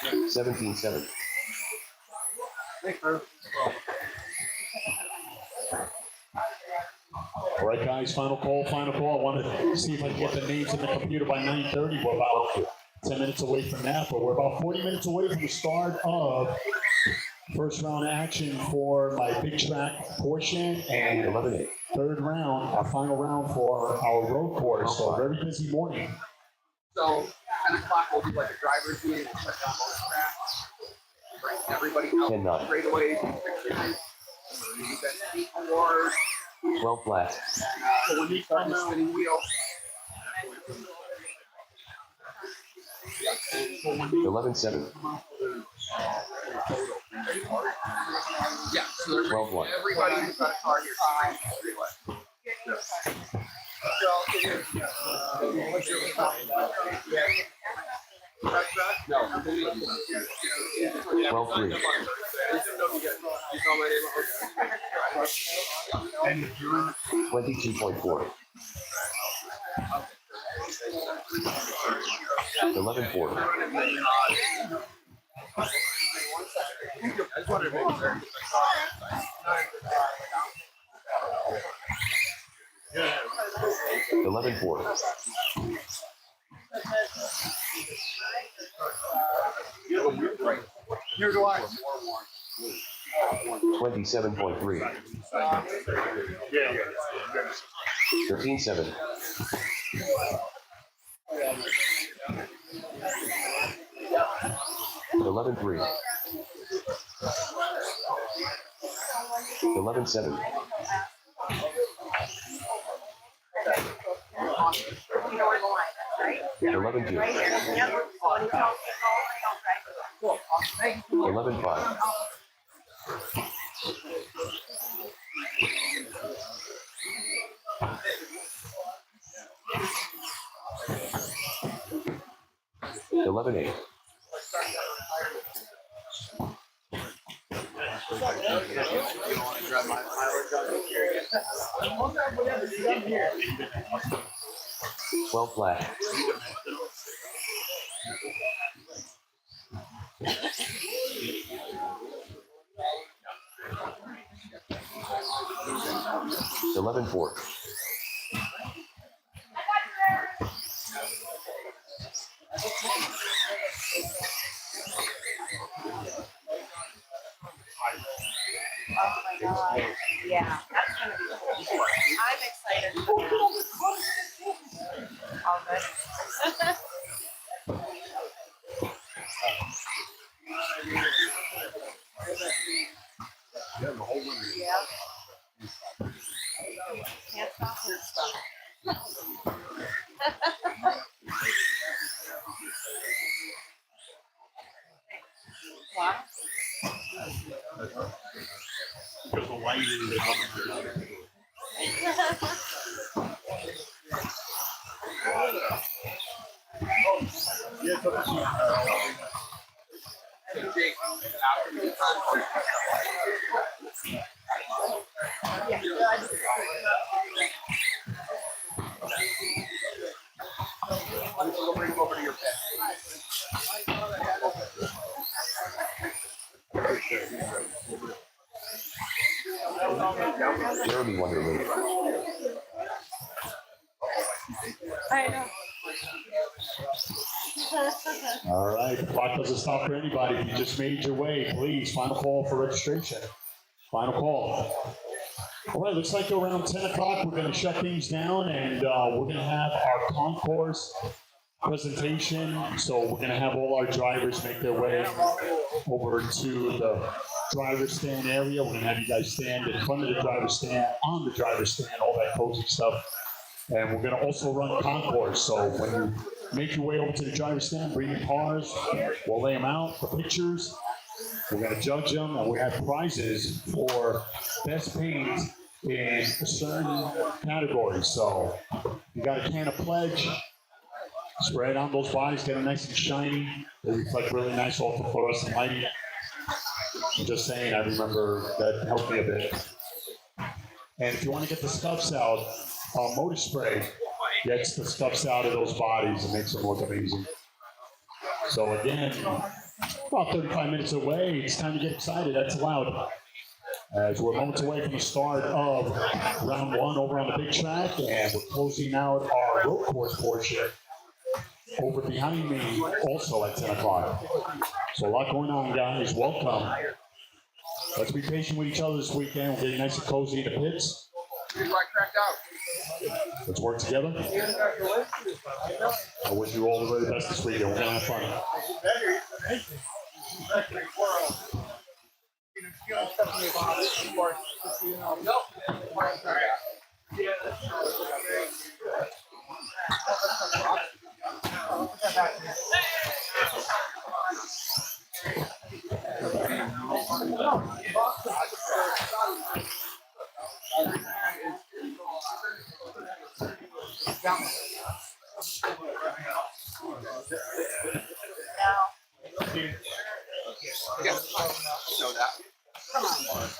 17-7. All right, guys, final call, final call. I want to see if I can get the names in the computer by 9:30. We're about 10 minutes away from that, but we're about 40 minutes away from the start of first round action for my big track portion and 11-8. third round, our final round for our road course. So very busy morning. So 10 o'clock will be like a driver's meeting. We'll shut down most tracks. Bring everybody out 10-9. straight away. Pictures. You got speed awards. 12 flat. So when you start the spinning wheel. 11-7. Yeah, so 12-1. everybody who's got a car here signs anyway. No. 12-3. And 22.4. 11-4. I just wanted to make sure. 11-4. Here do I. 27.3. 13-7. 11-3. 11-7. 11-2. 11-5. 11-8. 12 flat. 11-4. 'Cause oh my God. Yeah, that's gonna be cool. I'm excited for that. All good. Yeah. Can't stop this stuff. Wow. Because the light is Bring them over to your pet. Jeremy Wonderly. I know. all right. The clock doesn't stop for anybody. If you just made your way, please, final call for registration. Final call. All right, looks like around 10 o'clock, we're going to shut things down and we're going to have our concourse presentation. So we're going to have all our drivers make their way over to the driver stand area. We're going to have you guys stand in front of the driver stand, on the driver stand, all that cozy stuff. And we're going to also run concourse. So when you make your way over to the driver stand, bring your cars. We'll lay them out for pictures. We're going to judge them, and we have prizes for best paint in certain categories. So you got a can of Pledge. Spray it on those bodies, get them nice and shiny. They reflect really nice off the fluorescent lighting. I'm just saying, I remember that helped me a bit. And if you want to get the scuffs out, Motor Spray gets the scuffs out of those bodies and makes them look amazing. So again, about 35 minutes away. It's time to get excited. That's allowed. As we're moments away from the start of round one over on the big track, and we're closing out our road course portion over behind me also at 10 o'clock. So a lot going on, guys. Welcome. Let's be patient with each other this weekend. We're getting nice and cozy in the pits. Here's where I cracked out. Let's work together. I wish you all the very best this weekend. We're going to have fun. Know that. Come on, Mark.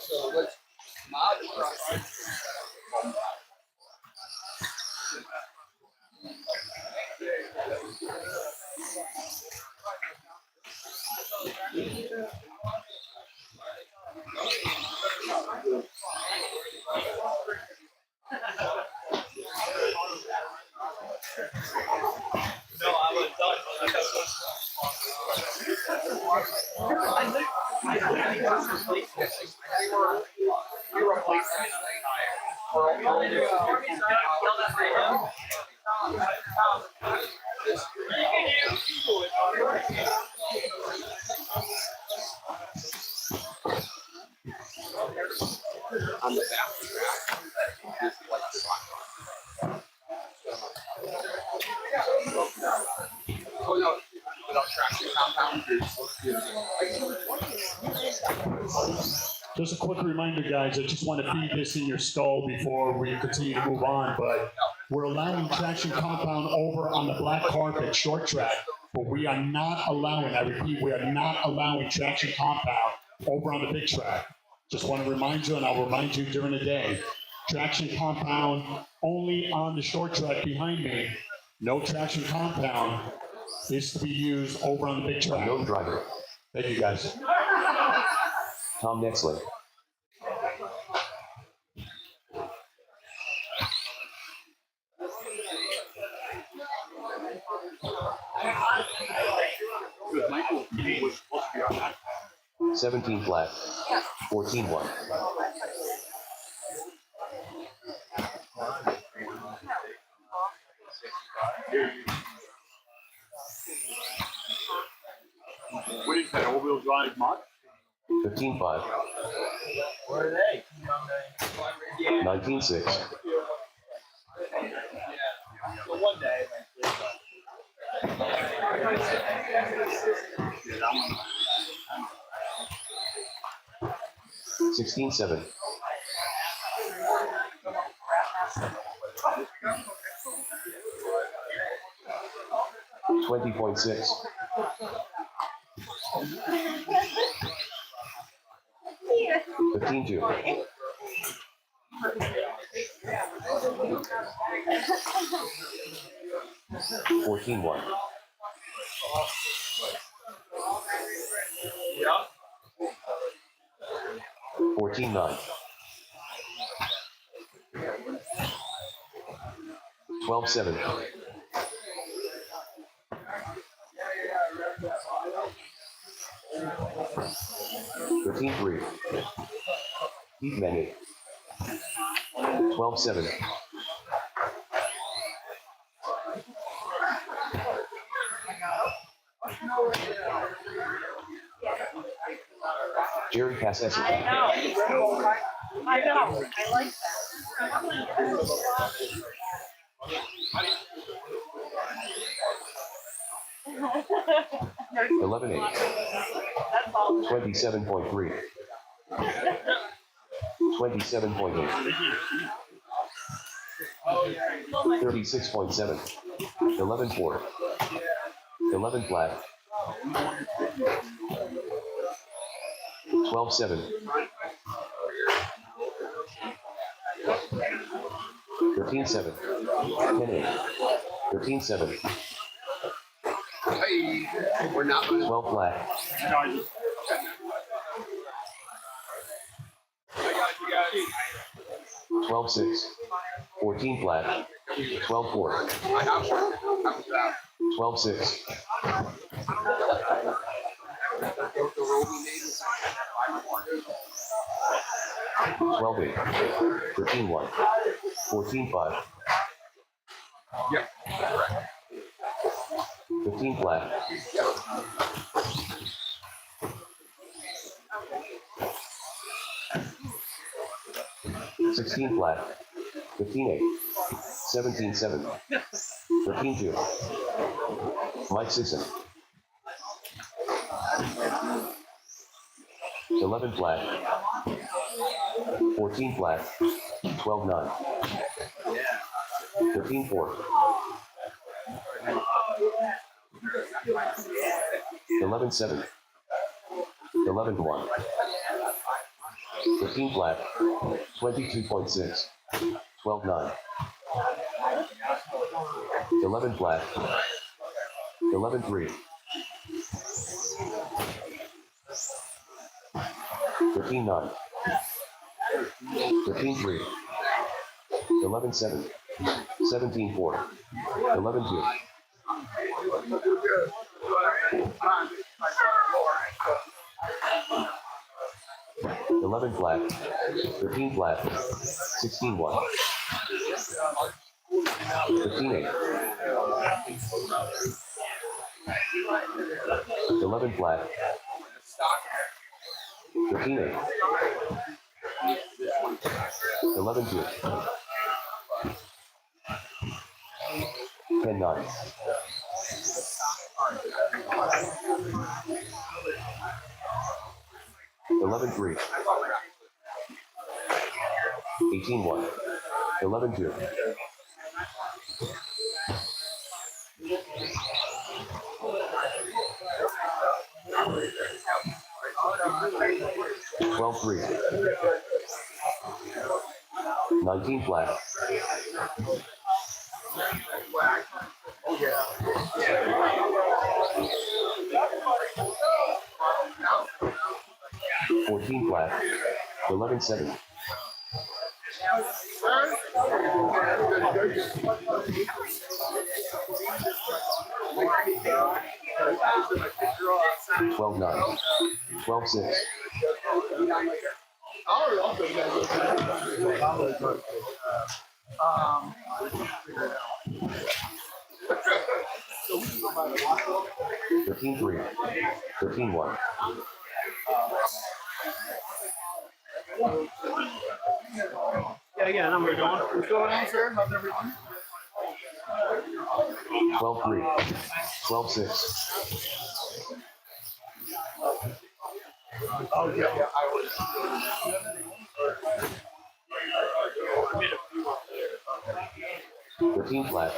So let's mod the truck. On the back of the track, this is like slot. Oh no, without traction compound. Just a quick reminder, guys, I just want to feed this in your skull before we continue to move on, but we're allowing traction compound over on the black carpet short track, but we are not allowing, I repeat, we are not allowing traction compound over on the big track. Just want to remind you, and I'll remind you during the day, traction compound only on the short track behind me. No traction compound is to be used over on the big track. Unknown driver. Thank you, guys. Tom Nexley. Michael was supposed to be on that. 17 flat. 14 1. What is that, all-wheel drive mod? 15 5. Where are they? 19 6. So one day, 16 7. 20.6. 15 2. 14 1. 14 9. 12 7. 13 3. Heat menu. 12 7. 'Jerry Cassesi. I know. I like that. 11 8. That's all. 27.3. 27.8. 36.7. 11 4. 11 flat. 12 7. 13 7. 10 8. 13 7. Hey, we're not losing. 12 flat. 12 6. 14 flat. 12 4. I have one. 12 6. The roll we made was 12 8. 13 1. 14 5. Yeah. 15 flat. 16 flat. 15 8. 17 7. 13 2. Mike Sisson. 11 flat. 14 flat. 12 9. 13 4. 11 7. 11 1. 15 flat. 22.6. 12 9. 11 flat. 11 3. 13 9. 13 3. 11 7. 17 4. 11 2. 11 flat. 13 flat. 16 1. 15 8. 11 flat. 13 8. 11 2. 10 9. 11 3. 18 1. 11 2. 12 3. 19 flat. 14 flat. 11 7. 12 9. 12 6. 13 3. 13 1. Yeah, I'm going. What's going on, sir? How's everything? 12 3. 12 6. Oh, yeah, I was. 13 flat.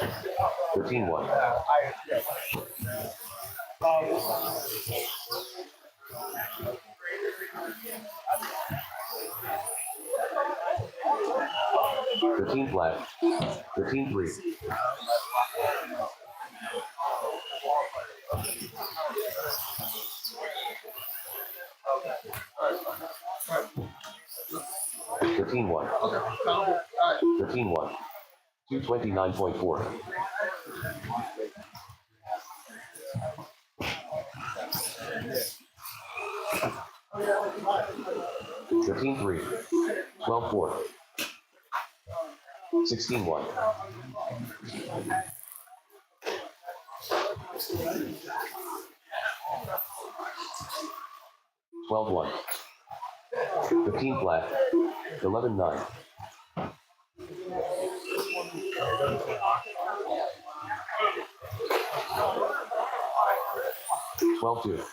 13 1. 13 flat. 13 3. 13 1. 13 1. 229.4. 13 3. 12 4. 16 1. 12 1. 15 flat. 11 9. 12 12-2.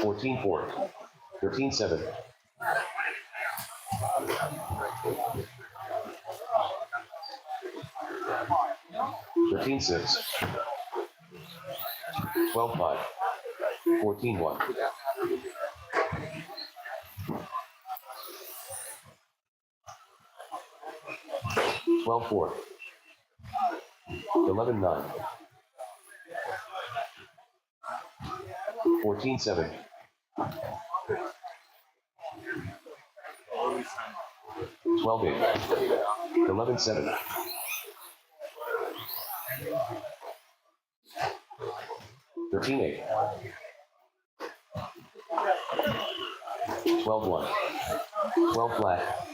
14-4. 13-7. 13-6. 12-5. 14-1. 12-4. 11-9. 14-7. 12-8. 11-7. 13-8. 12-1. 12 flat.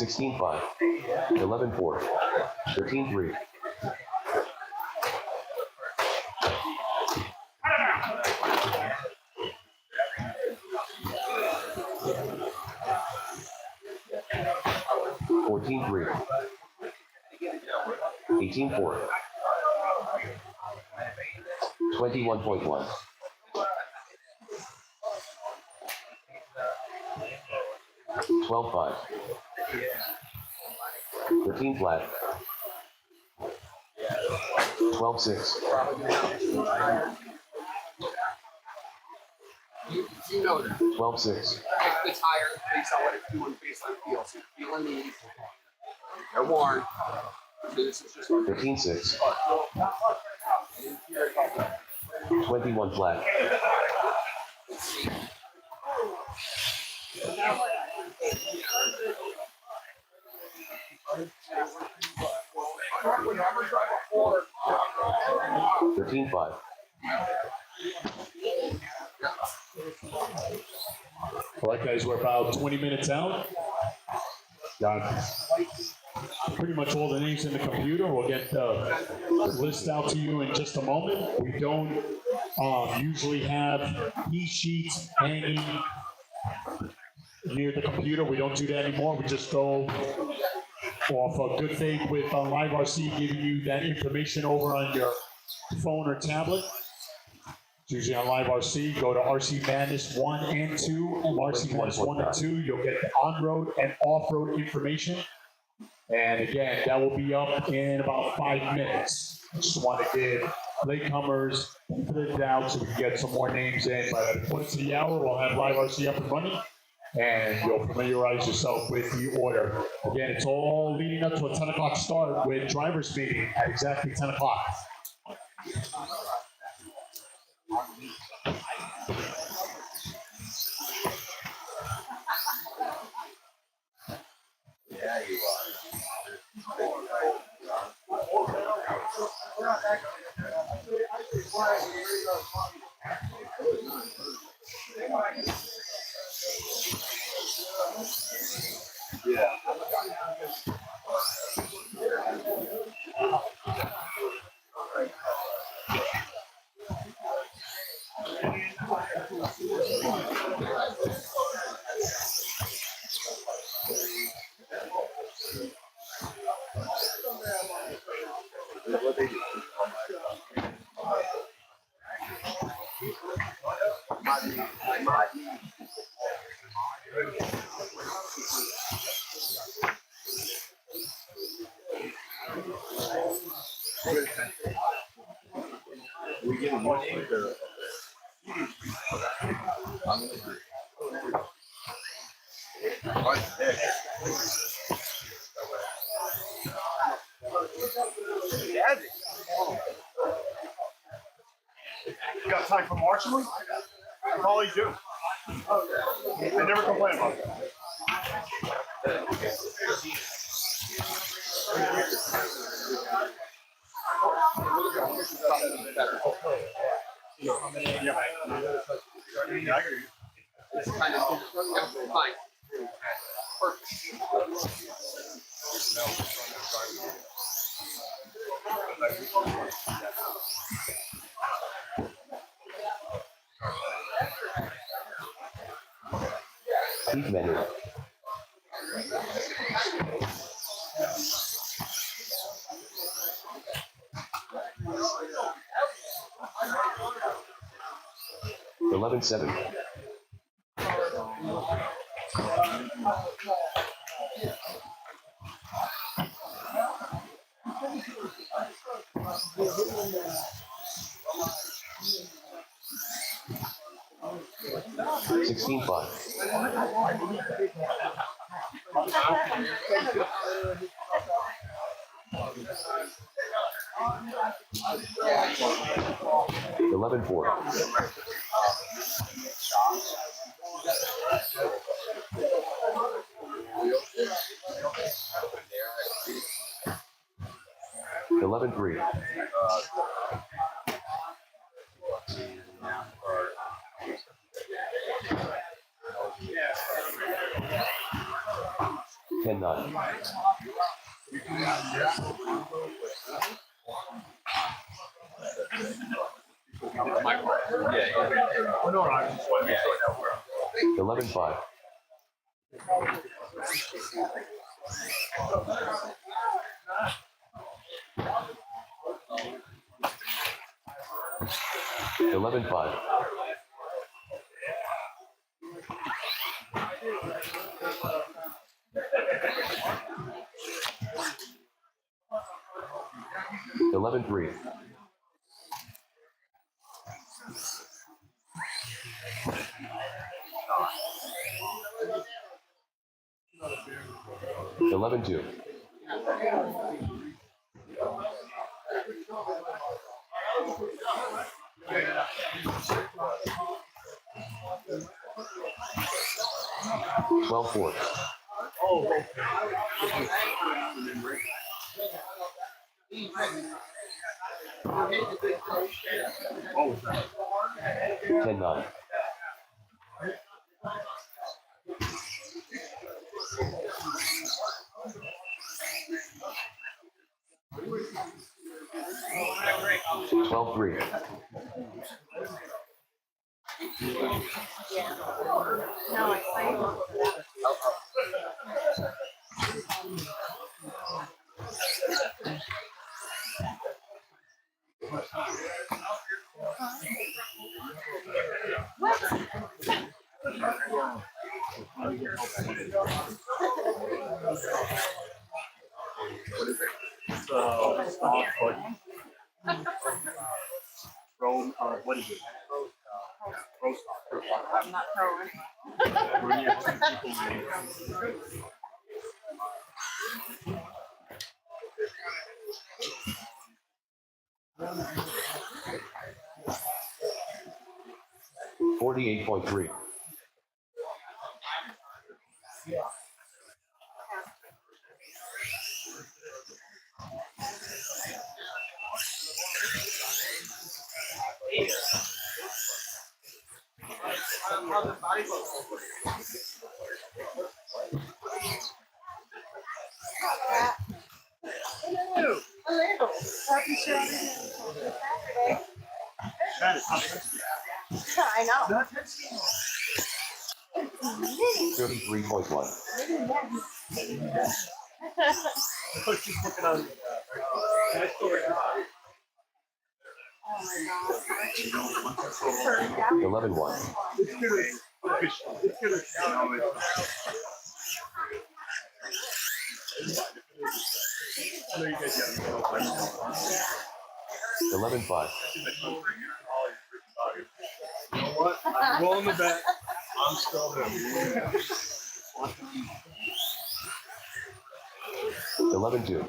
16-5. 11-4. 13-3. 14-3. 18-4. 21.1. 12-5. 13 flat. 12-6. You know that. 12-6. It's higher based on what it's doing based on feel. So you're feeling these. They're worn. So this is just 13-6. 21 flat. 13-5. All right, guys, we're about 20 minutes out. Got pretty much all the names in the computer. We'll get the list out to you in just a moment. We don't usually have e-sheets hanging near the computer. We don't do that anymore. We just go off of good faith with Live RC giving you that information over on your phone or tablet. It's usually on Live RC. Go to RC Madness 1 and 2. And RC Madness 1 and 2, you'll get the on-road and off-road information. And again, that will be up in about 5 minutes. Just want to give latecomers it out so we can get some more names in. By the point to the hour, we'll have Live RC up and running. And you'll familiarize yourself with the order. Again, it's all leading up to a 10 o'clock start with driver's meeting at exactly 10 o'clock. Yeah, you are. Yeah. We give them one name or You got time for marshalling? I probably do. I never complain about that. Yeah, I hear you. it's kind of fine. Perfect. Speak menu. Eleven seven. Sixteen five. 11-4. Eleven three. 10-9. Oh, no, I just want to make sure that we're. 11-5. 11-5. 11-3. 11-2. 12-4. Oh, 10-9. 12-3. No, I played. 48.3. 33.1. She's looking on. 11-1. I know you guys got to go. 11-5. You know what? I'm rolling the bet. I'm still there. 11-2.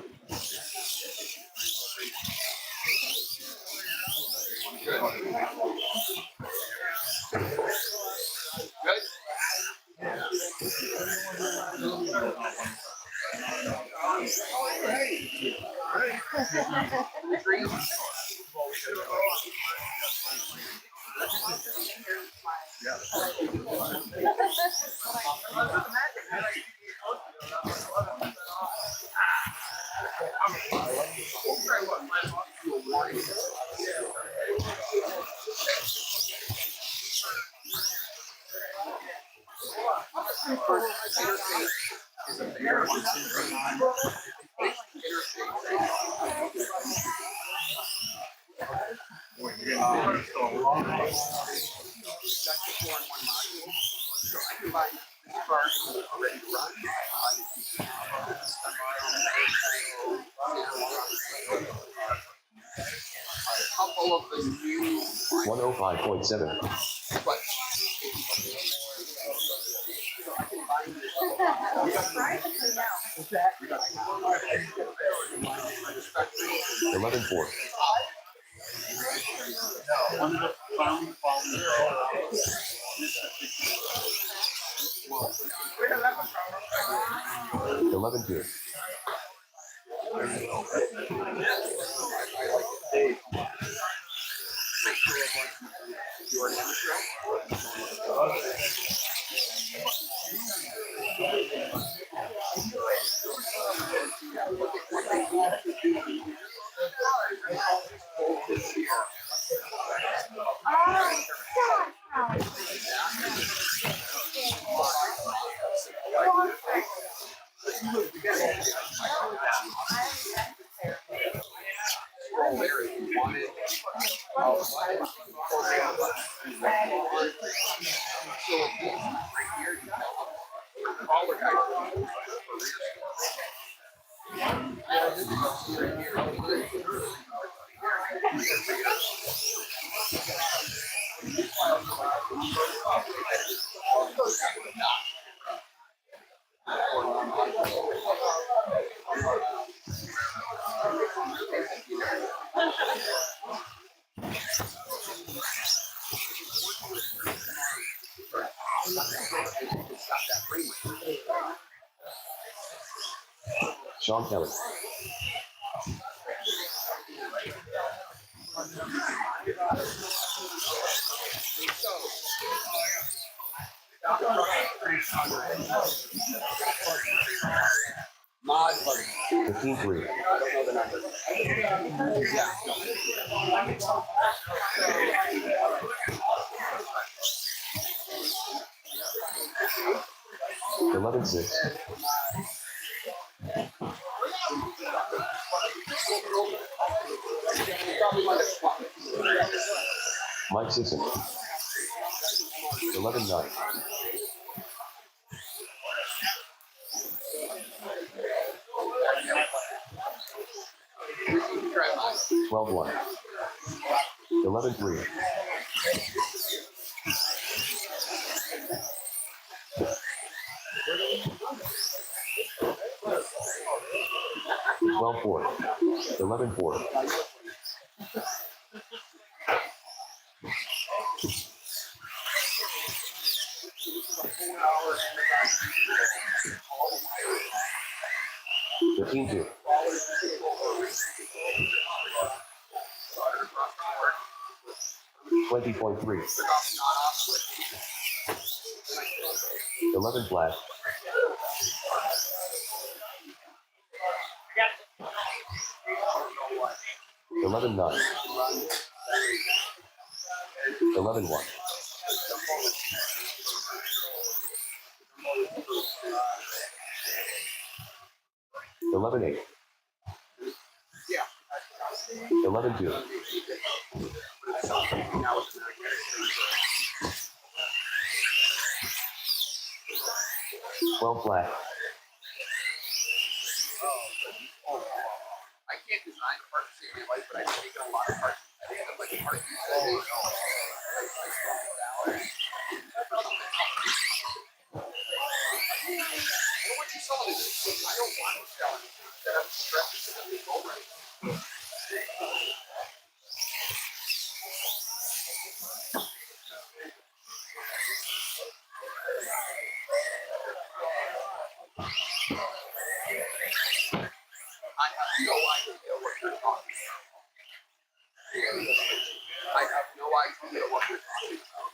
11-5. Is a bigger one. Couple of the new 105.7. but Surprisingly, no. 11.4. Eleven two. Sean Kelly. mod party. 15-3. I don't know the number. Yeah. 11-6. Mike Sisson. 11-9. Try mine. 12-1. 11-3. 12-4. 11-4. 15-2. 20.3. 11 flat. 11-9. 11-1. 11-8. 11-2. 12 flat. I can't design a park to save my life, but I've taken a lot of parks. I think I'm like a park. What you saw is I don't want to sell it. That I'm stressed to the goal right. I have no idea what you're talking about. I have no idea what you're talking about.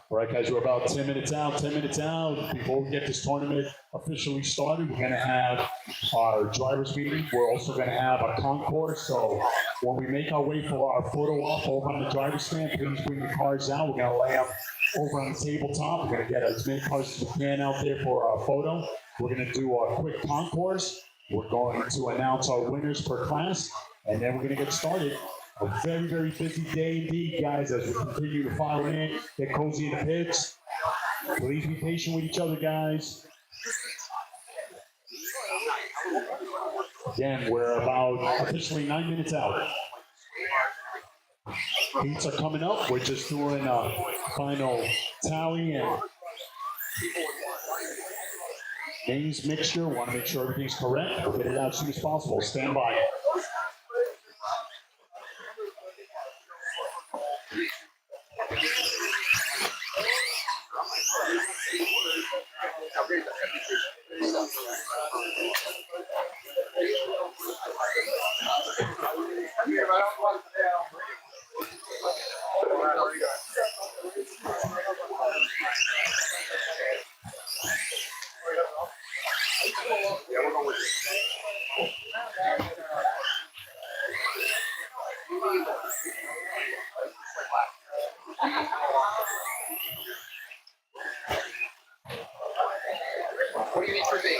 All right, guys, we're about 10 minutes out, 10 minutes out. Before we get this tournament officially started, we're going to have our drivers meeting. We're also going to have a concourse. So when we make our way for our photo op over on the driver's stand, please bring the cars out. We're going to lay them over on the tabletop. We're going to get as many cars as we can out there for our photo. We're going to do a quick concourse. We're going to announce our winners per class, and then we're going to get started. A very, very busy day indeed, guys, as we continue to file in, get cozy in the pits. Please be patient with each other, guys. Again, we're about officially 9 minutes out. Heats are coming up. We're just doing a final tally and names mixture. Want to make sure everything's correct. We'll get it out as soon as possible. Stand by. What do you need for me?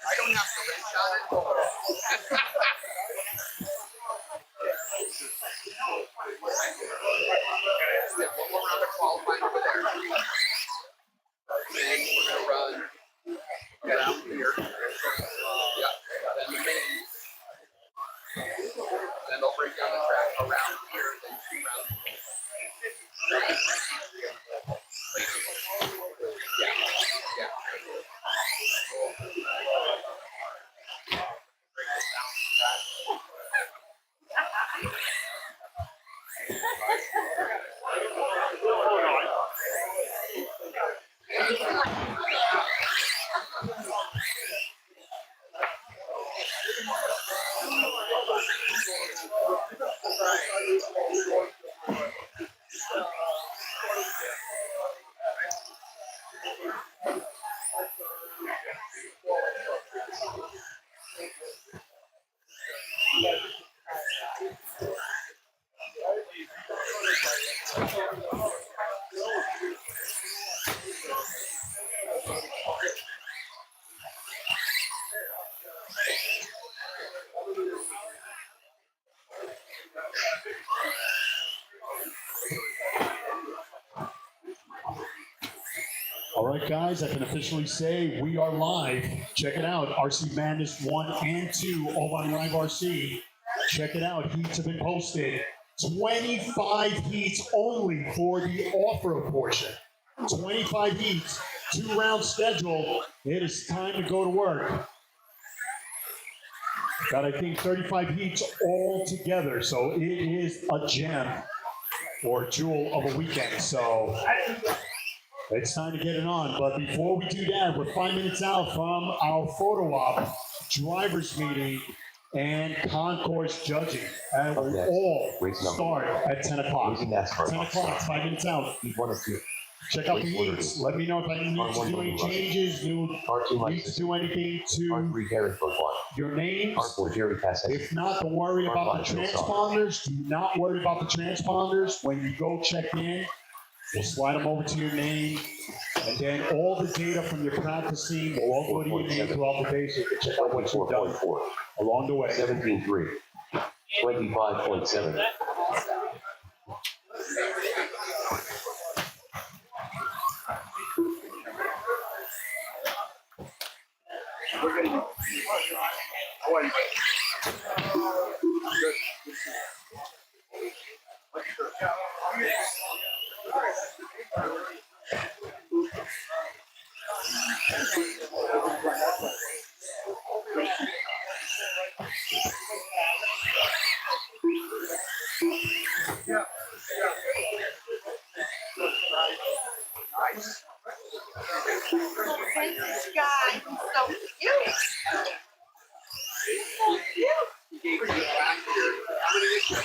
I don't have to wrench on it. One more round of qualifying over there. Then we're gonna run. Get out here. Yeah. Then the main. Then they'll break down the track around here. Then 2 rounds. Yeah. All right, guys, I can officially say we are live. Check it out. RC Madness 1 and 2 over on Live RC. Check it out. Heats have been posted. 25 heats only for the off-road portion. 25 heats, 2-round schedule. It is time to go to work. Got, I think, 35 heats all together. So it is a gem or jewel of a weekend. So it's time to get it on. But before we do that, we're 5 minutes out from our photo op. driver's meeting, and concourse judging. And will Okay. all Race number. start at 10 o'clock. Raising NASCAR. 10 o'clock, 5 minutes out. Heat 1 of 2. Check out the Race order heats. is- Let me know if I need to do any changes, Car 2 need to license. do anything Car to 3 Harrisburg 1. your names. Car 4 Jerry Cass. If not, don't worry about the transponders. Do not worry about the transponders. When you go check in, we'll slide them over to your name. And then all the data from your practicing will all go to your name throughout the day so you can check out what you've done 24.4. along the way. 17.3. 25.7. We're getting. Oh, and. Good. Nice. Thank this guy. He's so cute. So cute. He gave me last year. How many this year?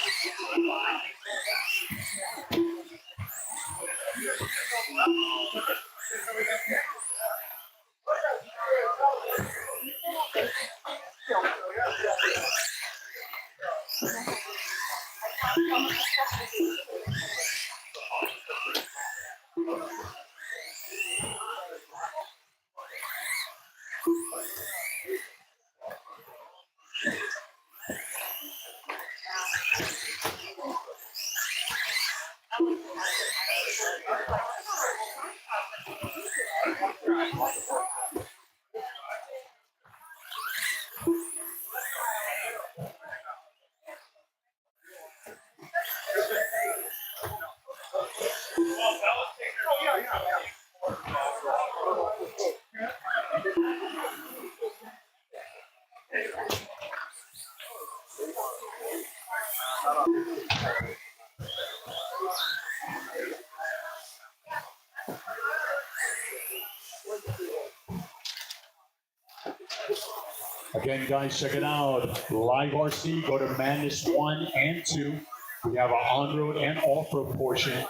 Again, guys, check it out. Live RC, go to Madness 1 and 2. We have our on-road and off-road portion.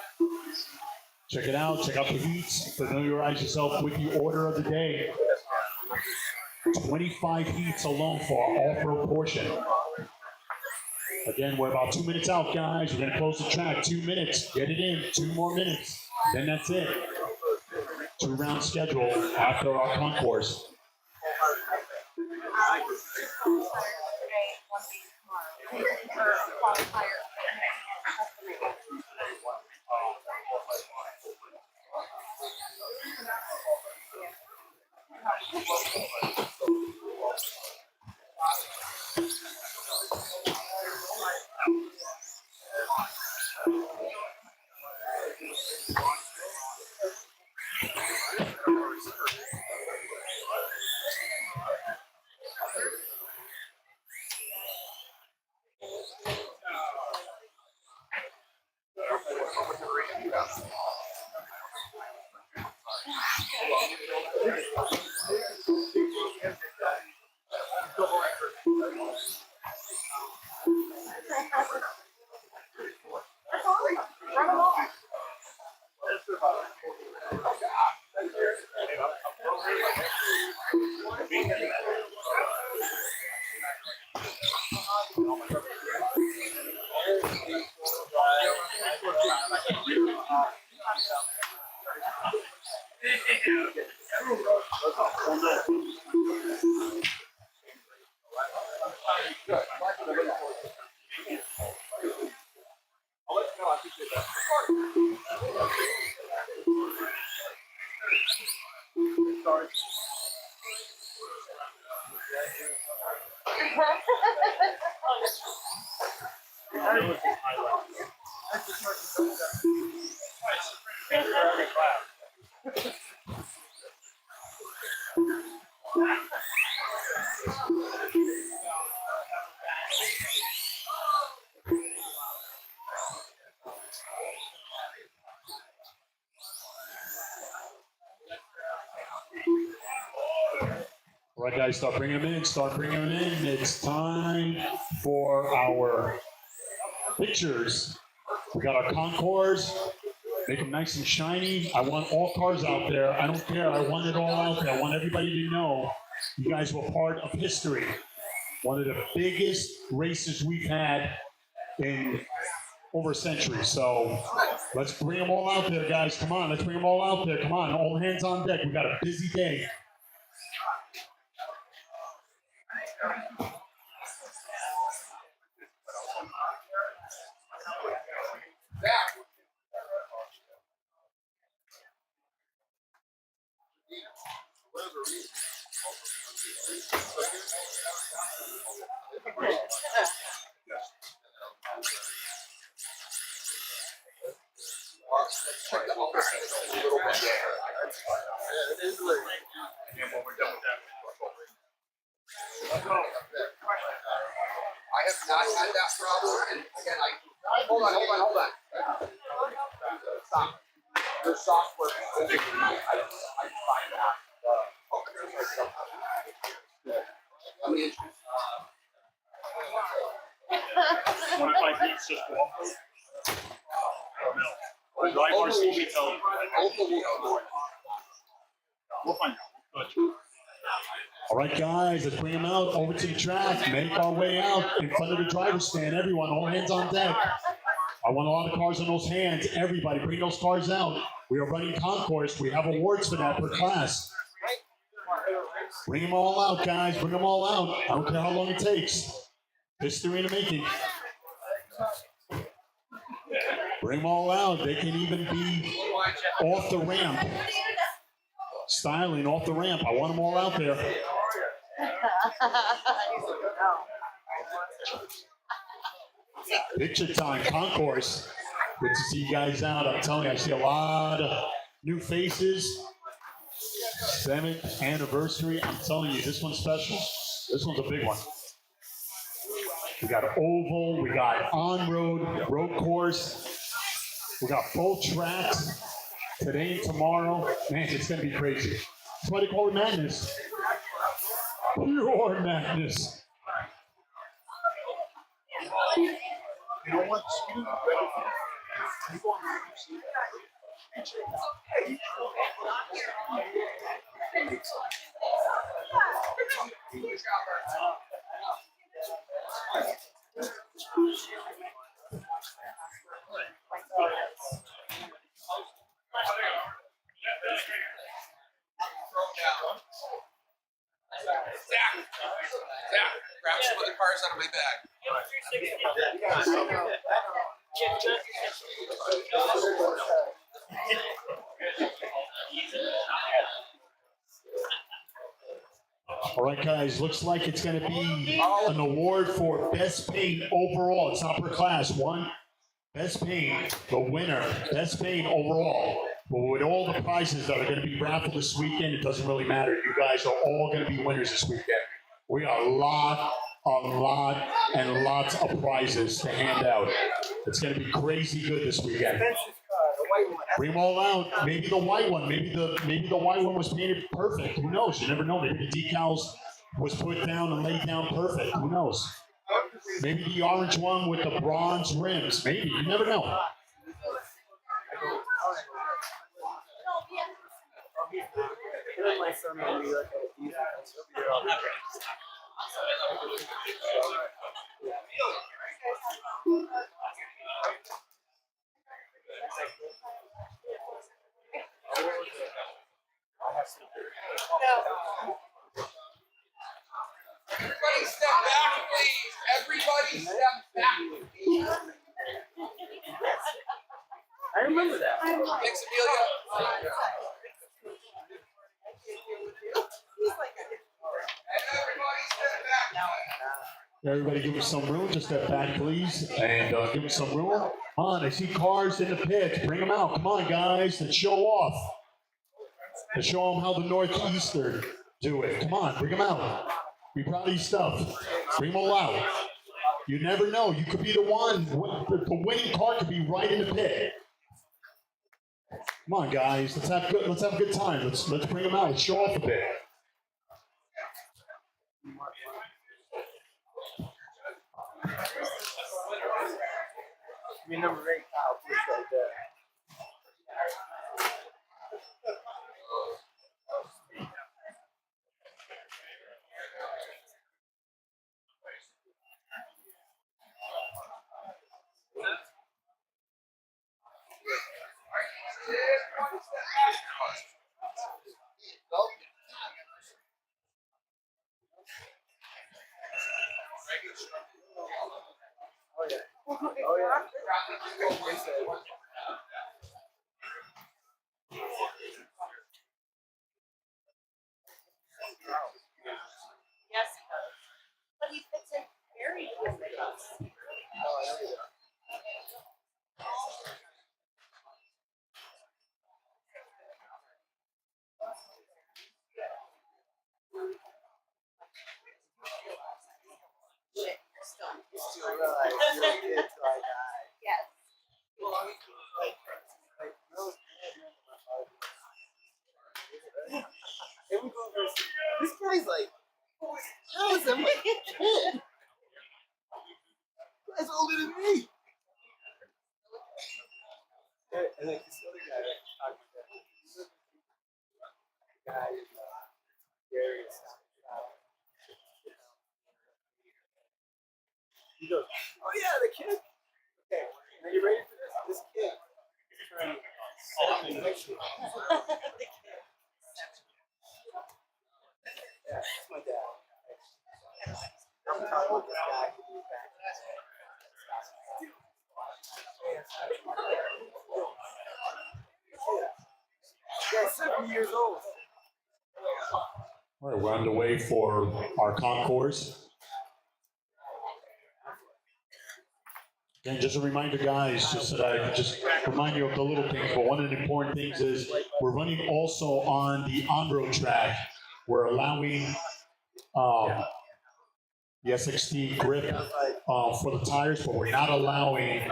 Check it out. Check out the heats. Familiarize yourself with the order of the day. 25 heats alone for our off-road portion. Again, we're about 2 minutes out, guys. We're going to close the track. 2 minutes. Get it in. 2 more minutes. Then that's it. 2-round schedule after our concourse. right, guys, start bringing them in. Start bringing them in. It's time for our pictures. We got our concours. Make them nice and shiny. I want all cars out there. I don't care. I want it all out there. I want everybody to know you guys were part of history. One of the biggest races we've had in over a century. So let's bring them all out there, guys. Come on, let's bring them all out there. Come on, all hands on deck. We got a busy day. I have not had that problem, and again, hold on. Stop. The software is holding me. I find that. How many inches? 25 feet just walk. The driver seat will tell you. We'll find out. Good. All right, guys, let's bring them out over to the track. Make our way out in front of the driver's stand. Everyone, all hands on deck. I want a lot of cars on those hands. Everybody, bring those cars out. We are running concourse. We have awards for that per class. Bring them all out, guys. Bring them all out. I don't care how long it takes. History in the making. Bring them all out. They can even be off the ramp. Styling off the ramp. I want them all out there. Picture time, concourse. Good to see you guys out. I'm telling you, I see a lot of new faces. 7th anniversary. I'm telling you, this one's special. This one's a big one. We got oval. We got on-road, road course. We got both tracks. Today and tomorrow, man, it's going to be crazy. That's why they call it madness. Pure madness. You know what? Speaking of everything, people on Zach, grab some of the cars out of my bag. All right, guys, looks like it's going to be an award for best paint overall. It's not per class. One, best paint, the winner, best paint overall. But with all the prizes that are going to be raffled this weekend, it doesn't really matter. You guys are all going to be winners this weekend. We got a lot, and lots of prizes to hand out. It's going to be crazy good this weekend. Bring them all out. Maybe the white one. Maybe the white one was painted perfect. Who knows? You never know. Maybe the decals was put down and laid down perfect. Who knows? Maybe the orange one with the bronze rims. Maybe. You never know. Everybody step back, please. Everybody step back, please. I remember that. Thanks, Amelia. Everybody step back. Everybody give us some room. Just step back, please. And give us some room. Come on, I see cars in the pits. Bring them out. Come on, guys. Let's show off. Let's show them how the Northeastern do it. Come on, bring them out. Be proud of your stuff. Bring them all out. You never know. You could be the one. The winning car could be right in the pit. Come on, guys. Let's have a good time. Let's bring them out. Let's show off a bit. I mean, number 8, Kyle Busch right there. Oh, yeah. Oh, yeah. Yes, he does. But he fits in very good with us. Shit, you're still. Still realize you're a kid till I die. Yes. And we go over, this guy's like, how is that my kid? This guy's older than me. And like this other guy, talking about that. Guy is Darius. He goes, oh yeah, the kid. Okay, are you ready for this? This kid is turning 7 next year. Yeah, that's my dad. I'm talking about this guy who moved back. Yeah, 7 years old. All right, we're underway for our concourse. And just a reminder, guys, just that I just remind you of the little things, but one of the important things is we're running also on the on-road track. We're allowing the SXT grip for the tires, but we're not allowing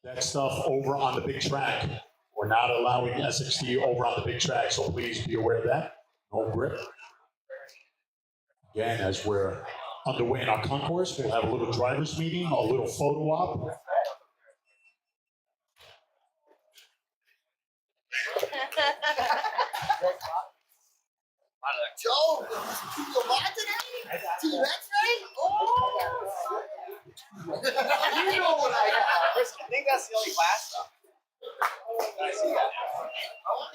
that stuff over on the big track. We're not allowing SXT over on the big track, so please be aware of that. No grip. Again, as we're underway in our concourse, we'll have a little driver's meeting, a little photo op. Joe, you go live today? Team X-Ray? Oh! You know what I got. I think that's the only class stuff. I see that. Well,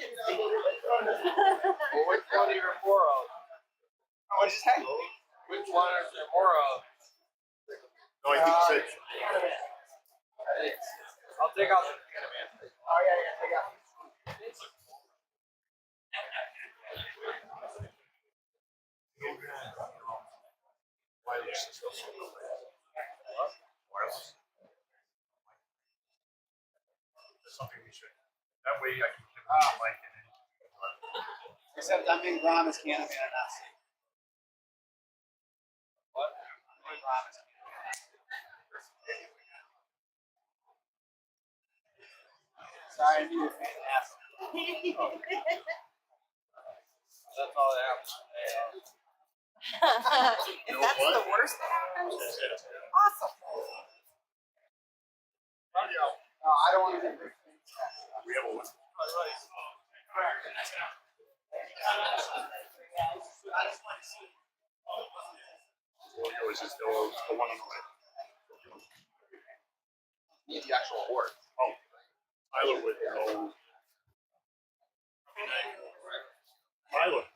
which one are your more of? What'd you say? Which one is there more of? No, I think it's I'll take out the Oh, yeah, I got it. wireless is also wireless. That's something we should. That way I can keep the mic and then. Except I'm in Grom's Canopy and I'm not seeing. What? I'm in Grom's Canopy. Sorry, I knew you were fantastic. That's all that happens. If that's the worst that happens, awesome. No, I don't want to get this. We have a one. Or is this the one on the way? Need the actual award. Oh, Tyler would go. Tyler.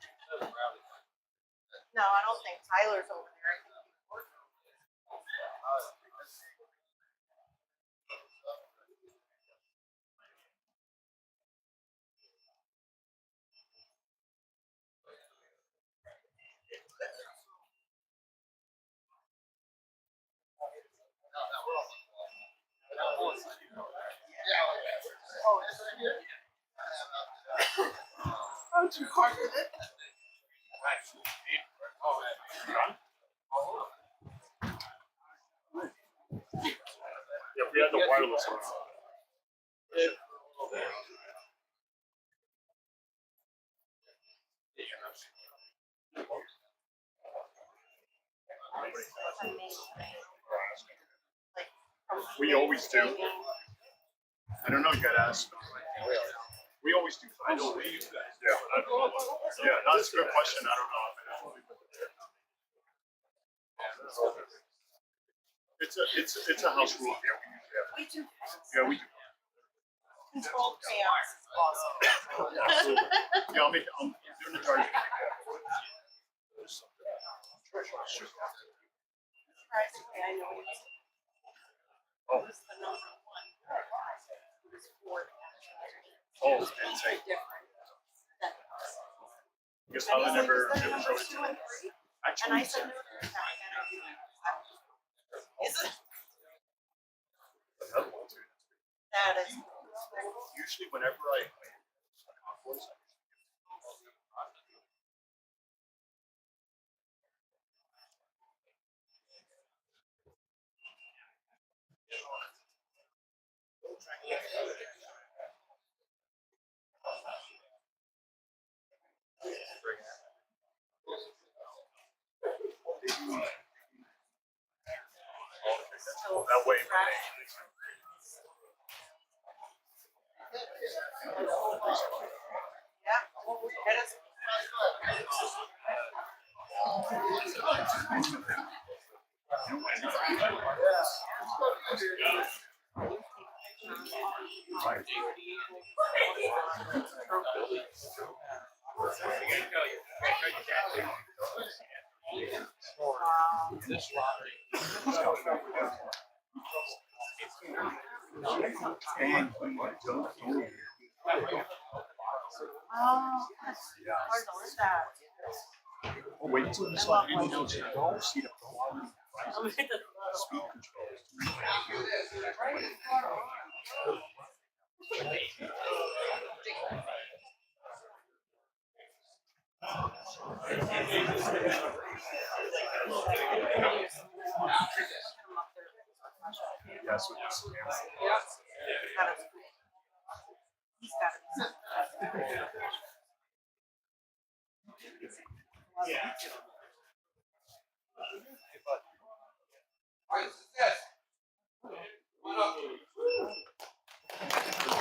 No, I don't think Tyler's over there. I think he's working. How'd you harden it? Yeah, we had the wireless one. We always do. I don't know, you gotta ask. We always do. I know we use that. Yeah, but I don't know. Yeah, that's a good question. I don't know. It's a house rule here. We do. Yeah, we do. Controlled chaos is awesome. Absolutely. Yeah, I'm doing the charge. Surprisingly, I know it's. Oh. Who's the number one? Who's Ford actually? Oh, and say, Different than us. guess And I he's like, never is that showed number it. 2 and 3? And Actually, I said, no, no, no. Is it? That is. usually whenever I that way. Yeah, it is. Oh, that's hard to live that. Oh, wait until you saw the video. Don't see the speed Yes, with this. He's got it.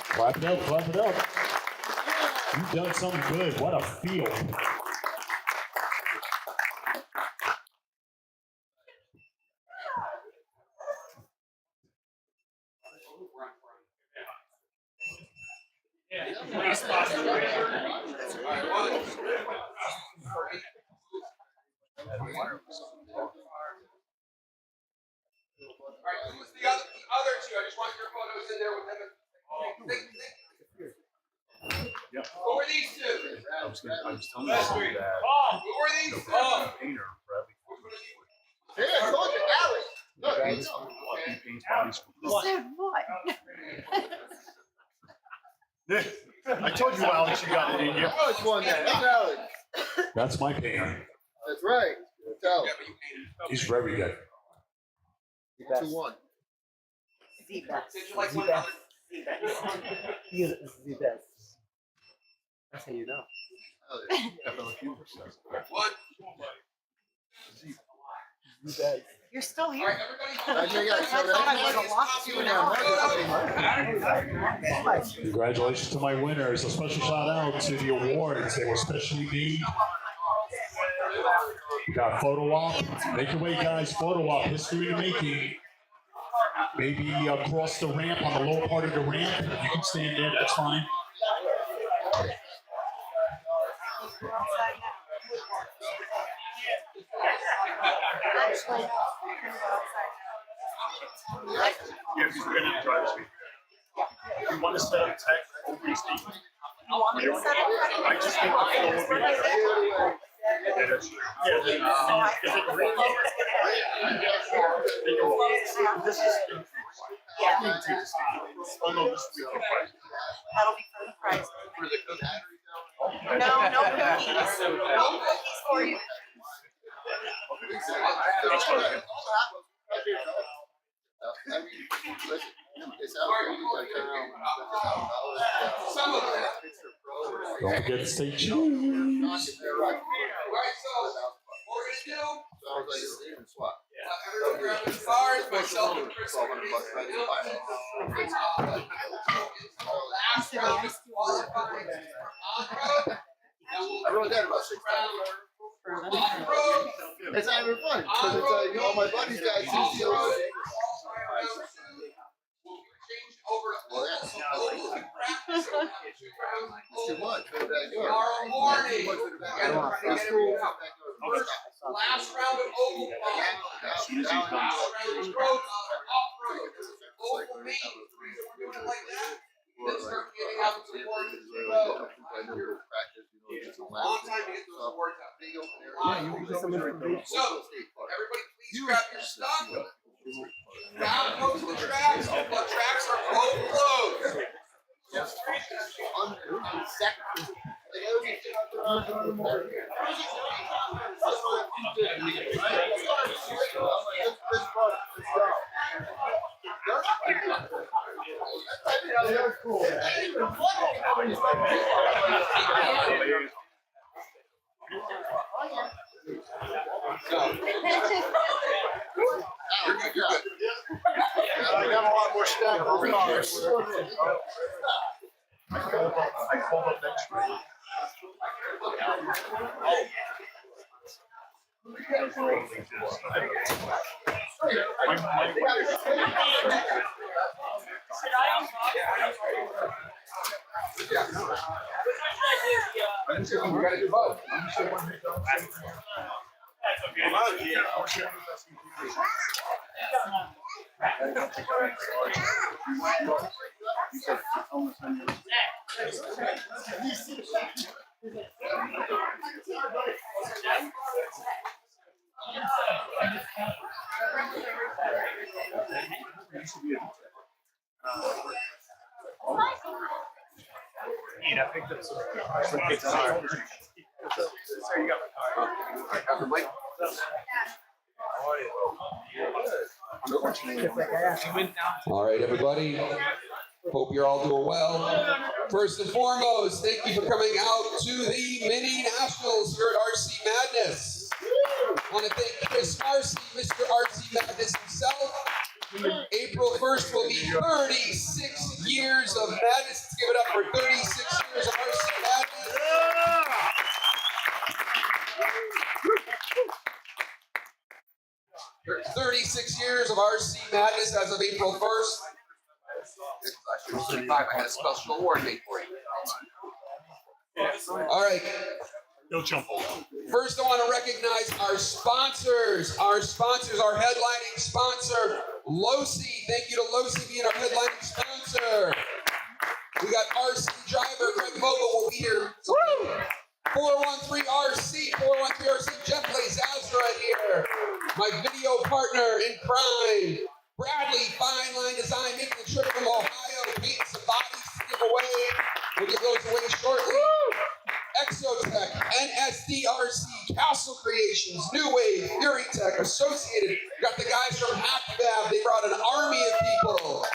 Clap it up, clap it up. You've done something good. What a field. Alright, who's the other two? I just want your photos in there with them. Yep. Who are these two? I was telling you that. Who are these two? Painter, Bradley. Yeah, I told you, Alex. Look, you know. He paints bodies for Said what? I told you, Alex, you got it in you. Alex won that. That's Alex. That's my painter. That's right. Tell. Yeah, but you painted. He's very good. 2-1. The best. Did you like one other? He is the best. That's how you know. One. The best. You're still Alright, here. everybody. I thought I would have lost you now. Congratulations to my winners. A special shout out to the awards. They were specially made. We got photo op. Make your way, guys. Photo op. History making. Maybe across the ramp, on the lower part of the ramp. You can stand there. That's fine. Actually, Yeah, because we're gonna drive speed. You want to set up tech over speed? you want me to set it? I just think the flow will be better. Yeah, that's true. Yeah, is it green? This is. I can take the speed. Oh no, this will be the price. That'll be for the prize. For the cookie. No, no cookies. No cookies for you. That's what I I mean, listen, it's out there. You gotta turn around. Some of them. Don't forget to stay tuned. Alright, so what we're gonna do? Sounds like it's even swap. Everyone grabbing the cars, myself and Chris are gonna be last round of qualifying for on-road. I wrote that about 6 times. On-road. It's not even fun because it's all my buddies got CCOs. Over to practice Too much for the backyard. tomorrow morning. Too much for the Last backyard. round of oval ball. Last round of road off-road. Oval main. We're doing it like that. Then start getting out to the road. Long time to get those awards out. So, everybody please grab your stuff. Now goes the tracks. The tracks are closed. You're good. I got a lot more stuff over here. I called up next week. You gotta do both. I picked up some kids on our. So you got my car. All right, everybody. Hope you're all doing well. First and foremost, thank you for coming out to the mini nationals here at RC Madness. I want to thank Chris Marcy, Mr. RC Madness himself. April 1st will be 36 years of madness. Let's give it up for 36 years of RC Madness. 36 years of RC Madness as of April 1st. I should 35. I had a special award made for you. All right. No jump over. First, I want to recognize our sponsors. Our headlining sponsor, Losi. Thank you to Losi being our headlining sponsor. We got RC driver Greg Vogel will be here. 413 RC, 413 RC. Jeff Lazazra here. My video partner in crime, Bradley Fine Line Design, making the trip from Ohio, painting some bodies to give away. We'll give those away shortly. Exotech, NSDRC, Castle Creations, New Wave, Fury Tech, Associated. Got the guys from HackFab. They brought an army of people.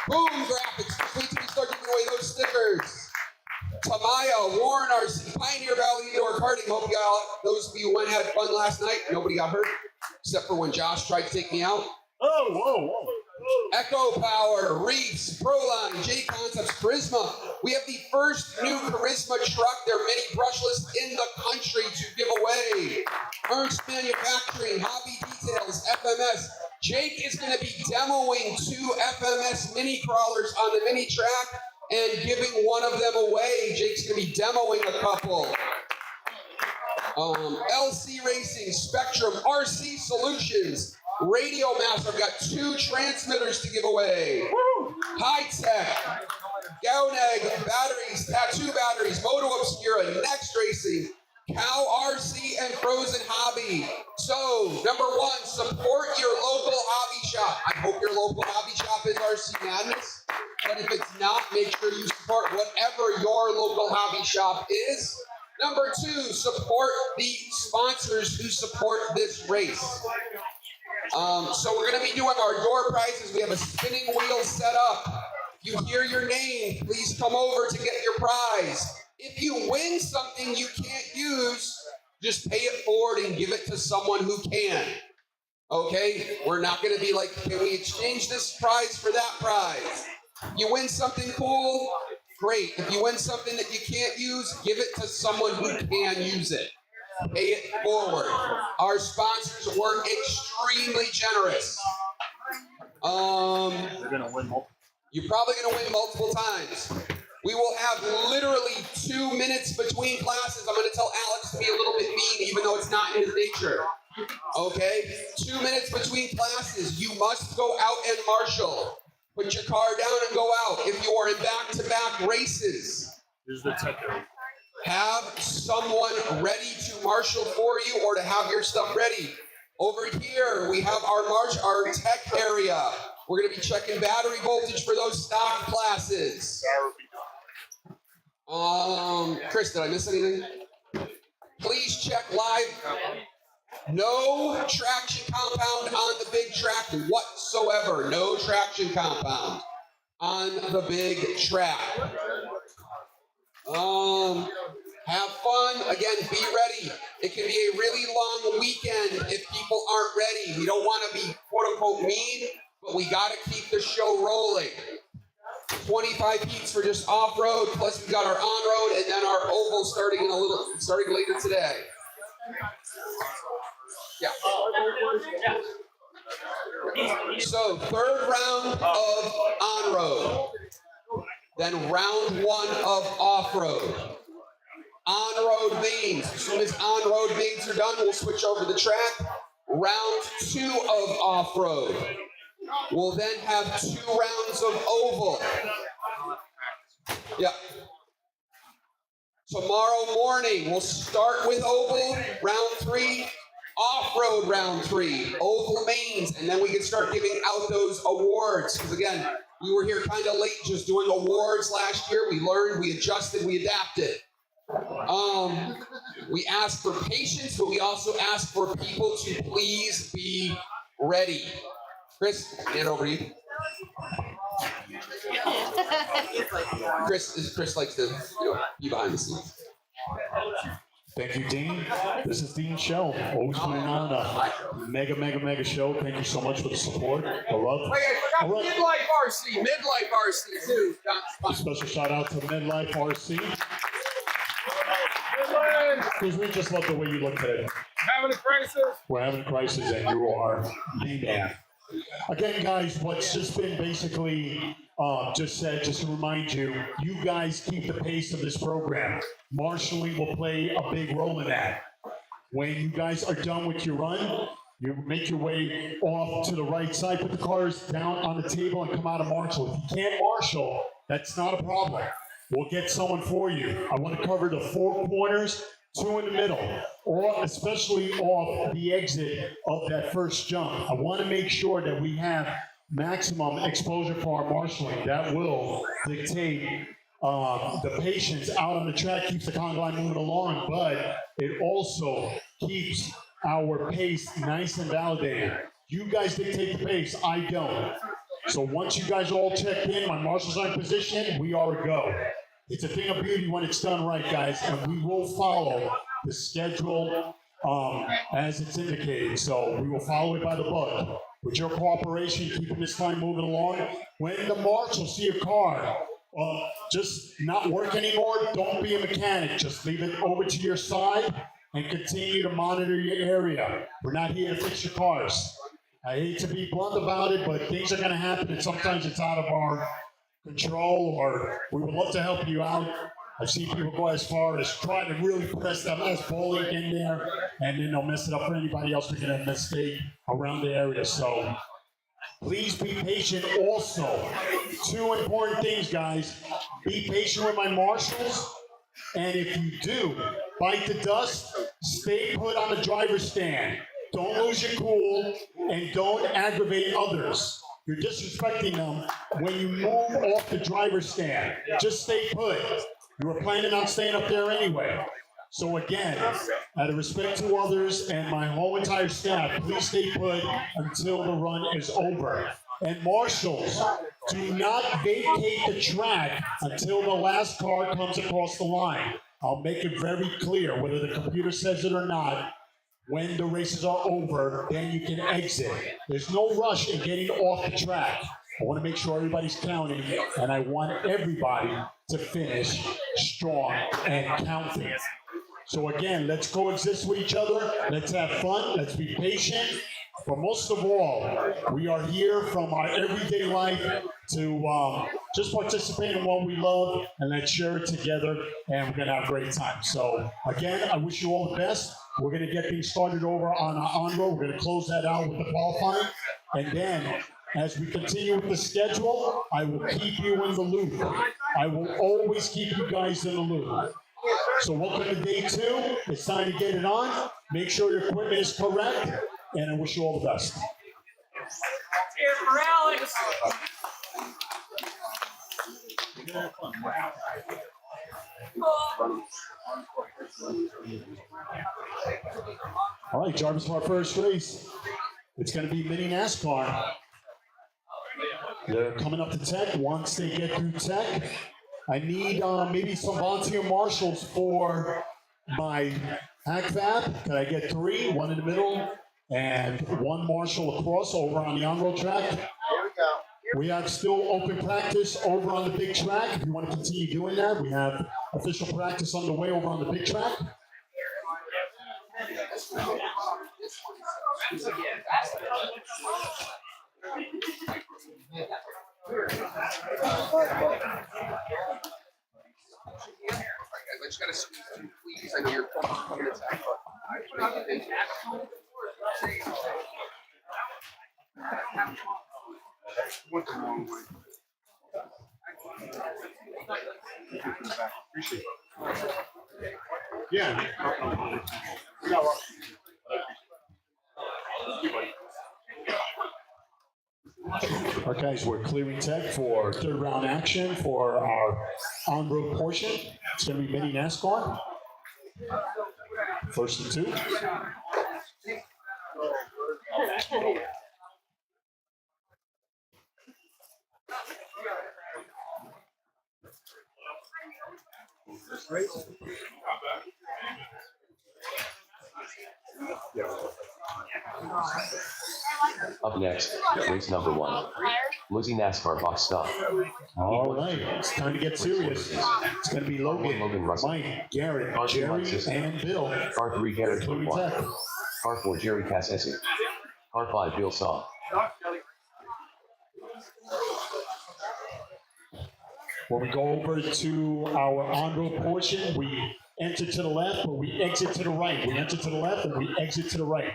Boom Graphics. Just wait till we start giving away those stickers. Tamaya, Warren RC, Pioneer Valley Indoor Karting. Hope you all, those of you who went had fun last night. Nobody got hurt, except for when Josh tried to take me out. Oh, whoa. Echo Power, Reefs, Proline, J Concepts, Charisma. We have the first new Charisma truck. They're mini brushless in the country to give away. Ernst Manufacturing, Hobby Details, FMS. Jake is going to be demoing 2 FMS mini crawlers on the mini track and giving one of them away. Jake's going to be demoing a couple. LC Racing, Spectrum, RC Solutions, Radio Master. I've got 2 transmitters to give away. High Tech, Gaunag batteries, Tattoo batteries, Moto Obscura, Next Racing, Cow RC, and Frozen Hobby. So, number 1, support your local hobby shop. I hope your local hobby shop is RC Madness. But if it's not, make sure you support whatever your local hobby shop is. Number 2, support the sponsors who support this race. So we're going to be doing our door prizes. We have a spinning wheel set up. If you hear your name, please come over to get your prize. If you win something you can't use, just pay it forward and give it to someone who can. Okay, we're not gonna be like, can we exchange this prize for that prize? You win something cool, great. If you win something that you can't use, give it to someone who can use it. Pay it forward. Our sponsors were extremely generous. They're gonna win multiple. You're probably gonna win multiple times. We will have literally 2 minutes between classes. I'm gonna tell Alex to be a little bit mean, even though it's not in his nature. Okay? 2 minutes between classes. You must go out and marshal. Put your car down and go out. If you are in back-to-back races, This is the tech area. have someone ready to marshal for you or to have your stuff ready. Over here, we have our tech area. We're gonna be checking battery voltage for those stock classes. Chris, did I miss anything? Please check live. No traction compound on the big track whatsoever. No traction compound on the big track. Have fun. Again, be ready. It can be a really long weekend if people aren't ready. We don't want to be quote unquote mean, but we got to keep the show rolling. 25 heats for just off-road, plus we got our on-road and then our oval starting later today. Yeah. So, third round of on-road. Then round 1 of off-road. On-road mains. As soon as on-road mains are done, we'll switch over the track. Round 2 of off-road. We'll then have 2 rounds of oval. Yeah. Tomorrow morning, we'll start with oval, round 3, off-road round 3, oval mains, and then we can start giving out those awards. Because again, we were here kind of late just doing awards last year. We learned, we adjusted, we adapted. We asked for patience, but we also asked for people to please be ready. Chris, hand over to you. Chris likes to be behind the scenes. Thank you, Dean. This is Dean Shell, always putting on a mega show. Thank you so much for the support, the love. Wait, I forgot Midlife RC too. A special shout out to Midlife RC. Because we just love the way you look today. Having a crisis. We're having a crisis and you are the man. Again, guys, what's just been basically just said, just to remind you, you guys keep the pace of this program. Marshalling will play a big role in that. When you guys are done with your run, you make your way off to the right side, put the cars down on the table and come out and marshal. If you can't marshal, that's not a problem. We'll get someone for you. I want to cover the 4 corners, 2 in the middle, or especially off the exit of that first jump. I want to make sure that we have maximum exposure for our marshalling. That will dictate the patience out on the track, keeps the conga line moving along, but it also keeps our pace nice and validated. You guys dictate the pace, I don't. So once you guys are all checked in, my marshals are in position, we are a go. It's a thing of beauty when it's done right, guys, and we will follow the schedule as it's indicated. So we will follow it by the book. With your cooperation, keeping this line moving along. When the marshals see a car just not work anymore, don't be a mechanic. Just leave it over to your side and continue to monitor your area. We're not here to fix your cars. I hate to be blunt about it, but things are going to happen, and sometimes it's out of our control, or we would love to help you out. I've seen people go as far as trying to really press that last bowling in there, and then they'll mess it up for anybody else making a mistake around the area. So please be patient. Also, 2 important things, guys. Be patient with my marshals, and if you do bite the dust, stay put on the driver's stand. Don't lose your cool, and don't aggravate others. You're disrespecting them when you move off the driver's stand. Just stay put. You were planning on staying up there anyway. So again, out of respect to others and my whole entire staff, please stay put until the run is over. And marshals, do not vacate the track until the last car comes across the line. I'll make it very clear, whether the computer says it or not. When the races are over, then you can exit. There's no rush in getting off the track. I want to make sure everybody's counting, and I want everybody to finish strong and counting. So again, let's coexist with each other. Let's have fun. Let's be patient. But most of all, we are here from our everyday life to just participate in what we love, and let's share it together, and we're going to have a great time. So again, I wish you all the best. We're going to get things started over on our on-road. We're going to close that out with the qualifying. And then, as we continue with the schedule, I will keep you in the loop. I will always keep you guys in the loop. So welcome to day 2. It's time to get it on. Make sure your equipment is correct, and I wish you all the best. Here for Alex. All right, Jarvis, for our first race, it's going to be mini NASCAR. They're coming up to Tech. Once they get through Tech, I need maybe some volunteer marshals for my HACVAB. Can I get 3? 1 in the middle and 1 marshal across over on the on-road track. Here we go. We have still open practice over on the big track. If you want to continue doing that, we have official practice underway over on the big track. I just gotta squeeze through, please. I know you're coming to attack, Went the wrong way. Appreciate it. Yeah. All right, guys, we're clearing Tech for 3rd round action for our on-road portion. It's going to be mini NASCAR. 1st and 2. Up next, race number 1. Losing NASCAR box stop. All right, it's time to get serious. It's going to be Logan, Russell. Mike, Garrett, Car 2, Jerry, Mike Sisson. and Bill. Car 3, Garrett Including 1. Tech. Car 4, Jerry Cassesi. Car 5, Bill Saw. When we go over to our on-road portion, we enter to the left, but we exit to the right. We enter to the left, and we exit to the right.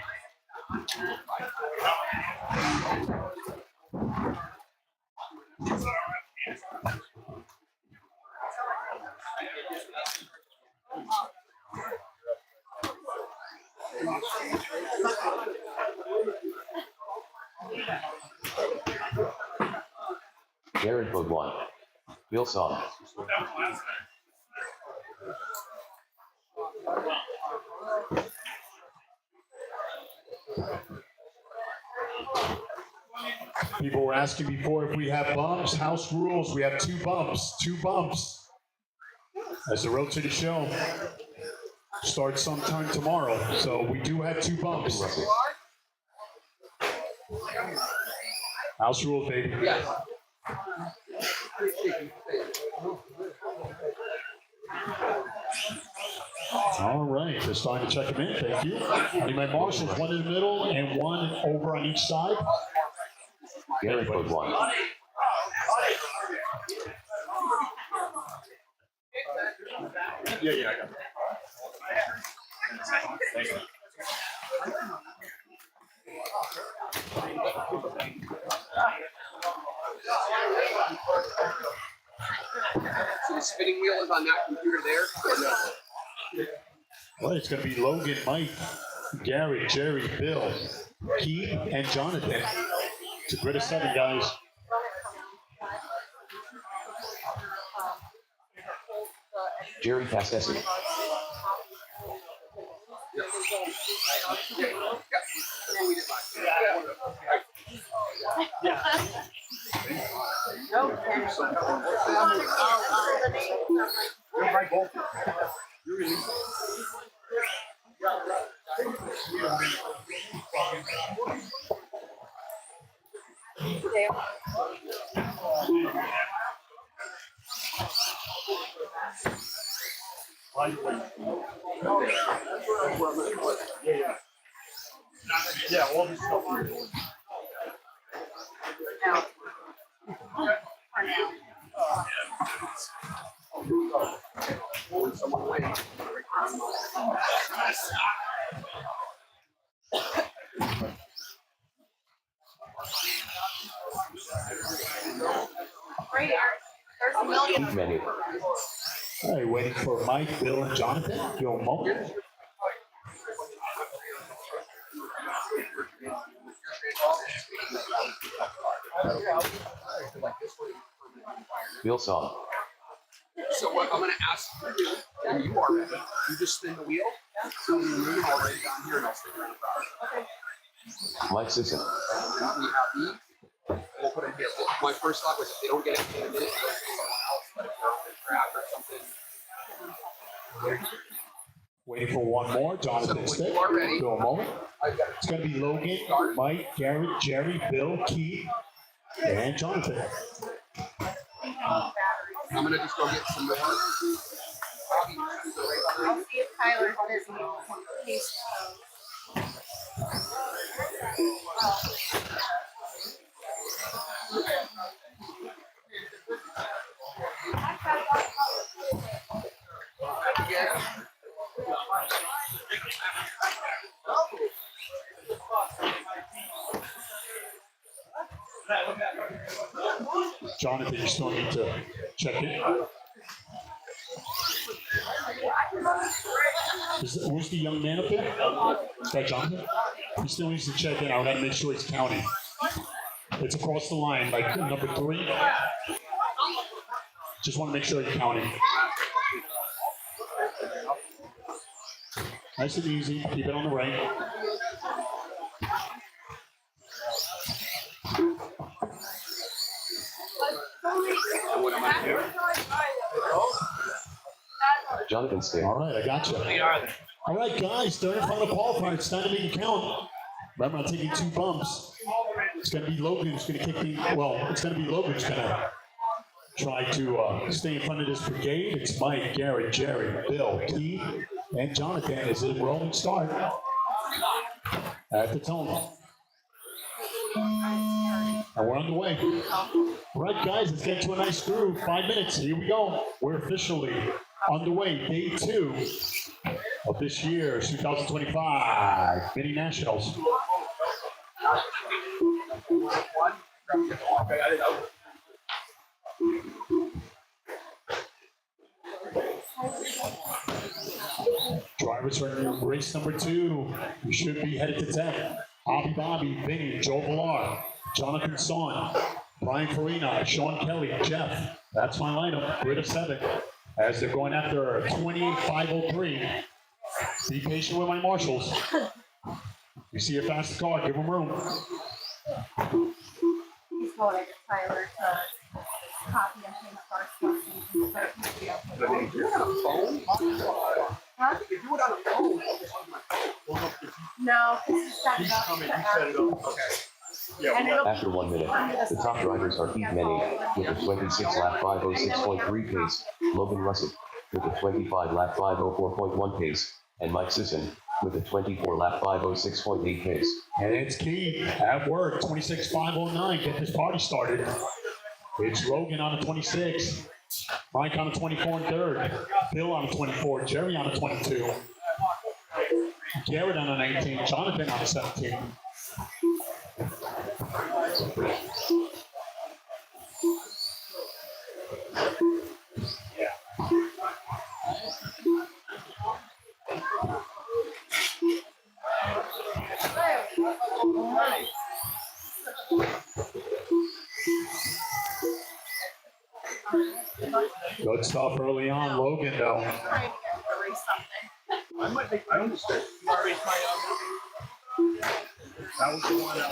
Garrett Code 1. Bill Saw. People were asking before if we have bumps. House rules, we have 2 bumps. 2 bumps. As the road to the show starts sometime tomorrow. So we do have 2 bumps. House rules, baby. Yes. All right, it's time to check them in. Thank you. I need my marshals, 1 in the middle and 1 over on each side. Garrett Code 1. Yeah, I got it. Thank you. So the spinning wheel is on that computer there. Well, it's going to be Logan, Mike, Gary, Jerry, Bill, Keith, and Jonathan. It's a grid of 7, guys. Jerry Cassesi. Yeah, all this stuff. Right, there's a million. Keith Menu. All right, waiting for Mike, Bill, and Jonathan. Give them a moment. Bill Saw. So what I'm gonna ask you to do, when you are ready, you just spin the wheel, so you move already down here and I'll stick around the Mike Sisson. We have these, we'll put it here. My first thought was if they don't get it in a minute, they'll get someone else, but if they're trapped or something. Waiting for one more. Jonathan So Stick. when you are ready, Give them a moment. I've got It's going to be Logan, Mike, Garrett, Jerry, Bill, Keith, and Jonathan. I'm gonna just go get some more. I'll see if Tyler's busy. He's Jonathan, you still need to check in. Who's the young man up there? Is that Jonathan? He still needs to check in. I gotta make sure he's counting. It's across the line, like number 3. Just want to make sure you're counting. Nice and easy. Keep it on the right. Jonathan Stick. All right, I got you. All right, guys, third and final qualifier. It's time to make it count. Remember, I'm taking 2 bumps. It's going to be Logan who's going to kick the. Well, it's going to be Logan who's going to try to stay in front of this brigade. It's Mike, Garrett, Jerry, Bill, Keith, and Jonathan. It's a rolling start at the tone. And we're on the way. All right, guys, let's get to a nice groove. 5 minutes. Here we go. We're officially underway. Day 2 of this year's 2025 Mini Nationals. Drivers for race number 2. We should be headed to 10. Hobby Bobby, Vinny, Joe Villar, Jonathan Son, Brian Farina, Sean Kelly, Jeff. That's my lineup. Grid of 7. As they're going after 28,503. Be patient with my marshals. You see a fast car, give them room. He's going to Tyler to copy and paste our stuff. Huh? If you do it on a phone, No, because he set it He's up. coming, to he set it up. Okay. Yeah, And it'll After 1 minute, the top drivers are Keith Many with a 26 lap 506.3 pace, Logan Russell with a 25 lap 504.1 pace, and Mike Sisson with a 24 lap 506.8 pace. And it's Keith at work, 26,509. Get this party started. It's Logan on the 26, Mike on the 24 and 3rd, Bill on the 24, Jerry on the 22, Garrett on the 19, Jonathan on the 17. Good stuff early on, Logan though. trying to get him to race something. I might make my own mistake. That was the one that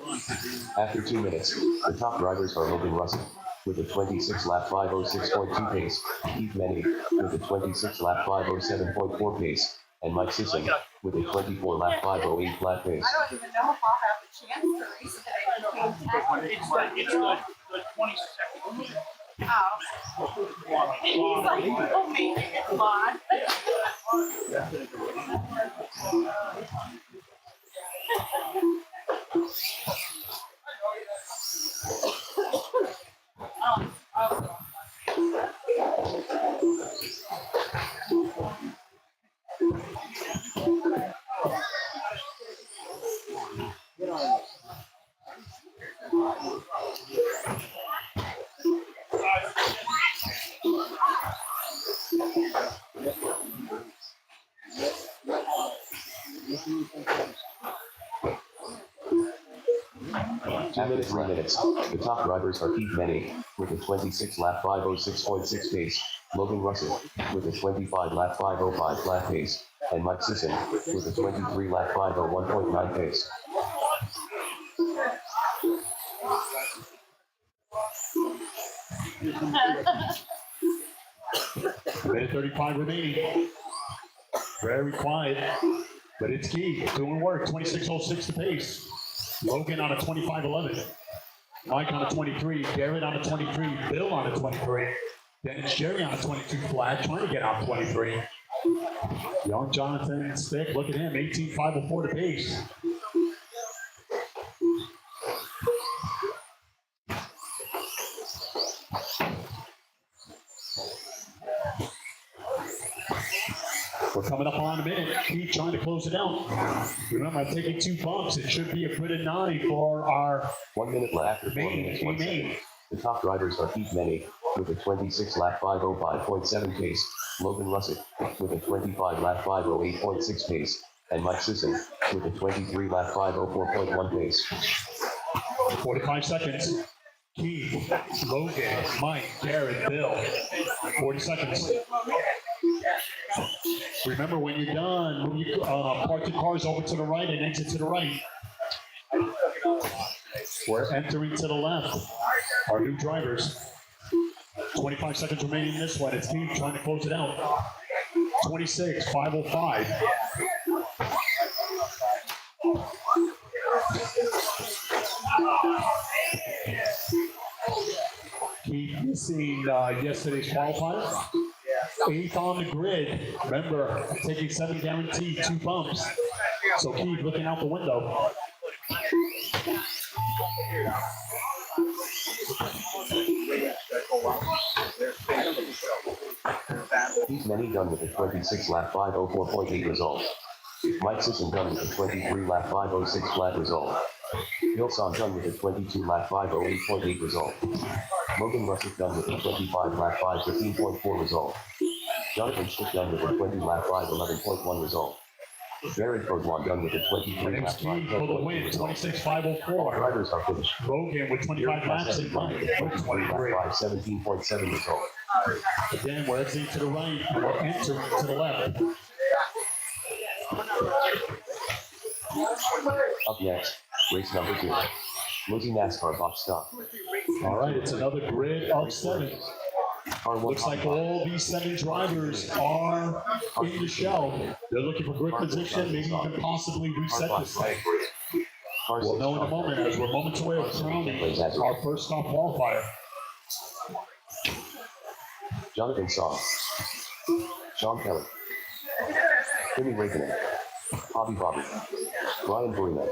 was After 2 minutes, the top drivers are Logan Russell with a 26 lap 506.2 pace, Keith Many with a 26 lap 507.4 pace, and Mike Sisson with a 24 lap 508 flat pace. I don't even know if I'll have a chance to race today. the 22nd. Oh. He's like, oh, me, come on. After 3 minutes, the top drivers are Keith Many, with a 26 lap 506.6 pace, Logan Russell, with a 25 lap 505 flat pace, and Mike Sisson, with a 23 lap 501.9 pace. Minute 35 remaining. Very quiet, but it's key. Doing work. 26.06 the pace. Logan on a 25.11. Mike on a 23. Garrett on a 23. Bill on a 23. Then it's Jerry on a 22 flat, trying to get on 23. Young Jonathan Stick, look at him, 18.504 the pace. We're coming up on a minute. Keep trying to close it out. Remember, I'm taking 2 bumps. It should be a good 9 for our 1 minute left after 4 minutes, 1 second. The top drivers are Keith Many, with a 26 lap 505.7 pace, Logan Russell, with a 25 lap 508.6 pace, and Mike Sisson, with a 23 lap 504.1 pace. 45 seconds. Keith, Logan, Mike, Garrett, Bill. 40 seconds. Remember, when you're done, when you park the cars over to the right and exit to the right. We're entering to the left. Our new drivers. 25 seconds remaining in this one. It's Keith trying to close it out. 26, 505. Keith missing yesterday's qualifier. 8th on the grid. Remember, taking 7 guaranteed, 2 bumps. So Keith looking out the window. Keith Many done with a 26 lap 504.8 result. Mike Sisson done with a 23 lap 506 flat result. Hillsong done with a 22 lap 508.8 result. Logan Russell done with a 25 lap 515.4 result. Jonathan Stick done with a 20 lap 511.1 result. Jared Codwan done with a 23 lap Keith for the win, 26.504. Drivers are finished. Logan with 25 laps in Mike with 23. 17.7 result. Again, we're exiting to the right, we're entering to the left. Up next, race number 2. Losing NASCAR box stop. All right, it's another grid of 7. Looks like all these 7 drivers are in the shell. They're looking for grip position, maybe even possibly reset this thing. We'll know in a moment as we're moments away from crowning our first stop qualifier. Jonathan Saw. Sean Kelly. Timmy Raikkonen. Bobby, Brian Burina.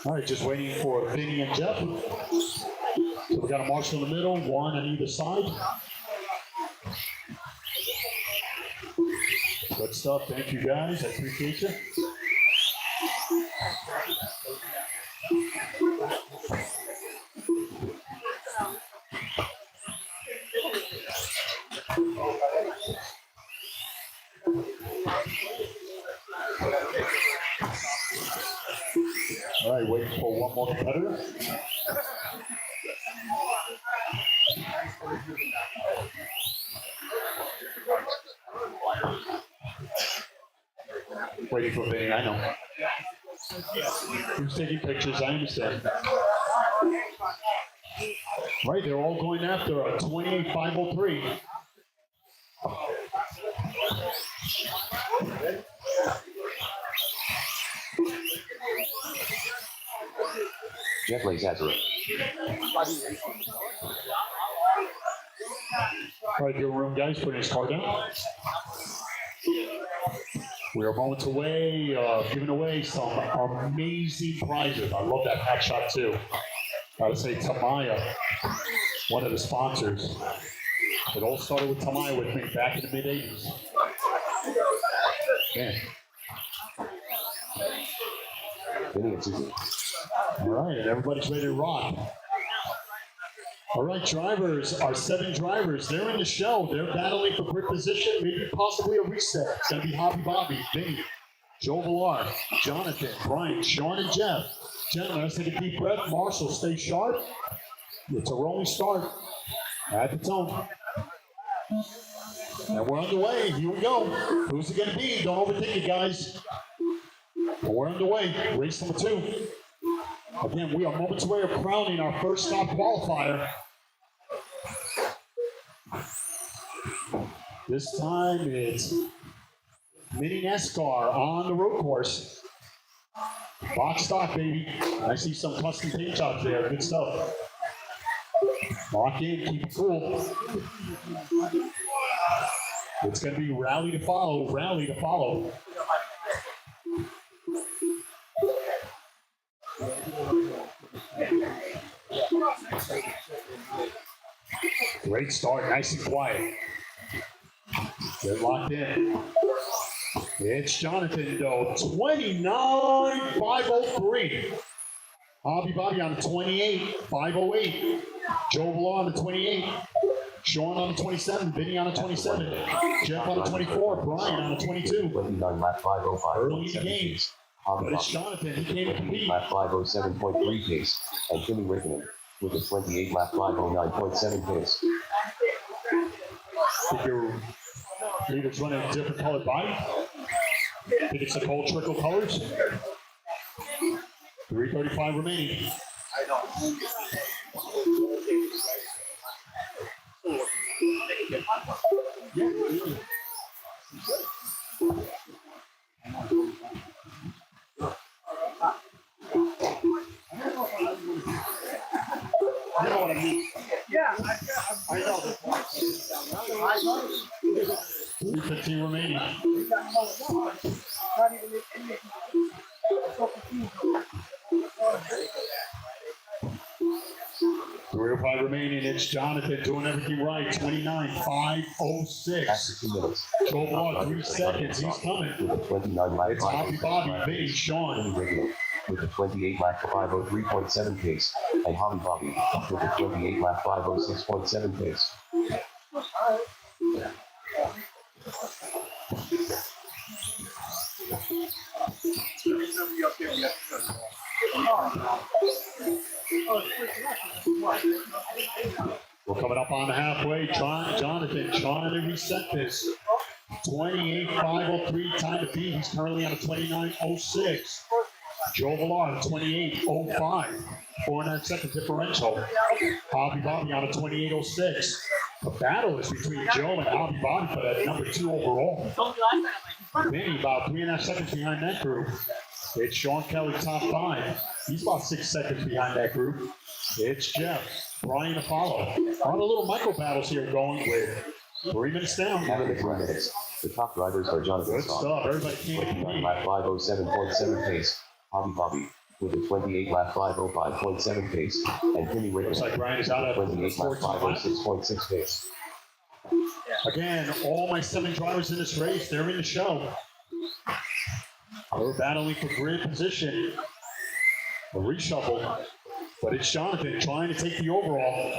All right, just waiting for Vinny and Jeff. So we got a marshal in the middle, 1 on either side. Good stuff. Thank you guys. I appreciate you. All right, waiting for one more competitor. Waiting for Vinny, I know. Who's taking pictures? I understand. Right, they're all going after a 28.503. Jeff Lazarus. All right, your room, guys, putting his card down. We are moments away, giving away some amazing prizes. I love that hat shot too. Gotta say, Tamaya, one of the sponsors. It all started with Tamaya with me back in the mid '80s. Man. Vinny and Susan. All right, and everybody's ready to rock. All right, drivers, our 7 drivers, they're in the show. They're battling for grip position, maybe possibly a reset. It's going to be Hobby Bobby, Vinny, Joe Villar, Jonathan, Brian, Sean, and Jeff. Gentlemen, let's take a deep breath. Marshall, stay sharp. It's a rolling start. At the tone. And we're underway. Here we go. Who's it going to be? Don't overthink it, guys. But we're underway. Race number 2. Again, we are moments away of crowning our first stop qualifier. This time it's Mini NASCAR on the road course. Box stock, baby. I see some custom paint jobs there. Good stuff. Lock in, keep it cool. It's going to be rally to follow, rally to follow. Great start, nice and quiet. Get locked in. It's Jonathan, though, 29.503. Hobby Bobby on the 28.508. Joe Villar on the 28. Sean on the 27. Vinny on the 27. Jeff on the 24. Brian on the 22. 29 lap 505. Early in the game. But it's Jonathan. He came to compete. Lap 507.3 pace. And Jimmy Rickman with a 28 lap 509.7 pace. Think your leader's running a different colored body? Think it's the cold trickle colors? 3:35 remaining. You know what I mean? Yeah, I know. 3:15 remaining. Not even in it. So confused. 3:05 remaining. It's Jonathan doing everything right. 29.506. After 2 minutes. Joe Villar, 3 seconds. He's coming. With a 29 lap It's Hobby Bobby, Vinny, Sean. Jimmy Rickman with a 28 lap 503.7 pace. And Hobby Bobby with a 28 lap 506.7 pace. We're coming up on the halfway. Jonathan trying to reset this. 28.503 time to beat. He's currently on a 29.06. Joe Villar, 28.05. 4.5 second differential. Hobby Bobby on a 28.06. The battle is between Joe and Hobby Bobby for that number 2 overall. Vinny about 3.5 seconds behind that group. It's Sean Kelly, top 5. He's about 6 seconds behind that group. It's Jeff. Brian to follow. A lot of little micro battles here going with 3 minutes down. After the 3 minutes, the top drivers are Jonathan Good Staub, stuff. Everybody came to 29 compete. lap 507.7 pace. Hobby Bobby with a 28 lap 505.7 pace. And Jimmy Rickman Looks like Brian is out at 28 lap 14 laps. 506.6 pace. Again, all my 7 drivers in this race, they're in the show. We're battling for grid position. A reshuffle. But it's Jonathan trying to take the overall.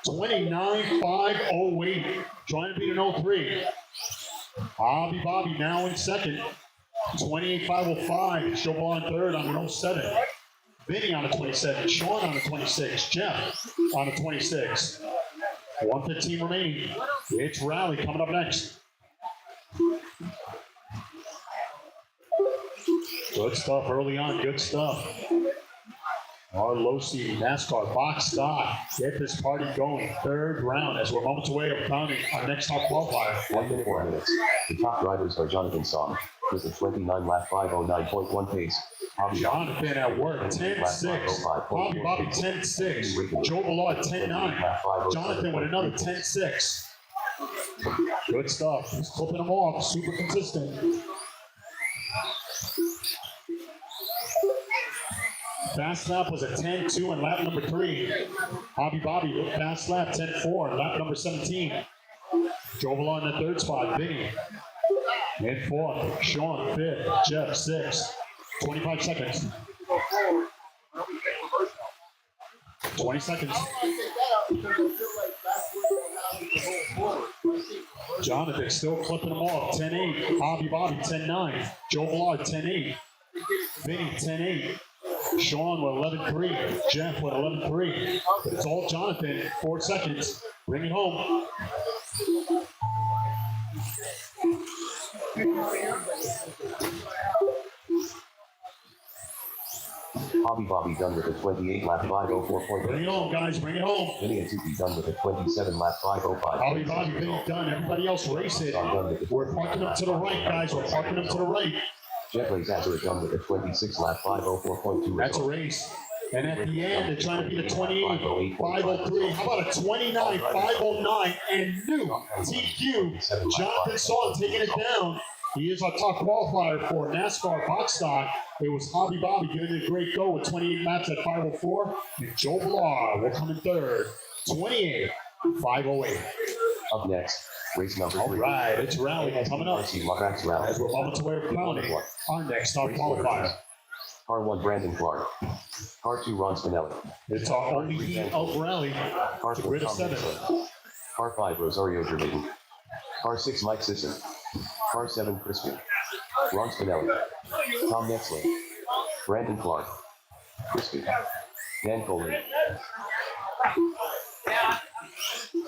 29.508. Trying to beat an 03. Hobby Bobby now in second. 28.505. Joe Villar on third on an 07. Vinny on a 27. Sean on a 26. Jeff on a 26. 1:15 remaining. It's Rally coming up next. Good stuff early on. Good stuff. Our Losi NASCAR box stock. Get this party going. Third round as we're moments away of crowning our next top qualifier. 1 minute 4 minutes. The top drivers are Jonathan Song with a 29 lap 509.1 pace. Hobby Jonathan at work, 10-6. Bobby 10-6. Joe Ballard, 10-9. Jonathan with another 10-6. Good stuff. He's clipping them off. Super consistent. Fast lap was a 10-2 in lap number 3. Bobby fast lap 10-4 in lap number 17. Joe Ballard in the third spot. Vinny in fourth. Sean fifth. Jeff sixth. 25 seconds. 20 seconds. Jonathan still clipping them off. 10-8. Bobby 10-9. Joe Ballard 10-8. Vinny 10-8. Sean with 11-3. Jeff with 11-3. But it's all Jonathan. 4 seconds. Bring it home. Bobby done with a 28 lap 504.8. Bring it home, guys. Bring it home. Vinny and Tuki done with a 27 lap 505. Bobby, Vinny done. Everybody else race it. We're parking them to the right, guys. We're parking them to the right. Jet Blaze Azure done with a 26 lap 504.2. That's a race. And at the end, they're trying to beat a 28, 503. How about a 29, 509, and new TQ. Jonathan Song taking it down. He is our top qualifier for NASCAR box stock. It was Bobby giving it a great go with 28 laps at 504. And Joe Ballard will come in third, 28, 508. Up next, race number 3. All right, it's rally coming up. RC Rally. As we're moments away from crowning our next top qualifier. Car 1, Brandon Clark. Car 2, Ron Spinelli. It's our only heat of rally. Car The 4, grid of Tom 7. Nixon. Car 5, Rosario Germain. Car 6, Mike Sisson. Car 7, Crispin. Ron Spinelli. Tom Nexley. Brandon Clark. Crispin. Dan Coleman.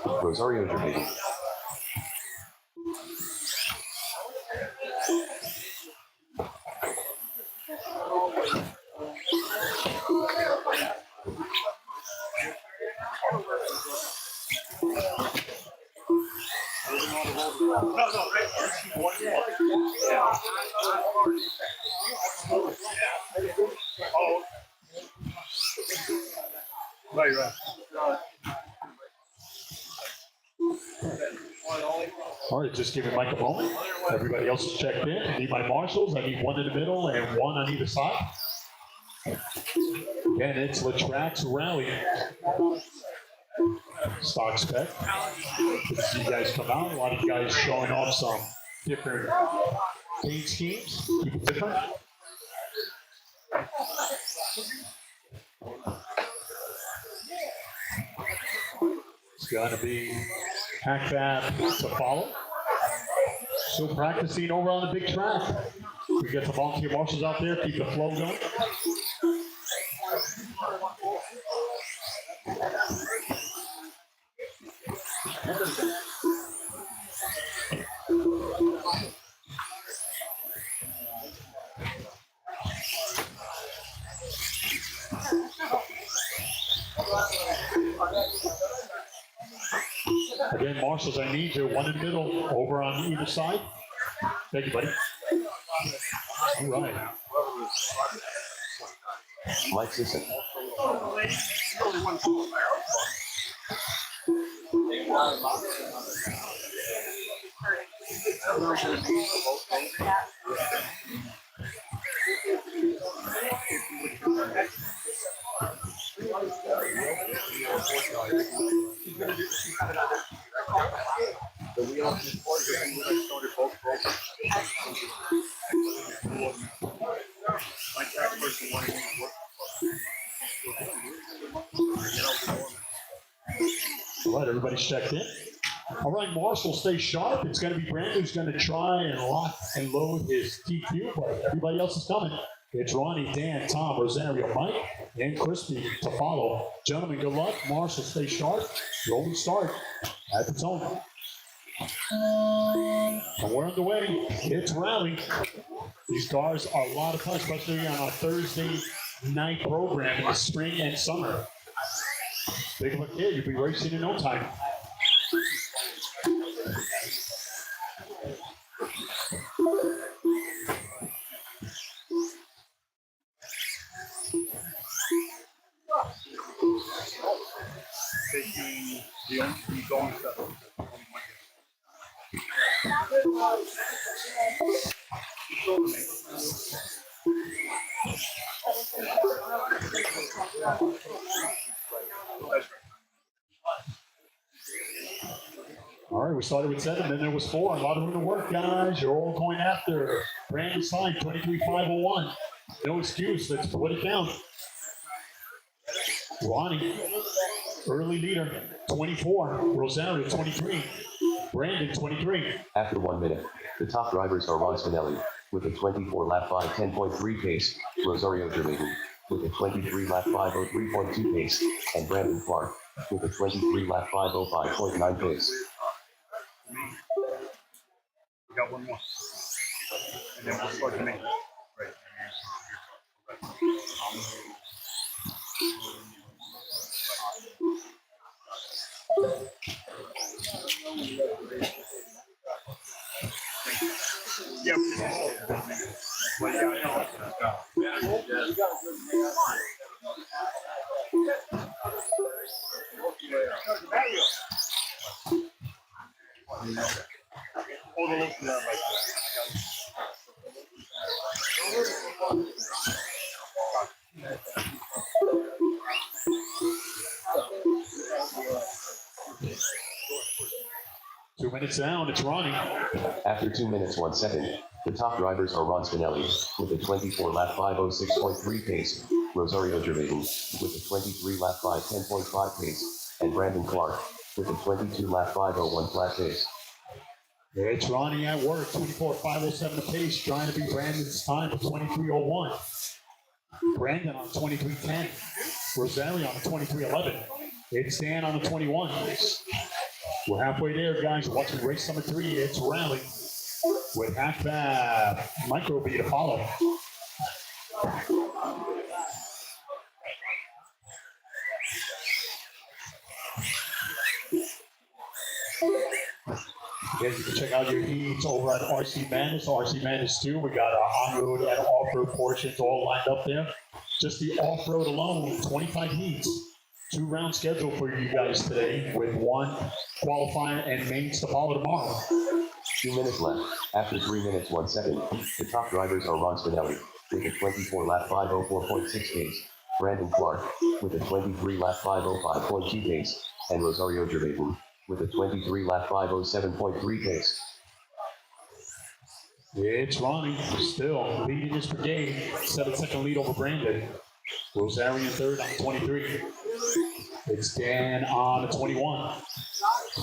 Rosario Germain. No, you're right. All right, just giving Mike a moment. Everybody else is checked in. I need my marshals. I need one in the middle and one on either side. Again, it's Latrax Rally. Stock spec. Good to see you guys come out. A lot of you guys showing off some different paint schemes. Keep it different. It's going to be Hack Fab to follow. Still practicing over on the big track. We get the volunteer marshals out there, keep the flow going. Again, marshals, I need you. One in the middle, over on either side. Thank you, buddy. All right. Mike Sisson. All right, everybody's checked in. All right, Marshall, stay sharp. It's going to be Brandon who's going to try and lock and load his TQ, but everybody else is coming. It's Ronnie, Dan, Tom, Rosario, Mike, and Crispy to follow. Gentlemen, good luck. Marshall, stay sharp. Rolling start at the zone. And we're underway. It's rally. These cars are a lot of fun, especially on our Thursday night program in the spring and summer. Think of a kid, you'll be racing in no time. Taking the only seven. All right, we started with 7, then there was 4. A lot of room to work, guys. You're all going after Brandon Stein, 23,501. No excuse. Let's put it down. Ronnie, early leader, 24. Rosario, 23. Brandon, 23. After 1 minute, the top drivers are Ron Spinelli with a 24 lap 5:10.3 pace, Rosario Germain with a 23 lap 5:03.2 pace, and Brandon Clark with a 23 lap 5:05.9 pace. We got one more. And then we'll start the main. Right. Yeah. Well, yeah, I know. All the looks like Two minutes down, it's Ronnie. After 2 minutes 1 second, the top drivers are Ron Spinelli with a 24 lap 5:06.3 pace, Rosario Germain with a 23 lap 5:10.5 pace, and Brandon Clark with a 22 lap 5:01 flat pace. It's Ronnie at work, 24,507 apiece, trying to beat Brandon's time of 23:01. Brandon on 23:10. Rosario on 23:11. It's Dan on the 21. We're halfway there, guys. We're watching race number 3. It's rally with half micro B to follow. Again, you can check out your heats over at RC Madness, RC Madness 2. We got our on-road and off-road portions all lined up there. Just the off-road alone, 25 heats. 2-round schedule for you guys today with 1 qualifier and mains to follow tomorrow. 2 minutes left. After 3 minutes 1 second, the top drivers are Ron Spinelli with a 24 lap 5:04.6 pace, Brandon Clark with a 23 lap 5:05.2 pace, and Rosario Germain with a 23 lap 5:07.3 pace. It's Ronnie still leading his brigade. 7-second lead over Brandon. Rosario in third on 23. It's Dan on the 21.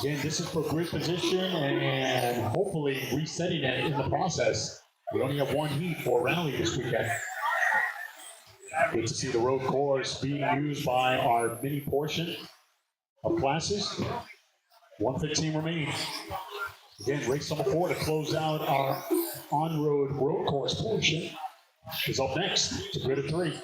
Again, this is for grid position and hopefully resetting it in the process. We only have 1 heat for rally this weekend. Good to see the road course being used by our mini portion of classes. 115 remaining. Again, race number 4 to close out our on-road road course portion is up next. It's a grid of 3.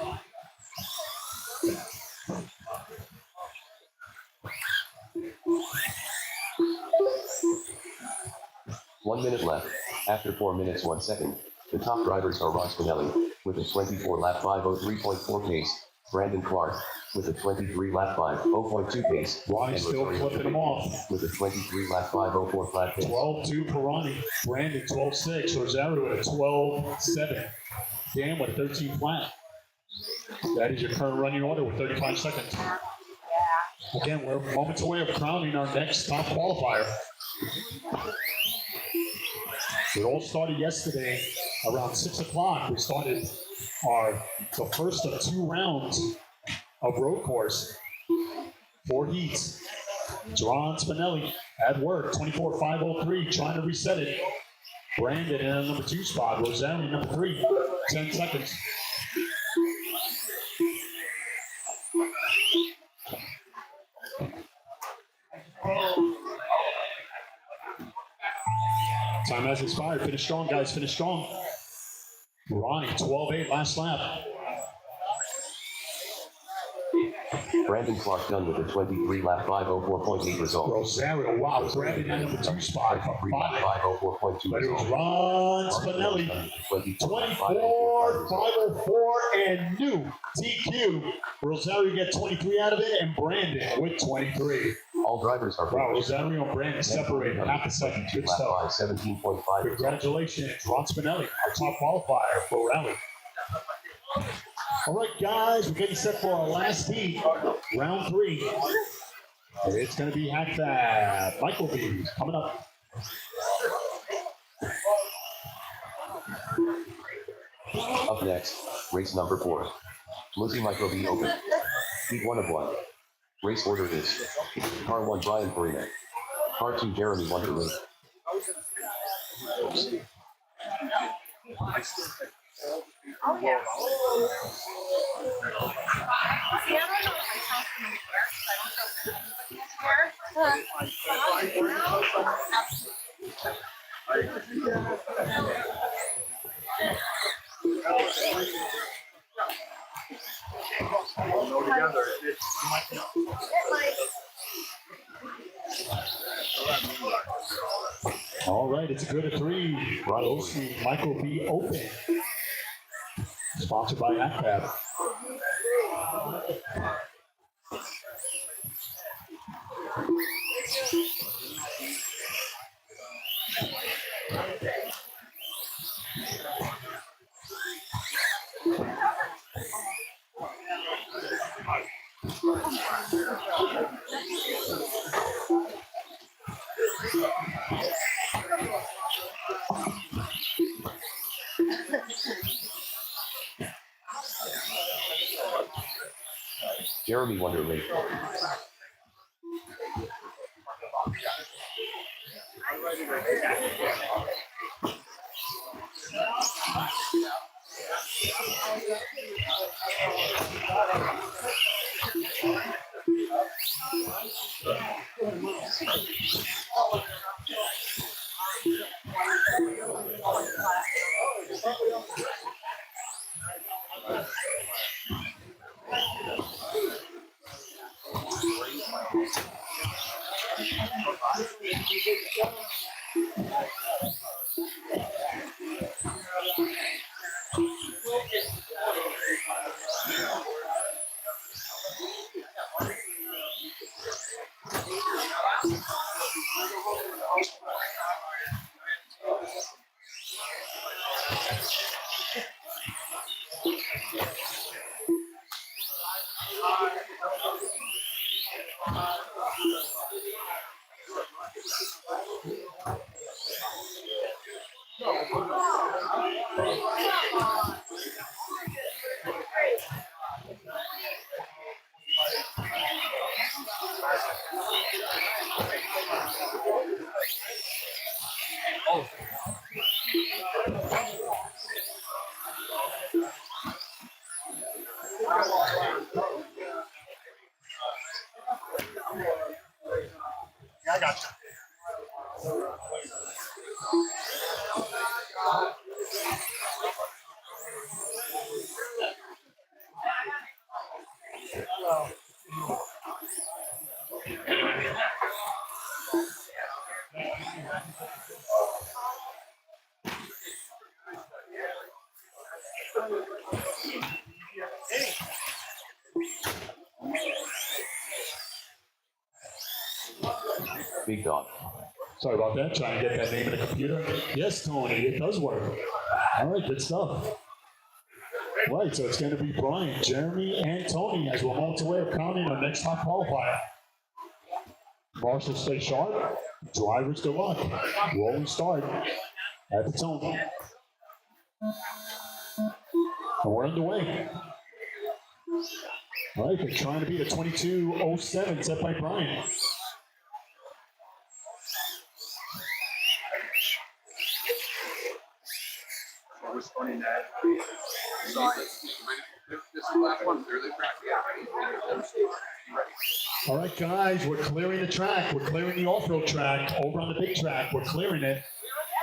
One minute left. After 4 minutes 1 second, the top drivers are Ron Spinelli with a 24 lap 5:03.4 pace, Brandon Clark with a 23 lap 5:0.2 pace, Ronnie and still Rosario flipping them Germain off. with a 23 lap 5:04 flat pace. 12-2 for Ronnie. Brandon 12-6. Rosario at a 12-7. Dan with a 13 flat. That is your current running order with 35 seconds. Again, we're moments away of crowning our next top qualifier. It all started yesterday around 6 o'clock. We started the first of 2 rounds of road course. 4 heats. Ron Spinelli at work, 24,503, trying to reset it. Brandon in the number 2 spot. Rosario number 3. 10 seconds. Time has expired. Finish strong, guys. Finish strong. Ronnie, 12-8, last lap. Brandon Clark done with a 23 lap 504.8 result. Rosario, wow, grabbing that number 2 spot from 3 lap 5. 504.2 But it was result. Ron Spinelli. 24, 504, and new DQ. Rosario get 23 out of it, and Brandon with 23. All drivers are Wow, Rosario and Brandon separated half a second. Good lap stuff. 5 17.5. Congratulations, Ron Spinelli, our top qualifier for rally. All right, guys, we're getting set for our last heat, round 3. It's going to be Hack Fab. Michael B coming up. Up next, race number 4. Lucy Micro V Open. Heat 1 of 1. Race order is Car 1 Brian Farina. Car 2 Jeremy Wonderly. Oh, yeah. See, I don't know if I talk to him here, because I don't know if anybody is here. All know together. All right, it's a good of 3. Rossi Michael B Open. Sponsored by Hack Fab. Jeremy Wonderly. Yeah, I got you. Big Dog. Sorry about that. Trying to get that name in the computer. Yes, Tony, it does work. All right, good stuff. Right, so it's going to be Brian, Jeremy, and Tony as we're on to way of counting our next top qualifier. Marshall, stay sharp. Drivers, good luck. Rolling start at the Tony. And we're underway. All right, they're trying to beat a 22.07 set by Brian. What was funny that? This is the last one. They're the track. All right, guys, we're clearing the track. We're clearing the off-road track over on the big track. We're clearing it.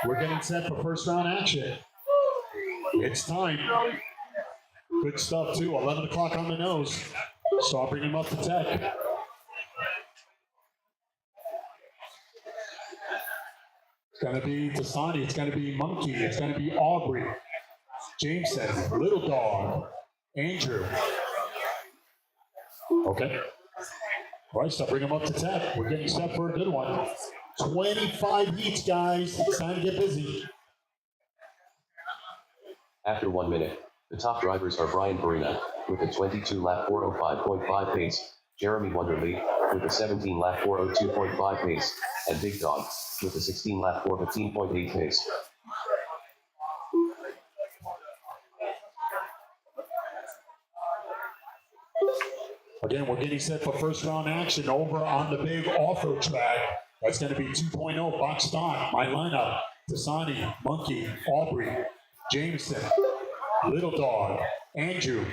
We're getting set for first round action. It's time. Good stuff too. 11 o'clock on the nose. Start bringing him up to tech. It's gonna be Tasani. It's gonna be Monkey. It's gonna be Aubrey. Jameson. Little Dog. Andrew. Okay. All right, so bring him up to tech. We're getting set for a good one. 25 heats, guys. It's time to get busy. After 1 minute, the top drivers are Brian Farina with a 22 lap 405.5 pace, Jeremy Wonderly with a 17 lap 402.5 pace, and Big Dog with a 16 lap 415.8 pace. Again, we're getting set for first round action over on the big off-road track. That's going to be 2.0 box stock. My lineup: Tasani, Monkey, Aubrey, Jameson, Little Dog, Andrew.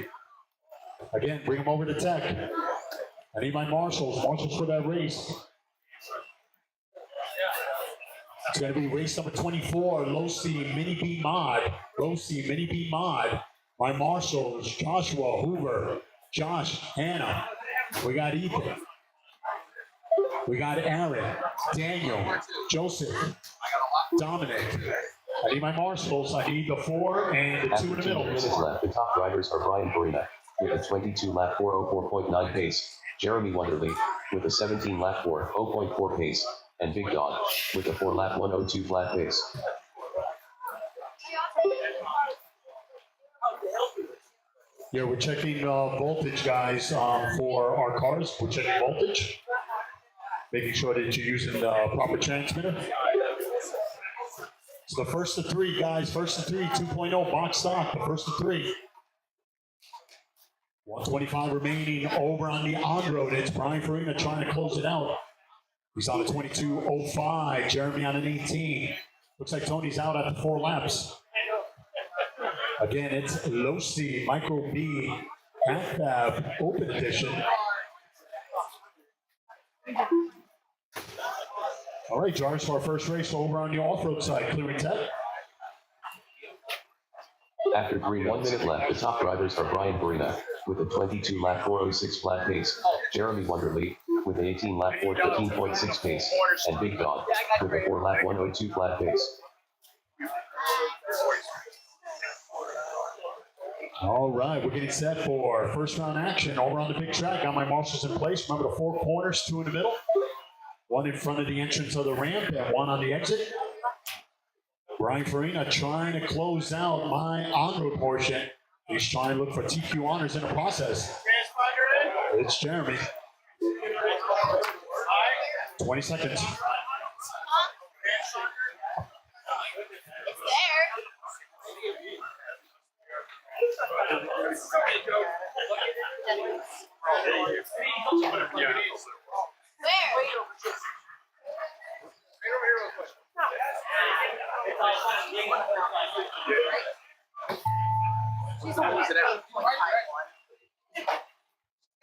Again, bring them over to tech. I need my marshals for that race. It's going to be race number 24, Low C Mini B Mod. Low C Mini B Mod. My marshals: Joshua, Hoover, Josh, Hannah. We got Ethan. We got Aaron, Daniel, Joseph, Dominic. I need my marshals. I need the 4 and the 2 in the After 2 middle. minutes left, the top drivers are Brian Farina with a 22 lap 404.9 pace, Jeremy Wonderly with a 17 lap 4.4 pace, and Big Dog with a 4 lap 102 flat pace. Yeah, we're checking voltage, guys, for our cars. We're checking voltage, making sure that you're using the proper transmitter. So the first of 3, guys, first of 3, 2.0 box stock, the first of 3. 125 remaining over on the on-road. It's Brian Farina trying to close it out. He's on a 22.05, Jeremy on an 18. Looks like Tony's out after 4 laps. Again, it's Low C Micro B AFAB Open Edition. All right, drivers for our first race over on the off-road side, clearing tech. After 1 minute left, the top drivers are Brian Farina with a 22 lap 406 flat pace, Jeremy Wonderly with an 18 lap 415.6 pace, and Big Dog with a 4 lap 102 flat pace. All right, we're getting set for first round action over on the big track. Got my marshals in place. Remember the 4 corners, 2 in the middle, 1 in front of the entrance of the ramp, and 1 on the exit. Brian Farina trying to close out my on-road portion. He's trying to look for TQ honors in the process. It's Jeremy. 20 seconds.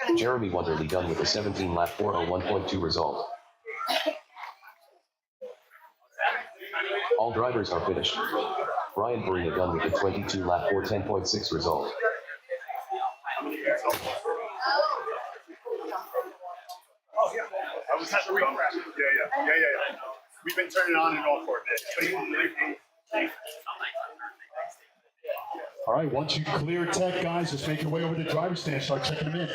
It's Jeremy Wonderly done with a 17 lap 401.2 result. All drivers are finished. Brian Farina done with a 22 lap 410.6 result. I was at the recap. Yeah. We've been turning on and off for a bit. All right, once you clear tech, guys, just make your way over to the driver's stand. Start checking them in. The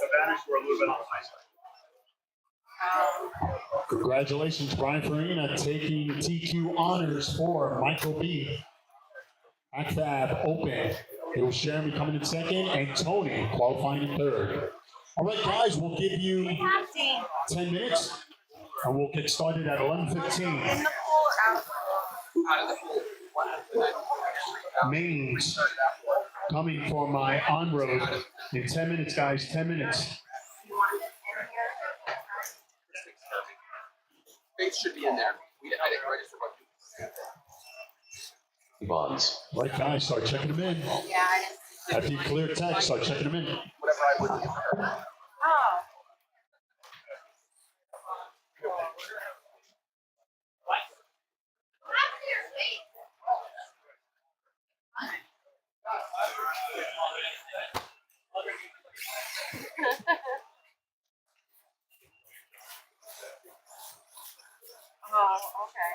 advantage were a little bit on the high side. Congratulations, Brian Farina, taking TQ honors for Michael B. AFAB Open. It was Jeremy coming in second and Tony qualifying in third. All right, guys, we'll give you 10 minutes and we'll get started at 11:15. in the pool or out? Out of the pool. Mains coming for my on-road in 10 minutes, guys, 10 minutes. Faith should be in there. I didn't register what Bonds. All right, guys, start checking them in. Yeah, I didn't. After you clear tech, start checking them in. whatever I would do. Oh. Oh, okay.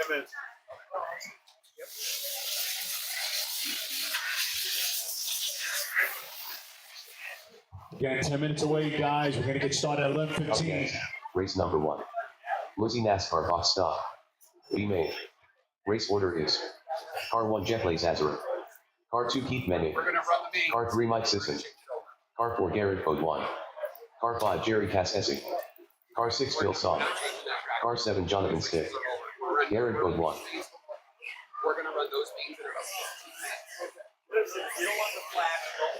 Minutes. Again, 10 minutes away, guys. We're going to get started at 11:15. Okay. Race number 1. Lucy NASCAR box stop. B main. Race order is Car 1 Jeff Lazarus. Car 2 Keith Manning. We're gonna run the main. Car 3 Mike Sisson. Car 4 Garrett Code 1. Car 5 Jerry Cass Essing. Car 6 Bill Song. Car 7 Jonathan Stick. We're running- Garrett Code 1. We're gonna run those mains that are up. Listen, you don't want the flash. Don't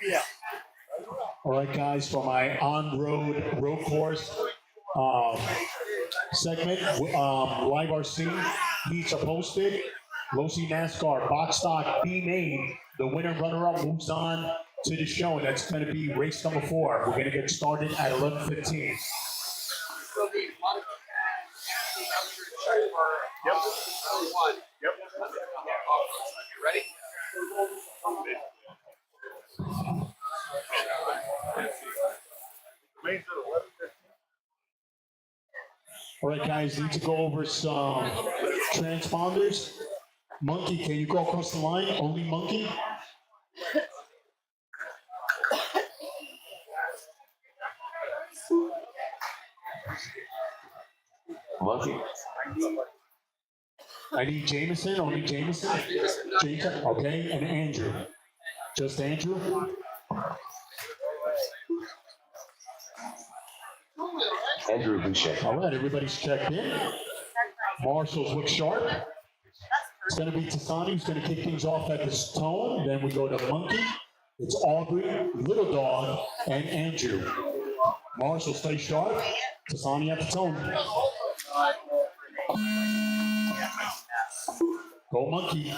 be here. All right, guys, for my on-road road course segment, live RC heats are posted. Losi NASCAR box stock B main. The winner and runner-up moves on to the show, and that's going to be race number 4. We're going to get started at 11:15. So the one and check for Yep. one. Yep. You ready? Mains at 11:15. All right, guys, need to go over some transponders. Monkey, can you go across the line? Only Monkey? Monkey. I need Jameson, only Jameson? Jameson, okay, and Andrew. Just Andrew? Andrew Boucher. All right, everybody's checked in. Marshals look sharp. It's going to be Tasani who's going to kick things off at this tone. Then we go to Monkey. It's Aubrey, Little Dog, and Andrew. Marshall, stay sharp. Tasani at the tone. Go Monkey.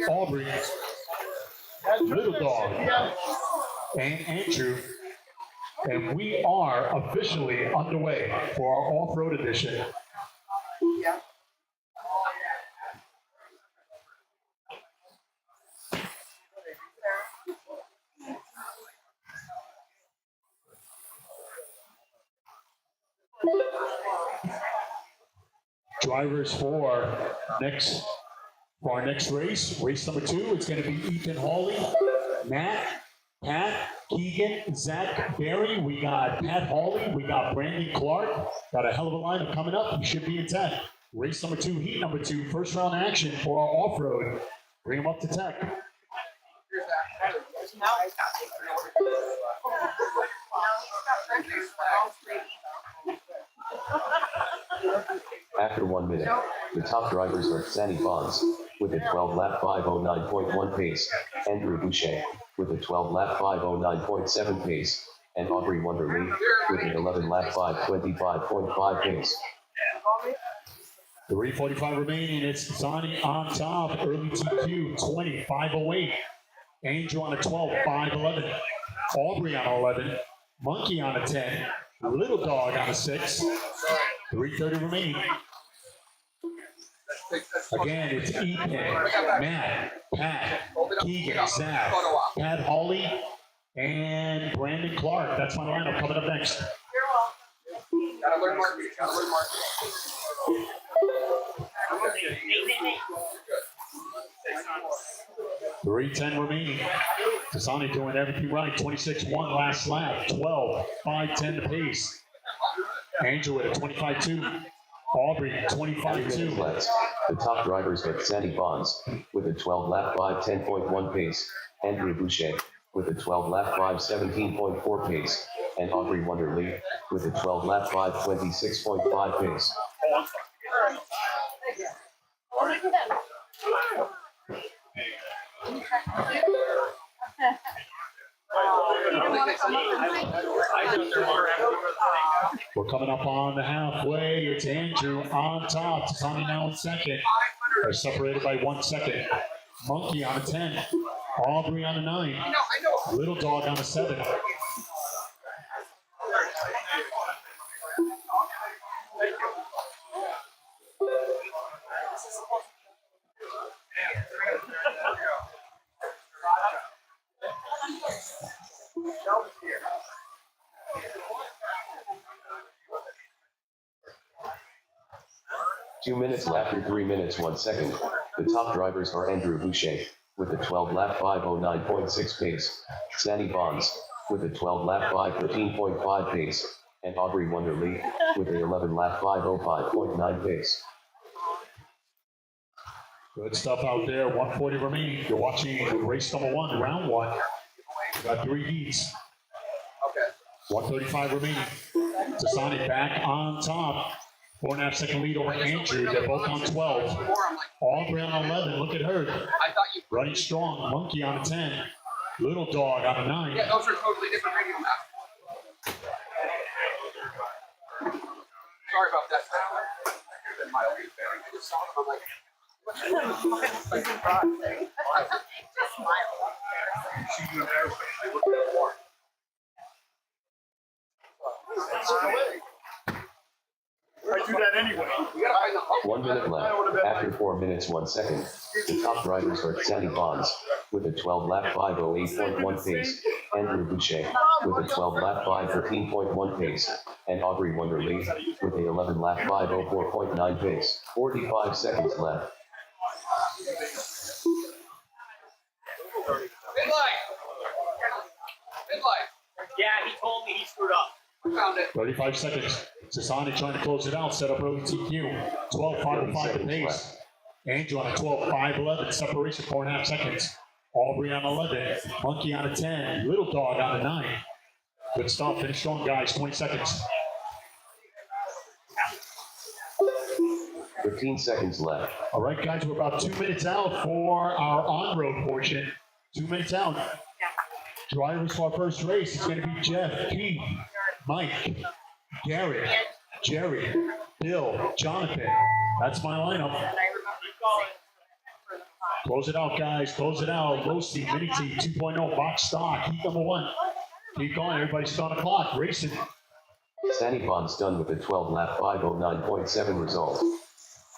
Aubrey, Little Dog, and Andrew. And we are officially underway for our off-road edition. Drivers for our next race, race number 2, it's going to be Ethan Hawley, Matt, Pat, Keegan, Zach, Barry. We got Pat Hawley, we got Brandon Clark. Got a hell of a lineup coming up. We should be in tech. Race number 2, heat number 2, first round action for our off-road. Bring them up to tech. After 1 minute, the top drivers are Sandy Bonds with a 12-lap 509.1 pace, Andrew Boucher with a 12-lap 509.7 pace, and Aubrey Wonderly with an 11-lap 525.5 pace. 3:45 remaining. It's Zani on top. Early TQ 20.508. Angel on a 12, 5:11. Aubrey on 11. Monkey on a 10. Little Dog on a 6. 3:30 remaining. Again, it's Ethan, Matt, Pat, Keegan, Zach, Pat Hawley, and Brandon Clark. That's my lineup coming up next. Gotta learn marketing. Gotta learn marketing. 3:10 remaining. Tasani doing everything right. 26-1 last lap. 12, 5:10 the pace. Angel at a 25-2. Aubrey 25-2. Left. The top drivers are Sandy Bonds with a 12-lap 510.1 pace, Andrew Boucher with a 12-lap 517.4 pace, and Aubrey Wonderly with a 12-lap 526.5 pace. Oh, I'm sorry. What do we do then? We're coming up on the halfway. It's Andrew on top. Tasani now in second. They're separated by 1 second. Monkey on a 10. Aubrey on a 9. I know. Little Dog on a 7. Two minutes left after 3 minutes 1 second. The top drivers are Andrew Boucher with a 12 lap 509.6 pace, Sandy Bonds with a 12 lap 513.5 pace, and Aubrey Wonderly with a 11 lap 505.9 pace. Good stuff out there. 140 remaining. You're watching race number 1, round 1. We got 3 heats. Okay. 135 remaining. Tasani back on top. 4.5 second lead over Andrew. They're both on 12. More, I'm like, Aubrey on 11. Look at her. I thought you. Running strong. Monkey on a 10. Little Dog on a 9. Yeah, those are totally different radio maps. Sorry about that. Been my own bearing. I just saw them. I'm like, what's Just smile. She's in aerospace. They look at it more. I do that anyway. we gotta find the pump. 1 minute left after 4 minutes 1 second. The top drivers are Sandy Bonds with a 12 lap 508.1 pace, Andrew Boucher with a 12 lap 513.1 pace, and Aubrey Wonderly with a 11 lap 504.9 pace. 45 seconds left. Midlight. Yeah, he told me he screwed up. We found it. 35 seconds. Tasani trying to close it out. Set up early TQ. 12.505 the pace. Andrew on a 12.511. Separation 4.5 seconds. Aubrey on 11. Monkey on a 10. Little Dog on a 9. Good stuff. Finish strong, guys. 20 seconds. 15 seconds left. All right, guys. We're about 2 minutes out for our on-road portion. 2 minutes out. Drivers for our first race. It's going to be Jeff, Keith, Mike, Garrett, Jerry, Bill, Jonathan. That's my lineup. Close it out, guys. Close it out. Low C, Mini T, 2.0, box stock. Heat number 1. Keep going. Everybody's on the clock. Racing. Sandy Bonds done with a 12 lap 509.7 result.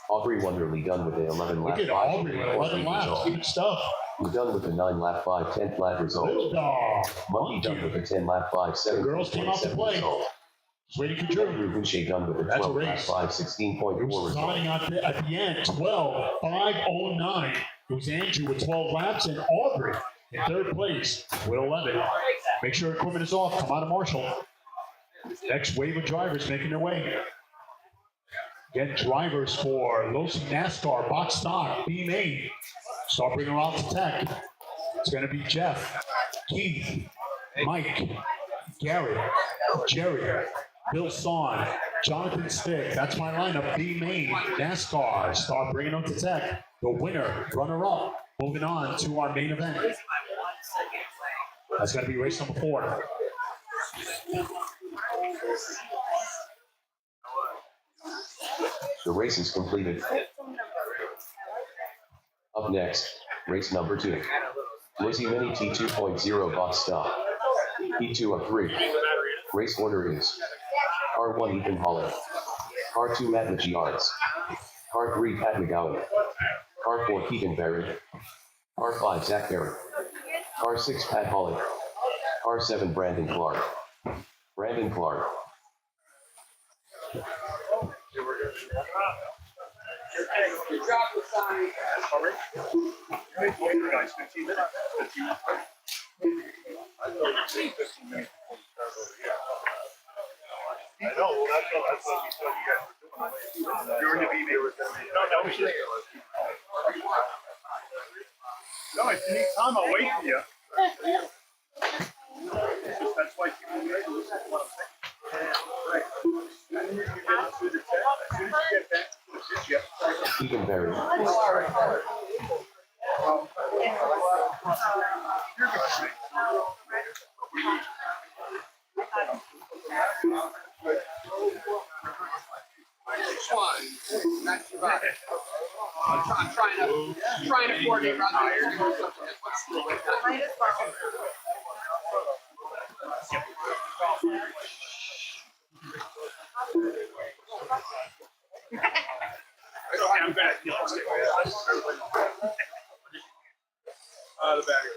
Aubrey Wonderly done with a 11 Look lap at Aubrey with 11 laps. result. Good stuff. We're done with a 9 lap 510 flat result. Little Dog. Monkey done with a 10 lap 5 The girls came out to play. result. Just waiting for Drew. Andrew Boucher done with a That's a 12 lap race. 5 It 16.4 was result. starting at the end, 12.509. It was Andrew with 12 laps and Aubrey in third place with 11. Make sure equipment is off. Come out of Marshall. Next wave of drivers making their way. Get drivers for Losi NASCAR, box stock, B main. Start bringing her out to tech. It's going to be Jeff, Keith, Mike, Gary, Jerry, Bill Son, Jonathan Stick. That's my lineup. B main, NASCAR. Start bringing them to tech. The winner, runner up. Moving on to our main event. That's going to be race number 4. The race is completed. Up next, race number 2. Losi Mini T 2.0 box stock. P2 of 3. Race order is Car 1 Ethan Holland. Car 2 Matt Arts. Car 3 Pat McGowan. Car 4 Keegan Barrett. Car 5 Zach Barrett. Car 6 Pat Holly. Car 7 Brandon Clark. Brandon Clark. Good job, Lasani. You guys, 15 minutes. 15 minutes. I know, well, that's what we said you guys were doing. You're in the B, they were going to be. No, that was it. No, if you need time, I'll wait for you. That's why people listen to what I'm saying. Right. As soon as you get into the tech, as soon as you get Ethan Berry. One. That's about it. I'm trying to coordinate rather than doing something that's Might as well. I'm gonna feel the battery.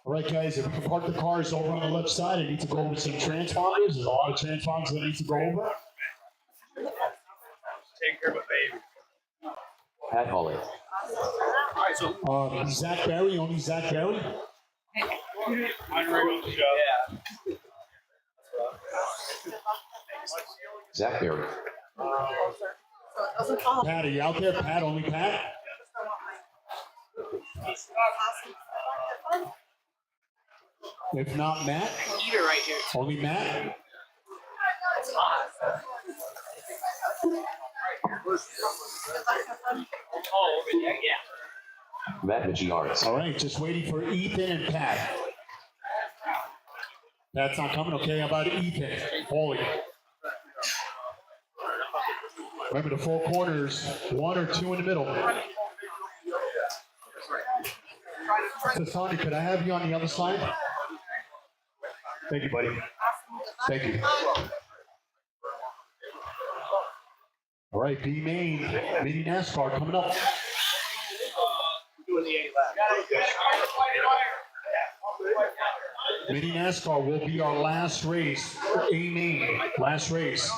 All right, guys, if we can park the cars over on the left side, I need to go over some transponders. There's a lot of transponders that I need to go over. Take care of a baby. Pat Holly. Zach Berry, only Zach Berry. I'm ready to show. Zach Berry. Pat, are you out there? Pat, only Pat? If not Matt? Eater right here. Only Matt? Oh, yeah. Matt Michiaris. All right, just waiting for Ethan and Pat. Pat's not coming. Okay, how about Ethan? Holy. Remember the four corners, one or two in the middle. Tasani, could I have you on the other side? Thank you, buddy. Thank you. All right, B Main, Mini NASCAR coming up. Doing the 8 lap. Mini NASCAR will be our last race. A Main, last race.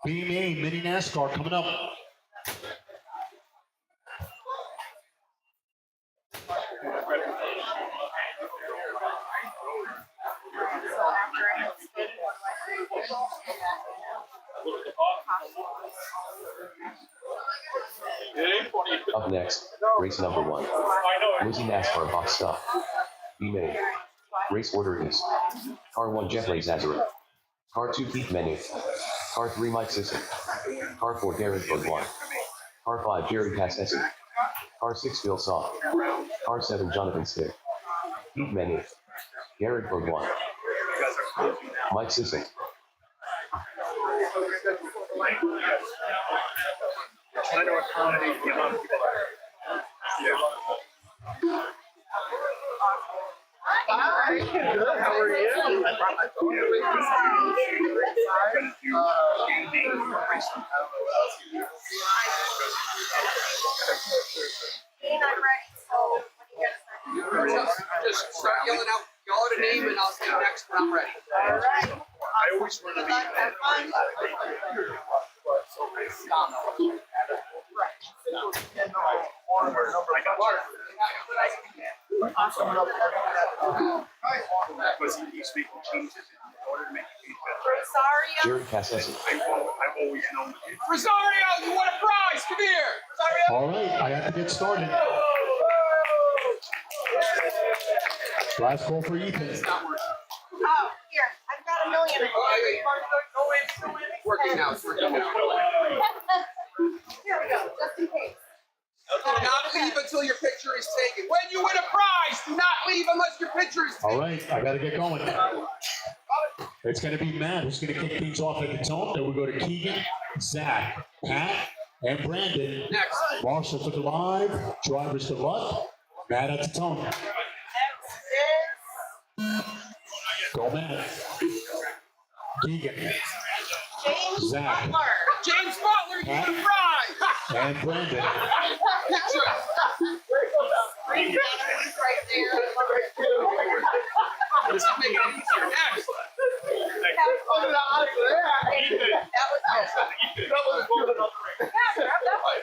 B Main, Mini NASCAR coming up. Up next, race number 1. Lucy NASCAR box stop. B Main. Race order is: Car 1 Jeffrey Zazarin. Car 2 Keith Menu. Car 3 Mike Sisson. Car 4 Garrett Bourgoin. Car 5 Jerry Cassessi. Car 6 Phil Saw. Car 7 Jonathan Stick. Keith Menu. Garrett Bourgoin. Mike Sisson. Trying to accommodate the amount of people there. Yeah. Hi, good. How are you? I brought my phone. I'm ready, so when you guys just start yelling out a name and I'll say next when I'm ready. All right. I always want to be. Have fun. I'm coming up because he's making changes in order to make the game better. Rosario. Jerry Cassessi. I've always known. Rosario, you want a prize? Come here. Rosario. All right, I have to get started. Last call for Ethan. It's not working. Oh, here. I've got a million of them. It's working now. It's working now. Here we go, just in case. Do not leave until your picture is taken. When you win a prize, do not leave unless your picture is taken. All right, I got to get going. It's going to be Matt who's going to kick things off at the tone. Then we go to Keegan, Zach, Pat, and Brandon. Next. Marshall to the live, drivers to the left, Matt at the tone. Go Matt. Keegan, James Zach. Butler. James Butler, you win a prize. and Brandon. Picture. Green banners right there. This is making it easier. Next. That was awesome. Yeah, grab that one.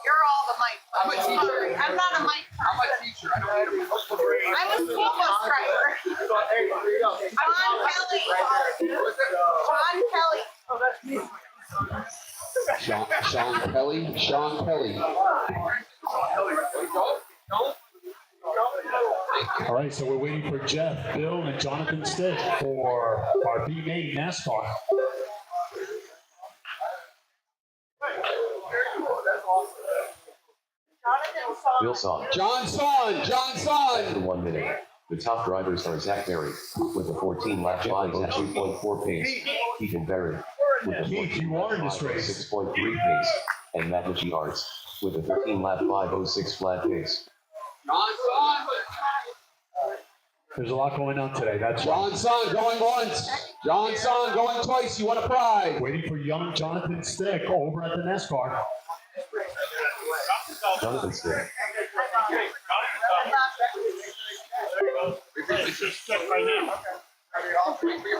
You're all the mic. I'm a teacher. Sorry, I'm not a mic I'm a person. teacher. I don't need a I'm a school bus driver. John Kelly. Sean Kelly. Sean Kelly. All All right, so we're waiting for Jeff, Bill, and Jonathan Stitt for our B-Main NASCAR. Bill Son. Johnson. After 1 minute, the top drivers are Zach Berry with a 14-lap 5.4 pace, Keegan Berry with a Keith, you are in this race. 6.3 pace, and Matt Arts with a 13-lap 5.06 flat pace. Johnson. There's a lot going on today. That's right. Johnson going once. Johnson going twice. You want a prize. Waiting for young Jonathan Stick over at the NASCAR. Jonathan Stitt.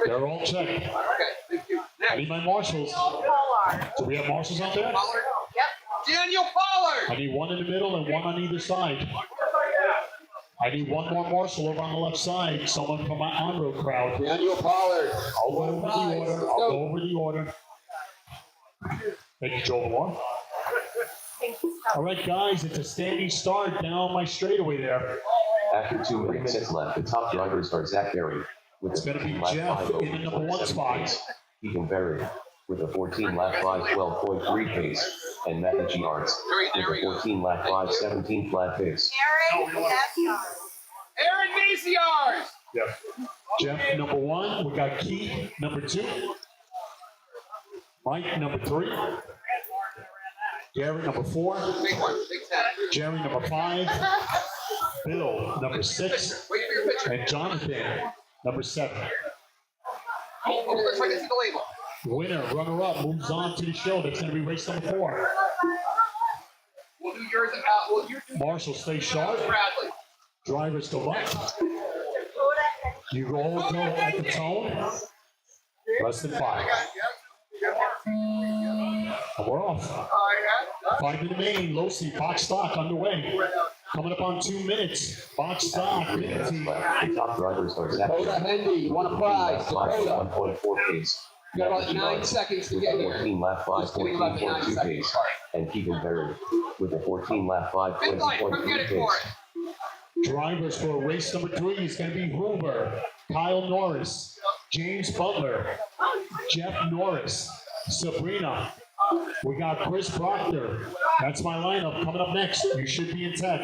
They're all checked. Okay, thank you. I need my marshals. Do we have marshals out there? Pollard? Yep. Daniel Pollard. I need one in the middle and one on either side. I need one more marshal over on the left side. Someone from my on-road crowd. Daniel Pollard. I'll go over the order. I'll go over the order. Thank you, Joel Moore. All right, guys, it's a standing start down my straightaway there. After 2 minutes left, the top drivers are Zach Berry with It's a gonna be 15-lap Jeff in the number 1 5.7 spot. pace, Keegan Berry with a 14-lap 5.12.3 pace, and Matt Arts with a 14-lap 5.17 flat pace. Aaron Nestor. Aaron Maciars. Yep. Jeff, number 1. We got Keith, number 2. Mike, number 3. Garrett, number 4. Big one, Big 10. Jerry, number 5. Bill, number 6. Wait for your picture. And Jonathan, number 7. Oh, let's try to see the label. Winner, runner-up, moves on to the show. That's going to be race number 4. We'll do yours. We'll do Marshall, stay sharp. Bradley. Drivers go left. You all go at the tone. Less than 5. And we're off. 5 in the main. Losi, box stock underway. Coming up on 2 minutes. Box stock. 3 minutes 15. left, the top drivers are Zach Dakota Berry Hendy. You want a prize. Dakota. 5.14 pace. You got about Matt 9 Arts seconds to with get a here. 14-lap Just kidding about the 9 5.14.2 seconds. pace, and Keegan Berry with a 14-lap Big light, come get 5.20.3 it for pace. it. Drivers for race number 3 is going to be Hoover, Kyle Norris, James Butler, Jeff Norris, Sabrina. We got Chris Proctor. That's my lineup coming up next. You should be in tech.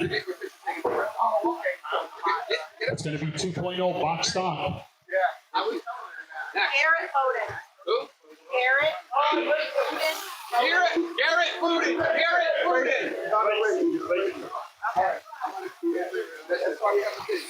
That's going to be 2.0 box stock. Next. Garrett Bowden. Who? Garrett Bowden. Garrett Booten. Garrett Booten. That's why we have the kid.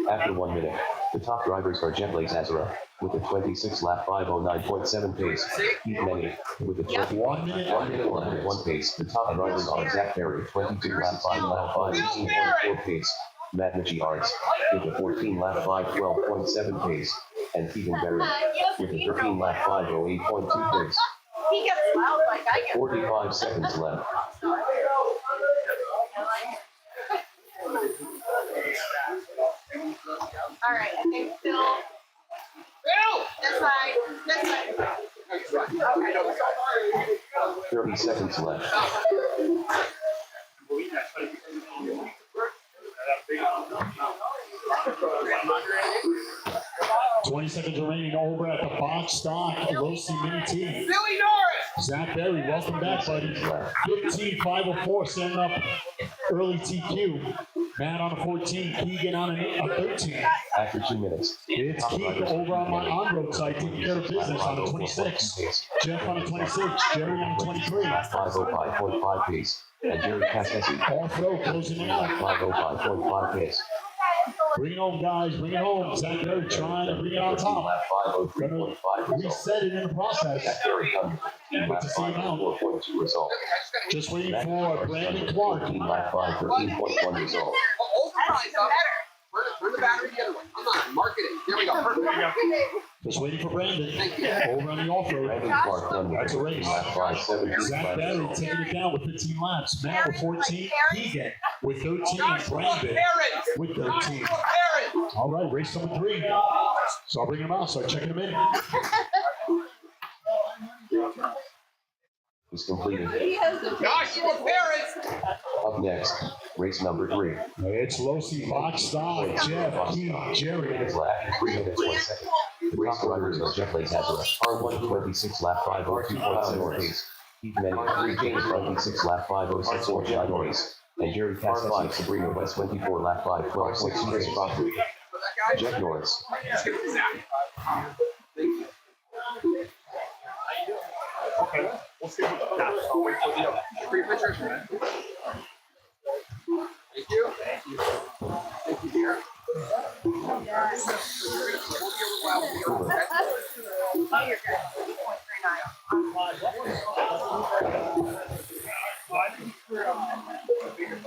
After 1 minute, the top drivers are Jet Blaze Azara with a 26-lap 509.7 pace, Keith Menny with a 1 minute. 1 minute 1 pace. The top drivers are Zach Berry, 22-lap 5.18.4 pace, Matt Arts with a 14-lap 5.12.7 pace, and Keegan Berry with a 13-lap 5.08.2 pace. He gets loud like I get. 45 seconds left. All right, I think Bill. Bill! This side. This side. Okay. 30 seconds left. 20 seconds remaining over at the box stock. Losi Mini T. Billy Norris! Zach Berry, welcome back, buddy. 15.504, setting up early TQ. Matt on a 14, Keegan on a 13. After 2 minutes, It's Keegan over on my on-road side taking care of business on the 26. Jeff on the 26, Jerry on the 23. 505.5 pace, and Jerry Cassesi Off-road closing it out. 505.5 pace. Bring it home, guys. Bring it home. Zach Berry trying to bring it on top. Lap 503.5 result. Reset it in the process. Zach Berry under 15 lap to see him out. 5.4.2 result. Just waiting for Brandon Clark. 14 lap 5.13.1 result. Hold the prize up. Turn the battery the other way. Come on, marketing. There we go. Perfect. Just waiting for Brandon. Thank you. Over on the off-road. Brandon Clark done with That's a race. 15 lap 5.17 Zach flat Berry result. taking it down with 15 laps. Matt with 14. Keegan with 13. And Joshua Brandon Parent. with 13. Joshua Parent. All right, race number 3. So I'll bring them out. Start checking them in. The is completed. Joshua Parents. Up next, race number 3. It's Losi, Box Stock, Jeff, Keith, Jerry. Minutes left, 3 minutes 1 second. The top drivers are Jeff Lazara, R126 lap 502.7 pace. Keith Manning, 3 James 26 lap 506 John Norris. And Jerry Cass 5 Sabrina West 24 lap 512 Chris Crawford. Jeff Norris. Okay, we'll see what that. I'll wait for the other. Free pictures. Thank you. Thank you. Thank you, dear. Oh, you're good. 8.39.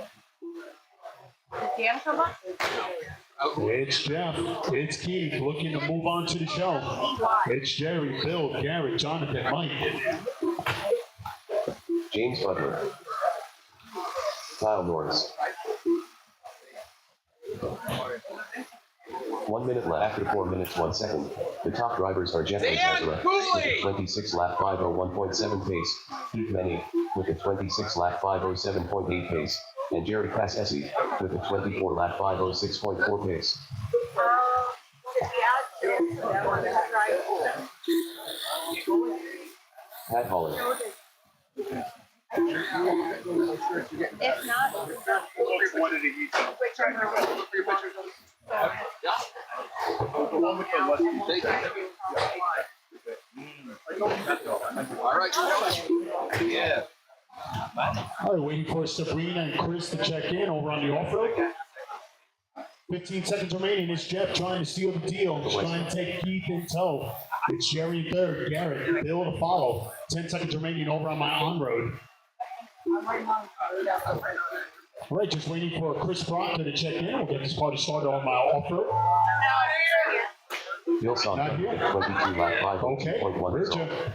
Did Dan come up? It's Jeff, it's Keith, looking to move on to the show. It's Jerry, Bill, Garrett, Jonathan, Mike. James Butler. Kyle Norris. 1 minute left after 4 minutes 1 second. The top drivers are Jeff Lazara with a 26 lap 501.7 pace, Keith Manning with a 26 lap 507.8 pace, and Jerry Cassesi with a 24 lap 506.4 pace. Pat Holland. If not, One of the each. For your pictures. Yeah. The one with the left. Thank you. All right. Yeah. All right, waiting for Sabrina and Chris to check in over on the off-road. 15 seconds remaining. It's Jeff trying to seal the deal. He's trying to take Keith in tow. It's Jerry in third, Garrett, Bill to follow. 10 seconds remaining over on my on-road. All right, just waiting for Chris Proctor to check in. We'll get this party started on my off-road. Bill Sonka, 22 lap Okay, 502.1 where's result. Jeff?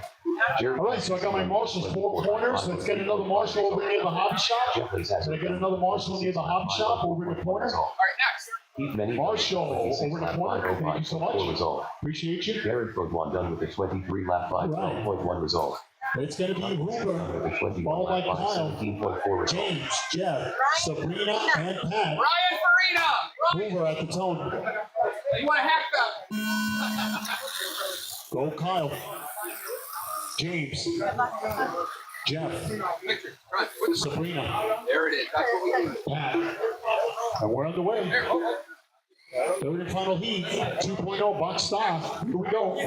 Jerry All right, so I got my marshals 4 corners. Let's get another marshal over near the hobby shop. Jeff Lazara. Can I get another marshal near the hobby shop over in the corner? All right, next. Keith Manning, Marshall, 26 over the lap corner. Thank you so 505.4 much. result. Appreciate you. Garrett Bogwan done with a 23 lap 512.1 result. It's going to be Hoover, With a 21 followed by lap Kyle, 517.4 result. James, Jeff, Sabrina, and Pat. Ryan Farina. Hoover at the tone. You want a hack Go Kyle. James, Jeff, Picture. Run. With the Sabrina, There it is. That's what we do. Pat. And we're underway. There. Okay. Third and final heat, 2.0 box stop. Here we go.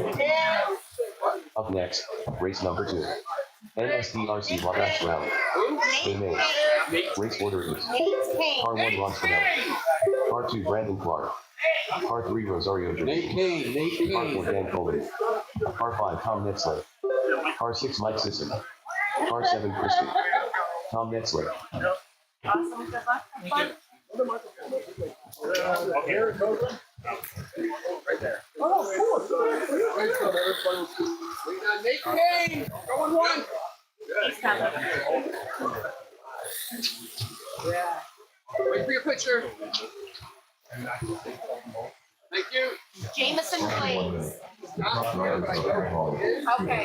Up next, race number 2. NSDRC Wabash Rally. They made. Race order is Car 1 Ron Spinelli. Car 2 Brandon Clark. Car 3 Rosario Nate Jordan. Kane. Nate Car 4 Kane. Dan Coleman. Car 5 Tom Netzler. Car 6 Mike Sisson. Car 7 Christie. Tom Netzler. awesome. Good luck. Have fun. Right there. Oh, cool. Nate Kane. Going one. He's coming. Wait for your picture. Thank you. Jameson Blades. Okay.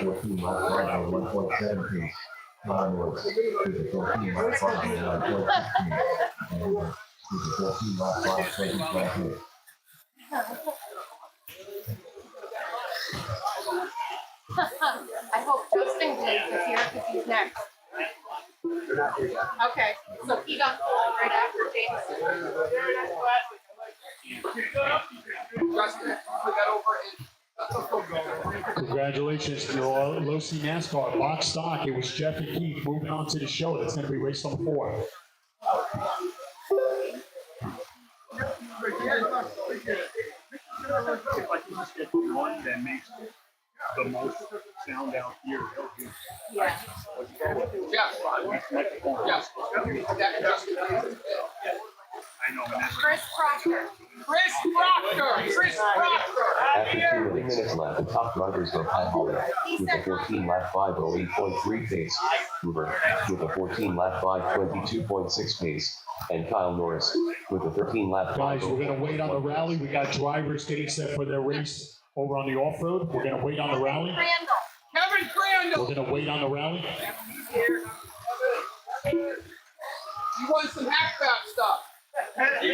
I hope Justin Blades is here because he's next. Okay, so he got right after Jameson. Justin, put that over in. Congratulations to Losi NASCAR box stock. It was Jeff and Keith moving on to the show. That's going to be race number 4. If I can just get one that makes the most sound out here, it'll be. Yeah. Jeff. Jeff. I know, and that's. Chris Proctor. Chris Proctor. Chris Proctor. After 2 minutes left, the top drivers are Pat Holland with a 14 lap 508.3 pace, Hoover with a 14 lap 522.6 pace, and Kyle Norris with a 13 lap Guys, we're going to wait on the rally. We got drivers getting set for their race over on the off-road. We're going to wait on the rally. Crandall. Kevin Crandall. We're gonna wait on the rally. You want some hackback stuff? Hey,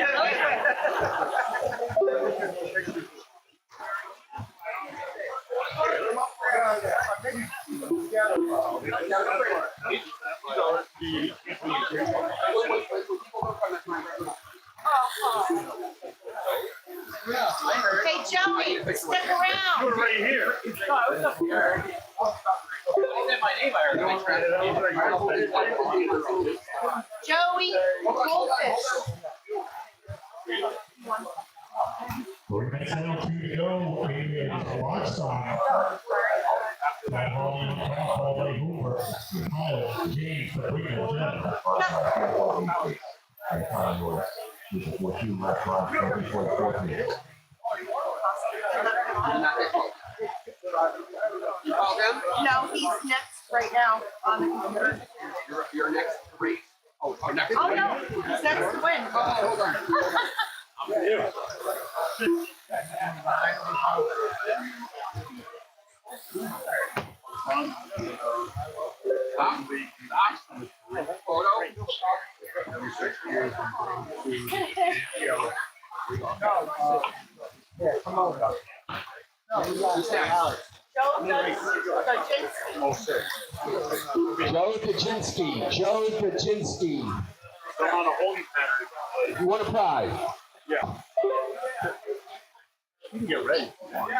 Joey, stick around. Right here. Joey, goldfish. We're gonna tell 2 to go in Lockstock. That ball in the top, all by Hoover. Kyle, James, Sabrina, Jen. You call them? No, he's next right now on the computer. You're next to race. Oh, next to Oh, win. no, he's next to win. Oh, hold on. Stop. Stop. Photo. Joe Kaczynski. Joe Kaczynski. I'm on a holding pattern. You want a prize? Yeah. You can get ready.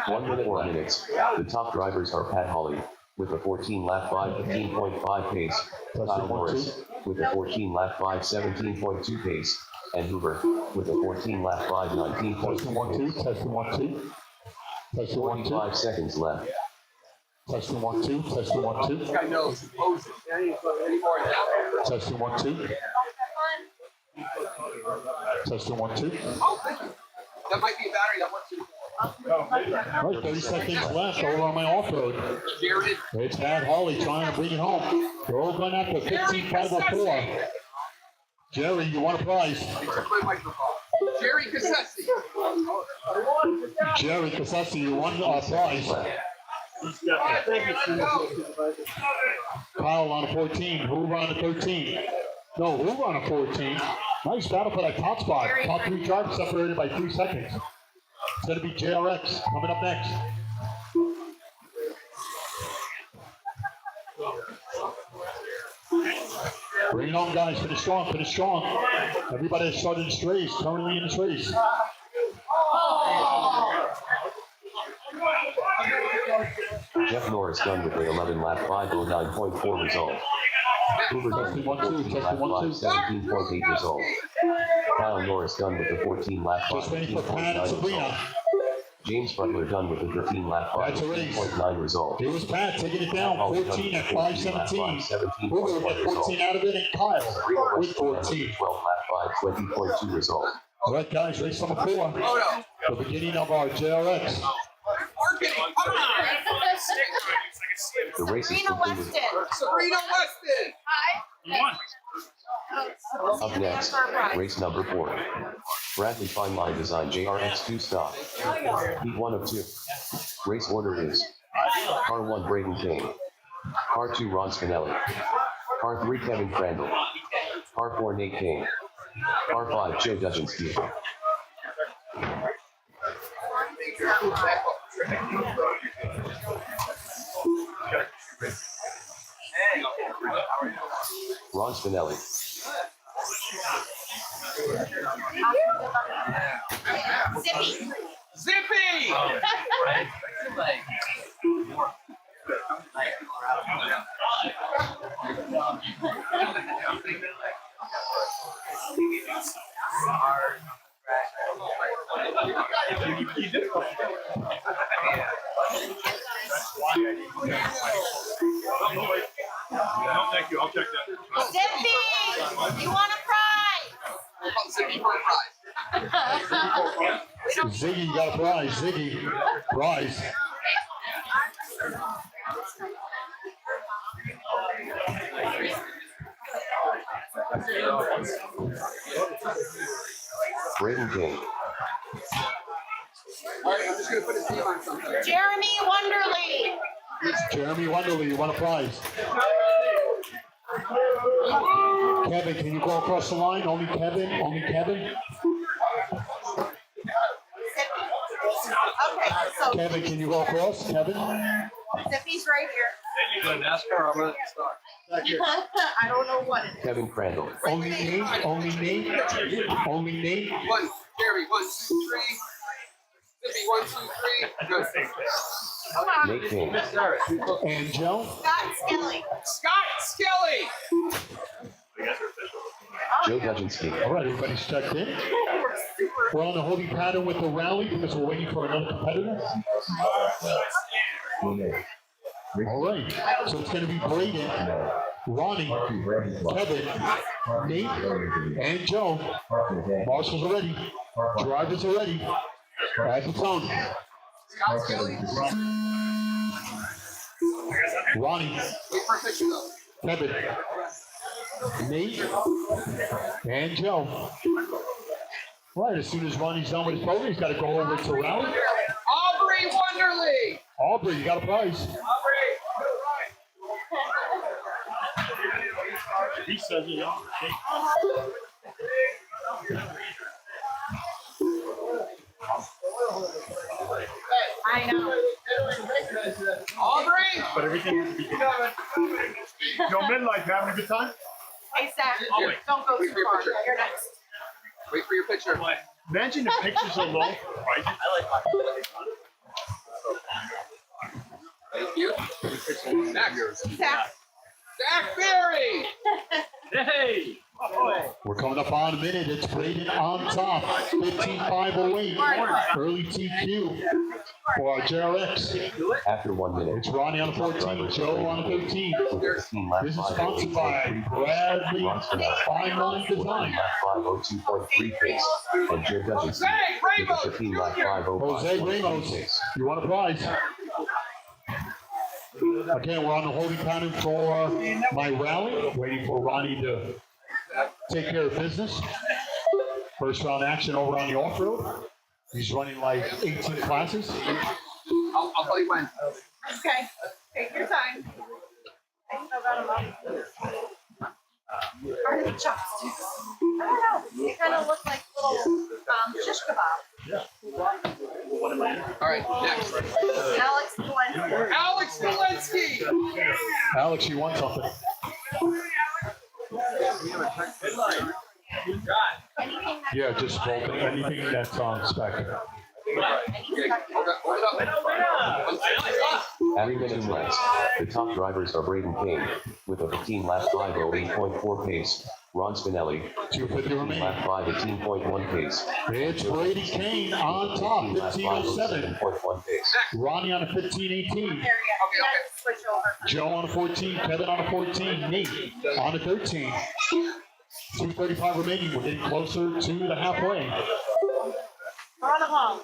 1 minute 4 minutes. The top drivers are Pat Hawley with a 14 lap 5:15.5 pace, Kyle Morris with a 14 lap 5:17.2 pace, and Hoover with a 14 lap 5:19.2 pace. Testing 1 2. Testing 1 2. 45 seconds left. Testing 1 2. Testing 1 2. This guy knows. He poses. Any more of that? Testing 1 2. Testing 1 2. Oh, thank you. That might be a battery that works in. Right, 30 seconds left over on my off-road. Jared. It's Pat Hawley trying to bring it home. They're all going after 15.504. Jerry, you want a prize? They took my microphone. Jerry Cassesi. Jerry Cassesi, you want a prize? Kyle on a 14, Hoover on a 13. No, Hoover on a 14. Nice battle for that top spot. Top 3 drivers separated by 3 seconds. It's going to be JRX coming up next. Bring it on, guys. Finish strong. Finish strong. Everybody that started this race, currently in this race. Jeff Norris done with an 11 lap 5:09.4 result. Hoover done with a 14 lap 5:17.8 result. Kyle Norris done with a 14 lap Just waiting for Pat and 5:15.9 result. Sabrina. James Butler done with a 13 lap That's a race. 5:15.9 result. Here was Pat taking it down, 14 at 5:17. Hoover with 14 out of it, and Kyle with 14. 12 lap 5:20.2 result. All right, guys, race number 4. Photo. The beginning of our JRX. Marketing. Come on. The race is Sabrina completed. Weston. Sabrina Weston. Hi. You won. Up next, race number 4. Bradley Fine Line Design JRX2 stock. Heat 1 of 2. Race order is Car 1 Braden King. Car 2 Ron Spinelli. Car 3 Kevin Crandall. Car 4 Nate King. Car 5 Joe Dudzinski. Ron Spinelli. Zippy. Zippy. No, thank you. I'll check that. Zippy, you want a prize? We'll call Zippy for a prize. Ziggy, you got a prize. Ziggy, prize. Braden King. All right, I'm just going to put his name on something. Jeremy Wonderly. Jeremy Wonderly, you want a prize? Kevin, can you go across the line? Only Kevin? Only Kevin? Okay, so Kevin, can you go across? Kevin? Zippy's right here. I don't know what it is. Kevin Crandall. Only Nate? Only Nate? Only Nate? One, Jeremy, 1, 2, 3. Zippy, 1, 2, 3. Good. Come on. Nate King. And Joe? Scott Skelly. Scott Skelly. Joe Dudzinski. All right, everybody's checked in. We're on the holding pattern with the rally because we're waiting for another competitor. All right, so it's going to be Braden, Ronnie, Kevin, Nate, and Joe. Marshals are ready. Drivers are ready. As it's on. Scott Skelly. Ronnie, Wait for a picture though. Kevin, Nate, and Joe. All right, as soon as Ronnie's done with his program, he's got to go over to rally. Aubrey Wonderly. Aubrey, you got a prize. He says it. I know. Aubrey. But everything has to be good. Yo, midlife, you having a good time? Hey, Zach, don't go too far. You're next. Wait for your picture. Imagine the pictures alone. Right? Thank you. Zach. Zach. Zach Berry. We're coming up on a minute. It's Braden on top. 15.508. Early TQ for our JRX. After 1 minute. It's Ronnie on the 14, Joe on the 13. With a 15 lap This is sponsored by Bradley Fine Line Design. 502.3 pace. And Joe Dudzinski. With a 15 lap 505. Jose Ramos, you want a prize? Again, we're on the holding pattern for my rally, waiting for Ronnie to take care of business. First round action over on the off-road. He's running like 18 classes. I'll tell you when. Okay. Take your time. I still got them up. Are the chopsticks? I don't know. They kind of look like little shish kebab. All right, next. Alex Glenn. Alex Walensky. Alex, you want something? Anything that Yeah, just both, anything that's on spec. Okay, hold it up. Adding 2 laps. The top drivers are Braden King. With a 15 lap 508.4 pace. Ron Spinelli. 250 15 remaining. lap 518.1 pace. It's Brady Kane on top, 1507. 507.1 pace. Ronnie on a 1518. area. You have to switch over. Joe on a 14, Kevin on a 14, Nate on a 13. 235 remaining. We're getting closer to the halfway. Run them home.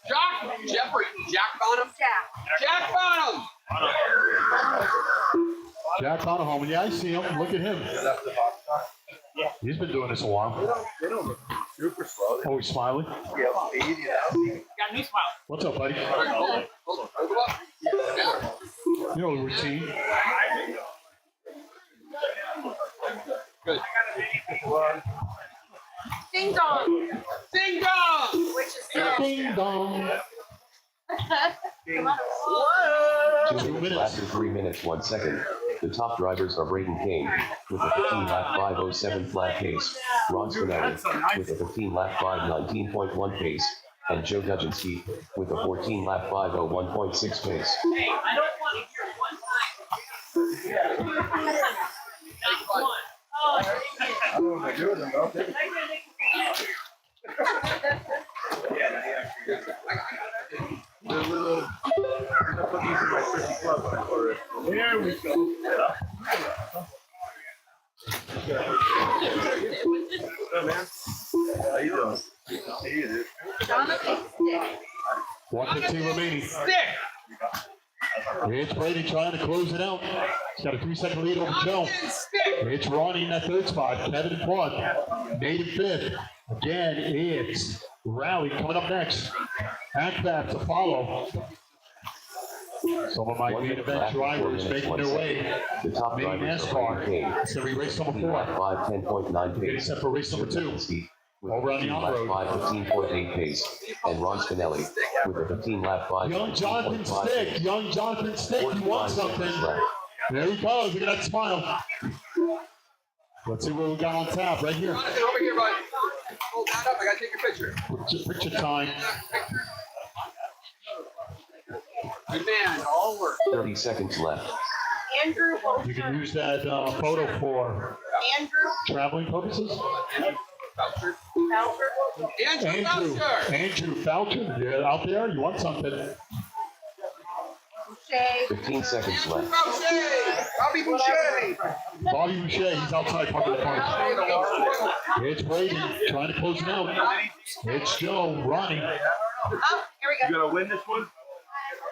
Jack Bonham. Jack Bonham. Jack Bonahome, yeah, I see him. Look at him. He's been doing this a while. Oh, he's smiling. Got a new smile. What's up, buddy? All right, hold it up. Yeah. You know the routine. Good. Ding dong. Ding dong. Which is good. Ding dong. Come on. Whoa. 2 minutes after 3 minutes 1 second. The top drivers are Braden King with a 15 lap 507 flat pace, Ron Spinelli with a 15 lap 519.1 pace, and Joe Dudzinski with a 14 lap 501.6 pace. Hey, I don't want to hear one time. Not one. Oh, There we go. How you doing? Jonathan Stick. 115 remaining. Stick. It's Brady trying to close it out. He's got a 3-second lead over Joe. Jonathan Stick. It's Ronnie in that third spot. Kevin in fourth. Nate in fifth. Again, it's Rally coming up next. Hackbap to follow. Some of my One main minute event left, 4 drivers minutes, making 1 their second. way. The top Mini drivers are NASCAR. Brady Kane, It's gonna be race number 4. lap 5, 10.9 pace. Except for race number 2. Joe with Over a on the 15 on-road. lap 5, 15.8 pace, and Ron Spinelli with a 15 lap 5, Young Jonathan 15.5 Stick, pace. young Jonathan Stick, you 45 want seconds something. left. There he goes, look at that smile. Let's see what we got on tap right here. Jonathan, over here, bud. Hold that up. I gotta take your picture. Picture time. Good man, all work. 30 seconds left. Andrew You can Wiltshire. use that photo for Andrew traveling purposes. Voucher. Bowser. Andrew Andrew, Voucher. Andrew Foucher, yeah, out there, you want something. Shay. 15 seconds Andrew left. Voucher. Bobby Boucher. Bobby Boucher, he's outside parking the car. It's Brady, trying to close it out. It's Joe, Ronnie. Oh, here we go. gonna win this one?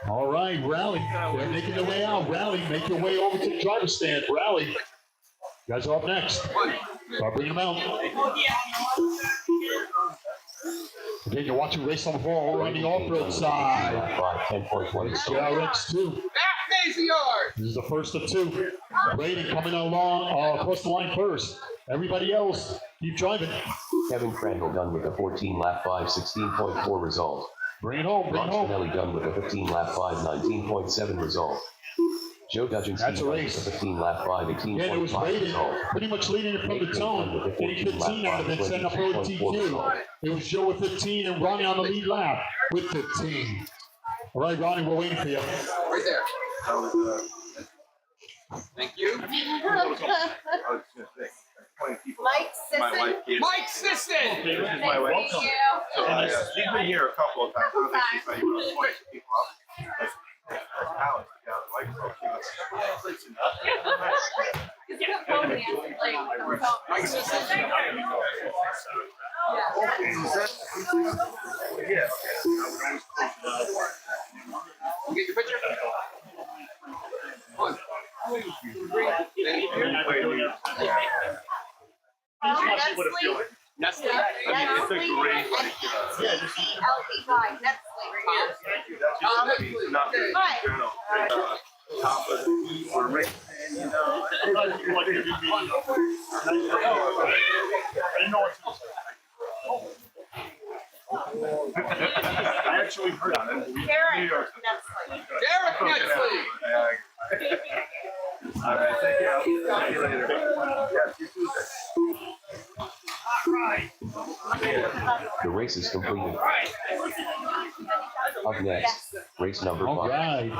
All right, Rally, they're making their way out. Rally, make your way over to the driver's stand. Rally, you guys are up next. Start bringing them out. Again, you're watching race number 4 over on the off-road side. Lap 5, 10.1 It's pace. JRX2. Matt Maziard. This is the first of 2. Brady coming along across the line first. Everybody else, keep driving. Kevin Crandall done with a 14 lap 5, 16.4 result. Bring it home, bring Ron it home. Spinelli done with a 15 lap 5, 19.7 result. Joe Dudgeon That's a done race. with a 15 lap 5, Yeah, it was 18.5 Brady result. pretty much leading it from the zone. Getting 15 out of it, setting up road TQ. It was Joe with 15 and Ronnie on the lead lap with 15. All right, Ronnie, we're waiting for you. Right there. Thank you. Mike Sisson. Mike Sisson. This is Nice my to wife. meet you. She's been here a couple of times. I don't think she's like one of the twice people up. Alex, yeah, the wife, Mike Sisson. yeah. You get your picture? One. Two, three. Nestle. It's a great Nestle. Nestle right Thank you. That's just not good. Hi. Top of the heat or race, and you know, I didn't know what to say. I actually heard on it. here. Derek Nestle. Derek Nestle. All right, thank you. I'll see you later. Yes, you too. The race is completed. Up next, race number All 5. right.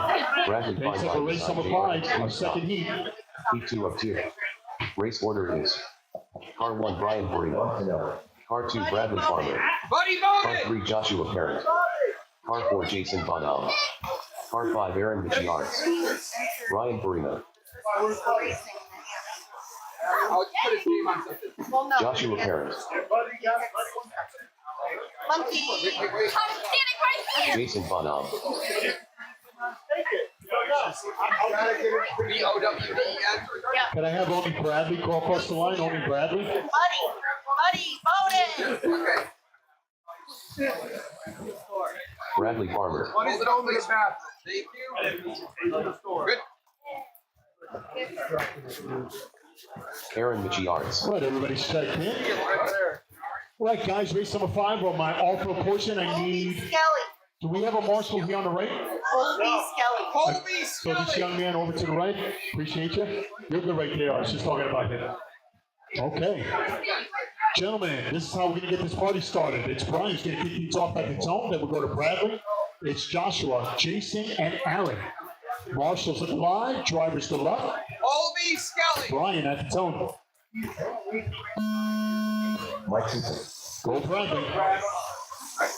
Bradley Next up, Fine race number Line 5, our second heat. Heat 2 of 2. Race order is Car 1 Brian Borino. Car 2 Bradley Farmer. Buddy Car voted. 3 Joshua Parent. Car 4 Jason Bonham. Car 5 Aaron Michiards. Brian Borino. I'll put his name on something. Well, no. Joshua Parent. Monkey. Wait. I'm standing right here. Jason Bonham. BOWDEN. Can I have only Bradley call across the line? Only Bradley? Buddy, voted. Okay. Bradley Farmer. Hold it over the bathroom. Thank you. Good. Aaron Michiards. All right, everybody's checked in. All right, guys, race number 5 on my all-pro portion. I need, Skelly. do we have a marshal here on the right? Colby Skelly. Colby So this Skelly. young man over to the right, appreciate you. You're good right there, I was just talking about him. Okay. Gentlemen, this is how we're gonna get this party started. It's Brian's gonna kick things off at the zone, then we'll go to Bradley. It's Joshua, Jason, and Aaron. Marshals at the line, drivers to the left, Colby Skelly. Brian at the zone. Mike Simpson. Go Bradley.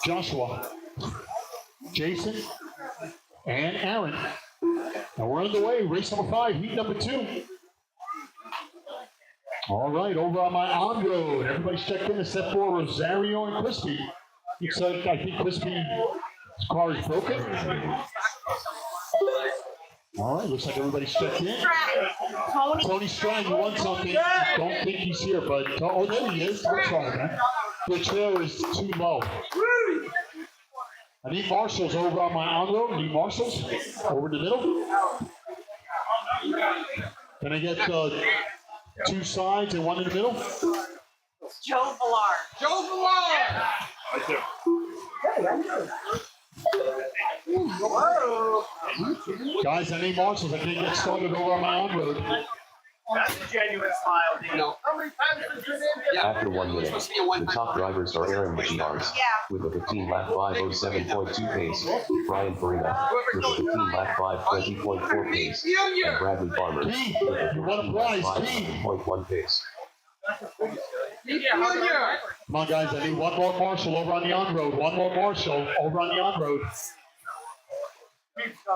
Joshua, Jason, and Aaron. Now we're on the way. Race number 5, heat number 2. All right, over on my on road. Everybody's checked in except for Rosario and Crispy. Looks like I think Crispy's car is broken. All right, looks like everybody's checked in. Tony. Tony Strang, you want something? Don't think he's here, but oh, there he is. I'm sorry, man. The chair is too low. I need marshals over on my on road. I need marshals over the middle. Can I get two sides and one in the middle? Joe Villar. Joe Villar. Right there. Guys, I need marshals. I can't get started over on my on road. That's a genuine smile, Dean. No. How many times did you name it? Yeah. After 1 minute, Supposed to be a the one-time. top drivers are Aaron Machiars Yeah. with a 15 lap 5:07.2 pace, Brian Farina with a 15 lap 5:20.4 pace, and Bradley Farmer with Keith, a you want a 14 lap prize, Keith. 5:1 pace. Junior. Come on, guys. I need one more marshal over on the on road. One more marshal over on the on road.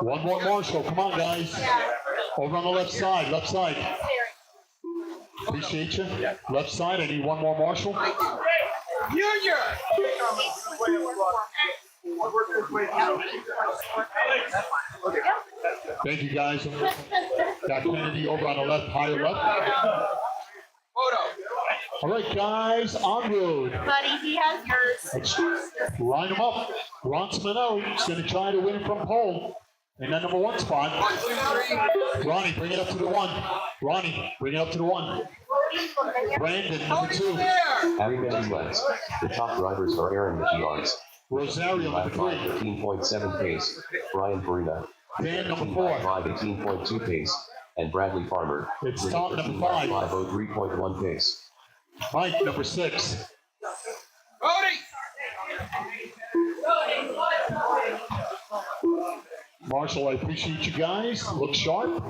One more marshal. Come on, guys. Over on the left side. Left side. Appreciate you. Left side. I need one more marshal. Junior. Thank you, guys. Got Kennedy over on the left, higher left. Photo. All right, guys, on road. Buddy, he has yours. Let's line them up. Ron Spinelli is going to try to win it from pole in that number 1 spot. 1, 2, 3. Ronnie, bring it up to the 1. Ronnie, bring it up to the 1. Brandon, number Cody's 2. there. After 2 laps, the top drivers are Aaron Machiars Rosario, lap number 3. 5:15.7 pace, Brian Farina Dan, number 15 4. lap 5:18.2 pace, and Bradley Farmer It's with a Tom, 15 number 5. lap 5:03.1 pace. Mike, number 6. Cody. Marshall, I appreciate you guys. Look sharp.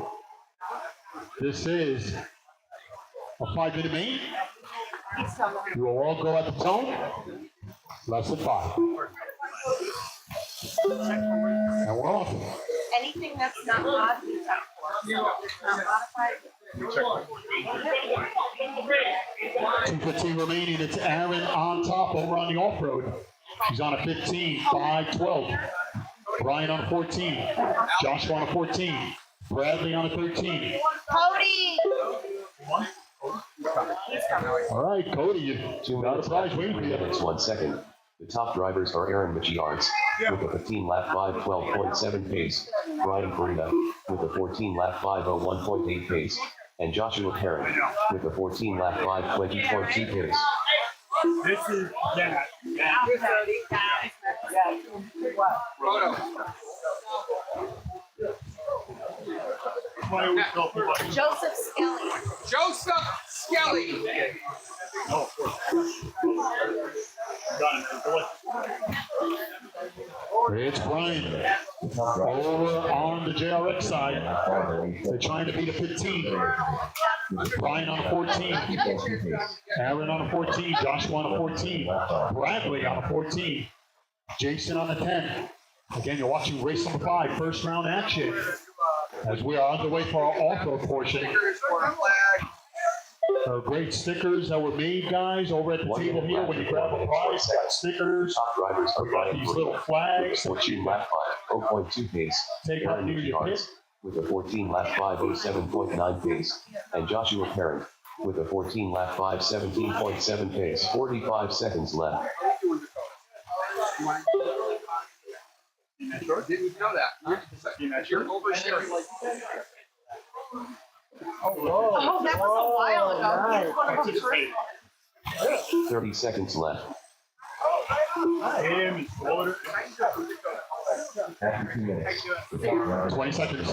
This is a 5-minute main. You will all go at the tone. Less than 5. And we're off. Anything that's not mod, we check for. So if it's not modified. 2:15 remaining. It's Aaron on top over on the off-road. She's on a 15, 5-12. Brian on a 14. Joshua on a 14. Bradley on a 13. Cody! All right, Cody, you 2 got a minutes prize left, waiting 3 for you. minutes 1 second. The top drivers are Aaron Machiars with a 15 lap 5:12.7 pace, Brian Farina with a 14 lap 5:01.8 pace, and Joshua Herron with a 14 lap 5:20.2 pace. This is that. Photo. I always tell people, Joseph Skelly. Joseph Skelly. no, of course. Got it. Go ahead. It's Brian over on the JRX side. They're trying to beat a 15. Brian on a 14. Aaron on a 14. Joshua on a 14. Bradley on a 14. Jason on a 10. Again, you're watching race number 5, first round action. As we are underway for our off-road portion. Great stickers that were made, guys, over at the table here. When you grab a prize, got stickers. Top drivers are We got Brian these little Farina flags. 14 lap 5:0.2 pace, Take out Aaron near your Machiars pit. with a 14 lap 5:07.9 pace, and Joshua Herron with a 14 lap 5:17.7 pace. 45 seconds left. Didn't know that. You're oversharing. Oh, that was a while ago. He's one of them three. 30 seconds left. Him, his shoulder. After 2 minutes, the top driver 20 seconds.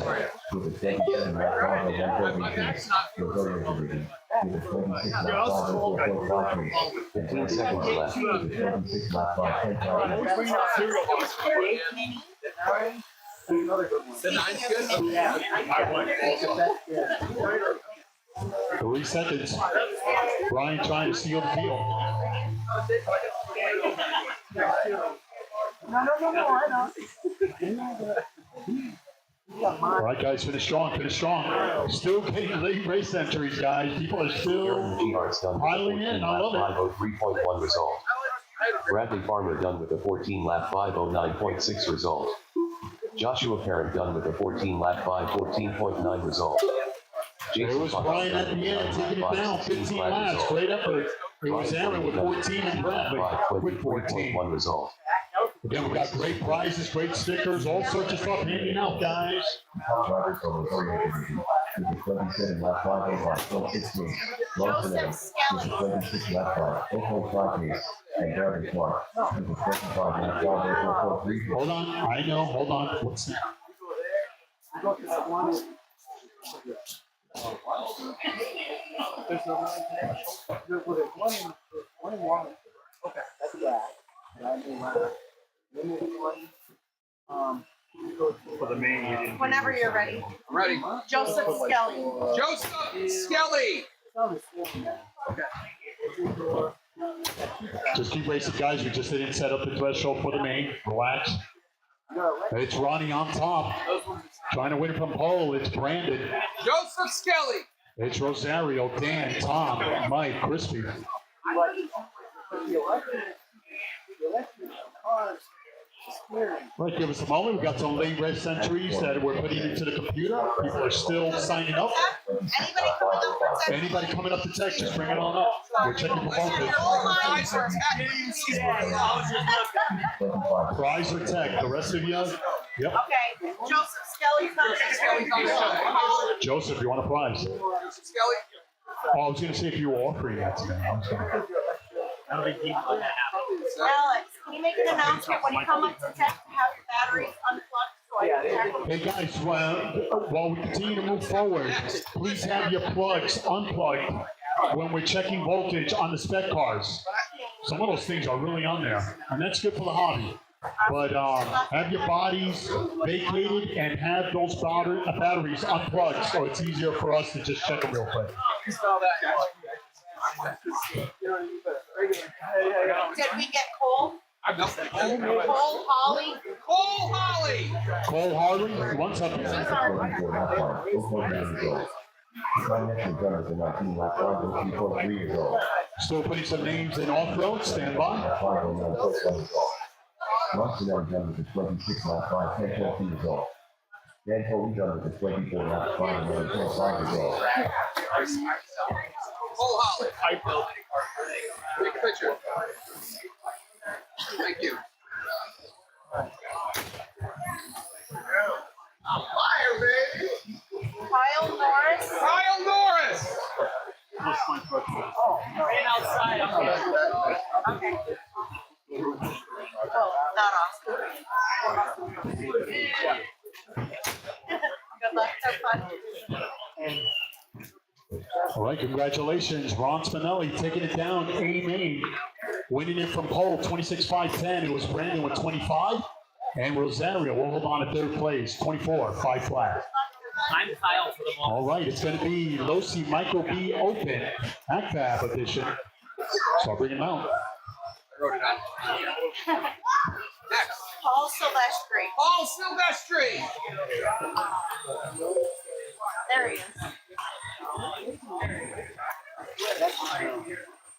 with a 77 lap 5:01.8 pace, Rosario Division with a 26 lap 5:04.5 pace, 15 seconds left. with a 26 lap 5:10.5 pace. The 9's good. I went. 3 seconds. Brian trying to seal the deal. No, I know. All right, guys, finish strong, finish strong. Still getting late race entries, guys. People are Aaron still. Machiars done with a Piling 14 in, I lap love it. 5:03.1 result. Bradley Farmer done with a 14 lap 5:09.6 result. Joshua Herron done with a 14 lap 5:14.9 result. There was Brian at the end taking it down, 15 laps. Great effort. It was Aaron with 14 and Bradley with 14. 5:23.1 result. Again, we've got great prizes, great stickers, all sorts of stuff handing out, guys. Top driver for Rosario Division with the 27 lap 505, 16. Joseph Skelly. 26 lap 5, pace. And Darren Clark with the 25 lap 504, Hold on, I know, hold on. What's that? For the main, you didn't. Whenever you're ready. I'm ready. Joseph Skelly. Joseph Skelly. Just keep racing, guys. We just didn't set up the threshold for the main. Relax. It's Ronnie on top. Trying to win from pole. It's Brandon. Joseph Skelly. It's Rosario, Dan, Tom, Mike, Crispy. Right, give us a moment. We've got some late rest entries that we're putting into the computer. People are still signing up. Anybody coming up for Texas? Anybody coming up to Texas, just bring it on up. We're checking for bumpers. Guys are attacking. Prize or tech. The rest of you? Yep. Okay, Joseph Skelly's not there. Joseph, you want a prize? Joseph Skelly. Oh, I was going to see if you were offering that today. I was gonna... Alex, can you make an announcement when you come up to Texas to have your batteries unplugged so I can check them? Hey guys, while we continue to move forward, please have your plugs unplugged when we're checking voltage on the spec cars. Some of those things are really on there, and that's good for the hobby. But have your bodies vacated and have those batteries unplugged so it's easier for us to just check them real quick. Did we get Cole? Cole Holly? Cole Holly. Cole Harley, you want something? Still putting some names in off-road, stand by. Rustin done with the 26 lap 5, 10, 12 years old. Dan Toby done with the 24 lap 5, 25 years old. Cole Holly. Take a picture. Thank you. Kyle Norris? Kyle Norris. Ran outside. Okay. Well, not Oscar. Good luck, have fun. All right, congratulations. Ron Spinelli taking it down, A-Main, winning it from pole, 26-5-10. It was Brandon with 25, and Rosario will hold on to third place, 24, 5 flat. I'm Kyle for the moment. All right, it's going to be Losi Michael B. Open, ACFAB edition. So I'll bring him out. I wrote it on. Next. Paul Silvestri. Paul Silvestri. There he is.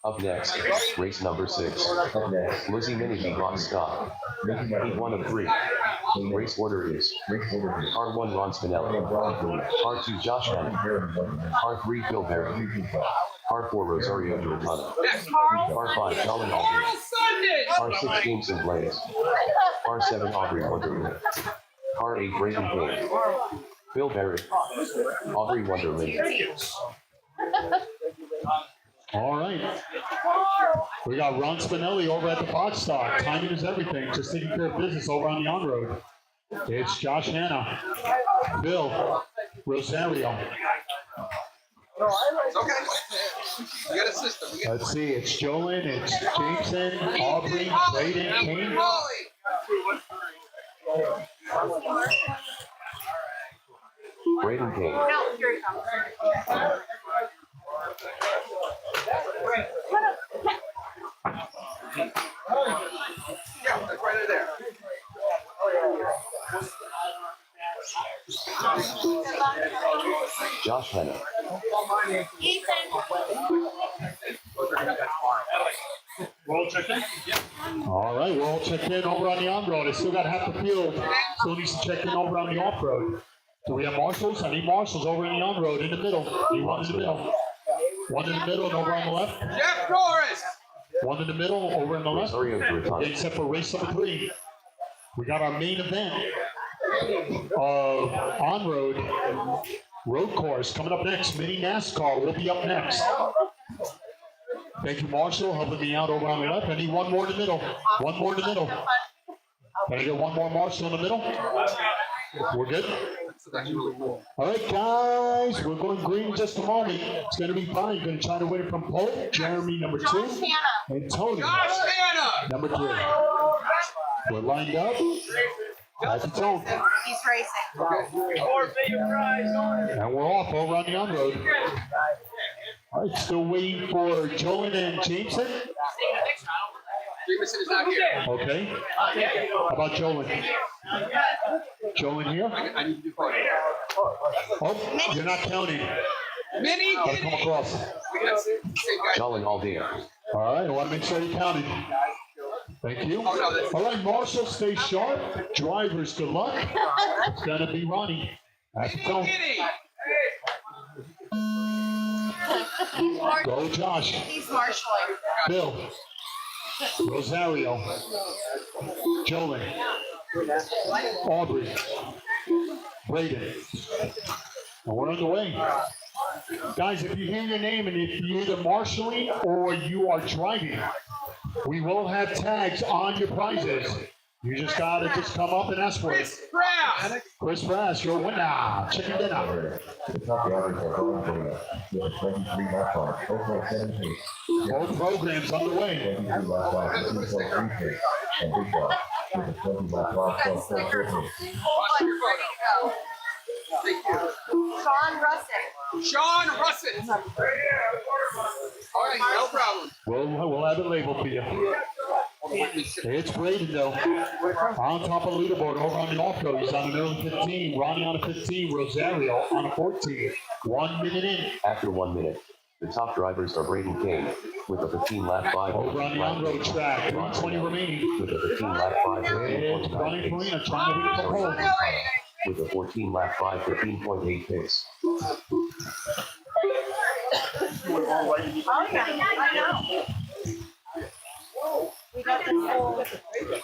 Up next, race number 6. Up next, Lizzie Minnie Rock Scott. Heat 1 of 3. Race order is R1 Ron Spinelli, R2 Josh Hannon, R3 Phil Berry, R4 Rosario Giordano, Next. R5 Colin Aldridge, Carl Sundin. R6 Jameson Blaze, R7 Aubrey Wonderland, R8 Brayden Kane, Phil Berry, Aubrey Wonderland. All right. We got Ron Spinelli over at the box stop. Timing is everything. Just taking care of business over on the on-road. It's Josh Hanna, Bill, Rosario. It's okay. We got a system. We got Let's see, it's Jolyn, it's Jameson, Aubrey, Holly. Braden, Kane. Holly. Brayden Kane, No, here he comes. Yeah, that's right there. Good luck. Josh Hanna, Ethan. All right, we're all checked in over on the on-road. I still got half the field. Still needs to check in over on the off-road. Do we have marshals? I need marshals over in the on-road in the middle. Need one in the middle. One in the middle and over on the left. Jeff Norris. One in the middle, over in the left. Rosario Giordano, Except for race number 3. We got our main event of on-road road course coming up next. Mini NASCAR will be up next. Thank you, Marshall, helping me out over on the left. I need one more in the middle. One more in the middle. Can I get one more Marshall in the middle? We're good? That's really cool. All right, guys, we're going green in just a moment. It's going to be fine. Going to try to win it from Pope, Jeremy, number 2, and Tony, Josh Hanna. number 3. We're lined up. That's its own. He's racing. And we're off over on the on-road. All right, still waiting for Jolin and Jameson. Jameson is not here. Okay. How about Jolin? Jolin here? I need to do photo. Oh, you're not counting. Minnie Gotta come Giddy. across. We got the same guy. Jolly all day. All right, I want to make sure you counted. Thank you. Oh, no, that's- All right, Marshall, stay sharp. Drivers, good luck. It's going to be Ronnie. That's the Minnie tone. Giddy. Go, Josh. He's marshalling. Bill. Rosario. Jolin. Aubrey. Braden. And we're on the way. Guys, if you hear your name and if you're either marshalling or you are driving, we will have tags on your prizes. You just gotta come up and ask for it. Chris Brass. Chris Brass, your winner. Chicken dinner. The top drivers are going for with a 23 lap time, 0.7 pace. Both programs underway. 22 lap time, 15.3 pace. And Big Dog with a 20 lap time, 12.4 pace. Watch your photo. Thank you. Sean Russell. Sean Russet. All right, no problem. We'll have it labeled for you. It's Braden though. On top of the leaderboard over on the off-road. He's on an early 15. Ronnie on a 15. Rosario on a 14. 1 minute in. After 1 minute, the top drivers are Braden Kane with a 15 lap 5. Over on the on-road track. 320 remaining. With a 15 lap 5. It's Brian Farina trying to win it from home. With a 14 lap 5, 15.8 pace. Oh, yeah, I know. We got this whole thing going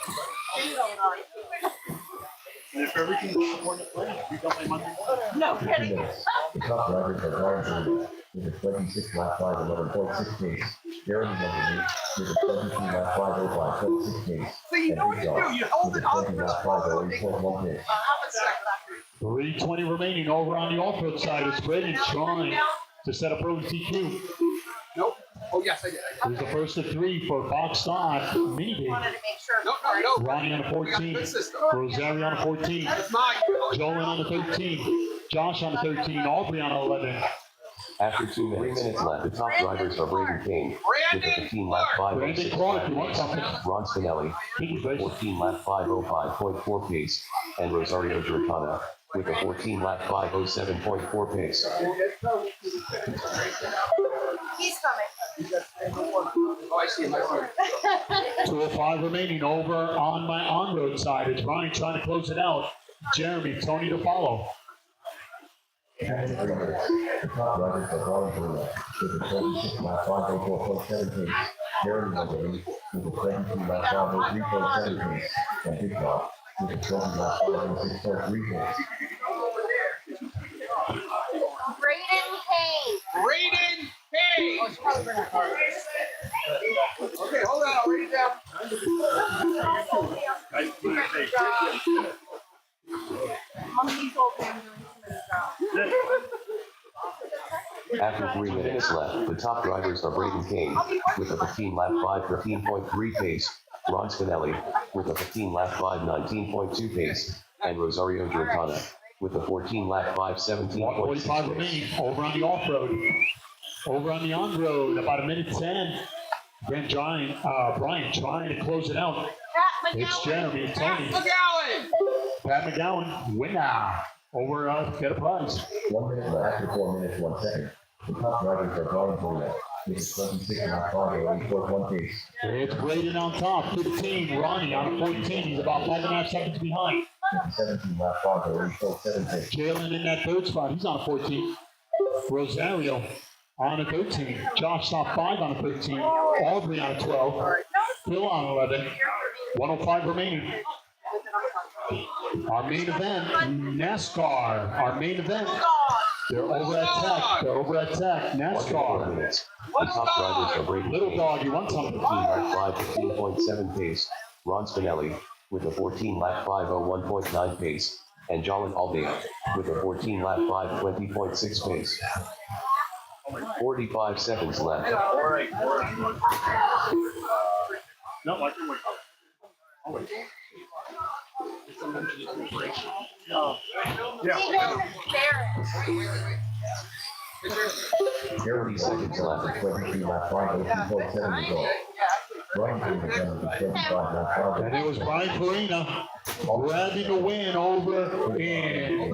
on. And if everything's according to plan, we got my Monday morning. No kidding. The top drivers are going for with a 26 lap 5, 11.6 pace. Jeremy number 8 with a 17 lap 5, 0.6 pace. So you know what to do. You hold it up for the photo. 8.1 pace. 320 remaining over on the off-road side. It's Braden trying to set up early TQ. Nope. Oh, yes, I did. Here's the first of 3 for Fox Stock Mini. Wanted to make sure. No. Ronnie on a 14. Good system. Rosario on a 14. That's mine. Jolin on the 13. Josh on the 13. Aubrey on 11. After 3 minutes left, the top drivers are Braden Kane with a Brandon 15 lap Clark. 5. Brandon Clark, you want something? Ron Spinelli with a 14 lap 505.4 pace, and Rosario Giordano with a 14 lap 507.4 pace. He's coming. Oh, I see him. 205 remaining over on my on-road side. It's Ronnie trying to close it out. Jeremy, Tony to follow. The top drivers are going for with a 26 lap 5, 4.7 pace. Jeremy number 8 with a 17 lap 5, 3.7 pace. And Big Dog with a 20 lap 5, 6.3 pace. Braden Kane. Braden Kane. Okay, hold on. I'll write it down. Monkey told me I'm doing too many jobs. After 3 minutes left, the top drivers are Braden Kane with a 15 lap 5, 15.3 pace, Ron Spinelli with a 15 lap 5, 19.2 pace, and Rosario Giordano with a 14 lap 5, 17.6 145 pace. remaining over on the off-road. Over on the on-road, about a minute 10. Again, Brian trying to close it out. Pat It's McGowan. Jeremy and Tony. McGowan. Pat McGowan, winner. Over, get a prize. 1 minute left after 4 minutes, 1 second. The top drivers are going for with a 26 lap 5, 8.1 pace. It's Braden on top, 15. Ronnie on a 14. He's about 5.5 seconds behind. 17 lap 5, 8.7 pace. Jalen in that third spot. He's on a 14. Rosario on a 13. Josh top 5 on a 13. Aubrey on a 12. Phil on 11. 105 remaining. Our main event, NASCAR. Our main event. They're over at Tech. They're over at Tech. 4 NASCAR. minutes. The top drivers are Brady Little King dog, you want something? 15 lap 5:15.7 pace, Ron Spinelli with a 14 lap 5:01.9 pace, and Jolin Aldea with a 14 lap 5:20.6 pace. 45 seconds left. All right. No, I can wait. I'll wait. Yeah. Even Barrett. 30 seconds left. 23 lap 5:02.7 result. Brian Farina done with a 25 lap 5:02.7 And it was Brian Farina grabbing the win over in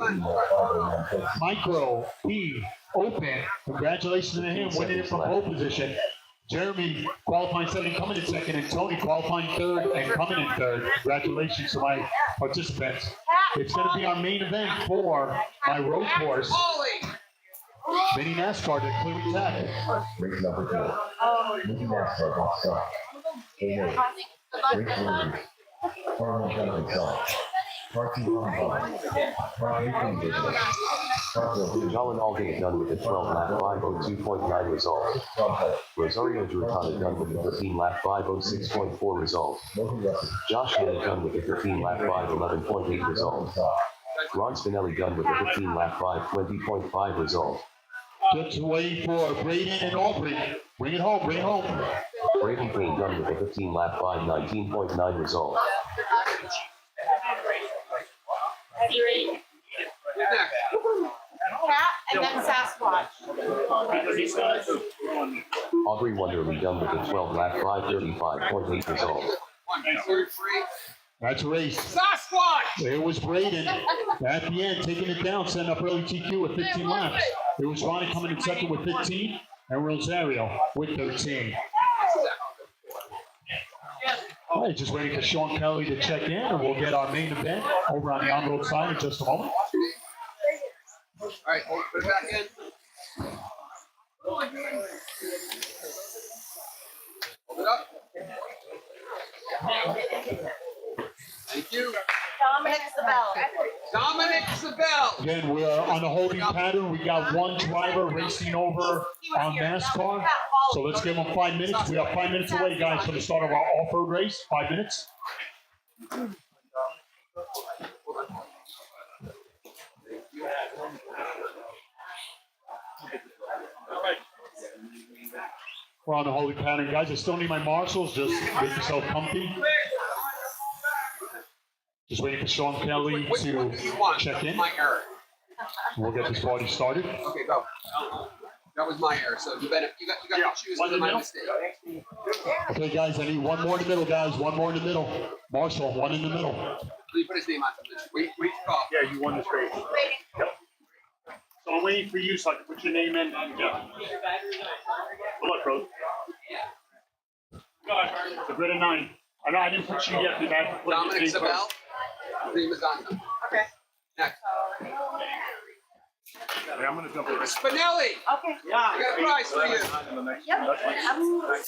Micro P Open. Congratulations to him winning it from pole position. Jeremy qualifying second, coming in second, and Tony qualifying third and coming in third. Congratulations to my participants. It's going to be our main event for my road course. Mini NASCAR to Cleary Tech. Race number 4. Movie NASCAR box start. Race leaders. Carmen Jonathan Shaw. Parky Lombard. Parky Lombard. Jolin Aldea done with a 12 lap 5:02.9 result. Rosario Drutana done with a 13 lap 5:06.4 result. Josh Hanna done with a 13 lap 5:11.8 result. Ron Spinelli done with a 15 lap 5:20.5 result. Just waiting for Braden and Aubrey. Bring it home, bring it home. Brady King done with a 15 lap 5:19.9 result. Cat and then Sasquatch. Audrey Wonderly done with a 12 lap 5:35.8 result. 1, 2, 3. That's a race. Sasquatch! It was Braden at the end taking it down, setting up early TQ with 15 laps. It was Ronnie coming in second with 15 and Rosario with 13. All right, just waiting for Sean Kelly to check in, and we'll get our main event over on the on-road side in just a moment. All right, put it back in. Hold it up. Thank you. Dominic Sabella. Dominic Sabell. Again, we're on a holding pattern. We got one driver racing over on NASCAR. So let's give them 5 minutes. We are 5 minutes away, guys, from the start of our off-road race. 5 minutes. We're on the holding pattern, guys. I still need my marshals. Just make yourself comfy. Just waiting for Sean Kelly Which one to do you want? check in. My error. We'll get this party started. Okay, go. That was my error. So you got to choose One in the my middle. mistake. Okay, guys, I need one more in the middle, guys. One more in the middle. Marshall, one in the middle. Let me put his name on something. Wait to call. Yeah, you won this race. Yep. So I'm waiting for you so I can put your name in. Yeah. Good luck, bro. It's a grid of 9. I know I didn't put you yet. But I have to put Dominic your name Sabell. first. Name is on them. Okay. Next. Yeah, I'm gonna jump over. Spinelli. Okay. I got a prize for you. Yep. Absolutely.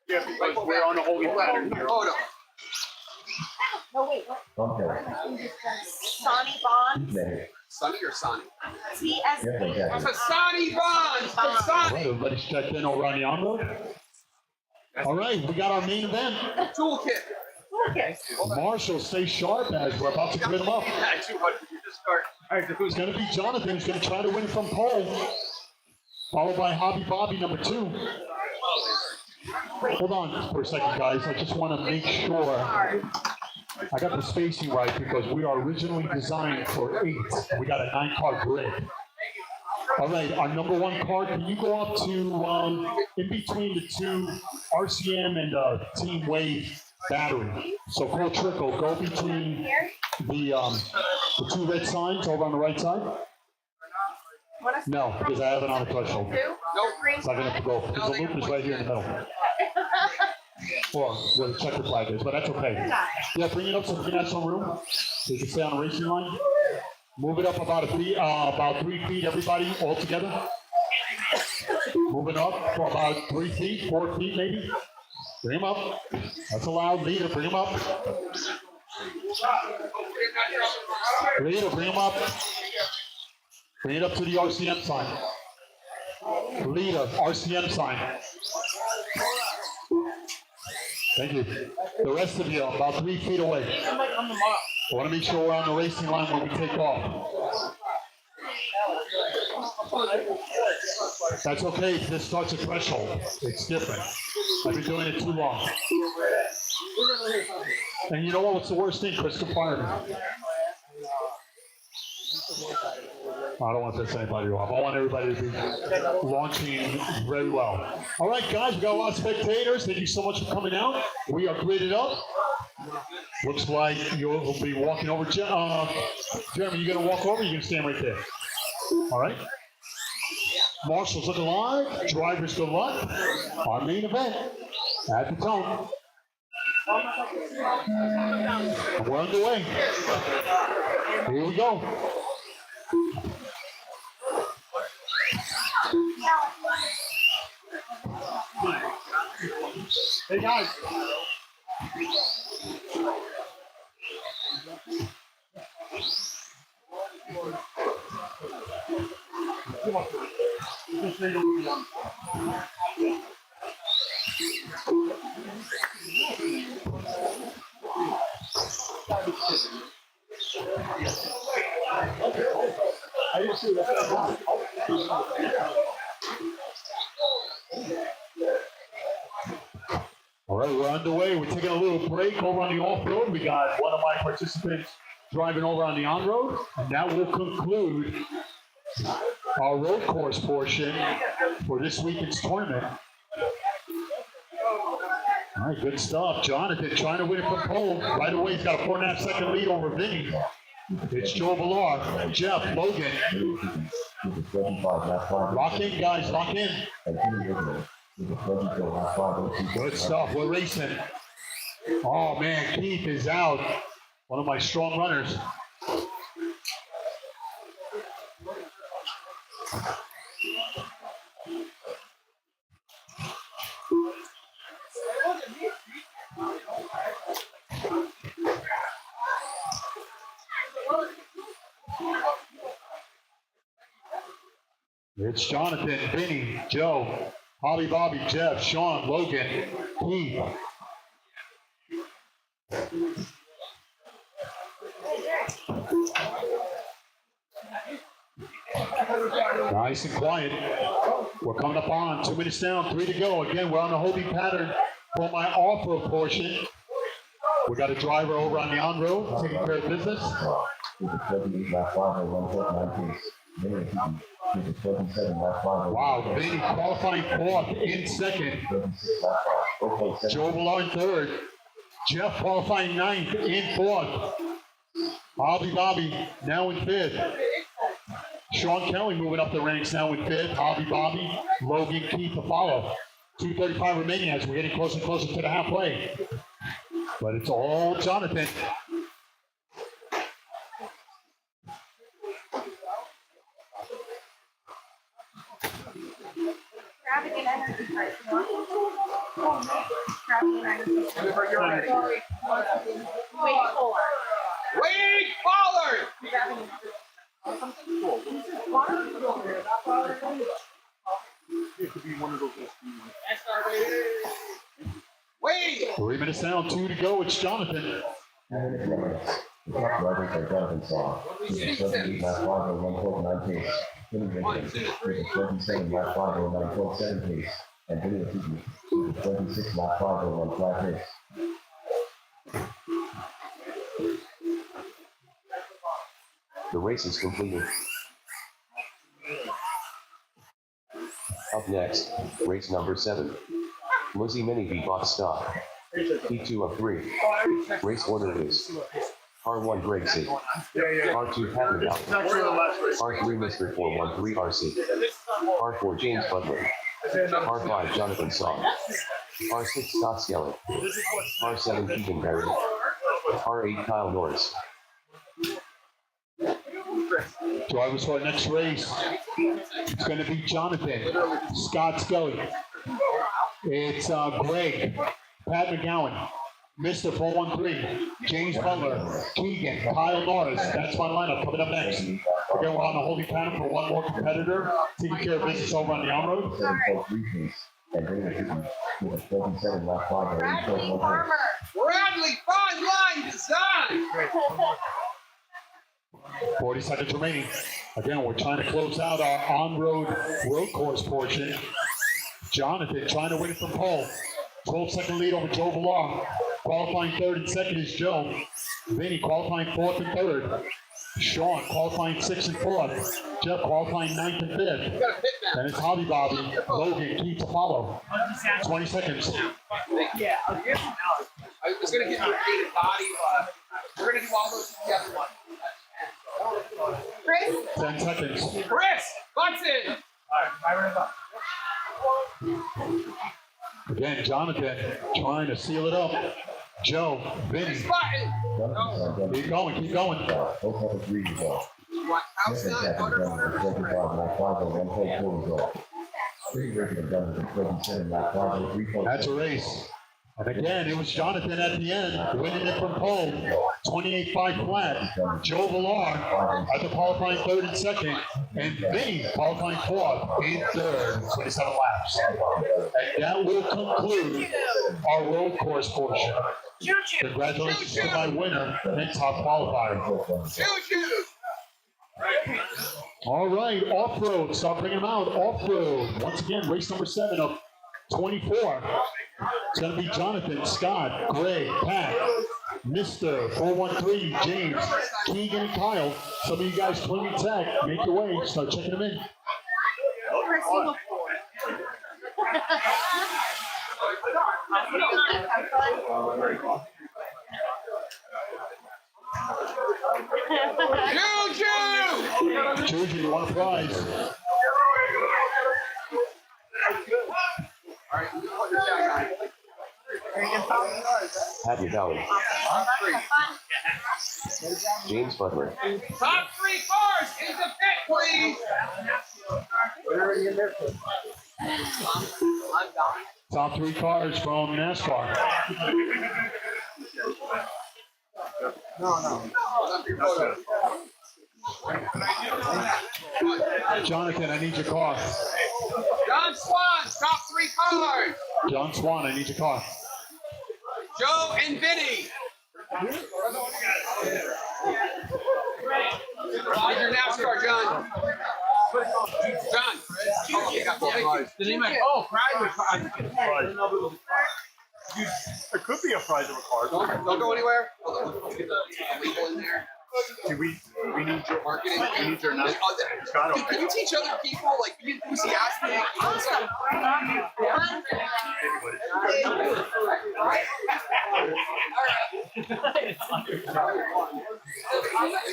Yeah, because we're on a holding pattern here. Photo. No, wait. Okay. Sonny Bond. Sonny or Sonny? TSB. Tasani Bonds. All right, Tasani. everybody's checked in over on the on-road. All right, we got our main event. Toolkit. Okay. Marshall, stay sharp as we're about to grid them up. It's going to be Jonathan who's going to try to win from pole, followed by Hobby Bobby number 2. Hold on for a second, guys. I just want to make sure I got the spacing right because we are originally designed for 8. We got a 9-car grid. All right, our number 1 car, can you go up to in between the 2 RCM and Team Wave battery? So Cole Trickle, go between the 2 red signs over on the right side. No, because I have it on the threshold. It's not going to go because the loop is right here in the middle. Or where the checker flag is, but that's okay. Yeah, bring it up so we can have some room so you can stay on the racing line. Move it up about 3 feet, everybody, all together. Moving up for about 3 feet, 4 feet maybe. Bring him up. That's allowed. Leader, bring him up. Leader, bring him up. Bring it up to the RCM sign. Leader, RCM sign. Thank you. The rest of you, about 3 feet away. I want to make sure we're on the racing line when we take off. That's okay if this starts a threshold. It's different. I've been doing it too long. And you know what? What's the worst thing? Chris can fire me. I don't want to piss anybody off. I want everybody to be launching very well. All right, guys, we got a lot of spectators. Thank you so much for coming out. We are gridded up. Looks like you'll be walking over. Jeremy, you going to walk over or you going to stand right there? All right. Marshals looking live. Drivers, good luck. Our main event at the tone. And we're underway. Here we go. Hey guys. All right, we're underway. We're taking a little break over on the off-road. We got one of my participants driving over on the on-road, and that will conclude our road course portion for this weekend's tournament. All right, good stuff. Jonathan trying to win it from pole. Right away, he's got a 4.5 second lead over Vinny. It's Joe Villar, Jeff, Logan. Lock in, guys, lock in. Good stuff, we're racing. Oh man, Keith is out. One of my strong runners. It's Jonathan, Vinny, Joe, Holly, Bobby, Jeff, Sean, Logan, Keith. Nice and quiet. We're coming up on 2 minutes down, 3 to go. Again, we're on the holding pattern for my off-road portion. We got a driver over on the on-road taking care of business. Wow, Vinny qualifying fourth in second. Joe Villar in third. Jeff qualifying ninth in fourth. Bobby now in fifth. Sean Kelly moving up the ranks now in fifth. Bobby, Logan, Keith to follow. 2:35 remaining as we're getting closer and closer to the halfway. But it's all Jonathan. Grabbing an energy drink. Grabbing an energy drink. Whenever you're ready. Wait, hold on. Wait, Pollard! Grabbing an Wait! 3 minutes down, 2 to go. It's Jonathan. The top drivers are Jonathan Saw, with a 78 lap 501.9 pace. Vinny Vincent, with a 27 lap 509.7 pace. And Vinny Atuki, with a 26 lap 501 flat pace. The race is completed. Up next, race number 7. Lizzie Mini V box stop. P2 of 3. Race order is R1 Greg C. R2 Pat McDowell. R3 Mr. 413 RC. R4 James Butler. R5 Jonathan Saw. R6 Scott Skelly. R7 Keegan Barrett. R8 Kyle Norris. Drivers for our next race. It's going to be Jonathan, Scott Skelly. It's Greg, Pat McGowan, Mr. 413, James Butler, Keegan, Kyle Norris. That's my lineup coming up next. Again, we're on the holding pattern for one more competitor, taking care of business over on the on road. 7.3 pace. And Dana Hickey with a 27 lap 5 Bradley Farmer. Bradley, fine line design. 40 seconds remaining. Again, we're trying to close out our on-road road course portion. Jonathan trying to win it from pole. 12-second lead over Joe Villar. Qualifying third and second is Joe. Vinny qualifying fourth and third. Sean qualifying sixth and fourth. Jeff qualifying ninth and fifth. And it's Hobby Bobby. Logan Keith to follow. 20 seconds. Yeah. I was going to get you a big body, but we're going to do all those together. Chris? 10 seconds. Chris, Button. Again, Jonathan trying to seal it up. Joe, Vinny. Button. Keep going, keep going. Oklahoma 3 result. What? Smith and Outside, Jackson done with a 25 lap 5 1.4 result. Pretty Rickard done with a 27 lap 5 3.7. That's a race. And again, it was Jonathan at the end, winning it from pole, 28.5 flat. Joe Villar at the qualifying third and second, and Vinny qualifying fourth in third, 27 laps. And that will conclude our road course portion. Congratulations to my winner and top qualifier. Choo-choo. All right, off-road, start bringing them out. Off-road, once again, race number 7 of 24. It's going to be Jonathan, Scott, Greg, Pat, Mr. 413, James, Keegan, and Kyle. Some of you guys clean tech, make your way, start checking them in. Chris, you look Choo-choo. Juju, you want a prize? All right, you put your tag on it. Pat McGowan, James Butler, Top 3 cars into pit, please. I'm done. Top 3 cars from NASCAR. Jonathan, I need your car. John Swan, top 3 cars. John Swan, I need your car. Joe and Vinny. How's your NASCAR, John? John. Oh, you got the Did anybody? Oh, prize. It could be a prize of a car. Don't go anywhere. Get the label in there. Do we need your Marketing. We need your number. Scott, Dude, can you teach other people, like, be enthusiastic? awesome.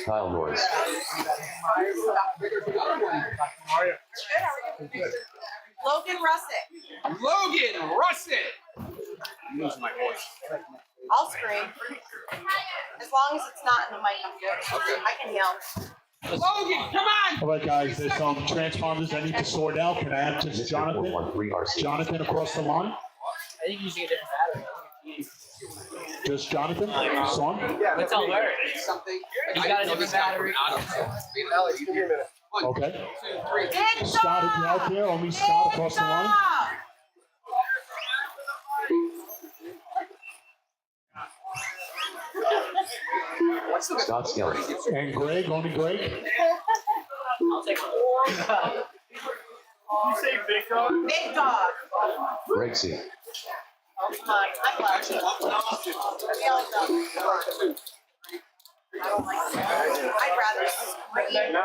Kyle Norris, Logan Russick. Logan Russett. I'm losing my voice. I'll scream. As long as it's not in the mic, I'm good. I can yell. Logan, come on. All right, guys, there's some transponders I need to sort out. Can I have just Mr. Jonathan? 413 RC, Jonathan across the line? I think using a different battery. Just Jonathan? Song? That's all right. Something. He's got a different battery. Alex, give me a minute. 1, Okay. 2, 3. Big Scott, if you're out there, only Scott across the line. Scott Skelly, And Greg, only Greg? I'll take one. you say big dog? Big dog. Greg C, Come on, I'm loud. We all know. I don't like that. I'd rather scream. I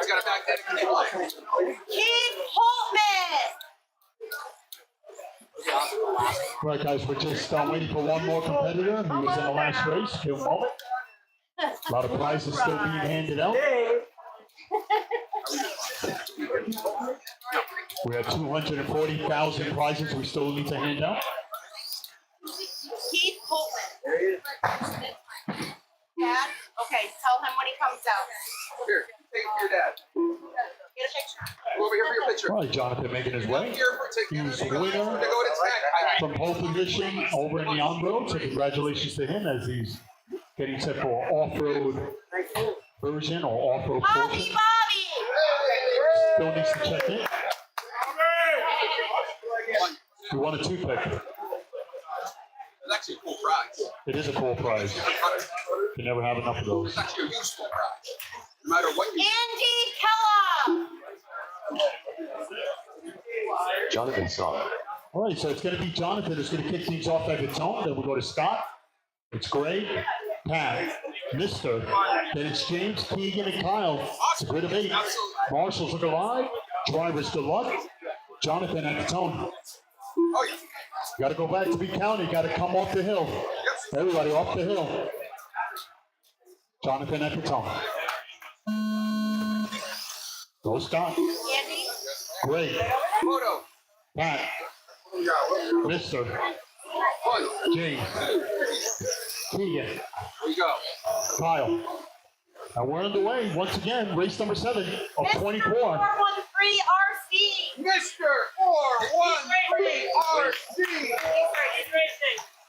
got a magnetic cable. Keith Holtman. All right, guys, we're just waiting for one more competitor who was in the last race. Give a moment. A lot of prizes still being handed out. We have 240,000 prizes we still need to hand out. Keith Holtman. Dad? Okay, tell him when he comes out. Here, take it for your dad. Get a picture. Come over here for your picture. All right, Jonathan making his way. Here for take He was to go to winner. tech. from pole position over in the on-road, so congratulations to him as he's getting set for off-road version or off-road Bobby, portion. Bobby! Still needs to check in. We won a toothpick. It's actually a cool prize. It is a cool prize. You never have enough of those. It's actually a useful prize. No matter what you Andy Kellogg! Jonathan Song. All right, so it's going to be Jonathan who's going to kick things off at the tone. Then we'll go to Scott. It's Greg, Pat, Mr. Then it's James, Keegan, and Kyle. It's a grid of 8. Marshall's looking live. Drivers, good luck. Jonathan at the tone. Oh, yeah. Got to go back to B County. Got to come off the hill. Everybody off the hill. Jonathan at the tone. Go Scott. Andy? Greg, Photo. Pat, Mr. One. James, Keegan, There you go. Kyle. And we're underway once again. Race number 7 of 24. 413 RC! Mr. 413 RC.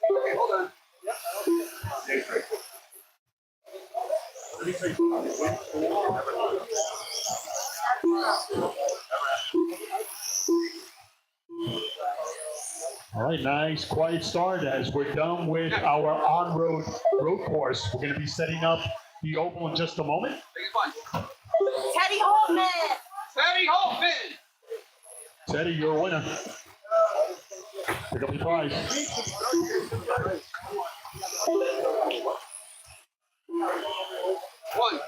Okay, hold on. All right, nice quiet start as we're done with our on-road road course. We're going to be setting up the oval in just a moment. Take it fun. Teddy Holtman! Teddy Holtman. Teddy, you're a winner. Pick up your prize. One,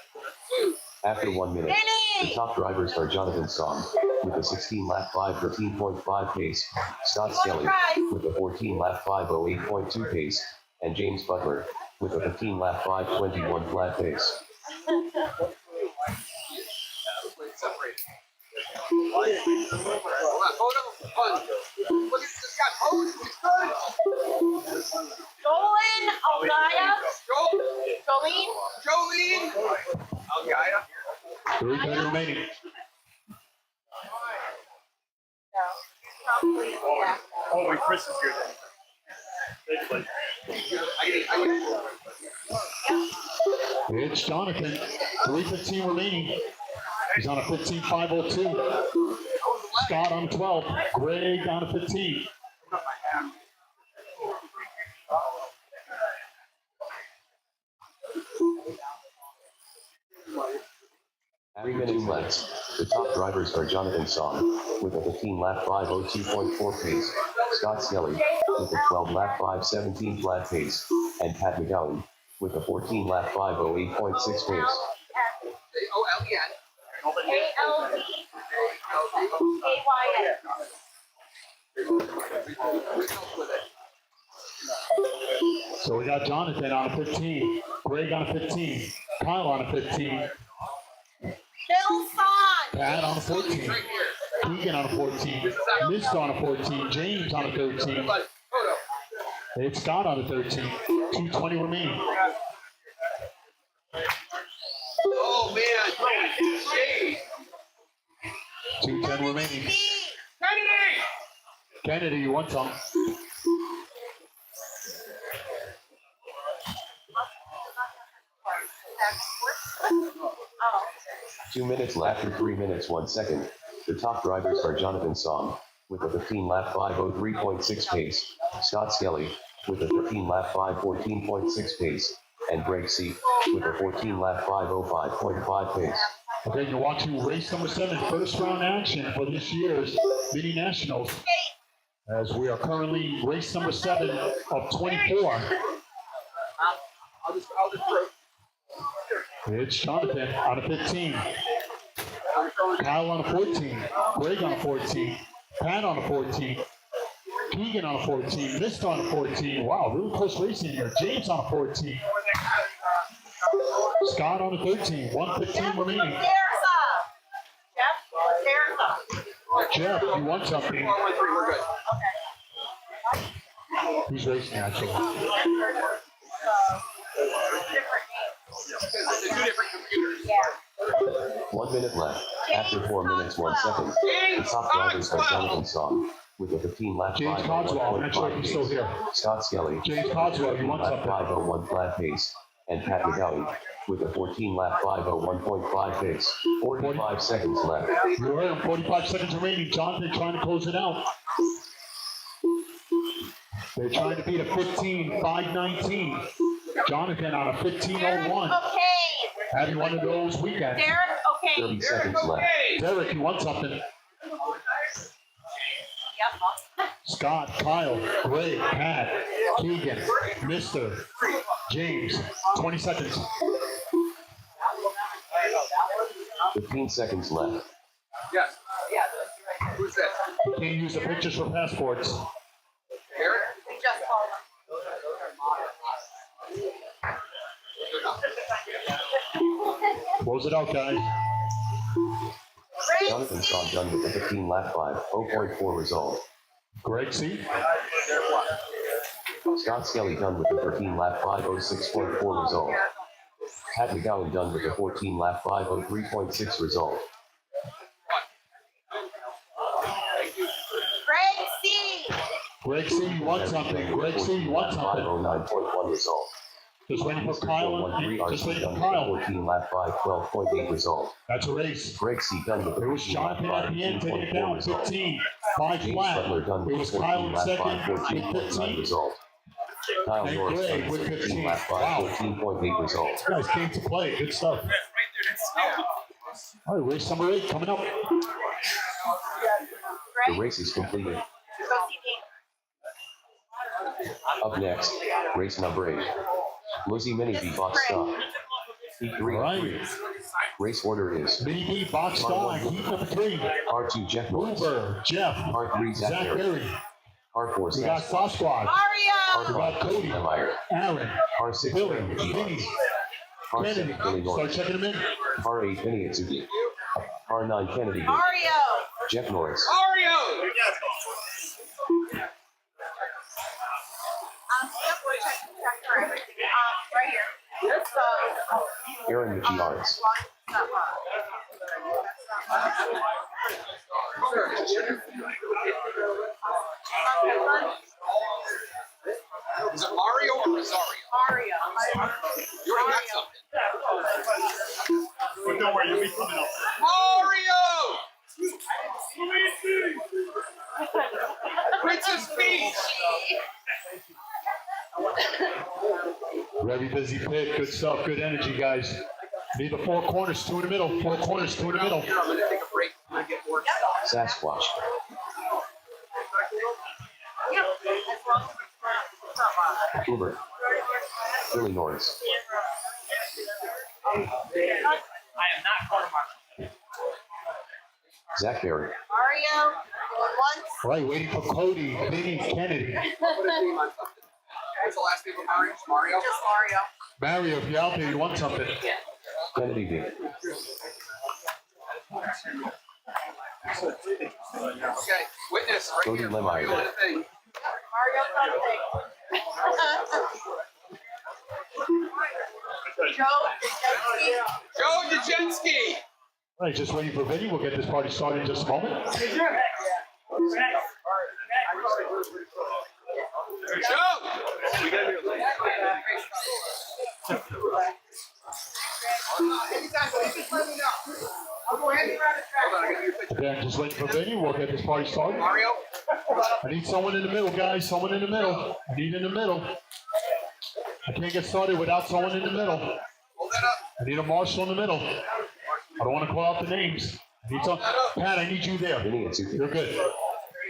two. After 1 minute, the top drivers are Jonathan Song with a 16-lap 5:13.5 pace, Scott Skelly with a 14-lap 5:08.2 pace, and James Butler with a 15-lap 5:21 flat pace. Separated. Hold on, photo. One. Look at this guy pose. He's good. Jolen Algaya? Jolene. Jolene? Al-Qaeda. 3 minutes remaining. No. Probably, yeah. Oh, wait, Chris is here then. It's Jonathan. 3:15 remaining. He's on a 15.502. Scott on 12. Greg on a 15. At 3 minutes left, the top drivers are Jonathan Song with a 15-lap 5:02.4 pace, Scott Skelly with a 12-lap 5:17 flat pace, and Pat McGowan with a 14-lap 5:08.6 pace. A-O-L-E-N. So we got Jonathan on a 15, Greg on a 15, Kyle on a 15, Bill Son! Pat on a 14, Keegan on a 14, Mist on a 14, James on a 13, Photo. it's Scott on a 13, 2:20 remaining. Oh, man. Shade. 2:10 remaining. Kennedy. Kennedy, you want some? Oh. 2 minutes left after 3 minutes 1 second. The top drivers are Jonathan Song with a 15-lap 5:03.6 pace, Scott Skelly with a 15-lap 5:14.6 pace, and Greg C with a 14-lap 5:05.5 pace. Okay, you're watching race number 7, first round action for this year's Mini Nationals. As we are currently race number 7 of 24. I'll just throw. It's Jonathan on a 15, I'm throwing. Kyle on a 14, Greg on a 14, Pat on a 14, Keegan on a 14, Mist on a 14. Wow, really close racing here. James on a 14, Scott on a 13, 1:15 remaining. Jeff, you want something? 413. We're good. Who's racing actually? Because they're two different computers. 1 minute left after 4 minutes 1 second. The top drivers are Jonathan Song with a 15 lap James Cogswell, I'm not sure if he's still here. Scott Skelly. James Cogswell, you want lap something? 501 flat pace, and Pat McGowan with a 14 lap 501.5 pace. 45 seconds left. You're in, 45 seconds remaining. Jonathan trying to close it out. They're trying to beat a 15.519. Jonathan on a 15.01. Okay. Having one of those weekends. Derek, okay. 30 seconds left. Derek, you want something? Yep. Scott, Kyle, Greg, Pat, Keegan, Mr. James. 20 seconds. 15 seconds left. Yes. Who's that? You can't use the pictures for passports. Eric? We just called Close it out, guys. Great. Jonathan Shaw done with a 15 lap 5.0.4 result. Greg, see? Scott Skelly done with a 13 lap 5.06.4 result. Pat McGowan done with a 14 lap 5.03.6 result. Greg C. Greg C, you want something? Greg C, you want something? 509.1 result. Just waiting for Mr. Kyle. 413 Just RC waiting done for with a Kyle. 14 lap 5.12.8 result. That's a race. Greg C done with a It was 14 lap Jonathan at the end taking it down, 5.2.4 result. 15. 5 James flat. Butler done It with a was Kyle 14 in lap second, 5.14.9 15. result. Kyle And Norris Greg done with with a 15 15. lap Wow. 5.14.8 result. You guys came to play. Good stuff. All right, race number 8 coming up. The Greg. race is completed. Go see me. Up next, race number 8. Lizzie Mini V box stop. Heat 3 All of right. 3. Race order is Mini B box dog, heat number 3. R2 Jeff Norris, Hoover, Jeff, R3 Zach Zach Berry, Berry. R4 We got Sasquatch, Sasquatch, Mario. we got Cody, Lemire, Aaron, R6 Billy, Brandon G. Vinny, R7 Kennedy. Billy Start Norris, checking them in. R8 Vinny Atsugi, R9 Kennedy, Mario. Jeff Norris, Mario! Yep, we're checking for everything. Right here. So, Aaron Michi Arts, not wrong. Is it Mario or Rosario? Mario. You already got something. But don't worry, you'll be coming up. Mario! Princess Peach! Very busy pit, good stuff, good energy, guys. Need the 4 corners, 2 in the middle, 4 corners, 2 in the middle. Here, I'm gonna take a break. I'm gonna get more stuff. Sasquatch, Yep. As long as it's not wrong. Hoover, Billy Norris, I am not part of my. Zach Berry, Mario. Going once. All right, waiting for Cody, Vinny, Kennedy. Put a name on something. What's the last name of Mario? Mario? Just Mario. Mario, if you're out there, you want something. Kennedy V, Okay, witness, right Cody here. Lemire. Mario and the thing. Mario something. Joe. Joe Jajenski! All right, just waiting for Vinny. We'll get this party started in just a moment. Joe! Hold on, I got your picture. Again, just waiting for Vinny. We'll get this party started. Mario? I need someone in the middle, guys. Someone in the middle. I need in the middle. I can't get started without someone in the middle. Hold that up. I need a marshal in the middle. I don't want to call out the names. I need some. Pat, I need you there. Vinny Atsugi, You're good.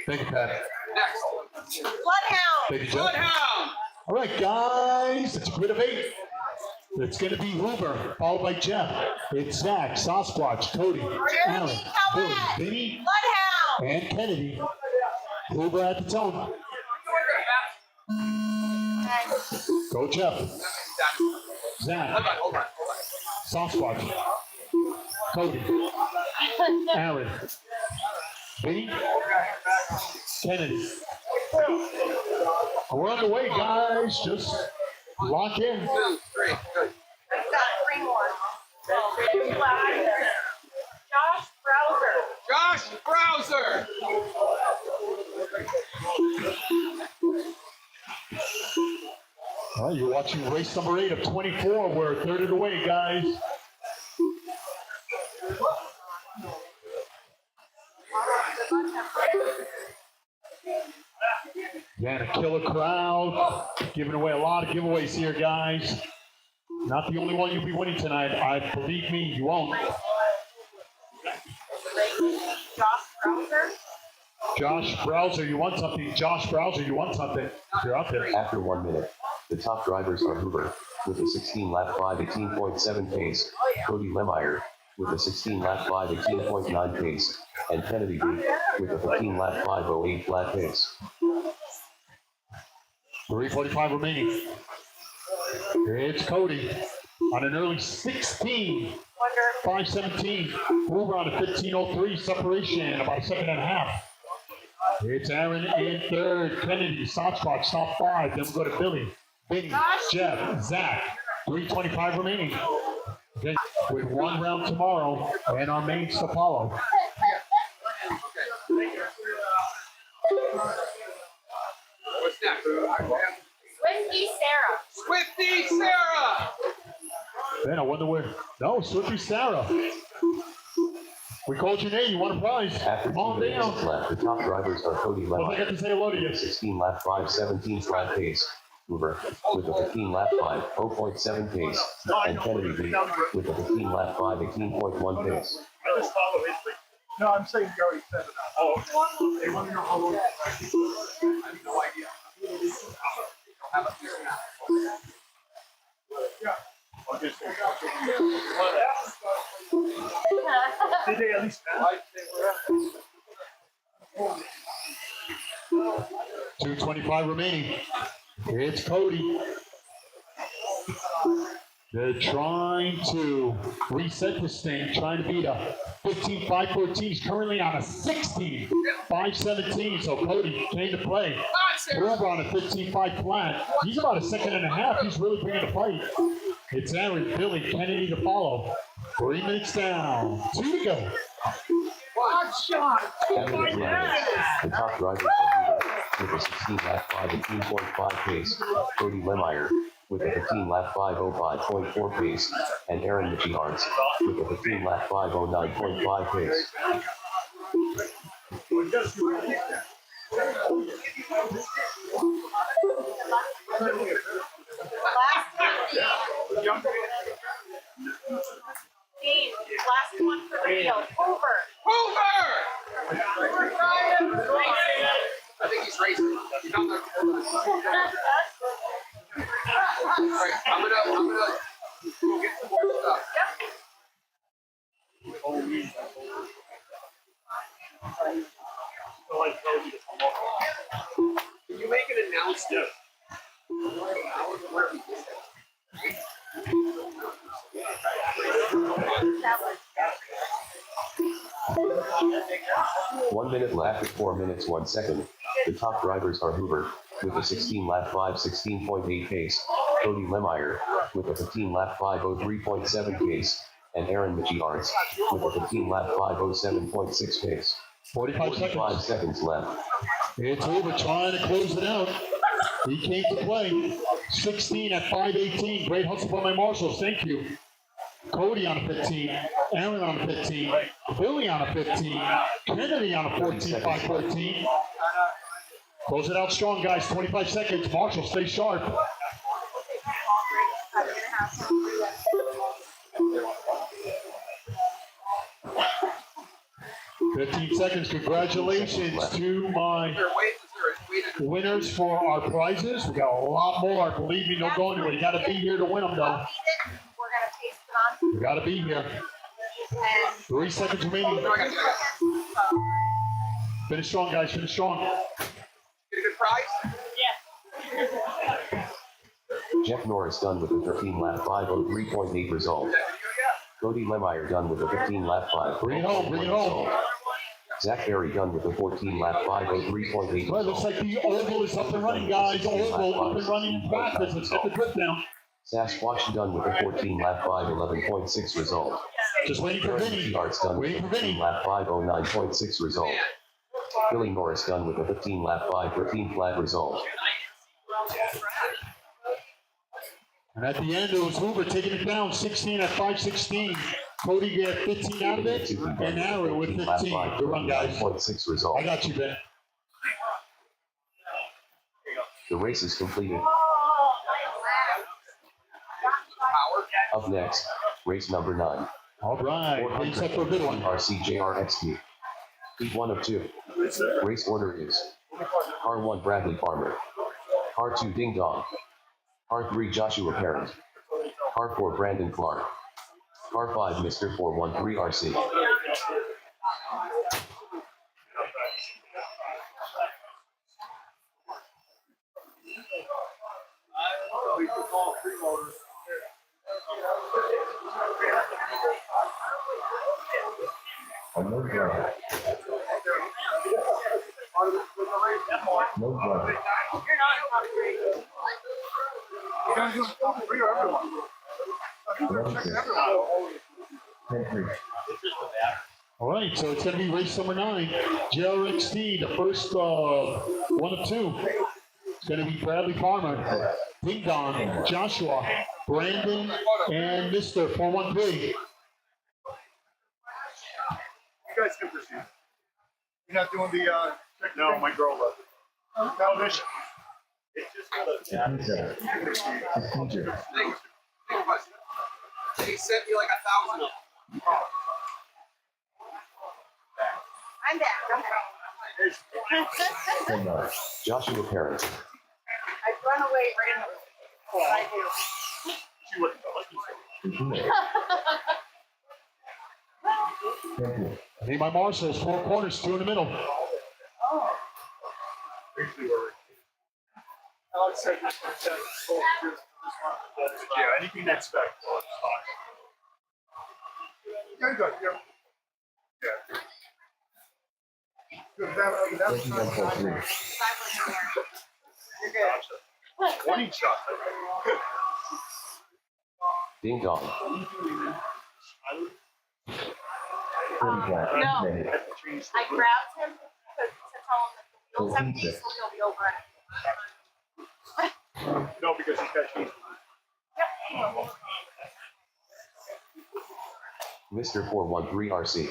Thank you, Pat. Next. Bloodhound. Thank you, Jeff. Bloodhound! All right, guys. It's a grid of 8. It's going to be Hoover, followed by Jeff. It's Zach, Sasquatch, Cody, Aaron, Billy, Vinny, Bloodhound. and Kennedy. Hoover at the tone. Go, Jeff. Zach, Hold on. Sasquatch, Cody, Aaron, Vinny, Kennedy. We're on the way, guys. Just lock in. 2, 3, good. We've got 3 more. Josh Browser. Josh Browser! All right, you're watching race number 8 of 24. We're a third of the way, guys. Man, a killer crowd. Giving away a lot of giveaways here, guys. Not the only one you'll be winning tonight. I believe me, you won't. Josh Browser, you want something? Josh Browser, you want something? If you're out there. After 1 minute, the top drivers are Hoover with a 16 lap 5 18.7 pace, Cody Lemire with a 16 lap 5 18.9 pace, and Kennedy B with a 15 lap 508 flat pace. 3:45 remaining. It's Cody on an early 16. 5:17. Hoover on a 15:03 separation, about a second and a half. It's Aaron in third. Kennedy, soft spot, top 5. Then we go to Billy, Vinny, Jeff, Zach. 3:25 remaining. Again, with 1 round tomorrow and our mains to follow. What's next? Swifty Sarah. Swifty Sarah. Man, I wonder where. No, Swifty Sarah. We called your name. You want a prize? After Come 2 on minutes down. left, the top drivers are Cody Well, I got Lemire to say hello to you. 16 lap 5 17 flat pace, Hoover with a 15 lap 5 0.7 pace, and Kennedy B with a 15 lap 5 18.1 pace. I just follow his lead. No, I'm saying you already said it. Oh, they want to know how long. I have no idea. Have a few now. Yeah. I'll just say. Did they at least? 2:25 remaining. It's Cody. They're trying to reset this thing, trying to beat a 15 514. He's currently on a 16 517. So Cody came to play. Hoover on a 15 5 flat. He's about a second and a half. He's really bringing the fight. It's Aaron, Billy, Kennedy to follow. 3 minutes down. 2 to go. After the drivers, the top drivers are Hoover with a 16 lap 5 18.5 pace, Cody Lemire with a 15 lap 505.4 pace, and Aaron Michiards with a 15 lap 509.5 pace. Dean, last one for the wheel. Hoover. Hoover. I think he's racing. He's not there. All right, I'm gonna go get some more stuff. Can you make an announcement? Where we get That was 1 minute left, 4 minutes 1 second. The top drivers are Hoover with a 16 lap 5 16.8 pace, Cody Lemire with a 15 lap 503.7 pace, and Aaron Michiards with a 15 lap 507.6 pace. 45 seconds. Seconds left. It's Hoover trying to close it out. He came to play. 16 at 5:18. Great hustle by my marshals. Thank you. Cody on a 15. Aaron on a 15. Billy on a 15. Kennedy on a 14 514. Close it out strong, guys. 25 seconds. Marshall, stay sharp. 15 seconds. Congratulations to my winners for our prizes. We got a lot more. Believe me, don't go anywhere. You got to be here to win them, though. We're gonna paste it on. You got to be here. And 3 seconds remaining. Finish strong, guys. Finish strong. Get a good prize? Jeff Norris done with a 13 lap 503.8 result. Cody Lemire done with a 15 lap 5. Bring it home. Bring it home. Zach Berry done with a 14 lap 503.8 Well, it looks like the oval is up and running, guys. Oval up and running in practice. Let's get the grip down. Sasquatch done with a 14 lap 511.6 result. Just waiting for Vinny. Arts done with Waiting a for 15 Vinny. lap 509.6 result. Billy Norris done with a 15 lap 513 flat result. And at the end, it was Hoover taking it down, 16 at 5:16. Cody get 15 out of it, and Aaron with 15. Good run, guys. 0.6 result. I got you, Ben. The race is completed. Power. Up next, race number 9. All right, getting set for a good one. RCJRXT. Heat 1 of 2. Race order is Car 1 Bradley Farmer. Car 2 Ding Dong. Car 3 Joshua Parent. Car 4 Brandon Clark. Car 5 Mr. 413 RC. A no driver. No driver. You're not in top three. You guys do top 3 or everyone? They're checking everyone. 10-3. All right, so it's going to be race number 9. JRXT, the first one of 2. It's going to be Bradley Farmer, Ding Dong, Joshua, Brandon, and Mr. 413. You guys can proceed. You're not doing the check. No, my girl left it. No, this. It's just for the 15-7. 16-0. They sent me like 1,000 of them. I'm back. I'm back. 10-9. Joshua Parent. I've run away right now. I do. She wouldn't know. 10-4. Need my marshals, 4 corners, 2 in the middle. Usually we're. Alex said this one said this one. Yeah, anything that's spec. Yeah, good. Yeah. Good. That was 21-3. You're good. 20 shots. Ding Dong. 30 flat. No. Negative. I grabbed him to tell him that the wheels have these, so he'll be over it. No, because he's got cheese. Mr. 413 RC.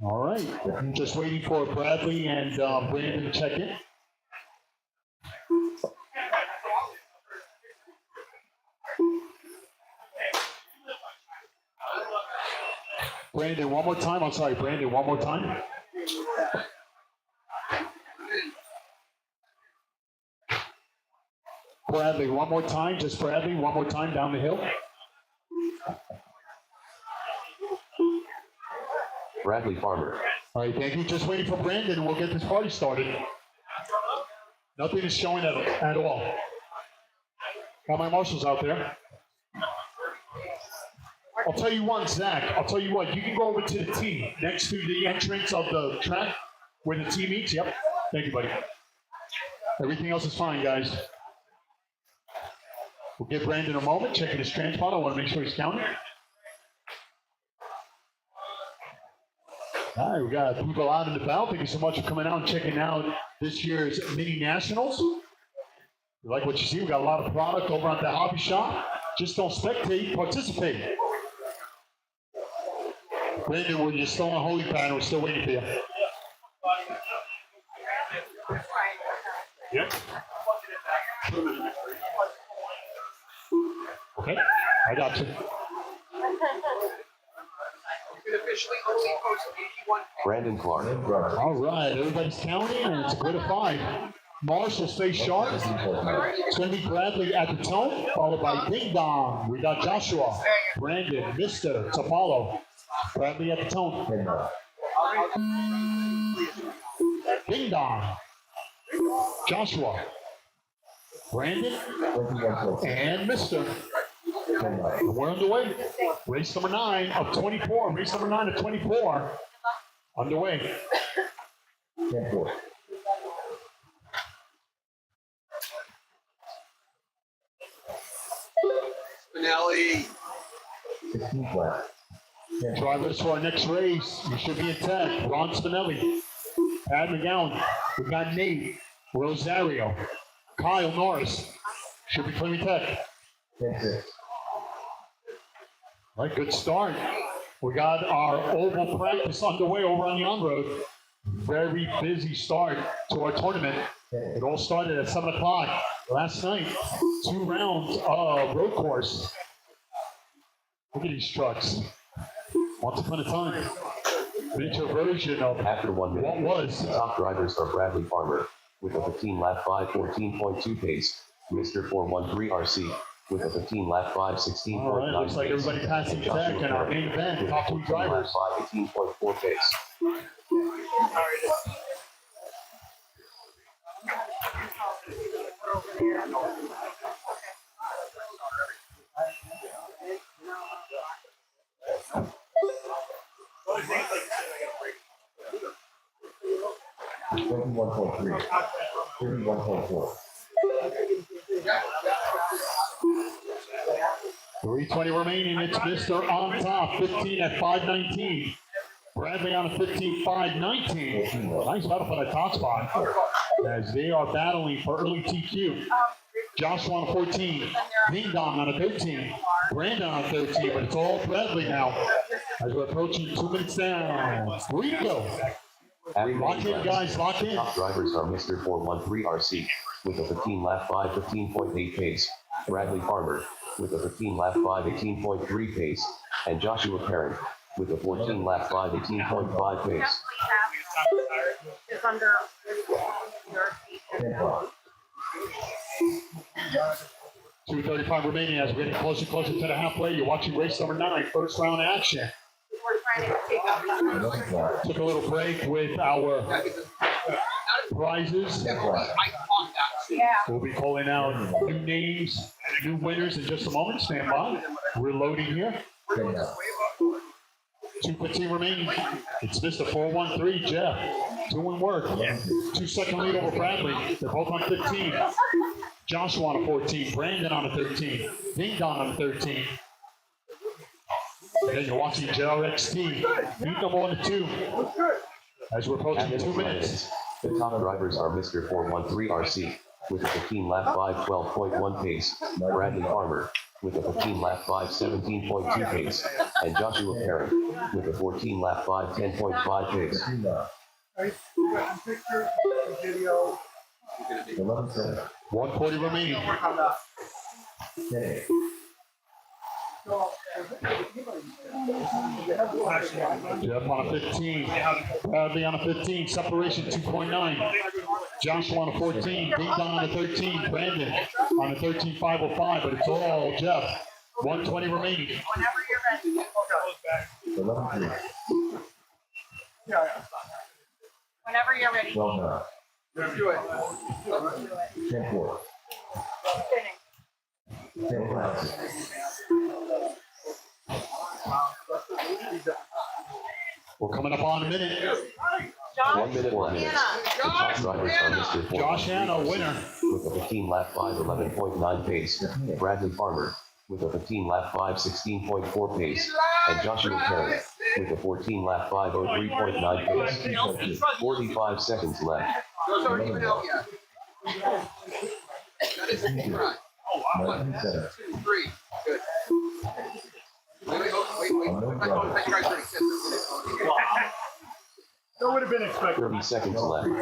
All right, just waiting for Bradley and Brandon to check in. Brandon, one more time. I'm sorry, Brandon, one more time. Bradley, one more time. Just Bradley, one more time down the hill. Bradley Farmer. All right, thank you. Just waiting for Brandon, and we'll get this party started. Nothing is showing at all. Got my marshals out there. I'll tell you one, Zach. I'll tell you what. You can go over to the T next to the entrance of the track where the T meets. Yep. Thank you, buddy. Everything else is fine, guys. We'll give Brandon a moment, checking his transponder. I want to make sure he's counting. All right, we got people out and about. Thank you so much for coming out and checking out this year's Mini Nationals. You like what you see? We got a lot of product over at the hobby shop. Just don't spectate, participate. Brandon, we're just still on holy pad. We're still waiting for you. Yeah. Okay, I got you. You can officially only post 81. Brandon Clark. All right, everybody's counting, and it's a good of 5. Marshall, stay sharp. It's going to be Bradley at the tone, followed by Ding Dong. We got Joshua, Brandon, Mr. Apollo. Bradley at the tone. 10-9. Ding Dong. Joshua, Brandon, 21-4. and Mr. 10-9. And we're underway. Race number 9 of 24. Race number 9 of 24. Underway. 10-4. Spinelli. 16 flat. 10-4. Drivers for our next race. You should be in tech. Ron Spinelli, Pat McGowan. We got Nate Rosario, Kyle Norris. Should be clearing tech. 10-6. All right, good start. We got our oval practice underway over on the on-road. Very busy start to our tournament. It all started at 7 o'clock last night. 2 rounds of road course. Look at these trucks. Once upon a time, miniature version of After 1 minute, what was. the top drivers are Bradley Farmer with a 15 lap 5:14.2 pace, Mr. 413 RC with a 15 lap 5:16.9 All right, looks like pace, everybody passing and Joshua check in our Perry main event, with a top 2 15 lap drivers. 5:18.4 pace. Twenty-one point three. 31.4. 3:20 remaining. It's Mr. On Top, 15 at 5:19. Bradley on a 15, 5:19. Nice battle for that top spot as they are battling for early TQ. Joshua on a 14, Ding Dong on a 13, Brandon on a 13, but it's all Bradley now as we're approaching 2 minutes down. 3 to go. After Lock in, laps, guys, lock in. top drivers are Mr. 413 RC with a 15 lap 5:15.8 pace, Bradley Farmer with a 15 lap 5:18.3 pace, and Joshua Perrin with a 14 lap 5:18.5 pace. Is under. 2:35 remaining as we're getting closer and closer to the halfway. You're watching race number 9, first round action. We're trying to take up. Took a little break with our prizes. I caught that. Yeah. We'll be calling out new names, new winners in just a moment. Stand by. We're loading here. 2:15 remaining. It's Mr. 413, Jeff. Doing work. 2-second lead over Bradley. They're both on 15. Joshua on a 14. Brandon on a 13. Ding Dong on a 13. And then you're watching JRXT. Lead number 1 and 2. As we're approaching At 2 minutes. the top drivers are Mr. 413 RC with a 15 lap 5:12.1 pace, Bradley Farmer with a 15 lap 5:17.2 pace, and Joshua Perrin with a 14 lap 5:10.5 pace. 11.7. 140 remaining. Okay. Jeff on a 15. Bradley on a 15. Separation 2.9. Joshua on a 14. Ding Dong on a 13. Brandon on a 13.505. But it's all Jeff. 120 remaining. Whenever you're ready. 11.3. Whenever you're ready. 12.9. Let's do it. 10.4. Spinning. 10.5. We're coming up on a minute. 1 minute 1 minute. The top drivers are Mr. Josh 413 Hanna, winner. with a 15 lap 5:11.9 pace, Bradley Farmer with a 15 lap 5:16.4 pace, and Joshua Perrin with a 14 lap 5:03.9 pace. 45 seconds left. Those aren't even out yet. That is a run. 19.7. 2, 3. Good. Wait. I thought you guys already said this. That would have been expected. 30 seconds left. Ron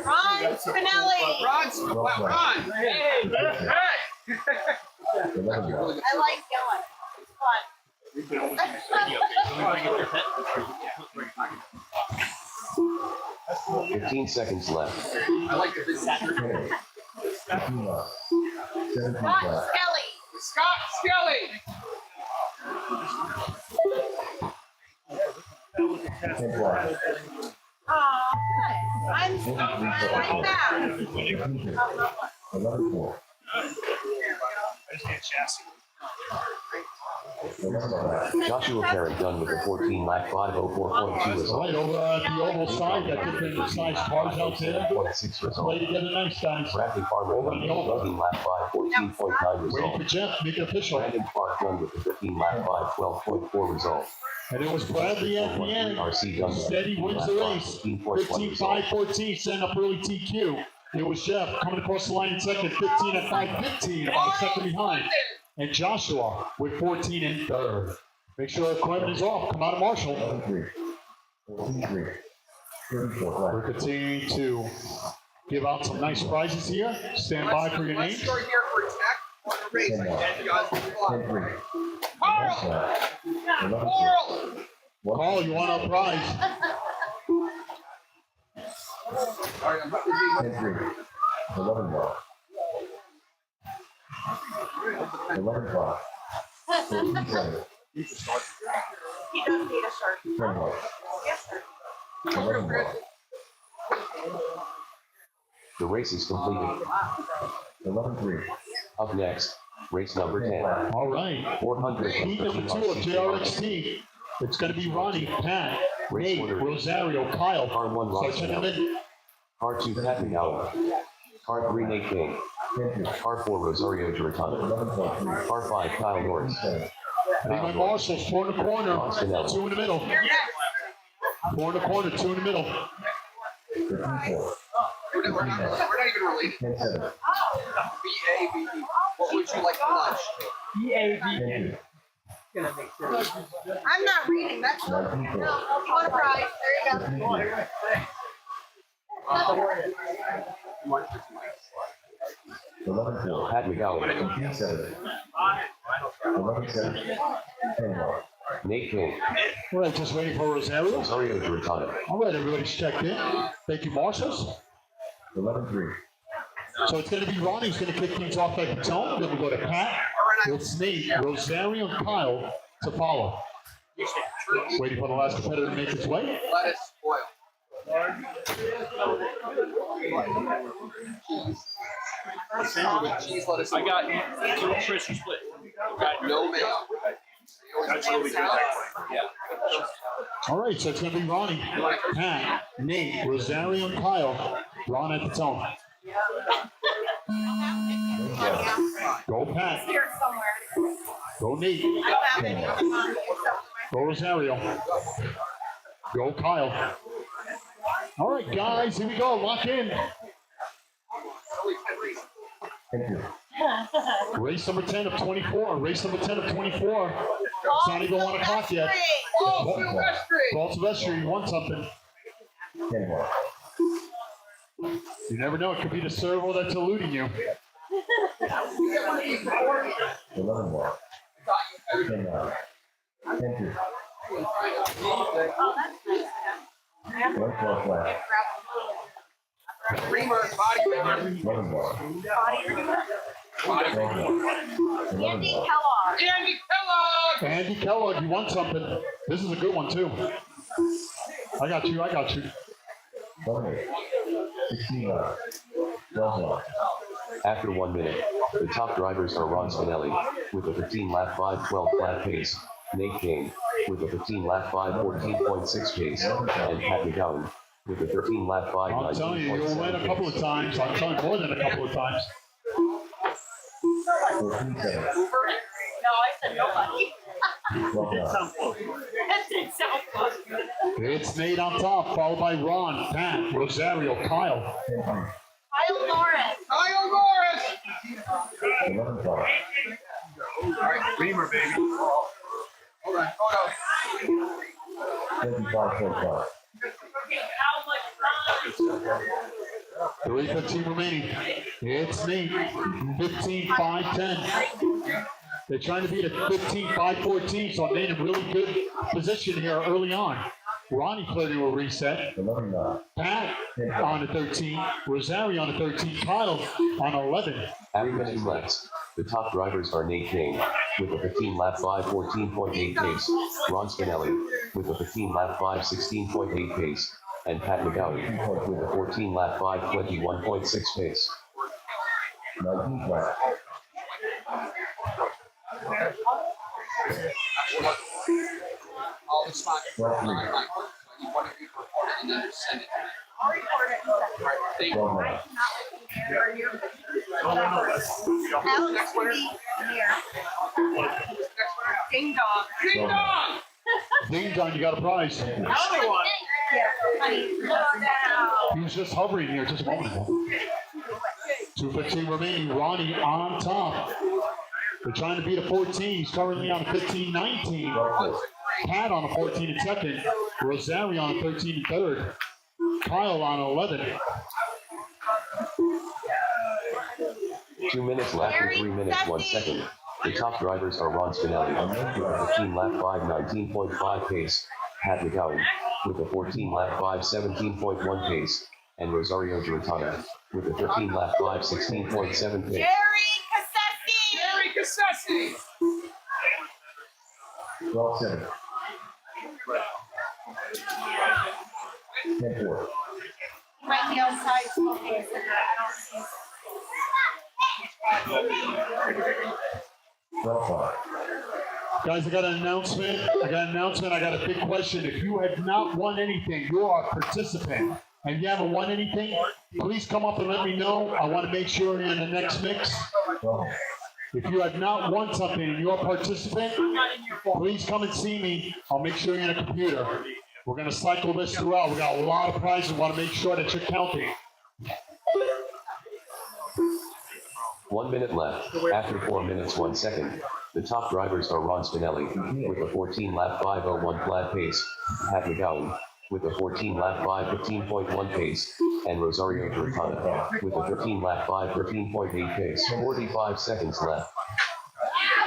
Spinelli. Ron. Hey. 11.9. I like yelling. It's fun. 15 seconds left. I like the big 10. 15 left. 17 Scott left. Skelly. Scott Skelly. 10 left. Oh, good. I'm so like that. 11.4. Joshua Perrin done with a 14 lap 5:04.2 result. Right over at the oval side, got different size cars out there. 0.6 result. Play together nice, guys. Bradley Farmer done with a 15 lap 5:14.9 Waiting result. for Jeff, make it official. Brandon Clark done with a 15 lap 5:12.4 result. And it was Bradley at the end. RC done with a Steady 15 wins lap the race. 15.1 result. 15-5-14, setting up early TQ. It was Jeff coming across the line in second, 15 at 5-15, about a second behind. And Joshua with 14 in third. Make sure equipment is off. Come out of Marshall. 11-3. 14-3. 34th lap. We're continuing to give out some nice prizes here. Stand by for your Let's names. start here for tech on the race. And you guys will go out. 10-3. Carl! 11-3. Carl! Carl, you want our prize? All right, I'm about to do 10-3. 11 bar. 11 bar. 14-7. He does need a shirt. 10 bar. Yes, sir. 11 bar. The race is completed. 11-3. Up next, race number 10. All right. 400. Heat number 2 of JRXT. It's going to be Ronnie, Pat, Nate, Rosario, Kyle. Car 1, So Ross gentlemen, Car 2, Pat McGowan. Car 3, Nate King. 10-2. Car 4, Rosario Giratano. 11.3. Car 5, Kyle Norris. 7. I need my marshals, 4 in the corner, 2 in the middle. 4 in the corner, 2 in the middle. 13-4. We're not even related. 10-7. B-A-B-E. What would you like for lunch? 10-2. I'm not reading. That's you 19-4. want a prize. There you go. 11-4. Pat McGowan. 15-7. 11-7. 10 bar. Nate King. All right, just waiting for Rosario. Rosario Giratano. All right, everybody's checked in. Thank you, marshals. 11-3. So it's going to be Ronnie who's going to kick things off at the tone. Then we go to Pat. It's Nate, Rosario, and Kyle to follow. Waiting for the last competitor to make its way. Lettuce, oil. Cheese, lettuce. I got two crispy split. got no mayo. That's really good. Yeah. All right, so it's going to be Ronnie, Pat, Nate, Rosario, and Kyle. Ron at the tone. Go Pat. Here somewhere. Go Nate. I don't have any of them on me except for Go Rosario. Go Kyle. All right, guys, here we go. Lock in. 10-2. Race number 10 of 24. Race number 10 of 24. It's not even 1 o'clock yet. Oh, Silvestri! Paul Sylvester, you want something. 10 bar. You never know. It could be the servo that's eluding you. 11 bar. 10 bar. 10-2. Oh, that's nice. 1-12 flat. Creamer, body creamer. 11 bar. Body 12 creamer. bar. 11 Andy bar. Kellogg. Andy Kellogg! Andy Kellogg, you want something. This is a good one, too. I got you. 28. 16 bar. 12 bar. After 1 minute, the top drivers are Ron Spinelli with a 15-lap 5:12 flat pace, Nate King with a 15-lap 5:14.6 pace, and Pat McGowan with a 13-lap 5:19.7 I'm telling you, you'll win a couple of times. I'm telling you, more than a couple of times. 14-7. No, I said nobody. 12 bar. That didn't sound fun. It's Nate on top, followed by Ron, Pat, Rosario, Kyle. 10-3. Kyle Norris. Kyle Norris! 11 bar. Creamer, baby. Hold on. 25.5. 3:15 remaining. It's Nate. 15-5-10. They're trying to beat a 15-5-14, so Nate in really good position here early on. Ronnie cleared to a reset. 11 bar. Pat on a 13. Rosario on a 13. Kyle on 11. After 2 laps, the top drivers are Nate King with a 15-lap 5:14.8 pace, Ron Spinelli with a 15-lap 5:16.8 pace, and Pat McGowan with a 14-lap 5:21.6 pace. 19 flat. All the spots. 12-3. I need one of you to report it and then just send it to me. I'll record it. All right, thank 12 you. bar. Alex will be here. Ding dong. Ding dong! Ding dong, you got a prize. Another one. Yeah, honey, slow down. He was just hovering here just a moment ago. 2:15 remaining. Ronnie on top. They're trying to beat a 14. He's currently on a 15-19. Pat on a 14 in second. Rosario on a 13 in third. Kyle on 11. 2 minutes left and 3 minutes 1 second. The top drivers are Ron Spinelli with a 15 lap 5:19.5 pace, Pat McGowan with a 14 lap 5:17.1 pace, and Rosario Giratana with a 13 lap 5:16.7 pace. Jerry Cassesi. 12-7. 10-4. Might be outside smoking a cigarette. I don't see. 12-5. Guys, I got an announcement. I got a big question. If you have not won anything, you are a participant, and you haven't won anything, please come up and let me know. I want to make sure you're in the next mix. 12. If you have not won something and you're a participant, please come and see me. I'll make sure you're in a computer. We're going to cycle this throughout. We got a lot of prizes. We want to make sure that you're counting. 1 minute left. After 4 minutes 1 second. The top drivers are Ron Spinelli with a 14 lap 5:01 flat pace, Pat McGowan with a 14 lap 5:15.1 pace, and Rosario Giratana with a 13 lap 5:13.8 pace. 45 seconds left.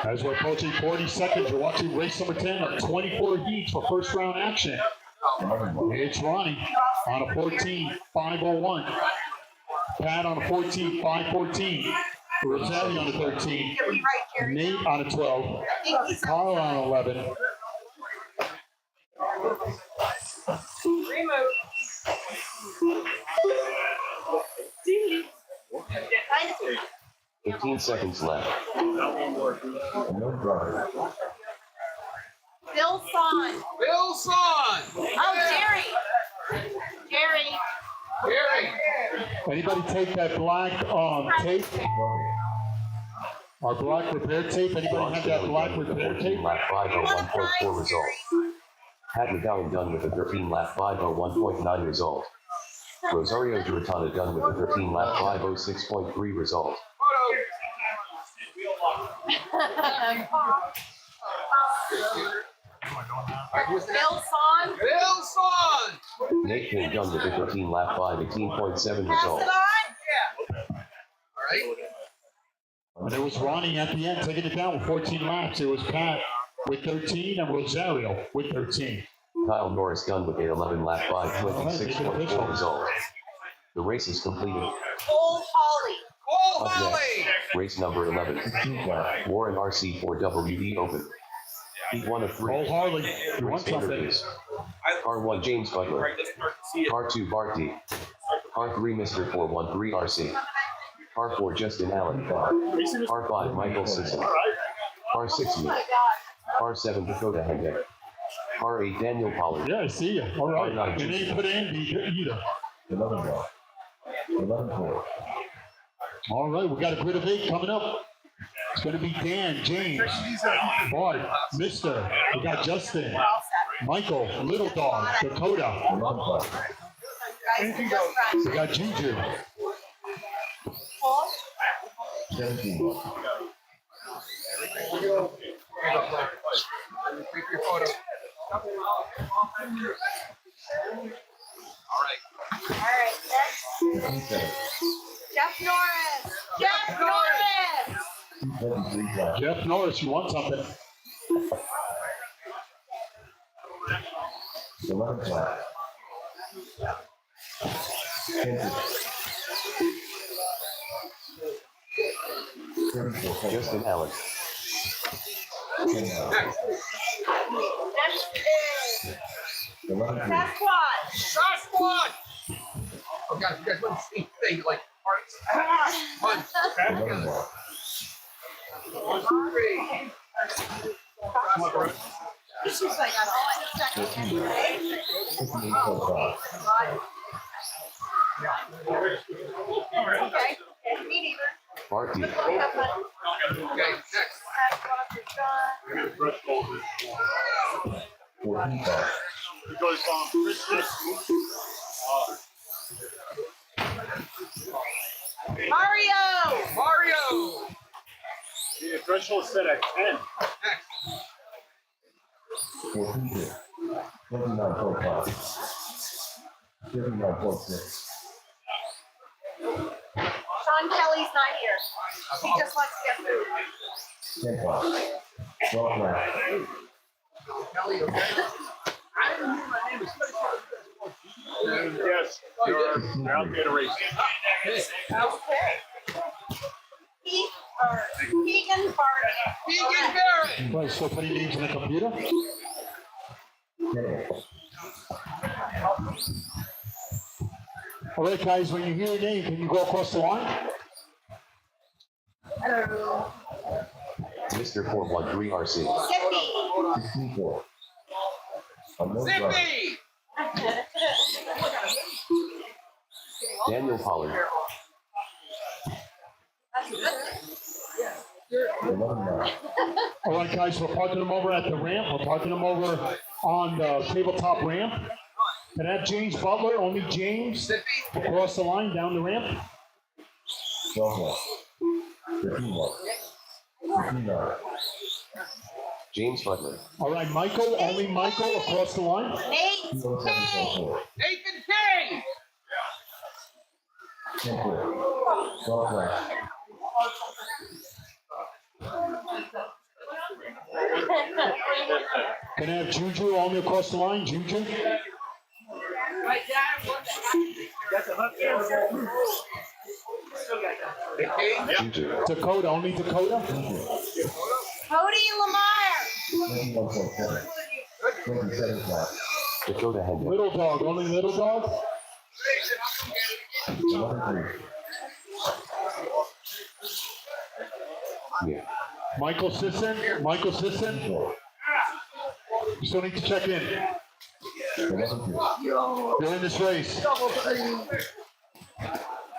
As we're approaching 40 seconds, you're watching race number 10 of 24 heats for first round action. It's Ronnie on a 14, 5:01. Pat on a 14, 5:14. Rosario on a 13. Get me right, Jerry. Nate on a 12. I think he's Carl on 11. removed. Kind of. 15 seconds left. No driver. Bill Fawn. Bill Son. Oh, Jerry. Jerry. Jerry. Anybody take that black tape? Our black repair tape? Ron Anybody have that Spinelli black done with a repair 14 tape? lap 5:01.4 result. Pat McGowan done with a 13 lap 5:01.9 result. Rosario Giratana done with a 13 lap 5:06.3 result. Bill Fawn. Bill Son. Nate King done with a 13 lap 5:18.7 Pass result. it on. All right. And it was Ronnie at the end taking it down with 14 laps. It was Pat with 13 and Rosario with 13. Kyle Norris done with a 11 lap 5:26.4 result. The race is completed. Old Holly. Oh, Up Holly. next, race number 11. 15 flat. Warren RC4 WD Open. Heat 1 of 3. Cole Harley, you want Race something? interviews. Car 1 James Butler. Car 2 Bart D. Car 3 Mr. 413 RC. Car 4 Justin Allen. Car 5 Michael Sisson. Car 6 me. Car 7 Dakota Hendrick. Car 8 Daniel Pollard. Yeah, I see you. All right. Car 9 And then you Jason. put Andy either. 11-1. 11-4. All right, we got a grid of 8 coming up. It's going to be Dan, James, Bart, Mister. We got Justin, Michael, Little Dog, Dakota. 11-5. Guys, just friends. We got Juju. Paul. 17-1. Take your photo. All right. All right, next. 15-7. Jeff Norris. Jeff Norris. 23 flat. Jeff Norris, you want something? 11 flat. 10-6. 34 flat. Justin Allen. 10-9. Next is 11-3. Sasquatch. Sasquatch. Oh, guys, you guys want the same thing, like hearts. One, 11-1. 3. This is like on all second anyway. 58.5. Okay. Me neither. Bart D. We have fun. Okay, next. Sasquatch is done. 14 flat. Because Christmas. Mario. Mario. The threshold Marshall said at 10. 14, 29.5, 59.6, Sean Kelly's not here. He just wants to get food. 10 points, 12 flat, Kelly, okay? Yes, you're out there to race. Okay. Keegan Barney. Keegan Barrett. Right, so putting names in the computer. 10, All right, guys, when you hear your name, can you go across the line? Hello. Mr. 413 RC. Zippy. 64, a no driver, Zippy. Daniel Pollard. That's good. 11 miles, All right, guys, we're parking them over at the ramp. We're parking them over on the tabletop ramp. Can I have James Butler, only James, Zippy. across the line, down the ramp? 12 miles, 15 miles, 15 miles, James Butler. All right, Michael, only Michael, across the line. Nate K. 207.4, Nathan King. 10 clear, 12 flat, Can I have Juju, only across the line? Juju? Juju. Dakota, only Dakota? Cody Lamar. 21.7, 27 flat, Dakota Hendrick. Little dog, only little dog? 11 3, Yeah. Michael Sisson? Michael Sisson? 4, You still need to check in. 11 2, You're in this race.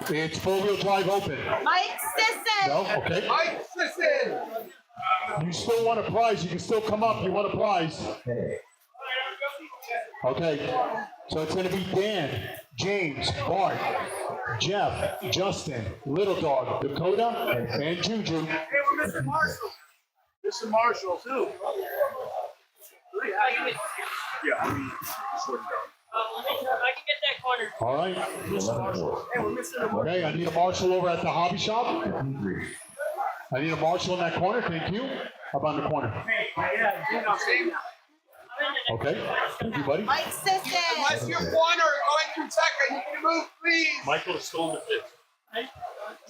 It's four-wheel drive open. Mike Sisson. No? Okay. Mike Sisson. You still want a prize, you can still come up, you want a prize. 10 Okay, so it's gonna be Dan, James, Bart, Jeff, Justin, Little Dog, Dakota, and Juju. Hey, we're missing Marshall. Missing Marshall, too. Yeah, I mean, sort of. I can get that corner. All right. 11 4, Hey, we're missing the Okay, I need a marshal over at the hobby shop. 15 3, I need a marshal in that corner, thank you. How about in the corner? Okay, thank you, buddy. Mike Sisson. Unless you're corner going through tech, I need you to move, please. Michael is still in the fifth.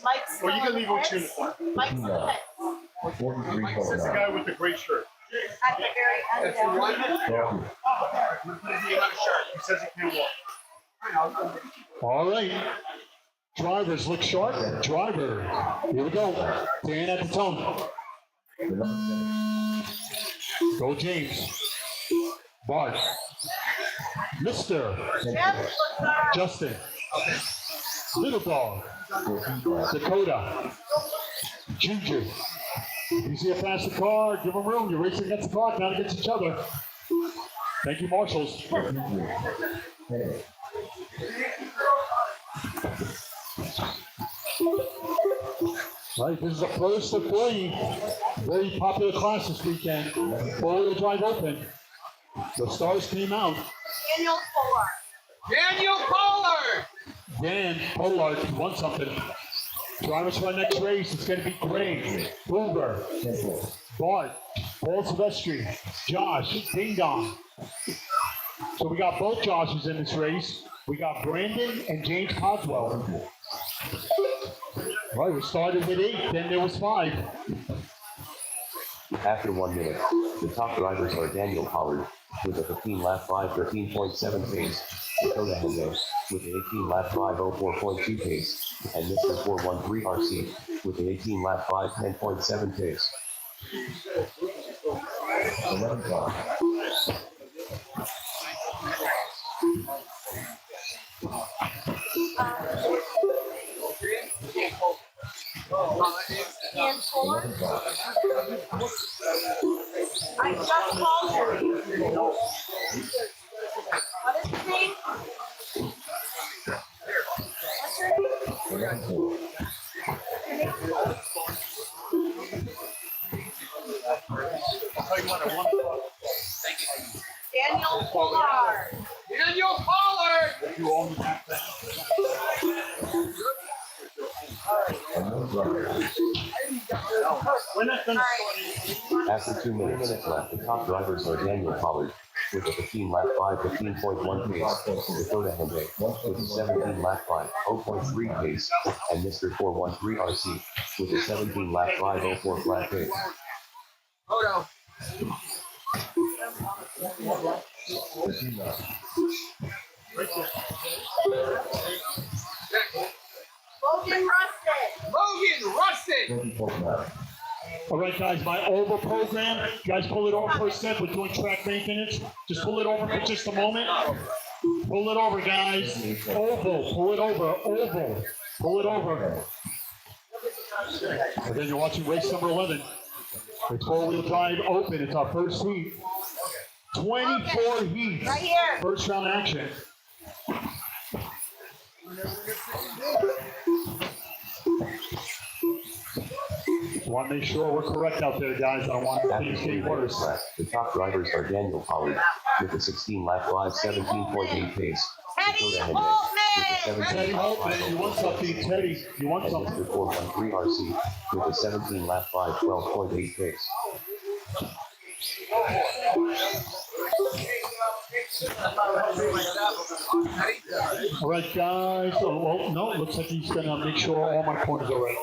Mike Or you can leave it with you in the corner. Mike's in the pit. 43.9, Guy with the gray shirt. At the very end. That's your one. 12 He says he can't walk. All right. Drivers look sharp. Driver. Here we go. Dan at the tone. Go James. Bart. Mr. Jeff Lazar. Justin. Little Dog. Dakota. Juju. You see a faster car, give them room. You're racing against the clock, not against each other. Thank you, marshals. Right, this is the first of three. Very popular class this weekend. Four-wheel drive open. The stars came out. Daniel Fuller. Daniel Pollard. Dan Pollard won something. Drivers for our next race, it's going to be Gray, Boober, Bart, Paul Silvestri, Josh, Ding Dong. So we got both Joshes in this race. We got Brandon and James Codswell. Right, we started with 8, then there was 5. After 1 minute, the top drivers are Daniel Pollard with a 15-lap 5:13.7 pace, Dakota Hendrick with an 18-lap 5:04.2 pace, and Mr. 413 RC with an 18-lap 5:10.7 pace. 11 5, Dan Fuller. I just called him. What is his name? What's your name? 11 4, I'll tell you what, at 1 o'clock. Daniel Pollard. Daniel Pollard. You all need that thing. We're not gonna. After 2 minutes left, the top drivers are Daniel Pollard with a 15 lap 5, 15.1 pace, Dakota Henday with a 17 lap 5, 0.3 pace, and Mr. 413 RC with a 17 lap 5, 0.4 flat pace. Photo. Logan Rustin. Logan Rustin. All right, guys, my oval program. You guys pull it over for a sec. We're doing track maintenance. Just pull it over for just a moment. Pull it over, guys. Oval. Pull it over. Oval. Pull it over. And then you're watching race number 11. It's four-wheel drive open. It's our first heat. 24 heats. Right here. First round action. Want to make sure we're correct out there, guys. I want After things 3 getting minutes worse. left, the top drivers are Daniel Pollard with a 16 lap 5, 17.8 pace, Teddy Dakota Henday Holtman. with a Teddy 17 lap 5, Holtman, you want 0.7 something, pace, Teddy? You want and something? Mr. 413 RC with a 17 lap 5, 12.8 pace. All right, guys. Oh, well, no, it looks like he's gonna make sure all my corners are right.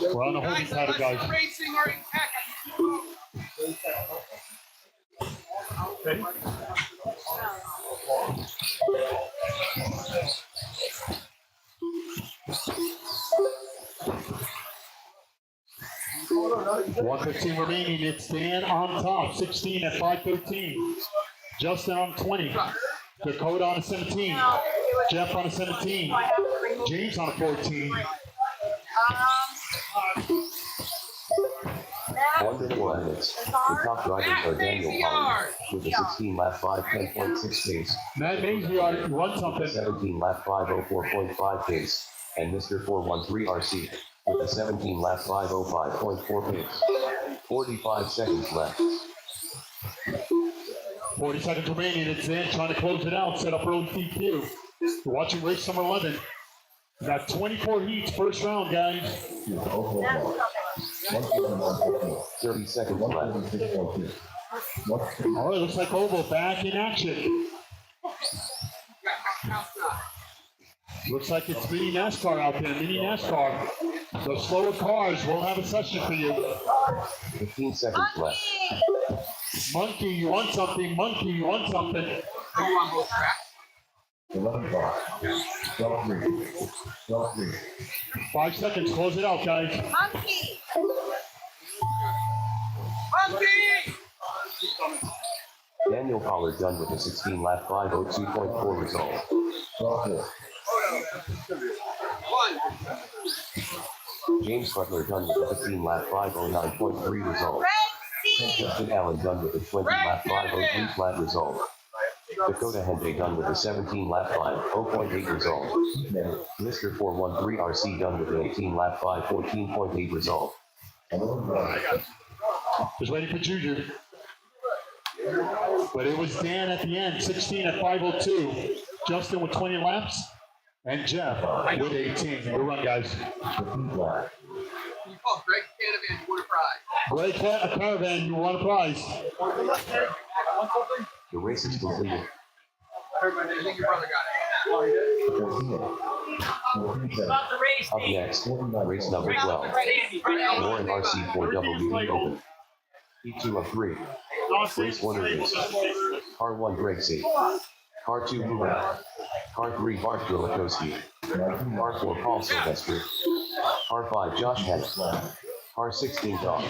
We're on the holding Guys, pattern, unless guys. you're racing or in tech. Okay. One 15 remaining. It's Dan on top, 16 at 5:13. Justin on 20. Dakota on a 17. Jeff on a 17. James on a 14. 1 to 4 minutes. The top drivers are Daniel Pollard with a 16 lap 5, 10.6 pace, Matt Maziar, you want something? 17 lap 5, 04.5 pace, and Mr. 413 RC with a 17 lap 5, 05.4 pace. 45 seconds left. 40 seconds remaining. It's in, trying to close it out, set up early DQ. You're watching race number 11. We got 24 heats, first round, guys. 30 seconds left. All right, looks like Oval back in action. Looks like it's mini NASCAR out there, mini NASCAR. The slower cars will have a session for you. 15 seconds left. Monkey, you want something? Monkey, you want something? Are you on both tracks? 5 seconds, close it out, guys. Monkey. Monkey! Daniel Pollard done with a 16 lap 502.4 result. One. James Butler done with a 15 lap 509.3 result. Greg C. Justin Allen done with a 20 lap 503 flat result. Dakota Henday done with a 17 lap 5, 0.8 result. Mr. 413 RC done with an 18 lap 5, 14.8 result. Just waiting for Juju. But it was Dan at the end, 16 at 5:02. Justin with 20 laps, and Jeff with 18. Good run, guys. You call Greg Canavan, you win a prize. Great caravan, you want a prize. The race is completed. I think your brother got it. About the race, Up next, race number 12. Warren RC 4WD Open. Heat 2 of 3. Race 1 race. Car 1 Greg C. Car 2 Boomer. Car 3 Bart Drilakowski. Car 4 Paul Sylvester. Car 5 Josh Hennett. Car 16 Dog.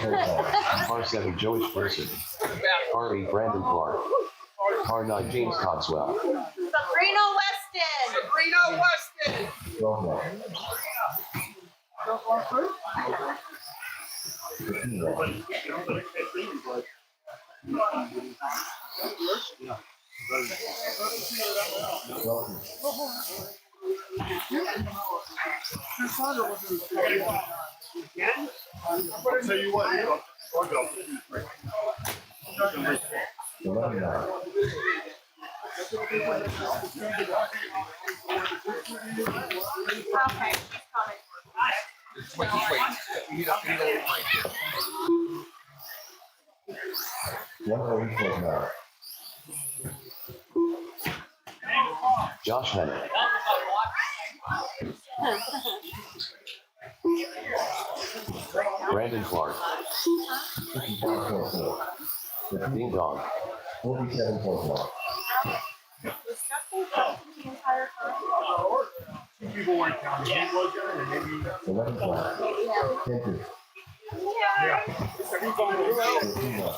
Car 7 Joey Person. Car 8 Brandon Clark. Car 9 James Cogswell. Sabrina Weston. Sabrina Weston. I'll tell you what, I'll go. 11-9. Okay, he's coming. Wait. You need a little mic here. 108.9. Josh Henry, Brandon Clark, 55.4. Ding Dong, 47.1. Disgusting stuff the entire time. People weren't counting. He was there, and maybe 11-5. 10-2. Yeah. 14-1.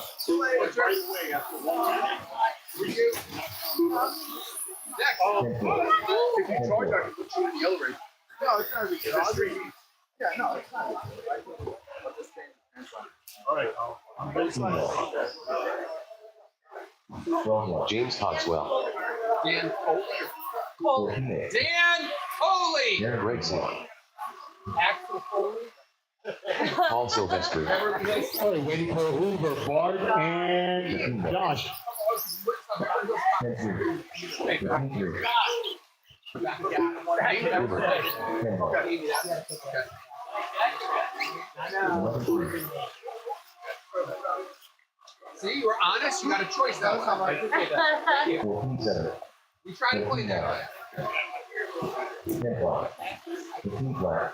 What's right away after one. We do. Next. 10-4. if you charge, I can put you in the elevator. No, it's not. It's just streaming. Yeah, no, it's not. All right, I'm baseline. 12-1. James Coxwell, Dan Foley. 14-8. Dan Foley. Greg Zimmer, Axel Foley. Paul Silvestri, Oh, waiting for Hoover, Bart, and Josh. 10-3. 15-3. Hoover, 11-3. See, you were honest. You got a choice that time. 14-7. We try to play that way. 10-5. 15-5.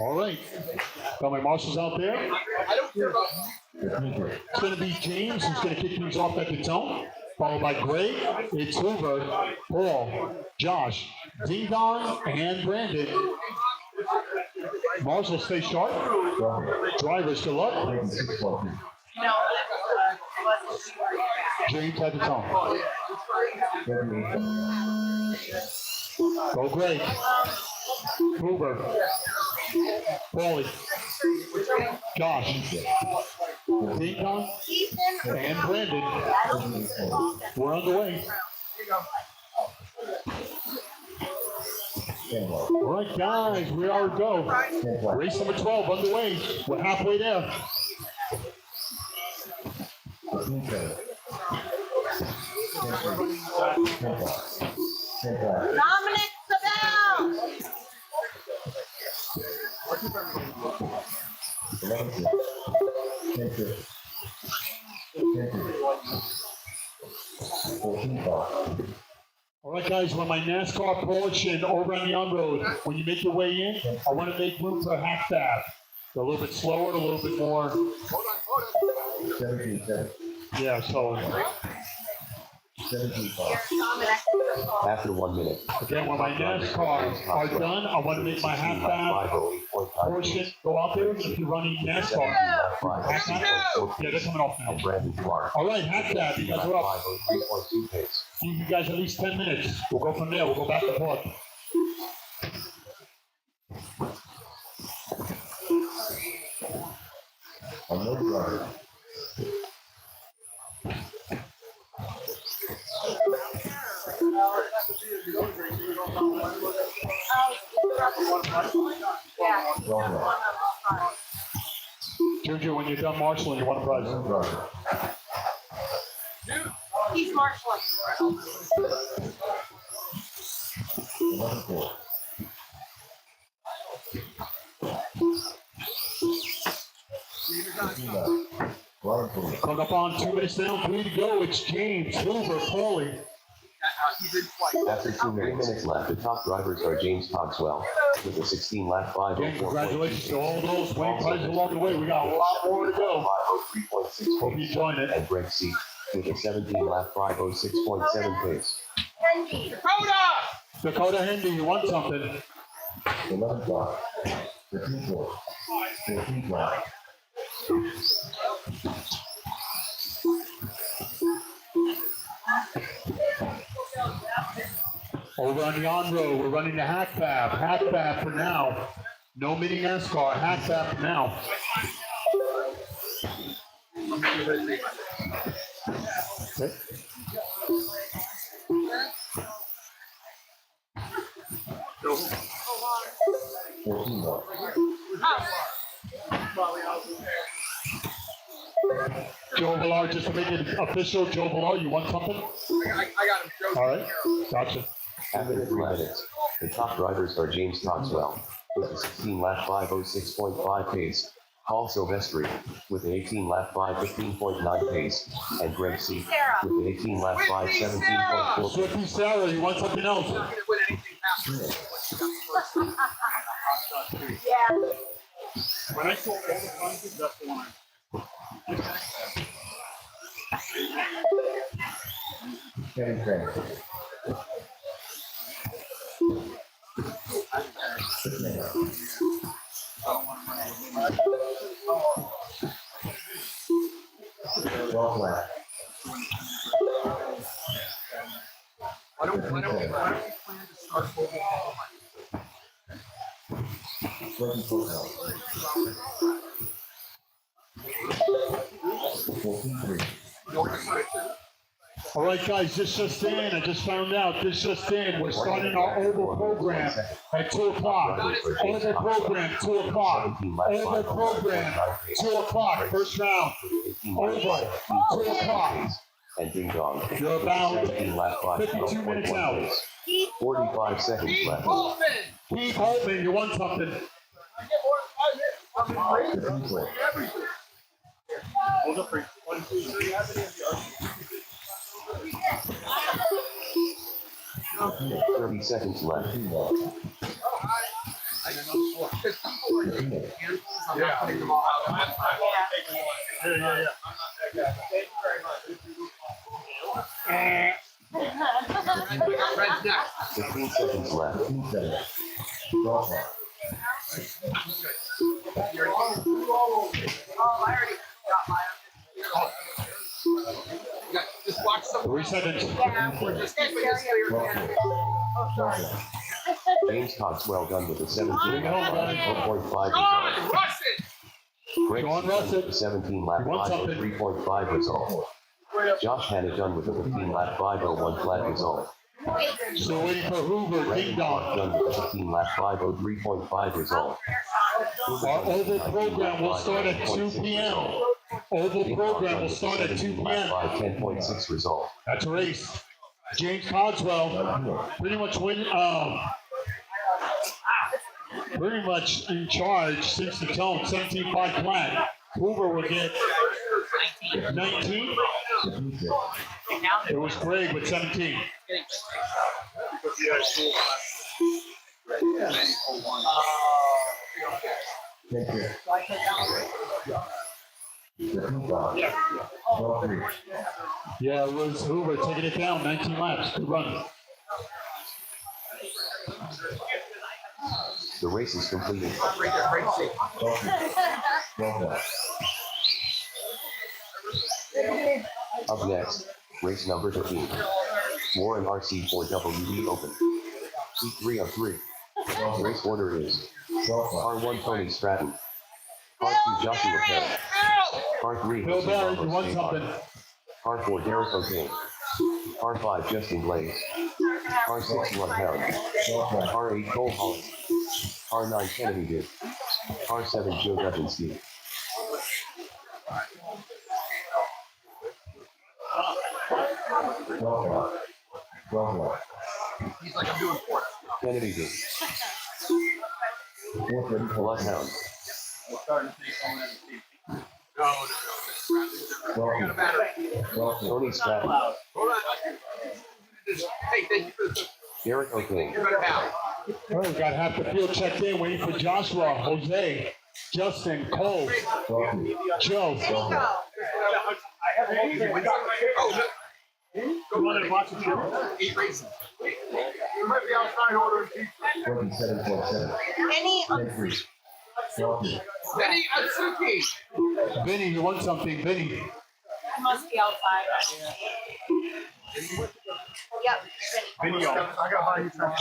All right. Got my marshals out there. I don't care about 15-3. It's going to be James who's going to kick things off at the tone, followed by Greg. It's Hoover, Paul, Josh, Ding Dong, and Brandon. Marshall, stay sharp. 12-8. Drivers, good luck. 6.2. James at the tone. 28. Go Greg. Hoover. Paulie. Josh. Ding Dong, and Brandon. We're on the way. 10-1. All right, guys, we are go. 10-5. Race number 12 underway. We're halfway there. 15-7. 10-5. 10-5. Dominic Sabell. 11-6. 10-6. 14-5. All right, guys, when my NASCAR portion over on the on-road, when you make your way in, I want to make room for a half staff. A little bit slower, a little bit more. 17-7. Yeah, so 17-5. after 1 minute. again, when my NASCAR are done, I want to make my half staff portion go out there. If you're running NASCAR, half staff, yeah, they're coming off now. And Brandon Clark, All right, half staff, you guys are up. 503.2 pace. Give you guys at least 10 minutes. We'll go from there. We'll go back and forth. I'm no driver. Yeah. 12-1. Giorgio, when you're done marshaling, you want a prize. No driver. He's marshaling. 11-4. 15-9. Ryan Foley. Coming up on 2 minutes down, 3 to go. It's James, Hoover, Paulie. He's in flight. After 2 minutes left, the top drivers are James Coxwell with a 16-lap Again, 504.2 congratulations to all pace. those winning prizes along the way. We got a lot more to go. 503.6 Hope you pace. join it. And Greg C with a 17-lap 506.7 pace. Hendy. Dakota! Dakota Hendy, you want something? 11-5. 15-4. 14-5. Over on the on-road, we're running the hack fab. Hack fab for now. No mini NASCAR, hack fab for now. Okay. 14-1. Joe Villar, just to make it official, Joe Villar, you want something? I got him. Joe. All right, gotcha. After 3 minutes, the top riders are James Coxwell with a 16-lap 5:06.5 pace, Paul Silvestri with an 18-lap 5:15.9 pace, and Greg C. with an 18-lap 5:17.4 pace. Swifty Sarah, you want something else? You're not gonna win anything faster. Yeah. When I sold all the consoles, that's the one Kevin Craig. 12 lap. Why don't we plan to start over? 24 lap. 14-3. All right, guys, this just in. I just found out. This just in. We're starting our Oval program at 2 o'clock. Oval program, 2 o'clock. Oval program, 2 o'clock. First round. Oval, 2 o'clock. And Ding Dong. You're about 17-lap 52 minutes out. 5:45. 45 seconds left. Keith Holtman, you want something? 54. Hold up for 1, 2, 3. 30 seconds left. 15-1. I'm not putting them all out. Yeah. Red's next. 15 seconds left. 15-7. 12 lap. Oh, I already got mine. Just watch some. 3 seconds. Yeah. Just keep it this way. 12 lap. 12 lap. James Coxwell done with a 17-lap Bring it home, buddy. 5:1.5 Go on, result. rush it. Greg Go on, C. Russ done with it. a 17-lap You want something? 5:03.5 result. Josh Hanna done with a 15-lap 5:01 flat result. Still waiting for Hoover, Ding Dong. Done with a 15-lap 5:03.5 result. Our Oval program will start at 2 p.m. Oval program will start at 2 p.m. 10.6 result. That's a race. James Cogswell pretty much pretty much in charge since the tone, 17.5 flat. Hoover will get 19. It was Craig with 17. Thank you. 12-3. Yeah, it was Hoover taking it down, 19 laps. Good run. The race is completed. 12 lap. Up next, race number 13. Warren RC4WD Open. T3 of 3. Race order is 12 lap. R1 Tony Stratton. R2 Joshua Perry. R3 Bill Jose Barry, you Ramos want J. something? R4 Derek O'Kane. R5 Justin Blaze. R6 Run Hound. 12 lap. R8 Cole Holland. R9 Kennedy Duke. R7 Joe Duffensky. 12 lap. 12 lap. He's like, I'm doing fourth. Kennedy Duke. 4:34. Bloodhound. No. 12 lap. 12 lap. Tony Stratton. Hold on. Hey, thank you for the. Derek O'Kane. You're gonna bow. All right, we got half the field checked in, waiting for Joshua, Jose, Justin, Cole, 12 lap. Joe. Oh, Go on and watch the show. 8 races. You might be outside ordering pizza. 27.7. Any 10-3. 12 lap. Benny Atsuki. Vinny, you want something? Vinny. must be outside. Yep. Video. I gotta buy you some.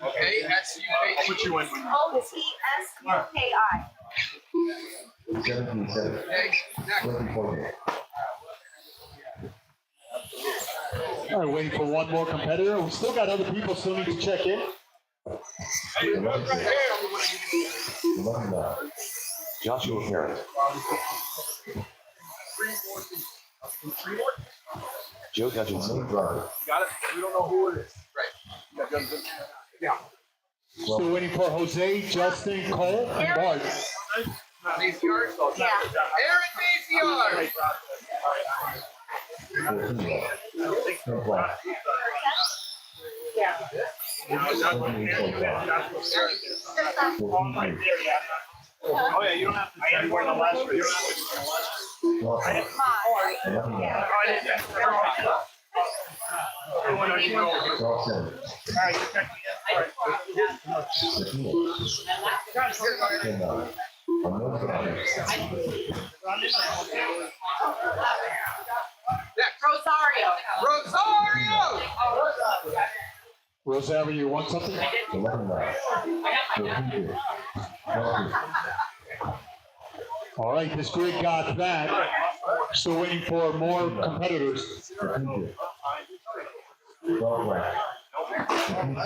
Okay, S-U-K-E. Put you in. O-T-S-U-K-I. 17-7. Okay, next. 24 All right, waiting for one more competitor. We still got other people still need to check in. Eleven six. 11-9. Joshua Parent, Joe Hutchinson, Jose Driver. Got it? We don't know who it is. Right. Yeah. Still waiting for Jose, Justin, Cole, and Bart. Maciar? Yeah. Aaron Maciar! 14 left. 10 black. Yeah. 28.5. 14 green. Oh yeah, you don't have to. I am wearing the last one. You don't have to. 12 black. 11-9. 12-7. 15-8. 10-9. Unknown batters. Next. Rosario. Rosario! Rosario, you want something? 11-9. 14-2. 12-2. All right, this grid got that. Still waiting for more competitors. 15-2. 12 black. 15-6.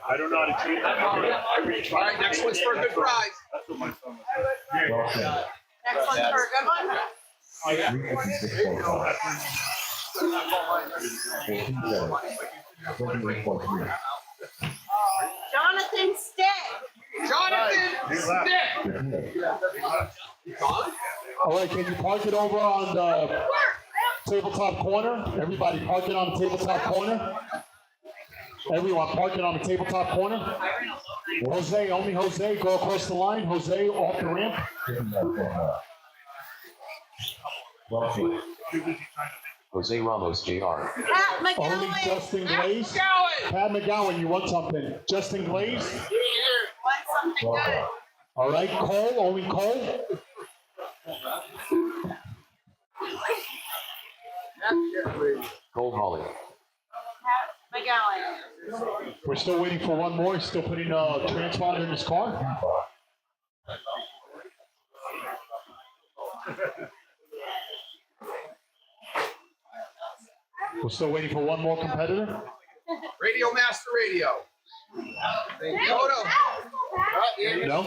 I don't know how to treat that. I reach All right, next one's for a good prize. That's what my son was. 12-7. Next one's for a good one. 356.5. 14-7. 28.3. Jonathan Stick. Jonathan Stick! 15-8. All right, can you park it over on the tabletop corner? Everybody park it on the tabletop corner. Everyone park it on the tabletop corner. Jose, only Jose, go across the line. Jose, off the ramp. 59.9. 12-6. Jose Ramos Jr., Pat Only McGowan. Justin Glaze. McGowan! Pat McGowan, you want something? Justin Glaze. Want something 12 good. black. All right, Cole, only Cole. Cole Holly, Pat McGowan. We're still waiting for one more. Still putting a transponder in his car. We're still waiting for one more competitor. Radio Master Radio. Photo. No?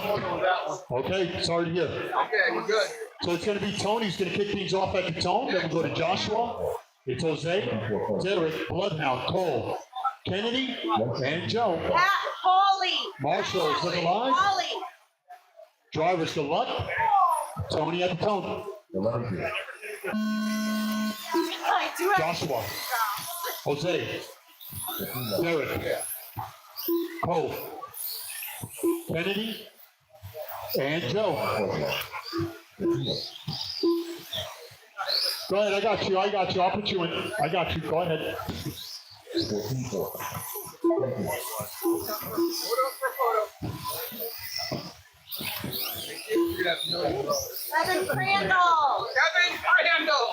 Okay, sorry to hear. Okay, we're good. So it's going to be Tony who's going to kick things off at the tone. Then we'll go to Joshua. It's Jose, Derek, Bloodhound, Cole, Kennedy, and Joe. Pat Foley. Marshall is looking live. Foley. Drivers, good luck. Tony at the tone. 11-2. I do have Joshua, Jose, 15-9. Derek, Cole, Kennedy, and Joe. 15-8. Go ahead, I got you. I'll put you in. I got you. Go ahead. 14-4. 20. Photo for photo. You're gonna have to know. Kevin Crandall. Kevin Crandall.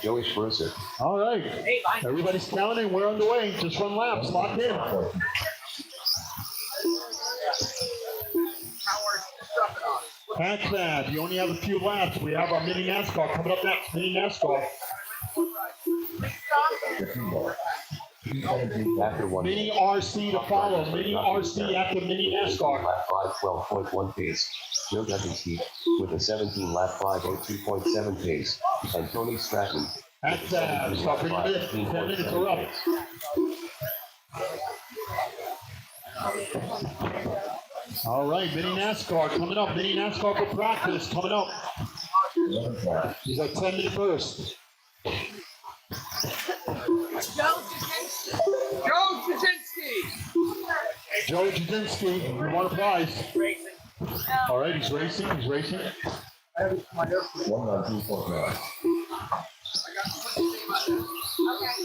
Joey Sprucer, All right. Everybody's counting. We're underway. Just run laps. Lock in. Patch that. You only have a few laps. We have our mini NASCAR coming up next. Mini NASCAR. 15-1. 217. after 1 Mini minute. RC to follow. Mini RC after mini NASCAR. Lap 5 12.1 pace. Joe Duckinski with a 17 lap 502.7 pace. And Tony Stratton. Patch that. Stop in a bit. 10 minutes are up. All right, mini NASCAR coming up. Mini NASCAR for practice coming up. 11-5. He's a 10-minute burst. Joe Jasinski. Joe Jasinski. Joe Jasinski, you want a prize. All right, he's racing. He's racing. 192.9. Okay.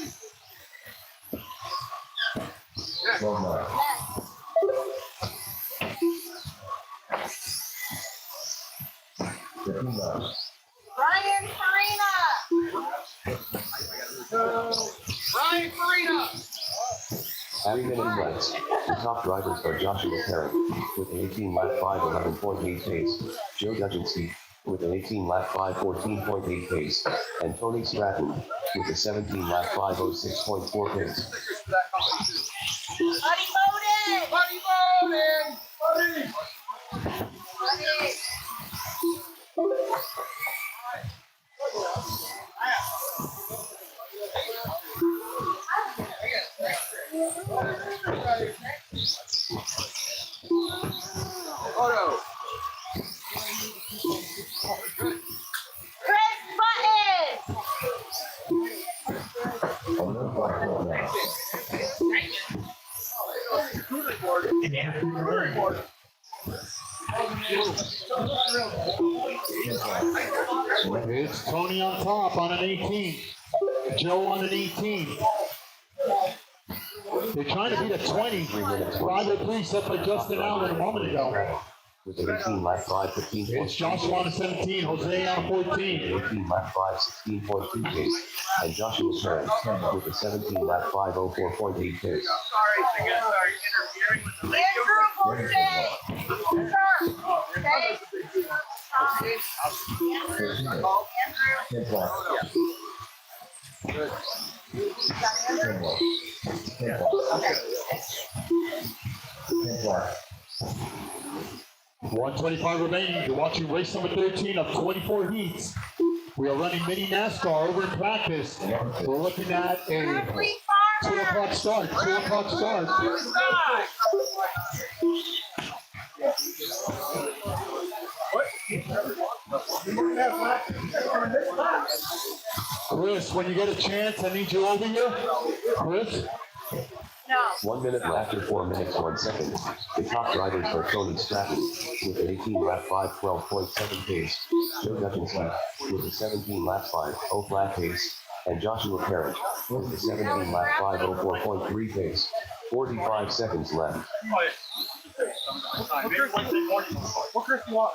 12-9. 15-9. Brian Farina. Ryan Farina. Adding in laps, the top drivers are Joshua Parent with an 18 lap 5:11.8 pace, Joe Dudzinski with an 18 lap 5:14.8 pace, and Tony Stratton with a 17 lap 5:06.4 pace. Stickers for that company too. Buddy voted! Buddy voting! Buddy. Photo. Chris Button! On the black one now. It's Tony on top on an 18. Joe on an 18. They're trying to beat a 20. Rival police set by Justin Allen a moment ago. With an 18 lap 5:15.2 It's Joshua on a 17, Jose on a 14. 18 lap 5:16.2 pace, and Joshua Parent with a 17 lap 5:04.8 pace. Sorry, interfering with the Andrew Boucher! Okay. Ten black. Good. Ten black. Ten black. Ten black. 125 remaining. You're watching race number 13 of 24 heats. We are running mini NASCAR over in practice. We're looking at a Free 2 farmer! o'clock start. 2 o'clock start. Chris, when you get a chance, I need you over here. Chris? No. 1 minute after 4 minutes 1 second. The top drivers are Tony Stratton with an 18 lap 5:12.7 pace, Joe Dudzinski with a 17 lap 5:0 flat pace, and Joshua Parent with a 17 lap 5:04.3 pace. 45 seconds left. What Chris you want?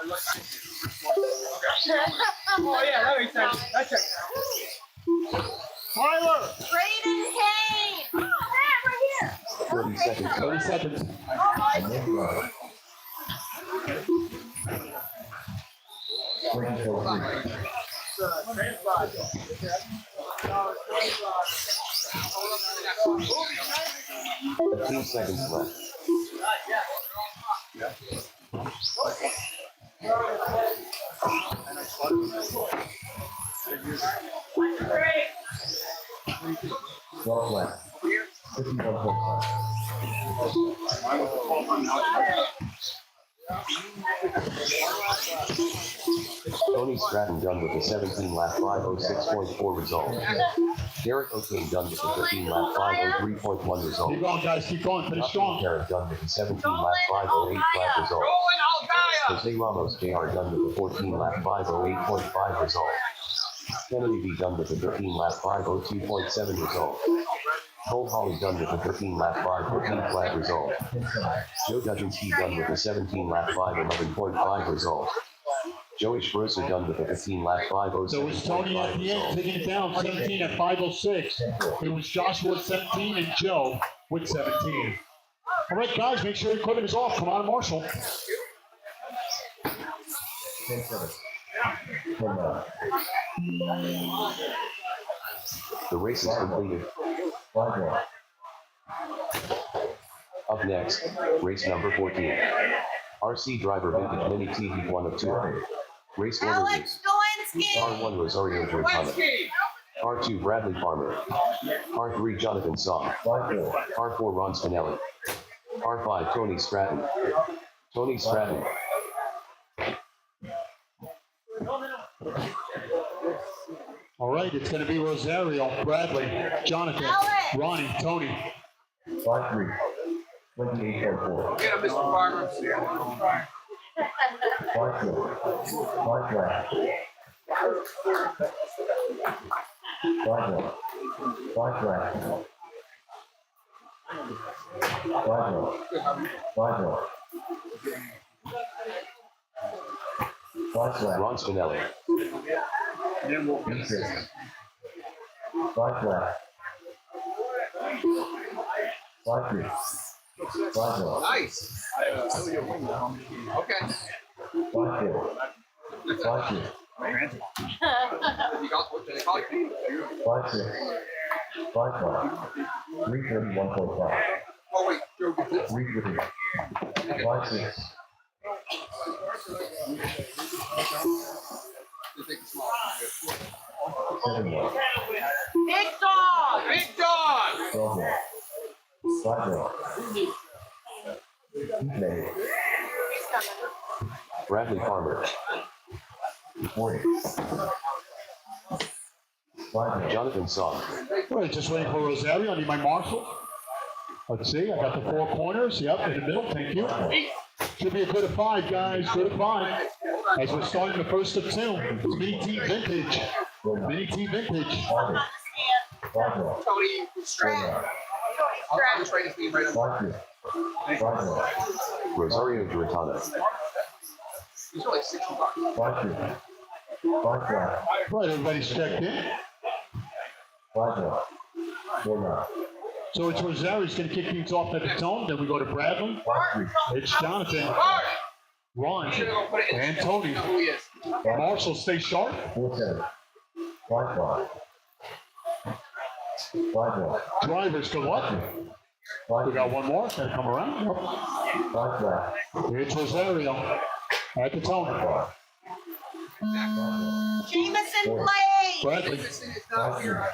Oh yeah, that makes sense. That's it. Tyler! Braden Kane! Oh, that right here! 30 seconds. 30 seconds. And then black. 24 3. 15 seconds left. Twelve black. 51.5. Tony Stratton done with a 17 lap 5:06.4 result. Derek O'Kane done with a 13 lap 5:03.1 result. Keep going, guys. Keep going. Finish Joshua strong. Parent done with a 17 lap 5:08 flat result. Rolling Algaya! Jose Ramos Jr. done with a 14 lap 5:08.5 result. Kennedy B done with a 13 lap 5:02.7 result. Cole Holly done with a 13 lap 5:14 flat result. Joe Dudzinski done with a 17 lap 5:11.5 result. Joey Sproser done with a 15 lap 5:07.5 So it was Tony at the end result. taking it down, 17 at 5:06. It was Joshua at 17 and Joe with 17. All right, guys, make sure your equipment is off. Come on, Marshall. 10 7. 10 9. The race is completed. 5 1. Up next, race number 14. RC driver vintage mini TV 1 of 2. Race order is Alex Dolinski! R1 Rosario Giordano. Lewinsky! R2 Bradley Farmer. R3 Jonathan Saw. 5 4. R4 Ron Spinelli. R5 Tony Stratton. Tony Stratton. All right, it's going to be Rosario, Bradley, Jonathan, Alex! Ronnie, Tony. 5 3. 28.4. Get him, Mr. Farmer. 5 4. 5 black. 5 1. 5 black. 5 1. 5 1. 5 black. Ron Spinelli. E6. 5 black. 5 5-2. 5-1. Nice. Okay. 5-4. 5-2. You got what they call you? 5-6. 5-5. 331.5. Oh wait, Joe, get this. 3-3. 5-6. Just take it small. 7-1. Big dog. Big dog. 12-1. 5-1. Negative. He's coming. Bradley Farmer, 40. 5-1. Jonathan Saw, All right, just waiting for Rosario. I need my marshal. Let's see, I got the four corners. Yep, in the middle. Thank you. Should be a good of 5, guys. Good of 5. As we're starting the first of 2. It's Mini T Vintage. Mini T Vintage. 5-8. 5-1. Tony Stratton. I'll just write his name right on. 5-2. 5-1. Rosario Giratana, He's only $60. 5-2. 5-5. Right, everybody's checked in. 5-1. 4-9. So it's Rosario's going to kick things off at the tone. Then we go to Bradley. 5-3. It's Jonathan, Ron, You're gonna put it in. and Tony. You know who he is. Marshall, stay sharp. 4-7. 5-5. 5-1. Drivers, good luck. We got one more. Gonna come around. 5-5. It's Rosario at the tone. Jameson Blake. Bradley, This is not here.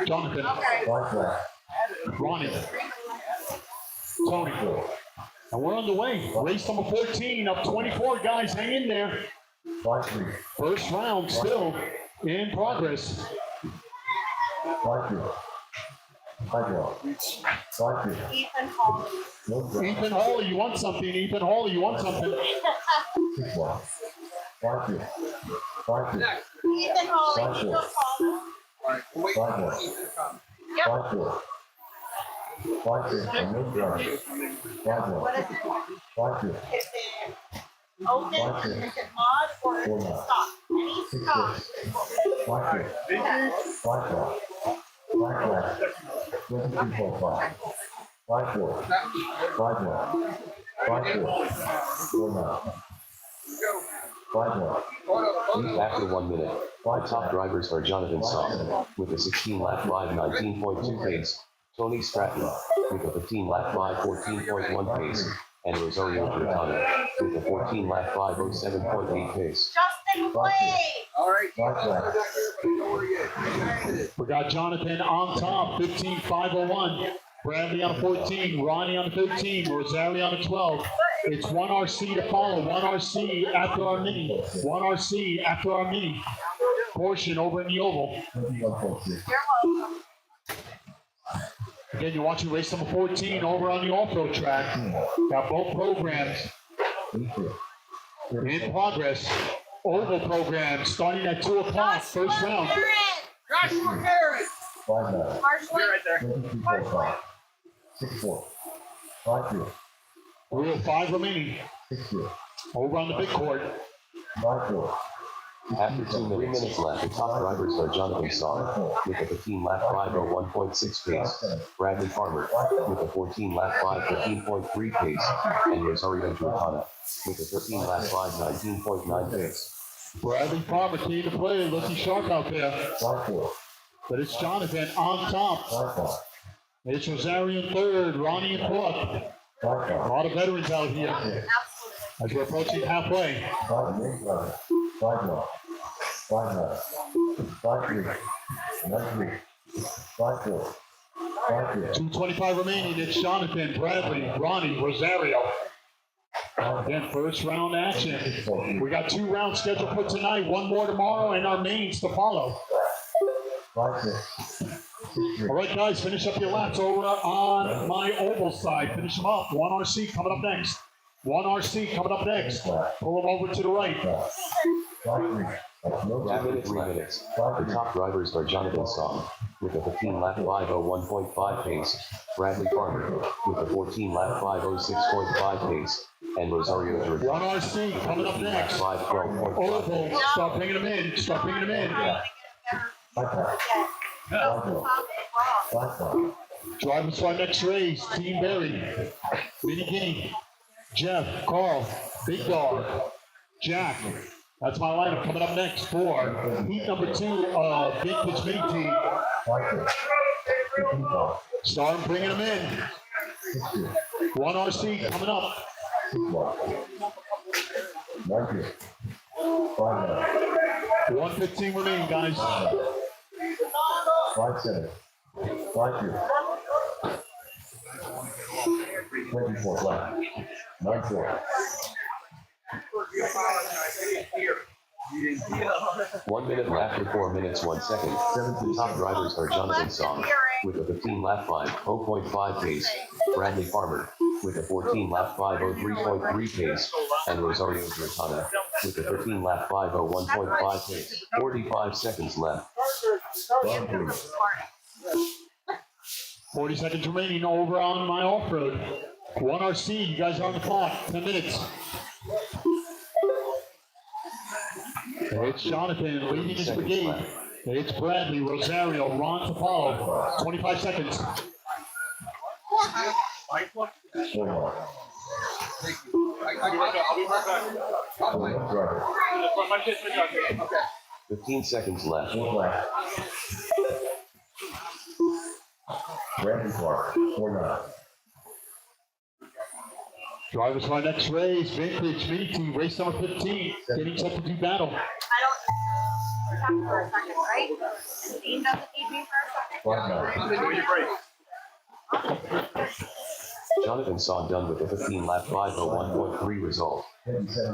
Jonathan, 5-5. Ronnie, Tony. And we're on the way. Race number 14 up 24, guys. Hang in there. 5-3. First round still in progress. 5-2. 5-1. 5-2. Ethan Hall. No drop. Ethan Hawley, you want something? Ethan Hawley, you want something? 6-1. 5-2. 5-2. Next. Ethan Hall. Five, Ethan four. Hall. All right. Wait. 5-1. Ethan to come. 5-4. 5-6. And no drop. 5-1. What is it? 5-2. Is it open? Five, Is two. it mod or is Four, it nine. stop? Any 6-6. stop. 5-2. 5-5. 5-5. 22.5. 5-4. 5-1. 5-4. 4-9. 5-1. after 1 minute. The top drivers are Jonathan Saw with a 16 lap 5:19.2 pace, Tony Stratton with a 15 lap 5:14.1 pace, and Rosario Giratana with a 14 lap 5:07.8 pace. Justin Blake. All right. Five, Don't worry yet. We got Jonathan on top, 15.501. Bradley on 14, Ronnie on 13, Rosario on 12. It's 1 RC to follow, 1 RC after our mini, 1 RC after our mini. Portion over in the oval. 21.6. You're welcome. Again, you're watching race number 14 over on the off-road track. Got both programs 82. in progress. Oval program starting at 2 o'clock, first round. Joshua Garrett. 5-9. Marshall. You're right there. 22.5. 6-4. 5-2. Rule 5 remaining. 6-2. Over on the big court. 5-4. After 3 minutes left, the top drivers are Jonathan Saw with a 15 lap 5:01.6 pace, Bradley Farmer with a 14 lap 5:15.3 pace, and Rosario Giratana with a 13 lap 5:19.9 pace. Bradley Farmer key to play, looking sharp out there. 5-4. But it's Jonathan on top. 5-5. It's Rosario in third, Ronnie in fourth. A 5-5. lot of veterans out here Absolutely. as we're approaching halfway. 5-1. 5-1. 5-9. 5-3. 9-3. 5-4. 5-2. 2:25 remaining. It's Jonathan, Bradley, Ronnie, Rosario. Again, first round action. We got 2 rounds scheduled for tonight, 1 more tomorrow, and our mains to follow. 5-6. 6-3. All right, guys, finish up your laps over on my oval side. Finish them up. 1 RC coming up next. 1 RC coming up next. Pull them over to the right. 5-3. That's no 2 drop. minutes remaining. The top drivers are Jonathan Saw with a 15 lap 5:01.5 pace, Bradley Farmer with a 14 lap 5:06.5 pace, and Rosario 1 Giratana RC coming up next. 5:12.5 pace. Oval, start bringing them in. Start bringing them in. 5-5. 5-1. 5-5. Driving to our next race, Team Berry, Mini Guinea, Jeff, Carl, Big Dog, Jack. That's my lineup coming up next for heat number 2 Vintage Mini Team. Start bringing them in. 1 RC coming up. 1:15 remaining, guys. 5-7. 5-2. 24 left. 9-4. 1 minute lap for 4 minutes 1 second. The top drivers are Jonathan Song with a 15 lap 5:0.5 pace, Bradley Farmer with a 14 lap 5:03.3 pace, and Rosario Giratana with a 13 lap 5:01.5 pace. 45 seconds left. 40 seconds remaining over on my off-road. 1 RC, you guys are on the clock. 10 minutes. It's Jonathan leading his brigade. It's Bradley, Rosario, Ron to follow. 25 seconds. Thank you. I'll be right back. Okay. 15 seconds left. Randy Clark, 4-9. Drivers for our next race, Vintage Mini Team, race number 15, getting set to do battle. I don't have for a second, right? And Dean doesn't need me for a second. 5-9. Jonathan Saw done with a 15 lap 5:01.3 result.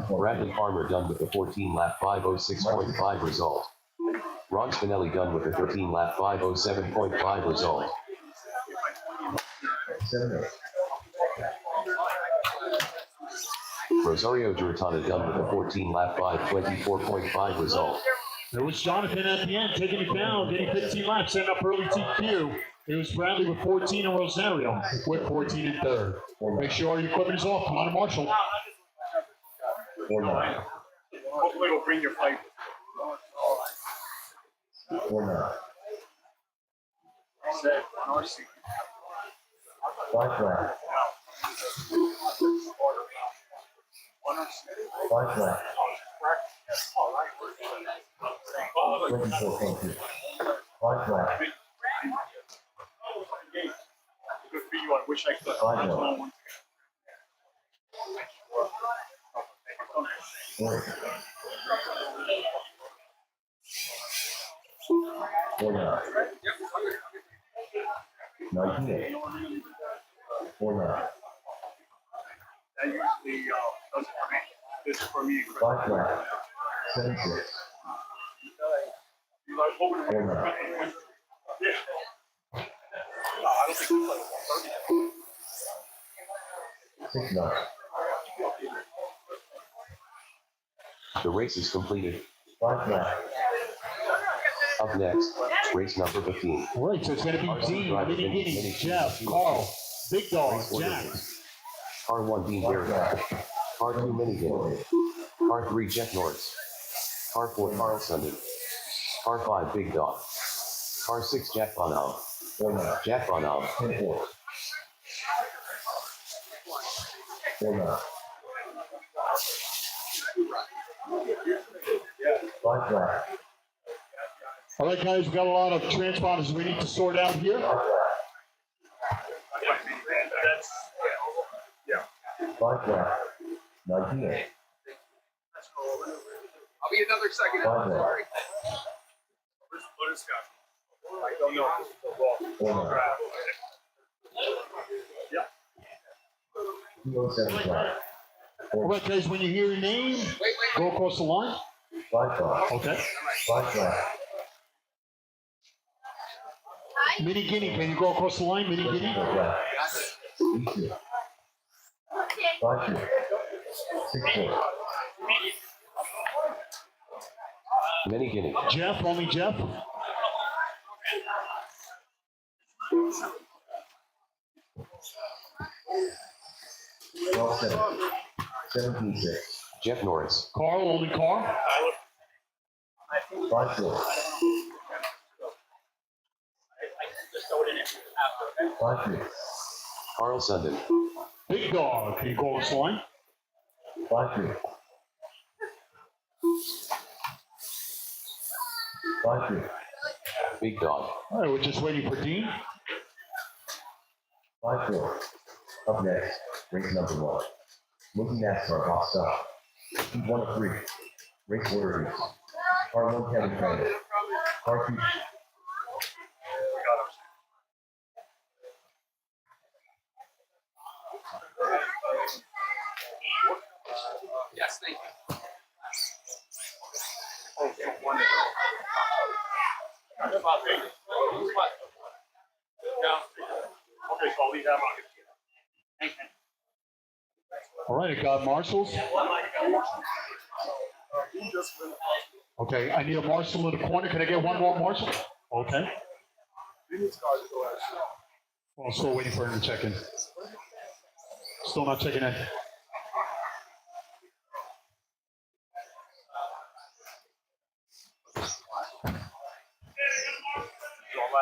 Bradley Farmer done with a 14 lap 5:06.5 result. Ron Spinelli done with a 13 lap 5:07.5 result. 7-8. Rosario Giratana done with a 14 lap 5:24.5 result. It was Jonathan at the end, taking it down, getting 15 laps, setting up early TQ. It was Bradley with 14 and Rosario with 14 in third. Make sure your equipment is off. Connor Marshall. 4-9. Hopefully it'll bring your fight. 4-9. Said on RC. 5 flat. 5 flat. 24.2. 5 flat. Good for you. I wish I could. 5-1. 4-9. 19. 4-9. That usually doesn't for me. This is for me. 5 flat. 7-6. You like what would 4-9. Yeah. No, I don't think we play 130. 6-9. The race is completed. 5 flat. Up next, race number 15. All right, so it's going to be Dean, Mini Guinea, Jeff, Carl, Big Dog, Jack. R1 Dean Berry. R2 Mini Guinea. R3 Jeff Norris. R4 Carl Sundin. R5 Big Dog. R6 Jack Bonal. 4-9. Jack Bonal. 10-4. 4-9. 5 flat. All right, guys, we've got a lot of transponders we need to sort out here. That's, yeah. 5 flat. 19. I'll be another second. Five minutes. Sorry. What is Scott? I don't know. This is the wrong 4-9. graph. Yeah. 207 flat. All right, guys, when you hear your name, go across the line. 5 flat. Okay. 5 flat. Mini Guinea, can you go across the line, Mini Guinea? 4 flat. E2. 5-2. 6-4. Mini Guinea. Jeff, only Jeff. Twelve 7. 17-6. Jeff Norris. Carl, only Carl. 5-4. Five three. Carl Sundin, Big Dog, can you call us line? Five three. Five three. Big Dog, All right, we're just waiting for Dean. 5-4. Up next, race number 1. Looking NASCAR hot stop. Heat 1 of 3. Race order is Car 1 Kevin Crandall. Car 2. Yes, thank you. Okay, so I'll leave that on. All right, I got marshals. Okay, I need a marshal in the corner. Can I get one more marshal? Okay. Well, I'm still waiting for him to check in. Still not checking in. Our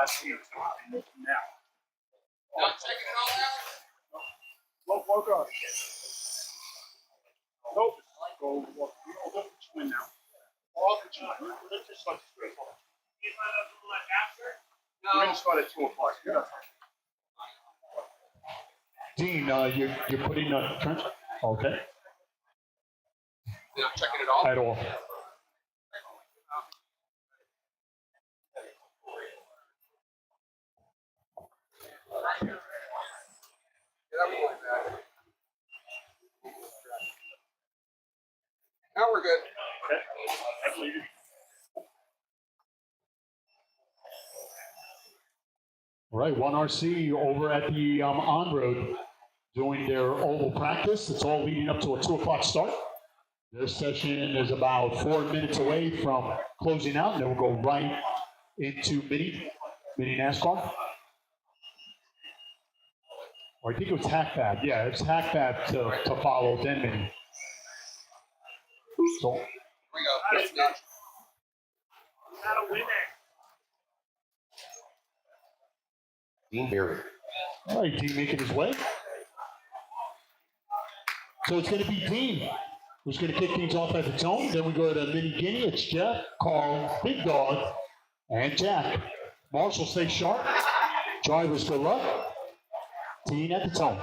last team. Now. Not checking it all out? Look, walk on. Nope. Go walk. You know, look at you in now. Walk at you. Let's just start straight. We're gonna start at 2 o'clock. You're not talking. Dean, you're putting a trench? Okay, You're not checking it all? at all. Get everyone back. Now we're good. Okay. I believe you. All right, 1RC over at the on road doing their oval practice. It's all leading up to a 2 o'clock start. Their session is about 4 minutes away from closing out, and then we'll go right into mini NASCAR. Or I think it was Hackbab. Yeah, it's Hackbab to follow, then mini. So, Here we go. That's next. Dean Berry, all right, Dean making his way. So it's going to be Dean who's going to kick things off at the tone. Then we go to Mini Guinea. It's Jeff, Carl, Big Dog, and Jack. Marshall, stay sharp. Drivers, good luck. Dean at the tone.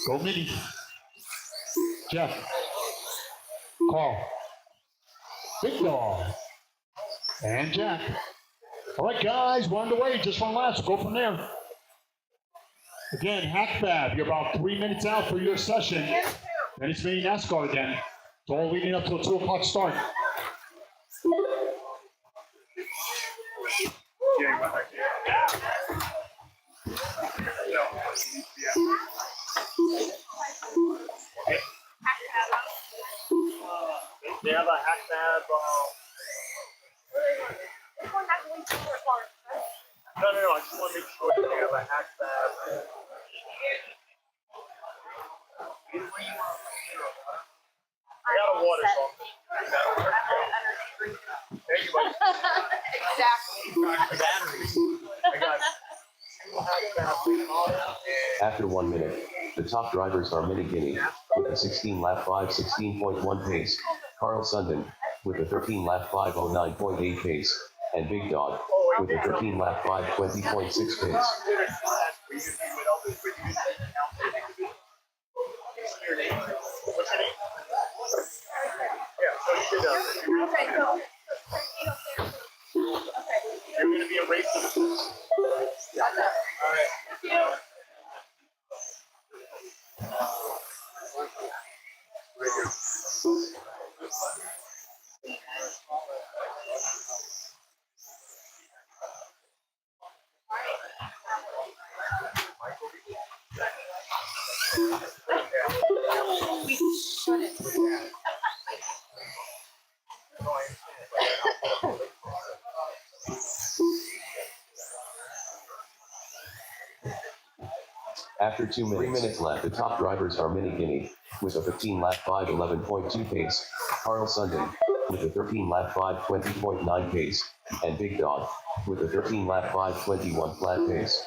Go Mini. Jeff. Carl. Big Dog. And Jack. All right, guys, we're underway. Just one last. Go from there. Again, Hackbab, you're about 3 minutes out for your session. Then it's mini NASCAR again. It's all leading up to a 2 o'clock start. Yeah, go back here. No. Yeah. They have a Hackbab. No, I just want to make sure that they have a Hackbab. I got a water song. Thank you, buddy. Exactly. Batteries. I got two Hackbab. after 1 minute, the top drivers are Mini Guinea, with a 16 lap 5:16.1 pace, Carl Sundin, with a 13 lap 5:09.8 pace, and Big Dog, with a 13 lap 5:20.6 pace. What's your name? Yeah, so you did Okay, so, you're going to be a racer. All right. Right here. we shouldn't. After 2 minutes left, the top drivers are Mini Guinea, with a 15 lap 5:11.2 pace, Carl Sundin, with a 13 lap 5:20.9 pace, and Big Dog with a 13 lap 5:21 flat pace.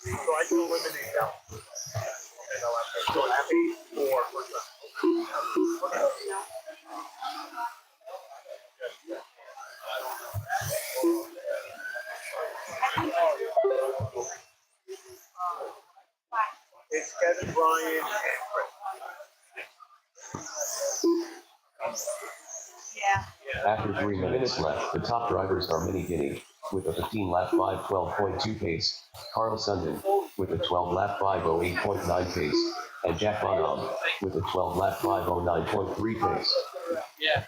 So I can eliminate that one. And I'll have to go happy or it's Kevin Bryant and Yeah. After 3 minutes left, the top drivers are Mini Guinea with a 15 lap 5:12.2 pace, Carl Sundin with a 12 lap 5:08.9 pace, and Jack Bonham with a 12 lap 5:09.3 pace. Yeah.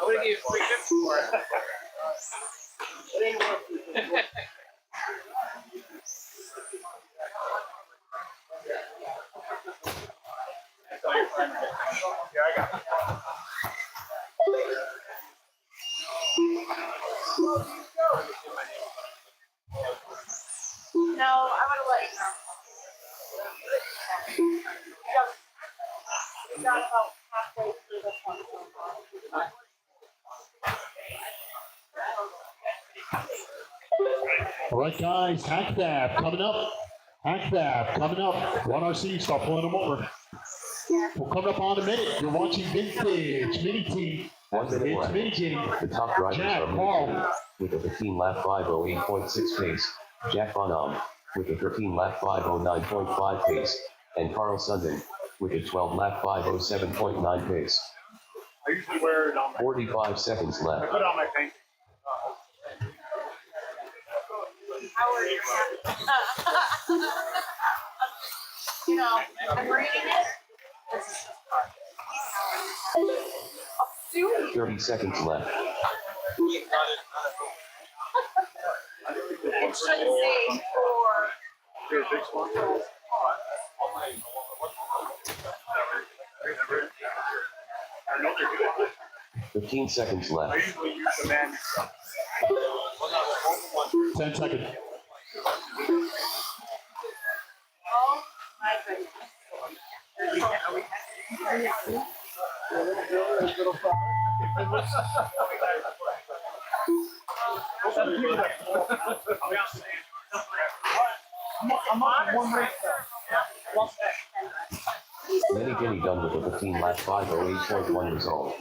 I'm gonna give you 350 for it. yeah, I got it. No, I would have let you know. We got about halfway through this one so far. All right, guys, Hack Fab coming up. Hack Fab coming up. One RC, start pulling them over. We'll come up on a minute. You're watching Vintage Mini Team. 1 minute It's left. Mini Team. The top drivers Jack, are Mini Paul. Guinea with a 15 lap 5:08.6 pace, Jack Bonham with a 13 lap 5:09.5 pace, and Carl Sundin with a 12 lap 5:07.9 pace. I usually wear it on my 45 seconds I left. put it on my painting. How are you? You know, I'm reading it. This is just part. Oh, Suey. 30 seconds left. It should say for. Here's a big one. I know they're good. 15 seconds I left. usually use the man stuff. 10 seconds. Oh my goodness. I'm on one race. Mini Guinea done with a 15 lap 5:08.1 result.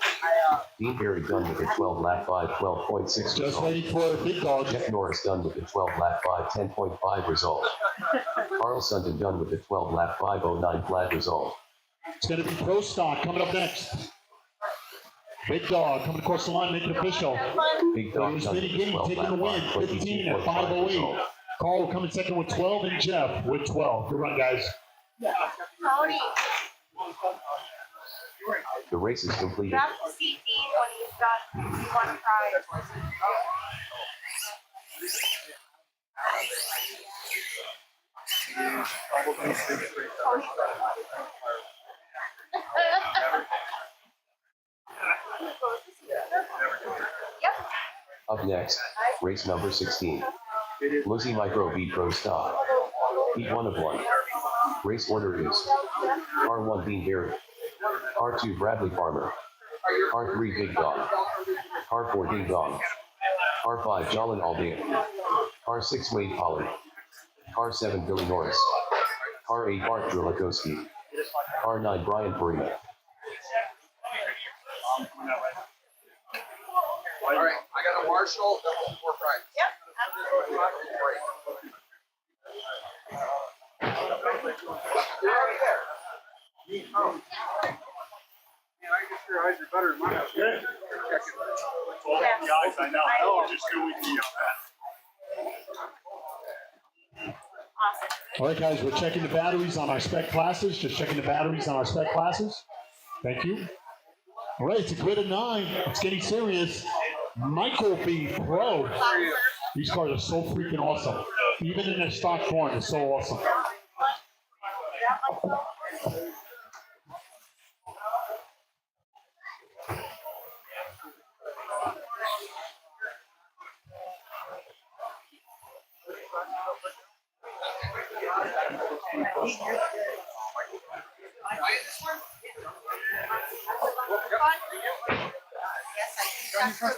Dean Perry done with a 12 lap 5:12.6 Just result. waiting for Big Dog. Jeff Norris done with a 12 lap 5:10.5 result. Carl Sundin done with a 12 lap 5:09 flat result. It's going to be Pro Stock coming up next. Big Dog coming across the line, making it official. Big Dog There's done Mini with a Guinea 12 taking the lap win, 15 at 5:22.5 result. 5:08. Carl coming second with 12, and Jeff with 12. Good run, guys. Tony, The race is completed. grab the CT when he's done. You want to try. Tony. Yep. Up next, race number 16. Lucy Micro beat Pro Stock. Heat 1 of 1. Race order is R1 Dean Berry, R2 Bradley Farmer, R3 Big Dog, R4 Ding Dong, R5 Jolin Aldean, R6 Wade Pollard, R7 Billy Norris, R8 Bart Drilakowski, R9 Brian Farina. All right, I got a Marshall, double 4 price. Yep. You're already there. I guess your eyes are better than mine. Good. Well, Yes. the eyes, I know. Oh, just go with me on that. Awesome. All right, guys, we're checking the batteries on our spec classes. Just checking the batteries on our spec classes. Thank you. All right, it's a grid of 9. It's getting serious. Michael B. Pro. These cars are so freaking awesome. even in their stock form, it's so awesome.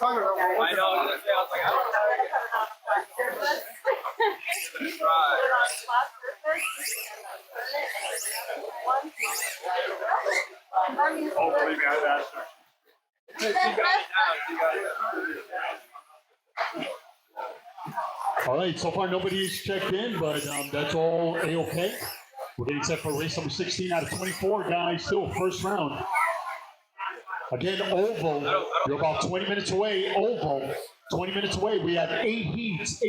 I know. I was like, I don't Oh, believe me, I've asked her. All right, so far nobody's checked in, but that's all A-okay. We're getting set for race number 16 out of 24, guys, still first round. Again, Oval, you're about 20 minutes away. Oval, 20 minutes away. We have 8 heats.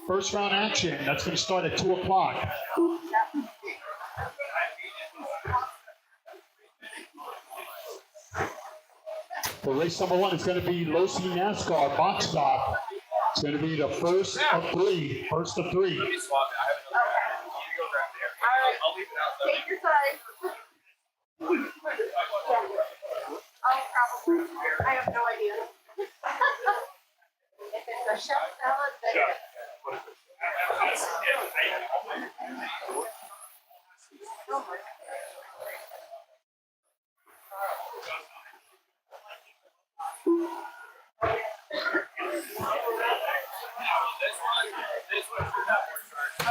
First round action. That's going to start at 2 o'clock. For race number 1, it's going to be Losi NASCAR box stop. It's going to be the first of 3. First of 3. Let me swap it. I have another. You go grab there. I'll leave it out. Take your time. Oh, probably. I have no idea. If it's a chef salad, then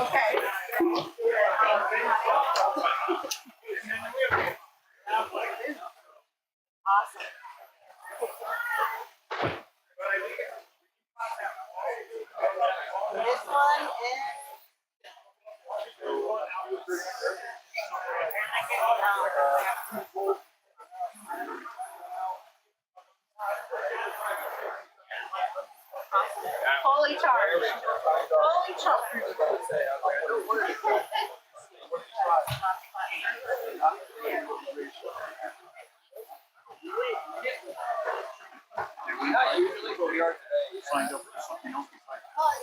okay. Awesome. This one is. Fully charged. Fully charged. Not usually, but we are today. Signed up for something else.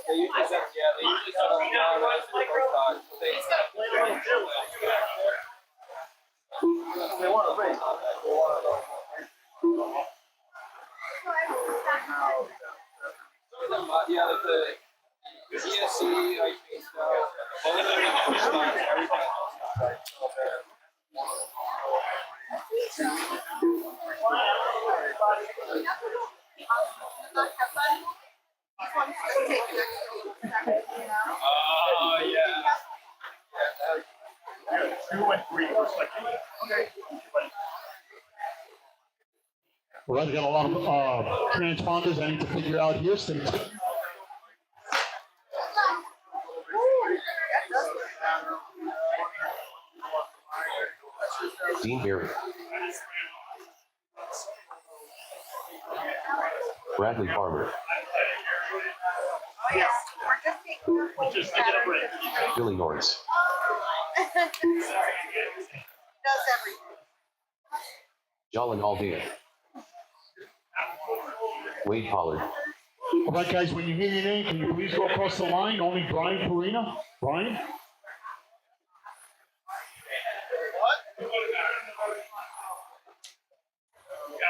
They usually set, yeah, they usually set up they want to race. Yeah, like the CSC, I think, oh, yeah. 2 and 3, respectively. Okay. Well, I've got a lot of transponders I need to figure out here. Stay tuned. Dean Berry. Bradley Farmer. Yes, we're just taking a break. Billy Norris. Does everything. Jalan Aldea. Wade Pollard. All right, guys, when you hear your name, can you please go across the line? Only Brian Farina. Brian?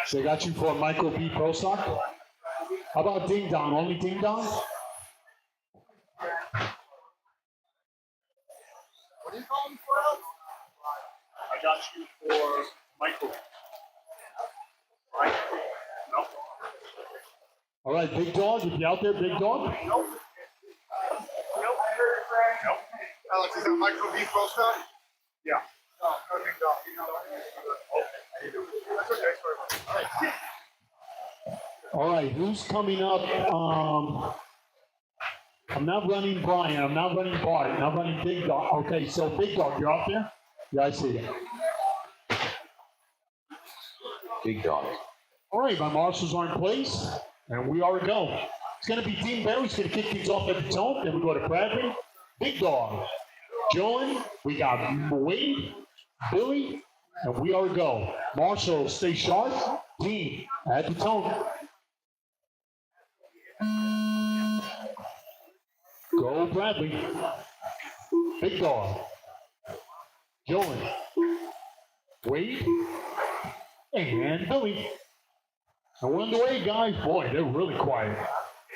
So I got you for Michael B. Prostock. How about Ding Dong? Only Ding Dong? What are you calling for else? I got you for Michael. Right? Nope. All right, Big Dog, if you're out there, Big Dog. Nope. Alex, is that Michael B. Prostock? Yeah. No, no, Big Dog. Okay. That's okay. Sorry about that. All right. All right, who's coming up? I'm not running Brian. I'm not running Bart. I'm not running Big Dog. Okay, so Big Dog, you're out there? Yeah, I see you. Big Dog. All right, my marshals are in place, and we are to go. It's going to be Dean Barry's going to kick things off at the tone. Then we go to Bradley, Big Dog, Joan. We got Wade, Billy, and we are to go. Marshall, stay sharp. Dean at the tone. Go Go Bradley. Big dog. Jolan. Wade. And Billy. And we're underway, guys. Boy, they're really quiet.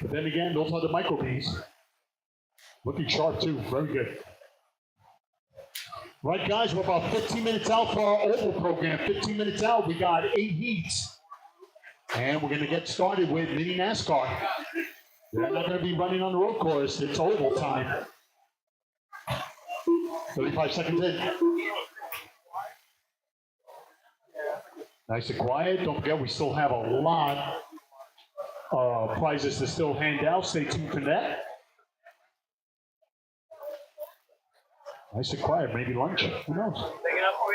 But then again, those are the micro bees. Looking sharp, too. Very good. Right, guys, we're about 15 minutes out for our oval program. 15 minutes out, we got 8 heats. And we're going to get started with mini NASCAR. They're not going to be running on the road course. It's oval time. 35 seconds in. Nice and quiet. Don't forget, we still have a lot of prizes to still hand out. Stay tuned for that. Nice and quiet. Maybe lunch. Who knows? Take it up for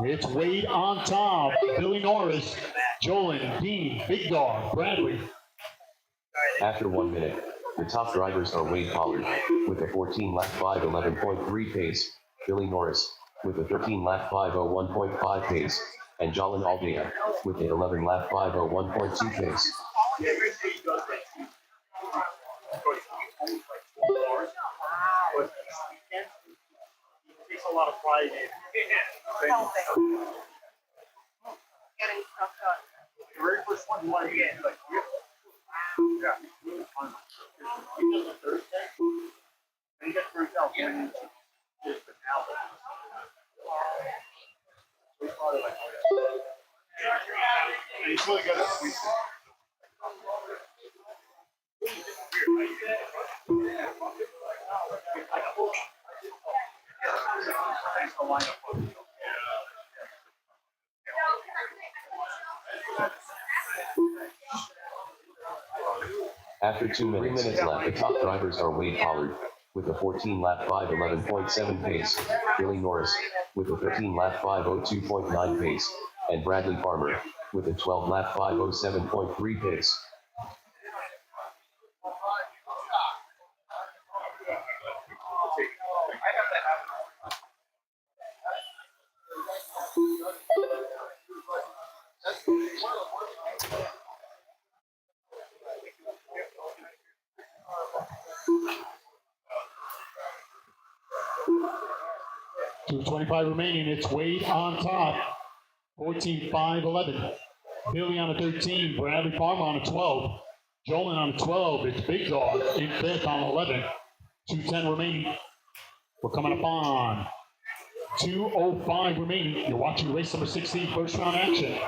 you. It's Wade on top. Billy Norris, Jolan, Dean, Big Dog, Bradley. After 1 minute, the top drivers are Wade Pollard with a 14-lap 5:11.3 pace, Billy Norris with a 13-lap 5:01.5 pace, and Jolan Aldea with an 11-lap 5:01.2 pace. Every day he does that. He takes a lot of pride in Helping. Getting stuff done. the very first one he wanted to get, like, yeah, really fun. He does it Thursday, and he gets burnt out when he just the album. So he thought it like, and he's really good at sweet. Thanks for lineup. After 2 minutes left, the top drivers are Wade Pollard with a 14-lap 5:11.7 pace, Billy Norris with a 13-lap 5:02.9 pace, and Bradley Farmer with a 12-lap 5:07.3 pace. .225 remaining. It's Wade on top. 14-5-11. Billy on a 13. Bradley Farmer on a 12. Jolan on a 12. It's Big Dog in fifth on 11. 2:10 remaining. We're coming up on 2:05 remaining. You're watching race number 16, first round action.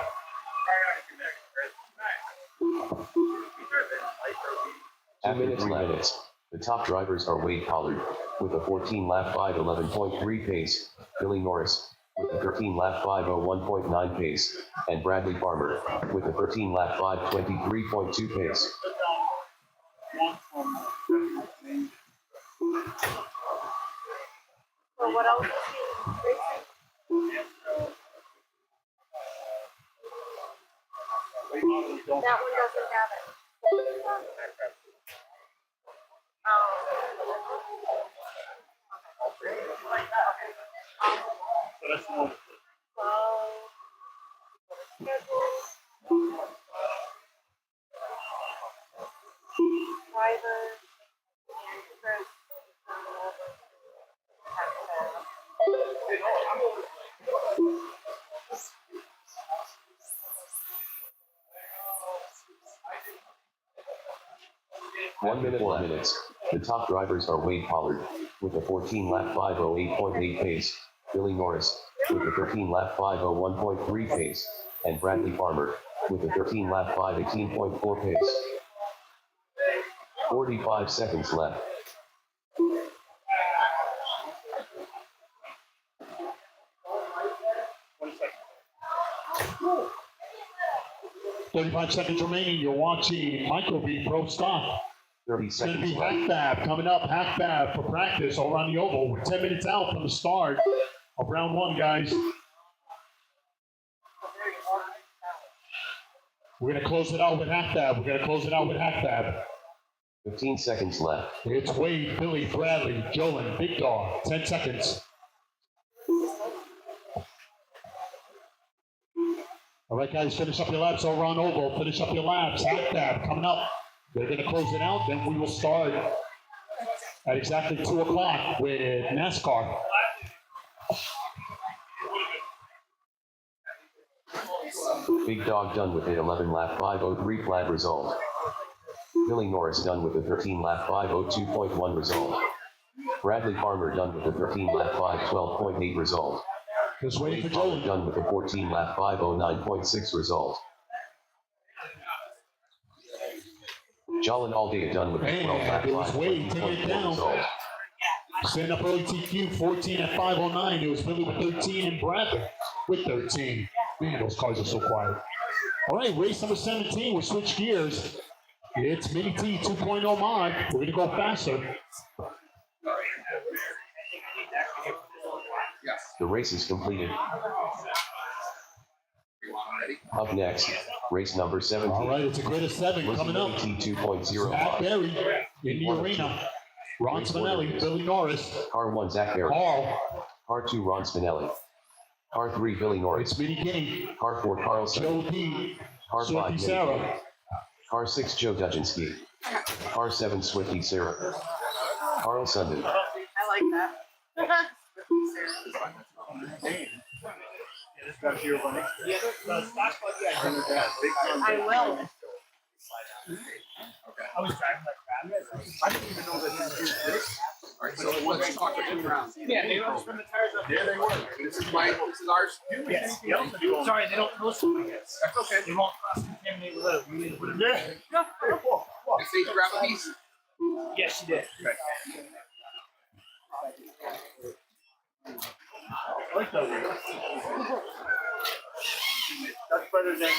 2 minutes left. The top drivers are Wade Pollard with a 14-lap 5:11.3 pace, Billy Norris with a 13-lap 5:01.9 pace, and Bradley Farmer with a 13-lap 5:23.2 pace. So what else is he racing? That one doesn't have it. So that's the one. Driver and Chris. 1 minute, 4 minutes. The top drivers are Wade Pollard with a 14-lap 5:08.8 pace, Billy Norris with a 13-lap 5:01.3 pace, and Bradley Farmer with a 13-lap 5:18.4 pace. 45 seconds left. .35 seconds remaining. You're watching Micro B Pro Stock. 30 It's going to seconds be left. Hack Fab coming up. Hack Fab for practice all around the oval. We're 10 minutes out from the start of round one, guys. We're going to close it out with Hack Fab. We're going to close it out with Hack Fab. 15 seconds left. It's Wade, Billy, Bradley, Jolan, Big Dog. 10 seconds. All right, guys, finish up your laps all around oval. Finish up your laps. Hack Fab coming up. They're going to close it out, then we will start at exactly 2 o'clock with NASCAR. Big Dog done with it 11 lap 503 flag result. Billy Norris done with a 13 lap 502.1 result. Bradley Farmer done with a 13 lap 512.8 result. Just waiting for Pollard Joey. done with a 14 lap 509.6 result. Jolin Aldea done with a 12 lap Man, it was Wade taking it 520.4 down. result. Setting up early TQ, 14 at 509. It was Billy with 13 and Bradley with 13. Man, those cars are so quiet. All right, race number 17. We'll switch gears. It's Mini T 2.0 mod. We're going to go faster. Yes. The race is completed. Ready? Up next, race number 17. All right, it's a grid of 7 coming up. T 2.0 Zach mod. Berry in the arena. Ron Spinelli, Billy Norris, Car 1 Zach Berry. Carl. Car 2 Ron Spinelli. Car 3 Billy Norris. It's Mini King, Car 4 Carlson. Joe D, Car 5 Swifty Minnie Sarah. King. Car 6 Joe Dudzinski. Car 7 Swifty Sarah. Carl Sundin. I like that. That's your money. I will. I was driving like crap. I didn't even know that you did this. All right, so let's talk about 2 rounds. Yeah, they don't spin the tires up. Yeah, they were. This is ours. Yes. Sorry, they don't post them, I guess. That's okay. They won't cross-contaminate with us. We need to put it Yeah. If they grab a piece, Yes, she did. I like that one. That's better than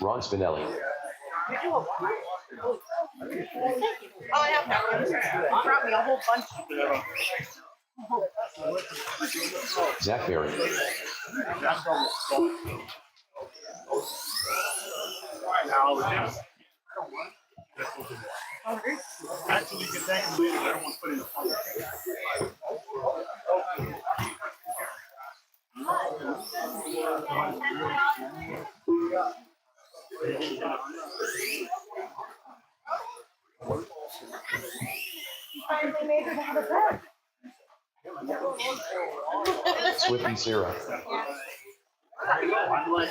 Ron Spinelli. You do a lot. Oh, I have that. You brought me a whole bunch. Zach Berry. that's almost fun. Now, yeah. Actually, you can thank me later. I don't want to put in the fun. Finally made it out of bed. Swifty Sarah. I'm like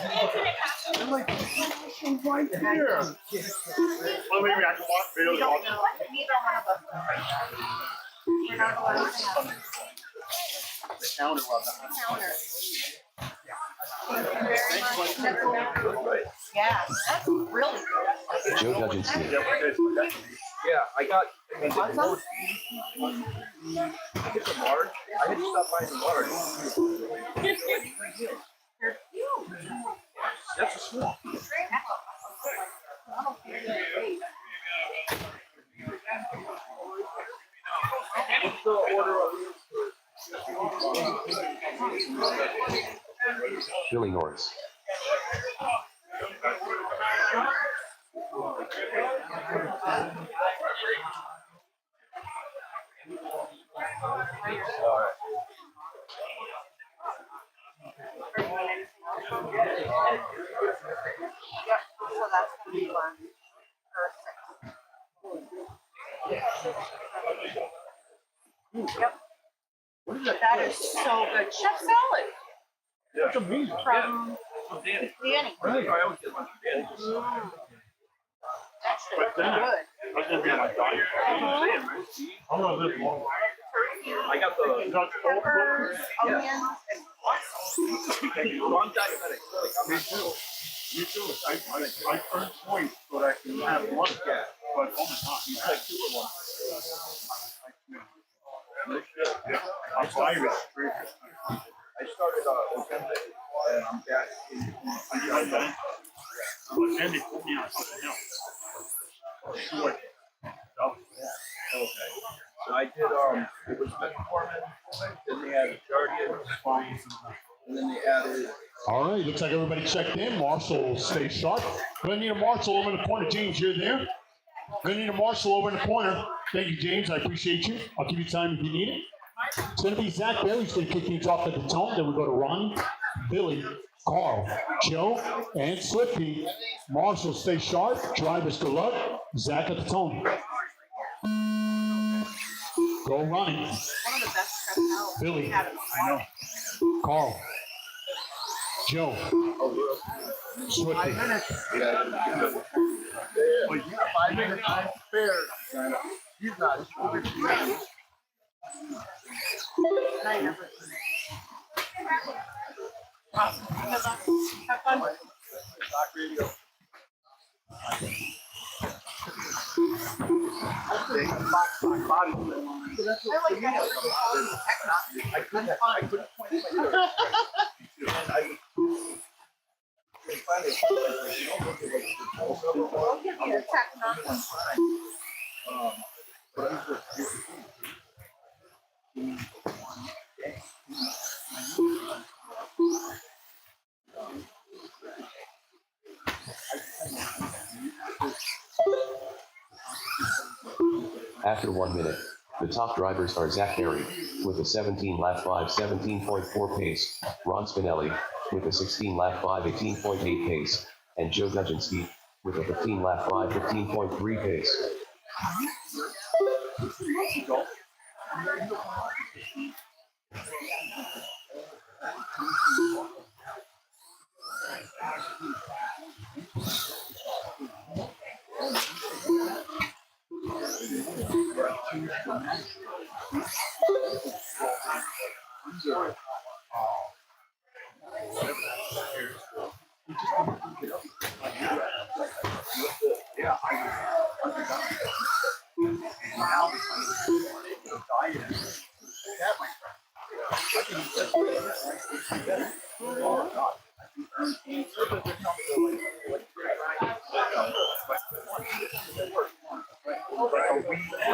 right here. Well, maybe I can watch We videos. don't know. Neither one of us. We're not allowed to have The counter of that. counter. Thank you very much. Yeah, that's really good. Joe Dudzinski. Yeah, I got Want some? get some large. I had to stop buying the large. They're huge. That's a small. What's the order of Billy Norris. Yep, so that's gonna be one. Yep. That is so good. Chef salad That's amazing. from Danny. Really? I always get lunch from Danny. That's But then, good. that's gonna be on my diet. I'm gonna live long. I got the. Peppers, onions, and I'm diabetic. Like, I'm Me too. Me too. I earned points so that I can have lunch. Yeah. But oh my god, It's like 2 at once. yeah, I'm virus. I started Ozempic and I'm back in. But then they put me on something else. Short. Okay. So I did it was metformin, then they added Jardian, and then they added All right, looks like everybody checked in. Marshall, stay sharp. Gonna need a Marshall over in the corner. James, you're there. Gonna need a marshal over in the corner. Thank you, James. I appreciate you. I'll give you time if you need it. It's gonna be Zach Berry's gonna kick things off at the tone. Then we go to Ronnie, Billy, Carl, Joe, and Swifty. Marshall, stay sharp. Drivers, good luck. Zach at the tone. Go Ronnie. One of the best cuts out. Billy. Had it. Carl. Joe. Swifty. Well, you got 5 minutes fair. He's not. I never. Awesome. Have fun. Talk radio. I like that. I couldn't point my I'll give you a tech knock. After 1 minute, the top drivers are Zach Berry with a 17 lap 5 17.4 pace, Ron Spinelli with a 16 lap 5 18.8 pace, and Joe Dudzinski with a 15 lap 5 15.3 pace.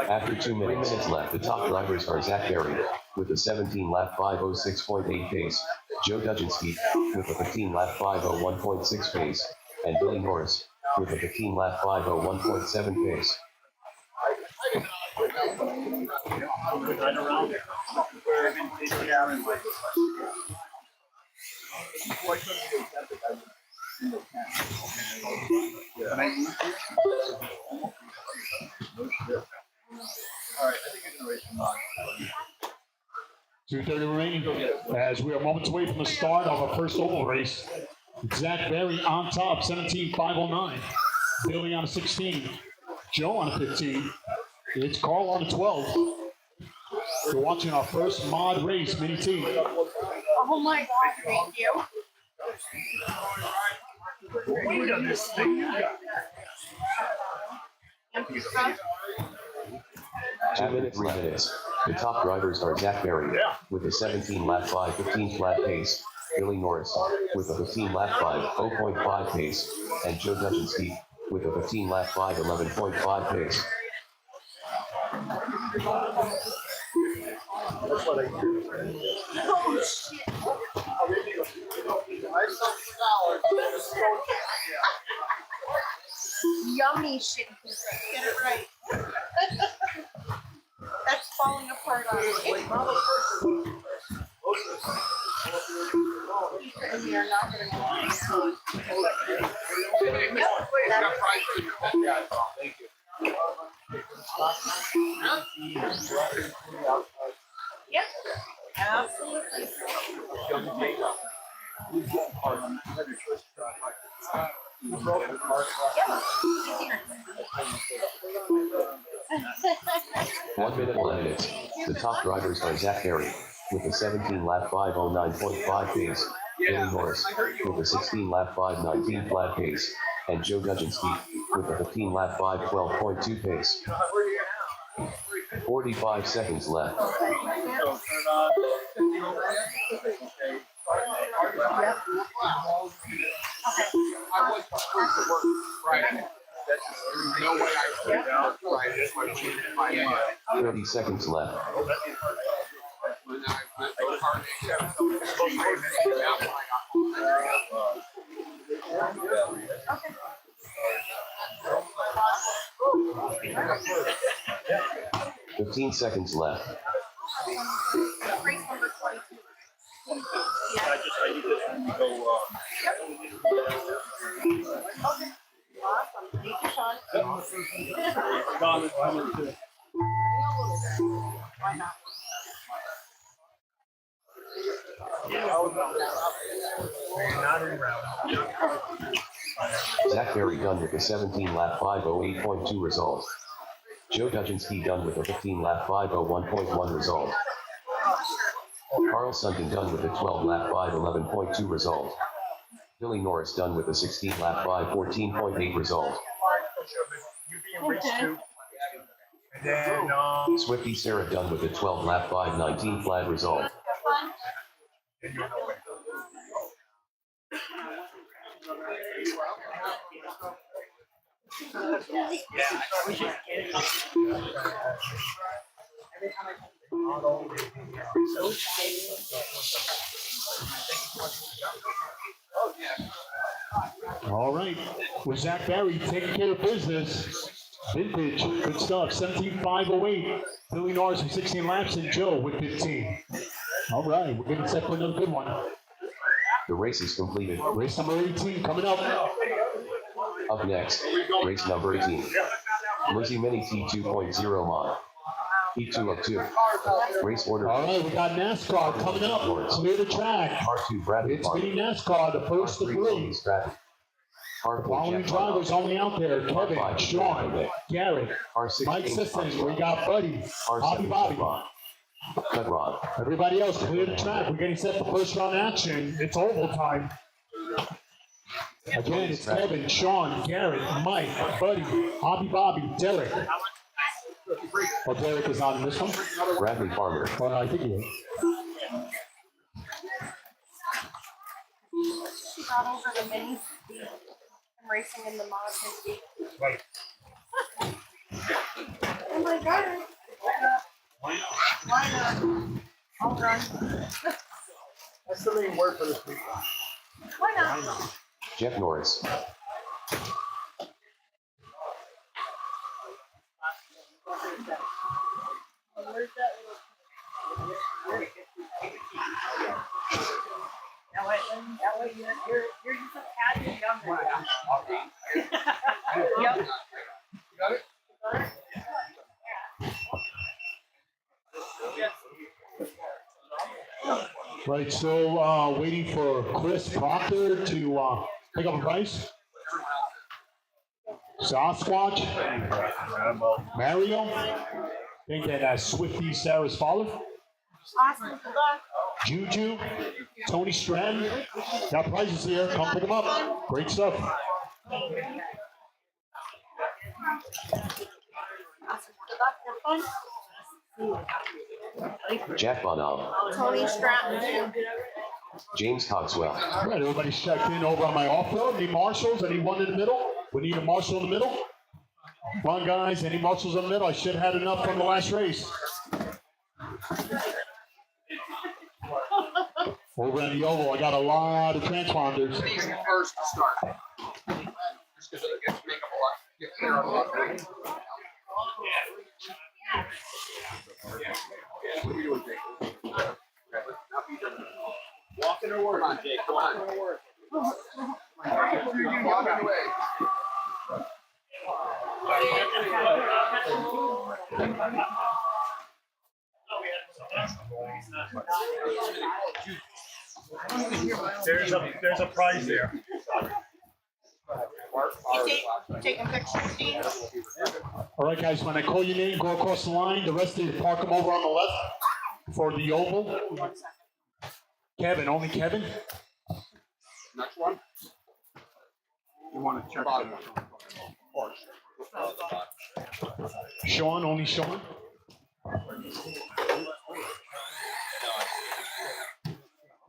After 2 minutes left, the top drivers are Zach Berry with a 17 lap 506.8 pace, Joe Dudzinski with a 15 lap 501.6 pace, and Billy Norris with a 15 lap 501.7 pace. Right around it. All right, I think I can raise some on. 2:30 remaining as we are moments away from the start of our first oval race. Zach Berry on top, 17.509. Billy on a 16. Joe on a 15. It's Carl on a 12. We're watching our first mod race mini team. Oh my God, thank you. Look at this thing. Empty stuff. 2 minutes, 3 minutes. The top drivers are Zach Berry with a 17 lap 5 15 flat pace, Billy Norris with a 15 lap 5 0.5 pace, and Joe Dudzinski with a 15 lap 5 11.5 pace. Oh shit. Yummy shit. Get it right. That's falling apart on me. And we are not going to go. Thank you. Yep. Absolutely. One minute, 1 minute. The top drivers are Zach Berry with a 17 lap 509.5 pace, Billy Norris with a 16 lap 519 flat pace, and Joe Dudzinski with a 15 lap 512.2 pace. 45 seconds left. I was supposed to work Friday. No way I could have Friday. That's why I changed my mind. 30 seconds left. When I went to Carnegie, 15 seconds left. Race number 22. I need this one to go, Okay. Awesome. Thank you, Sean. Don is coming too. Why not? Zach Berry done with a 17 lap 508.2 result. Joe Duginski done with a 15 lap 501.1 result. Carl Sundin done with a 12 lap 511.2 result. Billy Norris done with a 16 lap 514.8 result. Okay. And then, Swifty Sarah done with a 12 lap 519 flat result. All right, with Zach Barry taking care of business. Vintage, good stuff. 17.508. Billy Norris with 16 laps, and Joe with 15. All right, we're getting set for another good one. The race is completed. Race number 18 coming up. Up next, race number 18. Lizzie Mini T2.0 mod. T2 of 2. Race order. All right, we got NASCAR coming up. Clear the track. R2 Bradley It's Park. mini NASCAR, the first of R3 three. Tony Stratton. R4 Following Jeff drivers only out there: Kevin, R5 Sean, Garrett, R6 Mike James Sisson. Foxwell. We got Buddy, Bobby R7 Bobby. Cut Rod. Everybody else clear the track. We're getting set for first round action. It's oval time. Again, it's Kevin, Sean, Garrett, Mike, Buddy, Bobby, Derek. Oh, Derek is on this one? Bradley Farmer. Well, I think he is. She brought over the minis. I'm racing in the mod. Right. Oh my god. Why not? I'll run. that's the main word for this week. Why not? Jeff Norris. Where's that little? That way, you're just a caddy down there. Yep. Got it? Right, so waiting for Chris Proctor to pick up a price. Sasquatch, Mario, I think that Swifty Sarah's father. Awesome. Good luck. Juju, Tony Stratton, got prizes here. Come pick them up. Great stuff. Awesome. Good luck. Have fun. Jack Bonham. Tony Stratton. James Cogswell. All right, everybody's checked in over on my off-road. Any marshals? Anyone in the middle? We need a marshal in the middle. Come on, guys. Any marshals in the middle? I should have had enough from the last race. Over on the oval, I got a lot of transponders. These first to start. Just because it gets make up a lot, get clear on a lot. What are you doing, Jake? Walking or working, Jake? Come on. Walking away. There's a prize there. You taking pictures, Steve? All right, guys, when I call your name, go across the line. The rest of you park them over on the left for the oval. 1 second. Kevin, only Kevin. Next one. You want to check bottom one. Sean, only Sean.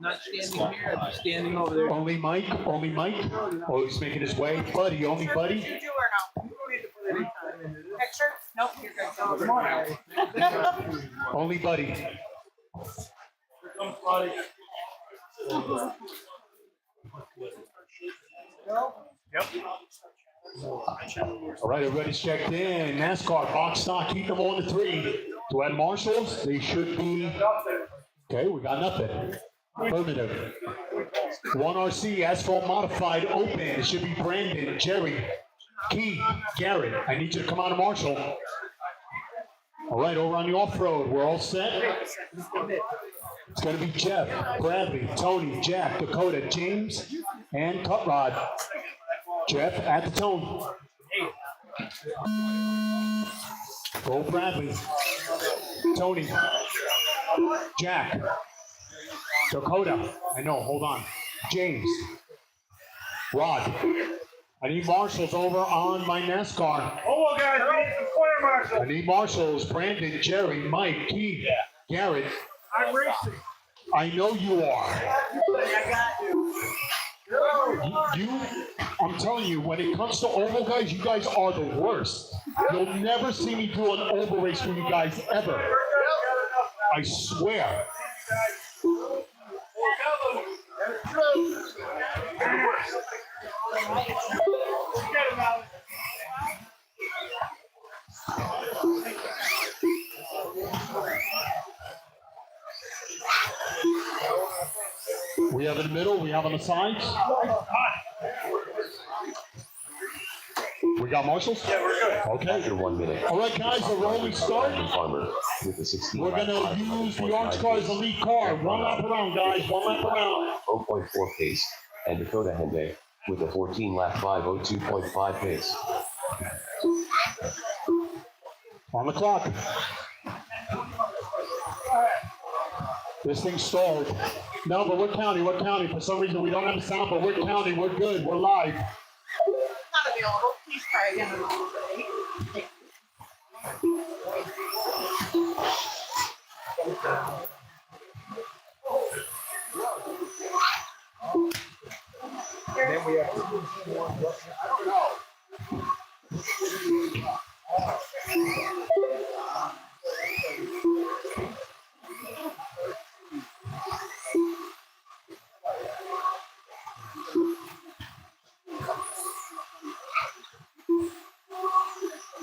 Not standing here, I'm standing over there. Only Mike, only Mike. Oh, he's making his way. Buddy, only Buddy. Juju or no? Picture? Nope, you're good. Only Buddy. Yep. All right, everybody's checked in. NASCAR, box stock, keep them on the 3. To add marshals, they should be. Okay, we got nothing. Affirmative. 1RC, asphalt modified, open. It should be Brandon, Jerry, Key, Garrett. I need you to come out of marshal. All right, over on the off-road, we're all set. It's going to be Jeff, Bradley, Tony, Jack, Dakota, James, and Cut Rod. Jeff at the tone. Go Bradley, Tony, Jack, Dakota. I know, hold on. James, Rod. I need marshals over on my NASCAR. Oh, guys, we need some fire marshals. I need marshals. Brandon, Jerry, Mike, Keith, Garrett. I'm racing. I know you are. I got you. I'm telling you, when it comes to oval guys, you guys are the worst. You'll never see me do an oval race for you guys ever. I swear. We have in the middle, we have on the sides. We got marshals? Yeah, we're good. Okay. After 1 minute. All right, guys, the rolling start. Farmer with the 16. We're going to use the orange car as the lead car. One lap around, guys. One lap around. 0.4 pace, and Dakota Hende with a 14 lap 5:02.5 pace. On the clock. This thing stalled. No, but we're counting. We're counting. For some reason, we don't have a sound, but we're counting. We're good. We're live. Not available. Please try again. Then we have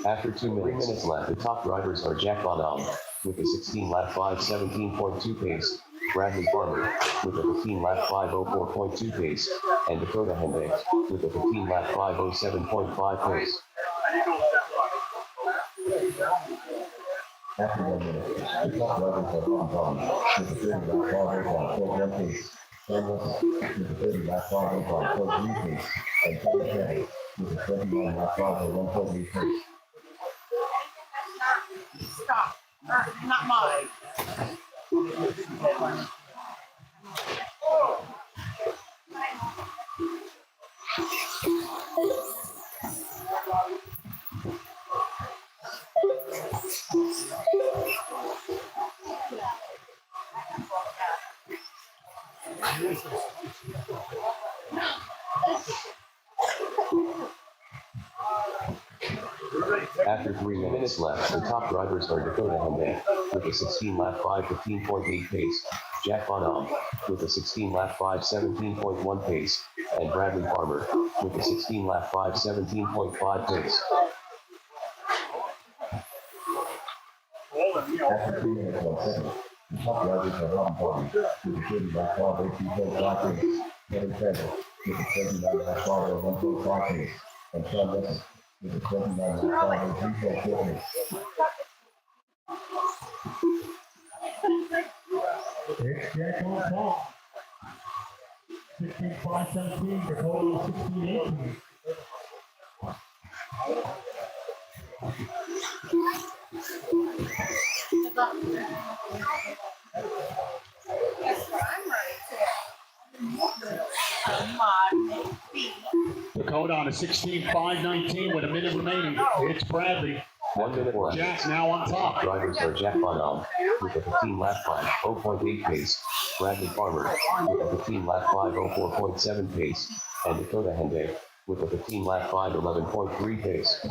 After 2 minutes left, the top drivers are Jack Bonham with a 16 lap 5:17.2 pace, Bradley Farmer with a 15 lap 5:04.2 pace, and Dakota Hende with a 15 lap 5:07.5 pace. After 1 minute, the top drivers are Ron Brown with a 30 lap 5:01.1 pace, Sam Wilson with a 30 lap 5:01.3 pace, and Tony Kenny with a 21 lap 5:01.8 pace. Stop. Not mine. After 3 minutes left, the top drivers are Dakota Hende with a 16 lap 5:15.8 pace, Jack Bonham with a 16 lap 5:17.1 pace, and Bradley Farmer with a 16 lap 5:17.5 pace. After 3 minutes 1 second, the top drivers are Ron Brown with a 30 lap 5:18.5 pace, Kevin Kendall with a 29 lap 5:01.5 pace, and Sean Wilson with a 29 lap 5:03.4 pace. It's Jack on top. 16-5-17, Dakota 16-18. That's what I'm ready to. Come on, baby. Dakota on a 16-5-19 with a minute remaining. It's Bradley. 1 minute left. Jack now on top. Drivers are Jack Bonham with a 15 lap 5:0.8 pace, Bradley Farmer with a 15 lap 5:04.7 pace, and Dakota Hende with a 15 lap 5:11.3 pace.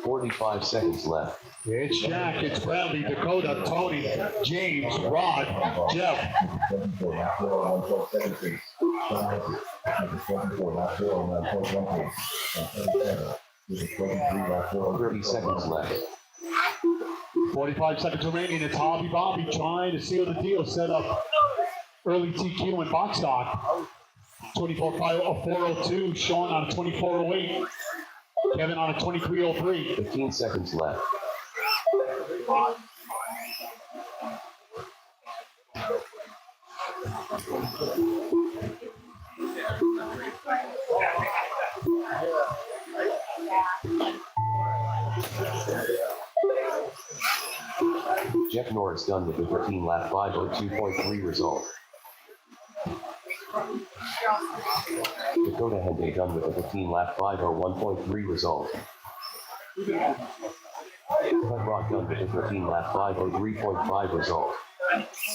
45 seconds left. It's Jack, it's Bradley, Dakota, Tony, James, Rod, Jeff. With a 24 lap 4:01.7 pace, Sean Russell with a 24 lap 409.1 pace, and Tony Taylor with a 23 lap 30 seconds left. 45 seconds remaining. It's Hobby Bobby trying to seal the deal. Set up early TQ and box stock. 24.402. Sean on a 24.08. Kevin on a 23.03. 15 seconds left. Jeff Norris done with the 13 lap 502.3 result. Dakota Henday done with the 15 lap 501.3 result. Bud Rock done with the 13 lap 503.5 result.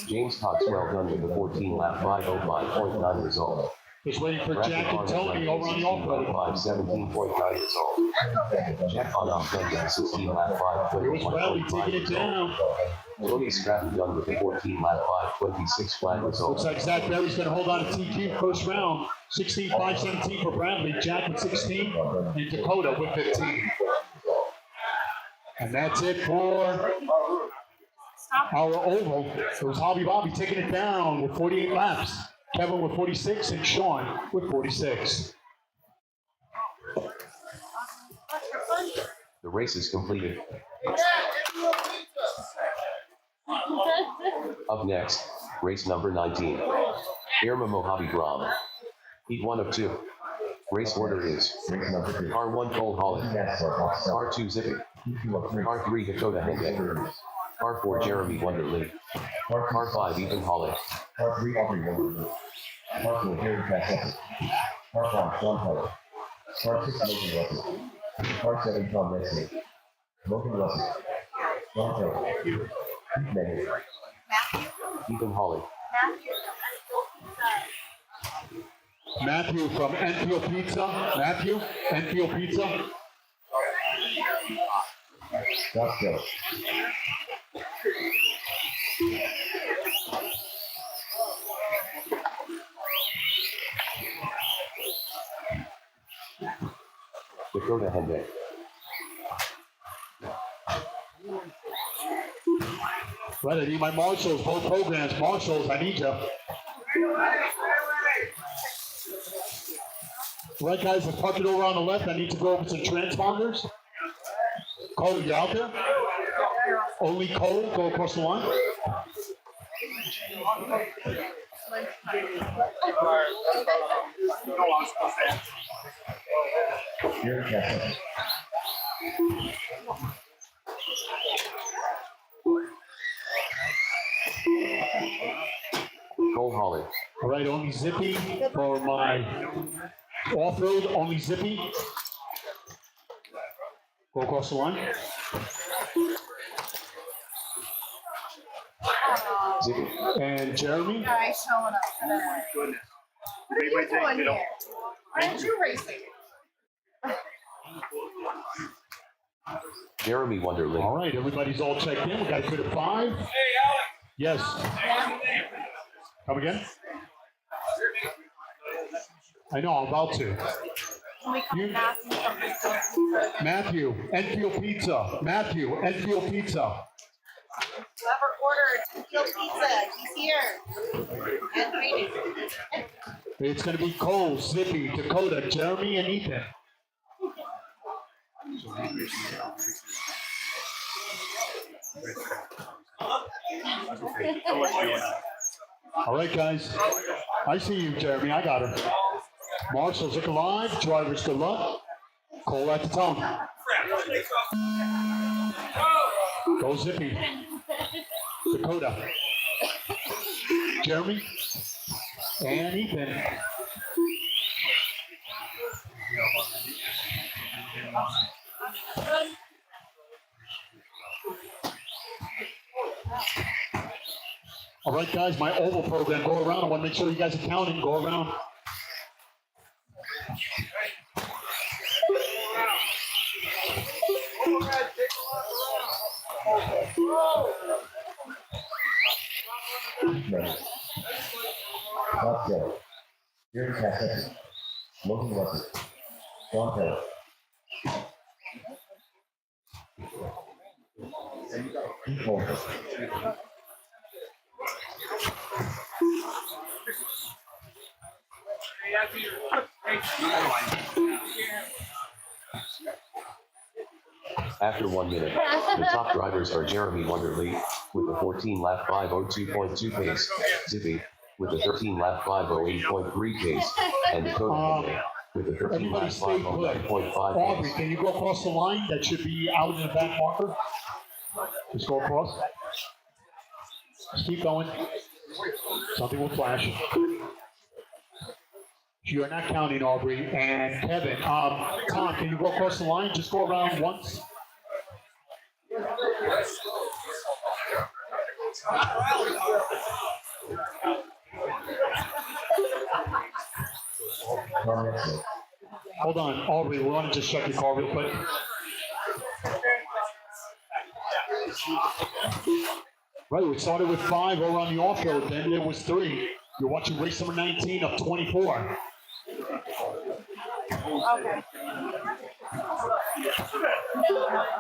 James Coxwell done with the 14 lap 505.9 result. Just waiting for Jack and Tony over on the off-road. 517.9 result. Jack on off done with the 16 lap 5 Here's Bradley taking it down. Tony Stratton done with the 14 lap 526 flat result. Looks like Zach Berry's going to hold on to TQ first round. 16.517 for Bradley. Jack with 16 and Dakota with 15. And that's it for our oval. It was Hobby Bobby taking it down with 48 laps. Kevin with 46 and Sean with 46. The race is completed. Up next, race number 19. Irma Mojave Grom. Heat 1 of 2. Race order is race number 2. R1 Cole Holland. R2 Zippy. R3 Dakota Henday. R4 Jeremy Wonderly. R5 Ethan Holly. R3 Aubrey Wonderly. R4 Harry Cassette. R5 Sean Keller. R6 Logan Russell. R7 Tom Messi. Logan Russell. Sean Keller. Keith Megan. Ethan Holly. Matthew from Enfield Pizza. Matthew, Enfield Pizza. Scott Joe. Dakota Henday. Right, I need my marshals, both programs. Marshals, I need you. Right, guys, let's park it over on the left. I need to go over some transponders. Cole, you out there? Only Cole, go across the line. Harry Cassette. Cole Holly. All right, only Zippy for my off-road, only Zippy. Go across the line. Zippy. And Jeremy. Guys showing up today. What are you doing here? Why aren't you racing? Jeremy Wonderly. All right, everybody's all checked in. We got to put a 5. Hey, Alex. Yes. Come again? I know, I'm about to. Matthew, Enfield Pizza. Matthew, Enfield Pizza. Whoever ordered Enfield Pizza, he's here. And waiting. It's going to be Cole, Zippy, Dakota, Jeremy, and Ethan. All right, guys. I see you, Jeremy. I got her. Marshals, look alive. Drivers, good luck. Cole at the tone. Go Zippy. Dakota. Jeremy. And Ethan. All right, guys, my oval program, go around. I want to make sure you guys are counting. Go around. Scott Joe. Gary Cassett, Logan Russell, Sean Taylor. Keith Holmes. After 1 minute, the top drivers are Jeremy Wonderly with a 14-lap 5:02.2 pace, Zippy with a 13-lap 5:08.3 pace, and Dakota Henry with a 13-lap Everybody stay put. 5:09.5 Aubrey, pace. can you go across the line? That should be out in the back marker. Just go across. Just keep going. Something will flash. You're not counting, Aubrey. And Kevin, Tom, can you go across the line? Just go around once. Hold on, Aubrey, we want to just check your car real quick. Right, we started with 5 over on the off-road, then there was 3. You're watching race number 19 of 24. Okay.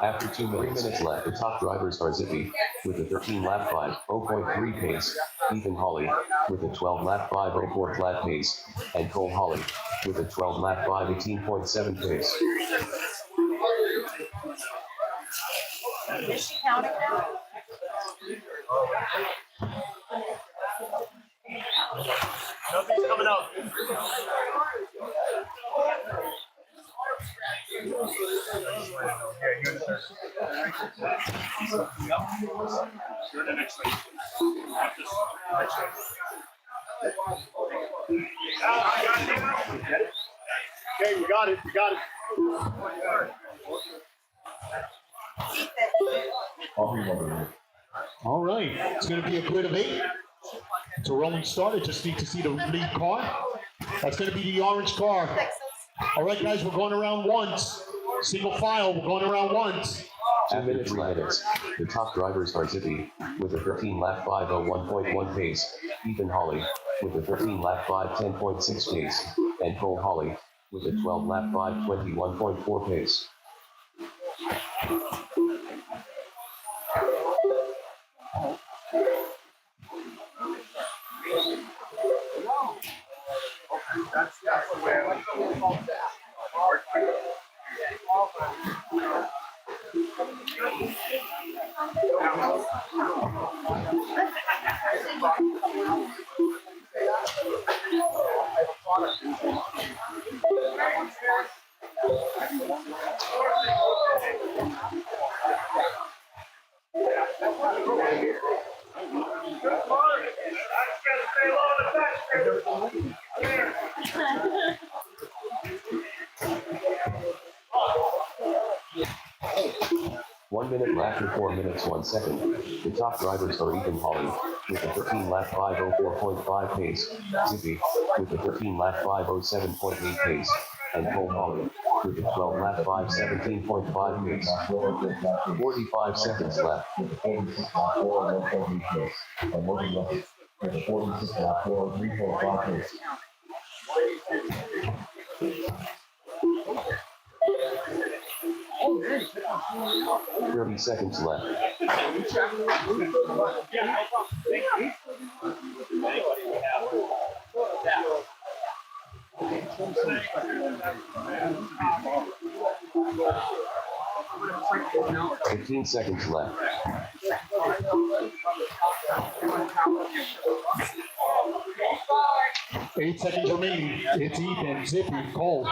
After 3 minutes left, the top drivers are Zippy with a 13-lap 5:0.3 pace, Ethan Hawley with a 12-lap 5:04 flat pace, and Cole Hawley with a 12-lap 5:18.7 pace. Is she counting now? Nothing's coming out. You're the next race. Next race. Okay, we got it. We got it. Aubrey Wonderly. All right, it's going to be a grid of 8. It's a rolling start. I just need to see the lead car. That's going to be the orange car. All right, guys, we're going around once. Single file, we're going around once. After 3 minutes, the top drivers are Zippy with a 13-lap 5:01.1 pace, Ethan Hawley with a 13-lap 5:10.6 pace, and Cole Hawley with a 12-lap 5:21.4 pace. That's the way I like to One minute after 4 minutes 1 second, the top drivers are Ethan Hawley with a 13-lap 5:04.5 pace, Zippy with a 13-lap 5:07.8 pace, and Cole Hawley with a 12-lap 5:17.5 pace. 45 seconds left. With a 46-lap 4:01.8 pace. And Logan Russell with a 46-lap 4:03.5 pace. 30 seconds left. Fifteen seconds left. 8 seconds remaining. It's Ethan, Zippy, Cole.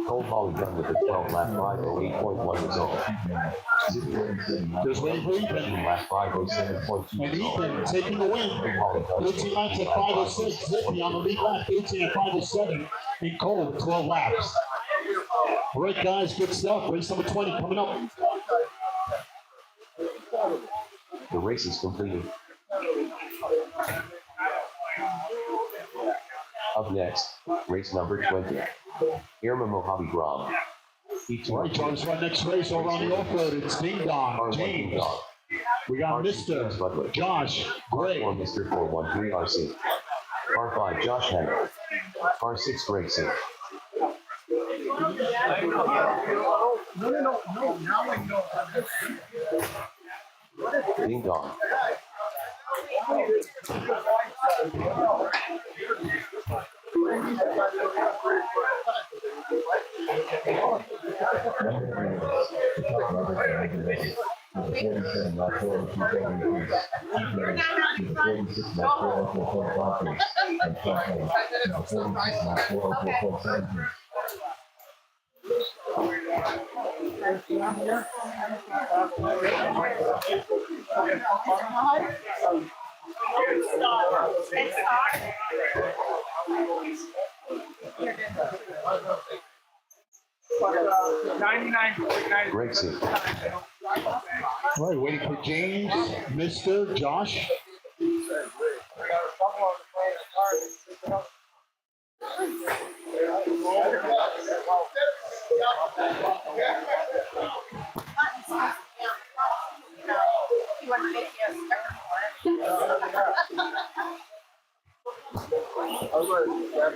Cole Hawley done with a 12-lap 5:08.1 result. Zippy Just waiting for Ethan. 13-lap 5:07.2 And result. Ethan taking the win. 13 laps at 5:06. Zippy on the lead lap, 18 at 5:07. And Cole with 12 laps. All right, guys, good stuff. Race number 20 coming up. The race is completed. Up next, race number 20. Irma Mojave Gram. All right, Jarvis, our next race over on the off-road. It's Ding Dong, R1 James. Ding Dong. We got R6 James Mr. Butler. Josh Gray. R4 Mr. 413 RC. R5 Josh Henry. R6 Greg C. Ding Dong. Greg C. All right, waiting for James, Mr. Josh.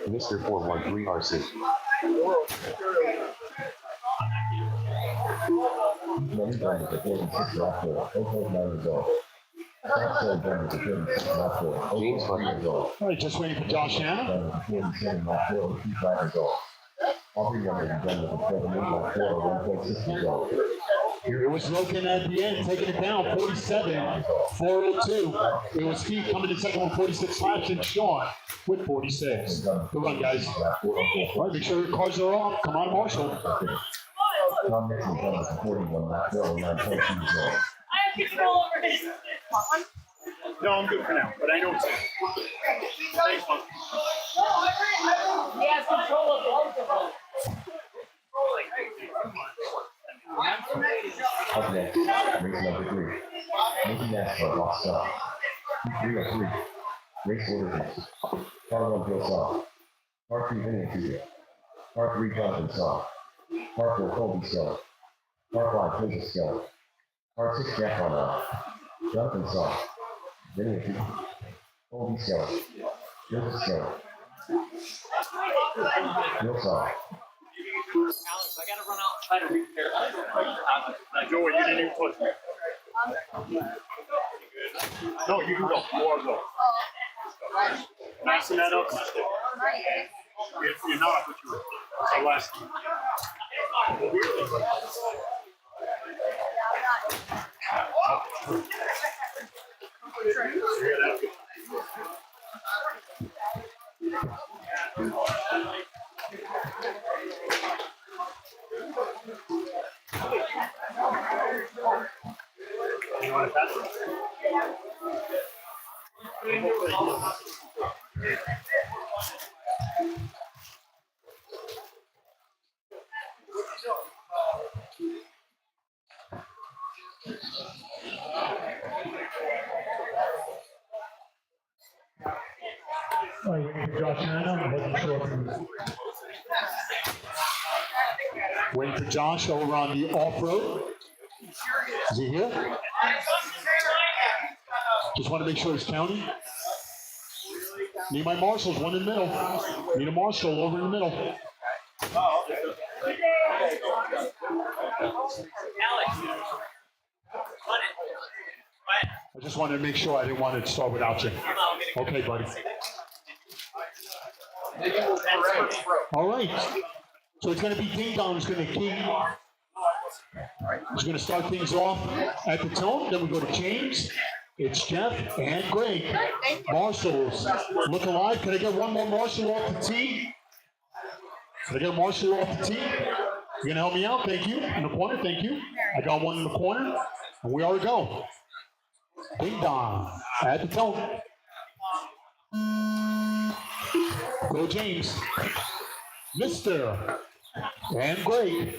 Mr. 413 RC. James Butler. All right, just waiting for Josh Hanna. It was looking at the end, taking it down, 47, 402. It was Steve coming in second with 46 laps and Sean with 46. Good run, guys. All right, make sure your cars are off. Come on, Marshall. I have control over his. No, I'm good for now, but I know it's. Thanks, man. He has control of both of them. Up next, race number 3. Making NASCAR off stop. 303. Race order is Car 1 Joe Saw. Car 3 Vinny Jr. Car 3 Jonathan Saw. Car 4 Colby Skelly. Car 5 Joseph Skelly. Car 6 Jack Von Off. Jonathan Saw. Vinny Jr. Colby Skelly. Joseph Skelly. Joe Saw. Alex, I gotta run out and try to repair. Joey, you didn't even touch me. No, you can go. You are go. Nicing that up. If you're not, but you were. So last. You want to pass it? All right, waiting for Josh Hanna. I wasn't sure if he was. Waiting for Josh over on the off-road. Is he here? Just want to make sure he's counting. Need my marshals, one in the middle. Need a marshal over in the middle. I just wanted to make sure I didn't want to start without you. Okay, buddy. All right. So it's going to be Ding Dong who's going to key. He's going to start things off at the tone. Then we go to James. It's Jeff and Greg. Marshals look alive. Can I get one more marshal off the tee? Can I get a marshal off the tee? You're going to help me out? Thank you. In the corner. Thank you. I got one in the corner. And we are to go. Ding Dong at the tone. Go James. Mr. and Greg.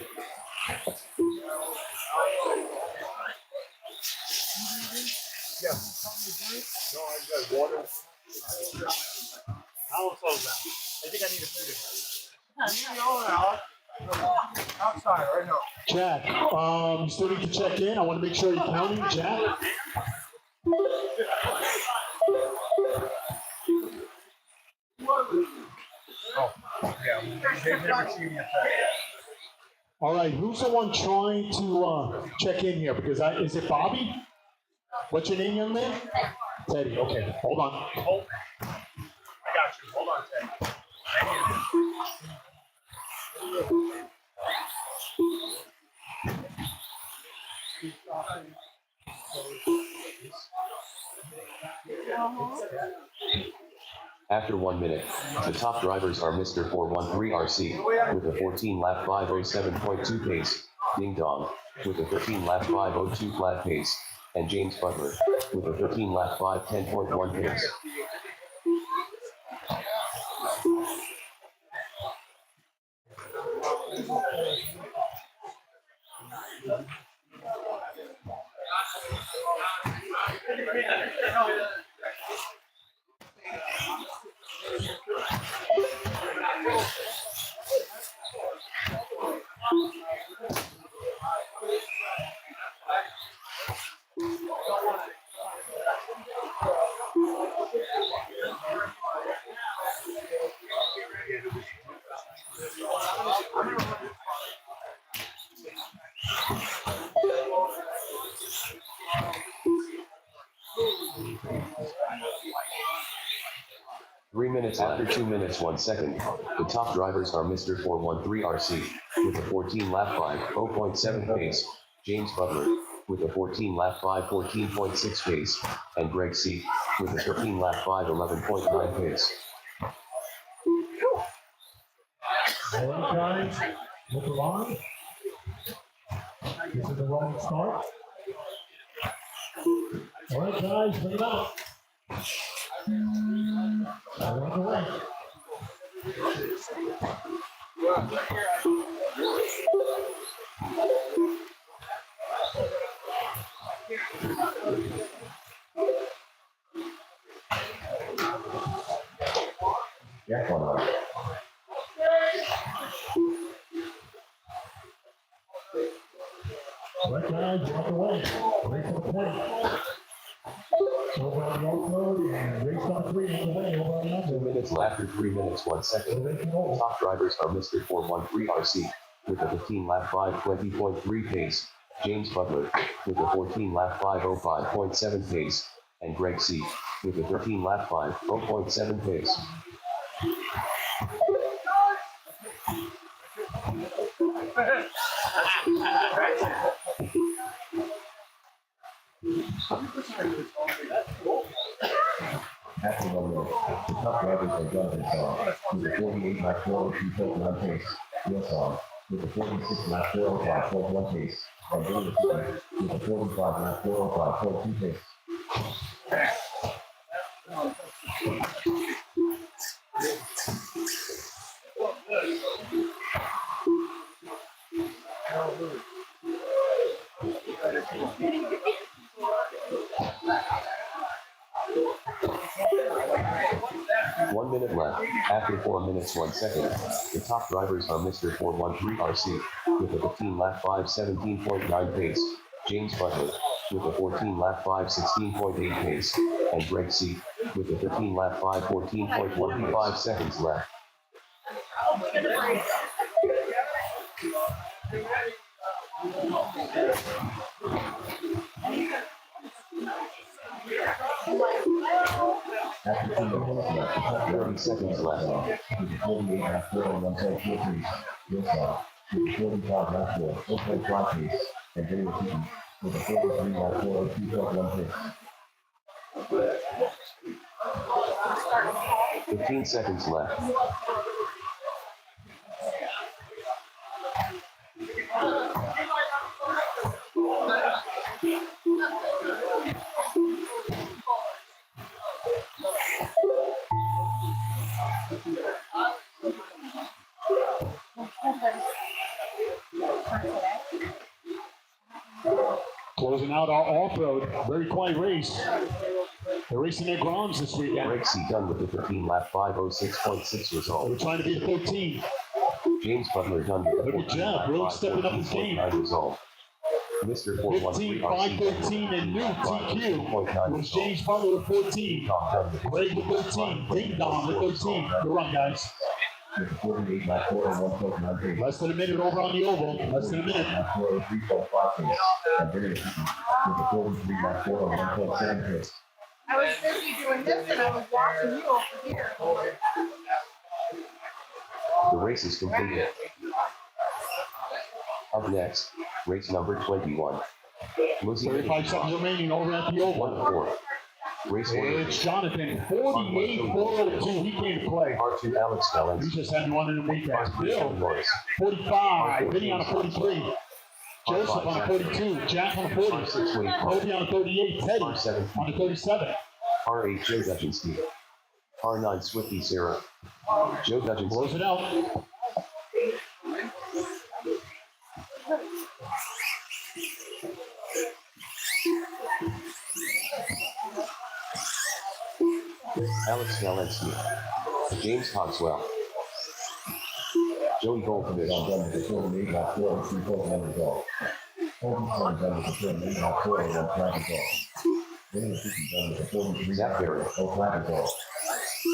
No, I got water. How close that? I think I need a few different. Outside, right now. Jack, you still need to check in. I want to make sure you're counting, Jack. They've never seen me attack. All right, who's the one trying to check in here? Because is it Bobby? What's your name, young man? Teddy. Okay, hold on. Hold. I got you. Hold on, Ted. After 1 minute, the top drivers are Mr. 413RC with a 14 lap 507.2 pace, Ding Dong with a 13 lap 502 flat pace, and James Butler with a 13 lap 510.1 pace. After 2 minutes 1 second, the top drivers are Mr. 413RC with a 14 lap 5.7 pace, James Butler with a 14 lap 514.6 pace, and Greg C with a 13 lap 511.9 pace. All right, guys, look along. This is the wrong start. All right, guys, bring it up. Along the way. Jack on on. All right, guys, walk away. Wait for the point. Over on the off-road and race number 3 on the way. Over on the 2 off-road. minutes after 3 minutes 1 second, the top drivers are Mr. 413RC with a 15 lap 520.3 pace, James Butler with a 14 lap 505.7 pace, and Greg C with a 13 lap 50.7 pace. After 1 minute, the top drivers are Jonathan Shaw with a 48 lap 402.1 pace, Will Song with a 46 lap 405.1 pace, and Billy Cooper with a 45 lap 405.2 pace. One minute left. After 4 minutes 1 second, the top drivers are Mr. 413RC with a 15 lap 517.9 pace, James Butler with a 14 lap 516.8 pace, and Greg C with a 15 lap 514.15 seconds left. After 2 minutes left, the top 30 seconds left. with a 48 lap 401.4 pace, Will Song with a 45 lap 405 pace, and Billy Cooper with a 43 lap 402.1 pace. 15 seconds left. Closing out our off-road, very quiet race. They're racing their grounds this weekend. Greg C done with the 15 lap 506.6 result. We're trying to be a 13. James Butler done with Good job, really stepping up his game. Result. Mr. 413 15-5-13 and new TQ was James Butler with 14. Greg with 13. Ding Dong with 13. Good run, guys. With a 48 lap 4 and 1.9 pace. Less than a minute over on the oval. Less than a minute. Lap 4 and 3.5 pace. And Vinny with a 43 lap 4 and 1.7 pace. I was busy doing this and I was watching you over here. The race is completed. Up next, race number 21. Lucy 35 seconds remaining over at the oval. 1-4. Race order. It's Jonathan, 48-402. He can't play. R2 Alex He Collins. just had one in the weekend. R3 Bill, Norris. 45. Vinny on a 43. Joseph on a 42. Jack on a 40. R6 Wade Toby on a 38. Teddy R7 on a 37. R8 Joe Dutchinski. R9 Swifty Sarah. Joe Dutchinski. Close it out. Alex Galensky. James Cogswell. Joey Goldfish. Done with a 48 lap 4 and 3.1 result. Toby Stone done with a 38 lap 4 and 1 flat result. Vinny with 50 done with a 43 lap 4 and 0 flat result.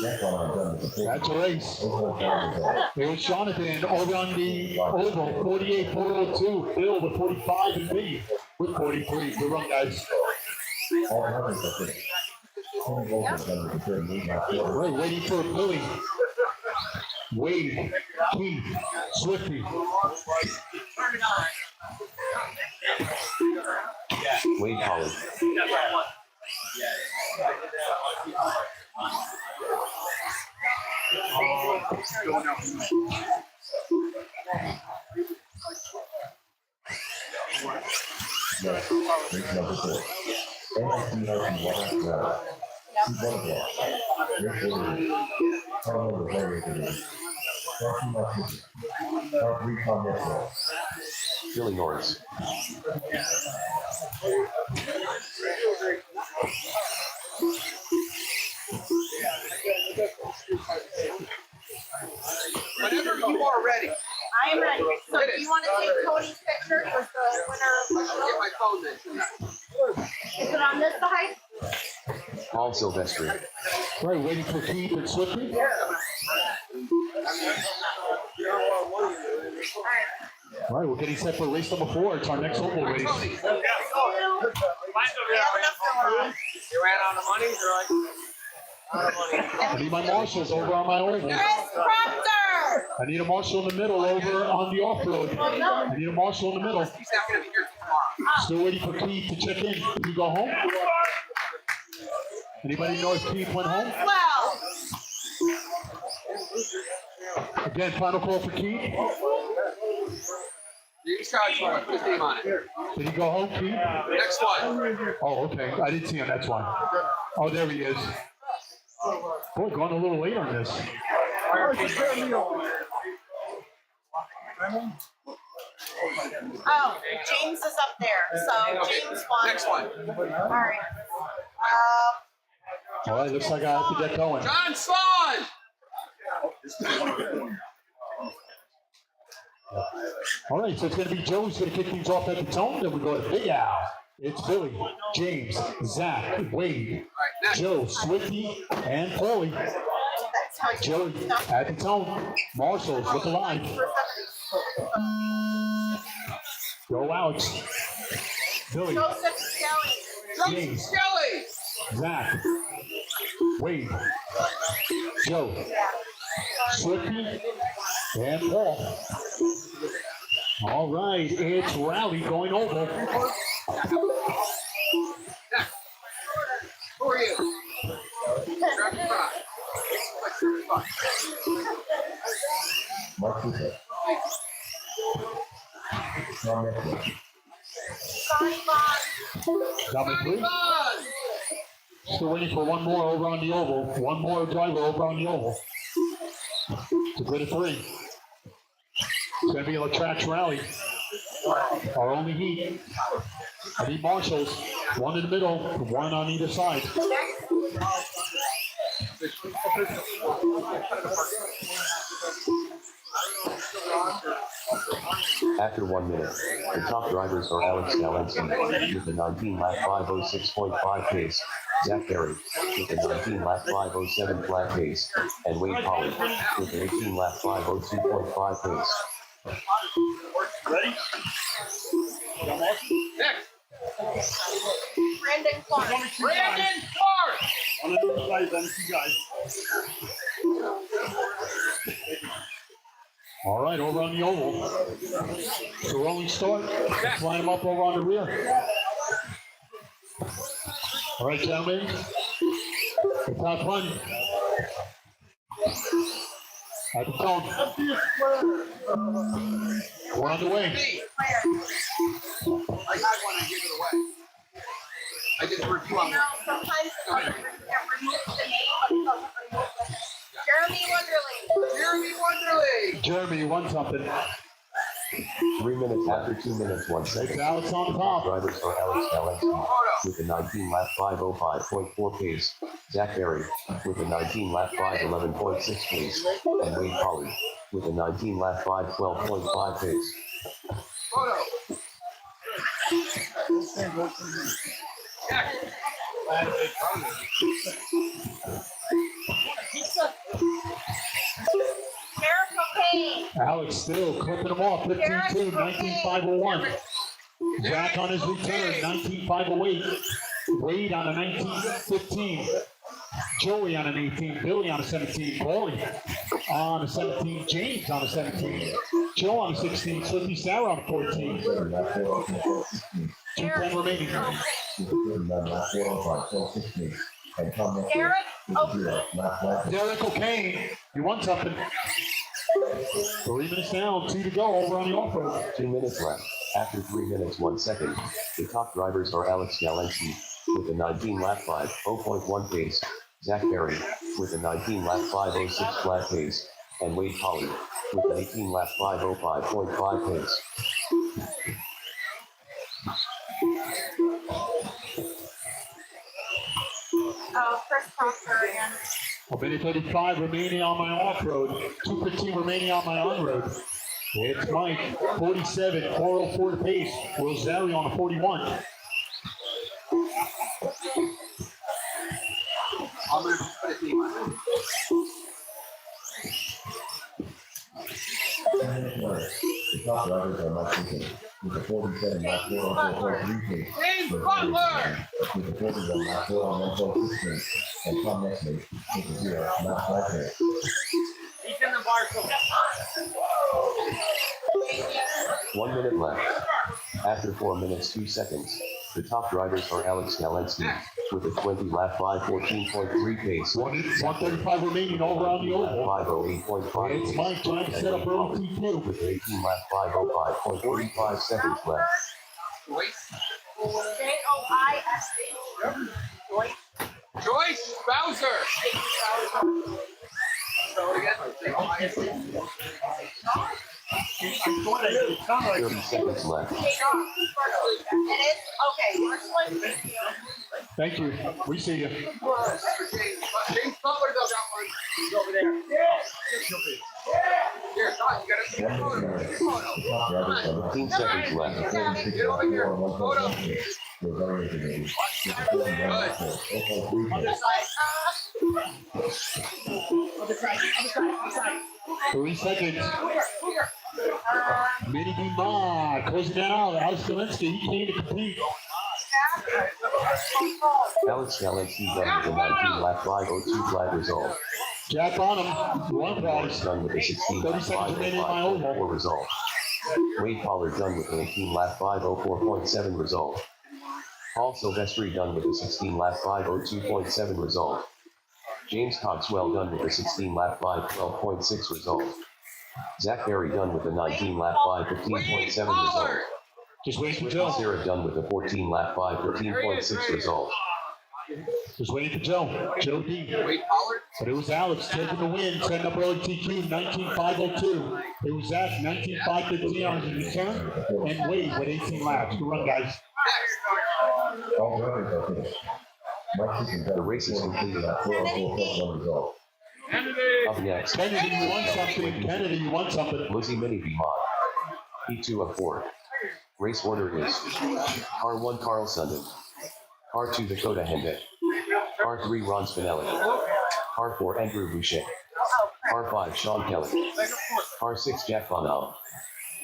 Jack Bonner done with a 40 That's a race. 0 flat result. There's Jonathan over on the oval, 48-402. Bill with 45 and me with 43. Good run, guys. All others are finished. Tony Wilson done with a 38 lap 4. Right, waiting for Billy. Wade, Keith, Swifty. Wade Collins. Next, race number 4. NXT Harrison Water Drive. C1 block. Rick Williams. Carlo the Player Today. Darcy Martinez. Dark Recon Network. Billy Norris. Whenever you are ready, I am ready. So do you want to take Tony's picture? He was the winner of get my phone then. Is it on this side? Paul Silvestri. Right, waiting for Keith and Swifty. All right, we're getting set for race number 4. It's our next oval race. Tony, Mine's over there. You ran out of money? You're like, out of money. I need my marshals over on my oval. Chris Proctor! I need a marshal in the middle over on the off-road. I need a marshal in the middle. he's not going to be here tomorrow. Still waiting for Keith to check in. Did he go home? Anybody know if Keith went home? Well, Again, final call for Keith. James Cogswell, put his name on it. Did he go home, Keith? Next one. Oh, okay. I didn't see him. That's why. Oh, there he is. Boy, going a little late on this. oh, James is up there. So James won. Next one. All right. All right, looks like I have to get going. John Swan. All right, so it's going to be Joe who's going to kick things off at the tone. Then we go to Big Al. It's Billy, James, Zach, Wade, All right, next. Joe, Swifty, and Paulie. That's how you Joey at the tone. Marshals, look alive. Go out. Billy, Joseph Skelly. James, Skelly. Zach, Wade, Joe, Swifty, and Paul. All right, it's Rally going over. Who are you? Traffic Rock. Mark Cooper. Sean Metcalf. Dominic Lee. Bond. Still waiting for one more over on the oval. One more driver over on the oval. To grid of 3. It's going to be a Latrax rally. Our only heat. I need marshals. One in the middle, one on either side. After 1 minute, the top drivers are Alex Galensky with a 19-lap 5:06.5 pace, Zach Berry with a 19-lap 5:07 flat pace, and Wade Polly with an 18-lap 5:02.5 pace. Ready? Next. Brandon Clark. Brandon Clark. On the other side, then two guys. All right, over on the oval. It's a rolling start. Let's line them up over on the rear. All right, gentlemen. The top run. At the phone. We're on the way. Me. I had one, I gave it away. I did a review on You know, sometimes it removes the name, but it doesn't remove the Jeremy Wonderly. Jeremy Wonderly. Jeremy, you won something. 3 minutes after 2 minutes, 1 second. It's Alex on Top top. drivers are Alex Galensky with a 19-lap 5:05.4 pace, Zach Berry with a 19-lap 5:11.6 pace, and Wade Polly with a 19-lap 5:12.5 pace. Photo. Next. Jericho Kane. Alex still clipping them off. 15-2, 19-501. Zach on his return, 19-508. Wade on a 19-15. Joey on an 18. Billy on a 17. Paulie on a 17. James on a 17. Joe on a 16. Slippy Sarah on a 14. 2:10 remaining. Derek Oakley. Derek O'Kane, you won something. 3 minutes down, 2 to go over on the off-road. 2 minutes left. After 3 minutes, 1 second, the top drivers are Alex Galensky with a 19-lap 5:0.1 pace, Zach Berry with a 19-lap 5:06 flat pace, and Wade Polly with an 18-lap 5:05.5 pace. Chris Proctor again. A minute 35 remaining on my off-road. 2:15 remaining on my on-road. It's Mike, 47, 404 to pace. Rosario on a 41. I'm going to put it in. The top drivers are Mike Simpson with a 47-lap 4:04.3 pace. James Butler. With a 41-lap 4:01.6 pace, and Tom Nestle with a 0-lap 5 pace. He's in the bar, so 1 minute left. After 4 minutes, 2 seconds, the top drivers are Alex Galensky with a 20-lap 5:14.3 pace, 135 remaining over on the oval. 5:08.5 It's pace, Mike trying to set up early T2. with an 18-lap 5:05.45 seconds left. Joyce. Joyce. Joyce Bowser. So again, 30 seconds left. It is? Okay. Thank you. We see you. James Butler does that one. He's over there. Here, Todd, you got to take a photo. Top drivers are 15 seconds left. Get over here. Photo. Rosario today with a 41-lap 4:03 pace. 3 seconds. Mini B Ma closing down. Alex Galensky, he came to compete. Alex Galensky done with a 19-lap 5:02 flat result. Jack Bonham, one Wallace prize. done with a 30 16-lap seconds remaining in my oval. 5:04 result. Wade Pollard done with an 18-lap 5:04.7 result. Paul Silvestri done with a 16-lap 5:02.7 result. James Cogswell done with a 16-lap 5:12.6 result. Zach Berry done with a 19-lap 5:15.7 result. Just waiting for Whitney Joe. Sarah done with a 14-lap 5:15.6 result. Just waiting for Joe. Joe D. Wade Pollard. But it was Alex taking the win, setting up early TQ, 19.502. It was Zach, 19.515 on his return, and Wade with 18 laps. Good run, guys. All drivers are finished. Mike Simpson The race is completed. 4:04.1 result. Up next, Kennedy, you won something. Kennedy, you won something. Lizzie Mini Mod. P2 of 4. Race order is Car 1 Carl Sundin. Car 2 Dakota Hendek. Car 3 Ron Spinelli. Car 4 Andrew Boucher. Car 5 Sean Kelly. Car 6 Jack Von Al.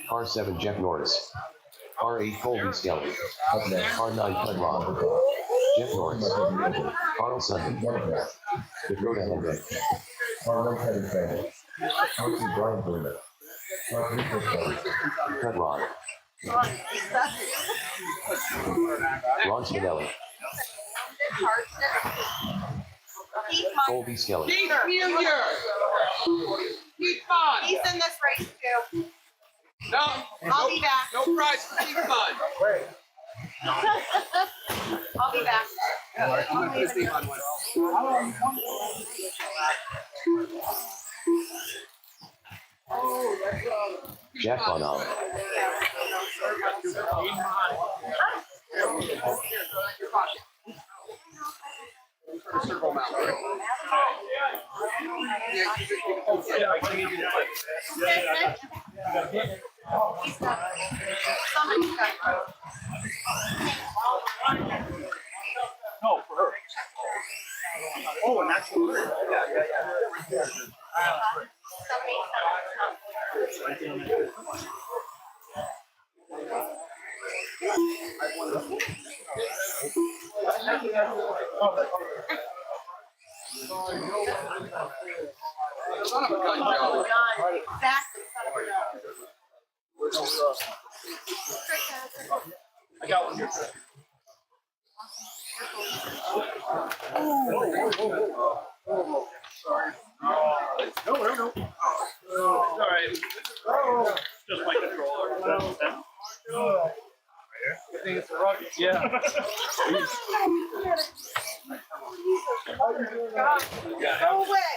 Car 7 Jeff Norris. Car 8 Colby Skelly. Up next, Car 9 Bud Ron. Jeff Norris. Carl Sundin. Dakota Hendek. car 1 Kevin Sanders. Car 2 Brian Bruner. Car 3 Chris Kelly. Cut Ron. Ron Spinelli. Keith Mott. Colby Skelly. Keith Junior. Keith Bond. He's in this race too. No, I'll be back. no prize for Keith Bond. I'll be back. I'm gonna put his name on one. Jack Von Al. Circle him out. He's done. Somebody's done. No, for her. Oh, and that's for her. Yeah. Son of a gun, Joe. Exactly. I got one here. Sorry. No. All right. Just my controller. I think it's a rugged. Yeah. Go away.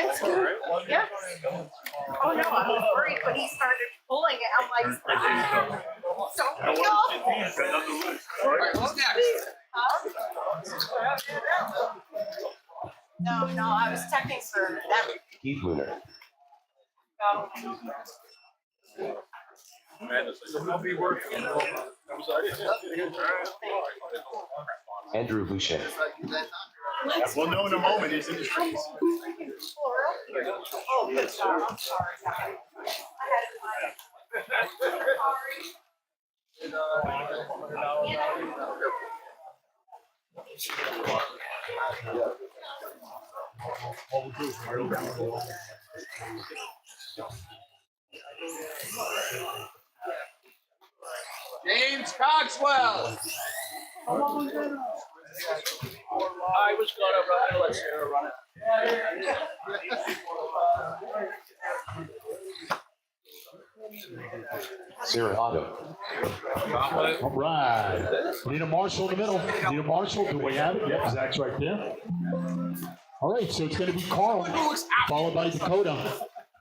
It's good. Yeah. Oh no, I was worried when he started pulling it. I'm like, don't go. All right, what's next? No, I was checking for that. Keith Lunar. I'll be working. Andrew Boucher. We'll know in a moment. He's in the streets. Oh, good job. I'm sorry. I had it in my. James Cogswell. I was gonna let Sarah run it. Sarah Otto. All right. Need a marshal in the middle. Need a marshal. Do we have it? Yep, Zach's right there. All right, so it's going to be Carl, followed by Dakota.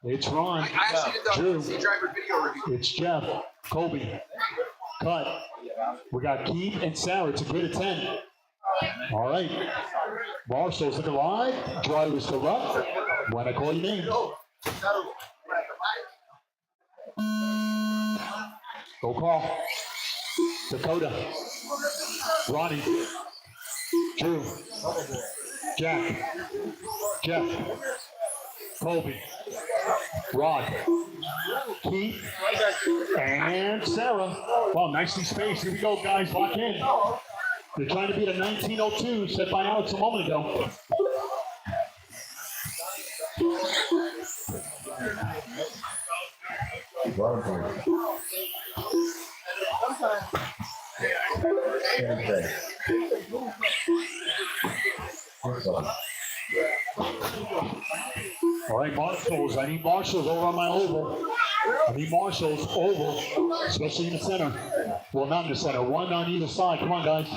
It's Ron. I actually did the Drew. C driver video review. It's Jeff. Colby. Cut. We got Keith and Sarah. It's a good of 10. All right. Marshals looking live. Drivers to left. When I call your name. Go Carl. Dakota. Ronnie. Drew. Jack. Jeff. Colby. Rod. Keith. And Sarah. Wow, nicely spaced. Here we go, guys. Lock in. They're trying to beat a 1902 set by Alex a moment ago. Brian Bruner. Kevin Sanders. Chris Kelly. All right, marshals. I need marshals over on my oval. I need marshals over, especially in the center. Well, not in the center. One on either side. Come on, guys.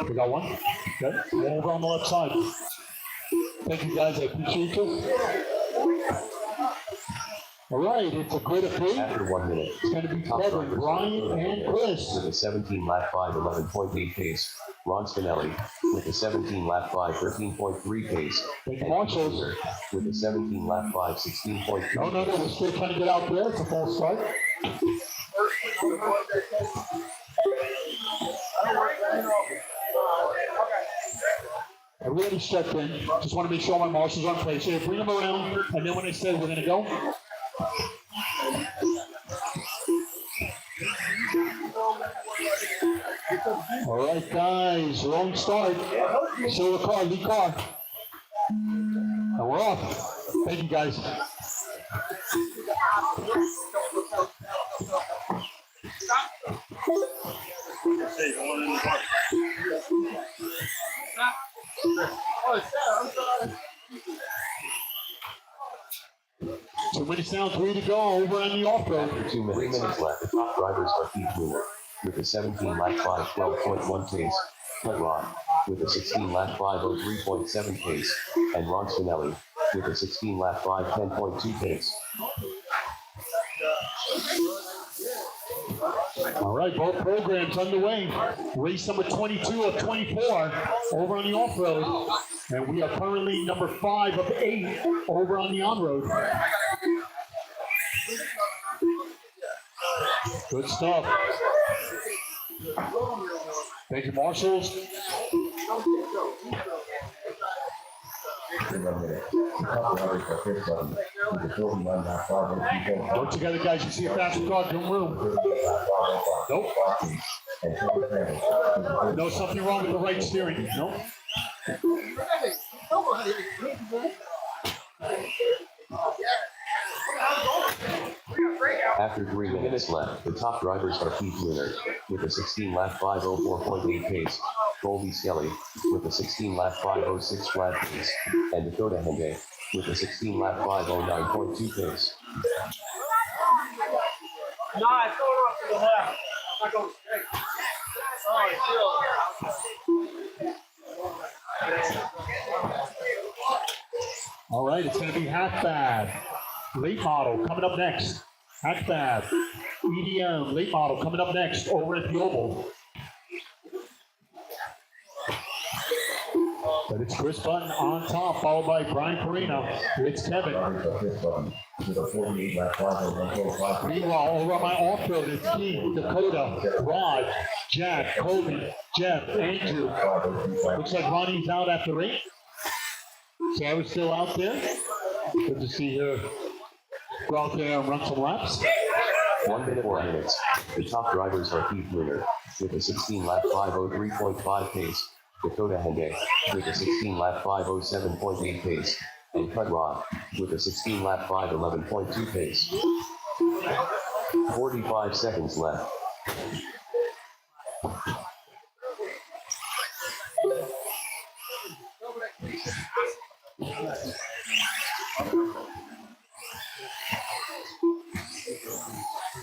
We got one. Okay. One over on the left side. Thank you, guys. I appreciate you. All right, it's a grid of three. After 1 minute. It's going to be Kevin, Brian, and Chris. With a 17 lap 5 11.8 pace. Ron Spinelli with a 17 lap 5 13.3 pace. Thank you, And Marshals. Keith Lunar with a 17 lap 5 16.3. No, we're still trying to get out there. It's a false start. Everybody's checked in. Just want to make sure my marshals are in place. So bring them around, and then when they say we're going to go. All right, guys, wrong start. Silver car, lead car. And we're off. Thank you, guys. Two minutes down, 3 to go, over on the off-road. After 2 minutes left, the top drivers are Keith Lunar with a 17 lap 5 12.1 pace. Cut Rod with a 16 lap 5 03.7 pace. And Ron Spinelli with a 16 lap 5 10.2 pace. All right, both programs underway. Race number 22 of 24 over on the off-road. And we are currently number 5 of 8 over on the on-road. Good stuff. Thank you, marshals. Work together, guys. You see a faster car, give them room. Nope. No, something wrong with the right steering. Nope. After 3 minutes left, the top drivers are Keith Lunar with a 16 lap 504.8 pace. Colby Skelly with a 16 lap 506 flat pace. And Dakota Hende with a 16 lap 509.2 pace. No, it's going off to the left. I'm not going straight. All right, it's going to be Hackbad. Late model coming up next. Hackbad. EDM, late model coming up next over at the Oval. But it's Chris Button on top, followed by Brian Carino. It's Kevin. Meanwhile, over on my off-road, it's Keith, Dakota, Rod, Jack, Kobe, Jeff, Andrew. Looks like Ronnie's out after 8. Sarah's still out there. Good to see her go out there and run some laps. 1 minute 4 minutes. The top drivers are Keith Lunar with a 16 lap 503.5 pace. Dakota Hende with a 16 lap 507.8 pace. And Cut Rod with a 16 lap 511.2 pace. 45 seconds left.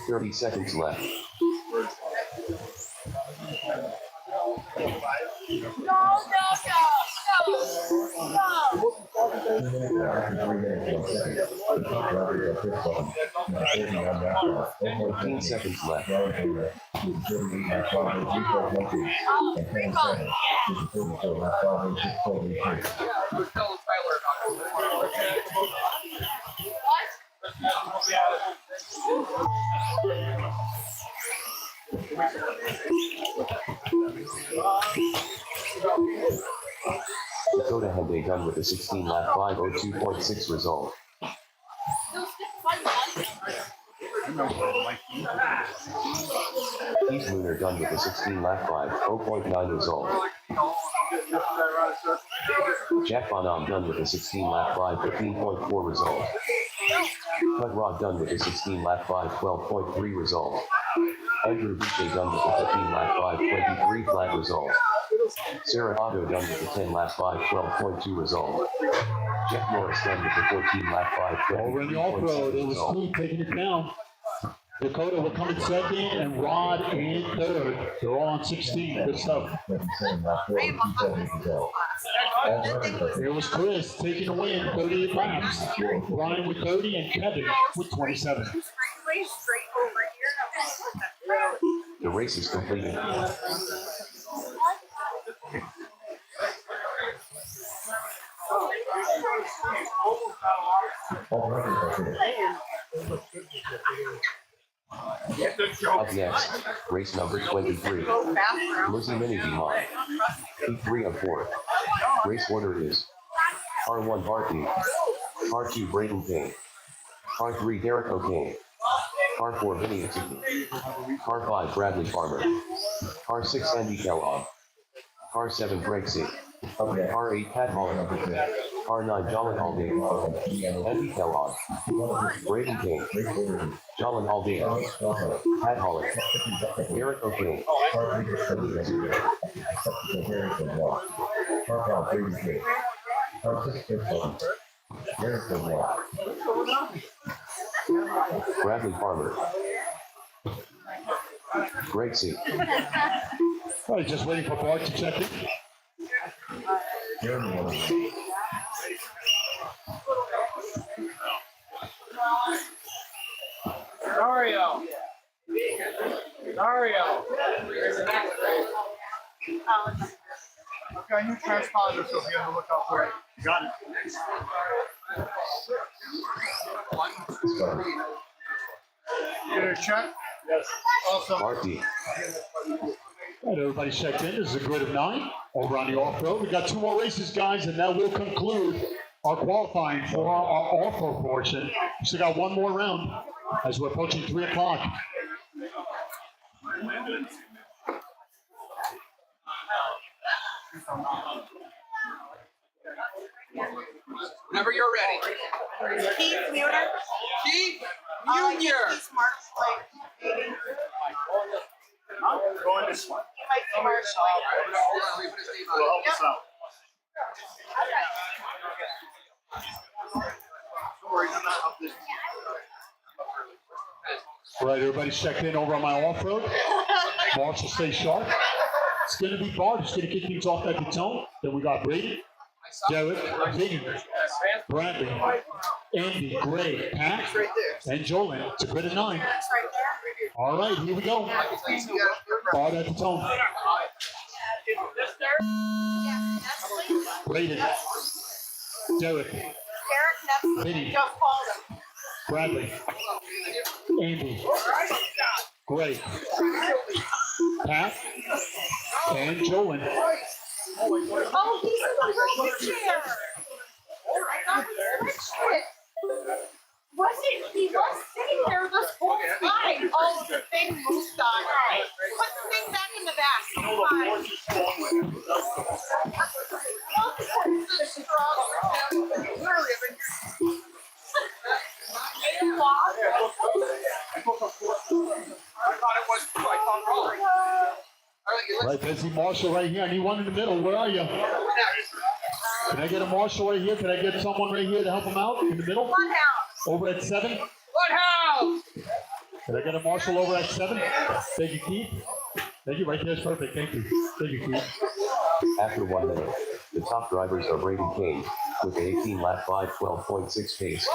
$30 seconds left. $15 seconds left. Dakota Hende done with a 16 lap 502.6 result. Keith Lunar done with a 16 lap 5.9 result. Jack Bonham done with a 16 lap 5.15.4 result. Cut Rod done with a 16 lap 5.12.3 result. Andrew Boucher done with a 15 lap 5.23 flat result. Sarah Otto done with a 10 lap 5.12.2 result. Jeff Morris done with a 14 lap 5.23.6 Over in the off-road, it was Keith taking it down. Dakota will come in second, and Rod in third. They're all on 16. Good stuff. There was Chris taking the win, 38 laps. Ryan with 30, and Kevin with 27. The race is completed. Up next, race number 23. Lizzie Mini behind. Heat 3 of 4. Race order is R1 Barty, R2 Braden King, R3 Derek O'Kane, R4 Vinny Itsuki, R5 Bradley Farmer, R6 Andy Kellogg, R7 Greg C, R8 Pat Holland, R9 Jolin Haldane, Andy Kellogg, Braden King, Jolin Haldane, Pat Holland, Derek O'Kane, Bradley Farmer, Greg C. All right, just waiting for Bart to check in. Dario. Dario. There's the next race. Okay, new transponder, so be on the lookout for it. You got it. Get a check? Yes. Awesome. Barty, All right, everybody checked in. This is a grid of 9 over on the off-road. We got 2 more races, guys, and that will conclude our qualifying for our off-road portion. We still got 1 more round as we're approaching 3 o'clock. Whenever you're ready. Keith Muir. Keith Junior. Junior. He's March Lake. Maybe. Going this way. He might be March Lake. Hold on, let me put his name on It'll it. help us out. Don't worry, I'm not up this. All right, everybody checked in over on my off-road. March will stay sharp. It's going to be Bart who's going to kick things off at the tone. Then we got Brady, Derek, Higgins, Bradley, Andy, Gray, Pat, and Jolin. It's a grid of 9. It's right there. All right, here we go. Bart at the tone. Yeah, that's Lee. Braden, Derek, Derek Neville. Vinny. Joe Calder. Bradley, Andy, Gray, Pat, and Jolin. Oh, he's in the wheelchair. I thought we switched it. He was sitting there this whole time. Oh, the thing moved on. Put the thing back in the back. Fine. Oh, this is a struggle. Literally, I've been here. Are you lost? I thought it was. I thought wrong. All right, All right, Bessie Marshall right here. I need one in the middle. Where are you? Can I get a Marshall right here? Can I get someone right here to help him out in the middle? One house. Over at 7? Bloodhouse. Can I get a Marshall over at 7? Thank you, Keith. Thank you. Right there is perfect. Thank you. Thank you, Keith. after 1 minute. The top drivers are Braden King with an 18-lap 5:12.6 pace,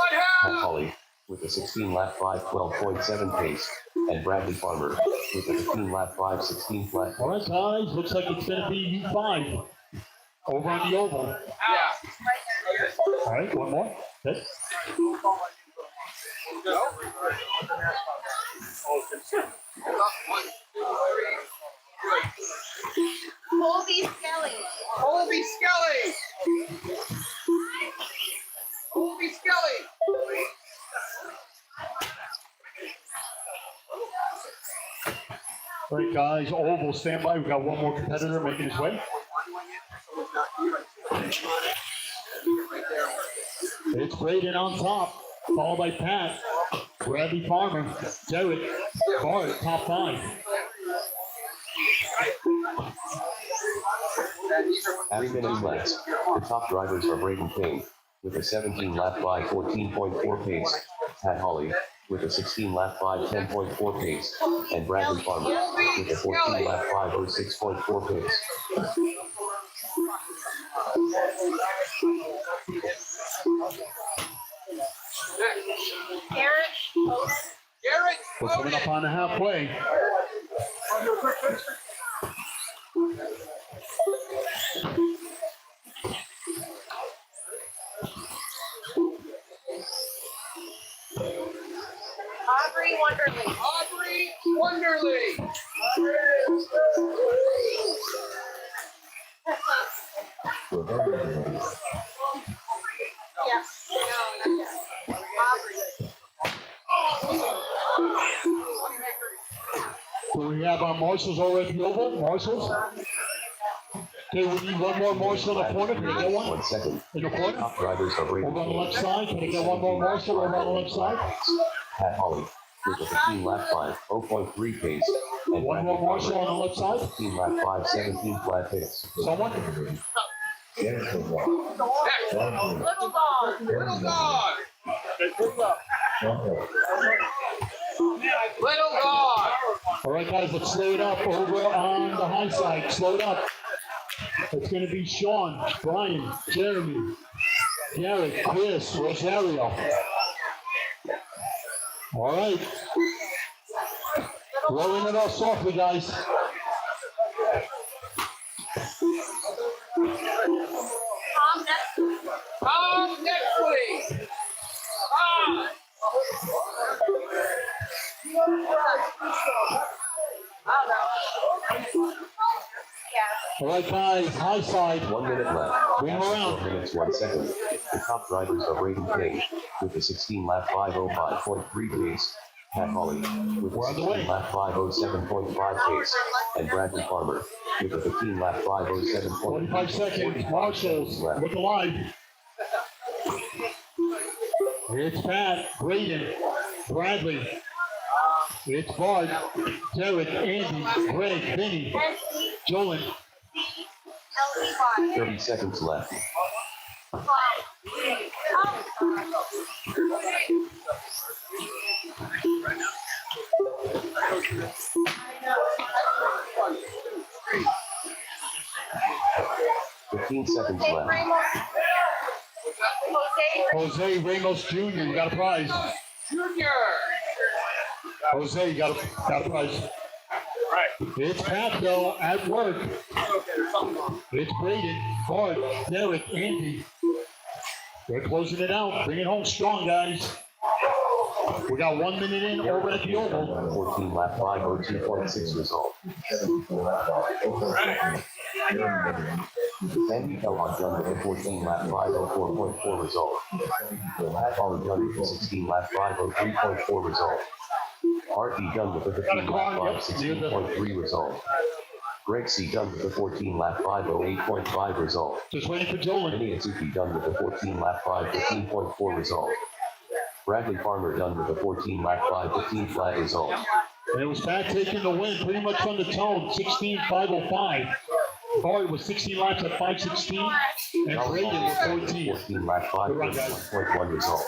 Pat Holly with a 16-lap 5:12.7 pace, and Bradley Farmer with a 15-lap 5:16 flat. All right, guys. Looks like it's going to be U5 over on the oval. Yeah. All right, one more. Okay. Colby Skelly. Colby Skelly. Colby Skelly. All right, guys. Oval, stand by. We've got one more competitor making his way. It's Braden on top, followed by Pat, Bradley Farmer, Derek, Bart, top 5. At 3 minutes left, the top drivers are Braden King with a 17-lap 5:14.4 pace, Pat Holly with a 16-lap 5:10.4 pace, and Bradley Farmer with a 14-lap 5:06.4 pace. Garrett. We're coming up on the halfway. Aubrey Wonderly. Aubrey Wonderly. Yes. No, not yet. Do we have our marshals already at the oval? Marshals? Okay, we need one more marshal in the corner. Can I get one? 1 second. In the corner? Top drivers are Over rated on the left K. side. Can I get one more marshal over on the left side? Pat Holly with a 15 lap 5, 0.3 pace. And One more Bradley marshal Farmer, on the left side. 15 lap 5, 17 flat pace. Someone? Jennifer Ross. Next, John Hill. Little dog. Little Dog. John Hill. Little Dog. All right, guys, let's slow it up over on the high side. Slow it up. It's going to be Sean, Brian, Jeremy, Garrett, Chris, Rosario. All right. Rolling it off softly, guys. Tom, next. Tom Nexley. Tom. All right, guys, high side. 1 minute left. Bring 'em around. 4 minutes, 1 second. The top drivers are rated K with a 16 lap 505.3 pace. Pat Holly with a We're on the 16 way. lap 507.5 pace. And Bradley Farmer with a 15 lap 507.3 45 seconds. Marshals, look alive. It's Pat, Braden, Bradley. It's Bart, Derek, Andy, Greg, Vinny, Jolin. L-E-Y. 30 seconds left. Oh. 15 seconds Jose left. Ramos. Jose Ramos Jr., you got a prize. Junior. Jose, you got a prize. It's Pat, though, at work. It's Braden, Bart, Derek, Andy. They're closing it out. Bring it home strong, guys. We got 1 minute in over at the Oval. 14 lap 502.6 result. 17 lap 5, 0.6 pace. Andy Kellogg done with a 14 lap 504.4 result. Pat Holly done with a 16 lap 503.4 result. R.D. done with a 15 lap 516.3 result. Greg C. done with a 14 lap 508.5 result. Just waiting for Jolin. Vinny Atsuki done with a 14 lap 515.4 result. Bradley Farmer done with a 14 lap 515 flat result. And it was Pat taking the win pretty much on the tone, 16.505. Bart was 16 laps at 516, and Braden was 14. 14 lap 5.1 result.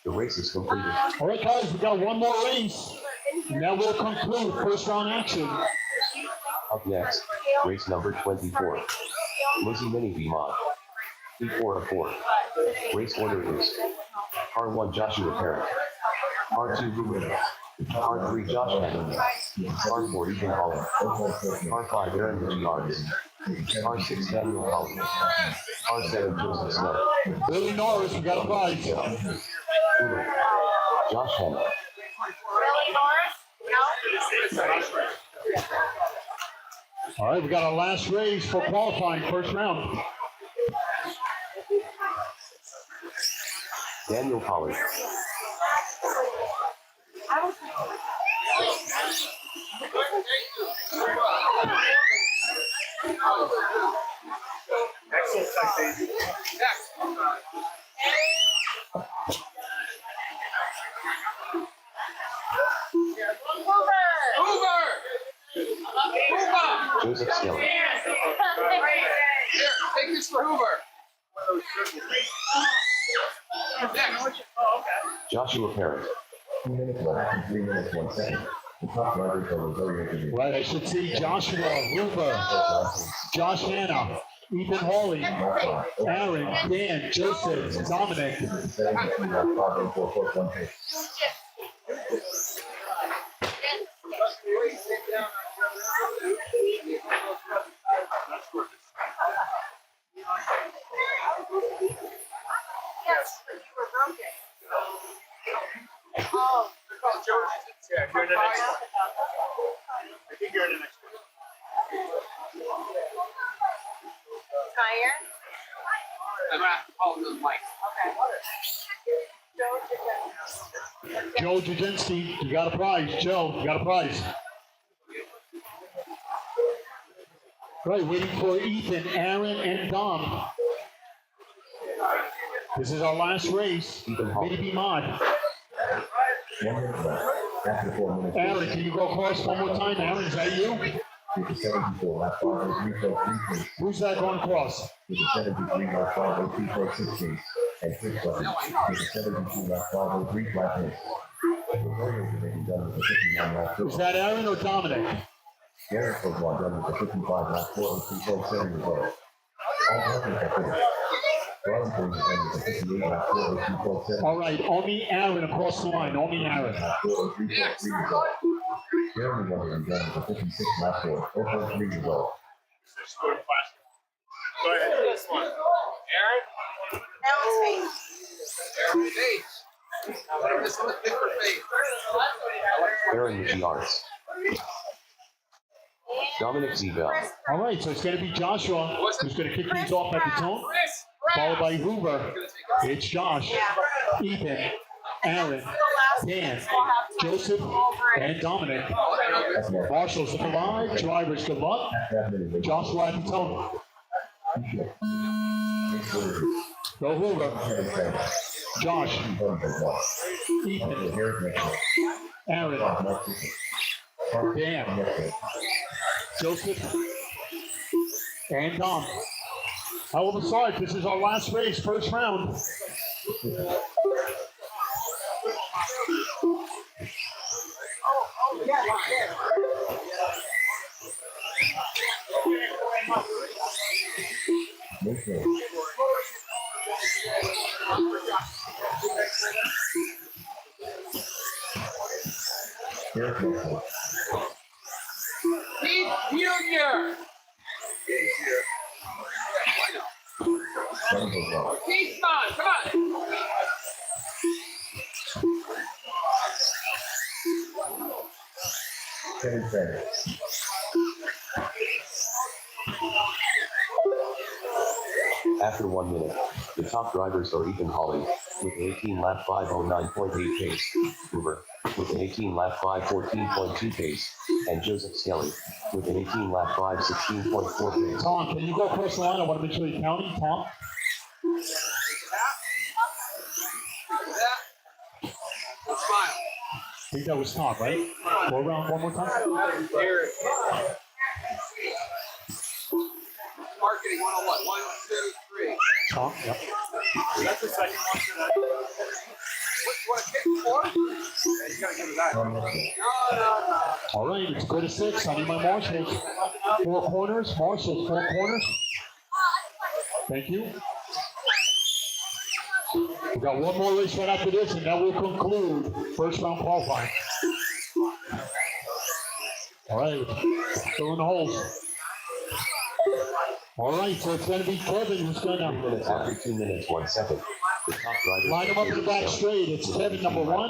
The race is completed. All right, guys, we got one more race. And that will conclude first round action. Up next, race number 24. Lizzie Mini V Mod. P4 of 4. Race order is R1 Joshua Parent. R2 Ruben. R3 Josh Hammond. R4 Ethan Holland. R5 Aaron Gutierrez. R6 Daniel Holland. R7 Joseph Snow. Billy Norris, we got a prize. Josh Hammond. Billy Norris? No? All right, we got our last race for qualifying first round. Daniel Holland. Excellent technique. Next. Hoover. Hoover. Joseph Skelly. Here, take this for Hoover. Next. Joshua Parent. 2 minutes left, 3 minutes, 1 second. The top drivers are Rosario Dewey. Right, I should see Joshua, Ruber, Josh Hanna, Ethan Hawley, Aaron, Dan, Joseph, Dominic. 17 lap 504.1 pace. Yes, but you were broken. Oh, Yeah, you're in the next one. I think you're in the next one. higher. I'm gonna have to call him the mic. Okay. Joe Jaginski, you got a prize. Joe, you got a prize. Right, waiting for Ethan, Aaron, and Dom. This is our last race. Maybe mod. 1 minute left. After 4 minutes. Aaron, can you go across one more time? Aaron, is that you? With the 74, lap 503.3 pace. Who's that going across? With the 73, lap 503.6 pace. And 6 left. With the 72, lap 503 flat pace. The Warriors are being done with the 59 lap Is that Aaron or Dominic? Garrett Football done with the 55 lap 403.7 result. All records are finished. Wellington is done with the 58 lap 402.7. All right, only Aaron across the line. Only Aaron. Lap 403.3 result. Jeremy Williams done with the 56 lap 403 result. Just go to class. Go ahead. This one. Aaron? Now it's me. Faith. This is the pick for Faith. Aaron Giards. Dominic Zebel. All right, so it's going to be Joshua who's going to kick things off at the tone, Chris. followed by Hoover. It's Josh, Ethan, Aaron, Dan, Joseph, and Dominic. Marshall's looking live. Drivers, good luck. Joshua at the tone. Go Hoover. Josh, Ethan, Aaron, Dan, Joseph, and Dom. Hell of a start. This is our last race, first round. Keith Junior. Keith, come on. Kevin Fenner. After 1 minute, the top drivers are Ethan Hawley, with an 18 lap 509.8 pace, Hoover, with an 18 lap 514.2 pace, and Joseph Skelly, with an 18 lap 516.4 pace. Tom, can you go across the line? I want to make sure you're counting. Tom? Smile. I think that was Tom, right? Go around one more time. Marketing 101. 1, 2, 3. Tom, yep. That's the second one tonight. What, you want to kick for? Yeah, you gotta give it back. No. All right, it's good to 6. I need my marshals. 4 corners. Marshals, 4 corners. Thank you. We got one more race right after this, and that will conclude first round qualifying. All right, still in the holes. All right, so it's going to be Kevin who's going 3 to minutes after 2 minutes 1 second. The top drivers line them up in the back straight. It's Kevin number 1,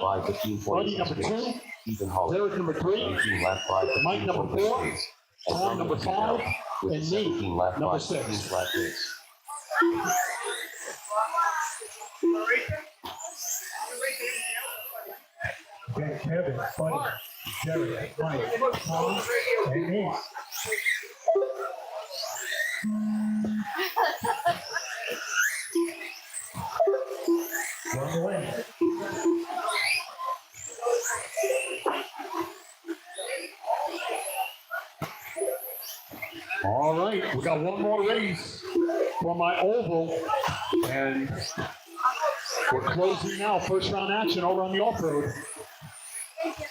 Buddy number 2, Ethan Hawley, Derek number 3, 18 lap 5 Mike number 4, pace, Tom number 5, with and 17 Nate lap number 5 6. flat pace. Okay, Kevin, Buddy, Derek, Mike, Tom, and Nate. Run away. All right, we got one more race for my oval, and we're closing now. First round action over on the off-road. Brandon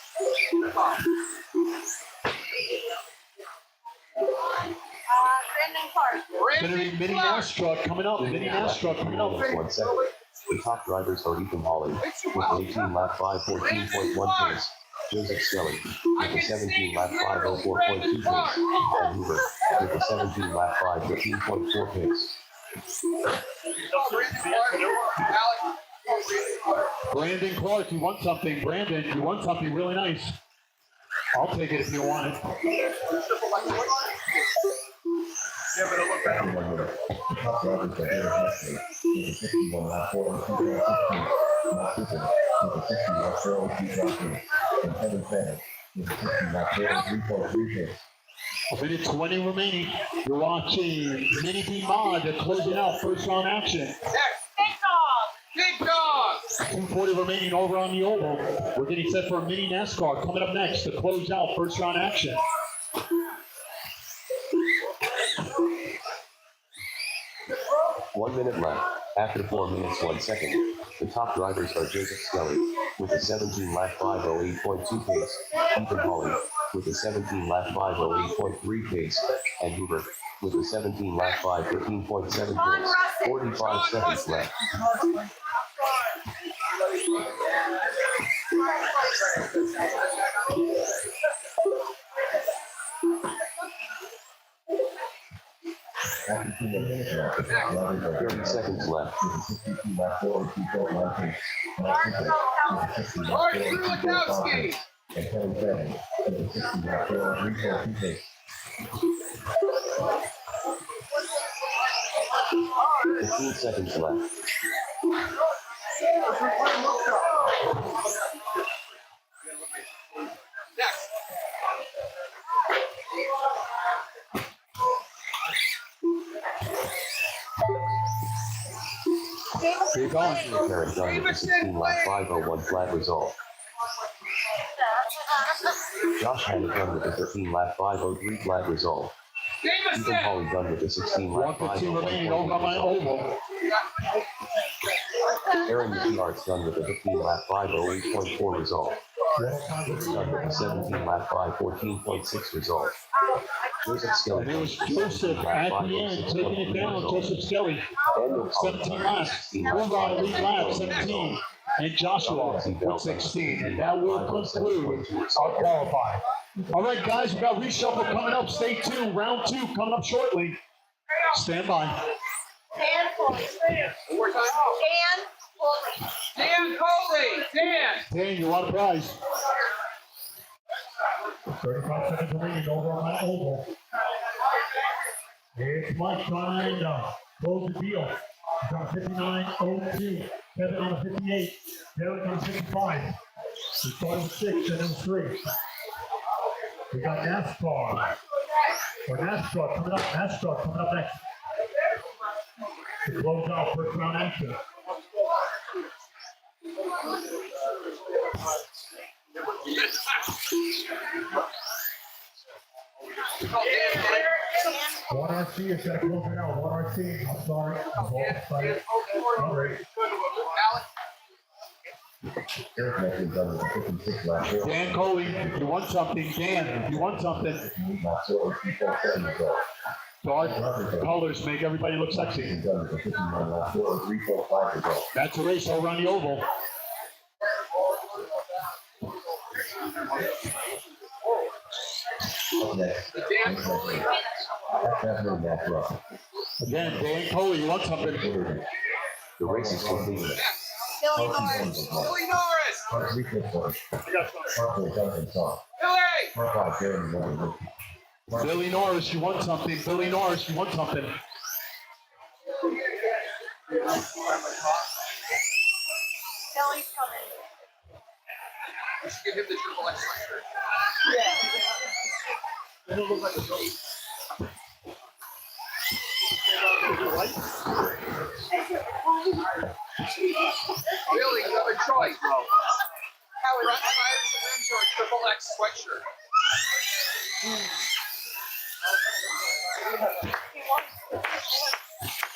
Clark. Gonna be Mini Nash truck coming up. Mini Nash truck coming up. 1 second. The top drivers are Ethan Hawley, with an 18 lap 514.1 pace, Joseph Skelly, with a 17 lap 504.2 pace, and Hoover, with a 17 lap 515.4 pace. Brandon Clark, you want something. Brandon, you want something really nice. I'll take it if you want it. Yeah, but it looked better. The top drivers are here Heston with a 61 lap 4 and 2 Matt Cooper with a 60 lap 4 and 2 dropping, and Kevin Fanning with a 60 lap 4 and 3.3 pace. A minute 20 remaining. You're watching Mini B Mod closing out first round action. Next. Big dog. 2:40 remaining over on the oval. We're getting set for a mini NASCAR coming up next to close out first round action. One minute left. After 4 minutes 1 second. The top drivers are Joseph Skelly with a 17 lap 508.2 pace, Ethan Hawley with a 17 lap 508.3 pace, and Hoover with a 17 lap 513.7 pace. 45 seconds left. After 2 minutes left, the top drivers are 30 seconds left. with a 62 lap 4 and 2.9 pace. Matt Cooper with a 60 lap 4 Art and 2.5 Krulakowski. pace, and Kevin Fanning with a 60 lap 4 and 3.2 pace. 15 seconds left. Next. Keep going. Karen Dunn with a 16 lap 501 flat result. Josh Hamilton with a 13 lap 503 flat result. Ethan Jameson. Hawley Dunn with a 16 lap 1:15 remaining 501 over on my oval. Aaron McKeart's done with a 15 lap 508.4 result. Done with a 17 lap 514.6 result. Joseph Skelly. And it was Joseph at the end taking it down. Joseph Skelly, 17 laps. Hoover on the lead lap, 17. And Joshua with 16. And that will conclude our qualifying. All right, guys, we got reshuffle coming up. Stay tuned. Round 2 coming up shortly. Stand by. Dan Foley. One more time. Dan Foley. Dan Coley. Dan. Dan, you want a prize. 35 seconds remaining over on my oval. It's Mike trying to close the deal. He's on 59.02. Kevin on a 58. Derek on 55. We started with 6 and then 3. We got NASCAR. Or NASCAR coming up. NASCAR coming up next. To close out first round action. One RC is going to close it out. One RC. I'm sorry. I'm all excited. All right. Eric Matthews done with a 56 lap 4 Dan Coley, if you want something, Dan, if you want something, lap 4 and 2.7 result. dark colors make everybody look sexy. He's done with a 59 lap 4 and 3.5 result. That's a race over on the oval. Up next, Dan Coley. that's happening Matt Ruff. Again, Dan Coley, you want something? The race is completed. Billy Norris. Billy Norris. Part 3 fifth point. Part 4 Jonathan Song. Billy. Part 5 Jeremy Morgan. Billy Norris, you want something? Billy Norris, you want something? Billy's coming. We should give him the triple X sweatshirt. Billy, you have a choice, bro. Front tires and rims or a triple X sweatshirt.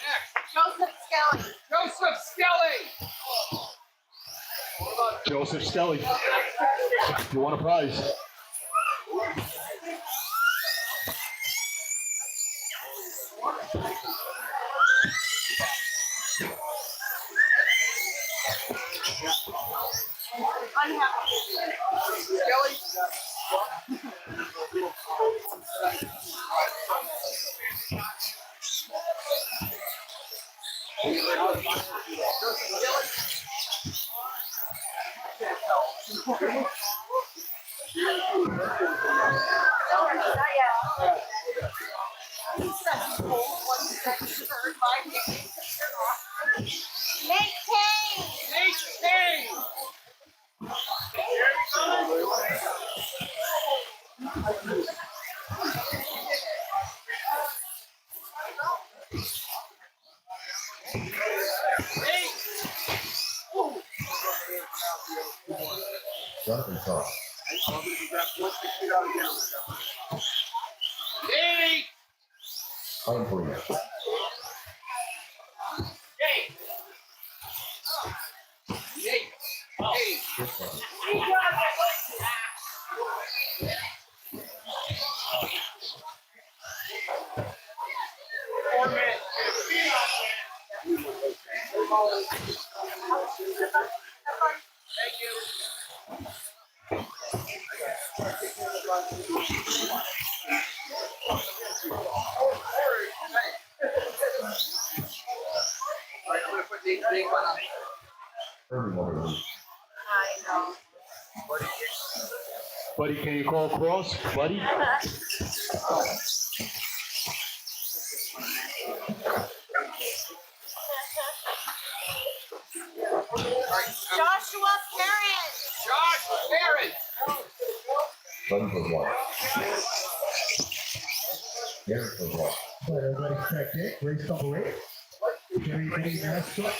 Next, Joseph Skelly. Joseph Skelly. Joseph Skelly, you want a prize? Skelly. Joseph Skelly. Not yet. He said he told one second heard by me. Nate Kane! Nate Kane! Jonathan Carr. Nate! Humphrey. Nate! Hey! Christopher. Thank you. All right, I'm gonna put Nate's name on. Irving Overton. I know. Buddy, can you call cross, buddy? Joshua Perrin! Josh Barrett. Buddy was one. Derek was one. All right, everybody check it. Race number 8. Everybody masked up.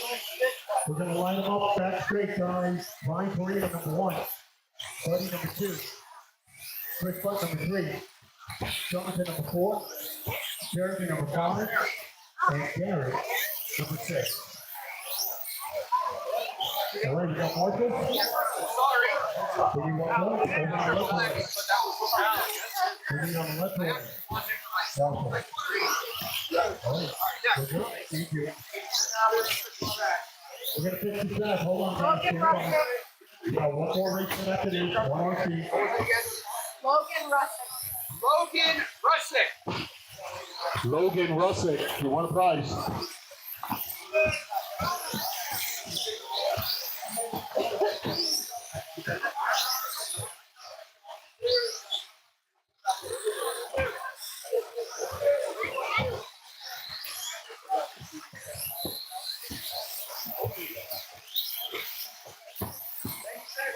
We're gonna line them up back straight, guys. Ryan Correa, number 1. Buddy, number 2. Chris Butt, number 3. Jonathan, number 4. Jeremy, number 5. And Garrett, number 6. All right, you got Michael? Sorry. Do you want more? Or do you want left But one? that was Do you want the left one? Awesome. All right. We're good. Thank you. We're gonna fix this back. Hold on, guys. Stand by. We got one more race for after this. One more team. Logan Russick. Logan Russick. Logan Russick, you want a prize?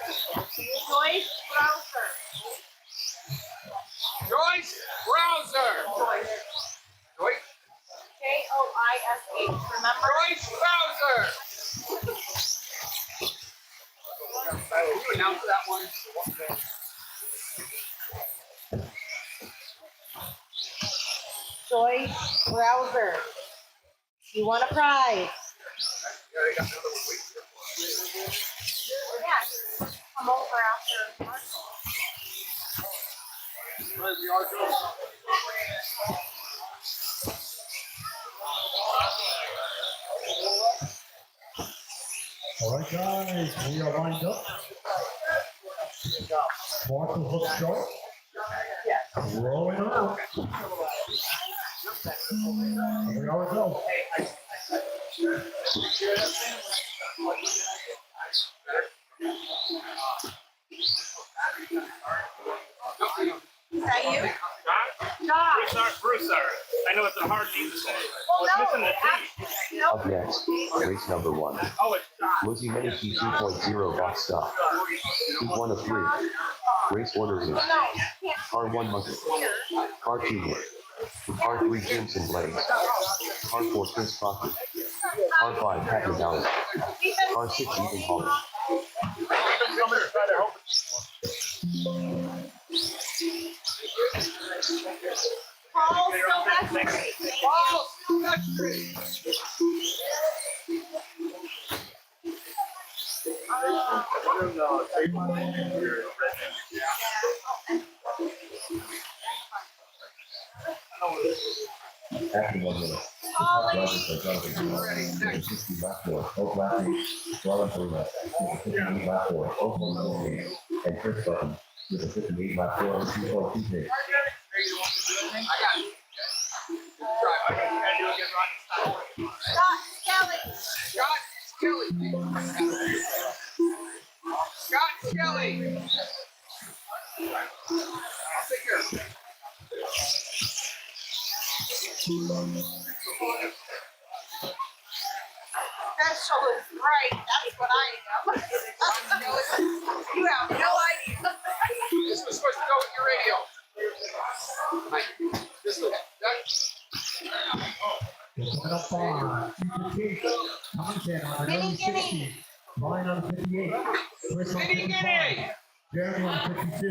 Joyce Browser. Joyce Browser. Joyce. Joish, remember? Joyce Browser. Can you announce that one? Joyce Browser. You want a prize? Yeah, they got another one waiting here for us. Yeah, come over after. Where's the Argo? All right, guys, we are lined up. Marshall hook start. Rolling out. Here we are, go. Is that you? Josh. Bruce, I know it's a hard name to say. Well, What's missing the actually, no. Up next, race number 1. Oh, it's Josh. Lucy Menachie 2.0 box stop. Heat 1 of 3. Race order is No, you can't. Car 1 Muzzle. Car 2 Wood. Car 3 Jimson Blaze. Car 4 Chris Proctor. Car 5 Pat McGowan. Car 6 Ethan Holland. Paul Silvestri. Paul Silvestri. Acting on the Rogers for Jonathan Carr. 60 left four. Oak Laffy. Robin for left. 58 left four. Oakland and Chris Button with a 58 left four. 2.2 pace. I got it. Try. I do it again, Ronnie. Scott Kelly. Scott Kelly. Scott Kelly. I'll take care of it. That show is bright. That's what I am. You have no idea. This was supposed to go with your radio. Mike, this is that. Coming up on Covington on the Mini 60. Brian on the 58. Chris on Mini 55. Guinea. Jeremy on 52.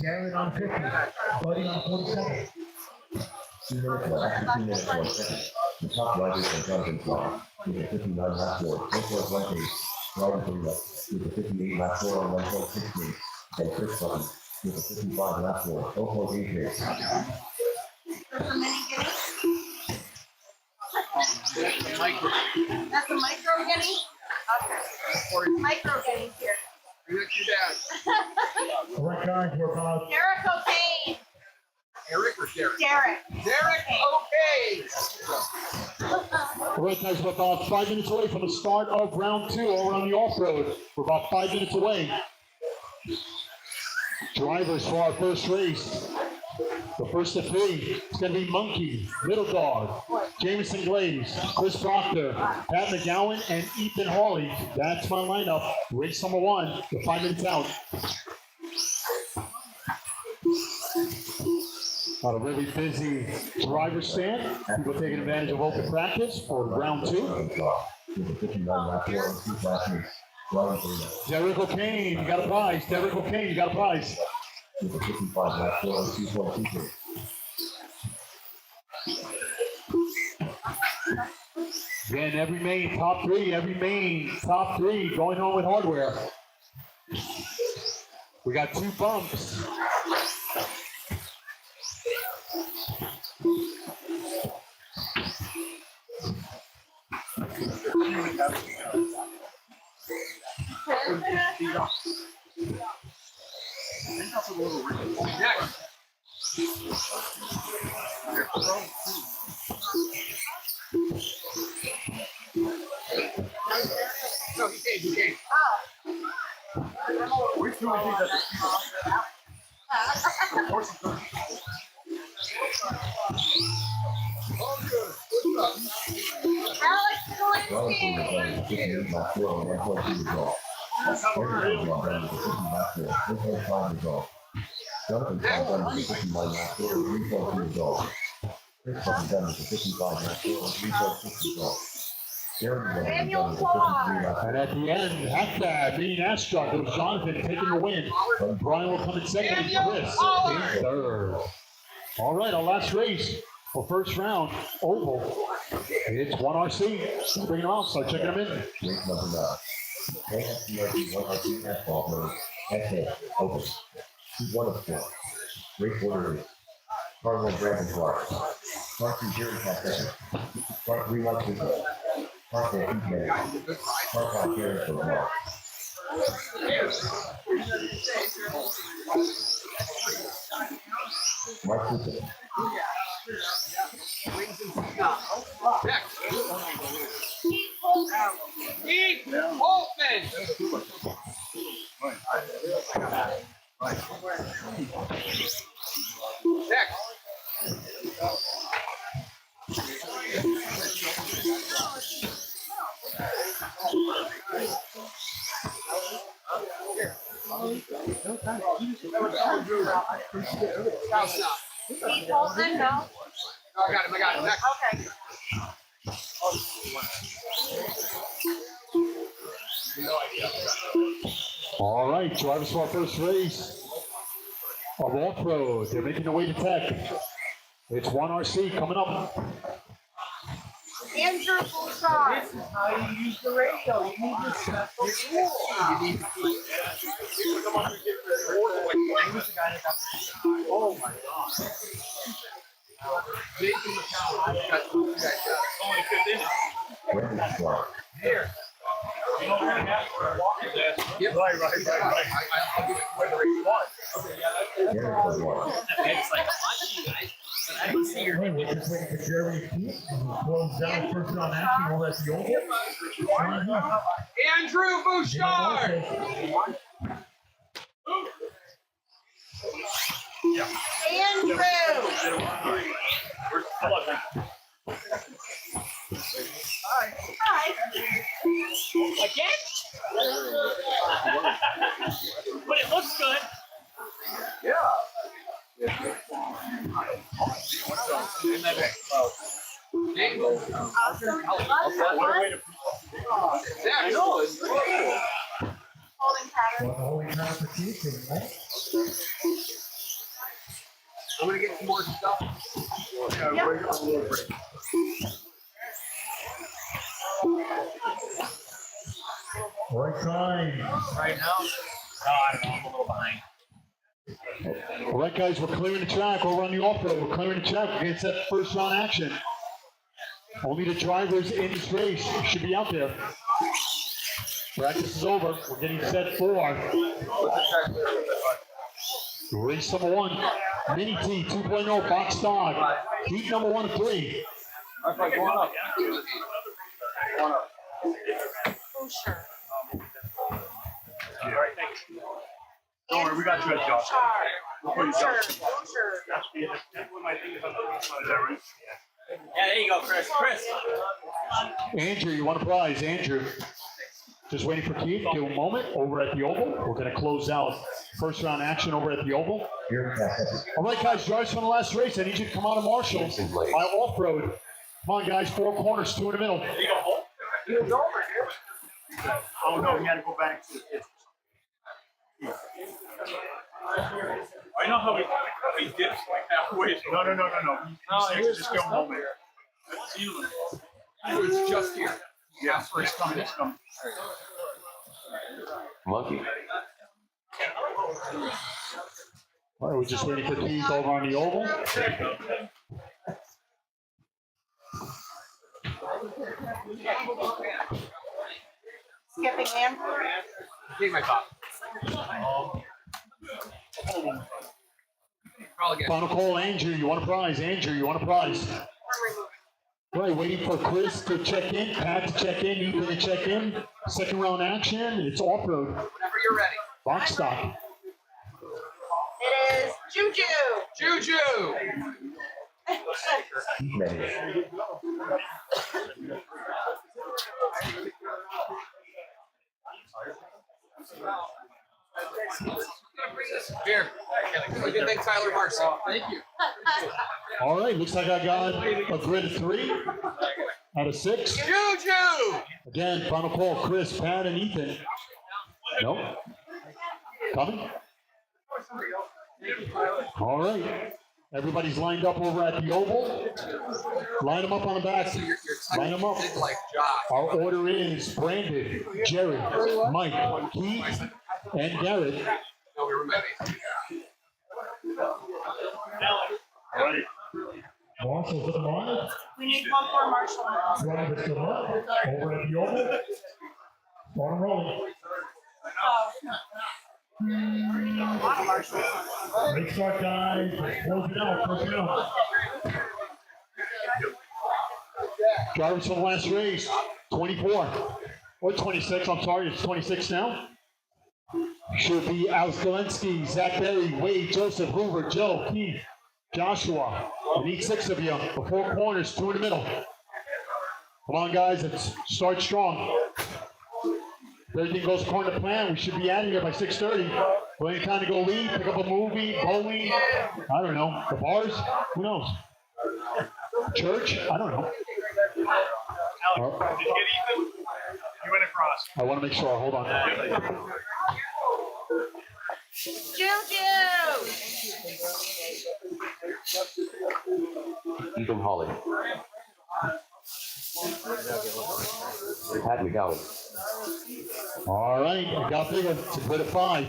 Darren on 50. Buddy on 47. 2 minutes left, 15 minutes, 1 second. The top riders from Jonathan Clark with a 59 lap 4, 4.1 pace. Ryan Taylor with a 58 lap 4 on 1.6 pace. And Chris Button with a 55 lap 4, 0.8 pace. That's a mini guinea. Micro. That's a micro guinea? Okay. Micro guinea here. Bring that to your dad. All right, guys, we're about Derek O'Kane. Eric or Derek? Derek. Derek, okay. All right, guys, we're about 5 minutes away from the start of round 2 over on the off-road. We're about 5 minutes away. Drivers for our first race. The first of 3 is going to be Monkey, Little Dog, Jameson Glaze, Chris Proctor, Pat McGowan, and Ethan Hawley. That's my lineup. Race number 1, the 5 minutes out. A really busy driver stand. People taking advantage of open practice for round 2. With a 59 lap 4 on 2 classes. Ryan Taylor Derek O'Kane, you got a prize. Derek O'Kane, you got a prize. with a 55 lap 4 on 2.2 pace. Again, every main top 3 going home with hardware. We got 2 bumps. Next. No, he came. Which one of these at the speed? Of course he's going. Alex Ryan Taylor Galinsky. ran with a 58 lap 4 on 1.2 result. Eric Hawley ran with a 50 lap 4, 4.5 result. Jonathan Clark ran with a 59 lap 4 on 3.2 result. Chris Button ran with a 55 lap 4 on 3.6 result. Jeremy ran with a 53 lap 4. And at the end, at that, being Astro, it was Jonathan taking the win. Brian will come in second and Chris in third. All right, our last race for first round, oval. It's 1RC. Bring them out, start checking them in. Race number 9. KSCRC 1RC asphalt road. SA, open. 2-1 of 4. Race order is Cardinal Brandon Clark. Clark and Jerry Cat second. Clark 3 months ago. Clark will keep getting. Clark on Jerry for Clark. Mark Cooper. Next. Keith Holtman. Next. House now. Keith Holton, no? Oh, I got him. Next. Okay. All right, drivers for our first race of off-road. They're making their way to Tech. It's 1RC coming up. Andrew Bouchard. This is how you use the radio. You need to set the rules. Oh my God. Jason McCown. Got two guys. Only 15 minutes. Brandon Clark. Here. You don't really have to walk his ass. Yep. Right. I'll give it whether he wants. Jerry for Clark. It's like watching you guys, but I don't see your Hey, we're just waiting for Jeremy to keep. Close down first round action. We'll let the oval. Andrew Bouchard. Andrew. Good luck, man. Hi. Again? But it looks good. Awesome. What a way to I know, it's cool. Holding pattern. Holy crap, for teaching, right? I'm gonna get some more stuff. Right time. Right now? Oh, I don't know. I'm a little behind. All right, guys, we're clearing the track. We're on the off-road. We're clearing the track. We're getting set for first round action. Only the drivers in this race should be out there. Practice is over. We're getting set for race number 1. Mini T 2.0 box dog. Heat number 1 of 3. Go on up. Oh, sure. Don't worry, we got you at Josh. Oh, sure. That's what my thing is on the front side of that, right? Yeah, there you go, Chris. Chris. Andrew, you want a prize? Andrew. Just waiting for Keith. Give him a moment over at the Oval. We're going to close out first round action over at the Oval. All right, guys, drivers from the last race. I need you to come out of Marshall Jason Blake. by off-road. Come on, guys, 4 corners, 2 in the middle. Oh, no, we had to go back to the kids. I know how we dipped like halfway. No. No, He it said was just go home. It was just here. Yeah, it's coming. Monkey. All right, we're just waiting for Keith over on the Oval. Skipping him. Take my top. Probably get. Final call, Andrew. You want a prize? Andrew, you want a prize? Right, waiting for Chris to check in, Pat to check in, Ethan to check in. Second round action. It's off-road. Whenever you're ready. Box stock. It is Juju. Juju. Here. What do you think, Tyler Marcy? Thank you. All right, looks like I got a grid of 3 out of 6. Juju. Again, final call, Chris, Pat, and Ethan. Nope. Coming? All right. Everybody's lined up over at the Oval. Line them up on the back. You're Line them up. big like Josh. Our order is Brandon, Jerry, Mike, Keith, and Garrett. No, we were ready. All right. Marshall's at the line. We need one more Marshall. Drivers to left, over at the Oval. Start 'em rolling. Oh. A lot of Marshalls. Great start, guys. Close it out, close it out. Drivers from the last race, 24. Or 26, I'm sorry, it's 26 now. Should be Alex Galensky, Zach Berry, Wade, Joseph, Hoover, Joe, Keith, Joshua. We need 6 of you. The 4 corners, 2 in the middle. Come on, guys, let's start strong. If everything goes according to plan, we should be out of here by 6:30. Plenty of time to go leave, pick up a movie, bowling, I don't know, the bars, who knows? Church, I don't know. Alex, did you get Ethan? You went across. I want to make sure, hold on. Juju. Ethan Holly. Pat McGowan. All right, I got bigger. It's a grid of 5.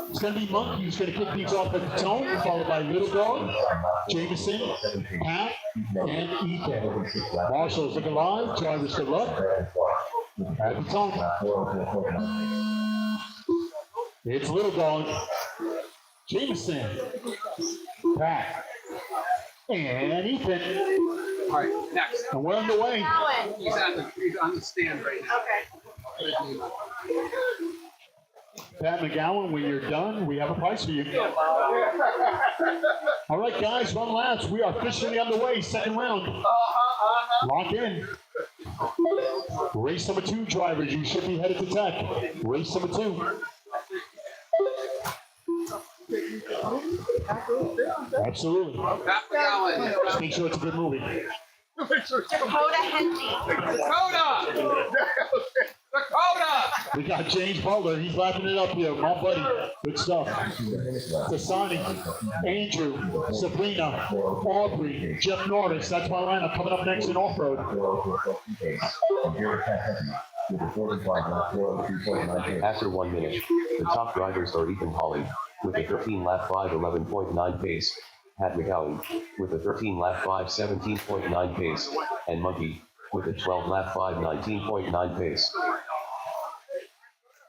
It's going to be Monkey who's going to kick things off at the tone, followed by Little Dog, Jameson, Pat, and Ethan. Marshall's looking live. Drivers good luck. At the tone. It's Little Dog, Jameson, Pat, and Ethan. All right, next. And we're underway. Alan. He's on the stand right now. Okay. Pat McGowan, when you're done, we have a prize for you. All right, guys, run laps. We are officially underway. Second round. Lock in. Race number 2, drivers. You should be headed to tech. Race number 2. Absolutely. Pat McGowan. Just make sure it's a good movie. Dakota Henty. Dakota! Dakota! We got James Butler. He's lapping it up here. My buddy. Good stuff. Tasani, Andrew, Sabrina, Aubrey, Jeff Norris. That's my lineup coming up next in off-road. After 1 minute, the top drivers are Ethan Hawley with a 13 lap 5:11.9 pace, Pat McGowan with a 13 lap 5:17.9 pace, and Monkey with a 12 lap 5:19.9 pace.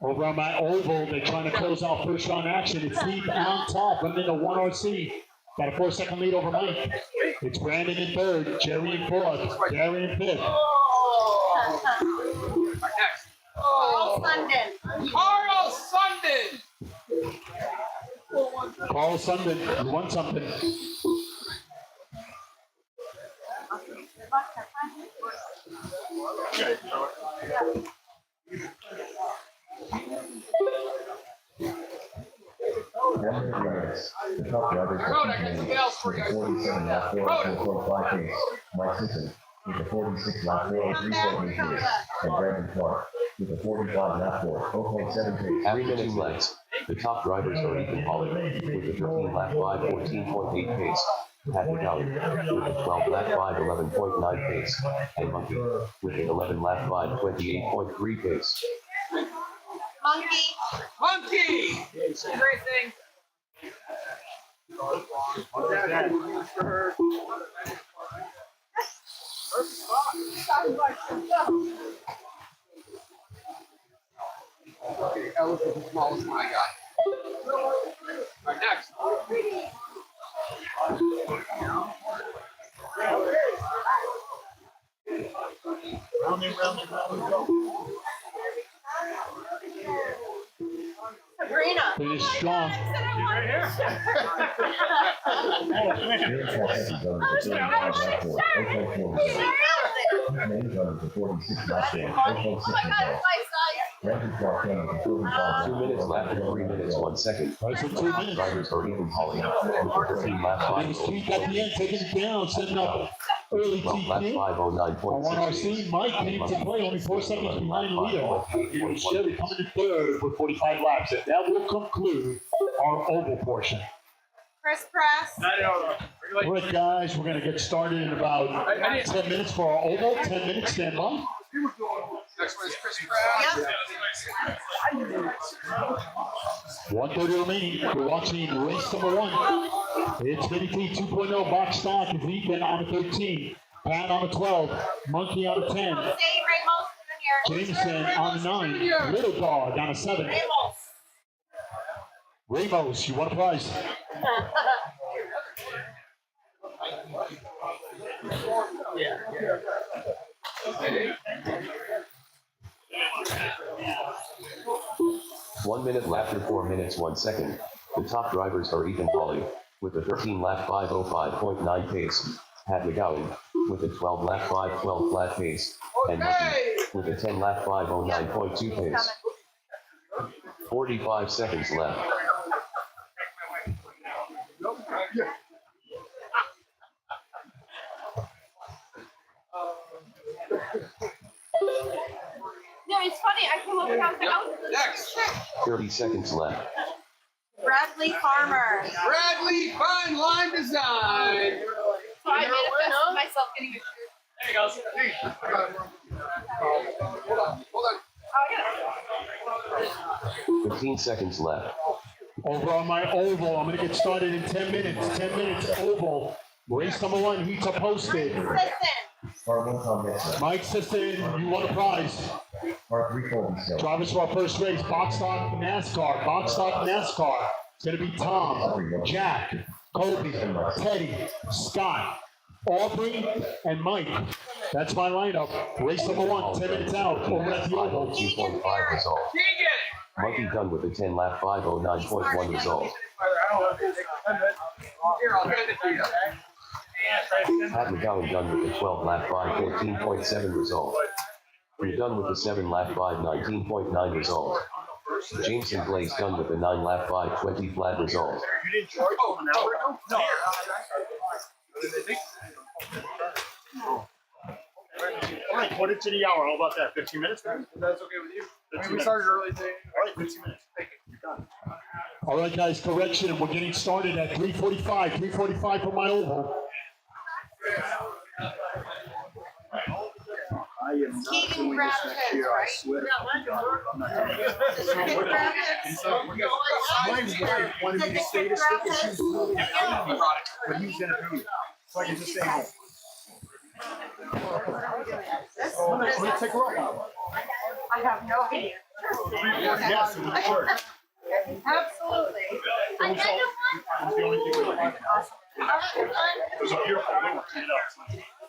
Over on my oval, they're trying to close out first round action. It's deep on top, running into 1 RC. Got a 4-second lead over Mike. It's Brandon in third, Jerry in fourth, Gary in fifth. Next. Carl Sundin. Carl Sundin. Carl Sundin, you won something. The top drivers Dakota, I got some bells for you. 47 lap 4.5 pace. Mike Sisson with a 46 lap 4.3 pace. And Brandon Clark with a 45 lap 4.7 pace. After 2 laps, the top drivers are Ethan Hawley with a 13 lap 5:14.8 pace, Pat McGowan with a 12 lap 5:11.9 pace, and Monkey with an 11 lap 5:28.3 pace. Monkey. Monkey. Great thing. Okay, that was the smallest one I got. All right, next. Round and go. Sabrina. Finish strong. Right here. Brandon Clark came with a 45 2 minutes left and 3 minutes 1 second. Right, so 2 minutes. Drivers are Ethan Hawley with a 13 lap And his tweak at the end, taking it down, setting up early 12 lap TP. On 1 5:09.6. RC, Mike came to play, only 4 seconds behind Leo. And Chevy coming in third with 45 laps. And that will conclude our oval portion. Chris Press. All right, guys, we're going to get started in about 10 minutes for our oval. 10 minutes, stand by. Next one is Chris Pratt. Yep. 1:30 remaining. We're watching race number 1. It's Xfinity 2.0 box stock. It's Ethan on the 13. Pat on the 12. Monkey on the 10. Stay Ramos Jr. Jameson on the 9. Little Dog on the 7. Ramos. Ramos, you want a prize? One minute left and 4 minutes 1 second. The top drivers are Ethan Hawley with a 13 lap 5:05.9 pace, Pat McGowan with a 12 lap 5:12 flat pace, and Monkey with a 10 lap 5:09.2 pace. 45 seconds left. No, it's funny. I come over down the house. Next. 30 seconds left. Bradley Farmer. Bradley Fine Line Design. So I manifested myself getting a shirt. There he goes. Hold on. Oh, I got it. 15 seconds left. Over on my oval, I'm going to get started in 10 minutes. 10 minutes oval. Race number 1, heats are posted. Listen. Part 1 comments. Mike Sisson, you won a prize. Part 3 Colby still. Drivers for our first race, Box Stock NASCAR. Box Stock NASCAR. It's going to be Tom, Jack, Kobe, Teddy, Scott, Aubrey, and Mike. That's my lineup. Race number 1, 10 minutes out. Over at the oval. 2.5 result. Keegan. Monkey Gun with a 10 lap 509.1 result. Here, I'll hand it to you. Pat McGowan Gun with a 12 lap 514.7 result. We're done with the 7 lap 519.9 result. Jameson Blaze Gun with a 9 lap 520 flat result. You didn't charge them an hour ago? No. All right, put it to the hour. How about that? 15 minutes, man? That's okay with you? 15 We started early today. All right, 15 minutes. You're done. All right, guys, correction. We're getting started at 3:45. 3:45 for my oval. I am not Keating doing this grab next heads, year, I right? swear. I'm not doing it. Does your kid grab it? My wife wanted me to stay to sleep and she was really happy, but he was gonna pay me. So I can just stay home. I'm gonna take her up. I have no idea. Yes, it was work. Absolutely. It was the only thing we were doing. It was a beautiful day. Clean it up.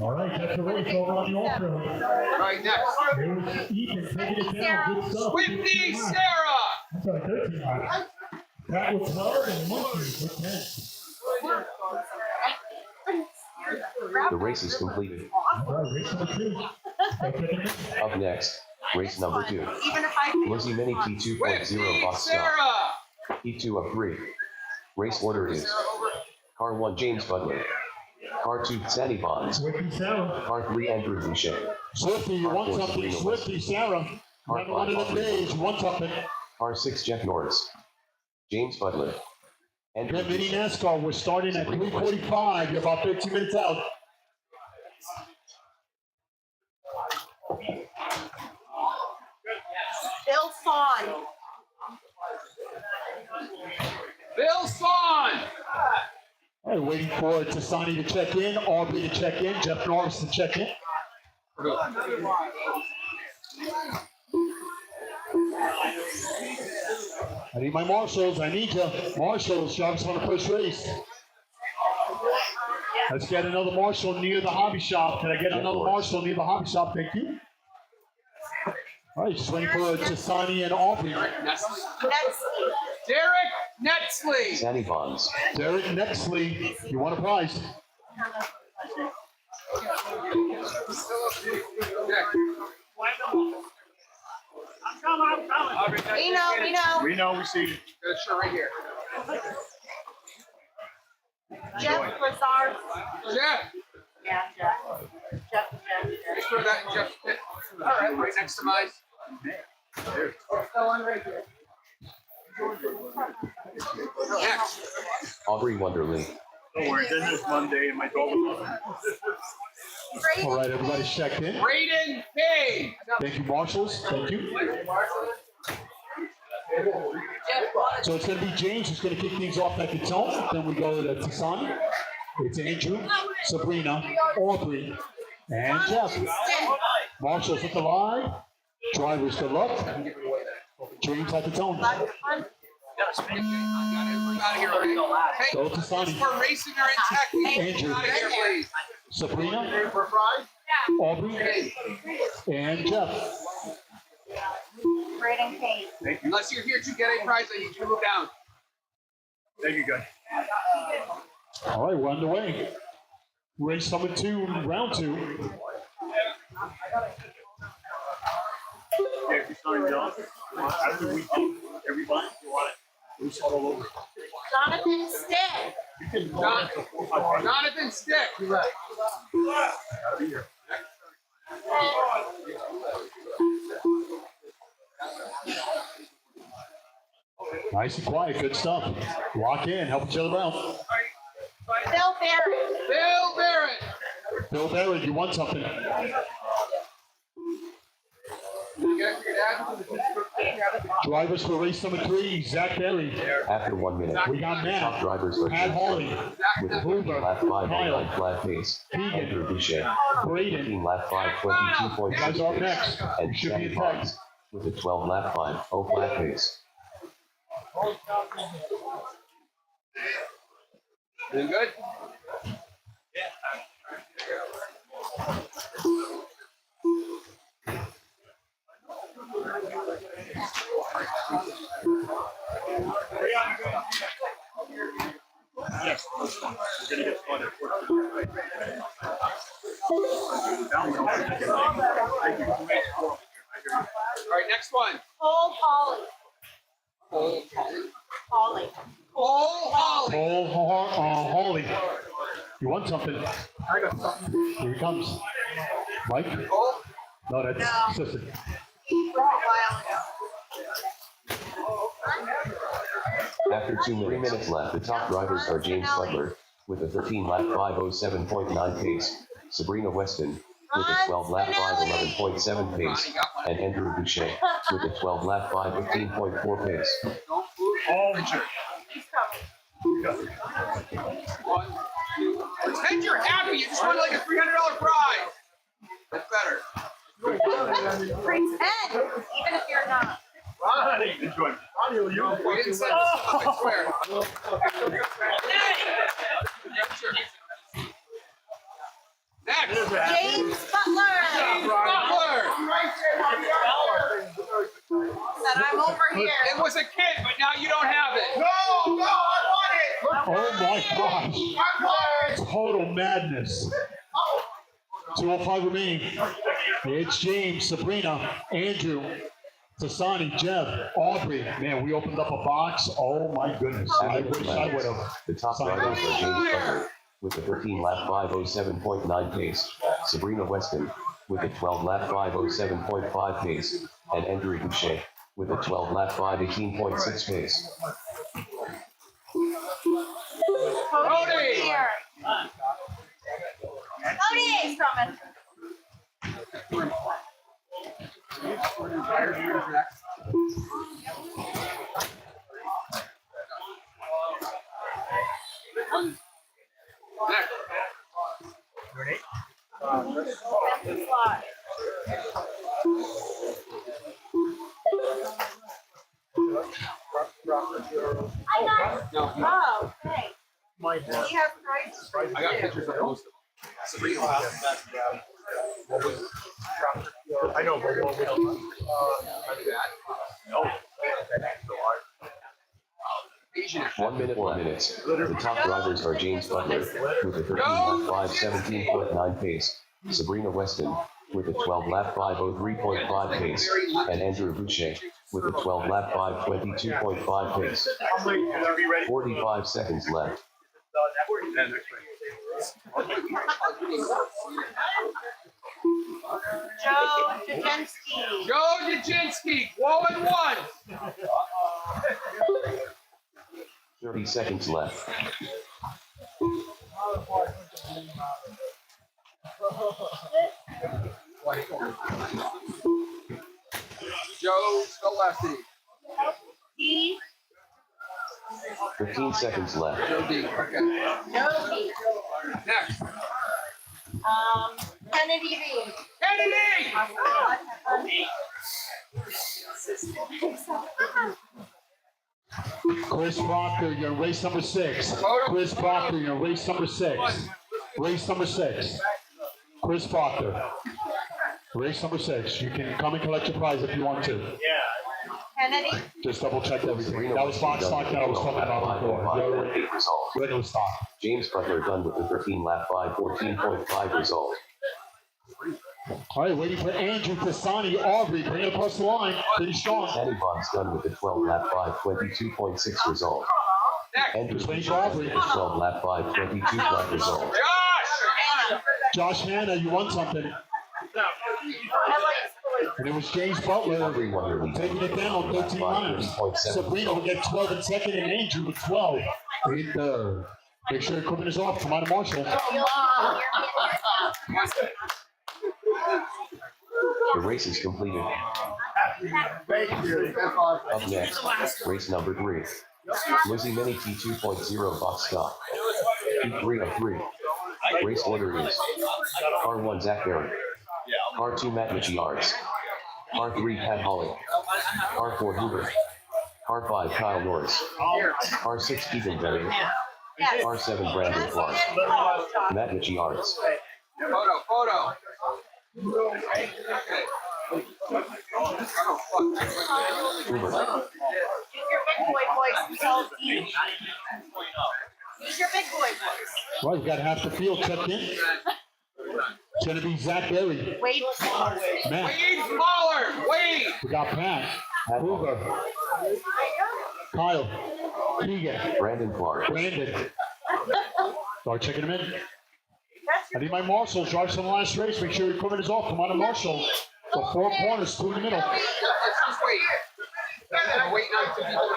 All right, that's the race over on the off road. All right, next. Here's Ethan taking it down. Good stuff. Whitney Sarah. That's right, 13 laps. That was 12 and Monkey with 10. The race is completed. All right, race number 2. Up next, race number 2. Even if I Lizzie Mini T2.0 Whitney box stop. Sarah. T2 of 3. Race order is Car 1 James Butler. Car 2 Sandy Bonds. Swifty Sarah. Car 3 Andrew Boucher. Swifty, you want something? Swifty Sarah. Having one of them days, you want something? Car 6 Jeff Norris. James Butler. Andrew Get Mini Boucher. NASCAR. We're starting at 3:45. You're about 15 minutes out. Bill Fawn. Bill Fawn. All right, waiting for Tassani to check in, Aubrey to check in, Jeff Norris to check in. I need my marshals. I need you. Marshals, Jarvis on the first race. Let's get another marshal near the hobby shop. Can I get another marshal near the hobby shop? Thank you. All right, just waiting for Tassani and Aubrey. Nestle. That's Derek Netsley. Sandy Bonds. Derek Nexley, you want a prize? we know. We know, we see you. Got a shirt right here. Jeff Lazar. Jeff. Yeah, Jeff. Jeff. Just throw that in Jeff's pit. All right, right next to mine. Go on right here. Next. Aubrey Wonderly. Don't worry, then there's Monday and my dog will All right, everybody's checked in. Braden Payne. Thank you, marshals. Thank you. So it's going to be James who's going to kick things off at the tone. Then we go to Tassani. It's Andrew, Sabrina, Aubrey, and Jeff. Marshals at the line. Drivers to left. James at the tone. I got it. We're out of here already. Hey, Go to Sonny. for racing or in tech, we need to Andrew. get out of here, please. Sabrina, Aubrey, and Jeff. Braden Payne. Unless you're here to get a prize, I need you to move down. Thank you, guys. All right, we're underway. Race number 2, round 2. Yeah, if you sign John, after we do everybody, you want it loose all over. Jonathan Stitt. You can Jonathan Stick. be here. Nice and quiet, good stuff. Lock in, help each other out. Bill Barrett. Bill Barrett. Bill Barrett, you want something? You got it for your dad? Drivers for race number 3, Zach Berry. After 1 minute. We got Top Matt, drivers for Pat Harley, with a 15 Hoover, lap 509 Kyle, flat pace. Andrew Boucher. Braden. 15 lap 5 22.6 Guys are pace. next. And Should be Sandy in Bonds text. with a 12 lap 5 flat pace. Doing good? Yes. We're gonna get started. All right, next one. Cole Holly. Cole Holly. Holly. Cole Holly. Holly. You want something? I got something. Here he comes. Mike? Cole. No, that's Sissy. A while ago. After 3 minutes left, the top drivers are James Butler with a 13 lap 5:07.9 pace, Sabrina Weston with a 12 lap 5:11.7 pace, and Andrew Boucher with a 12 lap 5:15.4 pace. Oh, He's coming. One, two. Pretend you're happy. You just won like a $300 prize. That's better. Pretend, even if you're not. Ronnie, enjoy. Ronnie, will you? We didn't set this up, I swear. Sure. Next. James Butler. James Butler. Said I'm over here. It was a kid, but now you don't have it. No, I want it. Oh my gosh. Total madness. 205 remaining. It's James, Sabrina, Andrew, Tasani, Jeff, Aubrey. Man, we opened up a box. Oh my goodness. I wish I would have. The top drivers are James Butler with a 13 lap 5:07.9 pace, Sabrina Weston with a 12 lap 5:07.5 pace, and Andrew Boucher with a 12 lap 5:18.6 pace. Cody's here. Cody's coming. Next. Slot. No, Oh, okay. My He has prices. I got pictures of most of them. Sabrina will have them. I know, but what we don't. Are they bad? No. Asian. 1 minute, 1 minute. The top drivers are James Butler with a 13 lap 5:17.9 pace, Sabrina Weston with a 12 lap 5:03.5 pace, and Andrew Boucher with a 12 lap 5:22.5 pace. I'm waiting. Are we ready? 45 seconds left. Joe Jajenski. Joe Jajenski, 1-1. 30 seconds left. Joe Scholastic. D. 15 seconds left. Joe D. Okay. Joe D. Next. Kennedy Reed. Kennedy! Chris Proctor, you're in race number 6. Chris Proctor, you're in race number 6. Race number 6. Chris Proctor. Race number 6. You can come and collect your prize if you want to. Kennedy. Just double check everything. That was box stock that I was talking about before. Your regular stock. James Butler done with the 13 lap 5:14.5 result. All right, waiting for Andrew Tasani, Aubrey, bring it across the line. Pretty strong. Danny Bond's done with the 12 lap 5:22.6 result. Andrew Just waiting for Boucher Aubrey. with the 12 lap 5:22 result. Josh! Josh Hanna, you won something. And it was James Butler Everyone taking it down 13 laps. Sabrina will get 12 in second and Andrew with 12 in third. Make sure equipment is off. Come on, Marshall. The race is completed. Up next, race number 3. Lizzie Mini T2.0 box stock. P3 of 3. Race order is Car 1 Zach Berry. Car 2 Matt Michiards. Car 3 Pat Holly. Car 4 Hoover. Car 5 Kyle Norris. Car 6 Keegan Berry. Car 7 Brandon Clark. Matt Michiards. Photo. Okay. Hoover, Use your big boy voice and tell Steve. Use your big boy voice. Right, we got half the field checked in. It's gonna be Zach Berry, Wade. Matt. Wade Pollard, Wade. We got Pat, Hoover, Kyle, Keegan, Brandon Clark, Brandon. Start checking him in. That's I your need my marshals, drive some last race. Make sure your equipment is off. Come on, a marshal. The 4 corners, 2 in the middle. Let's just wait. We're waiting on 2 people to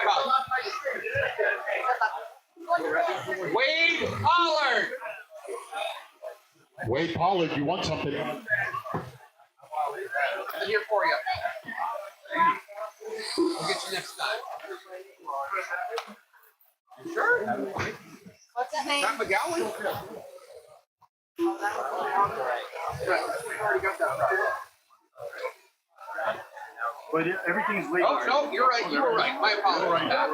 come. Wade Pollard. Wade Pollard, you want something? I'm here for you. We'll get you next time. You sure? What's his name? Matt McGowan? We already got that right. But everything's legal. Oh, no, you're right. You were right. My apologies. Matt.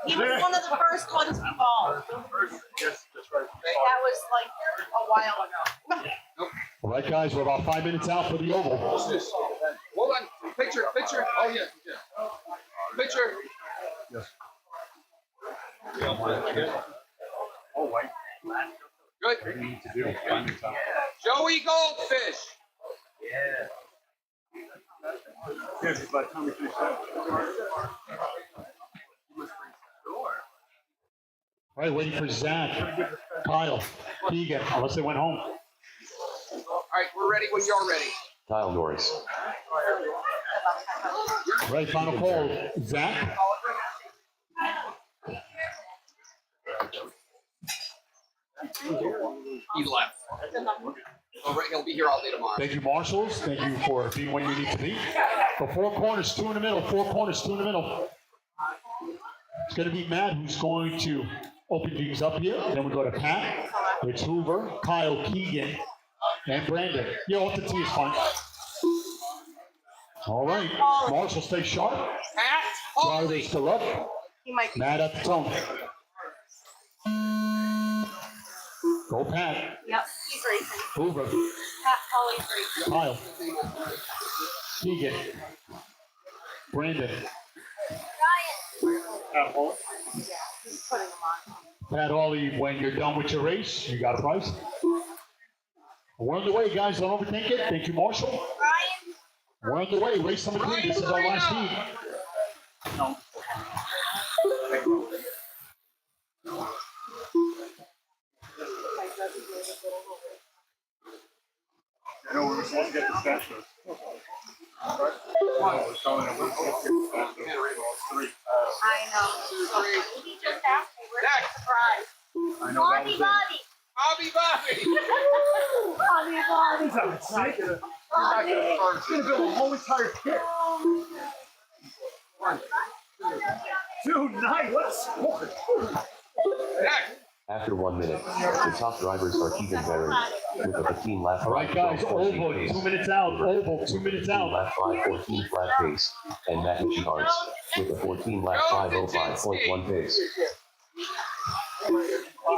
He was one of the first ones we called. Yes, that's right. That was like a while ago. All right, guys, we're about 5 minutes out for the oval. Hold on. Picture. Oh, yeah. Picture. Yes. Oh, wait. Good. What do you need to do? Find your time. Joey Goldfish. Yeah, because by the time we finish that. All right, waiting for Zach, Kyle, Keegan, unless they went home. All right, we're ready when you're ready. Kyle Norris, All right, final call. Zach, He left. Oh, right, he'll be here all day tomorrow. thank you, marshals. Thank you for being when you need to be. The 4 corners, 2 in the middle. 4 corners, 2 in the middle. It's going to be Matt who's going to open things up here. Then we go to Pat. It's Hoover, Kyle, Keegan, and Brandon. Yeah, off the tee is fine. All right, Marshall, stay sharp. Pat Hawley. Drivers still up. He might be. Matt at the tone. Go Pat. Yep, he's racing. Hoover, Pat Holly's racing. Kyle, Keegan, Brandon, He's putting them on. Pat Hawley, when you're done with your race, you got a prize. We're on the way, guys. Don't overthink it. Thank you, Marshall. Ryan. We're on the way. Race number 3. This is our last heat. I know we were supposed to get the special. I know. He just asked me. Where's the surprise? I know that was it. Bobby. Bobby. Bobby, Bobby. It's gonna build a whole entire pit. Dude, nice. Let's score. Next. after 1 minute. The top drivers are Keegan Berry with a 15 lap. All right, guys, 12.8 oval, pace. 2 minutes out, oval, 2 minutes 15 out. lap 5.14 flat pace, and Matt Michiards with a 14 lap 5.05.1 pace. He's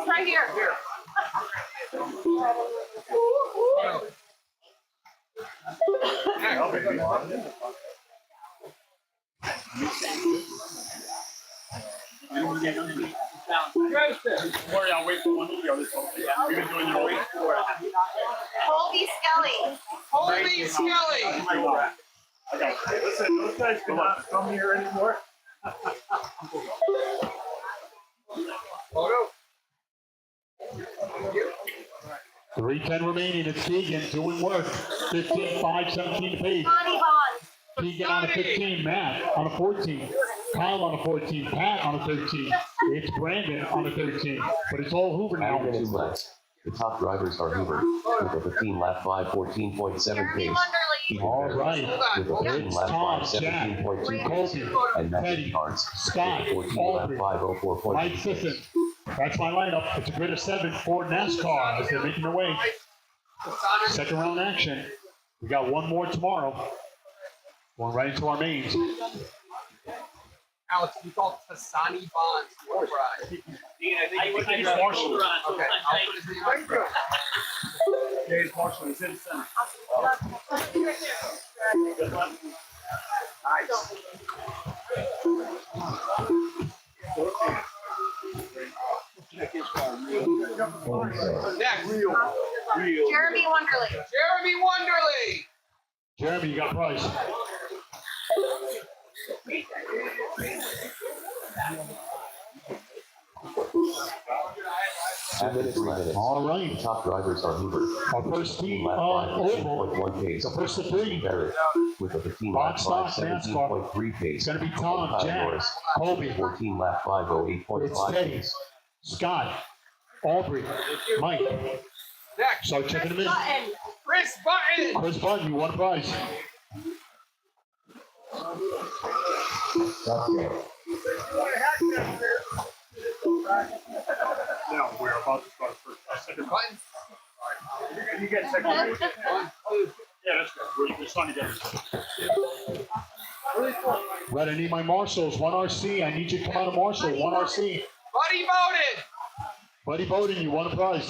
right here. Don't worry, I'll wait for one of the others. We've been doing the wait for it. Colby Skelly. Holy Skelly! I got it. Listen, those guys cannot come here anymore. Photo. 3:10 remaining. It's Keegan doing work. 15, 5, 17 to pace. Connie Bond. Keegan on a 15, Matt on a 14, Kyle on a 14, Pat on a 13. It's Brandon on a 13, but it's all Hoover now. After 2 laps, the top drivers are Hoover with a 15 lap 5.14.7 Jeremy pace. Wonderly. Keegan All Berry right. with a 15 It's lap Tom, 5.17.2 Jack, pace, Colby, and Matt Teddy, Michiards Scott, with a 14 lap Aldridge, 5.04.2 Mike pace. Sisson. That's my lineup. It's a grid of 7 for NASCAR as they're making their way. Second round action. We got one more tomorrow. Going right into our mains. Alex, we call Tassani Bonds. What a ride. I think Marshall. Okay, I'll put his name on. Dave Marshall is in center. Good luck. Nice. Next, Jeremy Wonderly. Jeremy Wonderly. Jeremy, you got a prize. Half minute, 3 minutes. All right. The top drivers are Hoover. Our first team Lap on 5, oval. 15.1 pace. The first of three. Barrett with a 15 Box lap 5, stop, NASCAR. 17.3 pace. It's going to be Tom, Kyle Jack, Norris, Kobe, 14 lap 5, It's 8.5 Teddy, pace. Scott, Aubrey, Mike. Next, Start checking them in. Button. Chris Button. Chris Button, you won a prize. No, we're about to start first. Second. Button. You get second. 1, 2. Yeah, that's good. We're starting to get Right, I need my marshals. 1 RC. I need you to come out of Marshall. 1 RC. Buddy Bowden. Buddy Bowden, you won a prize.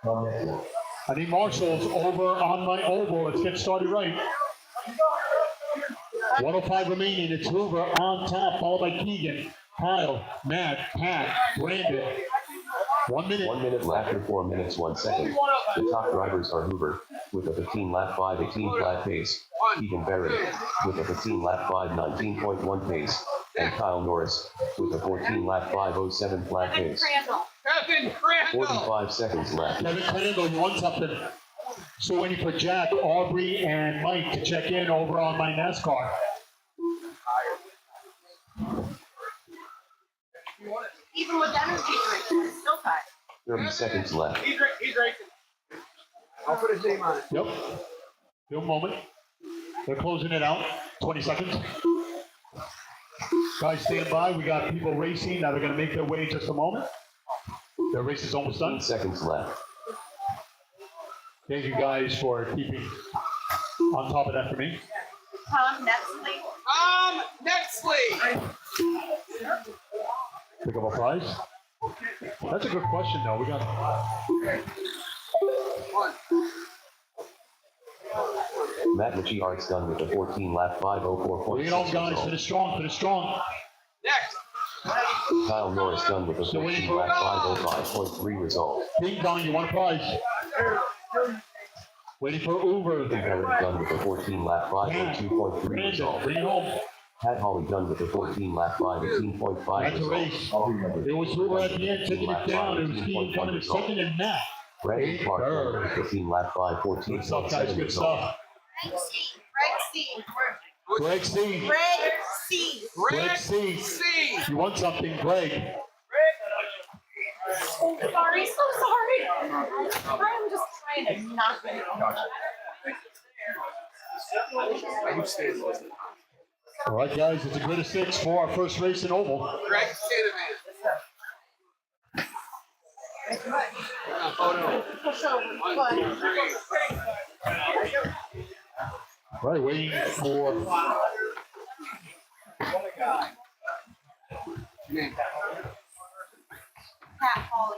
I need marshals over on my oval. Let's get started right. 105 remaining. It's Hoover on top, followed by Keegan, Kyle, Matt, Pat, Brandon. 1 minute. 1 minute lap after 4 minutes, 1 second. The top drivers are Hoover with a 15 lap 5, 18 flat pace. Keegan Barrett with a 15 lap 5, 19.1 pace. And Kyle Norris with a 14 lap 5, 07 flat Kevin pace. Crandall. Kevin Crandall. 45 seconds left. Kevin Crandall, you won something. So waiting for Jack, Aubrey, and Mike to check in over on my NASCAR. Even with energy drink, it's still tied. 30 seconds left. He's racing. I'll put his name on it. Yep. Give a moment. They're closing it out. 20 seconds. Guys, stand by. We got people racing that are going to make their way in just a moment. Their race is almost 15 done. seconds left. Thank you guys for keeping on top of that for me. Tom Netsley. Nexley. Pick up a prize. That's a good question, though. We got 1. Matt Machiart's done with a 14 lap 504.6. bring it on, guys. result. Finish strong. Finish strong. Next. Kyle Norris done with a Still waiting 14 for- lap 505.3 result. Ding dong, you want a prize. Waiting for Uber. Barrett done with a 14 lap 502.3 Brandon, result. bring it home. Pat Holly done with a 14 lap 5, 18.5 That's a result. race. It was Uber at the end taking it down. It was Keegan coming in second and Matt. Brandon Clark done with a Bird. 15 lap 5, Good stuff, guys. 14.7 Good result. stuff. Greg C. Greg C. Greg C. Greg C. C. You want something, Greg? Oh, sorry, so sorry. I'm just trying to not. You stay listening. All right, guys. It's a grid of 6 for our first race in oval. Greg Cinnamon. Photo. Push over. 1, 2, 3. Right, waiting for Name. Pat Holly.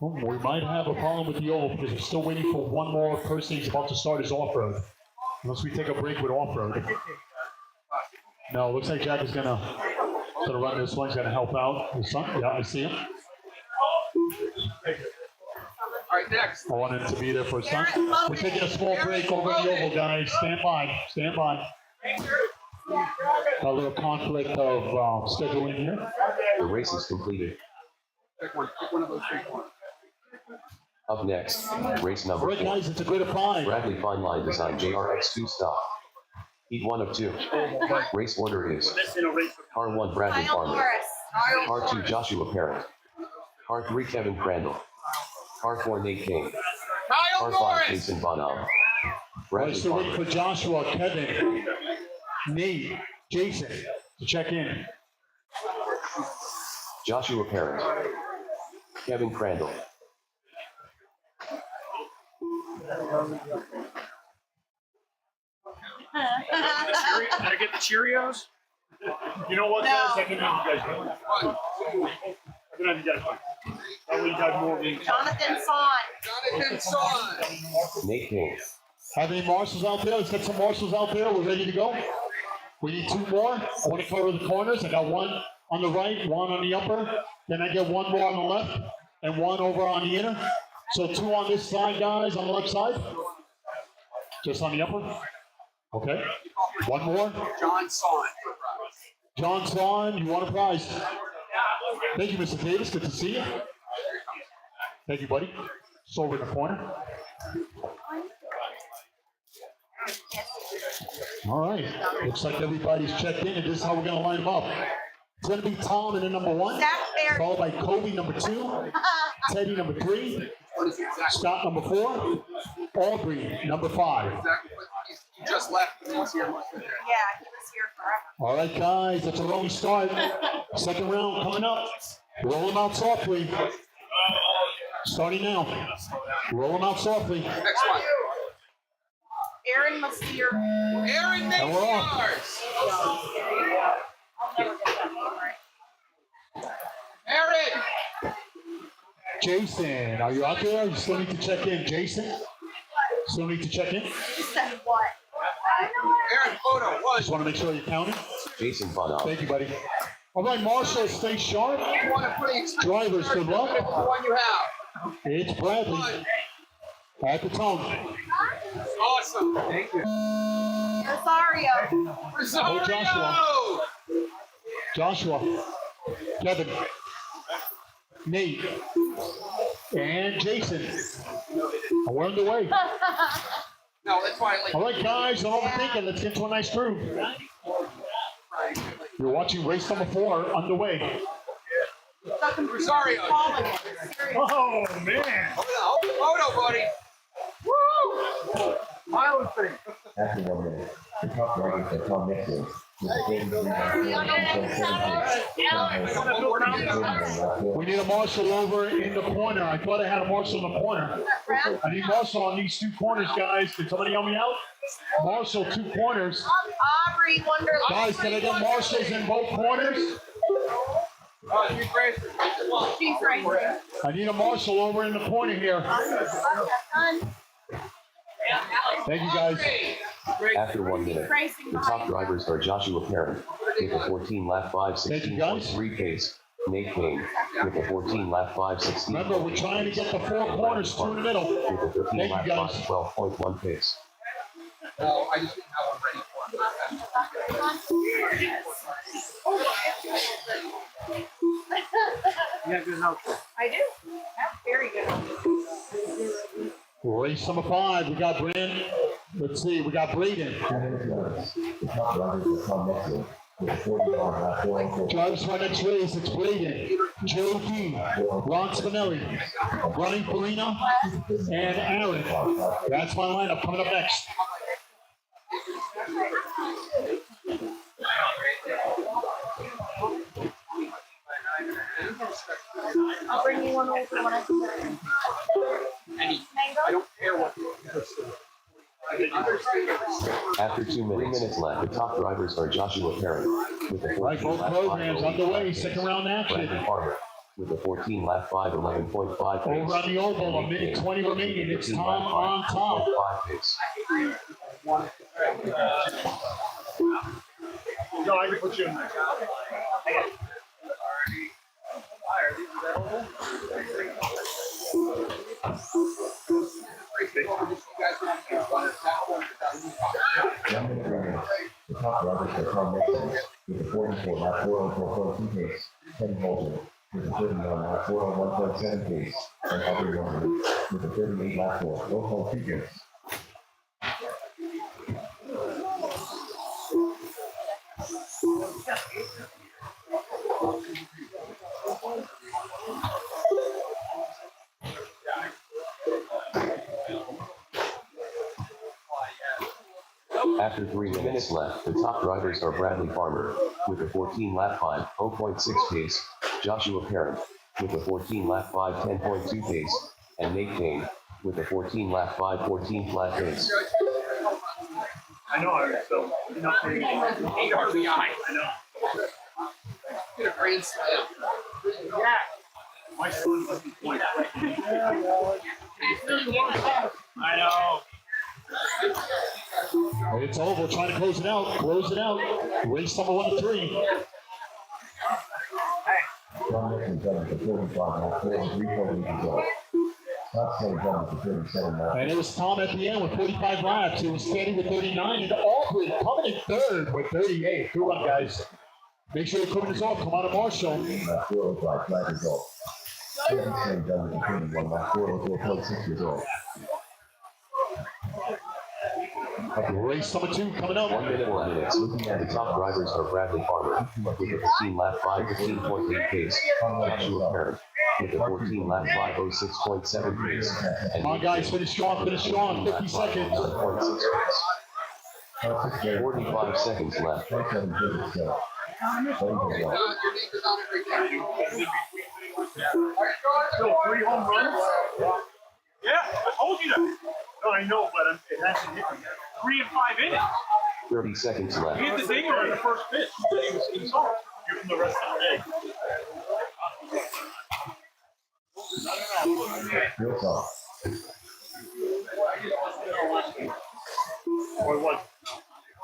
Yep. we might have a problem with the oval because we're still waiting for one more person who's about to start his off-road. Unless we take a break with off-road. No, looks like Jack is gonna run this one. He's gonna help out his son. Yeah, I see him. All right, next. I want him to be there for his son. We're taking a small break over the oval, guys. Stand by. Stand by. A little conflict of scheduling here. The race is completed. Pick one of those 3 points. Up next, race All number right, 4. guys, it's a grid of 5. Bradley Fine Line Design JRX2 stop. Heat 1 of 2. Race order is Car 1 Bradley Kyle Farmer. Morris. Car 2 Joshua Parent. Car 3 Kevin Crandall. Car 4 Nate King. Kyle Car 5 Norris. Jason Bonham. All right, Bradley still waiting Farmer. for Joshua, Kevin, Nate, Jason to check in. Joshua Parent. Kevin Crandall. Can I get the Cheerios? You know what, guys? I can have you guys. One, two. I can have you guys. Jonathan Swan. Jonathan Swan. Nate King. Have any marshals out there? Let's get some marshals out there. We're ready to go. We need 2 more. I want to cover the corners. I got 1 on the right, 1 on the upper. Then I get 1 more on the left and 1 over on the inner. So 2 on this side, guys, on the left side. Just on the upper. Okay. 1 more. John Swan. John Swan, you want a prize. Thank you, Mr. Davis. Good to see you. Thank you, buddy. It's over in the corner. All right. Looks like everybody's checked in, and this is how we're going to line them up. It's going to be Tom in the number 1, Zach Berry. followed by Kobe number 2, Teddy number 3, Scott number 4, Aubrey number 5. He just left. He was here most of the day. Yeah, he was here forever. All right, guys, that's a rolling start. Second round coming up. Roll them out softly. Starting now. Roll them out softly. Next one. Aaron Messier. Aaron And we're off. Masters. I'll never get that name right. Aaron. Jason, are you out there? You still need to check in. Jason? Still need to check in? You said what? Aaron Photo. Just want to make sure you're counting. Jason Bonham. Thank you, buddy. All right, Marshall, stay sharp. You want to put a Drivers, good luck. The one you have. It's Bradley One. at the tone. Awesome. Thank you. Rosario. Rosario. Joshua. Kevin. Nate. And Jason. And we're underway. No, that's why I like. All right, guys, don't overthink it. Let's get to a nice groove. You're watching race number 4 underway. Rosario. Oh, man. Photo, buddy. After 1 minute, the top drivers are Tom Nixon with a 43.7 We need a marshal over in the corner. I thought I had a marshal in the corner. I need marshal on these 2 corners, guys. Can somebody help me out? Marshal, 2 corners. Aubrey Wonderland. Guys, can I get marshals in both corners? She's right. She's right there. I need a marshal over in the corner here. Thank you, guys. After 1 minute, the top drivers are Joshua Parent with a 14-lap 5:16.3 pace. Nate King with a 14-lap 5:16. Remember, we're trying to get the 4 corners through the middle. With a Thank you, 13-lap guys. 5:12.1 pace. No, I just didn't have one ready I do. That's very good. Race number 5, we got Brandon. Let's see, we got Braden. 2 minutes notice. The top drivers are Tom Nixon with a 41.4. Drivers for our next race, it's Braden, Joe D, Ron Spinelli, Brian Polina, and Aaron. That's my lineup coming up next. I'll bring you one over when I come back. I Mango? don't care what. After 2 minutes left, the top drivers are Joshua Parent with a Right, both 14-lap programs 5:08 underway, pace. second round action. Brandon Farmer with a 14-lap 5:11.5 pace. Over on the oval, a minute 20 remaining. It's Tom on top. 5 pace. No, I can put you in there. The top drivers are Tom Nixon with a 44.4 pace. Ken Holden with a 39.4 pace. And Aubrey Warner with a 38.4 pace. After 3 minutes left, the top drivers are Bradley Farmer with a 14-lap 5:0.6 pace, Joshua Parent with a 14-lap 5:10.2 pace, and Nate King with a 14-lap 5:14 flat pace. I know, I was so nothing. 8 RBI. I know. Get a grand slam. Why My son must be 20. I know. It's over. Trying to close it out. Close it out. Race number 1 to 3. John Nixon judges the 45 lap 4.3 result. Scott Kelly judges the 37 lap. And it was Tom at the end with 45 laps. It was Kenny with 39. And Aubrey coming in third with 38. Good run, guys. Make sure the equipment is off. Come out of Marshall. Lap 405 flat result. Kevin Singh judges the 21 lap 404.6 result. Race number 2 coming up. 1 minute, 1 minute. Looking at the top drivers are Bradley Farmer with a 15 lap 5:15.8 pace. Joshua Parent with a 14 lap 5:06.7 pace. And Come on, guys. Finish strong. Finish strong. 50 seconds. 5:09.6 pace. 45 seconds left. 27 Jacob Scott. 20 result. Your name is on it right there. Still 3 home runs? Yeah, I told you that. No, I know, but it hasn't hit me yet. 3 and 5 innings. 30 seconds He left. hit the dinger on the first pitch. He was off. Give him the rest of the day. Field off. Or what?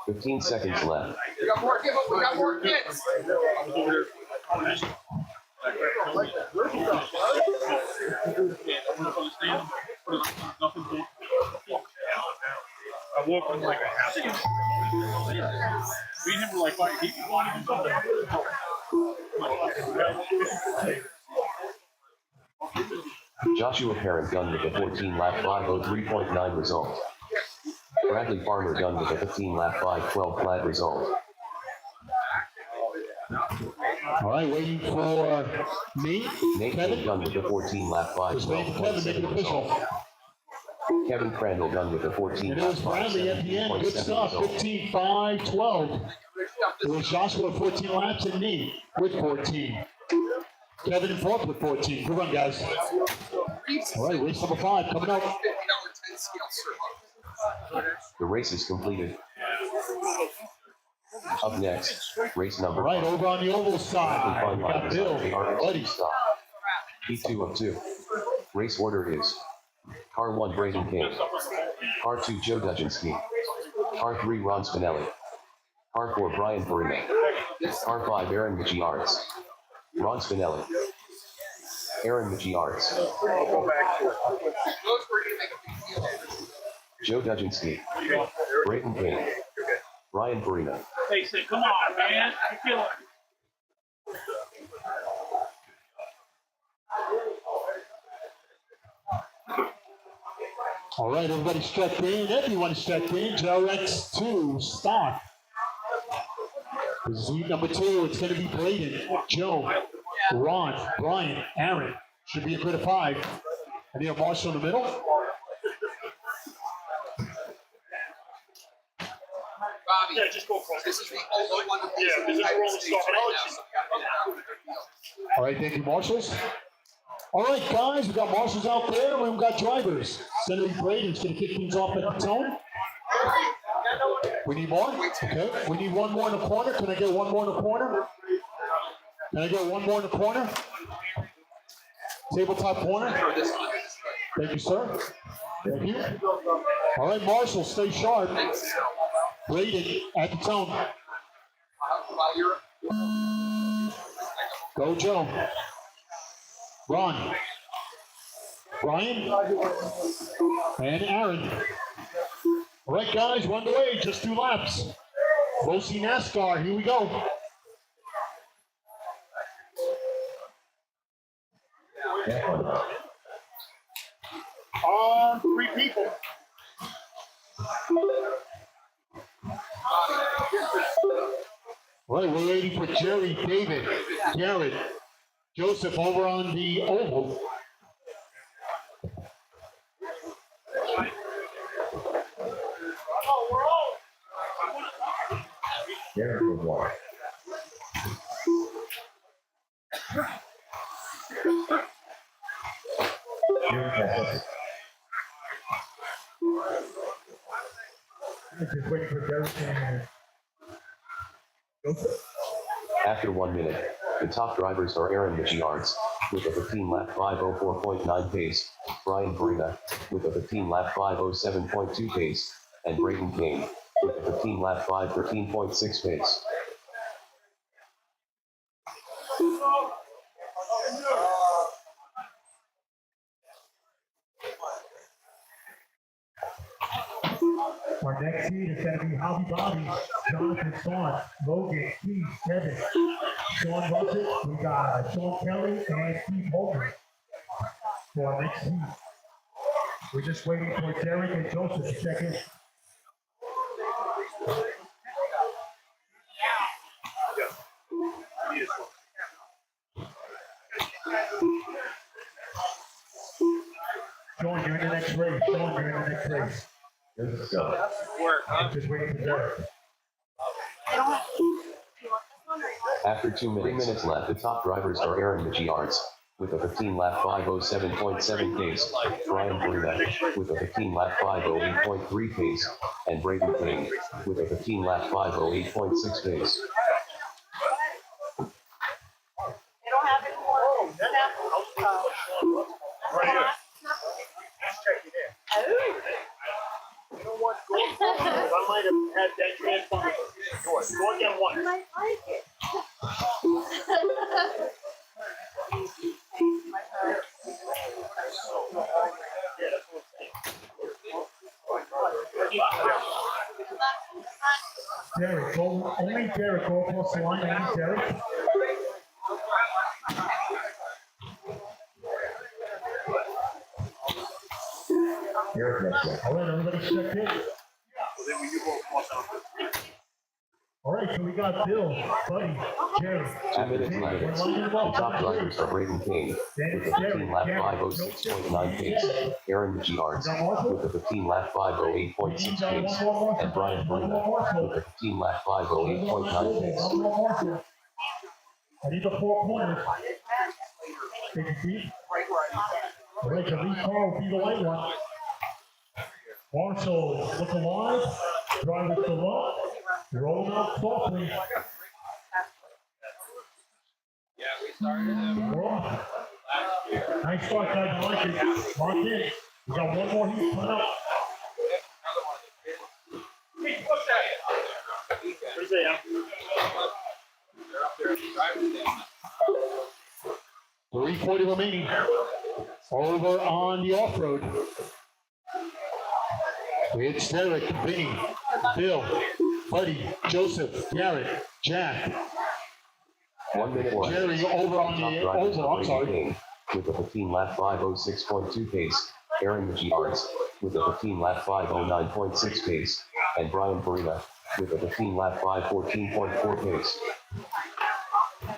15 seconds left. We got more kids. We got more kids. I was over there. I woke up like a half. Me and him were like, he wanted to do something. Joshua Parent done with a 14 lap 5:03.9 result. Bradley Farmer done with a 15 lap 5:12 flat result. All right, waiting for me. Nate Kevin. done with a 14 lap Just waiting for Kevin to make it 5:12.7 official. result. Kevin Crandall done with a 14 And it lap was Bradley at the end. Good 5:7.7 stuff. result. 15-5-12. It was Joshua with 14 laps and Nate with 14. Kevin in fourth with 14. Good run, guys. All right, race number 5 coming up. $50 10 scale surplus. The race is completed. Up next, race All number right, 5. over on the oval side, Fun we line got is Bill, on the Buddy. RX stop. P2 of 2. Race order is Car 1 Braden King. Car 2 Joe Dudzinski. Car 3 Ron Spinelli. Car 4 Brian Farina. Car 5 Aaron Michiarts. Ron Spinelli. Aaron Michiarts. Those were going to make a big deal. Joe Dudzinski. Braden King. Brian Farina. They said, come on, man. You're killing me. All right, everybody strapped in. Everyone strapped in. JRX2 start. This is heat number 2. It's going to be Braden, Joe, Ron, Brian, Aaron. Should be a grid of 5. And you have Marshall in the middle. Bobby, Yeah, just go across. this is the only one of these Yeah, in this the is where United all the States stuff- right now. So you got to get out. All right, thank you, Marshals. All right, guys, we got Marshals out there, and we've got drivers. Senator Braden's going to kick things off at the tone. We need more? Okay, we need one more in the corner. Can I get one more in the corner? Can I get one more in the corner? Tabletop corner. Or this one. Thank you, sir. Thank you. All right, Marshall, stay sharp. Braden at the tone. While you're Go, Joe. Ron. Brian. And Aaron. All right, guys, we're underway. Just 2 laps. Losi NASCAR, here we go. On 3 people. All right, we're waiting for Jerry, David, Garrett, Joseph over on the oval. Derek was 1. Derek has just waiting for Derek and After 1 minute, the top drivers are Aaron Michiarts, with a 15 lap 5:04.9 pace, Brian Farina with a 15 lap 5:07.2 pace, and Braden Kane with a 15 lap 5:13.6 pace. Our next seed is going to be Hobby Bobby, Jonathan Swan, Logan, Keith, Kevin, Sean Russell, we got Sean Kelly, and Steve Holman for our next seed. We're just waiting for Derek and Joseph to check in. Sean, you're in the next race. Sean, you're in the next race. Let's go. Just waiting for Derek. After 2 minutes left, the top drivers are Aaron Michiards with a 15 lap 5:07.7 pace, Brian Farina with a 15 lap 5:08.3 pace, and Braden King with a 15 lap 5:08.6 pace. They don't have any more samples. Right here. Just checking in. Oh. You know what? I might have had that transponder. Go again once. You might like it. Derek, only Derek, go across the line, only Derek. Derek next one. All right, everybody check in. So then when you go across out. All right, so we got Bill, Buddy, Jerry. 2 minutes left. The top drivers are Braden King with a 15 lap 5:06.9 pace, Aaron Michiards with a 15 lap 5:08.6 pace, and Brian Farina with a 15 lap 5:08.9 pace. I need the 4 corners. Take a seat. All right, the lead car will be the white one. Marshall, look alive. Drive with the low. Roll out softly. Yeah, we started him. We're off. Nice start, guys. I like it. Mark in. We got one more heat coming up. Hey, what's that? Where's that? They're up there. Driving down. 340 remaining. Over on the off-road. It's Derek, Vinny, Bill, Buddy, Joseph, Garrett, Jack, 1 minute left. Jerry over on Top the drivers over, are I'm Braden sorry. King with a 15 lap 5:06.2 pace, Aaron Michiards with a 15 lap 5:09.6 pace, and Brian Farina with a 15 lap 5:14.4 pace.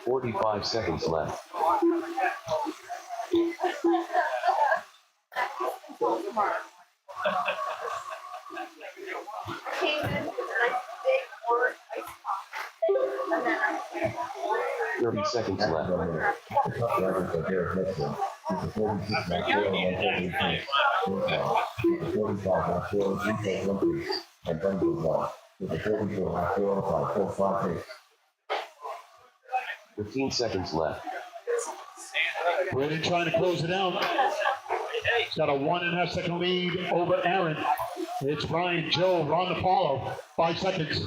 45 seconds left. Came in with a nice big orange ice pop. And then I 30 seconds left. The top drivers are Derek next one. With a 46 lap 4:01.8 pace, with a 45 lap 4:03.1 pace, and Brendan Vaughn with a 44 lap 4:05.45 pace. 15 seconds left. Brendan trying to close it out. He's got a 1.5 second lead over Aaron. It's Brian, Joe, Ron Apollo. 5 seconds.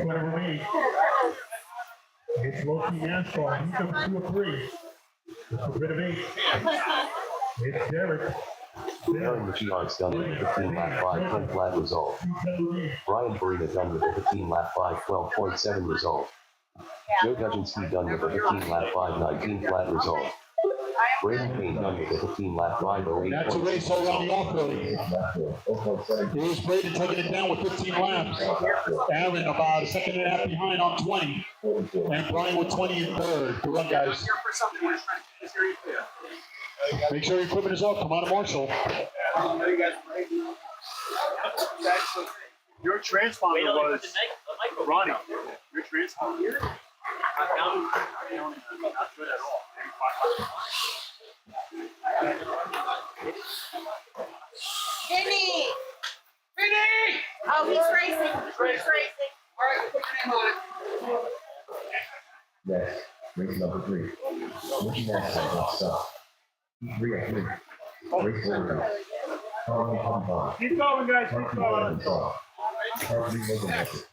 Whatever me. It's Loki NASCAR. He's number 2 or 3. It's a bit of 8. It's Derek. Aaron Michiards done with a 15 lap 5:10 flat result. Brian Farina done with a 15 lap 5:12.7 result. Joe Dudzinski done with a 15 lap 5:19 flat result. Braden Kane done with a 15 lap 5:08. That's a race over on the off-road. Here's Braden taking it down with 15 laps. Aaron about a second and a half behind on 20. And Brian with 20 in third. Good run, guys. Here for something. We're just trying to just hear you clear. Make sure your equipment is up. Come on to Marshall. Your transponder was Ronnie. Your transponder. Not good at all. name on it. Next, race number 3. Mickey Nassau, Box Stop. Heat 3 of 3. Race order. Carl Humphrey. Keep going, guys, Park keep 3 going. Arkansas. Park 3 Logan Bucket.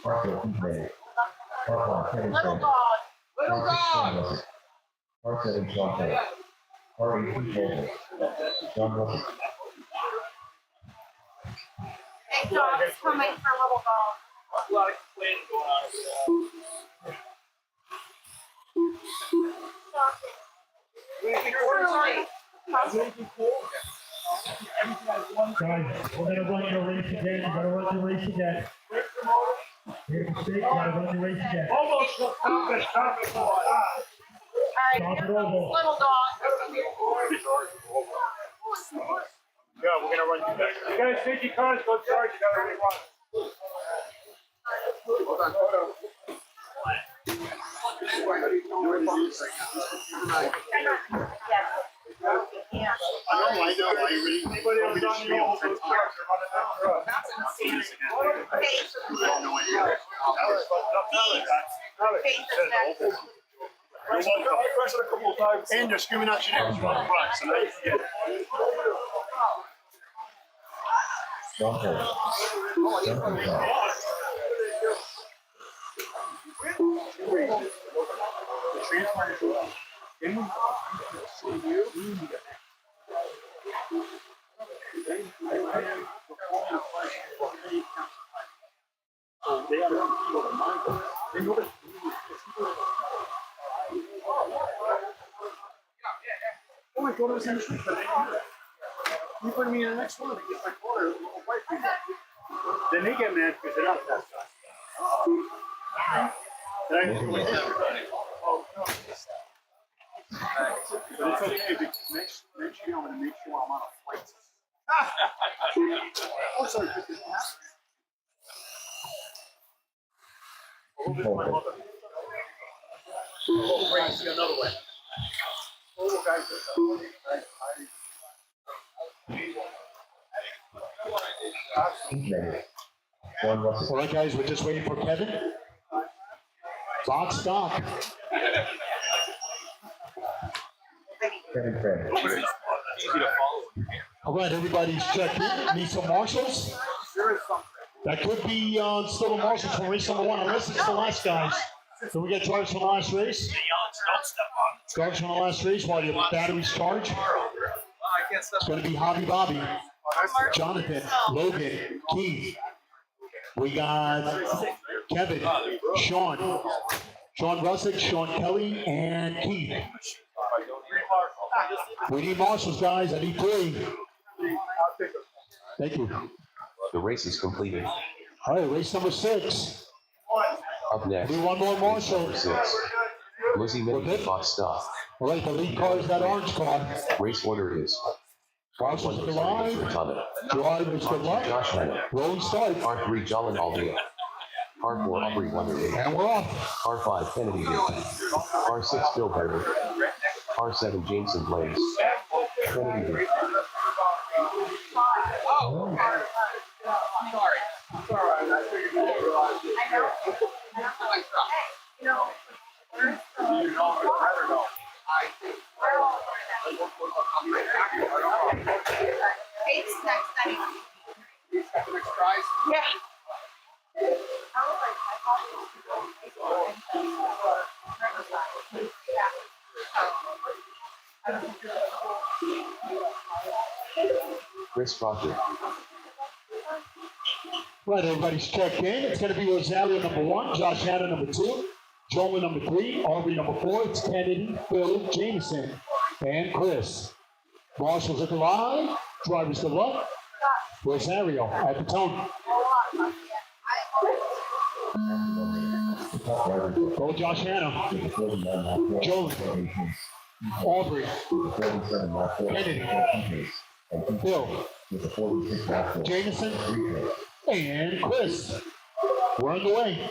Park 4 Heat May. Park 1 Kevin Little Craig. dog. Little Park 6 Sean dog. Russell. Park 7 Sean Kelly. Park 8 Heat Holden. John Russell. Big dog's coming for little dog. A lot of complaining going on. Guys, we're gonna run the race again. You gotta run the race again. Here's the stick, you gotta run the race again. Almost stop it. All right, Stop here it comes over. little dog. Yeah, we're gonna run you back. You guys take your cars, go charge, you gotta rerun. Hold on. Yeah. I know, I really. Anybody else on the old, those cars are running down the road. That's insanity. And they're screaming out your names right in front, so now you can get it. John Kelly. Duncan Shaw. Oh my God, I was in the street, but you put me in the next one, I get my corner, white people. Then they get mad because they're not that fast. Then I just go like this. But it's okay, because next year I'm gonna make sure I'm on a flight. Oh, sorry, this is Heat Holden. Oh, great, see another way. Oh, guys, Heat May. Sean Russell. All right, guys, we're just waiting for Kevin. Box stop. Kevin Craig. All right, everybody's checked in. Need some marshals? That could be still the marshals for race number 1, unless it's the last guys. So we get charged from the last race. Charged from the last race while your batteries charge. It's going to be Hobby Bobby, Jonathan, Logan, Keith. We got Kevin, Sean Russick, Sean Kelly, and Keith. We need marshals, guys. I need 3. Thank you. The race is completed. All right, race number 6. Up next, We need one more marshal. 6. Lizzie Minnie, Box Stop. All right, the lead car is that orange car. Race order is Marshals to line. Tana. Drivers good luck. Josh Hanna. Rolling start. R3 Jolin Aldea. R4 Aubrey Wonderly. And we're off. R5 Kennedy Gibson. R6 Bill Berger. R7 Jameson Blaze. Kennedy Gibson. Oh, sorry. Kate's next anyway. Next prize. Yeah. Chris Proctor. Right, everybody's checked in. It's going to be Rosario number 1, Josh Hanna number 2, Joel number 3, Aubrey number 4. It's Kennedy, Bill, Jameson, and Chris. Marshals at the line. Drivers good luck. Rosario at the tone. The top driver for Go Josh Hanna. with the 49 Joel, Aubrey, with the 47 lap 4 Kennedy. pace, and Heat Bill, with the 46 lap 4 Jameson, 3 pace. and Chris. We're on the way.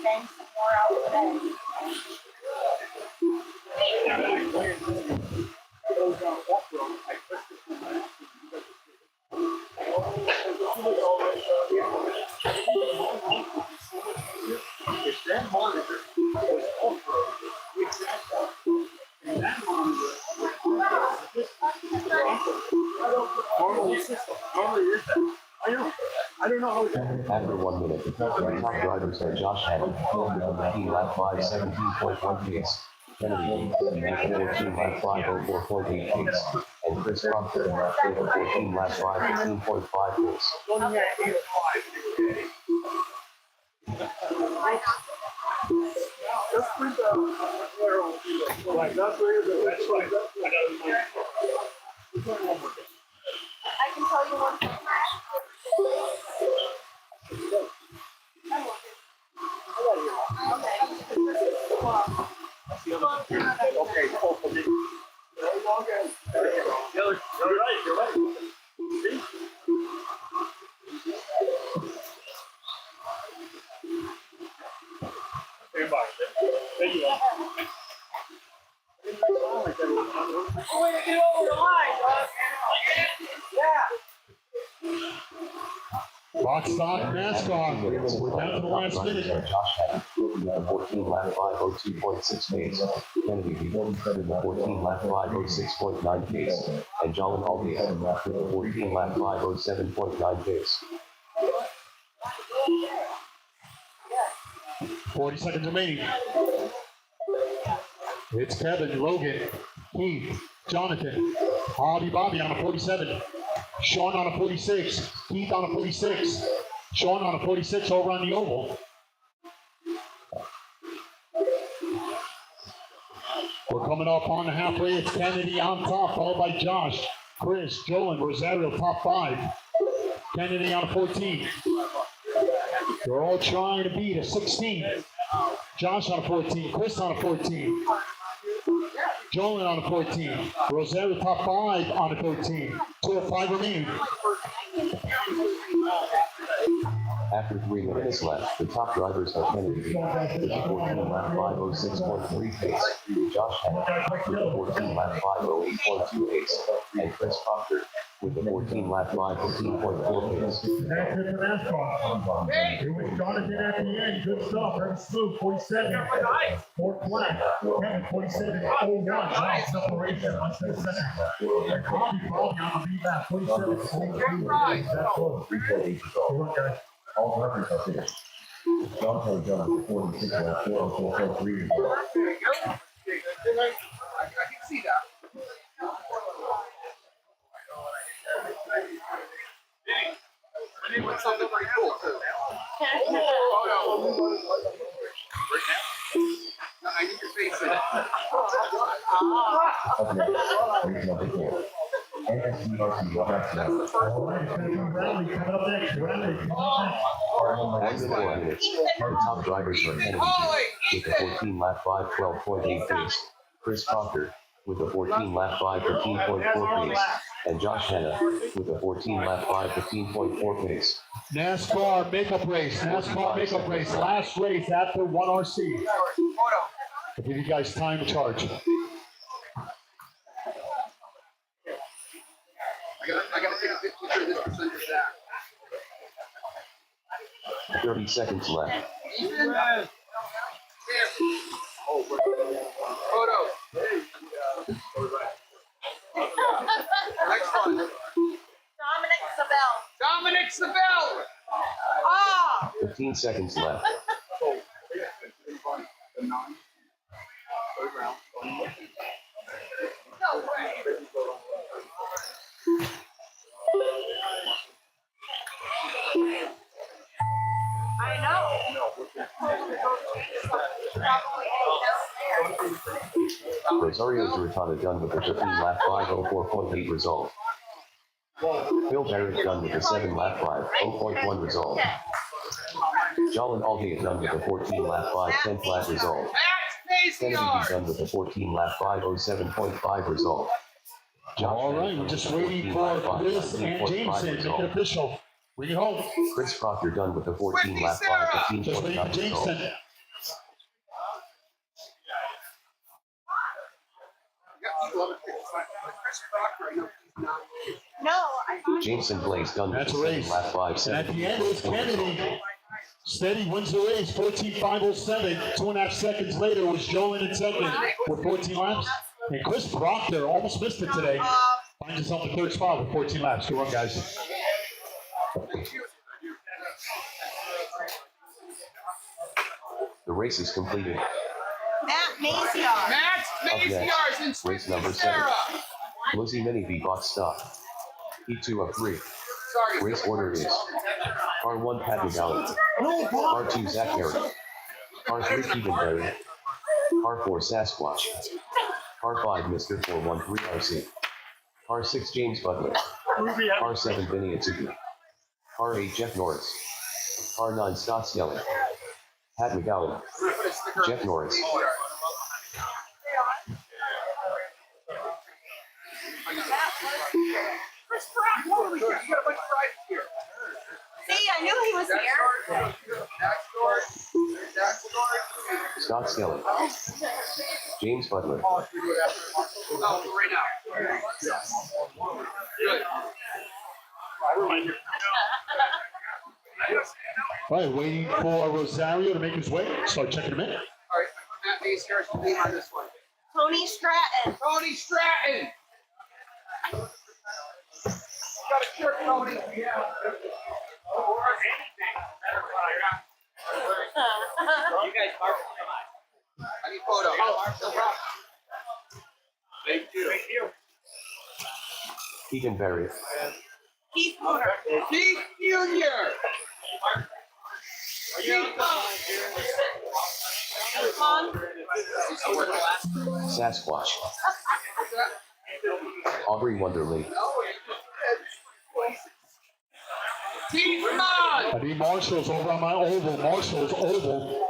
bang some more out today. If that monitor was off-road, we tracked that. And that monitor, normally is that. I don't know how it's. After 1 minute, the top drivers are Josh Hammond, 19 lap 5, 17.1 pace. Kennedy, with 14 lap 5, 04.8 pace. And Chris Proctor, with 14 lap 5, 15.5 pace. Right, that's where you're that's right. I can tell you one thing. Okay, cool. You're right, you're right. See? Stand by. Thank you. Way to get over the line, dog. Yeah. Box stop, NASCAR. We're down to the last minute. Josh Hammond, with 14 lap 5, 02.6 pace. Kennedy, with 14 lap 5, 06.9 pace. And John Albion, with 14 lap 5, 07.9 pace. 40 seconds remaining. It's Kevin, Logan, Keith, Jonathan, Bobby on a 47, Sean on a 46, Keith on a 46, Sean on a 46 over on the oval. We're coming up on the halfway. It's Kennedy on top, followed by Josh, Chris, Joe, and Rosario, top 5. Kennedy on a 14. They're all trying to beat a 16. Josh on a 14, Chris on a 14. Jolin on a 14. Rosario top 5 on a 13. 2:05 remaining. After 3 minutes left, the top drivers are Kennedy with a 14 lap 506.3 pace, Josh Hammond with a 14 lap 508.2 pace, and Chris Proctor with a 14 lap 515.4 pace. That's it for NASCAR. It was Jonathan at the end. Good stuff. Very smooth. 47. Fourth lap. Kevin, 47.01. Wow, separation. Less than a second. And Bobby on the lead lap. 47.3. That's close. 3.8 Good run, guys. All drivers are finished. John Kelly Jones with 46 lap 404.3. There you go. I can see that. I need one something pretty cool too. Oh no. Right now? No, I need your face in it. Up next, race number 4. NSCRC Roberts Mountain. All right, it's going to be Rally coming up next. Rally coming up next. After 4 minutes, the top drivers are Kennedy with a 14 lap 5, 12.8 pace, Chris Proctor with a 14 lap 5, 15.4 pace, and Josh Hanna with a 14 lap 5, 15.4 pace. NASCAR makeup race. NASCAR makeup race. Last race after 1 RC. I'll give you guys time to charge. I gotta take a picture of this percentage back. 30 seconds left. Ethan? There. Oh, photo. Next one. Dominic Sabell. Dominic Sabell. Ah! 15 seconds left. The 9. Third round. No way. I know. Rosario Giratana done with a 15 lap 504.8 result. Phil Barrett done with a 7 lap 5 result. Jolin Aldiat done with a 14 lap 5 10 flat result. Kennedy done with a 14 lap 507.5 result. All right, we're just waiting for Chris and Jameson. Make it official. Bring it home. Chris Proctor done with a 14 lap 5 Just waiting for 15.9 result. Jameson. Chris Proctor, I know he's not. No, I thought. Jameson Blaze Gunn with That's the a race. second lap 5 And 7. at the end, it's Kennedy. Steady wins the race, 14.507. 2.5 seconds later was Jolin in second with 14 laps. And Chris Proctor almost missed it today. Finds himself in third spot with 14 laps. Good run, guys. The race is completed. Matt Maziar. Max Up Maziar's next, in race Swing number 7. Sarah. Lucy Mini V box stop. P2 of 3. Sorry. Race order is R1 Pat McGowan, R2 Zach Harry, R3 Keegan Berry, R4 Sasquatch, R5 Mr. 413 RC, R6 James Butler, R7 Vinny Atsuki, R8 Jeff Norris, R9 Scott Skelly, Pat McGowan, Jeff Norris, Chris Proctor. You got a bunch of prizes here. See, I knew he was here. Scott Skelly, James Butler, Oh, right now. Good. All right, waiting for Rosario to make his way. Start checking him in. All right, Matt Maziar's the name on this one. Tony Stratton. Tony Stratton. Got a shirt, Tony. Yeah. You guys mark I need photo. Oh, no problem. Thank you. Thank you. Keegan Berry, Keith Motor. Keith Jr. Sasquatch, Aubrey Wonderly, Keith Mon. I need Marshall's over on my oval. Marshall's oval.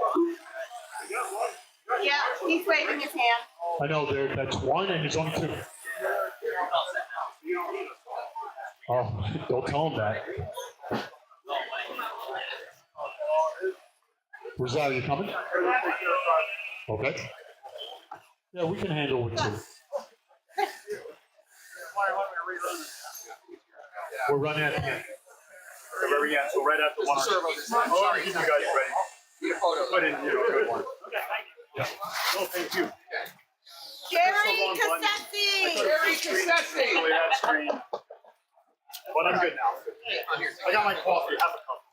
Yeah, he's waving his hand. I know that's one and there's only two. Oh, don't tell him that. Rosario, you coming? Okay. Yeah, we can handle with two. We're running at the end. The very end, so right after one. Servo this time. Oh, Sorry. you guys ready? Need a photo. Put in, good one. Oh, thank you. Jerry Wrong button. Cassesi. Jerry Cassesi. Really that screen. But I'm good now. On here. I got my coffee, have a cup.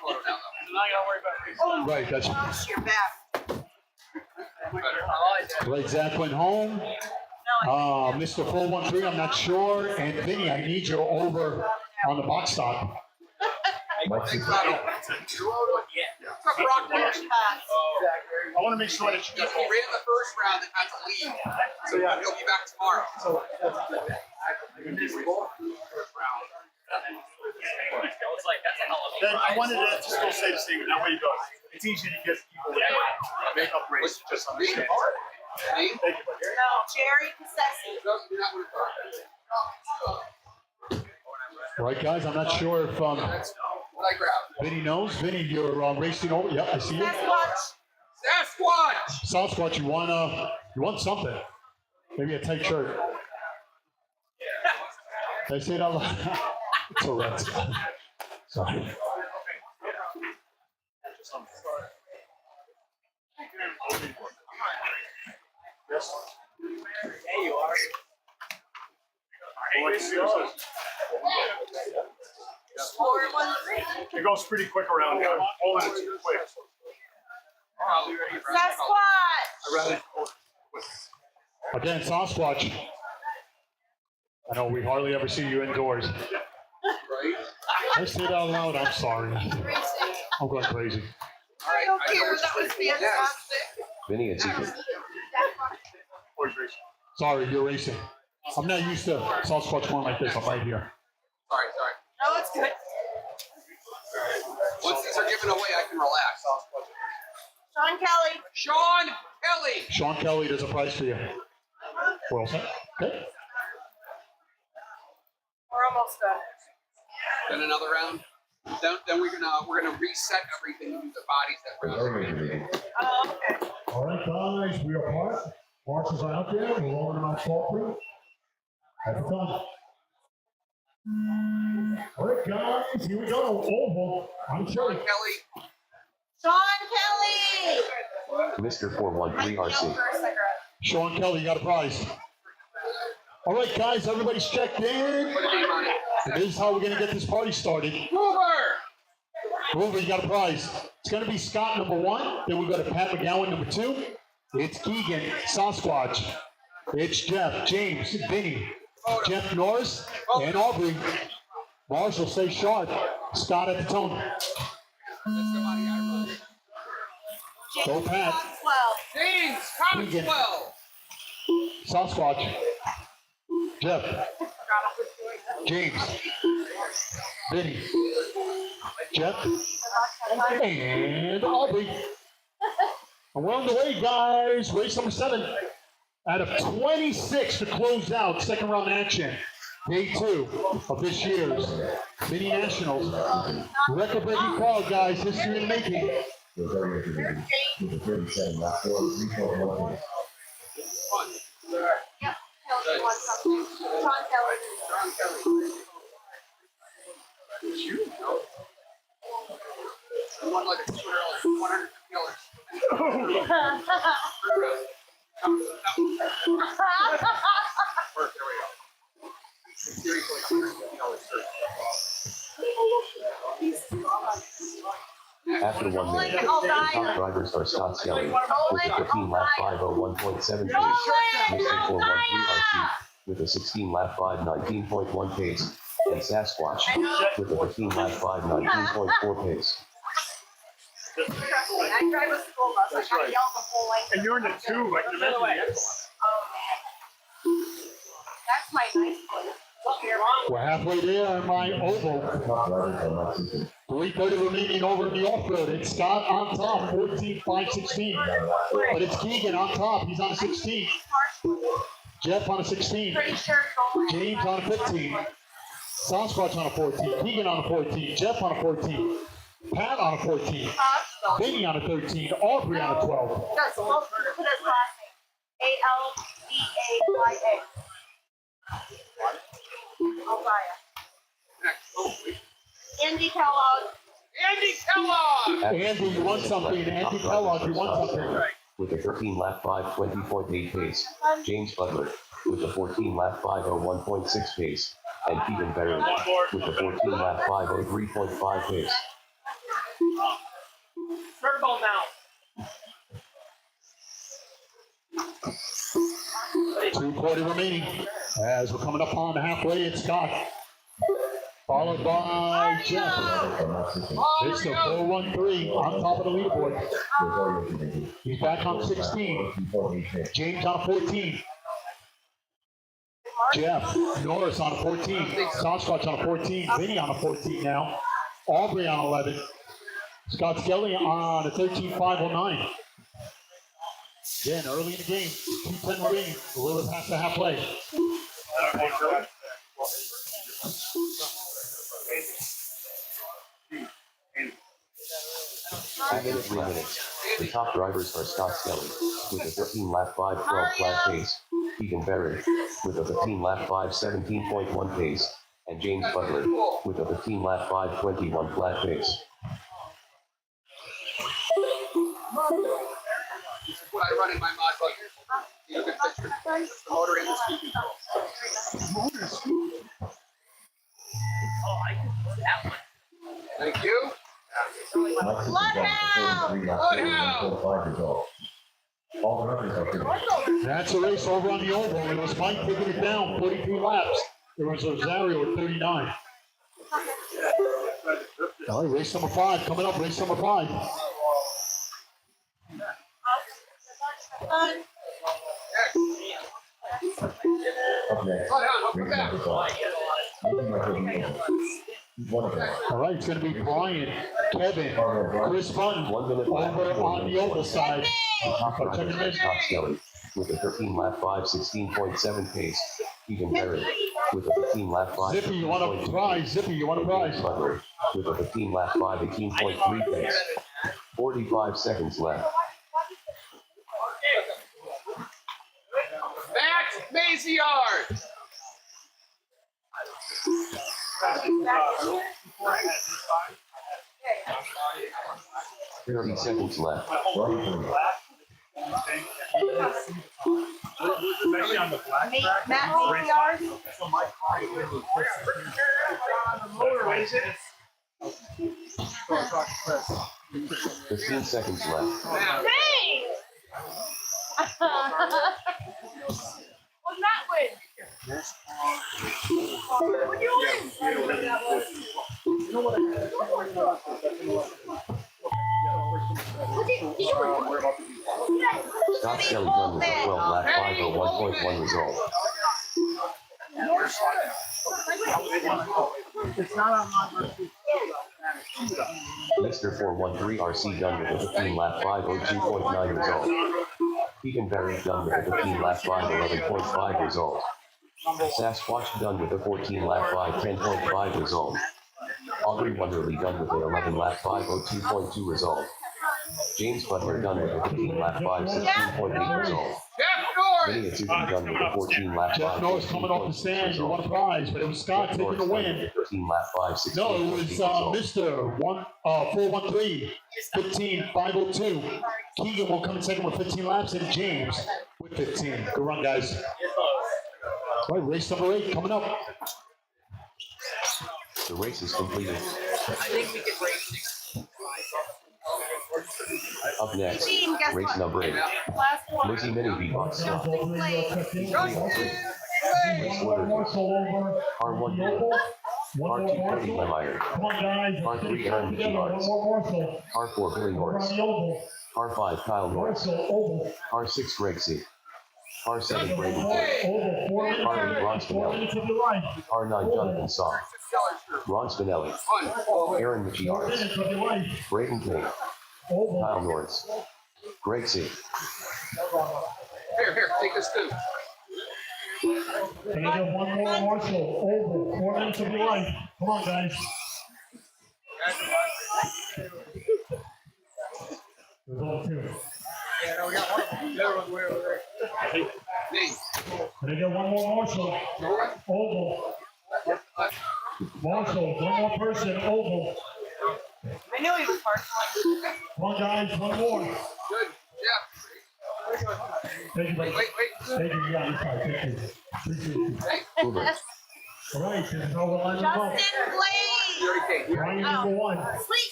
Photo now, though. Oh, Right, that's gosh, you're back. right. Zach went home. Mr. 413, I'm not sure. And Vinny, I need you over on the box stop. Mike Sisson, What's up, Brock? I want to make sure that you He ran the first round and had to leave. So he'll be back tomorrow. Then I wanted to still say the same, that way you go. It's easy to get people to make up race, just understand. Me? Thank you. No, Jerry Cassesi. No, you're not with her. Right, guys, I'm not sure if That's what I grabbed. Vinny knows. Vinny, you're racing over. Yep, I see you. Sasquatch. Sasquatch! Sasquatch, you want something? Maybe a tight shirt. Did I say it out loud? Tourette's. Sorry. Yes. There you are. It goes pretty quick around here. All in it too quick. I'll be ready for Sasquatch. I'd rather Again, Sasquatch. I know we hardly ever see you indoors. Right? I say it out loud. I'm sorry. I'm going crazy. I don't care. That was fantastic. Vinny Atsuki, Sorry, you're racing. I'm not used to Sasquatch going like this. I'm right here. Sorry. No, it's good. Once these are given away, I can relax. Sean Kelly. Sean Kelly. Sean Kelly, there's a prize for you. We're all set? Okay. We're almost done. Then another round. Then we're gonna reset everything and do the bodies that we're Elevator. Oh, okay. All right, guys, we are part. Marshals are out there. We're rolling them out salt free. That's done. All right, guys, here we go. Oval. I'm sure. Kelly. Sean Kelly. Mr. 413 Mike, RC. for a cigarette. Sean Kelly, you got a prize. All right, guys, everybody's checked in. Put a name on it. This is how we're gonna get this party started. Hoover. Grover, you got a prize. It's gonna be Scott number 1. Then we go to Pat McGowan number 2. It's Keegan, Sasquatch. It's Jeff, James, Vinny, Jeff Norris, and Aubrey. Marshall, stay sharp. Scott at the tone. That's somebody I run. Go Pat. 12. James, count Keegan. 12. Sasquatch. Jeff. James. Vinny. Jeff. And Aubrey. And we're on the way, guys. Race number 7. Out of 26 to close out second round action. Day 2 of this year's Mini Nationals. Record-breaking crowd, guys. History in the making. Rosario Division with a 37 lap 4, 3.1 pace. Yep. Kelly won something. Sean Kelly. Sean Kelly. You know. I won like a $200, $150. Work, there we go. Seriously, $150. After 1 minute, the top drivers are Scott Skelly with a 15 lap 501.7 pace, Mr. 413 RC with a 16 lap 519.1 pace, and Sasquatch with a 15 lap 519.4 pace. Trust me, I drive a school bus. I gotta yell the whole way. And you're in the 2, like the By the way, That's my nice place. We're halfway there on my oval. The top drivers are Mike Sisson. 3:30 remaining over in the off-road. It's Scott on top, 14.516. But it's Keegan on top. He's on a 16. Jeff on a 16. Pretty sure it's only. James on a 15. Sasquatch on a 14. Keegan on a 14. Jeff on a 14. Pat on a 14. Vinny on a 13. Aubrey on a 12. That's supposed to put his last name. Aldaya. Aldaya. Next. Oh, Andy Kellogg. Andy Kellogg. Andy, you won something. Andy Kellogg, you won something. With a 13 lap 520.8 pace, James Butler with a 14 lap 501.6 pace, and Keegan Berry with a 14 lap 503.5 pace. Turbo now. 2:40 remaining. As we're coming up on halfway, it's Scott. Followed by Jeff. It's the 413 on top of the leaderboard. Rosario Division. He's back on 16. 3.8 pace. James on a 14. Jeff Norris on a 14. Sasquatch on a 14. Vinny on a 14 now. Aubrey on 11. Scott Skelly on a 13.509. Again, early in the game. 2:10 remaining. A little bit past the halfway. After 3 minutes, the top drivers are Scott Skelly with a 13 lap 512 flat pace, Keegan Berry with a 15 lap 517.1 pace, and James Butler with a 15 lap 521 flat pace. This is what I run in my mod buggy. You can picture the motor and the speed control. Oh, I can do that one. Thank you. Mike Sisson got the 43 lap 4.5 result. All the runners are finished. That's a race over on the oval. It was Mike taking it down 43 laps. There was Rosario at 39. All right, race number 5 coming up. Race number 5. Up next, Hold on, race back. number 5. Looking like he'll be able. He's one of them. All right, it's going to be Brian, Kevin, Chris Button 1 minute over left. on the oval side. The top drivers are Scott Skelly with a 13 lap 516.7 pace, Keegan Berry with a 15 lap 5. Zippy, you want a prize? Zippy, you want a prize? Butler with a 15 lap 518.3 pace. 45 seconds left. Matt Maziard. before I had this size. 30 seconds left. Especially on the black track. Matt, maybe ours? So my car was On the motorways, it's 15 seconds left. Hey! What's that win? What you win? Scott Skelly done with a 12 lap 501.1 result. It's not on my version. Mr. 413 RC done with a 15 lap 502.9 result. Keegan Berry done with a 15 lap 511.5 result. Sasquatch done with a 14 lap 510.5 result. Aubrey Wonderly done with an 11 lap 502.2 result. James Butler done with a 15 lap 516.8 result. Vinny Atsuki done with a 14 lap 5. Jeff Norris coming off the stand. You won a prize, but it was Scott taking the win. 13 lap 516. No, it was Mr. 413, 15 502. Keegan will come in second with 15 laps, and James with 15. Good run, guys. All right, race number 8 coming up. The race is completed. I think we could race 6. Up next, Gene, guess race what? number 8. Last one. Lizzie Mini V-Box. Race One order. more over. R1 Noble. One R2 more Cody morsel. Lemire. Come on, guys. R3 Let's Aaron together. One Giards. more morsel. R4 Billy Over Norris. on the oval. R5 Kyle Norris. Morsel, oval. R6 Greg C. R7 Brady Oval, King. oval. 4 minutes. R8 Ron 4 Spinelli. minutes of your life. R9 Jonathan Saw. Ron Spinelli. Aaron 4 Michiars. minutes of your life. Braden King. Oval. Kyle Norris. Greg C. Here, take this too. Can I get one more morsel? Oval. 4 minutes of your life. Come on, guys. There's only 2. Yeah, no, we got one of them. The other one's way over there. Name. Can I get one more morsel? Oval. Marshall, one more person, oval. I knew he was partial. Come on, guys, one more. Good. Yeah. Thank you, Wait, buddy. wait, wait. Thank you, yeah, thank you. Appreciate you. Uber. All right, this is how we're lining them up. Justin Blade. You already came. Ryan number 1, Sleep.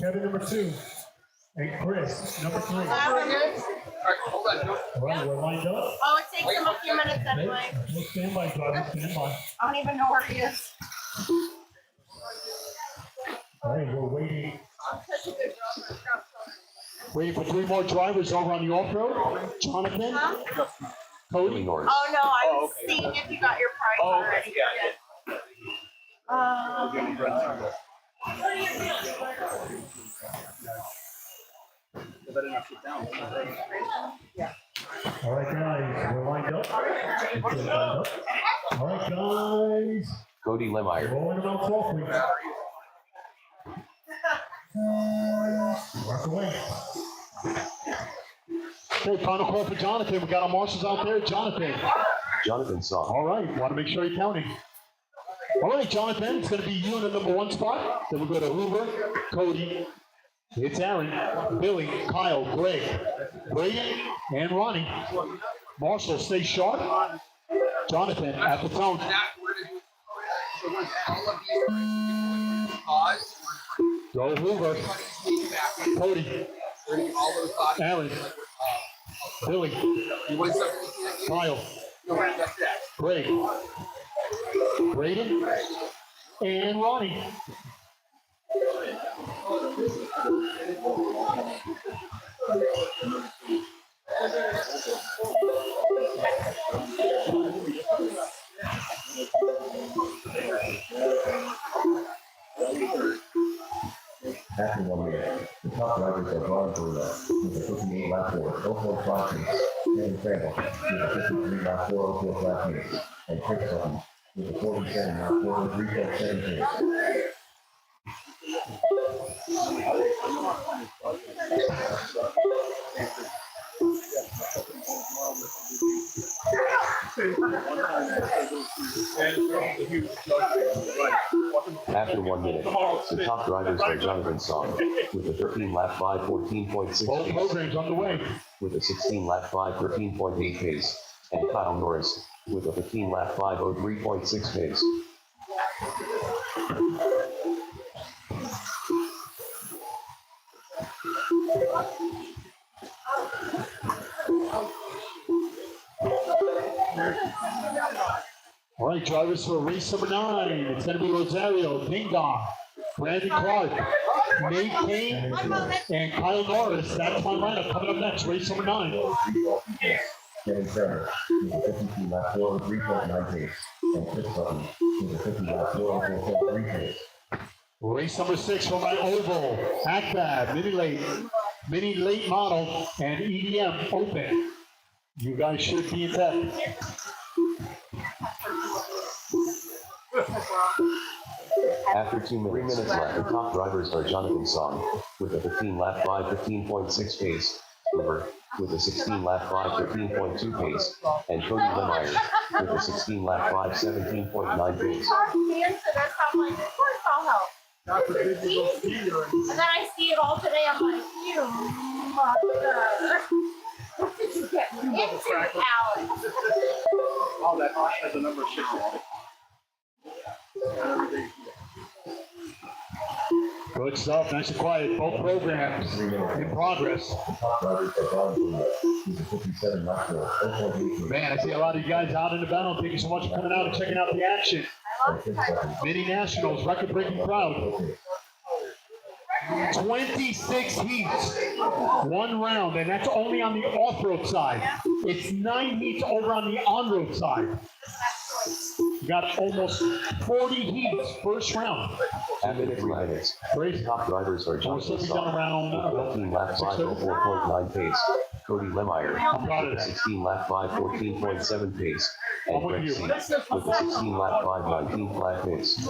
Kevin number 2, and Chris number 3. All All right, hold on. right, we're lined up. Oh, it takes him a few minutes anyway. Okay, we'll stand by, driver, stand by. I don't even know where he is. All right, we're waiting. Waiting for 3 more drivers over on the off-road. Jonathan, Huh? Billy Cody. Norris. Oh no, I was seeing if you got your prize already. All right, guys, we're lined up. We're lined up. All right, guys, Cody Lemire. rolling them out softly. Walk away. Okay, final call for Jonathan. We got our marshals out there. Jonathan. Jonathan Saw. All right, want to make sure you're counting. All right, Jonathan, it's going to be you in the number 1 spot. Then we'll go to Hoover, Cody, it's Aaron, Billy, Kyle, Greg, Braden, and Ronnie. Marshall, stay sharp. Jonathan at the phone. That we're gonna do. So once all of you pause, Go Hoover, everybody's moving back. Cody, We're gonna get all those bodies. Aaron, Billy, You want something? Kyle, No, that's that. Greg, Braden, and Ronnie. After 1 minute, the top drivers are Brian Bruno with a 58 lap 4, 04 minutes, Kevin Farrell with a 53 lap 4, 04 minutes, and Chris Sutton with a 47 lap 4, 3.7 minutes. After 1 minute. The top drivers are Jonathan Song with a 13 lap 5 14.6 Both pace, programs underway. with a 16 lap 5 13.8 pace, and Kyle Norris with a 15 lap 5 03.6 pace. All right, drivers for race number 9. It's going to be Rosario, Ding Dong, Brandon Clark, Nate Kane, and Kyle Norris. That's my lineup coming up next, race number 9. Kevin Trevor with a 52 lap 4 3.9 pace, and Chris Button with a 50 lap 4 4.3 pace. Race number 6 for my oval, Acbab, mini late model, and EDM open. You guys should be in bed. After 3 minutes left, the top drivers are Jonathan Song with a 15 lap 5 15.6 pace, Hoover with a 16 lap 5 13.2 pace, and Cody Lemire with a 16 lap 5 17.9 pace. I'm like, of course I'll help. And then I see it all today. I'm like, you mother. What did you get into, Alex? Oh, that Osh has a number 6 on it. Good stuff, nice and quiet. Both programs in progress. Top drivers are Brian Bruno with a 57 lap 4 0.8 pace, Man, I see a lot of you guys out in the battle. Thank you so much for coming out and checking out the action. and Chris Button Mini Nationals, record-breaking crowd. 26 heats, 1 round, and that's only on the off-road side. It's 9 heats over on the on-road side. You got almost 40 heats first round. After 3 minutes, Crazy. top drivers are We're Jonathan slipping down Song around with a 15 lap 5 04.9 pace, Cody Lemire I'm proud of with a that. 16 lap 5 14.7 pace, I'm and with Greg you. C with a 16 lap 5 19 flat pace.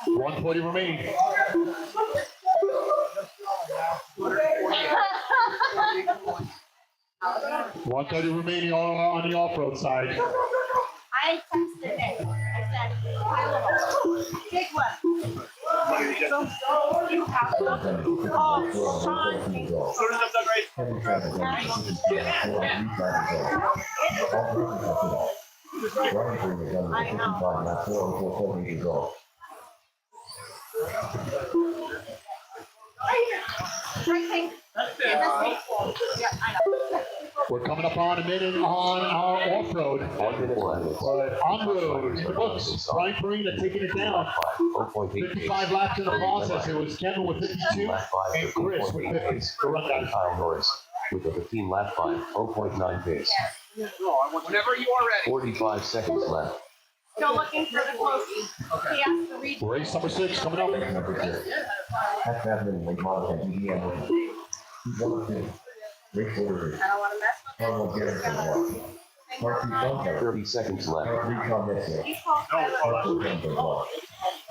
140 remaining. $130 remaining on the off-road side. I texted Nick. I said, Tyler, big one. You have to. Oh, Sean, thank you. Kevin Trevor with a 52 lap 4 3.9 pace. All drivers after that. Brian Bruno done with a 55 lap 4 4.8 result. I think. Yeah, I know. We're coming up on a minute on our off-road. 1 minute left. But on-road, the books, Brian Farina taking it down. 0.8 pace. 55 laps in the process. It was Kevin with 52 Lap 5 and Chris with 13.8 50. pace, The rundown. and Kyle Norris with a 15 lap 5 0.9 pace. Whenever you are ready. 45 seconds left. Still looking for the closest. He has to reach. Race number 6 coming up. Race number 6. Pat Chapman, late model, and EDM open. He's 1 of 2. Race order is I don't want to mess with Carlo Garrett. Part 2 Sunfire. 30 seconds left. Part 3 Tom Metzger. He's called Tyler. Part 4 Denver Law.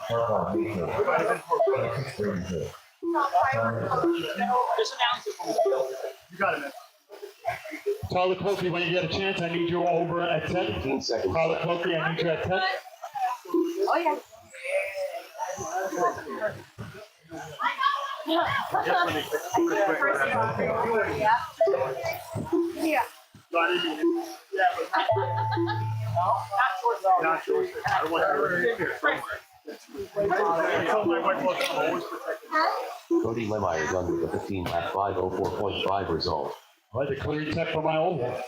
Part 5 Mayfield. Part 6 Brady Hill. Just announce it when we go. You got it, man. Tyler Clokey, when you get a chance, I need you over at 10. 15 seconds Tyler left. Clokey, I need you at 10. Oh, yeah. Yeah. Yeah. No, I didn't mean it. Yeah, but not yours. I don't want to tell my wife what I'm always protected. Cody Lemire done with a 15 lap 504.5 result. All right, the clear tech for my oval.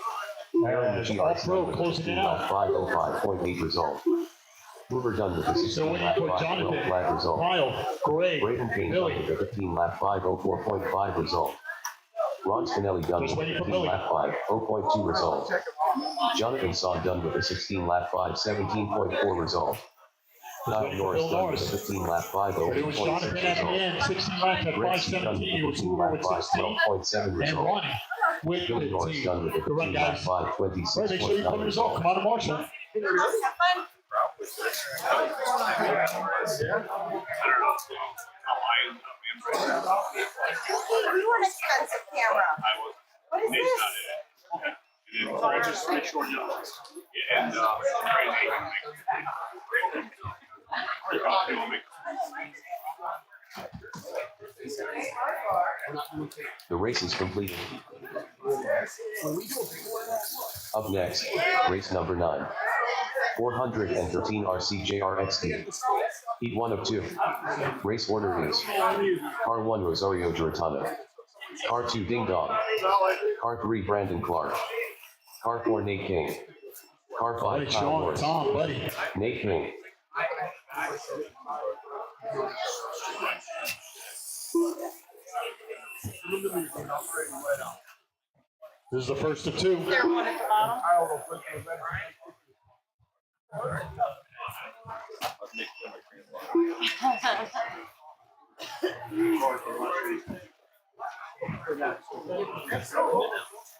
Aaron And GRC off-road with a closing 15 it lap out. 505.8 result. Hoover done with a So 16 when you lap put 5 Jonathan, flat result. Kyle, Greg, Braden Kane done Billy, with a 15 lap 504.5 result. Ron Spinelli done with Just a waiting for 15 Billy. lap 5 0.2 result. Jonathan Song done with a 16 lap 5 17.4 result. Kyle waiting for Norris Bill done Norris. with a 15 lap 5 But it was 0.6 Jonathan at the result. end, 16 laps at Greg C done 5:17. It with a was 15 Hoover lap with 5 16. 12.7 And result. Ronnie with Billy Norris 15. done with a Good run, 15 lap guys. 5 All right, make sure you come 26.9 to the result. result. Come on, Marshall. Have fun. You an expensive camera. What is this? And then I'll just make sure you know. And crazy. The race is completed. Up next, race number 9. 413 RCJRXD. Heat 1 of 2. Race order is Car 1 Rosario Giratana. Car 2 Ding Dong. Car 3 Brandon Clark. Car 4 Nate King. Car 5 Hey, Kyle Sean, Morris. Tom, buddy. Nate King. This is the first of 2. There one at the bottom.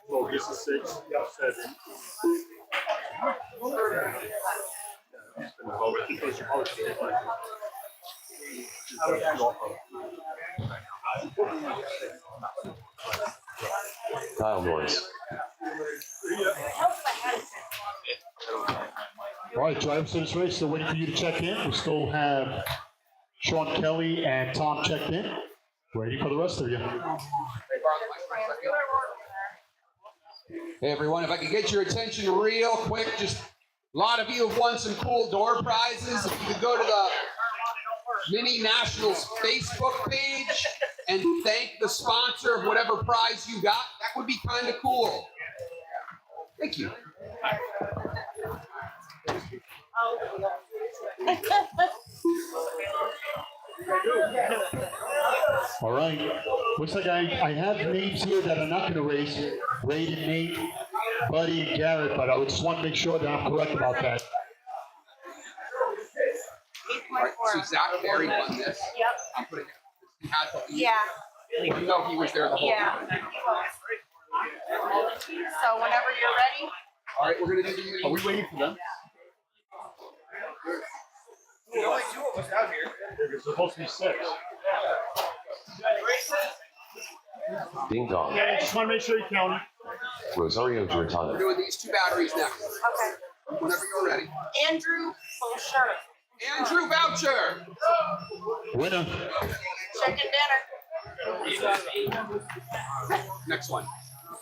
Oh, this is 6, 7. Oh, I think those are all Kyle Norris. All right, drivers to this race, still waiting for you to check in. We still have Sean Kelly and Tom checked in. Ready for the rest of you. Hey everyone, if I could get your attention real quick, just a lot of you have won some cool door prizes. If you could go to the Mini Nationals Facebook page and thank the sponsor of whatever prize you got, that would be kind of cool. Thank you. All right. Looks like I have names here that are not going to race. Wade and Nate, Buddy and Garrett, but I just want to make sure that I'm correct about that. All right, so Zach Berry won this. Yep. I'm putting it. He had to leave. Yeah. You know he was there the whole Yeah. time. So whenever you're ready. All right, we're gonna do the. Are we waiting for them? There's only 2 of us out here. There's supposed to be 6. Ding Dong. Yeah, just want to make sure you count it. Rosario We're Giratana. doing these 2 batteries next. Okay. Whenever you're ready. Andrew Boucher. Andrew Boucher. Winner. Chicken dinner. Next one.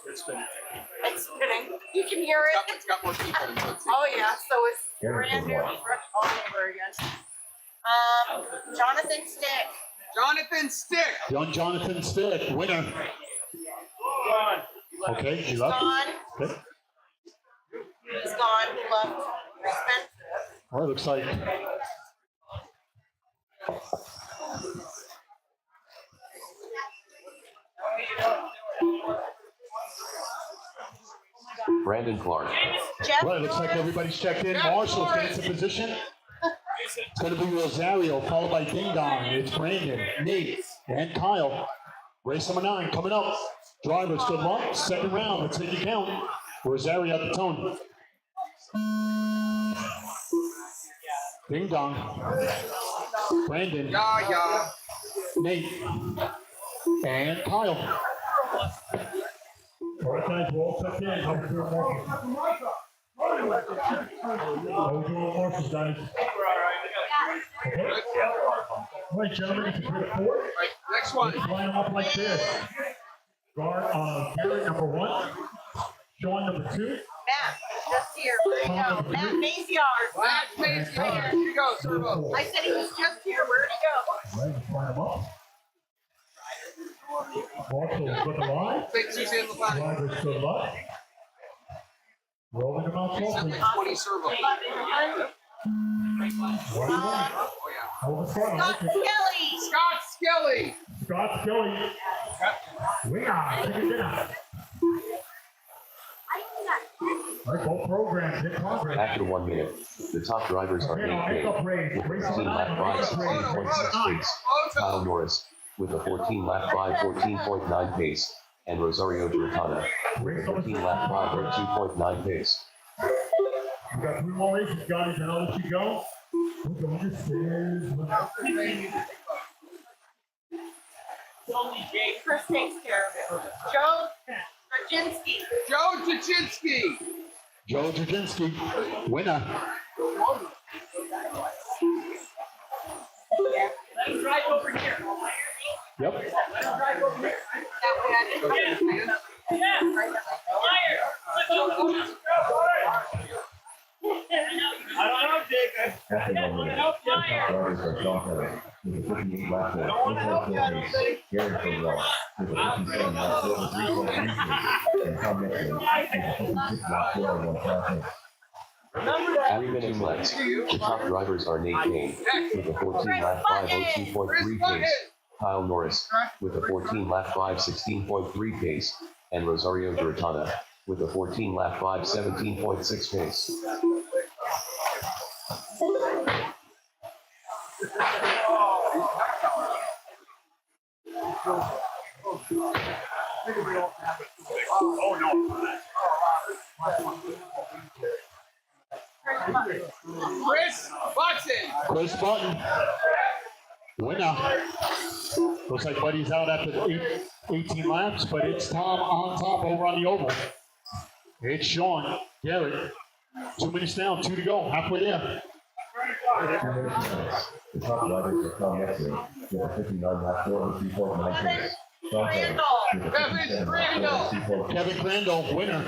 It's spinning. You can hear it. It's got more people. Oh yeah, so it's brand new, fresh all over again. Jonathan Stick. Jonathan Stick. Young Jonathan Stick, winner. Okay, he left. Gone. Okay. He's gone. He left. Brisbane. All right, looks like Brandon Clark. Jeff. right, looks like everybody's checked in. Marshall's getting into position. It's going to be Rosario, followed by Ding Dong. It's Brandon, Nate, and Kyle. Race number 9 coming up. Drivers, good luck. Second round. Let's take a count. Rosario at the tone. Ding Dong. Brandon. Yeah. Nate. And Kyle. All right, guys, we're all checked in. How we doing, Marshall? How we doing, Marshall, guys? Okay. All right, gentlemen, if you put it forward, All right, next one. let's line them up like this. Garrett, number 1. Sean, number 2. Matt, just here. Where'd he go? Matt Maziar. Matt Maziar. Here you go, Servo. I said he was just here. Where'd he go? All right, let's line them up. Marshall, good to line. Thank Suzanne LeBlanc. Drivers, good luck. Rolling them out Sounds softly. like 20 Servo. What do you want? Oh, yeah. Hold the front. Scott Skelly. Scott Skelly. Scott Skelly. Winner. Chicken dinner. All right, both programs in progress. After 1 minute, the top drivers are Okay, Nate make King up race. with Race 15 number lap 9. 5, Make up race. 16.6 pace. Kyle Norris with a 14 lap 5, 14.9 pace. And Rosario Giratana with a 14 lap 5, 2.9 pace. We got 3 more races, guys, and I'll let you go. We're going to stairs. Chris takes care of it. Joe, Jaczynski. Joe Jaczynski. Joe Jaczynski, winner. Let him drive over here. Yep. Let him drive over here. That way I didn't Yeah. Fire. I don't know, Jacob. After Yeah, one minute, help the top fire. riders are Sean Kelly with a 58 lap 4.4 pace, Gary Cordell with a 57 lap 3.3 pace, and Tom Nixon with a 56 lap 4.15 pace. At 3 minutes left, the top drivers are Nate Kane with a 14 lap 5:02.3 pace, Kyle Norris with a 14 lap 5:16.3 pace, and Rosario Duratana with a 14 lap 5:17.6 pace. Oh, no. Chris Button. Chris Button, winner. Looks like Buddy's out after 18 laps, but it's Tom on top over on the oval. It's Sean Garrett. 2 minutes down, 2 to go, halfway there. The top riders are Tom Nixon with a 59 lap 4.3.9 pace, Sean Kelly with a 57 lap 4.2 Kevin Crandall, winner.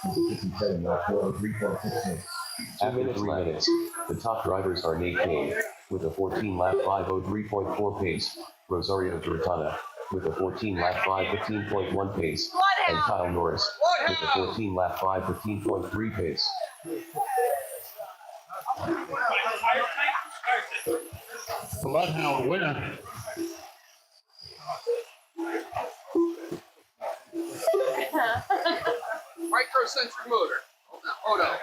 with a 57 lap 4.3.6 pace. At 3 minutes, the top drivers are Nate Kane with a 14 lap 5:03.4 pace, Rosario Duratana with a 14 lap 5:15.1 pace, and Kyle Norris with a 14 lap 5:15.3 pace. Bloodhound, winner. Microcentric motor. Hold on.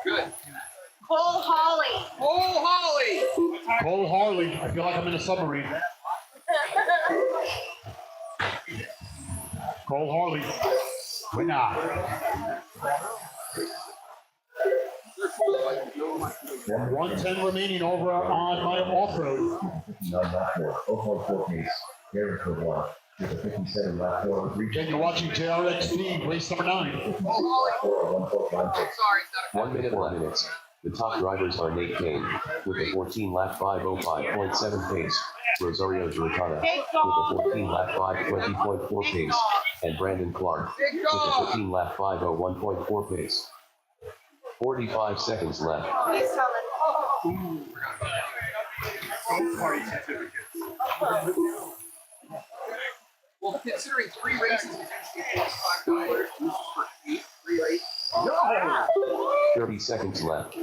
Good. Cole Hawley. Cole Holly. Cole Harley, I feel like I'm in a submarine. Cole Harley, winner. They're cool. Like, no, my- 110 remaining over on my off-road. 59 lap 4.4 pace, Gary Cordell with a 57 lap 4.3 Again, you're watching JRXD, race number 9. Sorry, it's not a 1 minute 4 minutes. The top drivers are Nate Kane with a 14 lap 5:05.7 pace, Rosario Duratana with a 14 lap 5:20.4 pace, and Brandon Clark big with a dog. 15 lap 5:01.4 pace. 45 seconds left. He's coming. Party certificates. Well, considering 3 races is usually $45 for 3 races. 30 seconds left.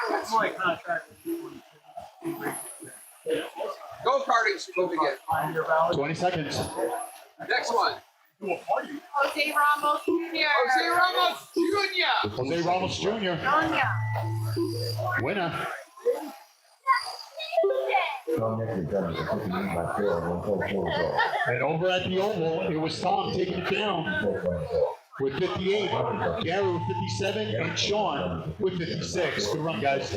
That's my contract. Go karting should move again. 20 seconds. Next one. Jose Ramos Jr. Jose Ramos Jr. Jose Ramos Jr., Sonia. winner. Sean Nixon done with a 58 lap 4.1.4 result. And over at the oval, it was Tom taking it down with 58, Gary with 57, and Sean with 56. Good run, guys.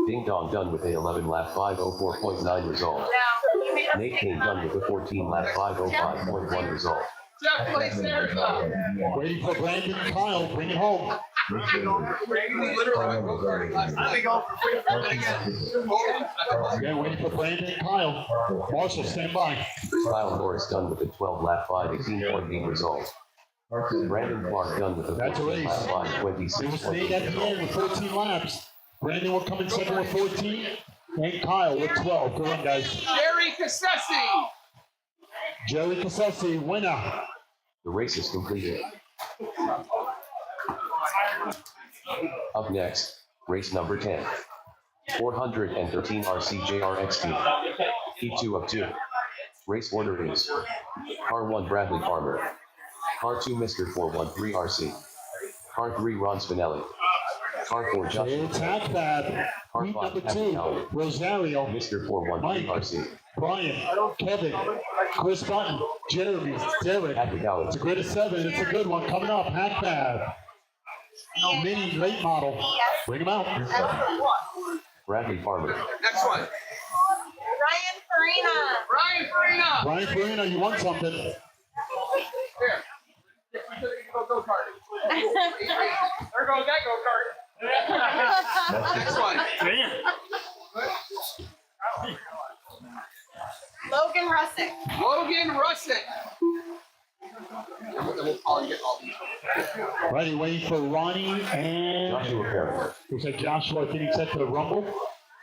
Ding Dong done with a 11 lap 5:04.9 result. Now, you made a Nate Kane done with a 14 lap 5:05.1 result. Jeff plays there. Waiting for Brandon Kyle, bring it home. Literally went go karting last night. Again, waiting for Brandon Kyle. Marshall, stand by. Kyle Norris done with a 12 lap 5:18.8 result. Brandon Clark done with a That's a 14 lap race. It was Nate at the 5:26.8 end with 14 laps. Brandon will come in second with 14, and Kyle with 12. Good run, guys. Jerry Cassesi. Jerry Cassesi, winner. The race is completed. Up next, race number 10. 413 RCJRXT. Heat 2 of 2. Race order is Car 1 Bradley Farmer. Car 2 Mr. 413 RC. Car 3 Ron Spinelli. Car 4 Joshua. It's Hackbab. Car Heat 5 number Happy 2, Cowan. Rosario, Mr. 413 RC. Brian, Kevin, Chris Button, Jeremy, Derek. Happy Cowan. It's a grid of 7. It's a good one. Coming up, Hackbab. Mini late model. Bring him out. Bradley Farmer. Next one. Ryan Farina. Ryan Farina. Ryan Farina, you won something. Here. Go karting. There goes that go kart. Next one. Logan Russick. Logan Russick. And we'll probably get all these. Ready, waiting for Ronnie and Joshua Perry. looks like Joshua getting set for the Rumble.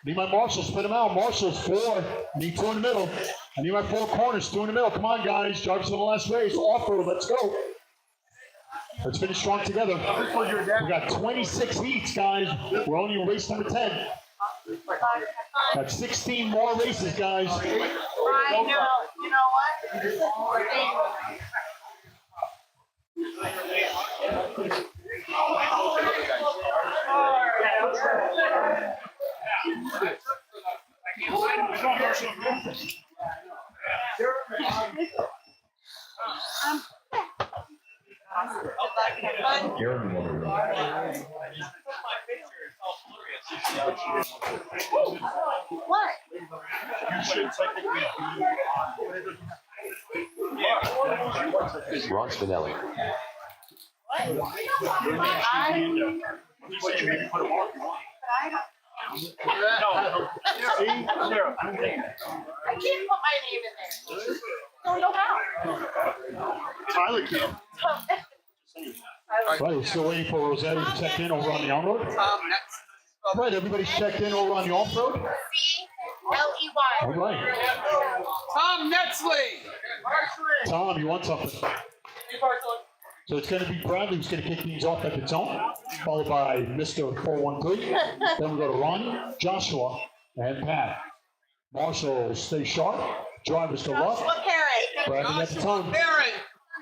Need my Marshall, split them out. Marshall's 4. Need 2 in the middle. I need my 4 corners, 2 in the middle. Come on, guys. Drivers for the last race. Off-road, let's go. Let's finish strong together. We got 26 heats, guys. We're only in race number 10. That's 16 more races, guys. I know. You know what? Jeremy Wonder. What? Ron Spinelli. I can't put my name in there. Don't know how. Tyler can. Right, we're still waiting for Rossetti to check in over on the on-road. Next. Right, everybody's checked in over on the off-road. C-L-E-Y. All right. Tom Netzley. Tom, you want something? So it's going to be Bradley who's going to kick things off at the zone, followed by Mr. 413. Then we go to Ronnie, Joshua, and Pat. Marshall, stay sharp. Drivers go up. Joshua Parent. Bradley at the Joshua tongue. Barron.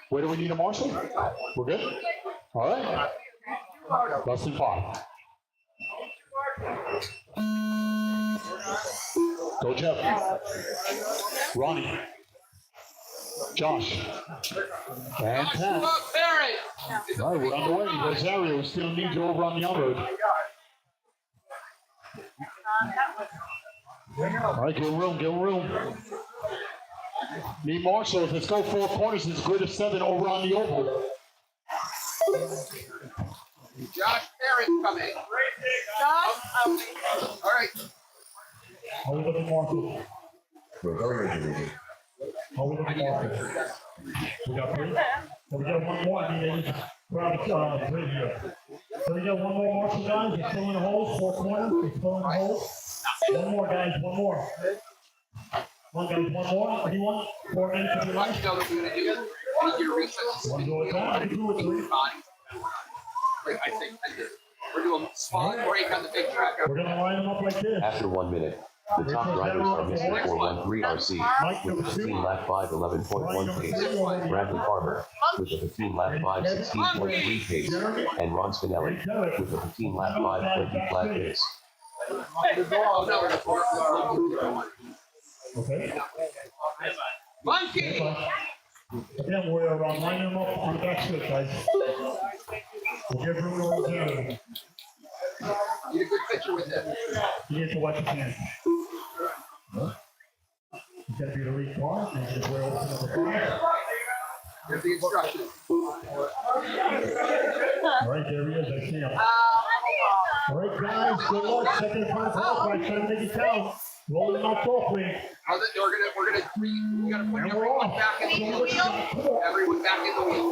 Where do we need a Marshall? We're good? All right. Less than 5. Go Jeff. Ronnie. Josh. And Pat. Joshua Barron. All right, we're on the way. Rosario, we still need you over on the on-road. All right, give room, give room. Need Marshall. Let's go 4 corners. It's a grid of 7 over on the oval. Josh Barron coming. Josh. All right. How we looking, Marshall? Rosario Division. How we looking, Marshall? We got 3? So we got one more. I mean, they just brought 3 here. So we got one more Marshall, guys. It's still in the hole. 4 corners. It's still in the hole. One more, guys. One more. One, guys. One more. Anyone? 4 minutes of your What life. you know that we're gonna do? We need you to reset the One spin. go at time. Do it, 3. Like I think we're doing small break on the big track. We're gonna line them up like this. After 1 minute, the top drivers are Mr. 413 RC with a 15 lap 5 11.1 pace, Bradley Farmer with a 15 lap 5 16.3 pace, and Ron Spinelli with a 15 lap 5 20 flat pace. Okay. Monkey. Again, we're lining them up on the back strip, guys. We'll give room to Rosario. Need a good picture with him. You need to watch his hands. He's gotta be the lead car, and he's gonna wear over to number 5. Here's the instructions. All right, there he is, I see him. All right, guys, good luck. Second and final qualifier, trying to make it count. Rolling out softly. We're gonna we gotta put And we're everyone off. back in the wheel. Everyone back in the wheel.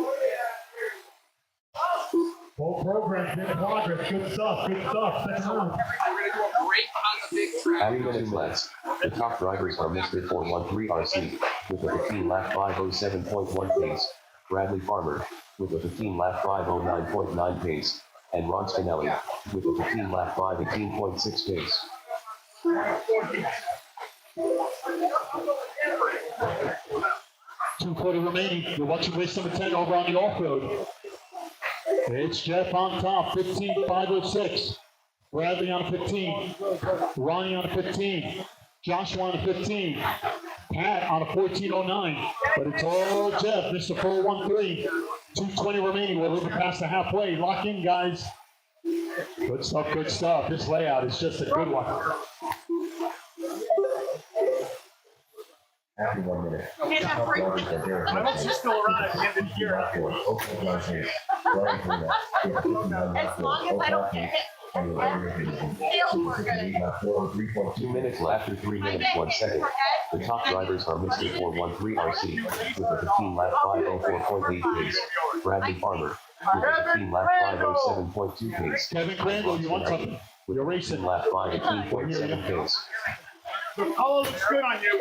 Full program's in progress. Good stuff, good stuff. Second round. We're gonna do a break on the big track. Adding 2 laps, the top drivers are Mr. 413 RC with a 15 lap 507.1 pace, Bradley Farmer with a 15 lap 509.9 pace, and Ron Spinelli with a 15 lap 518.6 pace. 2:40 remaining. You're watching race number 10 over on the off-road. It's Jeff on top, 15.506. Bradley on a 15. Ronnie on a 15. Joshua on a 15. Pat on a 14.09. But it's all Jeff, Mr. 413. 2:20 remaining. We're a little bit past the halfway. Lock in, guys. Good stuff, good stuff. This layout is just a good one. After 1 minute. And that break- I hope she's still around at the end of the year. As long as I don't get hit. Still, we're good. 2 minutes after 3 minutes 1 second. The top drivers are Mr. 413 RC with a 15 lap 504.8 pace. Bradley Farmer with a 15 lap 507.2 pace. Kevin Crandall, you want something? With You're a 15 racing. lap 518.7 pace. The color looks good on you.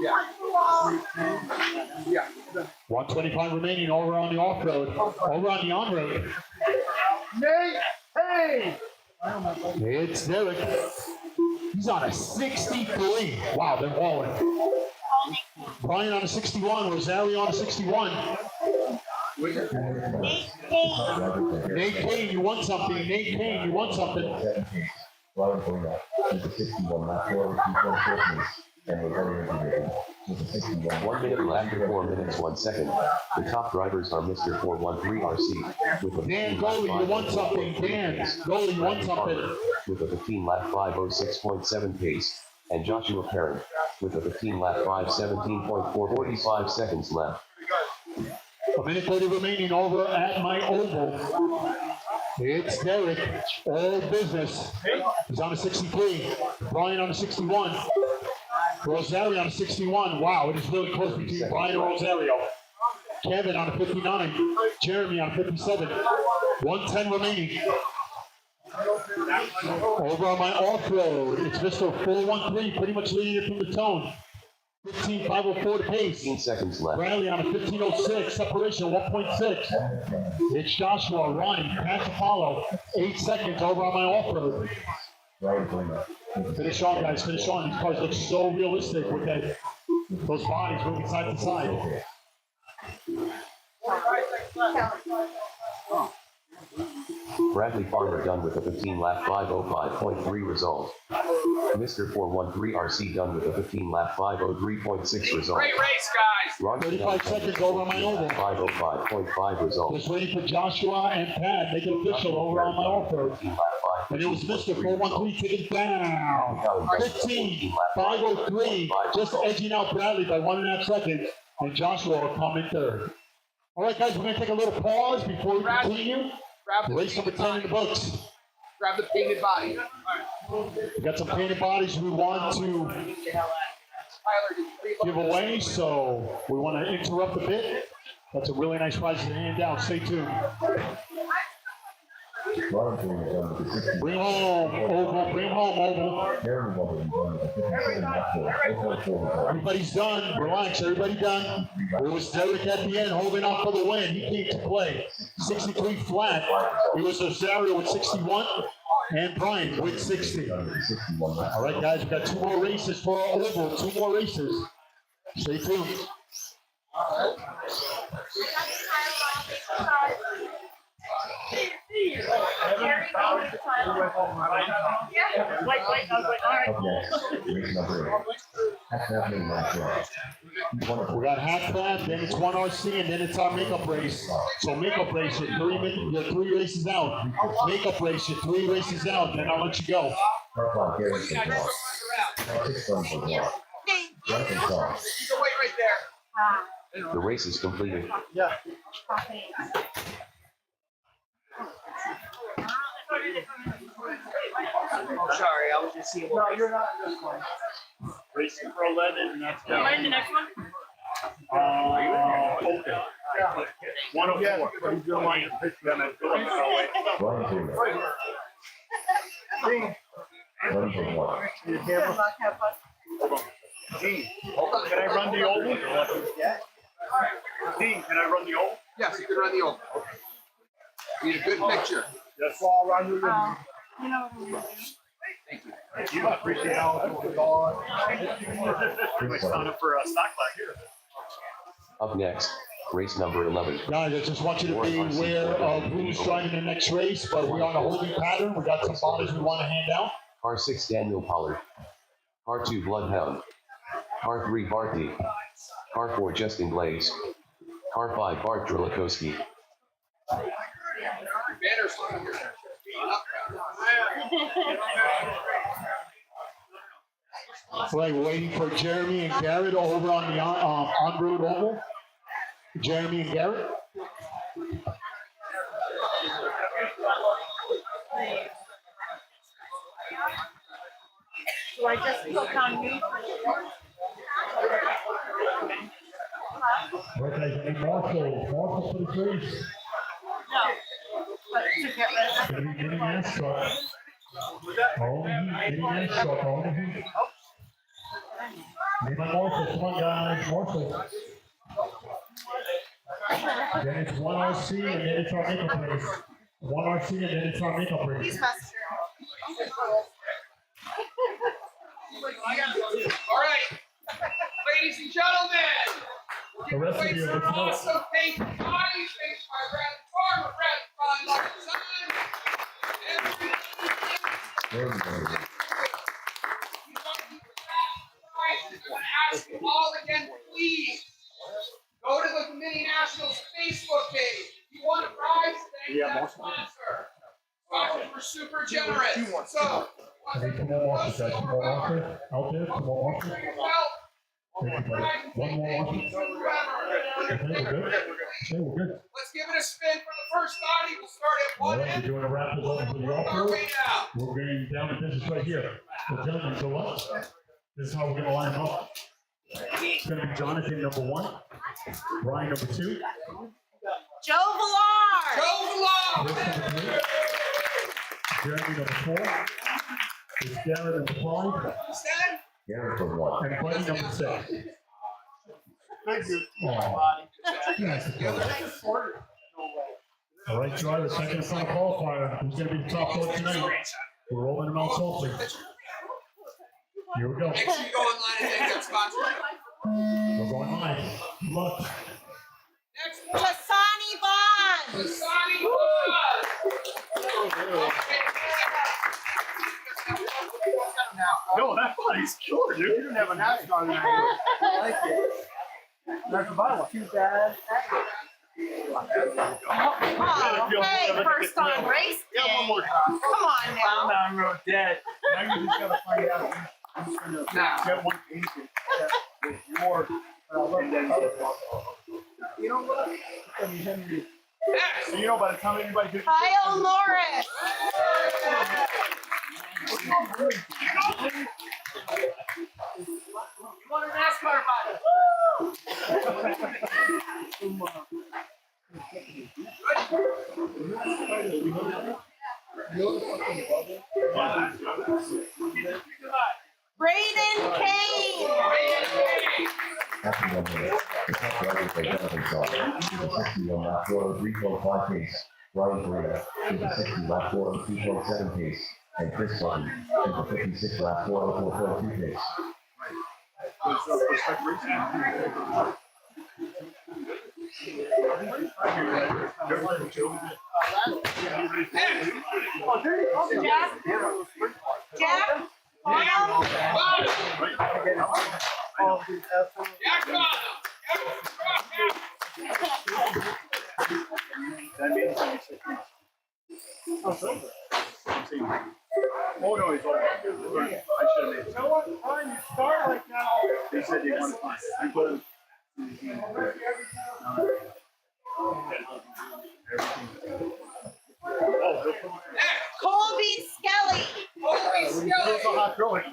Yeah. 125 remaining over on the off-road, over on the on-road. Nate, hey! It's Derek. He's on a 63. Wow, they're walling. Brian on a 61, Rosario on a 61. Nate Kane, you want something. Nate Kane, you want something. Ryan Boyna with a 61 lap 403.4 pace. And we're going with a 61. 1 minute after 4 minutes 1 second. The top drivers are Mr. 413 RC with a 15 Dan lap Goldie, you want something. 504.8 Dan pace. Goldie, you want Bradley something. Farmer with a 15 lap 506.7 pace. And Joshua Parent with a 15 lap 517.4 45 seconds left. A minute 30 remaining over at my oval. It's Derek, all business. He's on a 63. Brian on a 61. Rosario on a 61. Wow, it is really close between Brian and Rosario. Kevin on a 59. Jeremy on a 57. 110 remaining. Over on my off-road, it's Mr. 413, pretty much leading it from the tone. 15.504 to pace. 15 seconds left. Bradley on a 15.06, separation 1.6. It's Joshua, Ryan, pass to follow. 8 seconds over on my off-road. Ryan Boyna. Finish on, guys, finish on. These cars look so realistic with that, those bodies moving side to side. Bradley Farmer done with a 15 lap 505.3 result. Mr. 413 RC done with a 15 lap 503.6 result. Great race, guys. Ron 35 seconds over on my oval. 505.5 result. Just waiting for Joshua and Pat, make it official over on my off-road. 15 lap 5. And it was Mr. 413 taking it down. 15, 503, just edging out Bradley by 1.5 seconds. And Joshua will come in third. All right, guys, we're going to take a little pause before we continue. Grab the Race number 10 in the books. Grab the painted body. We got some painted bodies we want to Tyler, did you reload give away, so we want to interrupt a bit. That's a really nice prize to hand down. Stay tuned. Ryan Boyna done with a 60. Bring home, Oval. Bring home, Oval. Aaron Wobbling done with a 57 lap 404. Everybody's done. Relax. Everybody done. It was Derek at the end holding off for the win. He came to play. 63 flat. It was Rosario with 61 and Brian with 60. All right, guys. We got 2 more races for our Oval. 2 more races. Stay tuned. Up next, race number 8. Half happening lap 1. We got half clap, then it's 1 RC, and then it's our makeup race. So makeup race, you're 3 races out. Makeup race, you're 3 races out, then I'll let you go. Car clock Gary for block. 6 runs for block. Jonathan Shaw. You can wait right there. The race is completed. Oh, sorry, I was just seeing. No, you're not this one. Racing for 11, and that's Am I in the next one? okay. 104. What are you doing while you're pitching them and going away? Ryan Boyna. Run for block. Dean, can I run the oval? Dean, can I run the oval? Yes, you can run the oval. Need a good picture. Yes, I'll run you. You know what I'm gonna do? Thank you. You appreciate how it's going. Anyway, sign up for a stock back here. Up next, race number 11. Guys, I just want you to be aware of who's driving the next race, but we're on a holding pattern. We got some bodies we want to hand out. Car 6 Daniel Pollard Car 2 Bloodhound. Car 3 Barty. Car 4 Justin Blaze. Car 5 Bart Drolakowski. Banner's looking here. Right, waiting for Jeremy and Garrett over on the on-road oval. Jeremy and Garrett. Do I just click on me? Okay, Marshall for the crease. No. But to get rid of Gonna be getting that truck. Only heat, getting that truck, only heat. Leave my Marshall, come on guys, Marshall. Then it's one RC and then it's our makeup race. One RC and then it's our makeup race. He's messing. All right, ladies and gentlemen, The rest of you, some let's go. awesome paint bodies made by Bradley Farmer, Bradley Farmer Design. I'm going to ask you all again, please go to the Mini Nationals Facebook page. If you want a prize, thank that sponsor. Sponsors were super generous. So, I need two more Marshalls, guys, two more Marshalls. Out there, two more Marshalls. Thank you, buddy. One more Marshall. Okay, we're good. Okay, we're good. let's give it a spin for the first body. We'll start at All one right, end. we're doing a rapid over to the Work our off-road. way down. We're going down to business right here. So gentlemen, so what? This is how we're gonna line them up. It's gonna be Jonathan number 1, Brian number 2, Joe Villar. Joe Villard. Chris number 3, Jeremy number 4, it's Garrett number 5, Stand. Garrett for 1. and Buddy number 6. Thank you. Aw, nice to play. All right, Troy, the second and final qualifier. Who's gonna be the top dog tonight? We're rolling them out softly. Here we go. Make sure you go online and thank that sponsor. We're going live. Good luck. Next, Tasani Bond. Dasani Buzz. No, that body's killer, dude. You didn't have a NASCAR tonight. I like it. That's a bottle. Too bad. Oh, hey, first on race day. Yeah, one more time. Come on Found now. down road dead. Now you just gotta find out. I'm just gonna get one painted. With more. You know what? Next, You know, by the time anybody gets Kyle Norris. you want a NASCAR body? Braden Kane. After 1 minute, the top drivers by Jonathan Shaw. The 61 lap 403.5 pace. Brian Pereira with the 60 lap 402.7 pace. And Chris Button with the 56 lap 404.2 pace. Jack. Jack. Kyle. Jack Bottom. Oh, no, he's all right. I should have made it. You know what? Fine, you start like that. They said they wanted to. I put him. Colby Skelly. Holy There's a Skelly. hot girl like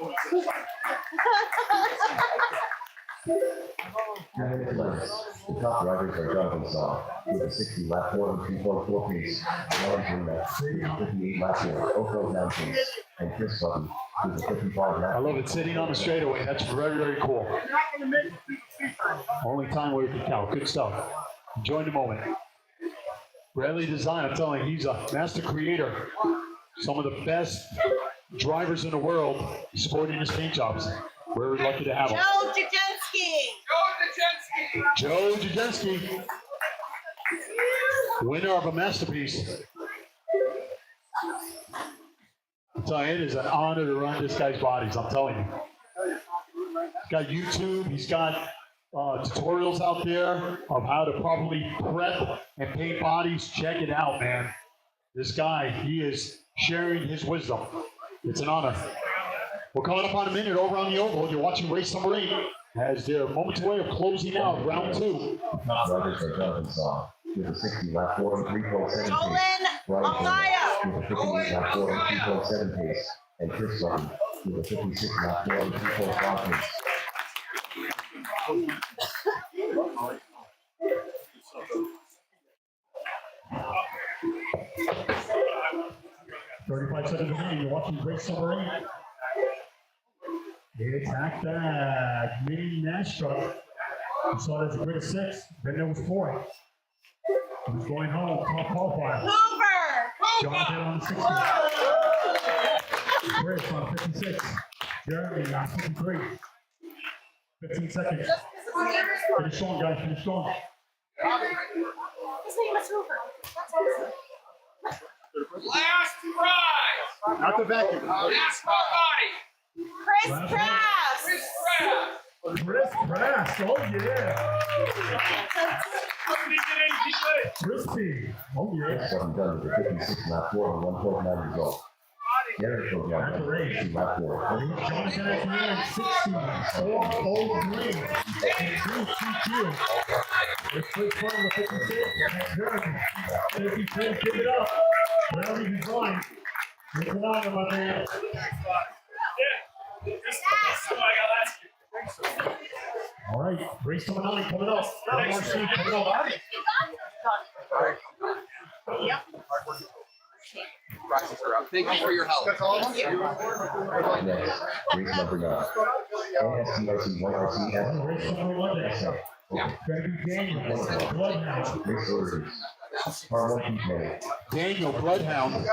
The top drivers are Jonathan Shaw with a 60 lap 402.4 pace. Brian Pereira with a 58 lap 409 pace. And Chris Button with a 55 lap. I love it sitting on the straightaway. That's very, very cool. You're not gonna make it through the speed time. Only time where you can count. Good stuff. Enjoy the moment. Bradley Design, I'm telling you, he's a master creator. Some of the best drivers in the world supporting his paint jobs. We're lucky to have him. Joe Jajenski. Joe Dejensky. Joe Jajenski, winner of a masterpiece. I'm telling you, it is an honor to run this guy's bodies. I'm telling you. got YouTube. He's got tutorials out there of how to properly prep and paint bodies. Check it out, man. This guy, he is sharing his wisdom. It's an honor. We're coming up on a minute over on the oval. You're watching race number 8 as they're moments away of closing out round 2. Top riders are Jonathan Saw with a 60 lap 4 and 3.7 pace. Brian Taylor with a 58 lap 4 and 2.7 pace. And Chris Sutton with a 56 lap 4 and 2.5 pace. 35 seconds remaining. You're watching race number 8. It's Hack Back, Mini Nash truck. You saw it as a grid of 6, then there was 4. Who's going home? Top qualifier. Hoover! Jonathan on the 60. Chris on 56. Jeremy on 53. 15 seconds. Finish strong, guys. Finish strong. His name is Hoover. That's awesome. Last prize. Not the vacuum. Last body. Chris Last Press! Chris Pratt. Chris Press. Oh, yeah. Crispy. Oh, yeah. Chris Sutton done with a 56 lap 4 and 1.9 result. Derek Hogan That's a with a race. 60 lap 4. Jonathan at the end, 60, 403, and 2 Let's switch front of the 56, and Jeremy, 53, give it up. Wherever he's going. It's an honor, my man. All right, race number 9 coming up. RC coming up. Prizes are up. Thank you for your help. Next, race number 9. NSTRC 1RC Race number 11. Gonna be Daniel, Bloodhound. Race orders. Part 1 Heat Man. Daniel, Bloodhound,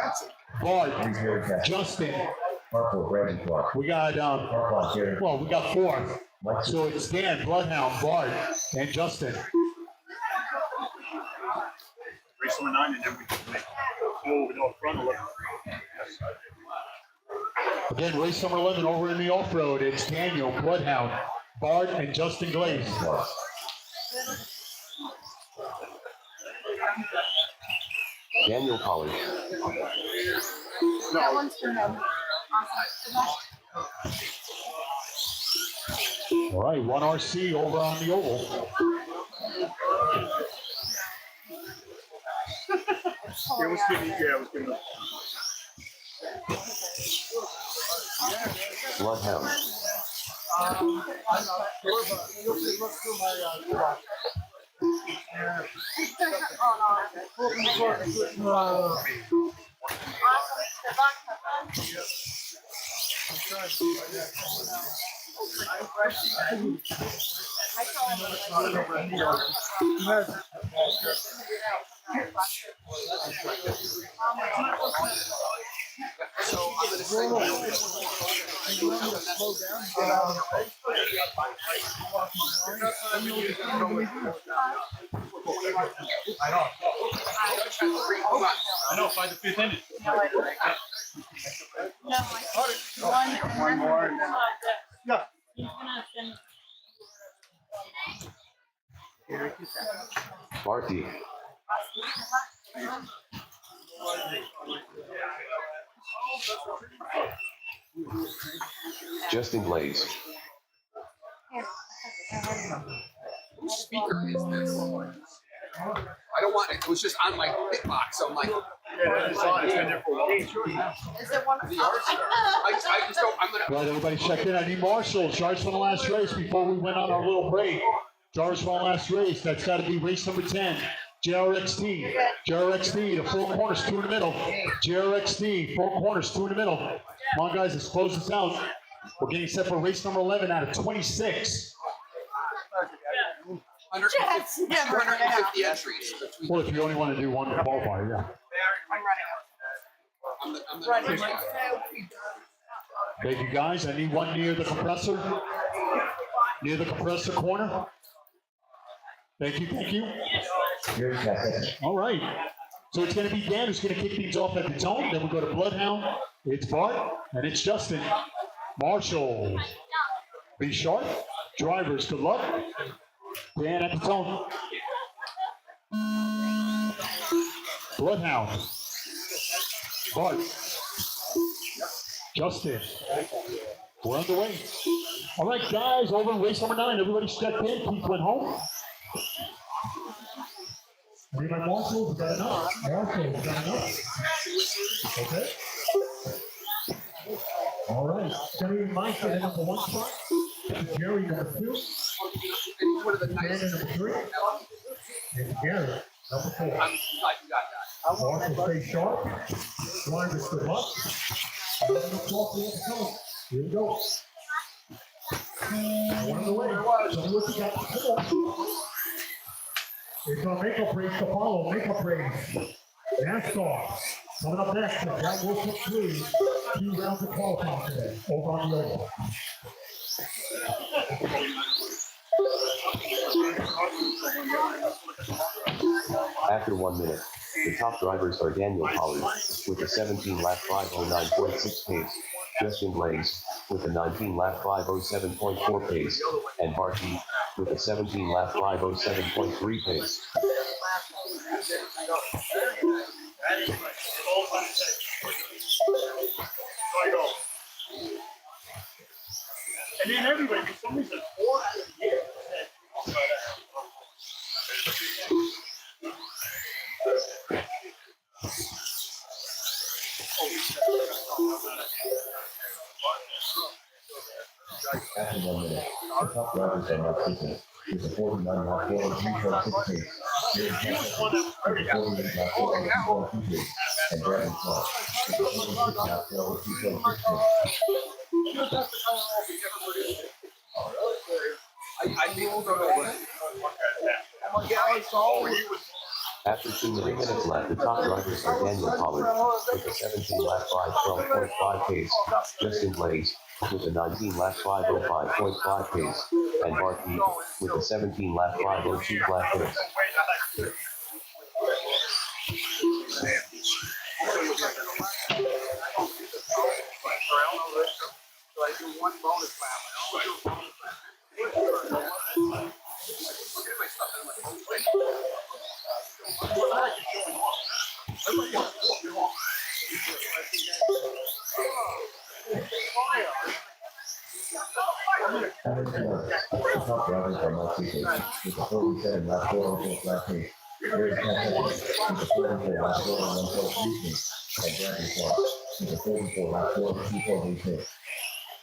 Bart, 3 Harry Cassidy. Justin. Part 4 Brandon Clark. We got, Part 5 Gary. well, we got 4. Mike So it's Dan, Bloodhound, Bart, and Justin. Race number 9, and then we can make. Oh, no, front 11. Again, race number 11 over in the off-road. It's Daniel, Bloodhound, Bart, and Justin Glaze. Clark. Daniel Collins. That one's for him. All right, 1 RC over on the oval. It was good. Yeah, it was good. Bloodhound. I know, find the 5th inning. One more. Yeah. Barty. Justin Glaze. Whose speaker is this? I don't want it. It was just on my hitbox. So I'm like, Yeah, it's on. It's been there for a while. Is it one? I just don't. I'm gonna. Right, everybody check in. I need Marshall. Charge for the last race before we went on our little break. Charge for the last race. That's got to be race number 10. JRXT. JRXT, the 4 corners, 2 in the middle. JRXT, 4 corners, 2 in the middle. Come on, guys, let's close this out. We're getting set for race number 11 out of 26. 250 entries. Between Well, if you only want to do one qualifier, yeah. I'm the first guy. Thank you, guys. I need one near the compressor. Near the compressor corner. Thank you, thank you. Gary Cassidy. All right. So it's going to be Dan who's going to kick things off at the zone. Then we go to Bloodhound. It's Bart, and it's Justin. Marshall. Be sharp. Drivers, good luck. Dan at the tone. Bloodhound. Bart. Justin. We're underway. All right, guys, over in race number 9. Everybody step in. Keith went home. Need my marshals, got enough. Marshals, got enough. Okay. All right. Jerry and Mike in number 1 spot. Jerry number 2. Brandon number 3. And Gary number 4. Marshall stay sharp. Drivers good luck. Here we go. One of the way. Tell me what you got to pull. It's our makeup race to follow. Makeup race. NASCAR. Coming up next, the Jack Wilson 3. 2 rounds of qualifying today. Over on the oval. After 1 minute, the top drivers are Daniel Pollard with a 17-lap 509.6 pace, Justin Blaze with a 19-lap 507.4 pace, and Bart Heath with a 17-lap 507.3 pace. And then everybody, for some reason, 4 years. After 1 minute, the top drivers are Mark Sisson with a 49-lap 403.6 pace, Jerry Campbell with a 48-lap 402.2 pace, and Brandon Clark with a 46-lap 402.6 pace. I think we'll go away. After 2 minutes left, the top drivers are Daniel Pollard with a 17-lap 512.5 pace, Justin Blaze with a 19-lap 505.5 pace, and Bart Heath with a 17-lap 502 flat pace. Top drivers are Mark Sisson with a 47-lap 404 flat pace, Jerry Campbell with a 44-lap 401.3 pace, and Brandon Clark with a 44-lap 402.8 pace.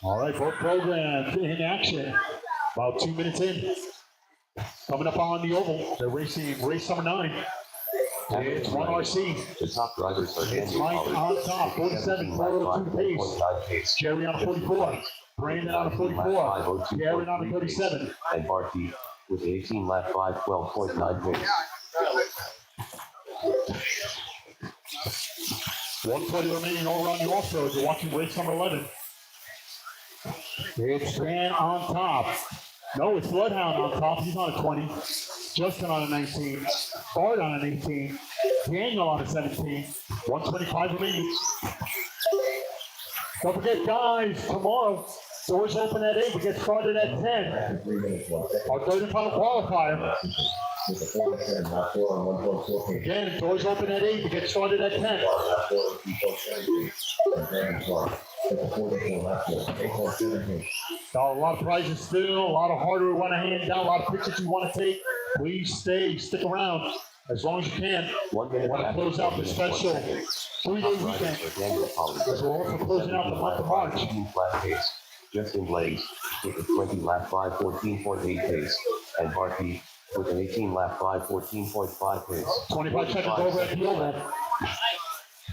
All right, both programs in action. About 2 minutes in. Coming up on the oval, they're racing race number 9. It's 1 RC. The top drivers are It's Daniel Mike Pollard on top, 47, 402 pace. 5.9 pace, Jerry on a 44. Brandon on a 44. Gary on a 37. and Bart Heath with an 18-lap 512.9 pace. 120 remaining over on the off-road. You're watching race number 11. It's Dan on top. No, it's Bloodhound on top. He's on a 20. Justin on a 19. Bart on an 18. Daniel on a 17. 125 remaining. Don't forget, guys, tomorrow, doors open at 8. We get started at 10. 3 minutes left. Our third and final qualifier. With a 47-lap 401.4 pace, Again, doors open at 8. We get started at 10. 402.7 pace, and Brandon Clark with a 44-lap 8.7 pace. Got a lot of prizes still, a lot of hardware we want to hand down, a lot of pictures you want to take. Please stick around as long as you can. 1 minute. Want to after close out the 1 minute, special 1 second. 3-day Top weekend. drivers are Daniel Pollard Because we're also closing out the month of March. 18 flat pace, Justin Blaze with a 20-lap 514.8 pace, and Bart Heath with an 18-lap 514.5 pace. 25 seconds over at the oval.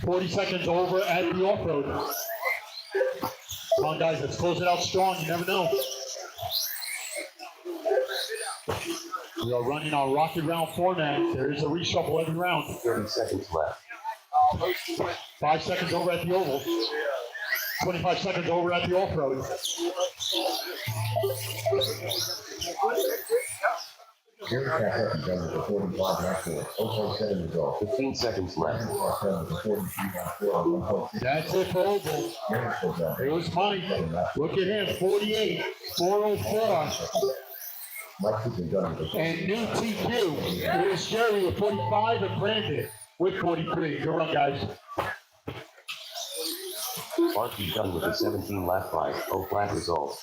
40 seconds over at the off-road. Come on, guys, let's close it out strong. You never know. We are running our rocket round format. There is a reshuffle every round. 30 seconds left. 5 seconds over at the oval. 25 seconds over at the off-road. Gary Capetti done with a 45 lap 4, 0.7 result. 15 seconds left. Done with a 43 lap 4 on 1.6. That's it for Oval. Gary was It was Mike. Look at him, 48, 404. Mike Sisson done with a And new TQ, it was Jerry with 45 and Brandon with 43. Good run, guys. Barkey done with a 17 lap 5, flat result.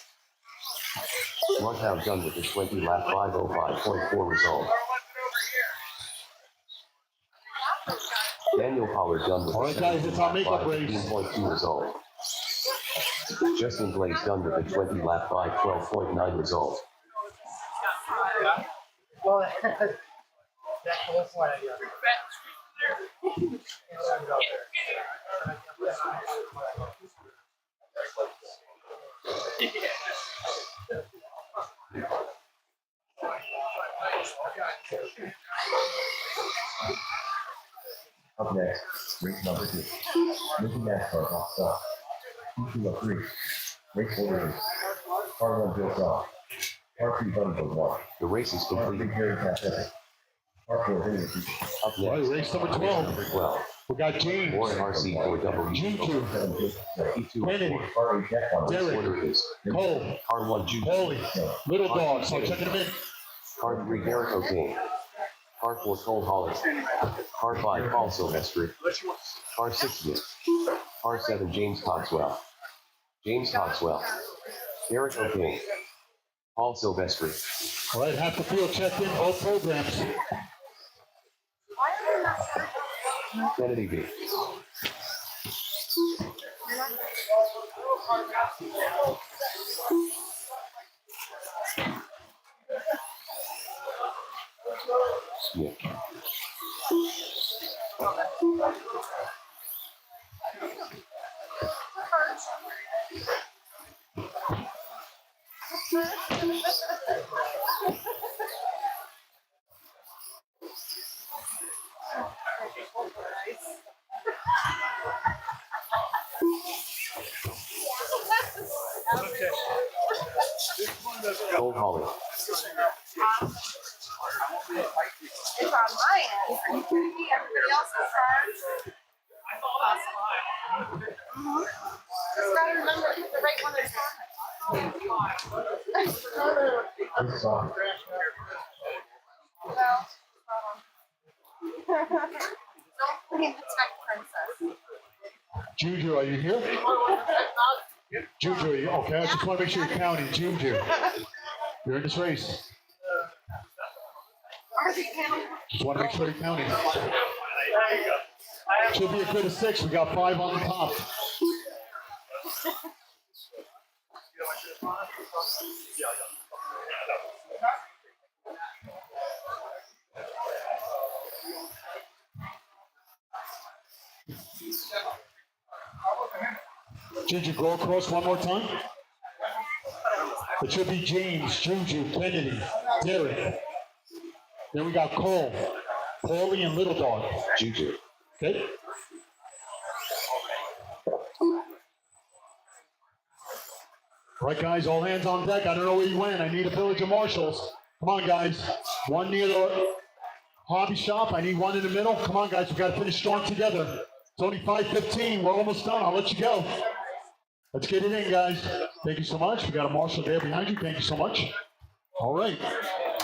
Markow done with a 20 lap 5:05.4 result. Daniel Pollard done with All a right, guys, it's our makeup race. 15.2 result. Justin Blaze done with a 20 lap 5:12.9 result. Well, that's what's what I Up next, race number 2. Mickey NASCAR off stop. 203. Race order is Car 1 Bill Shaw. Car 3 Bunny Boat 1. The race is Car 3 complete. Gary Capetti. Car 4 Henry Peterson. Up All right, next, race number 12. 12. We got James, Warren RC4W. Juju, 7 Joseph Smith. Kennedy, Car 8 Jack Bonner. Race Derek, order is Cole, R1 Juju. Holy, Little Dog. So checking him in. Car 3 Derek O'Kane. Car 4 Cole Hollis. Car 5 Paul Silvestri. Car 6 Nick. Car 7 James Cogswell. James Cogswell. Derek O'Kane. Paul Silvestri. All right, half the field checked in, both programs. Kennedy B. Nick. Cole Holly. It's on my end. Are you kidding me? Everybody else is charged. Just gotta remember to hit the right one at a time. This song. Well, don't blame the tech princess. Juju, are you here? Juju, are you, okay, I just want to make sure you're counting. Juju, you're in this race. Are they counting? Just want to make sure you're counting. Should be a good of 6. We got 5 on the top. Juju, go across one more time. It should be James, Juju, Kennedy, Derek. Then we got Cole, Paulie, and Little Dog. Juju. Okay? All right, guys, all hands on deck. I don't know where you went. I need a village of marshals. Come on, guys. One near the hobby shop. I need one in the middle. Come on, guys. We got to finish strong together. It's only 5:15. We're almost done. I'll let you go. Let's get it in, guys. Thank you so much. We got a marshal there behind you. Thank you so much. All right.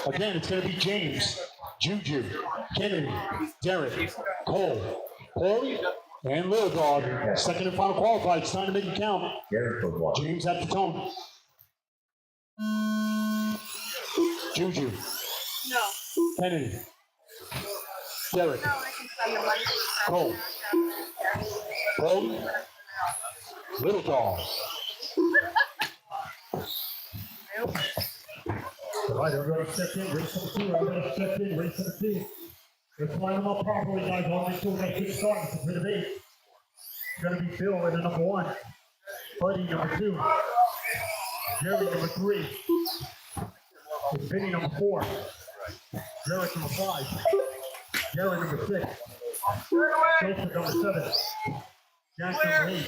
Again, it's going to be James, Juju, Kennedy, Derek, Cole, Paulie, and Little Dog. Second and final qualified. It's time to make it count. Gary Code 1. James at the tone. Juju, No. Kennedy, Derek, No, I can send the money. Cole, Paulie, Little Dog. All right, everybody check in, race number 2, everybody check in, race number 2. Let's line them up properly, guys. I want to make sure we got a good start. It's a bit of 8. It's going to be Phil in the number 1. Buddy, number 2. Jerry, number 3. It's Vinny, number 4. Derek, number 5. Jerry, number 6. Joseph, number 7. Jack, number 8.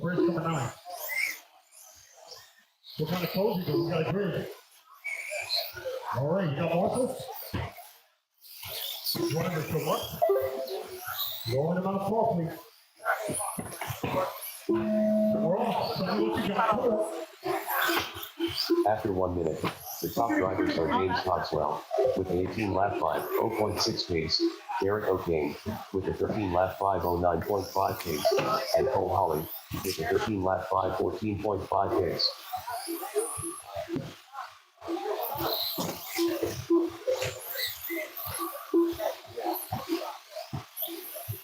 Chris, number 9. What kind of clothes you do? We got a green. All right, you got Marcus? Join us for what? Rolling him out softly. We're off. So what you got? After 1 minute, the top drivers are James Cogswell with an 18-lap 5:0.6 pace, Derek O'Kane with a 13-lap 5:09.5 pace, and Cole Holly with a 13-lap 5:14.5 pace.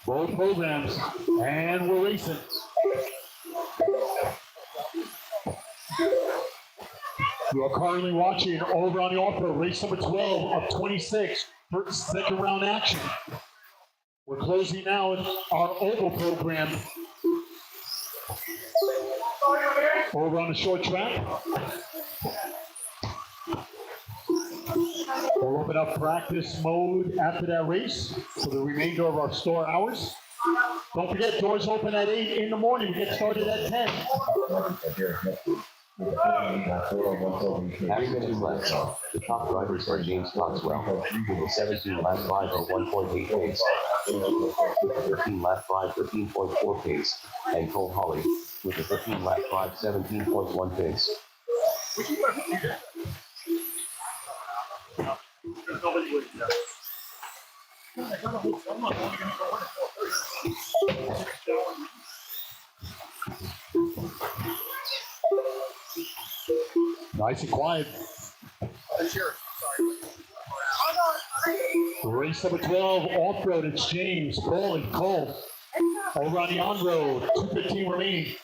Both programs, and we're racing. You are currently watching over on the off-road race number 12 of 26, second round action. We're closing now our oval program. Over on the short track. We'll open up practice mode after that race for the remainder of our store hours. Don't forget, doors open at 8 in the morning. We get started at 10. After 2 laps, the top drivers are James Cogswell with a 17-lap 5:01.8 pace, with a 13-lap 5:13.4 pace, and Cole Holly with a 13-lap 5:17.1 pace. Nice and quiet. Race number 12, off-road, it's James, Paulie, Cole. Over on the on-road, 2:15 remaining.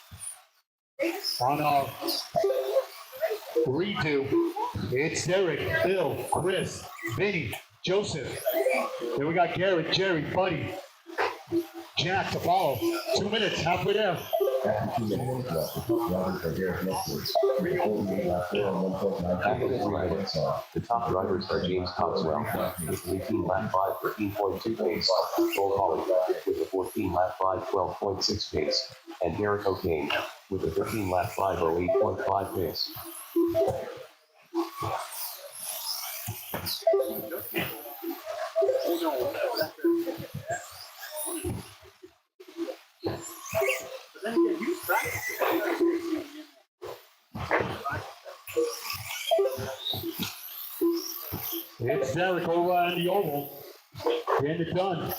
On our redo, it's Derek, Bill, Chris, Vinny, Joseph. Then we got Garrett, Jerry, Buddy, Jack to follow. 2 minutes, halfway there. After 2 minutes left, the top drivers are Derek Nestor, with a 48-lap 4:1.9 After 2 pace, minutes, the top drivers are James Cogswell with an 18-lap 5:13.2 pace, Cole Holly with a 14-lap 5:12.6 pace, and Derek O'Kane with a 13-lap 5:08.5 pace. It's Derek over on the oval. Getting it done.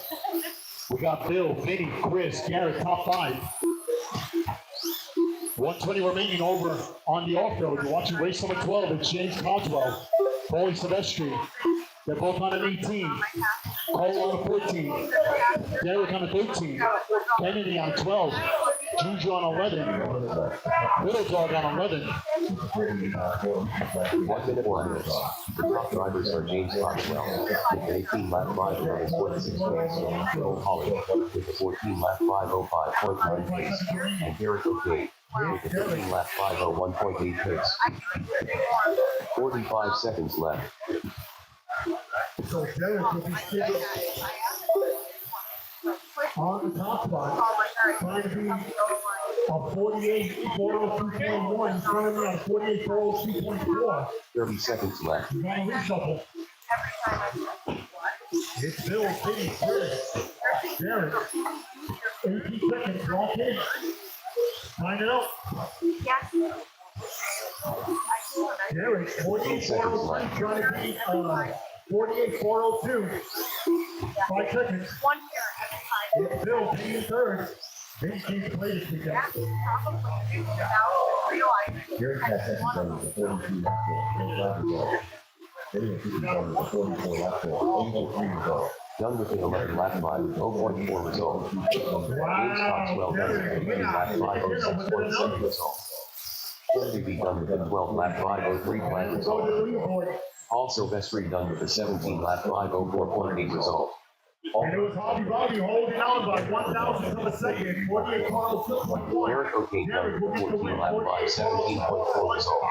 We got Bill, Vinny, Chris, Garrett, top 5. 120 remaining over on the off-road. You're watching race number 12. It's James Cogswell, Paulie Silvestri. They're both on an 18. Cole on a 14. Derek on a 13. Kennedy on 12. Juju on 11. Little Dog on 11. 1 minute left. The top drivers are James Cogswell with an 18-lap 5:11.6 pace, Cole Holly with a 14-lap 5:05.9 pace, and Derek O'Kane with a 13-lap 5:01.8 pace. 45 seconds left. So Derek will be sitting on the top spot, trying to be a 48 402.1. He's currently on 48 402.4. 30 seconds left. He's on a reshuffle. It's Bill, Vinny, Chris, Derek. 18 seconds, lock in. Find it out. Derek, 48 402, trying to be 48 402. 5 seconds. It's Bill, Vinny in third. Vinny came to play this weekend. Derek has second done with a 42-lap 4, 8 result. Vinny and Susan done with a 44-lap 4, 8:03 result. Done with an 11-lap 5:0.4 result. James Cogswell done with a 20-lap 5:06.7 result. Kennedy be done with a 12-lap 5:03 flat result. Paul Silvestri done with a 17-lap 5:04.8 result. And it was Hobby Bobby holding on by 1,000th of a second, 48 402.1. Derek O'Kane done with a 14-lap 5:17.4 result.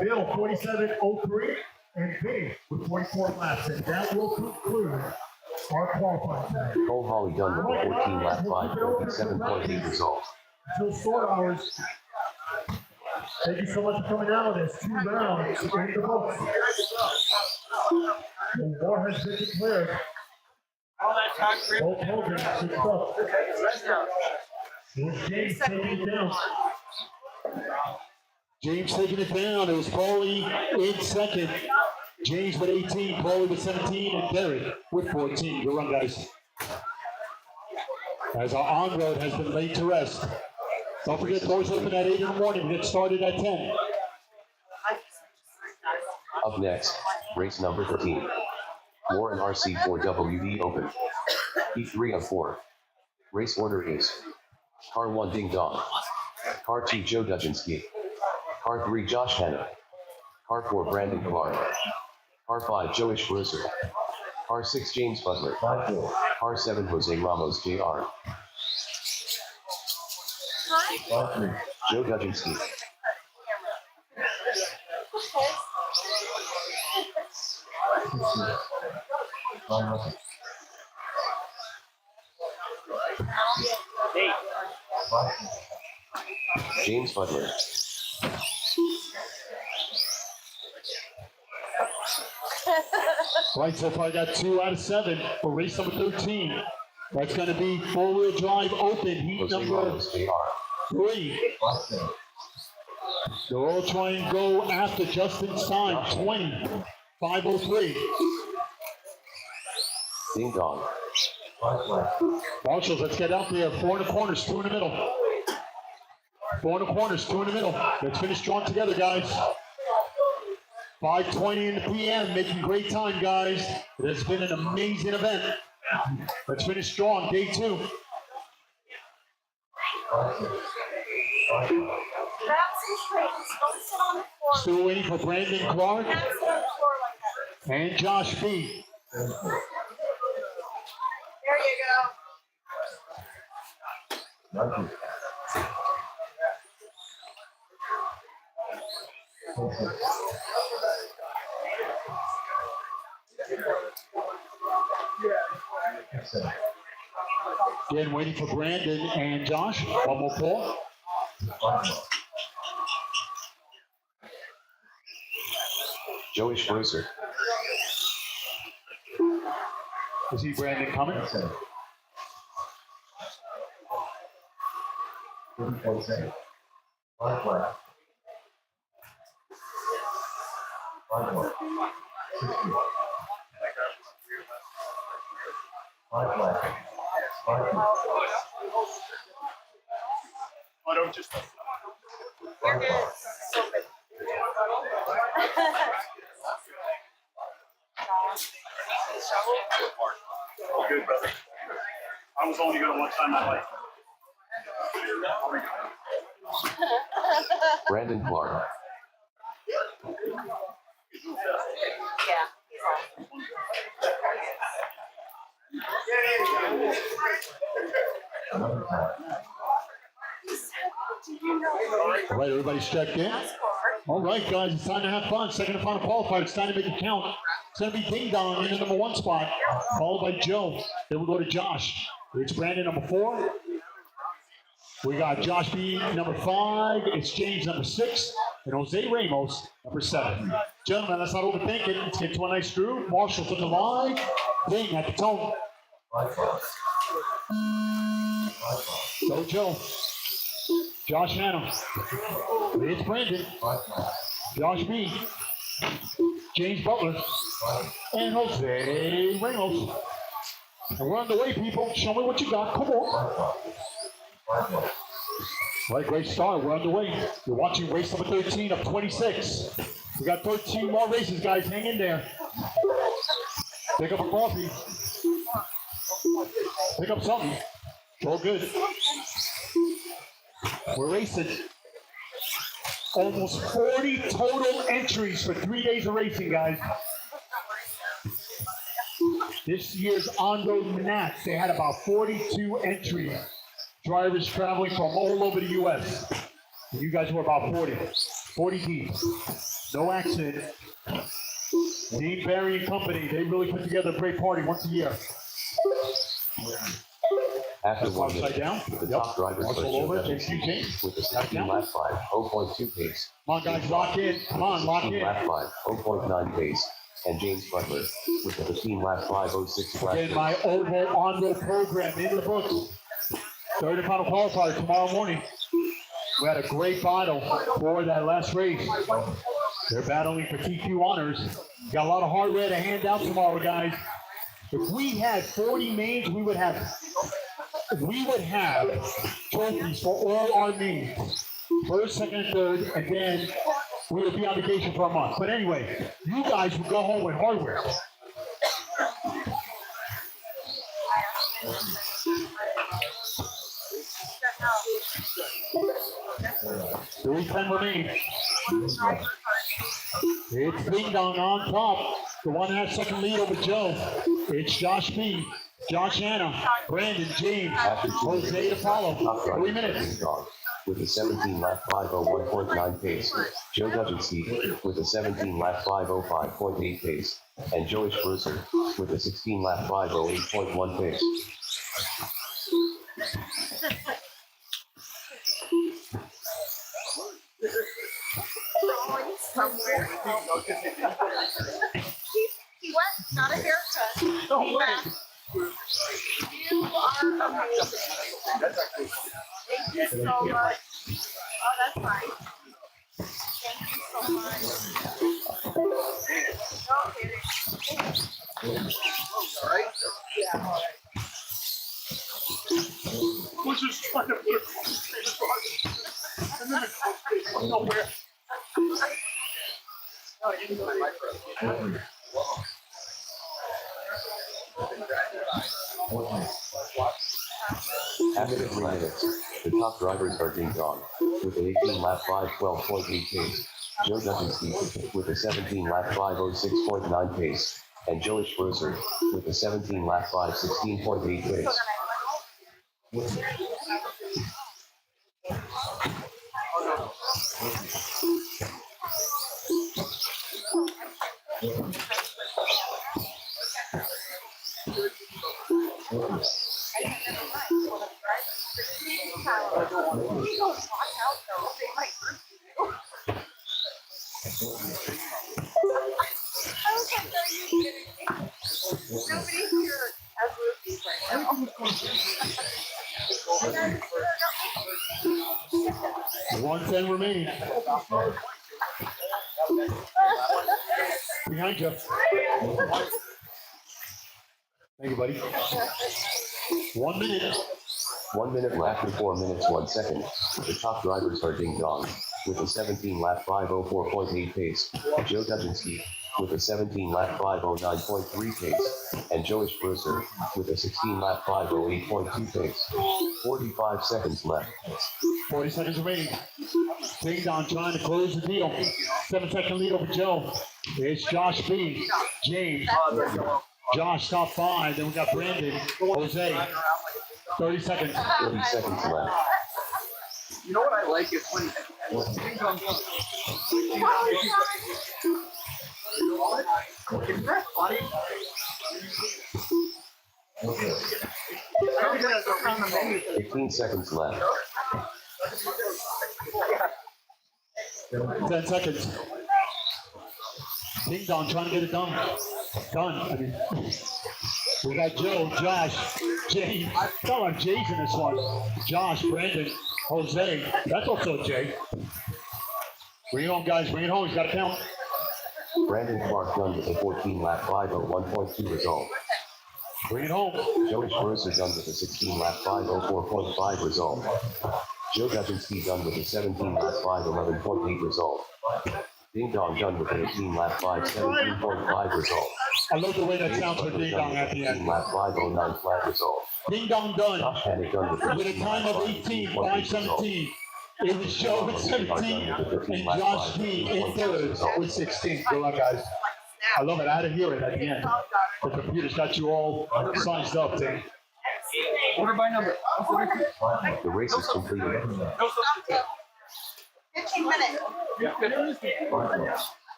Bill, 47.03, and Vinny with 44 laps. And that will conclude our qualifying time. Cole Holly done with a 14-lap 5:57.8 result. Until store hours. Thank you so much for coming out. There's 2 rounds in the books. The war has been declared. All that talk, Chris. Hulk Hogan, 6 up. Here's James taking it down. James taking it down. It was Paulie in second. James with 18, Paulie with 17, and Derek with 14. Good run, guys. As our on-road has been laid to rest. Don't forget, doors open at 8 in the morning. Get started at 10. Up next, race number 13. Warren RC4WD Open. P3 of 4. Race order is Car 1 Ding Dong. Car 2 Joe Dudzinski. Car 3 Josh Hanna. Car 4 Brandon Clark. Car 5 Joish Brusser. Car 6 James Butler. Car 7 Jose Ramos Jr. Joe Dudzinski. James Butler. Right, so far I got 2 out of 7 for race number 13. That's going to be 4-wheel drive open, heat Jose number Ramos Jr. 3. They'll all try and go after Justin's time, 20:5:03. Ding Dong. Marshals, let's get out there. 4 in the corners, 2 in the middle. 4 in the corners, 2 in the middle. Let's finish strong together, guys. 5:20 in the PM, making great time, guys. It has been an amazing event. Let's finish strong, day 2. Still waiting for Brandon Clark and Josh B. There you go. Again, waiting for Brandon and Josh. One more call. Joish Brusser. Is he Brandon coming? I don't just. You're good. So good. Good, brother. I was only going one time in my life. Brandon Clark. Yeah, he's awesome. All right, everybody's checked in. All right, guys, it's time to have fun. Second and final qualifier. It's time to make it count. It's going to be Ding Dong in the number 1 spot, followed by Joe. Then we'll go to Josh. It's Brandon, number 4. We got Josh B, number 5. It's James, number 6. And Jose Ramos, number 7. Gentlemen, let's not overthink it. Let's get to a nice groove. Marshall to the line. Ding at the tone. Go, Joe. Josh Hannah. It's Brandon. Josh B. James Butler. And Jose Ramos. And we're on the way, people. Show me what you got. Come on. All right, great start. We're on the way. You're watching race number 13 of 26. We got 13 more races, guys. Hang in there. Pick up a coffee. Pick up something. It's all good. We're racing. Almost 40 total entries for 3 days of racing, guys. This year's on-road Nats, they had about 42 entries. Drivers traveling from all over the U.S. And you guys were about 40 deep. No accident. Dean Barry and company, they really put together a great party once a year. After That's 1 upside minute, down. the Yep. top drivers are Marshall Joe over, Dutchinski James. with a Back 16 down. lap 5, 0.2 pace. Come on, guys, lock in. Come on, lock 16 in. lap 5, 0.9 pace. And James Butler with a 15 lap 5.06 lap Again, pace. my oval on-road program in the books. Third and final qualifier tomorrow morning. We had a great battle for that last race. They're battling for TQ honors. Got a lot of hardware to hand out tomorrow, guys. If we had 40 mains, we would have trophies for all our mains. First, second, and third, and then we would be on vacation for a month. But anyway, you guys would go home with hardware. Three 10 remain. It's Ding Dong on top. The one that has second lead over Joe. It's Josh B, Josh Anna, Brandon, James, After 2 Jose to minutes, follow. top 3 drivers are minutes. Ding Dong with a 17 lap 5.01.9 pace. Joe Dutchinski with a 17 lap 5.05.8 pace. And Joey Sprucer with a 16 lap 5.08.1 pace. Crawling somewhere. He went, got a haircut. Came back. You are amazing. Thank you so much. Oh, that's fine. Thank you so much. No kidding. Which is trying to put and then it's nowhere. After 3 minutes, the top drivers are Ding Dong with an 18 lap 5.12.8 pace. Joe Dutchinski with a 17 lap 5.06.9 pace. And Joey Sprucer with a 17 lap 5.16.8 pace. We don't walk out though. They might hurt you. I was like, are you kidding me? Nobody here has roofies right now. 110 remaining. Behind you. Thank you, buddy. 1 minute. 1 minute left and 4 minutes 1 second. The top drivers are Ding Dong with a 17 lap 5.04.8 pace. Joe Dutchinski with a 17 lap 5.09.3 pace. And Joey Sprucer with a 16 lap 5.08.2 pace. 45 seconds left. 40 seconds remaining. Ding Dong trying to close the deal. 7-second lead over Joe. It's Josh B, James, Josh top 5. Then we got Brandon, Jose. 30 seconds. 30 seconds left. You know what I like is when isn't that funny? 15 seconds left. 10 seconds. Ding Dong trying to get it done. I mean, we got Joe, Josh, James. I felt like Jay's in this one. Josh, Brandon, Jose. That's also Jay. Bring it home, guys. Bring it home. He's got to count. Brandon Clark done with a 14 lap 5.01.2 result. Bring it home. Joey Sprucer done with a 16 lap 5.04.5 result. Joe Dutchinski done with a 17 lap 5.11.8 result. Ding Dong done with an 18 lap 5.17.5 result. I love the way that sounds for Ding Dong at the 18 end. lap 5.09 flat result. Ding Dong done Josh Hannick done with with a time of 18, 5:17. It was Joe with 17 and Josh B in third with 16. Good luck, guys. I love it. I had to hear it at the end. The computer's got you all sized up, Tim. Order by number. The race is completed. 15 minutes.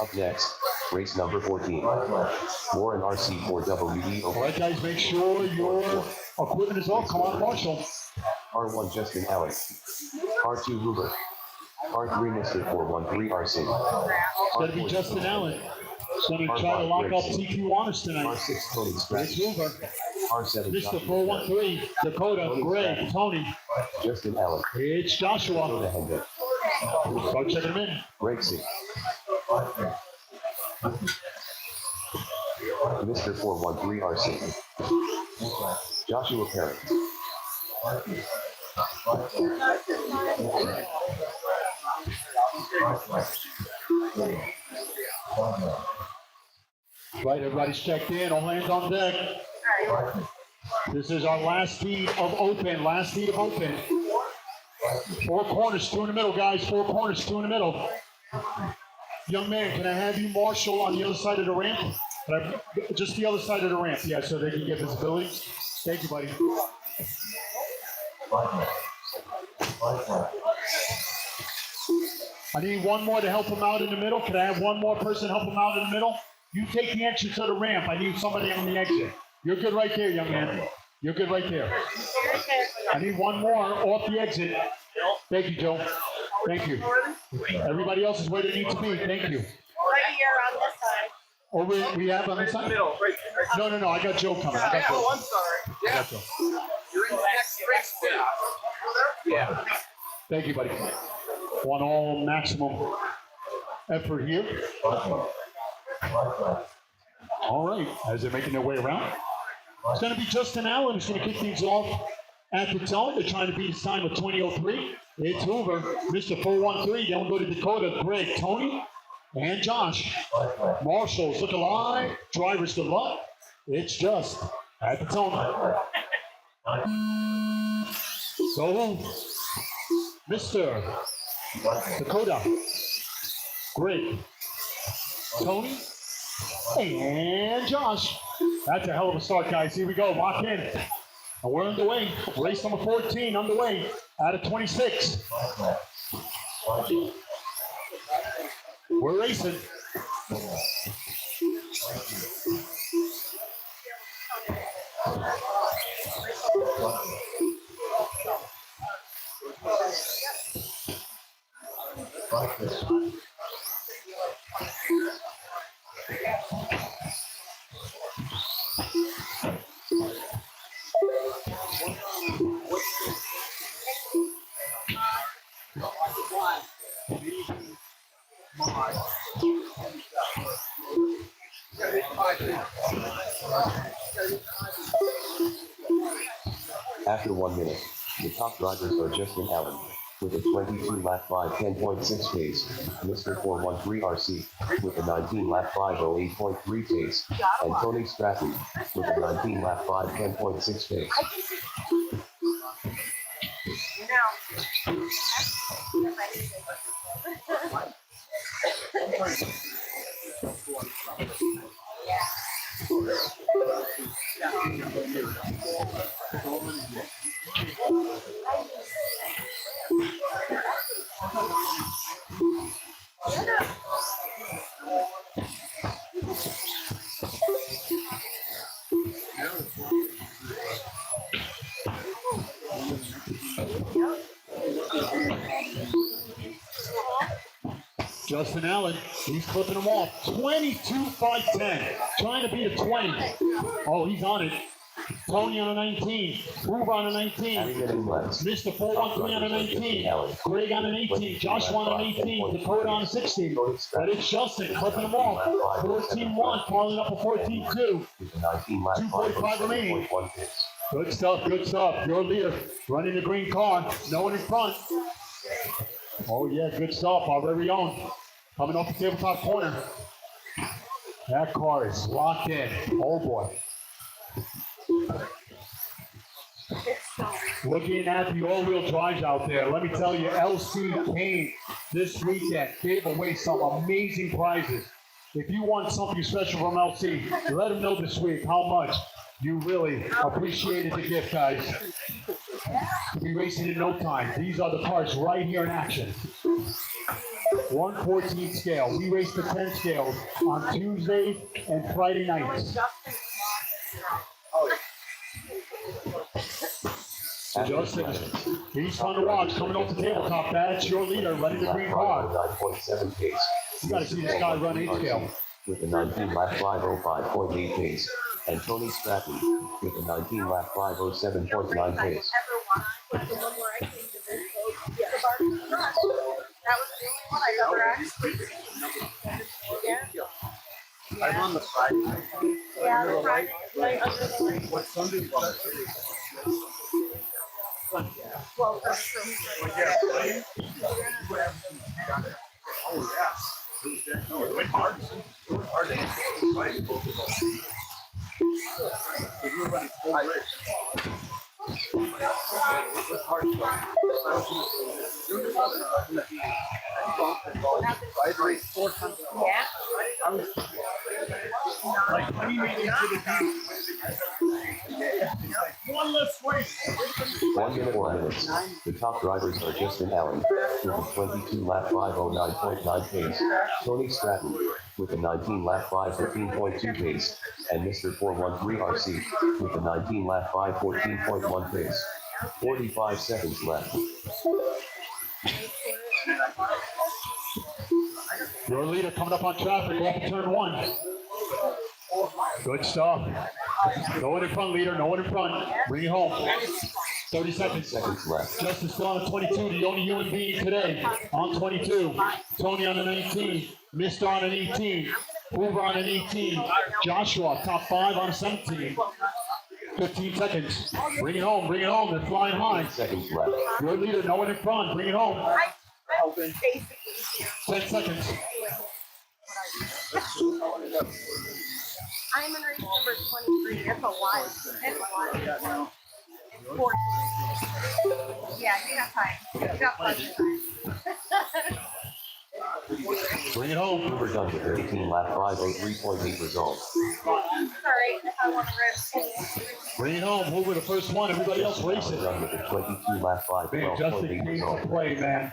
Up next, Race number 14. Warren RC4WE All right, guys, make sure your equipment is off. Come on, Marshall. R1 Justin Allen. R2 Ruber. R3 Mr. 413 RC. It's going to be Justin Allen. He's going to try to lock up TQ Honors tonight. R6 Tony It's Scratch. Hoover. R7 Mr. Joshua. 413, Dakota, Greg, Tony. Justin Allen. It's Joshua. Dakota Hendrick. Start checking him in. Greg C. Mr. 413 RC. Joshua Parent. Right, everybody's checked in. All hands on deck. This is our last heat of open. Last heat of open. 4 corners, 2 in the middle, guys. 4 corners, 2 in the middle. Young man, can I have you marshal on the other side of the ramp? Just the other side of the ramp, yeah, so they can get visibility. Thank you, buddy. I need one more to help him out in the middle. Can I have one more person help him out in the middle? You take the entrance of the ramp. I need somebody on the exit. You're good right there, young man. You're good right there. I need one more off the exit. Thank you, Joe. Thank you. Everybody else is where they need to be. Thank you. Right here on this side. Oh, we have on this side? Middle, right. No, I got Joe coming. I got Joe. Oh, I'm sorry. I got Joe. You're in the next race too. Yeah. Thank you, buddy. Want all maximum effort here. All right, as they're making their way around. It's going to be Justin Allen who's going to kick things off at the tone. They're trying to beat his time of 20:03. It's Hoover, Mr. 413. Then we'll go to Dakota, Greg, Tony, and Josh. Marshall's look alive. Drivers, good luck. It's just at the tone. So, Mr. Dakota, Greg, Tony, and Josh. That's a hell of a start, guys. Here we go. Lock in. And we're underway. Race number 14 underway out of 26. We're racing. After 1 minute, the top drivers are Justin Allen, with a 22 lap 5:10.6 pace, Mr. 413 RC, with a 19 lap 5:08.3 pace, and Tony Stratton, with a 19 lap 5:10.6 pace. Justin Allen, he's clipping them off. 22.510, trying to beat a 20. Oh, he's on it. Tony on a 19, Hoover on a 19, Mr. 413 on a 19, Greg on an 18, Joshua on an 18, Dakota on a 16. But it's Justin clipping them off. 14-1, calling up a 14-2. 2:45 remaining. Good stuff, good stuff. Your leader running the green car, no one in front. Oh yeah, good stuff. Our very own coming off the tabletop corner. That car is locked in. Oh boy. Looking at the all-wheel drives out there, let me tell you, LC came this weekend, gave away some amazing prizes. If you want something special from LC, let them know this week how much you really appreciated the gift, guys. We'll be racing in no time. These are the parts right here in action. 114 scale. We race the 10 scales on Tuesdays and Friday nights. Justin, he's fun to watch, coming off the tabletop. That's your leader, running the green car. 9.7 pace. You gotta see this guy run 8 scale. With a 19 lap 505.8 pace. And Tony Stratton with a 19 lap 507.9 pace. That was the only one I ever actually seen. Yeah. I run the Friday. Yeah, the Friday night under the light. What Sunday was Well, that's true. Oh, yeah. No, it went hard. It went hard. Right. We were running full race. It was hard. I raced 4 times. Yeah. I was like 20 minutes into the game. One less race. 1 minute 4 minutes. The top drivers are Justin Allen with a 22 lap 509.9 pace, Tony Stratton with a 19 lap 515.2 pace, and Mr. 413 RC with a 19 lap 514.1 pace. 45 seconds left. Your leader coming up on traffic off turn 1. Good stuff. No one in front, leader. No one in front. Bring it home. 30 seconds. Seconds left. Justin still on the 22, the only human being today on 22. Tony on an 18. Mister on an 18. Hoover on an 18. Joshua, top 5 on a 17. 15 seconds. Bring it home. Bring it home. They're flying high. 10 seconds left. Your leader, no one in front. Bring it home. I'm basically here. 10 seconds. I'm in race number 23. It's a lot. It's a lot. It's 14. Yeah, you got time. You got plenty of time. Bring it home. Hoover done with 18 lap 503.8 results. Sorry, if I want to race. Bring it home. Hoover the first one. Everybody else racing. Done with a 22 lap Man, Justin 512.8 needs to result. play, man.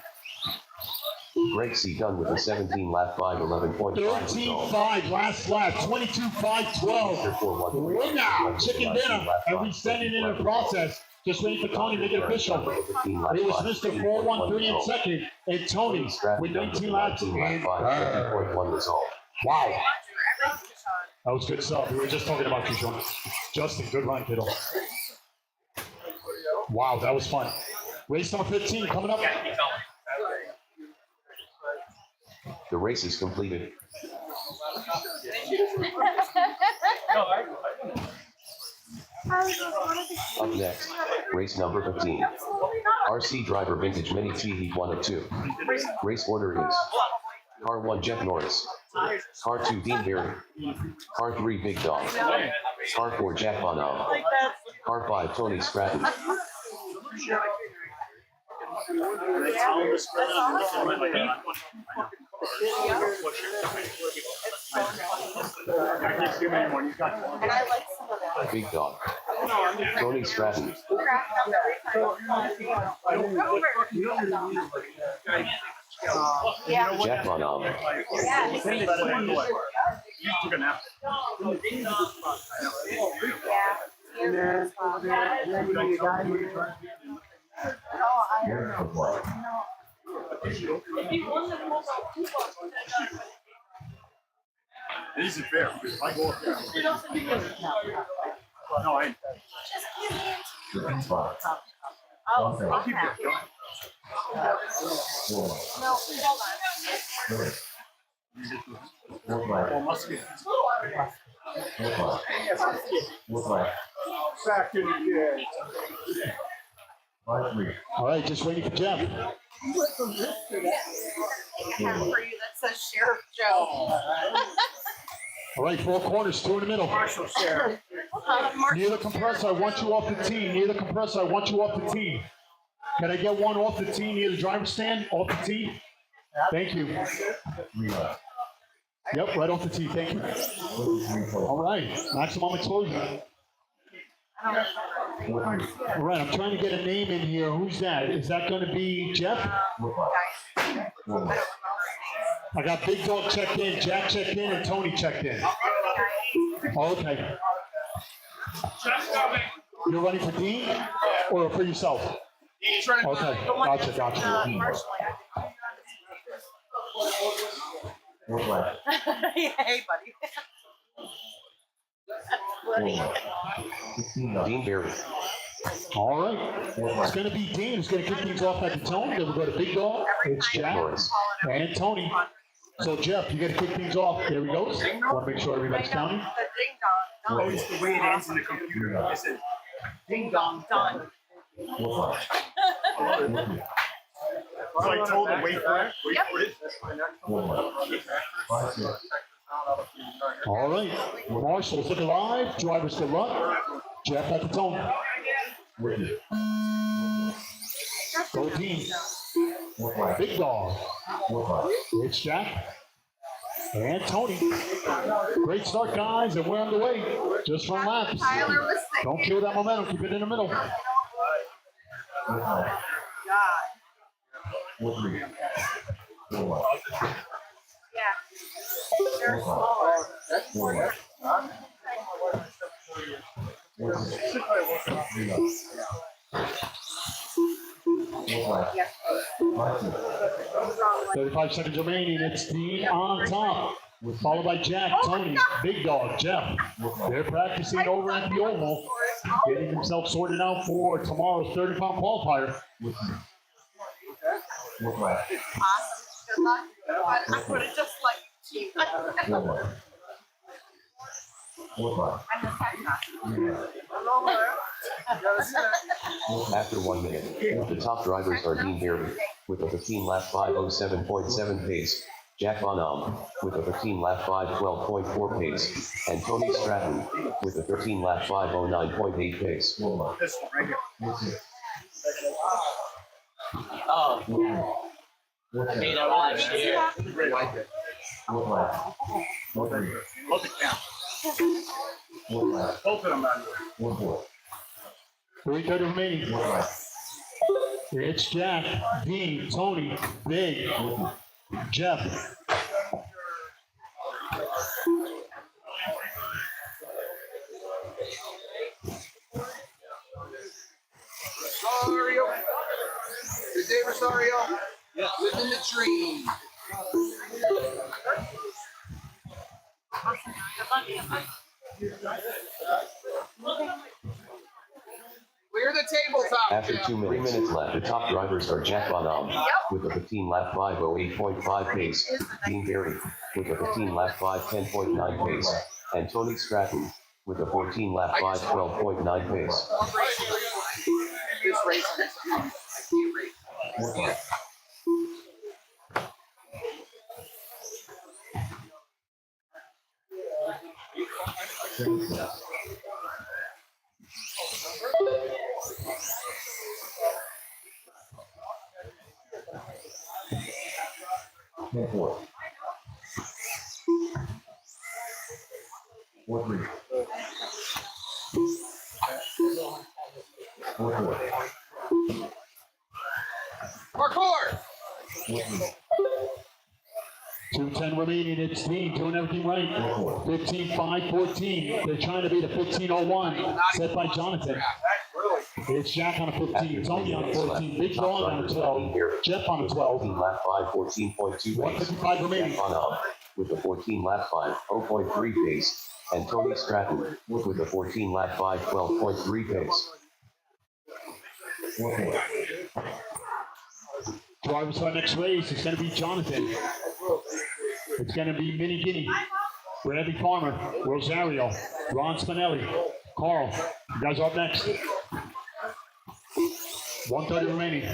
Greg C. done with a 17 lap 511.5 result. 13-5 last lap. 22-5-12. We're now chicken dinner, and we send it in the process. Just waiting for Tony to make it official. It was Mr. 413 in second, and Tony with 19 laps in hand. 550.1 result. Wow. That was good stuff. We were just talking about you, Sean. Justin, good run, kiddo. Wow, that was fun. Race number 15 coming up. The race is completed. Up next, race number 15. RC driver vintage mini T Heat 1 of 2. Race order is Car 1 Jeff Norris, Car 2 Dean Herring, Car 3 Big Dog, Car 4 Jack Bonham, Car 5 Tony Stratton. And I like some of that. Big Dog, Tony Stratton, Yeah. Jack Bonham, Yeah. You're gonna have to. It isn't fair. I go up there. No, I. Oh, Okay. I'll keep it. No, hold on. Back in the day. All right, just waiting for Jeff. I have for you that says Sheriff Joe. All right, 4 corners, 2 in the middle. Marshall Sheriff. Near the compressor, I want you off the tee. Near the compressor, I want you off the tee. Can I get one off the tee near the driver's stand? Off the tee? Thank you. Yep, right off the tee. Thank you. All right, maximum exposure. All right, I'm trying to get a name in here. Who's that? Is that going to be Jeff? I got Big Dog checked in, Jack checked in, and Tony checked in. Okay. You're running for Dean or for yourself? He's running. Okay, gotcha. Fourth lap. Hey, buddy. Dean Berry. All right. It's going to be Dean who's going to kick things off at the tone. Then we'll go to Big Dog. It's Jack Morris. and Tony. So, Jeff, you got to kick things off. There we go. Want to make sure everybody's counting. The ding dong. Oh, it's the way it ends in the computer. It says ding dong done. Fourth lap. So I told him, wait for it, wait for it. Fourth lap. 5-6. All right. Marshall's looking live. Drivers good luck. Jeff at the tone. Whitney. Go Dean. Fourth lap. Big Dog. Fourth lap. It's Jack and Tony. Great start, guys, and we're on the way. Just run laps. Tyler was thinking. Don't kill that momentum. Keep it in the middle. Fourth lap. God. Whitney. Fourth lap. Yeah. They're smaller. Fourth lap. Yeah. 35 seconds remaining. It's Dean on top, followed by Jack, Tony, Big Dog, Jeff. They're practicing over at the Oval, getting themselves sorted out for tomorrow's 30-pound qualifier. Fourth lap. Awesome. Good luck. I would have just like. Fourth lap. Fourth lap. I'm the second. After 1 minute, the top drivers are Dean Berry with a 15-lap 5:07.7 pace, Jack Bonham with a 15-lap 5:12.4 pace, and Tony Stratton with a 13-lap 5:09.8 pace. Fourth lap. This one right here. Whitney. Oh, Fourth I made lap. a lot here. Fourth lap. Whitney. Hold it down. Fourth lap. Both of them out here. Fourth 3:30 remaining. lap. It's Jack, Dean, Tony, Big, Jeff. Rosario. Good day, Rosario. Living the dream. Clear the tabletop. After Jeff. 2 minutes left, the top drivers are Jack Bonham with a 15-lap 5:08.5 pace, Dean Berry with a 15-lap 5:10.9 pace, and Tony Stratton with a 14-lap 5:12.9 pace. This race is Fourth lap. Fourth. Fourth three. Fourth. Parkour. 2:10 remaining. It's Dean doing everything right. 15-5-14. They're trying to beat a 15:01 set by Jonathan. It's Jack on a 15, Tony on a 14, Big Dog on a 12, Jeff on a 12. 14-lap 5:14.2 pace. 155 remaining. Jack Bonham with a 14-lap 5:0.3 pace, and Tony Stratton with a 14-lap 5:12.3 pace. Drivers for our next race. It's going to be Jonathan. It's going to be Minnie Guinea, Bradley Farmer, Rosario, Ron Spinelli, Carl. You guys are up next. 1:30 remaining.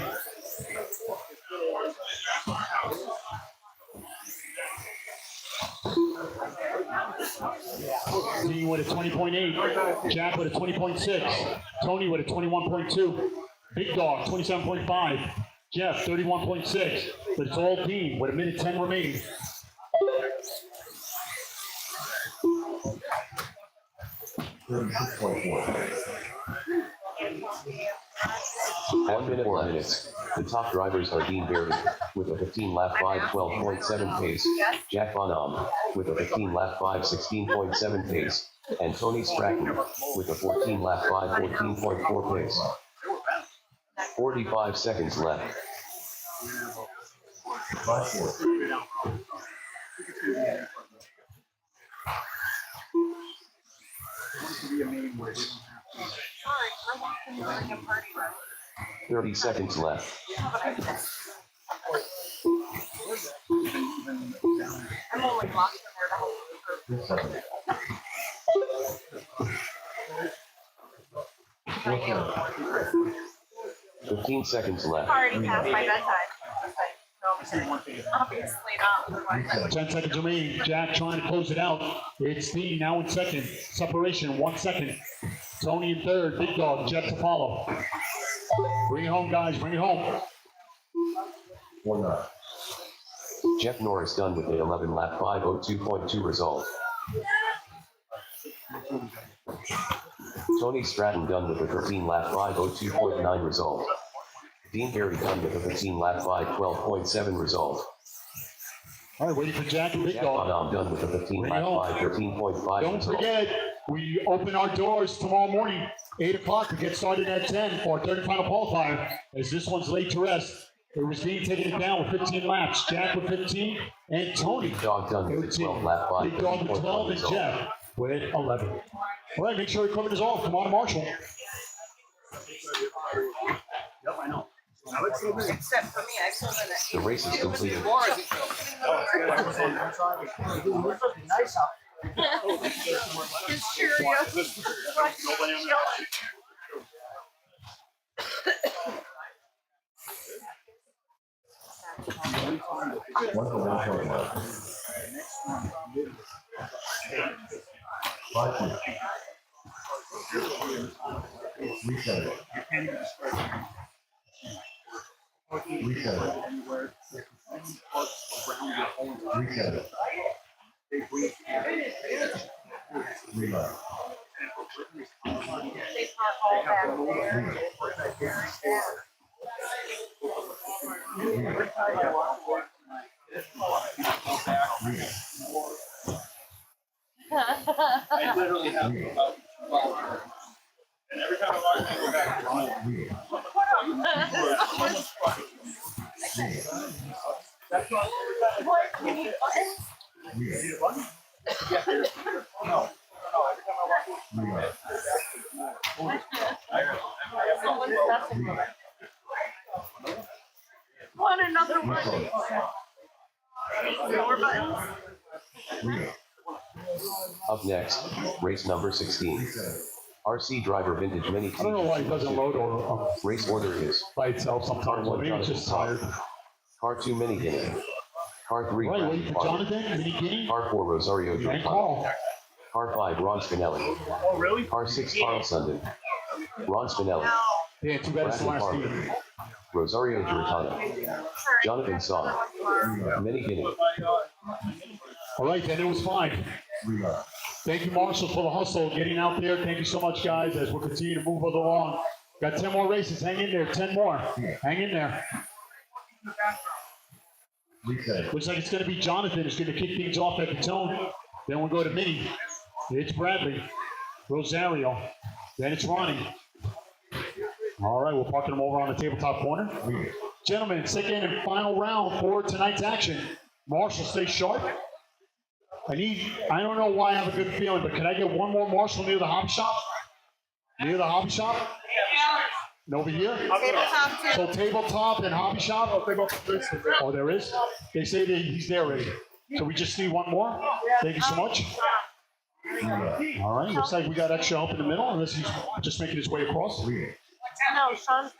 Dean with a 20.8, Jack with a 20.6, Tony with a 21.2, Big Dog 27.5, Jeff 31.6, but it's all Dean with 1:10 remaining. After 4 minutes, The top drivers are Dean Berry with a 15-lap 5:12.7 pace, Jack Bonham with a 15-lap 5:16.7 pace, and Tony Stratton with a 14-lap 5:14.4 pace. 45 seconds left. 5-4. 30 seconds left. I'm only walking there to help. 15 seconds left. Already past my bedtime. Obviously not. 10 seconds remaining. Jack trying to close it out. It's Dean now in second. Separation, 1 second. Tony in third. Big Dog, Jet to follow. Bring it home, guys. Bring it home. 1-9. Jeff Norris done with a 11-lap 5:02.2 result. Tony Stratton done with a 13-lap 5:02.9 result. Dean Berry done with a 15-lap 5:12.7 result. All right, waiting for Jack and Big Jack Dog. Bonham done with a 15-lap 5:13.5 Don't result. forget, we open our doors tomorrow morning, 8 o'clock. We get started at 10 for our third and final qualifier. As this one's laid to rest. It was Dean taking it down with 15 laps. Jack with 15, and Tony. Big Dog done with a 12-lap Big Dog with 12, 5:13.1 and result. Jeff with 11. All right, make sure he covers all. Come on, Marshall. Yep, I know. Except for me, I still did it. The race is completed. Nice out. It's curious. One for 1.1. 5-2. Reset it. Reset it. Reset it. Reload. They park all back there. I literally have about 12 hours. And every time I walk in, I go back. What? You need buttons? Want another one? More buttons? Up next, race number 16. RC driver vintage mini. I don't know why it doesn't load or Race order is by itself sometimes. Maybe it's just tired. Car 2 Mini Guinea. Car 3 Right, Bradley waiting for Park. Jonathan, Mini Guinea, Car 4 Rosario and Giordano. Carl. Car 5 Ron Spinelli. Oh, really? Car 6 Carl Sundin. Ron Spinelli. Yeah, too bad it's the last Bradley team. Park. Rosario Giordano. Jonathan Saw. Mini Guinea. All right, then it was fine. Thank you, Marshall, for the hustle, getting out there. Thank you so much, guys, as we'll continue to move along. Got 10 more races. Hang in there. 10 more. Hang in there. Looks like it's going to be Jonathan who's going to kick things off at the tone. Then we'll go to Mini. It's Bradley. Rosario. Then it's Ronnie. All right, we're parking them over on the tabletop corner. Gentlemen, second and final round for tonight's action. Marshall, stay sharp. I don't know why I have a good feeling, but can I get one more Marshall near the hobby shop? Near the hobby shop? And over here? Tabletop too. So tabletop and hobby shop? Oh, there is? They say that he's there already. So we just need one more? Thank you so much. All right, looks like we got extra help in the middle, unless he's just making his way across. No, Sean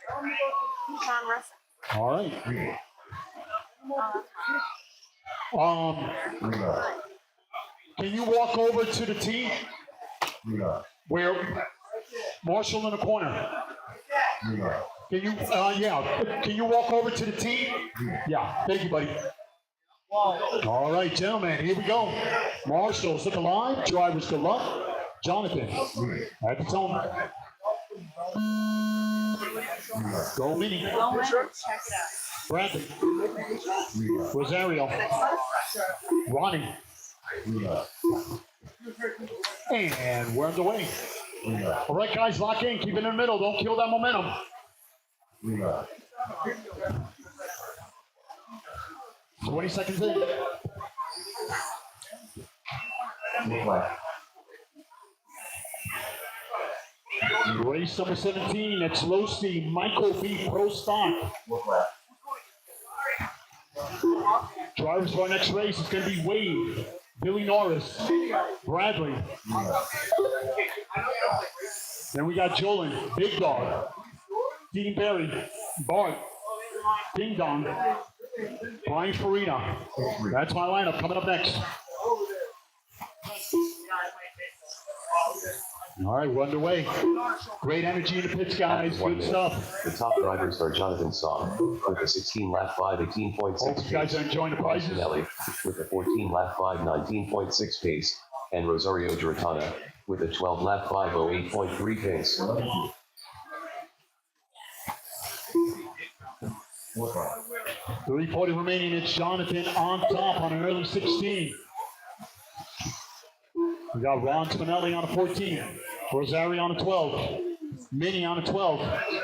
Russell. All right. Can you walk over to the tee? Where Marshall in the corner. Can you, can you walk over to the tee? Yeah, thank you, buddy. All right, gentlemen, here we go. Marshall's look alive. Drivers, good luck. Jonathan, at the tone. Go Mini. Go in and check it out. Bradley. Rosario. Ronnie. And we're underway. All right, guys, lock in. Keep it in the middle. Don't kill that momentum. 20 seconds in. Race number 17. It's Losty, Michael B. Pro Stock. Drivers for our next race is going to be Wade, Billy Norris, Bradley. Then we got Jolin, Big Dog, Dean Berry, Bart, Ding Dong, Brian Farina. That's my lineup coming up next. All right, we're underway. Great energy in the pits, guys. After 1 Good minute, stuff. The top drivers are Jonathan Song with a 16-lap 5:18.6 Hope you guys pace, are enjoying the prizes. Spinelli with a 14-lap 5:19.6 pace, and Rosario Giratana with a 12-lap 5:08.3 pace. 3:40 remaining. It's Jonathan on top on an early 16. We got Ron Spinelli on a 14, Rosario on a 12, Minnie on a 12,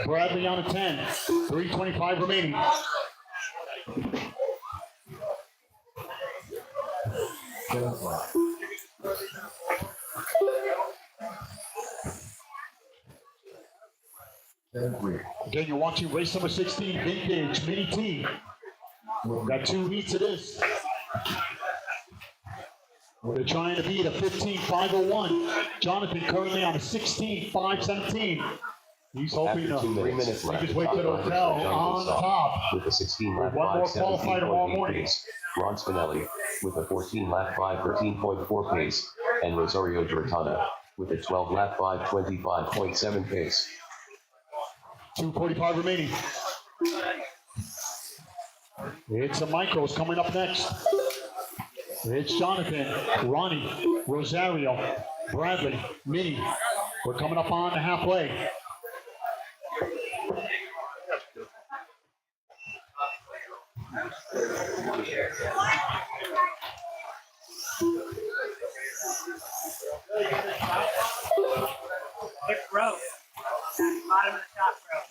Bradley on a 10. 3:25 remaining. Again, you're watching race number 16, Vintage Mini T. Got 2 heats of this. They're trying to beat a 15.501. Jonathan currently on a 16.517. He's hoping After 2 minutes to left, make his the way top to the drivers hotel are Jonathan on Song top. with a 16-lap One more qualifier tomorrow 5:17.8 morning. pace, Ron Spinelli with a 14-lap 5:13.4 pace, and Rosario Giratana with a 12-lap 5:25.7 pace. 2:45 remaining. It's the micros coming up next. It's Jonathan, Ronnie, Rosario, Bradley, Minnie. We're coming up on the halfway. Fifth row. Bottom of the top row.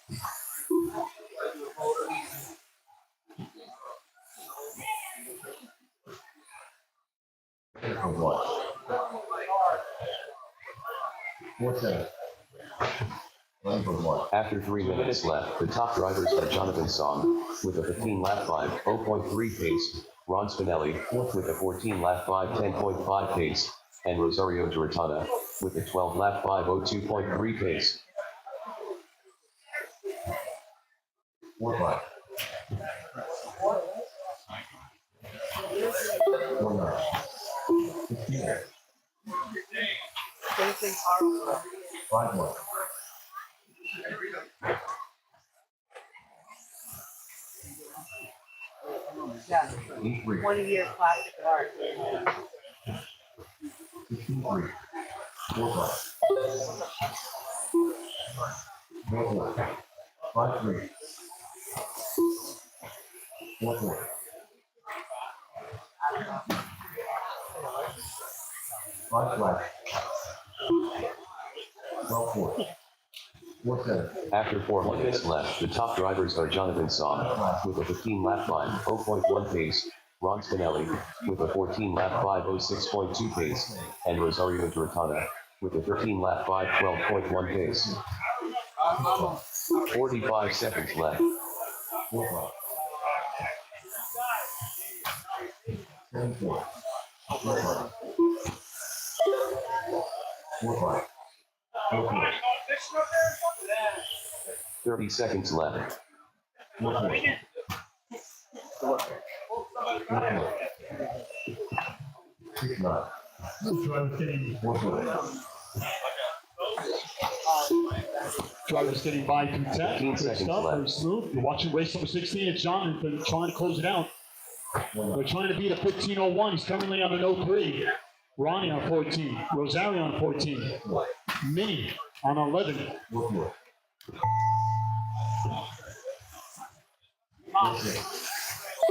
After 3 minutes left, the top drivers are Jonathan Song with a 15-lap 5:0.3 pace, Ron Spinelli with a 14-lap 5:10.5 pace, and Rosario Giratana with a 12-lap 5:02.3 pace. Yeah. 20-year classic art. After 4 minutes left, the top drivers are Jonathan Song with a 15-lap 5:0.1 pace, Ron Spinelli with a 14-lap 5:06.2 pace, and Rosario Giratana with a 13-lap 5:12.1 pace. 45 seconds left. Four, 30 seconds left. Drivers getting by through 10. 15 Good seconds stuff, left. very smooth. You're watching race number 16. It's Jonathan trying to close it out. They're trying to beat a 15.01. He's currently on an 03. Ronnie on 14. Rosario on 14. Minnie on 11.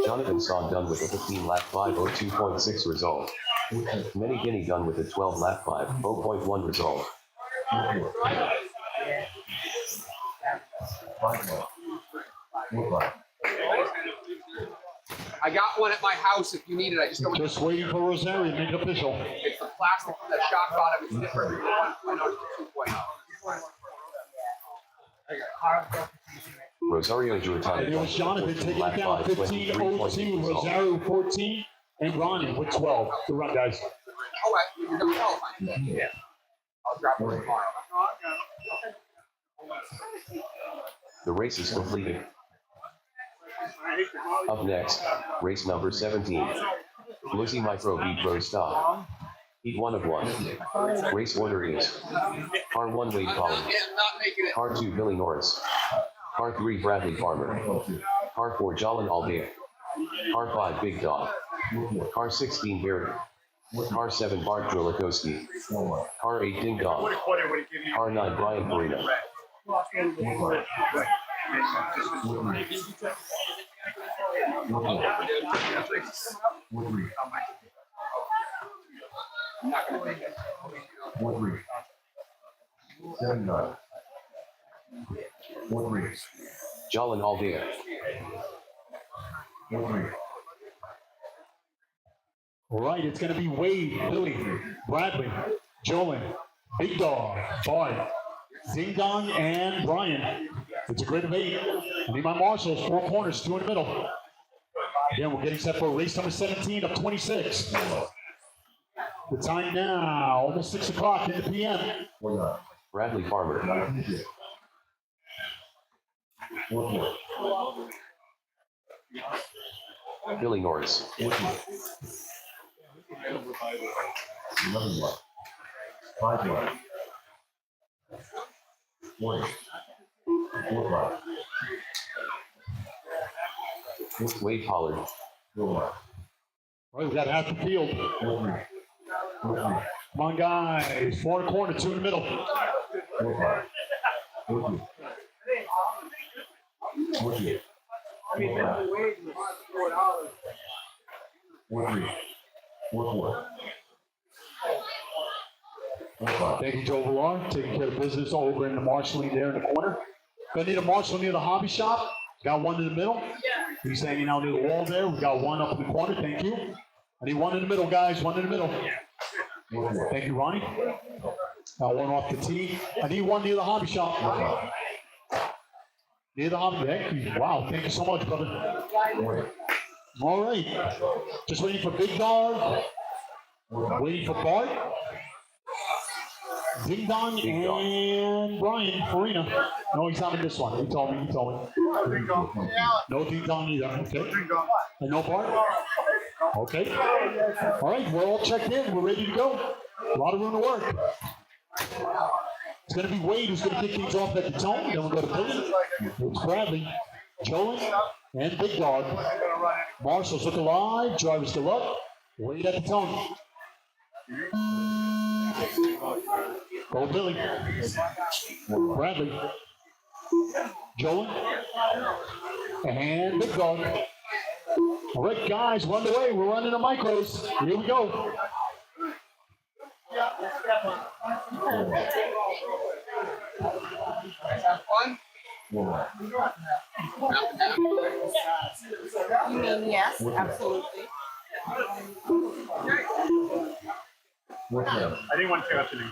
Jonathan Son done with a 15 lap 502.6 result. Many Guinea done with a 12 lap 50.1 result. I got one at my house if you need it. I just don't. Just waiting for Rosario to make it official. It's the plastic from the shock bottom. It's different from the 1.0 to the 2.0. Rosario Jurtani. And it was Jonathan taking it down 15-02, Rosario 14, and Ronnie with 12. The run, guys. Oh, you're going to qualify. Yeah. I'll drop it tomorrow. The race is completed. Up next, race number 17. Lucy Micro beat Pro Stop. Heat 1 of 1. Race order is Car 1 Wade Collins. Car 2 Billy Norris. Car 3 Bradley Farmer. Car 4 Jalen Aldeia. Car 5 Big Dog. Car 16 Barry. Car 7 Bart Drolikowski. Car 8 Ding Dong. Car 9 Brian Farina. I'm not going to make it. 79. Jalen Aldeia. All right, it's going to be Wade, Billy, Bradley, Jolin, Big Dog, Bart, Ding Dong, and Brian. It's a grid of 8. I need my marshals, 4 corners, 2 in the middle. Again, we're getting set for race number 17 of 26. The time now, almost 6 o'clock in the PM. Bradley Farmer. Billy Norris. 4 Wade Pollard. All right, we got half the field. Come on, guys. 4 in the corner, 2 in the middle. Thank you, Joe Villar, taking care of business over in the marshalling there in the corner. Gonna need a marshal near the hobby shop. Got one in the middle. He's hanging out near the wall there. We got one up in the corner. Thank you. I need one in the middle, guys. One in the middle. Thank you, Ronnie. Got one off the tee. I need one near the hobby shop. Near the hobby. Thank you. Wow. Thank you so much, brother. All right. Just waiting for Big Dog. Waiting for Bart. Ding Dong and Brian Farina. No, he's not in this one. He told me. No Ding Dong either. Okay. And no Bart? Okay. All right, we're all checked in. We're ready to go. A lot of room to work. It's going to be Wade who's going to kick things off at the tone. Then we'll go to Billy. It's Bradley, Jolin, and Big Dog. Marshall's looking alive. Drivers still up. Wade at the tone. Go Billy. Bradley. Jolin. And Big Dog. All right, guys, we're underway. We're running the micros. Here we go. Have fun? You mean yes, absolutely. I didn't want to catch any.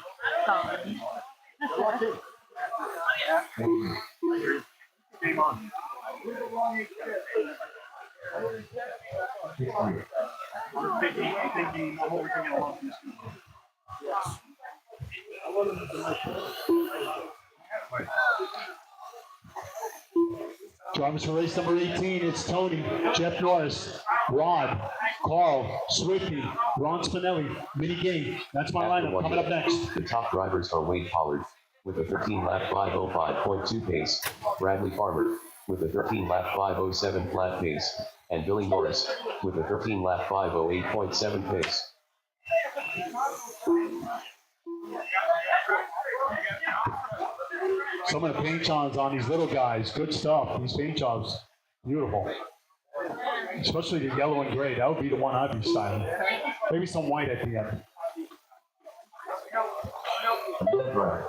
Game on. I'm thinking what we're thinking along this. Drivers for race number 18, it's Tony, Jeff Norris, Rod, Carl, Swifty, Ron Spinelli, Mini Game. That's my lineup. Coming up next. The top drivers are Wade Pollard with a 13-lap 5:05.2 pace, Bradley Farmer with a 13-lap 5:07 flat pace, and Billy Norris with a 13-lap 5:08.7 pace. Some of the paint jobs on these little guys. Good stuff. These paint jobs. Beautiful. Especially the yellow and gray. That would be the one I'd be styling. Maybe some white at the end.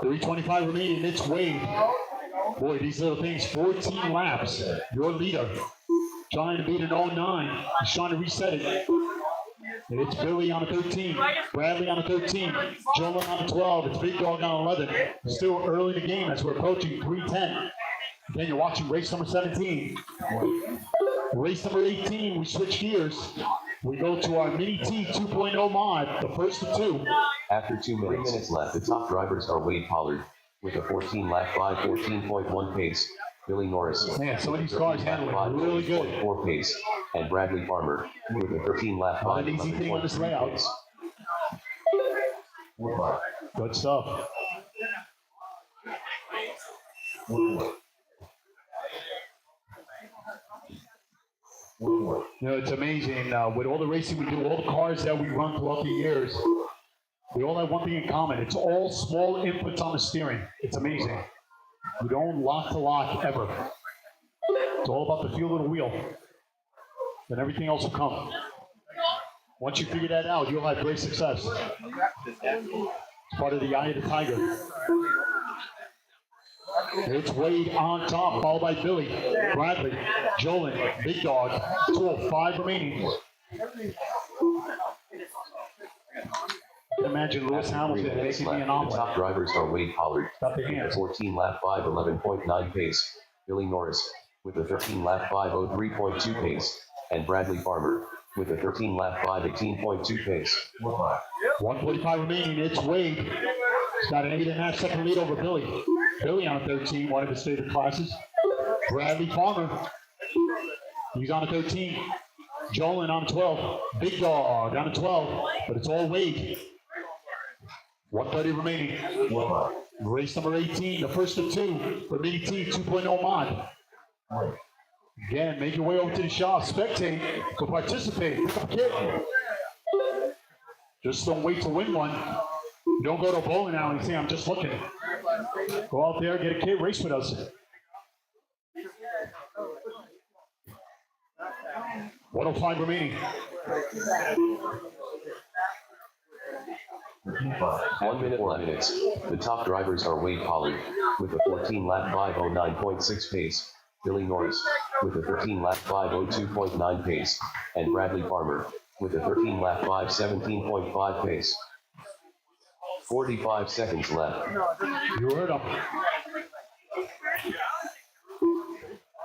3:25 remaining. It's Wade. Boy, these little things. 14 laps. Your leader. Trying to beat an 09. He's trying to reset it. And it's Billy on a 13. Bradley on a 13. Jolan on a 12. It's Big Dog on 11. Still early in the game as we're approaching 3:10. Again, you're watching race number 17. Race number 18, we switch gears. We go to our Mini T 2.0 mod, the first of two. After 2 minutes left, the top drivers are Wade Pollard with a 14 lap 5:14.1 pace, Billy Norris Man, some of these with a cars 13 lap handle it really good. 5:4 pace, and Bradley Farmer with a 13 lap Not an easy thing on this 5:11.3 layout. pace. Good stuff. You know, it's amazing. With all the racing we do, all the cars that we run throughout the years, we all have one thing in common. It's all small inputs on the steering. It's amazing. We don't lock to lock ever. It's all about the feel of the wheel. Then everything else will come. Once you figure that out, you'll have great success. It's part of the eye of the tiger. It's Wade on top, followed by Billy, Bradley, Jolan, Big Dog, 2:05 remaining. Imagine Lewis Hamilton making the The anomaly. top drivers are Wade Pollard Got the with a hands. 14 lap 5:11.9 pace, Billy Norris with a 13 lap 5:03.2 pace, and Bradley Farmer with a 13 lap 5:18.2 pace. 1:45 remaining. It's Wade. He's got an 8.5 second lead over Billy. Billy on a 13, one of his favorite classes. Bradley Farmer. He's on a 13. Jolan on a 12. Big Dog on a 12. But it's all Wade. 1:30 remaining. Race number 18, the first of two for Mini T 2.0 mod. Again, make your way over to the shop, spectate, or participate. Pick up a kit. Just don't wait to win one. Don't go to a bowling alley and say, I'm just looking. Go out there, get a kit, race with us. 1:05 remaining. 1 minute 4 minutes. The top drivers are Wade Pollard with a 14 lap 5:09.6 pace, Billy Norris with a 13 lap 5:02.9 pace, and Bradley Farmer with a 13 lap 5:17.5 pace. 45 seconds left. You heard him.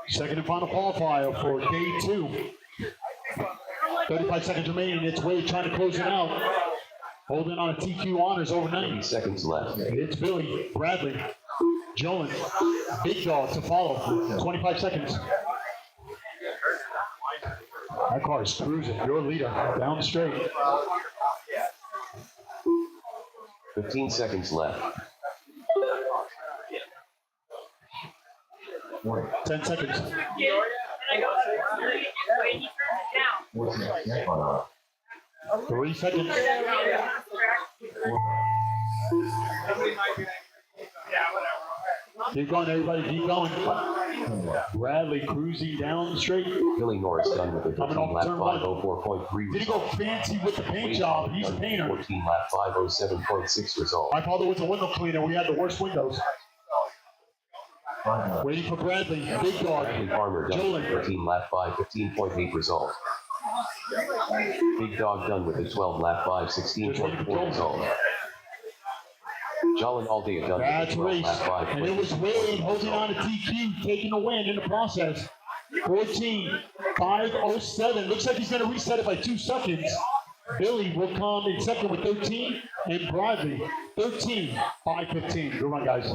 Second and final qualifier for day 2. 35 seconds remaining. It's Wade trying to close it out. Holding on a TQ honors over 30 90. seconds left. It's Billy, Bradley, Jolan, Big Dog to follow. 25 seconds. That car is cruising. Your leader down the straight. 15 seconds left. 10 seconds. 3 seconds. Keep going, everybody. Keep going. Bradley cruising down the straight. Billy Norris done with a Coming 13 off lap turn one. 5:04.3 Did he go result. fancy with the paint Wade job? Pollard He's a done with a painter. 14 lap 5:07.6 result. My father was a window cleaner. We had the worst windows. Waiting for Bradley. Big Dog. Bradley Farmer done with Jolan. a 13 lap 5:15.8 result. Big Dog done with a 12 lap 5:16.4 result. Jolan Aldea done with a That's 12 race. lap And it was Wade holding on to TQ, taking the win in the process. 14.507. Looks like he's going to reset it by 2 seconds. Billy will come in second with 13, and Bradley 13.515. Good run, guys.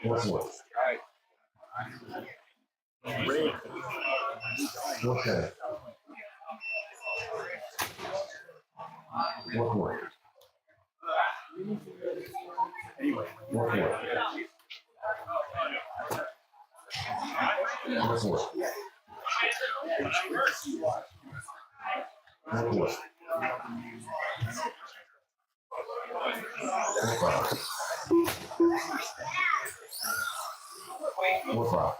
Northwood. Northside. Northwood. Northwood. Northwood. Northwood.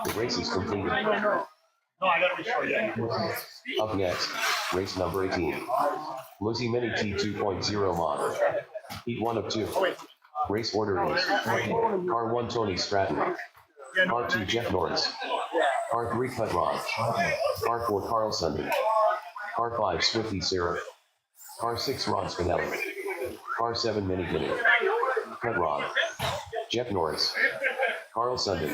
The race is completed. No, I gotta be sure, yeah. Up next, race number 18. Lucy Mini T 2.0 mod. Heat 1 of 2. Race order is Car 1 Tony Stratton. Car 2 Jeff Norris. Car 3 Cut Rod. Car 4 Carl Sundin. Car 5 Swifty Sarah. Car 6 Ron Spinelli. Car 7 Mini Guinea. Cut Rod. Jeff Norris. Carl Sundin.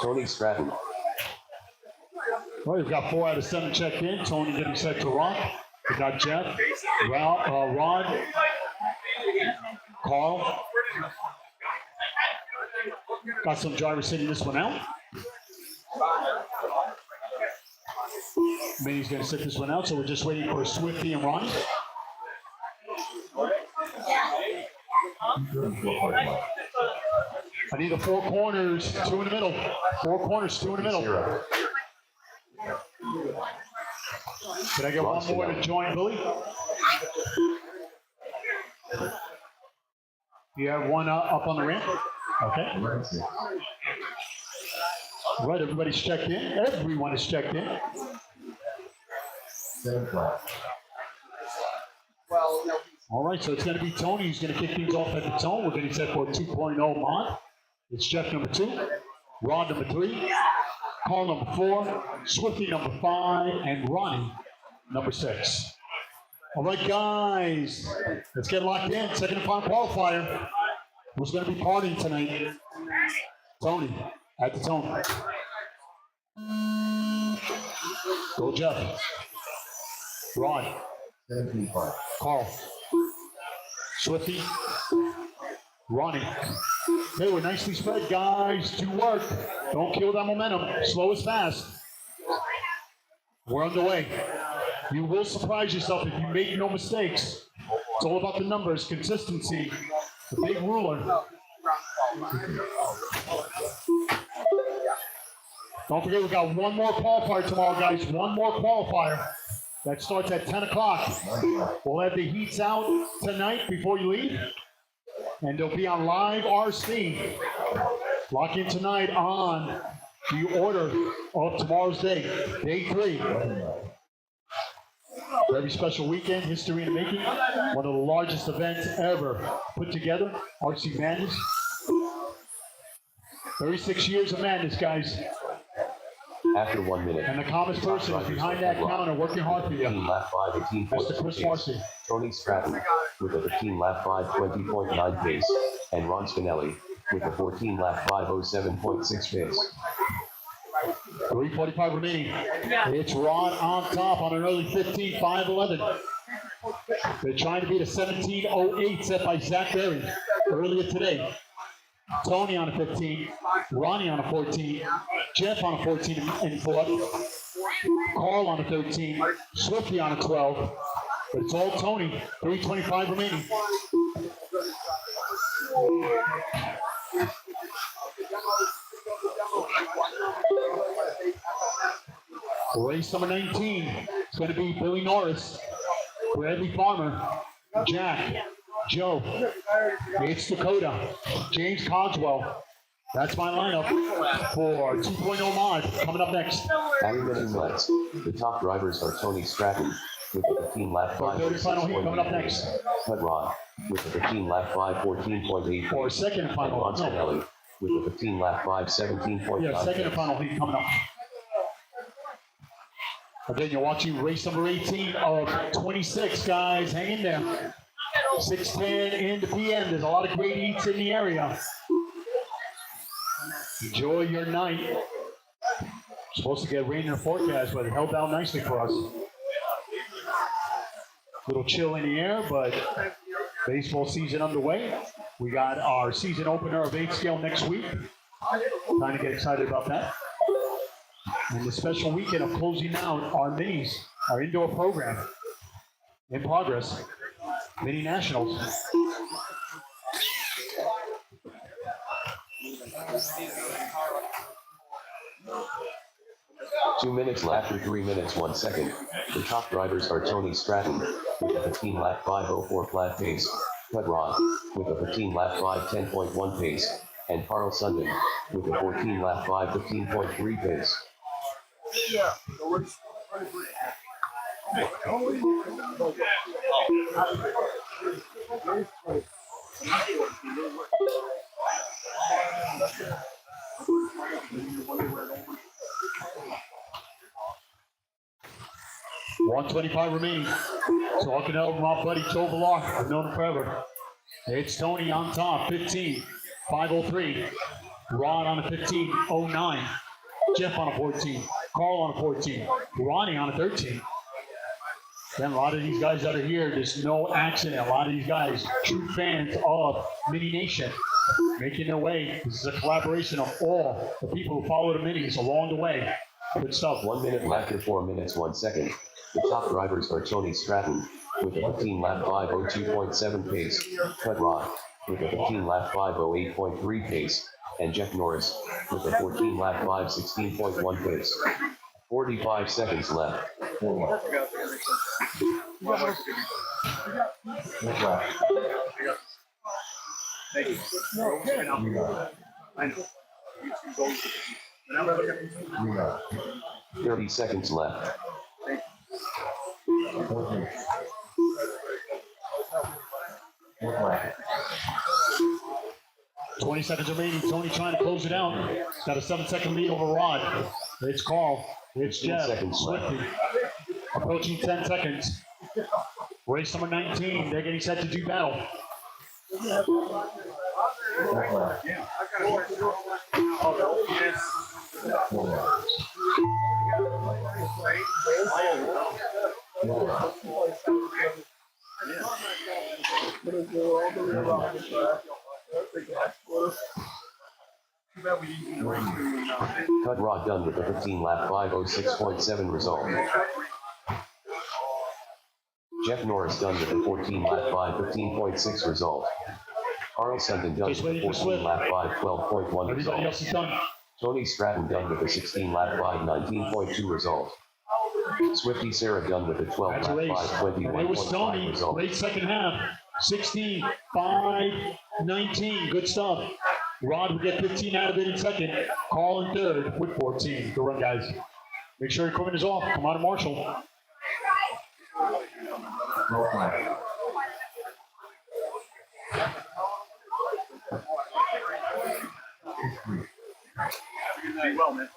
Tony Stratton. Well, we've got 4 out of 7 checked in. Tony getting set to rock. We got Jeff, Rod, Carl. Got some drivers sitting this one out. Minnie's going to sit this one out, so we're just waiting for Swifty and Ronnie. I need the 4 corners, 2 in the middle. 4 corners, 2 in the middle. Can I get one more to join Billy? You have one up on the ramp? Okay. All right, everybody's checked in. Everyone is checked in. All right, so it's going to be Tony who's going to kick things off at the tone. We're getting set for a 2.0 mod. It's Jeff number 2, Rod number 3, Carl number 4, Swifty number 5, and Ronnie number 6. All right, guys, let's get locked in. Second and final qualifier. Who's going to be partying tonight? Tony at the tone. Go, Jeff. Rod. Carl. Swifty. Ronnie. They were nicely spread, guys. Do work. Don't kill that momentum. Slow is fast. We're underway. You will surprise yourself if you make no mistakes. It's all about the numbers, consistency, the big ruler. Don't forget, we got one more qualifier tomorrow, guys. One more qualifier. That starts at 10 o'clock. We'll have the heats out tonight before you leave. And they'll be on live RC. Lock in tonight on the order of tomorrow's day, day 3. Very special weekend, history in the making. One of the largest events ever put together, RC Madness. 36 years of madness, guys. After 1 minute. And the calmest person is behind that counter working hard for you. Lap 5, 18 Mr. Chris Marcy. Tony Stratton with a 15 lap 5, 20.9 pace. And Ron Spinelli with a 14 lap 5, 07.6 pace. 3:45 remaining. It's Ron on top on an early 15, 5:11. They're trying to beat a 17:08 set by Zach Berry earlier today. Tony on a 15, Ronnie on a 14, Jeff on a 14 and 4, Carl on a 13, Swifty on a 12. But it's all Tony. 3:25 remaining. Race number 19. It's going to be Billy Norris, Bradley Farmer, Jack, Joe, it's Dakota, James Cogswell. That's my lineup for 2.0 mod coming up next. Adding the two laps, the top drivers are Tony Stratton with a 15 lap 5, Third and final heat coming up next. Cut Rod with a 15 lap 5, 14.8. For second and final. Ron Spinelli with a 15 lap 5, 17.9. Yeah, second and final heat coming up. Again, you're watching race number 18 of 26, guys. Hang in there. 6:10 into PM. There's a lot of great eats in the area. Enjoy your night. Supposed to get rain in the forecast, but it held out nicely for us. Little chill in the air, but baseball season underway. We got our season opener of 8 scale next week. Trying to get excited about that. And the special weekend of closing out our minis, our indoor program in progress. Mini Nationals. Two minutes left after 3 minutes 1 second. The top drivers are Tony Stratton with a 15 lap 5:04 flat pace, Cut Rod with a 15 lap 5:10.1 pace, and Carl Sundin with a 14 lap 5:15.3 pace. $125 remaining. Talking over my buddy Joe Villar. I've known him forever. It's Tony on top, 15, 5:03. Rod on a 15:09. Jeff on a 14. Carl on a 14. Ronnie on a 13. Then a lot of these guys that are here, there's no accident. A lot of these guys, true fans of Mini Nation, making their way. This is a collaboration of all the people who follow the minis along the way. Good stuff. 1 minute left after 4 minutes 1 second. The top drivers are Tony Stratton with a 15 lap 5:02.7 pace, Cut Rod with a 15 lap 5:08.3 pace, and Jeff Norris with a 14 lap 5:16.1 pace. 45 seconds left. Thank you. I know. 30 seconds left. 20 seconds remaining. Tony trying to close it out. Got a 7-second lead over Rod. It's Carl. It's Jeff. Swifty. Approaching 10 seconds. Race number 19. They're getting set to do battle. Cut Rod done with a 15 lap 5:06.7 result. Jeff Norris done with a 14 lap 5:15.6 result. Carl Sundin done with a 14 lap 5:12.1 Everybody else is result. done. Tony Stratton done with a 16 lap 5:19.2 result. Swifty Sarah done with a 12 That's a lap race. And it was 5:21.5 Tony. result. Great second half. 16, 5, 19. Good stuff. Rod would get 15 out of it in second. Carl in third with 14. Good run, guys. Make sure equipment is off. Come on, Marshall. Be well, man.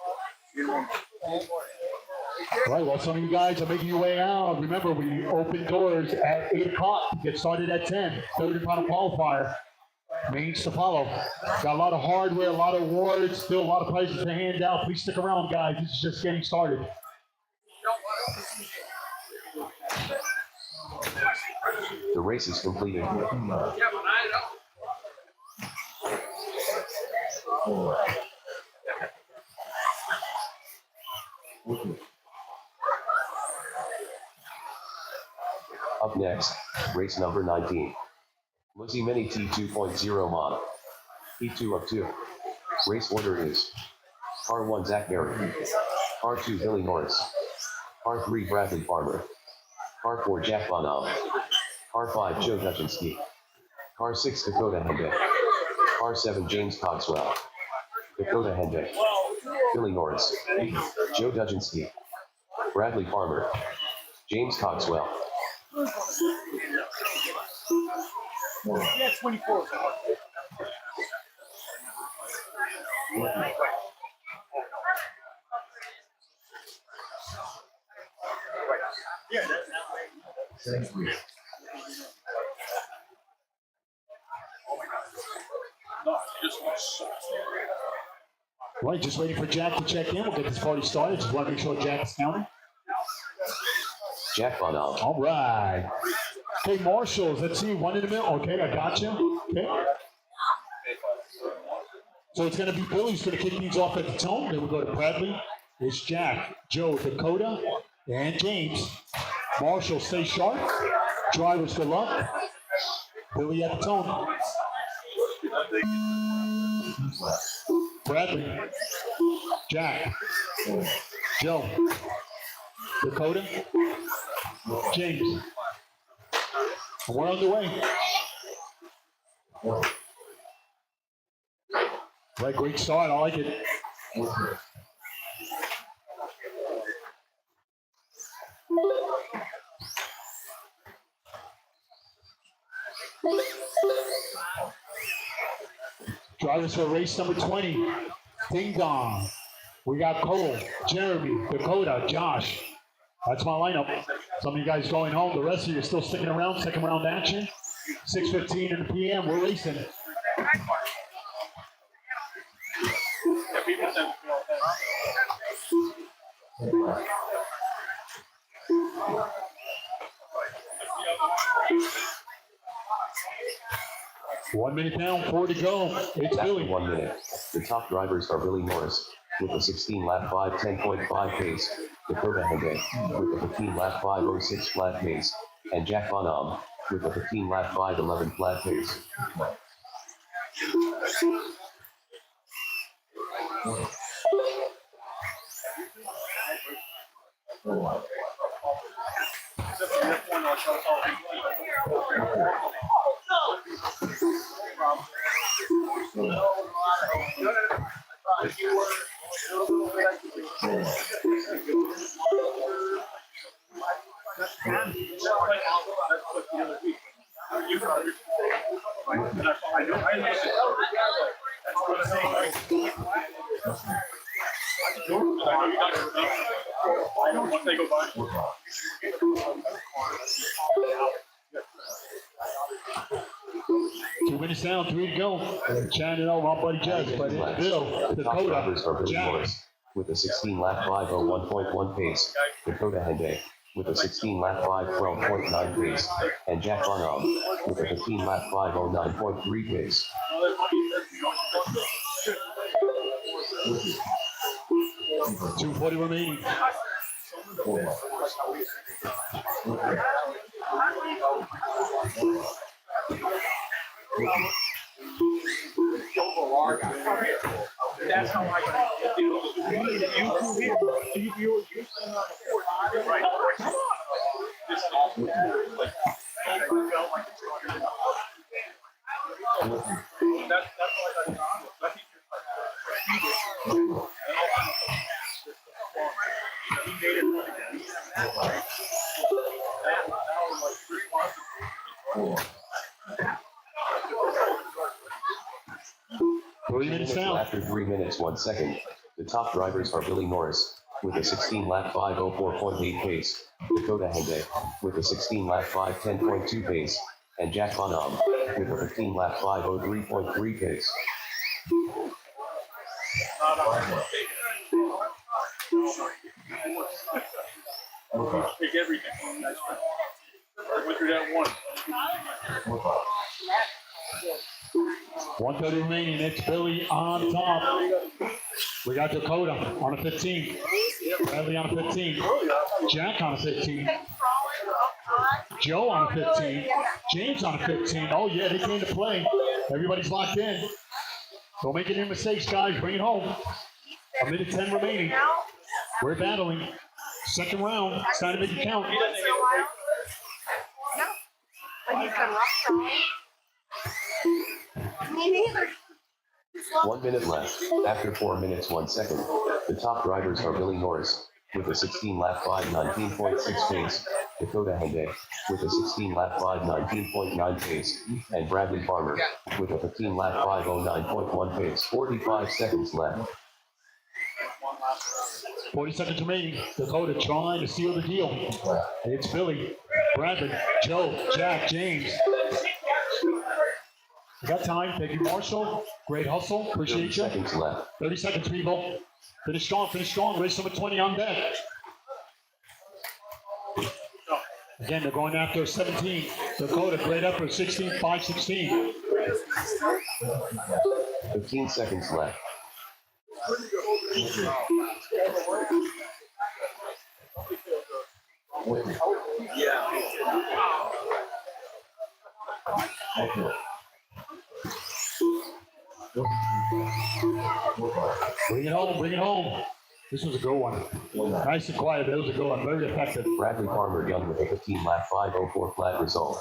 All right, well, some of you guys are making your way out. Remember, we open doors at 8 o'clock. Get started at 10. Third and final qualifier. Mains to follow. Got a lot of hardware, a lot of awards, still a lot of prizes to hand out. Please stick around, guys. This is just getting started. The race is completed. Up next, race number 19. Lucy Mini T2.0 mod. P2 of 2. Race order is R1 Zach Berry, R2 Billy Norris, R3 Bradley Farmer, R4 Jack Bonham, R5 Joe Duchinski, R6 Dakota Hendek, R7 James Cogswell, Dakota Hendek, Billy Norris, Joe Duchinski, Bradley Farmer, James Cogswell. Yeah, 24. Right, just waiting for Jack to check in. We'll get this party started. Just want to make sure Jack's counting. Jack Bonham. All right. Okay, Marshalls, let's see, one in the middle. Okay, I got you. Okay. So it's going to be Billy who's going to kick things off at the tone. Then we'll go to Bradley. It's Jack, Joe, Dakota, and James. Marshall, stay sharp. Drivers, good luck. Billy at the tone. Bradley, Jack, Joe, Dakota, James. We're on the way. Right, great start. I like it. Drivers for race number 20. Ding Dong. We got Cole, Jeremy, Dakota, Josh. That's my lineup. Some of you guys going home. The rest of you are still sticking around. Second round action. 6:15 in the PM. We're racing. One minute down, 4 to go. It's After Billy. 1 minute, the top drivers are Billy Norris with a 16-lap 5:10.5 pace, Dakota Hende with a 15-lap 5:06 flat pace, and Jack Bonham with a 15-lap 5:11 flat pace. Two minutes down, 3 to go. Chanting out my buddy Jez, but it's Bill, The top drivers are Dakota, Billy Jack. Norris with a 16-lap 5:01.1 pace, Dakota Hende with a 16-lap 5:12.9 pace, and Jack Bonham with a 15-lap 5:09.3 pace. .240 remaining. That's how I got After 3 minutes 1 second, the top drivers are Billy Norris with a 16-lap 5:04.8 pace, Dakota Hende with a 16-lap 5:10.2 pace, and Jack Bonham with a 15-lap 5:03.3 pace. Take everything. Nice one. Went through that one. 130 remaining. It's Billy on top. We got Dakota on a 15. Bradley on a 15. Jack on a 15. Joe on a 15. James on a 15. Oh, yeah, they came to play. Everybody's locked in. Don't make any mistakes, guys. Bring it home. A minute 10 remaining. We're battling. Second round. It's time to make it count. No. But he's been rough throwing. Me neither. 1 minute left. After 4 minutes 1 second, the top drivers are Billy Norris with a 16-lap 5:19.6 pace, Dakota Hende with a 16-lap 5:19.9 pace, and Bradley Farmer with a 15-lap 5:09.1 pace. 45 seconds left. 40 seconds remaining. Dakota trying to seal the deal. It's Billy, Bradley, Joe, Jack, James. Got time. Thank you, Marshall. Great hustle. 30 Appreciate you. seconds left. 30 seconds, people. Finish strong, finish strong. Race number 20 on deck. Again, they're going after 17. Dakota, great effort. 16, 5-16. 15 seconds left. Bring it home, bring it home. This was a good one. Nice and quiet, but it was a good one. Very effective. Bradley Farmer done with a 15 lap 5:04 flat result.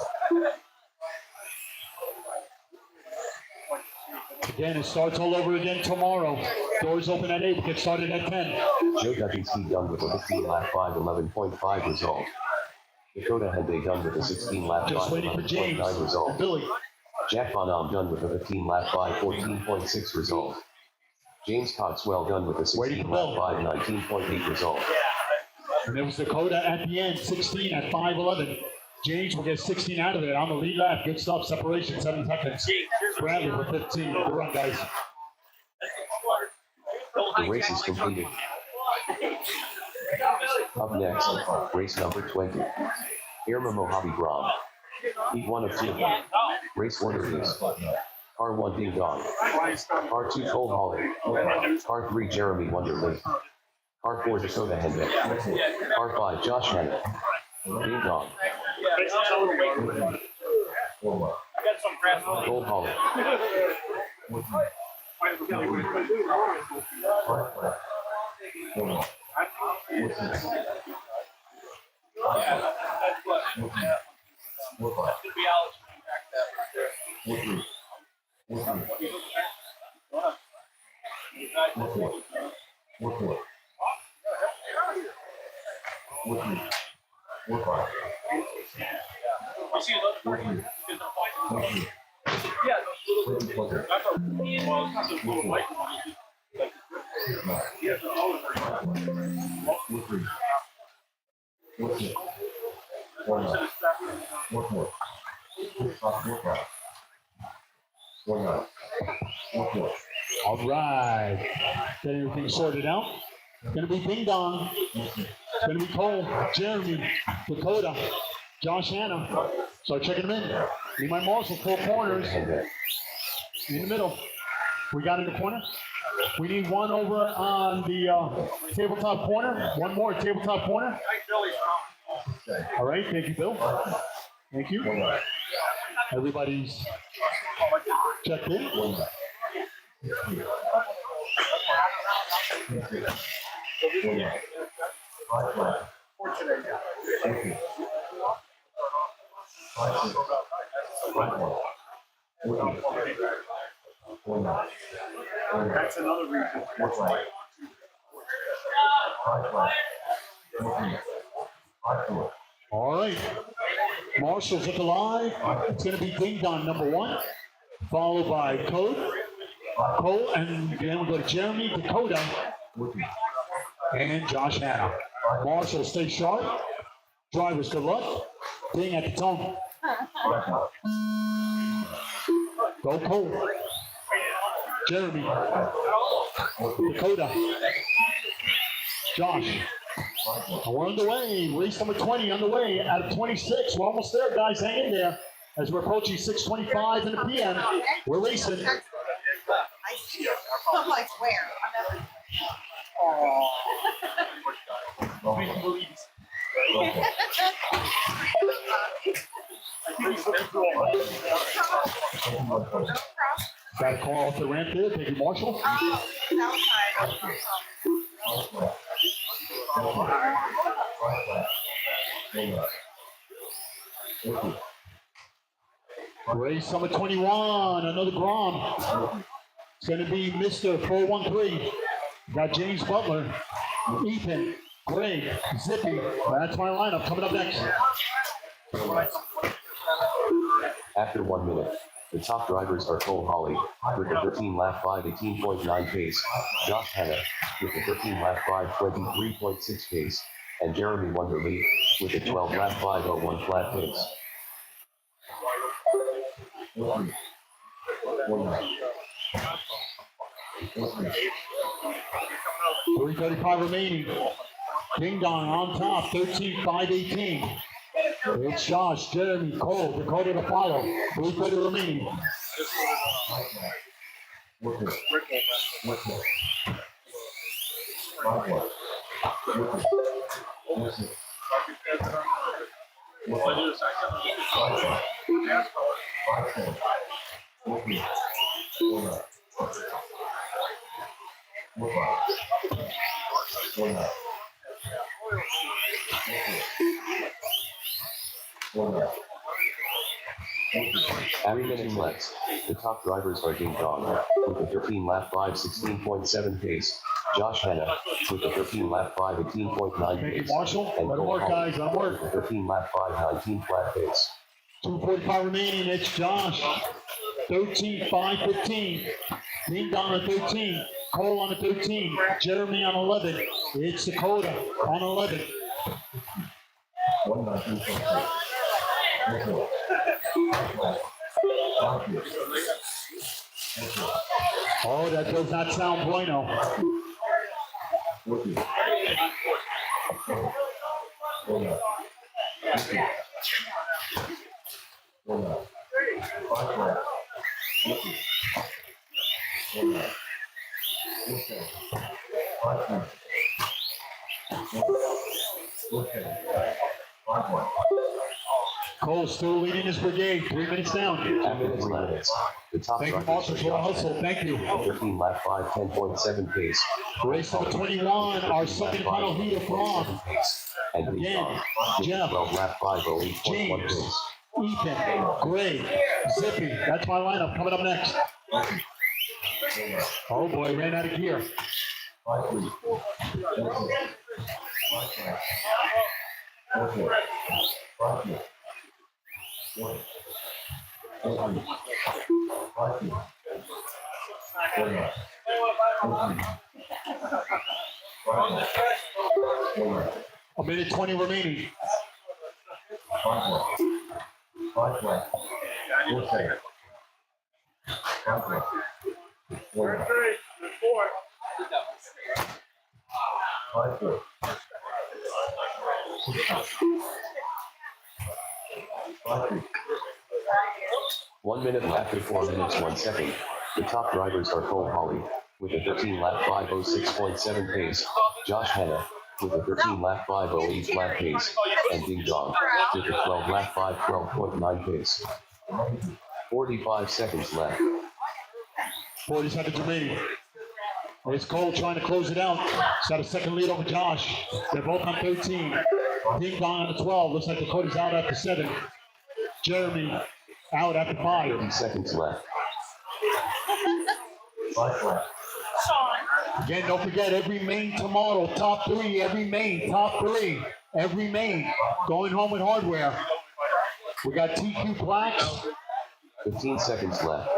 Again, it starts all over again tomorrow. Doors open at 8, get started at 10. Joe Dubinsky done with a 15 lap 5:11.5 result. Dakota Henday done with a 16 lap Just waiting for James 5:11.9 and result. Billy. Jack Bonham done with a 15 lap 5:14.6 result. James Coxwell done with a 16 lap 5:19.8 result. And there was Dakota at the end, 16 at 5:11. James will get 16 out of it on the lead lap. Good stuff. Separation, 7 seconds. Bradley for 15. Good run, guys. The race is completed. Up next, race number 20. Irma Mojave Brahm. Heat 1 of 2. Race order is Car 1 Ding Dong. Car 2 Cole Holly. Car 3 Jeremy Wonderly. Car 4 Dakota Henday. Car 5 Josh Hanna. Ding Dong. Cole Holly. All right. Get everything sorted out. It's going to be Ding Dong. It's going to be Cole, Jeremy, Dakota, Josh Hanna. Start checking them in. Need my Marshall, 4 corners. In the middle. We got in the corner. We need one over on the tabletop corner. One more tabletop corner. All right. Thank you, Bill. Thank you. Everybody's checked in. That's another reason. All right. Marshall's looking live. It's going to be Ding Dong number 1, followed by Cole, and then we'll go to Jeremy, Dakota, and Josh Hanna. Marshall, stay sharp. Drivers, good luck. Ding at the tone. Go Cole. Jeremy. Dakota. Josh. And we're underway. Race number 20 underway at 26. We're almost there, guys. Hang in there. As we're approaching 6:25 in the PM, we're racing. I see it. I'm like, where? I'm never. Got a call off the ramp there. Thank you, Marshall. Race number 21, another Grom. It's going to be Mr. 413. Got James Butler, Ethan, Greg, Zippy. That's my lineup coming up next. After 1 minute, the top drivers are Cole Holly with a 13 lap 5:18.9 pace, Josh Hanna with a 13 lap 5:23.6 pace, and Jeremy Wonderly with a 12 lap 5:01 flat pace. .335 remaining. Ding Dong on top, 13-5-18. It's Josh, Jeremy, Cole, Dakota to follow. 3:30 remaining. At minutes left, the top drivers are Ding Dong with a 13-lap 5:16.7 pace, Josh Hanna with a 13-lap 5:18.9 Thank you, pace, Marshall. and Let it Cole work, Holly guys. Let it work. with a 13-lap 5:19 flat pace. 2:45 remaining. It's Josh. 13-5-15. Ding Dong on 13. Cole on the 13. Jeremy on 11. It's Dakota on 11. Oh, that does not sound bueno. Cole still leading his brigade. 3 minutes down. At minutes left, the top Thank you, drivers Marshall, are for the Josh hustle. Hanna Thank you. with a 13-lap 5:10.7 pace, Race number 21, our second final heat of Braun. and Ding Again, Dong with a Jeff, 12-lap 5:08.1 James, pace. Ethan, Gray, Zippy. That's my lineup coming up next. Oh boy, ran out of gear. A minute 20 remaining. One minute after 4 minutes 1 second, the top drivers are Cole Holly with a 13-lap 5:06.7 pace, Josh Hanna with a 13-lap 5:08 flat pace, and Ding Dong with a 12-lap 5:12.9 pace. 45 seconds left. 40 seconds remaining. It's Cole trying to close it out. He's got a second lead over Josh. They're both on 13. Ding Dong on the 12. Looks like Dakota's out after 7. Jeremy out after 5. 30 seconds left. Again, don't forget, every main tomorrow, top 3, every main, top 3, every main, going home with hardware. We got TQ plaques. 15 seconds left.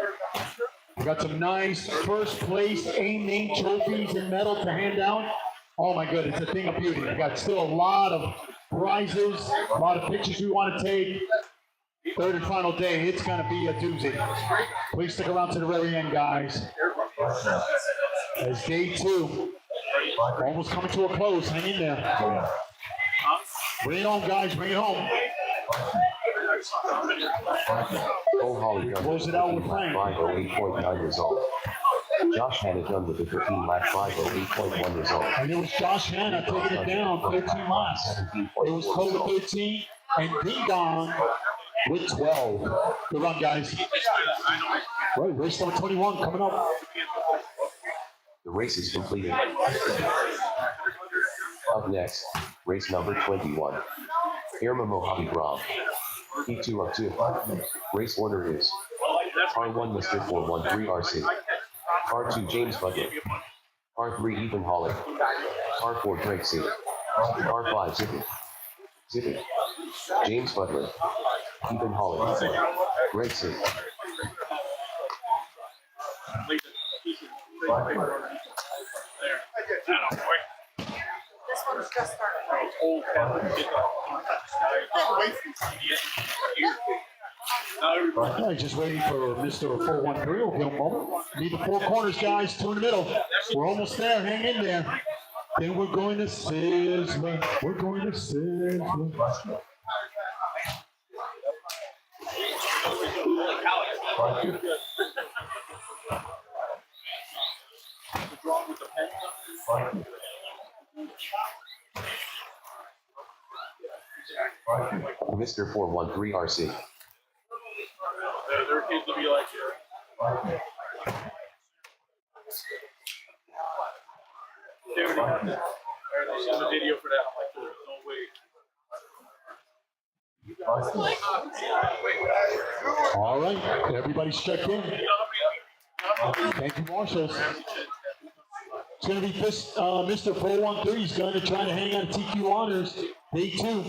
We got some nice first place A-main trophies and medals to hand out. Oh my God, it's a thing of beauty. We got still a lot of prizes, a lot of pictures we want to take. Third and final day, it's gonna be a doozy. Please stick around to the very end, guys. As day 2, almost coming to a close, hang in there. Bring it home, guys, bring it home. Cole Holly done Close with it a out with 13-lap Frank. 5:08.9 result. Josh Hanna done with a 13-lap 5:08.1 result. And it was Josh Hanna taking it down 13 laps. It was Cole with 13 and Ding Dong with 12. Good run, guys. Right, race number 21 coming up. The race is completed. Up next, race number 21. Irma Mojave Rob. Heat 2 of 2. Race order is R1 Mr. 413 RC. R2 James Butler. R3 Ethan Holly. R4 Drake C. R5 Zippy. Zippy. James Butler. Ethan Holly. Drake C. This one's just started, right? Yeah, just waiting for Mr. 413. We'll give him a moment. Need the four corners, guys. Two in the middle. We're almost there. Hang in there. Then we're going to Sizzler. We're going to Sizzler. Mr. 413 RC. Their kids will be like here. They already have that. They sent a video for that. I'm like, there's no way. All right. Everybody's checked in. Thank you, marshals. It's going to be Mr. 413. He's going to try to hang on to TQ Honors. Day 2.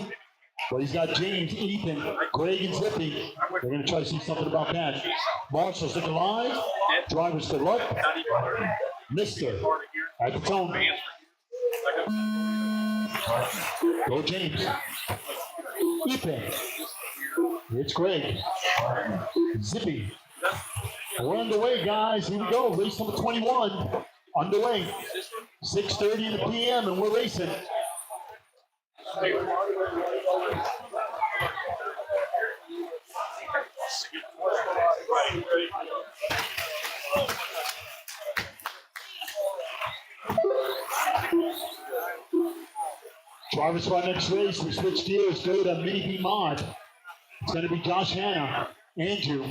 But he's got James, Ethan, Greg, and Zippy. They're going to try to see something about that. Marshals looking live. Drivers good luck. Mr. at the tone. Go James. Ethan. It's Greg. Zippy. We're underway, guys. Here we go. Race number 21. Underway. 6:30 in the PM, and we're racing. Drivers for our next race, we switch gears, go to Mini B Mod. It's going to be Josh Hanna, Andrew,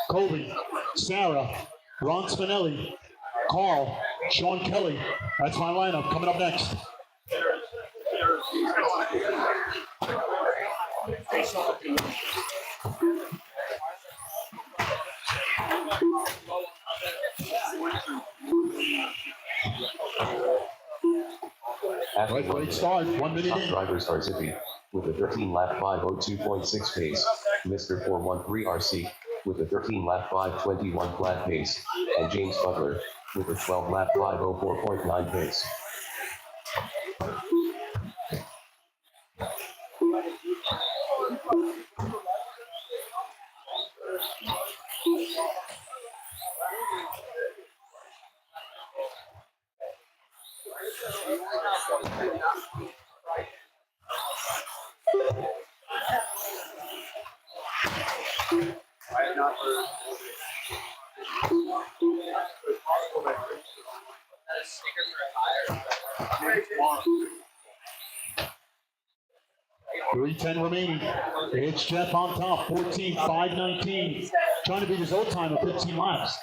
Colby, Sarah, Ron Spinelli, Carl, Sean Kelly. That's my lineup coming up next. After Right, 1 great minute, start. 1 minute top in. drivers are Zippy with a 13-lap 5:02.6 pace, Mr. 413 RC with a 13-lap 5:21 flat pace, and James Butler with a 12-lap 5:04.9 pace. I have not heard. Three 10 remaining. It's Jeff on top, 14, 5:19. Trying to beat his old time of 15 laps.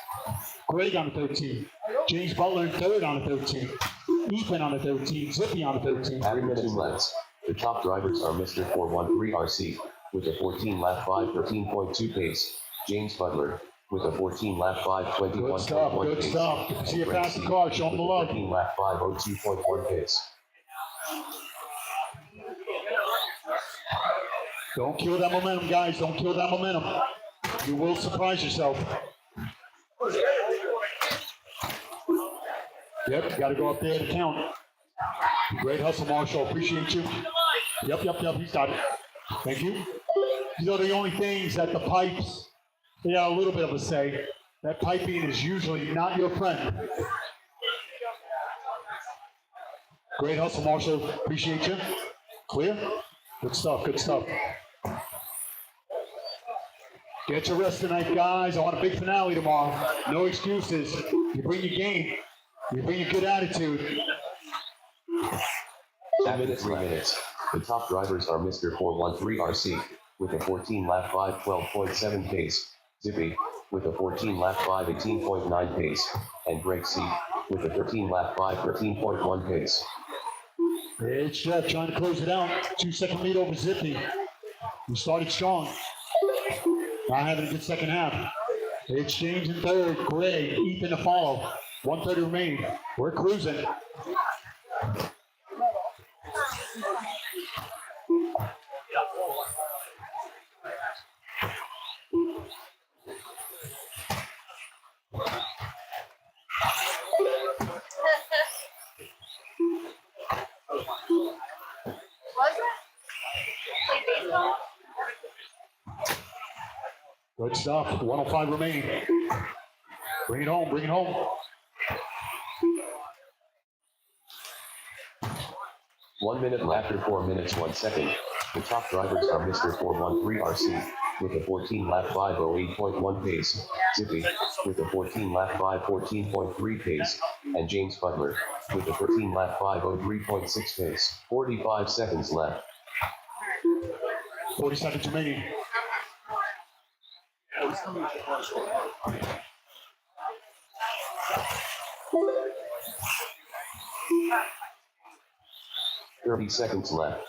Greg on the 13. James Butler in third on the 13. Ethan on the 13. Zippy on the 13. After 2 laps, the top drivers are Mr. 413 RC with a 14-lap 5:13.2 pace, James Butler with a 14-lap 5:21.1 Good stuff, good pace, stuff. and See a Greg fast C. car, show him the with a love. 13-lap 5:02.1 pace. Don't kill that momentum, guys. Don't kill that momentum. You will surprise yourself. Yep, got to go up there to count. Great hustle, Marshall. Appreciate you. Yep. He's got it. Thank you. These are the only things that the pipes, they got a little bit of a say. That piping is usually not your friend. Great hustle, Marshall. Appreciate you. Clear? Good stuff, good stuff. Get your rest tonight, guys. I want a big finale tomorrow. No excuses. You bring your game. You bring a good attitude. After 3 minutes, the top drivers are Mr. 413 RC with a 14-lap 5:12.7 pace, Zippy with a 14-lap 5:18.9 pace, and Greg C with a 13-lap 5:13.1 pace. It's Jeff trying to close it out. 2-second lead over Zippy. We started strong. Not having a good second half. It's James in third, Greg, Ethan to follow. 1:30 remaining. We're cruising. Was it? Play baseball? Good stuff. 105 remaining. Bring it home, bring it home. 1 minute after 4 minutes 1 second. The top drivers are Mr. 413 RC with a 14 lap 508.1 pace, Zippy with a 14 lap 514.3 pace, and James Butler with a 13 lap 503.6 pace. 45 seconds left. 40 seconds remaining. Thirty seconds left.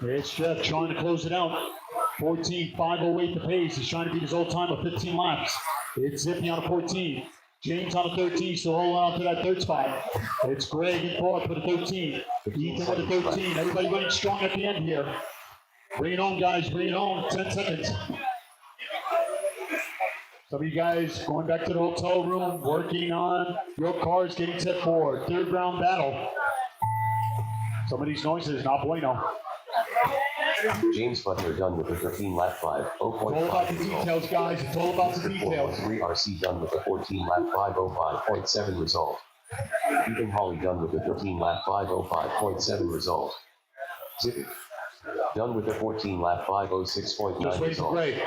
It's Jeff trying to close it out. 14.508 the pace. He's trying to beat his old time of 15 laps. It's Zippy on a 14. James on a 13, so holding on to that third spot. It's Greg in fourth with a 13. Ethan with a 13. Everybody running strong at the end here. Bring it home, guys. Bring it home. 10 seconds. Some of you guys going back to the hotel room, working on your cars, getting set for third round battle. Some of these noises, not bueno. James Butler done with a 13 lap 5. It's all about the details, guys. It's all about the Mr. details. 413 RC done with a 14 lap 505.7 result. Ethan Hawley done with a 13 lap 505.7 result. Zippy done with a 14 lap 506.9 Just waiting for result. Greg.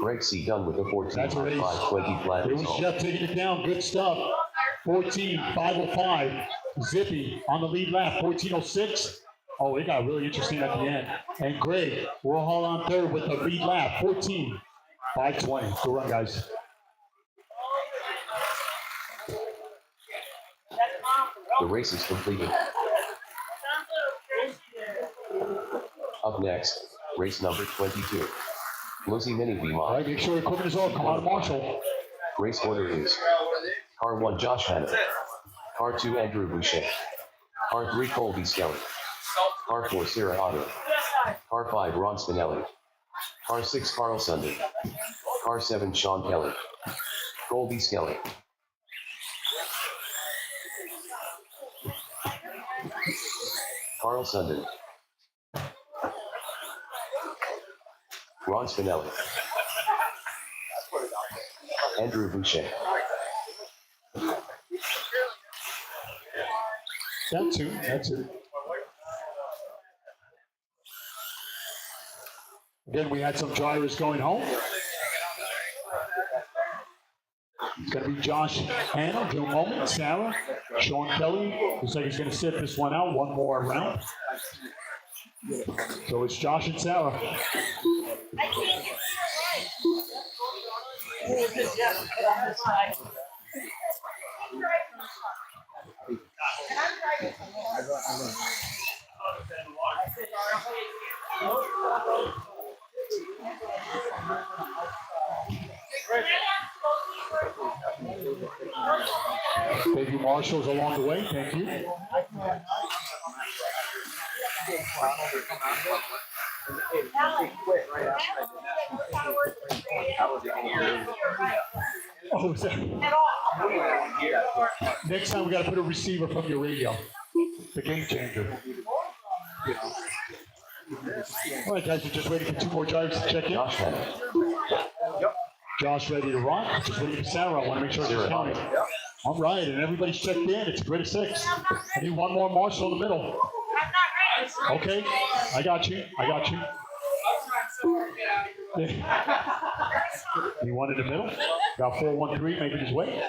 Greg C done with a 14 That's a lap race. 520 flat It was result. Jeff taking it down. Good stuff. 14.505. Zippy on the lead lap. 14.06. Oh, it got really interesting at the end. And Greg, Warhol on third with the lead lap. 14.520. Good run, guys. The race is completed. Up next, race number 22. Lucy Mini V All Mod. right, make sure equipment is on. Come on, Marshall. Race order is Car 1 Josh Hanna. Car 2 Andrew Boucher. Car 3 Colby Skelly. Car 4 Sarah Otter. Car 5 Ron Spinelli. Car 6 Carl Sundin. Car 7 Sean Kelly. Colby Skelly. Carl Sundin. Ron Spinelli. Andrew Boucher. That two. That's it. Again, we had some drivers going home. It's going to be Josh Hanna, Joe Moment, Sarah, Sean Kelly. Looks like he's going to sit this one out one more round. So it's Josh and Sarah. Baby Marshall's along the way. Thank you. Oh, is that- Next time we got to put a receiver from your radio. The game changer. All right, guys, we're just waiting for two more drivers to check in. Josh Hanna. Josh ready to rock. Just waiting for Sarah. I want to make sure she's Sarah counting. All right, and everybody's checked in. It's a grid of 6. I need one more Marshall in the middle. Okay, I got you. I got you. You one in the middle? Got 413 making his way.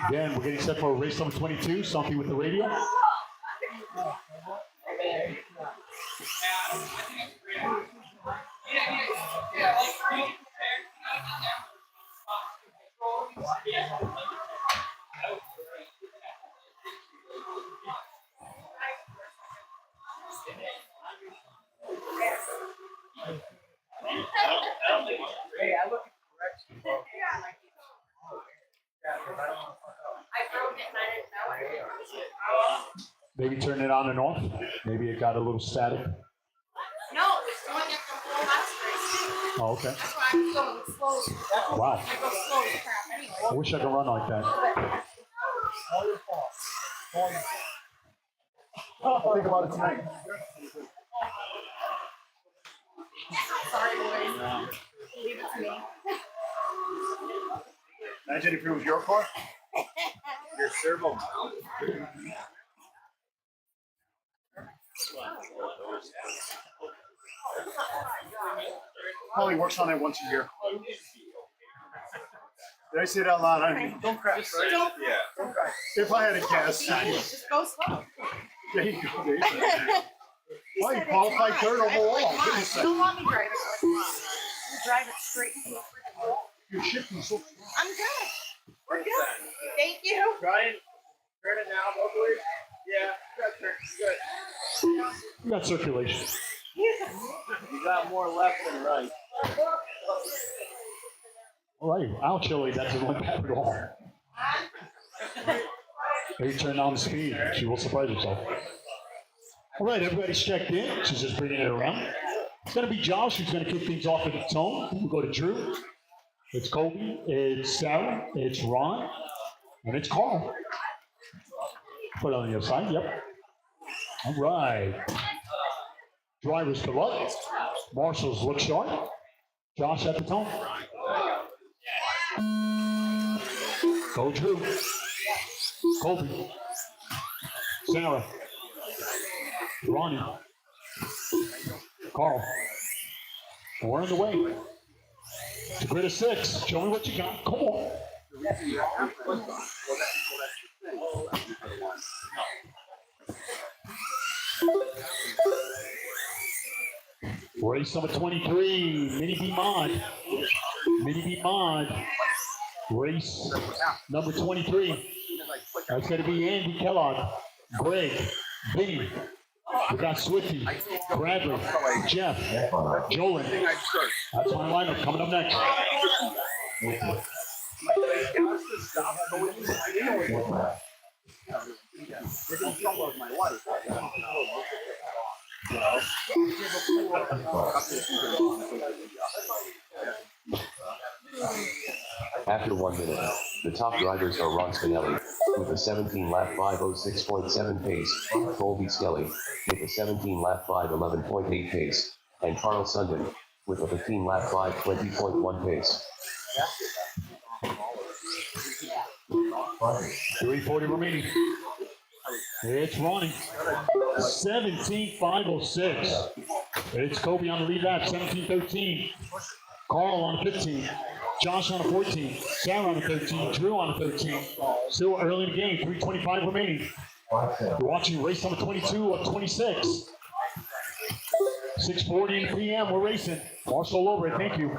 Again, we're getting set for race number 22. Something with the radio. Maybe turn it on and off. Maybe it got a little static. No, it's doing it from full mastery. Oh, okay. That's why I'm going slowly. Wow. I go slowly, crap, anyway. I wish I could run like that. I'll think about it tonight. Sorry, boys. Leave it to me. Imagine if it was your car. Your servo. Probably works on it once a year. Did I say it out loud? I mean, don't crash, right? Don't. Yeah. Don't crash. If I had a guess. Just go slow. There you go, Dave. He Well, you said qualified it's third fine. overall. Like, Goodness fine. You sakes. don't want me driving like mom. You drive it straight into a freaking wall. You're shifting so. I'm good. We're good. Thank you. Brian, turn it now, hopefully. Yeah, You got circulation. you got more left than right. All right, our Chili, that doesn't look bad at all. They turned on the speed. She will surprise herself. All right, everybody's checked in. She's just bringing it around. It's going to be Josh who's going to kick things off at the tone. We'll go to Drew. It's Colby. It's Sarah. It's Ron. And it's Carl. Put it on the other side. Yep. All right. Drivers to luck. Marshals look sharp. Josh at the tone. Go Drew. Colby. Sarah. Ronnie. Carl. We're on the way. It's a grid of 6. Show me what you got. Come on. Race number 23, Mini B Mod. Mini B Mod. Race number 23. That's going to be Andy Kellogg, Greg, Vinny. We got Swifty, Bradley, Jeff, Jolin. That's my lineup coming up next. After 1 minute, the top drivers are Ron Spinelli with a 17-lap 5:06.7 pace, Colby Skelly with a 17-lap 5:11.8 pace, and Carl Sundin with a 15-lap 5:20.1 pace. 3:40 remaining. It's Ronnie. 17.506. It's Kobe on the lead lap, 17.13. Carl on the 15. Josh on the 14. Sarah on the 13. Drew on the 13. Still early in the game, 3:25 remaining. You're watching race number 22 of 26. 6:40 p.m. We're racing. Marshall over it. Thank you.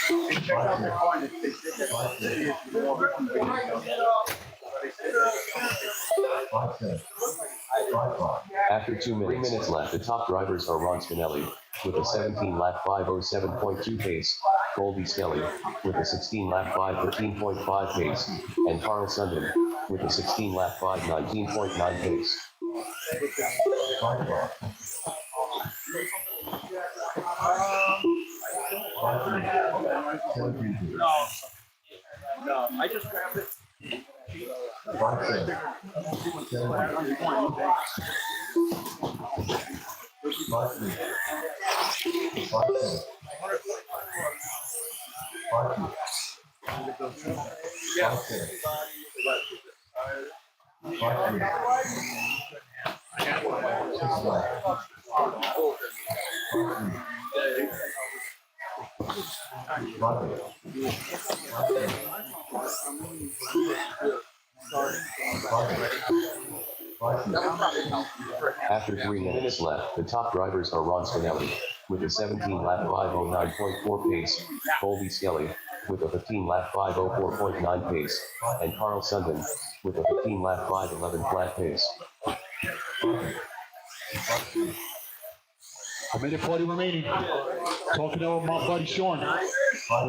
Hey, check out their car and if they did that, it's more convenient. After 2 minutes left, the top drivers are Ron Spinelli with a 17-lap 5:07.2 pace, Colby Skelly with a 16-lap 5:13.5 pace, and Carl Sundin with a 16-lap 5:19.9 pace. No, I just grabbed it. After 3 minutes left, the top drivers are Ron Spinelli with a 17-lap 5:09.4 pace, Colby Skelly with a 15-lap 5:04.9 pace, and Carl Sundin with a 15-lap 5:11 flat pace. A minute 40 remaining. Talking to my buddy Sean.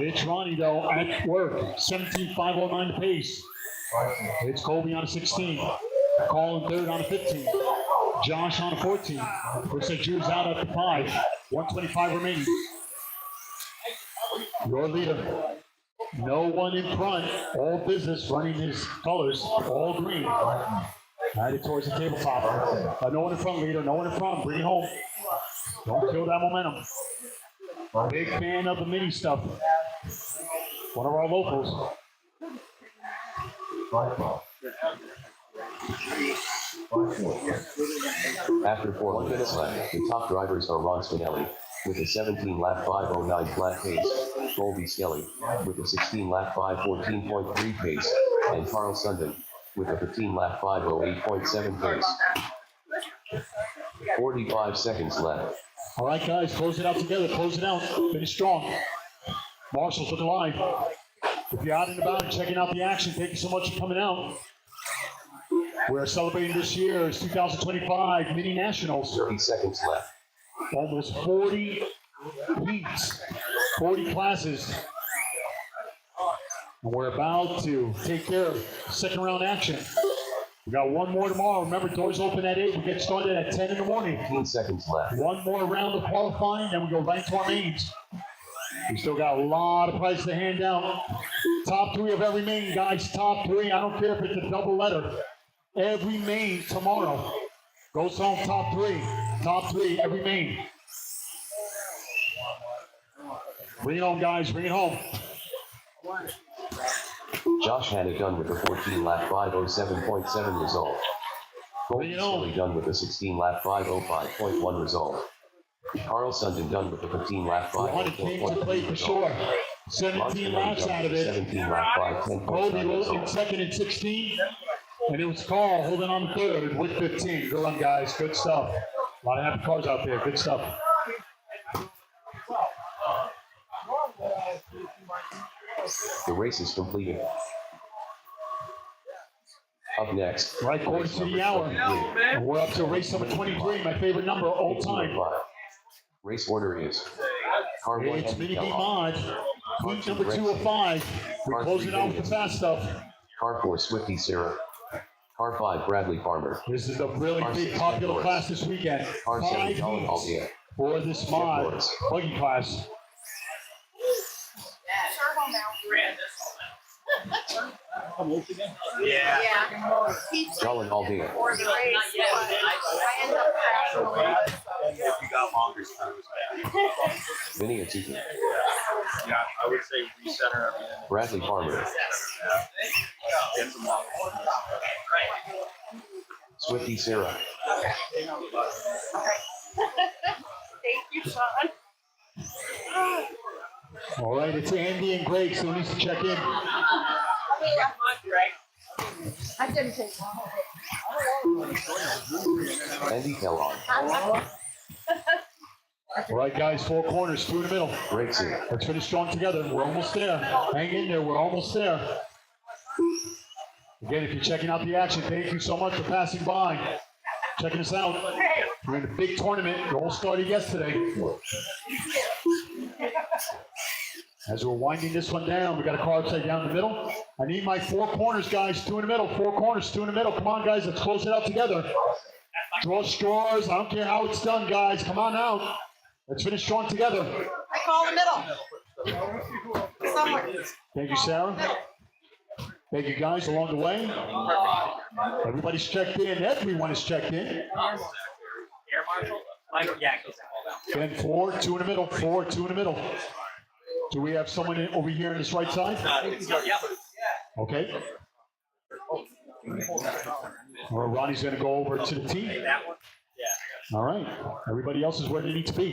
It's Ronnie though at work. 17.509 the pace. It's Colby on a 16. Colin third on the 15. Josh on the 14. Looks like Drew's out at the 5. 125 remaining. Your leader. No one in front. All business running his colors. All green. Headed towards the tabletop. No one in front, leader. No one in front. Bring it home. Don't kill that momentum. Big fan of the mini stuff. One of our locals. After 4 minutes left, the top drivers are Ron Spinelli with a 17-lap 5:09 flat pace, Colby Skelly with a 16-lap 5:14.3 pace, and Carl Sundin with a 15-lap 5:08.7 pace. 45 seconds left. All right, guys, close it out together. Close it out. Finish strong. Marshall's looking live. If you're out and about and checking out the action, thank you so much for coming out. We're celebrating this year's 2025 Mini Nationals. 30 seconds left. Almost 40 heats, 40 classes. And we're about to take care of second round action. We got one more tomorrow. Remember, doors open at 8. We get started at 10 in the morning. 15 seconds left. One more round of qualifying, then we go right to our mains. We still got a lot of prizes to hand out. Top 3 of every main, guys. Top 3. I don't care if it's a double letter. Every main tomorrow goes home top 3. Top 3, every main. Bring it home, guys. Bring it home. Josh Hanna done with a 14-lap 5:07.7 result. Bring Colby it on. Skelly done with a 16-lap 5:05.1 result. Carl Sundin done with a 15-lap One came to play 5:04.3 for result. sure. 17 laps out of it. 17-lap 5:10.9 Colby was in result. second and 16. And it was Carl holding on the third with 15. Good one, guys. Good stuff. A lot of happy cars out there. Good stuff. The race is completed. Up next. Right quarter to the hour. And we're up to race number 23, my favorite number all time. Race order is Car 1 It's Andy Mini B Kellogg, Mod. Heat number 2 of 5. We close it out with the fast stuff. Car 4 Swifty Sarah, Car 5 Bradley Farmer, This is a really Car big 6 popular Norris. class this weekend. Car 7 5 Colin heats Aldier, for this mod Norris. buggy class. Yeah. Colin Aldier, For the race, but I end up crashing away. If you got longer time. Vinny Atsuki, Yeah, I would say recenter everything. Bradley Farmer, Get some longer. Swifty Sarah, Thank you, Sean. All right, it's Andy and Greg, so needs to check in. I didn't take one. Andy Kellogg, All right, guys, 4 corners, 2 in the middle. Greg C, Let's finish strong together. We're almost there. Hang in there. We're almost there. Again, if you're checking out the action, thank you so much for passing by. Checking us out. We're in a big tournament. It all started yesterday. As we're winding this one down, we got a car upside down in the middle. I need my 4 corners, guys. 2 in the middle. 4 corners, 2 in the middle. Come on, guys. Let's close it out together. Draw straws. I don't care how it's done, guys. Come on out. Let's finish strong together. I call the middle. Somewhere. Thank you, Sarah. Thank you, guys, along the way. Everybody's checked in. Everyone is checked in. Air Marshal? Yeah, Then 4, 2 in the middle. 4, 2 in the middle. Do we have someone over here on this right side? yeah. Okay. Well, Ronnie's going to go over to the team. All right. Everybody else is where they need to be.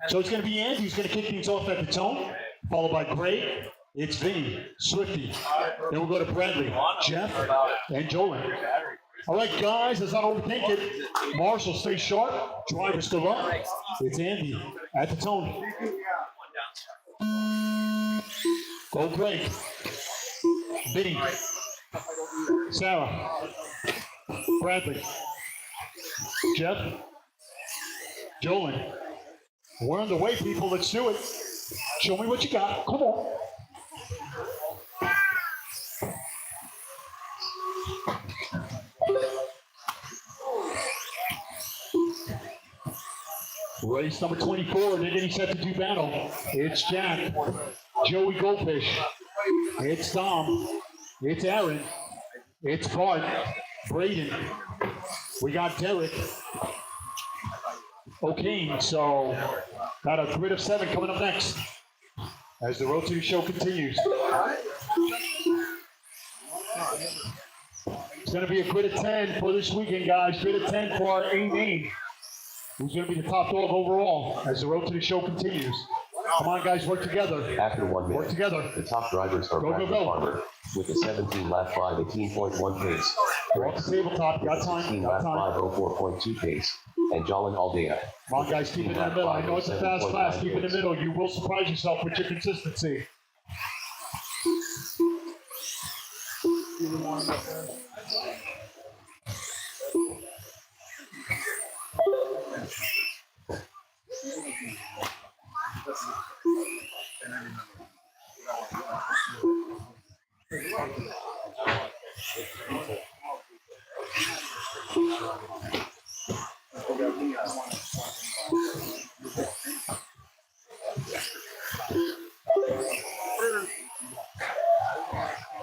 So it's going to be Andy who's going to kick things off at the tone, followed by Greg. It's Vinny, Swifty. Then we'll go to Bradley, Jeff, and Jolin. All right, guys, let's not overthink it. Marshall, stay sharp. Drivers, good luck. It's Andy at the tone. Go Greg. Vinny. Sarah. Bradley. Jeff. Jolin. We're on the way, people. Let's do it. Show me what you got. Come on. Race number 24, they're getting set to do battle. It's Jack, Joey Goldfish, it's Dom, it's Aaron, it's Bart, Braden, we got Derek, O'Kane. So got a grid of 7 coming up next as the Road to the Show continues. It's going to be a grid of 10 for this weekend, guys. Grid of 10 for our A-Main, who's going to be the top dog overall as the Road to the Show continues. Come on, guys, work together. After 1 minute, Work together. the top drivers are Go, go, Bradley go. Farmer with a 17 lap 5, 18.1 pace. We're off the tabletop. Got time. 16 Got lap time. 5, 04.2 pace. And Jolin Aldea. Come on, guys, keep it in the middle. I know it's a fast class. Keep it in the middle. You will surprise yourself with your consistency.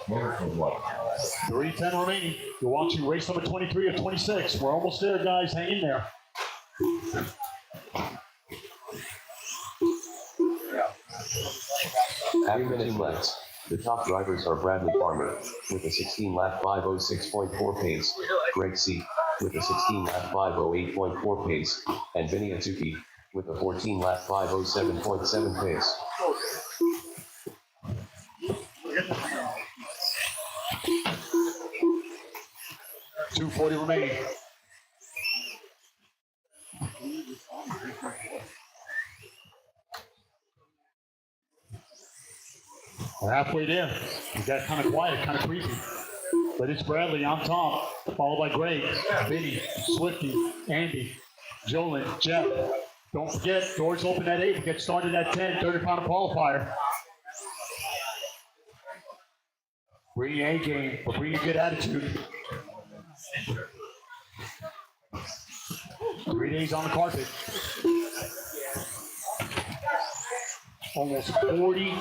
Minutes of what? 3:10 remaining. You're watching race number 23 of 26. We're almost there, guys. Hang in there. After 2 laps, the top drivers are Bradley Farmer with a 16 lap 506.4 pace, Greg C with a 16 lap 508.4 pace, and Vinny Atsuki with a 14 lap 507.7 pace. .240 remaining. We're halfway there. We got kind of quiet, kind of creepy. But it's Bradley on top, followed by Greg, Vinny, Swifty, Andy, Jolin, Jeff. Don't forget, doors open at 8. We get started at 10, 30-pounder qualifier. Bring your A game, but bring your good attitude. 3 days on the carpet. Almost 40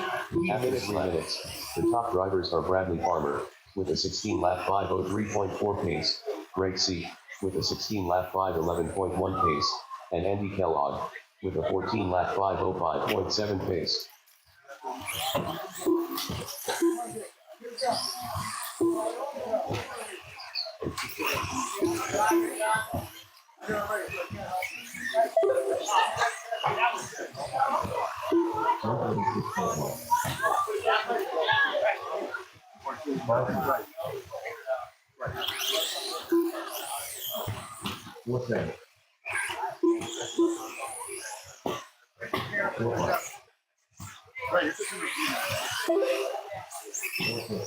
After 3 minutes, the top drivers are Bradley Farmer with a 16 lap 503.4 pace, Greg C with a 16 lap 511.1 pace, and Andy Kellogg with a 14 lap 505.7 pace. What's that? Right, you're just in the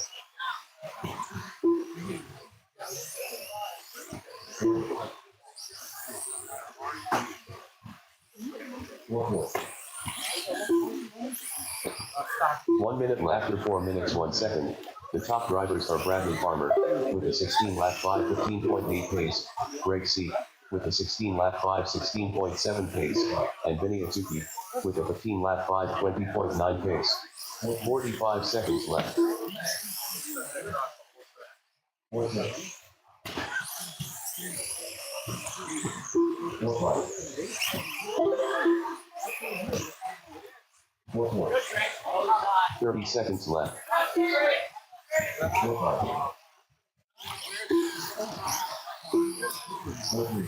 What's 1 minute after 4 minutes 1 second, the top drivers are Bradley Farmer with a 16 lap 515.8 pace, Greg C with a 16 lap 516.7 pace, and Vinny Atsuki with a 15 lap 520.9 pace. 45 seconds left. What's that? What's what? What's what? 30 seconds left. What's what? What's me?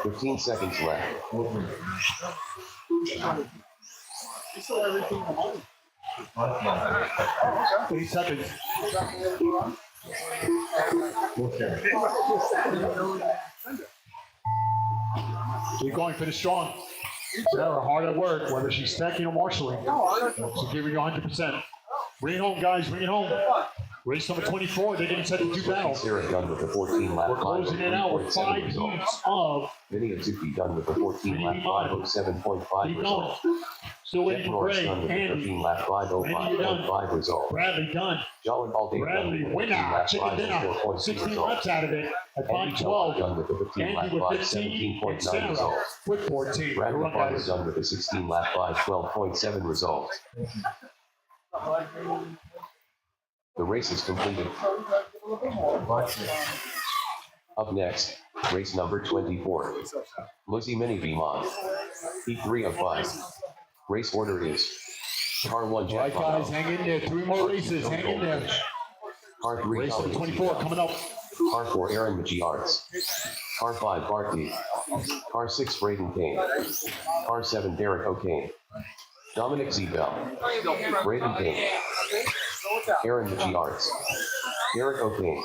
15 seconds left. What's me? What's my? 8 seconds. What's that? Keep going, finish strong. Sarah, hard at work, whether she's stacking or marshalling. So give it 100%. Bring it home, guys, bring it home. Race number 24, they're getting set to do battle. Sarah done with the 14 lap. We're closing it out with 5 result. heats of Vinny Azuki done with the 14 lap 507.5 keep result. going. Still Jeff waiting for Norris Gray, done with the Andy, 13 lap 505.5 result. Bradley done. Jolin Baldy Bradley, winner, chicken dinner, 16 laps out of it at Andy Keller 5:12. done with the 15 lap Andy with 15, and 517.9 Sarah result. with 14. Good Bradley run, Farmer guys. done with the 16 lap 512.7 result. The race is completed. Up next, race number 24. Lucy Mini Vimont. Heat 3 of 5. Race order is Car 1 All right, Jack guys, Bono. hang in there. 3 more races. Hang in there. Car 3 Race number Colin 24 Zebel. coming up. Car 4 Aaron Magie Arts. Car 5 Bart Deep. Car 6 Braden Kane. Car 7 Derek O'Kane. Dominic Zebel. Braden Kane. Aaron Magie Arts. Derek O'Kane.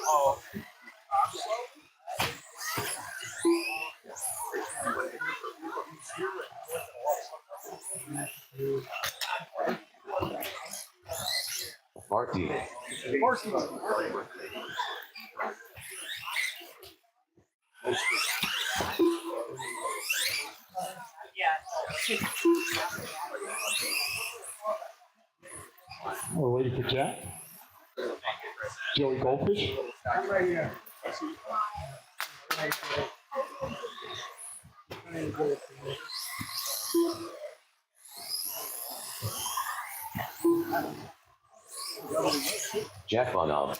Bart Deep. We're waiting for Jack. Joey Goldfish. Jack Bonham.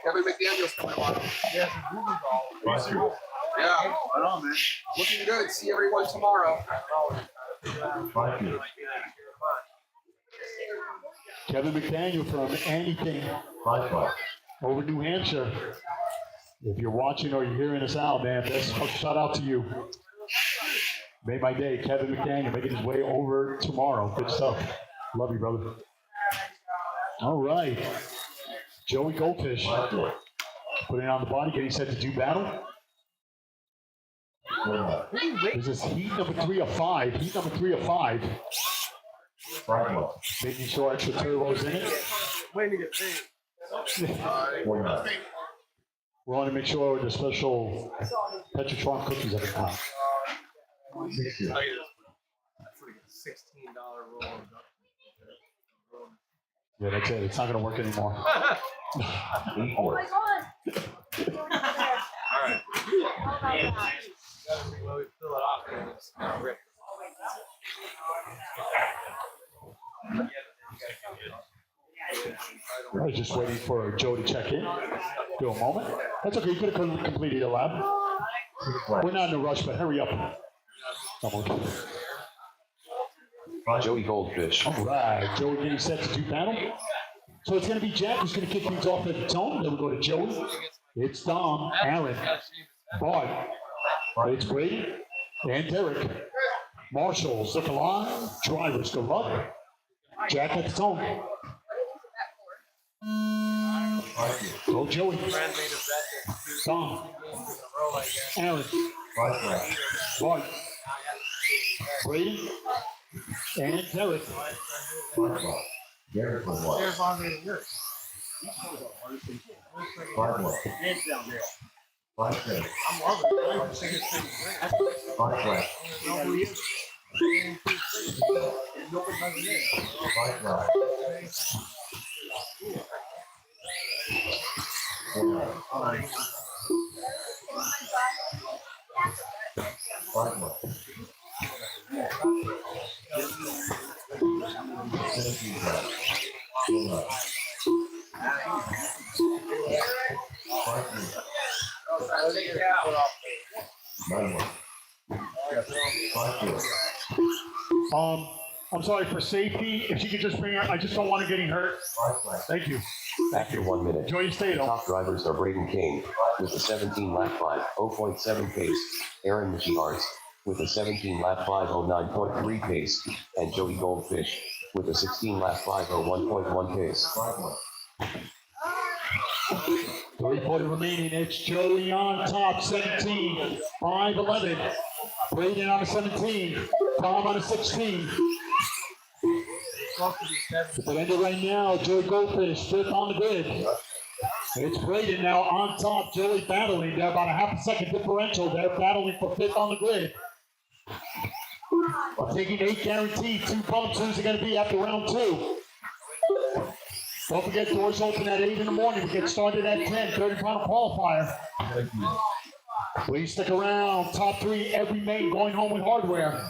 Kevin McDaniel's coming tomorrow. Yeah. Right on, man. Looking good. See everyone tomorrow. Kevin McDaniel from Anything over New Hampshire. If you're watching or you're hearing us out, man, best shout out to you. Made my day. Kevin McDaniel making his way over tomorrow. Good stuff. Love you, brother. All right. Joey Goldfish putting it on the body, getting set to do battle. This is heat number 3 of 5. Heat number 3 of 5. Making sure extra turbos in it. We want to make sure the special Petrotron cookies at the top. $16 roll. Yeah, that's it. It's not going to work anymore. Oh my God. All right. Well, we fill it off and it's not ripped. I was just waiting for Joe to check in. Do a moment. That's okay. You could have completed your lab. We're not in a rush, but hurry up. Joey Goldfish. All right. Joey getting set to do battle. So it's going to be Jack who's going to kick things off at the tone. Then we go to Joey. It's Dom, Aaron, Bart. It's Brady and Derek. Marshals look alive. Drivers go up. Jack at the tone. Go Joey. Dom. Aaron. Bart. Brady. And Derek. Derek was what? There's longer than yours. Hands down there. I'm loving it. I'm sorry for safety. If she could just bring her, I just don't want her getting hurt. Thank you. After 1 minute, Enjoy your stay the though. top drivers are Braden Kane with a 17 lap 5, 0.7 pace, Aaron Michiars with a 17 lap 5, 09.3 pace, and Joey Goldfish with a 16 lap 5, 1.1 pace. 3:40 remaining. It's Joey on top, 17, 5-11. Braden on a 17, Tom on a 16. But ended right now, Joey Goldfish, fifth on the grid. It's Braden now on top, Joey battling. They're about a half a second differential. They're battling for fifth on the grid. I'm taking 8 guaranteed, 2 bumps. Who's it going to be after round 2? Don't forget, doors open at 8 in the morning. We get started at 10, third and final qualifier. Please stick around. Top 3, every main going home with hardware.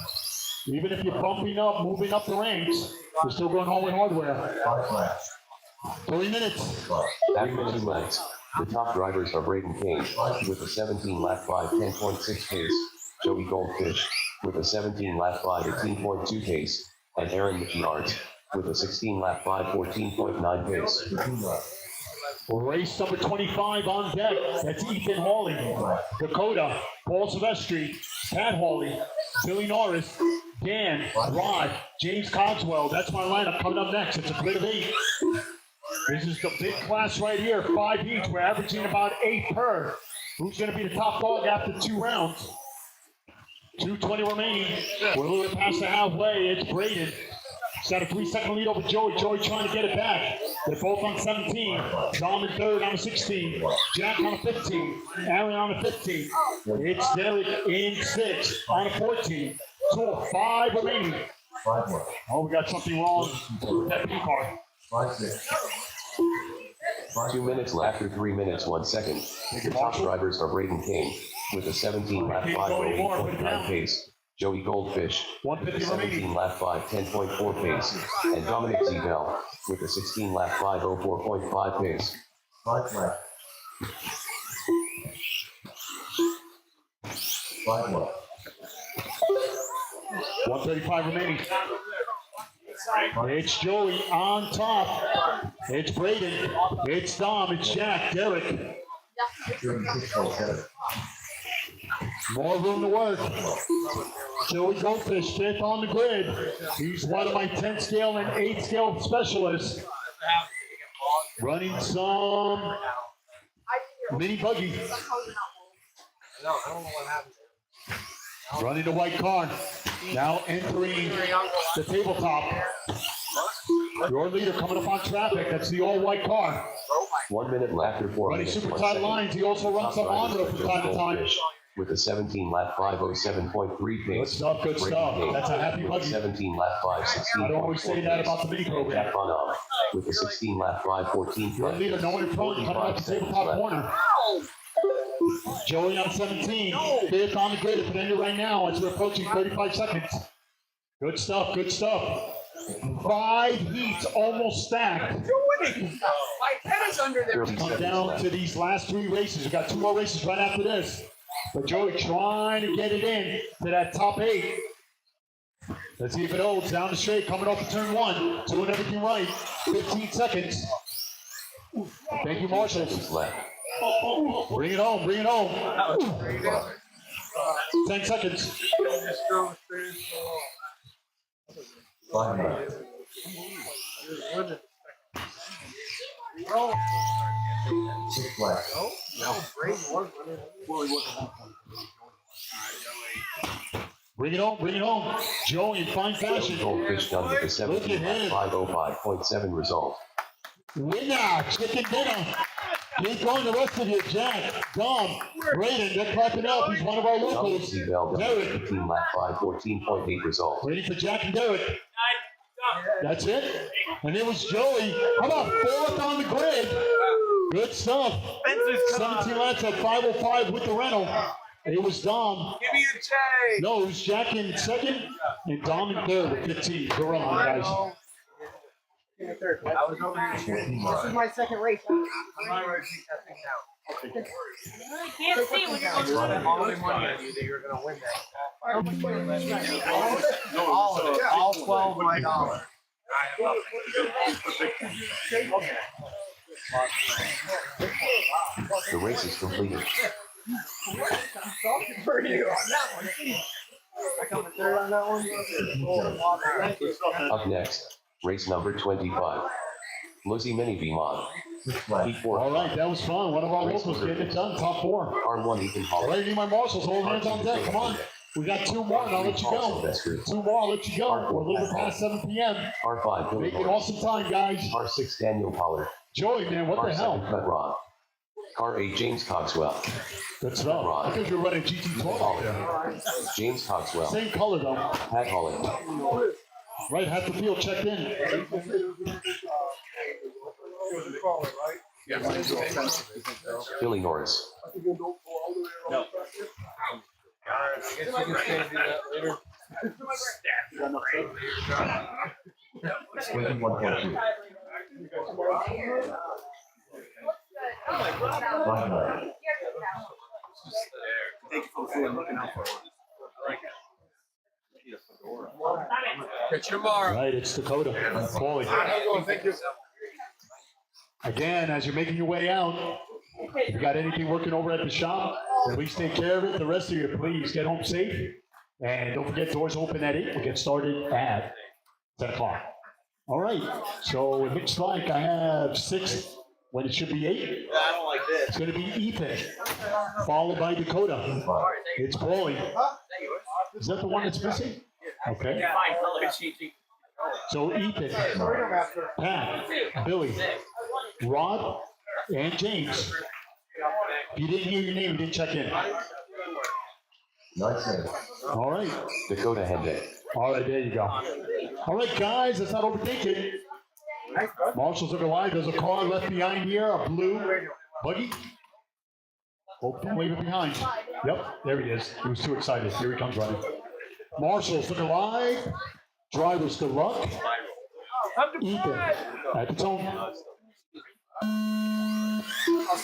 Even if you're bumping up, moving up the ranks, you're still going home with hardware. 3 minutes. After 2 laps, the top drivers are Braden Kane with a 17 lap 5, 10.6 pace, Joey Goldfish with a 17 lap 5, 18.2 pace, and Aaron Michiars with a 16 lap 5, 14.9 pace. Race number 25 on deck. That's Ethan Hawley, Dakota, Paul Silvestri, Pat Hawley, Billy Norris, Dan, Rod, James Cogswell. That's my lineup coming up next. It's a grid of 8. This is the big class right here, 5 each. We're averaging about 8 per. Who's going to be the top dog after 2 rounds? 2:20 remaining. We're a little bit past the halfway. It's Braden. He's got a 3-second lead over Joey. Joey trying to get it back. They're both on 17. Dom in third on a 16. Jack on a 15. Aaron on a 15. It's Derek in 6 on a 14. 5 remaining. Oh, we got something wrong with that P card. 2 minutes left. After 3 minutes, 1 second. The top drivers are Braden Kane with a 17 lap 5, 8.9 pace, Joey Goldfish with a 17 lap 5, 10.4 pace, and Dominic Zebel with a 16 lap 5, 04.5 pace. 1:35 remaining. It's Joey on top. It's Braden. It's Dom. It's Jack. Derek. More room to work. Joey Goldfish, 5th on the grid. He's one of my 10 scale and 8 scale specialists. Running some mini buggy. Running the white car. Now entering the tabletop. Your leader coming up on traffic. That's the all-white car. 1 minute left. After 4 Running minutes, super 1 tight second. lines. He also runs some on road from time to time. With a 17 lap 5, 07.3 pace. Good stuff, good Braden stuff. Kane That's a happy with buggy. 17 lap 5, 16. I don't always say that about the mini program. Jack Bonham with a 16 lap 5, 14. Your leader, no one in front, coming up the tabletop corner. Joey on 17, 5th on the grid. It's ended right now as we're approaching 35 seconds. Good stuff, good stuff. 5 heats almost stacked. My head is under there. Come down to these last 3 races. We've got 2 more races right after this. But Joey trying to get it in to that top 8. Let's see if it holds. Down the straight, coming off the turn 1. Doing everything right. 15 seconds. Thank you, Marshall. Left. Bring it home, bring it home. 10 seconds. 5 minutes. Six laps. Bring it home, bring it home. Joey in fine fashion. Goldfish done with a 17 lap 505.7 result. Winner, chicken dinner. Keep going, the rest of you. Jack, Dom, Braden, they're clapping up. He's one of our Dominic locals. Zebel done with a Derek, 15 lap 5, 14.8 result. waiting for Jack and Derek. That's it. And it was Joey. How about 4th on the grid? Good stuff. 17 laps at 505 with the rental. It was Dom. Give me a J. No, it was Jack in 2nd and Dom in 3rd with 15. Go on, guys. I was over here. This is my second race. Can't see when you're going to. All the money on you that you're gonna win that. All of it, all 12 my dollar. The race is completed. For you on that one. I come in third on that one. Up next, race number 25. Lucy Mini V Mod. Heat 4. All right, that was fun. One of our locals getting it done, top four. R1 Ethan All Hall. right, need my marshals, hold hands on deck, come on. We got two more, and I'll let you go. Two more, I'll let you go. We're a little bit past 7 p.m. R5 Billy Make it Norris. awesome time, guys. R6 Daniel Pollard. Joey, man, what the R7 hell? Cut Rod. R8 James Cogswell. Good stuff. I think you're running GT12 out there. James Cogswell. Same color, though. Pat Holland. Right, half the field checked in. Billy Norris. I guess you can stay and do that later. 21.2. Line Thank you for the food and looking out for it. Catch you tomorrow. Right, it's Dakota. Paulie. Thank you. Again, as you're making your way out, if you got anything working over at the shop, please take care of it. The rest of you, please get home safe. And don't forget, doors open at 8. We'll get started at 10 o'clock. All right, so it looks like I have 6 when it should be 8. I don't like this. It's going to be Ethan, followed by Dakota. It's Paulie. Is that the one that's missing? Okay. Fine color changing. So Ethan, Pat, Billy, Rod, and James. If you didn't hear your name, you didn't check in. Nice. All right. Dakota Hende. All right, there you go. All right, guys, let's not overthink it. Marshals are alive. There's a car left behind here, a blue buggy. Oh, don't leave it behind. Yep, there he is. He was too excited. Here he comes running. Marshals look alive. Drivers, good luck. Ethan at the tone.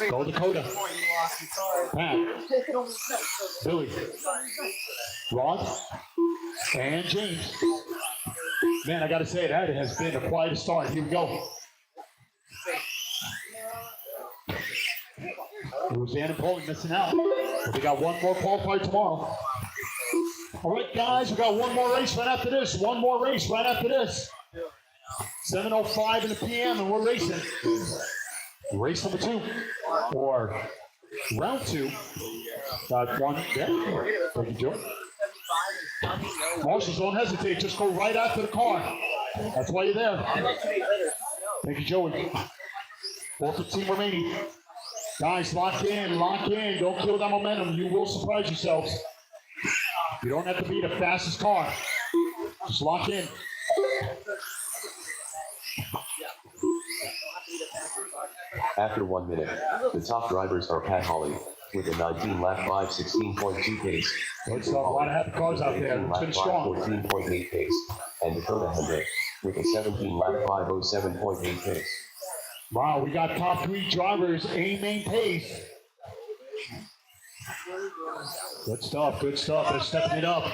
Go Dakota. Pat. Billy. Rod. And James. Man, I gotta say, that has been a quiet start. Here we go. Roseanne and Paulie missing out. But we got one more qualified tomorrow. All right, guys, we got one more race right after this. One more race right after this. 7:05 in the PM, and we're racing. Race number 2, or round 2. Got one there. Thank you, Joe. Marshals, don't hesitate. Just go right after the car. That's why you're there. Thank you, Joey. 4:15 remaining. Guys, lock in, lock in. Don't kill that momentum. You will surprise yourselves. You don't have to be the fastest car. Just lock in. After 1 minute, the top drivers are Pat Holly with a 19-lap 5:16.2 pace. Good stuff. A lot of happy cars out there. 18 It's lap been strong. 5:14.8 pace, and Dakota Hende with a 17-lap 5:07.8 pace. Wow, we got top 3 drivers, main pace. Good stuff, good stuff. They're stepping it up.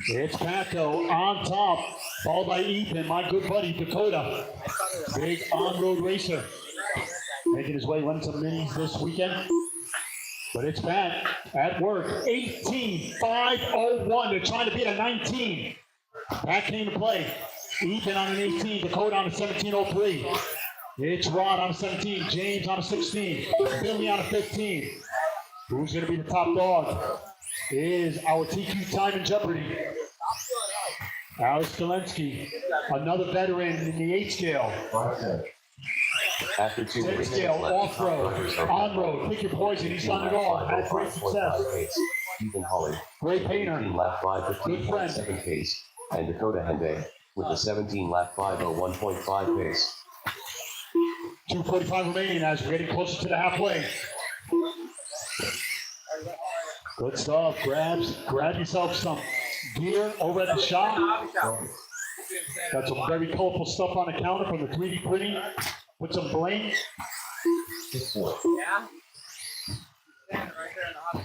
It's Paco on top, followed by Ethan, my good buddy Dakota. Big on-road racer. Making his way, running some minis this weekend. But it's Pat at work. 18.501. They're trying to beat a 19. Pat came to play. Ethan on an 18, Dakota on a 17.03. It's Rod on a 17, James on a 16, Billy on a 15. Who's going to be the top dog? Is our TQ Time in Jeopardy. Alex Galensky, another veteran in the 8 scale. After 2 10 minutes, scale, left, off-road, drivers are on-road, pick your poison. He's done it all. Had great 5.5 success. pace. Ethan Holly, Great painter. 18-lap Good friend. 5:15.7 pace, and Dakota Hende with a 17-lap 5:01.5 pace. 2:45 remaining as we're getting closer to the halfway. Good stuff. Grab yourself some gear over at the shop. Got some very colorful stuff on the counter from the 3D printing. Put some bling. 6-4. Yeah. Standing right there in the hot tub.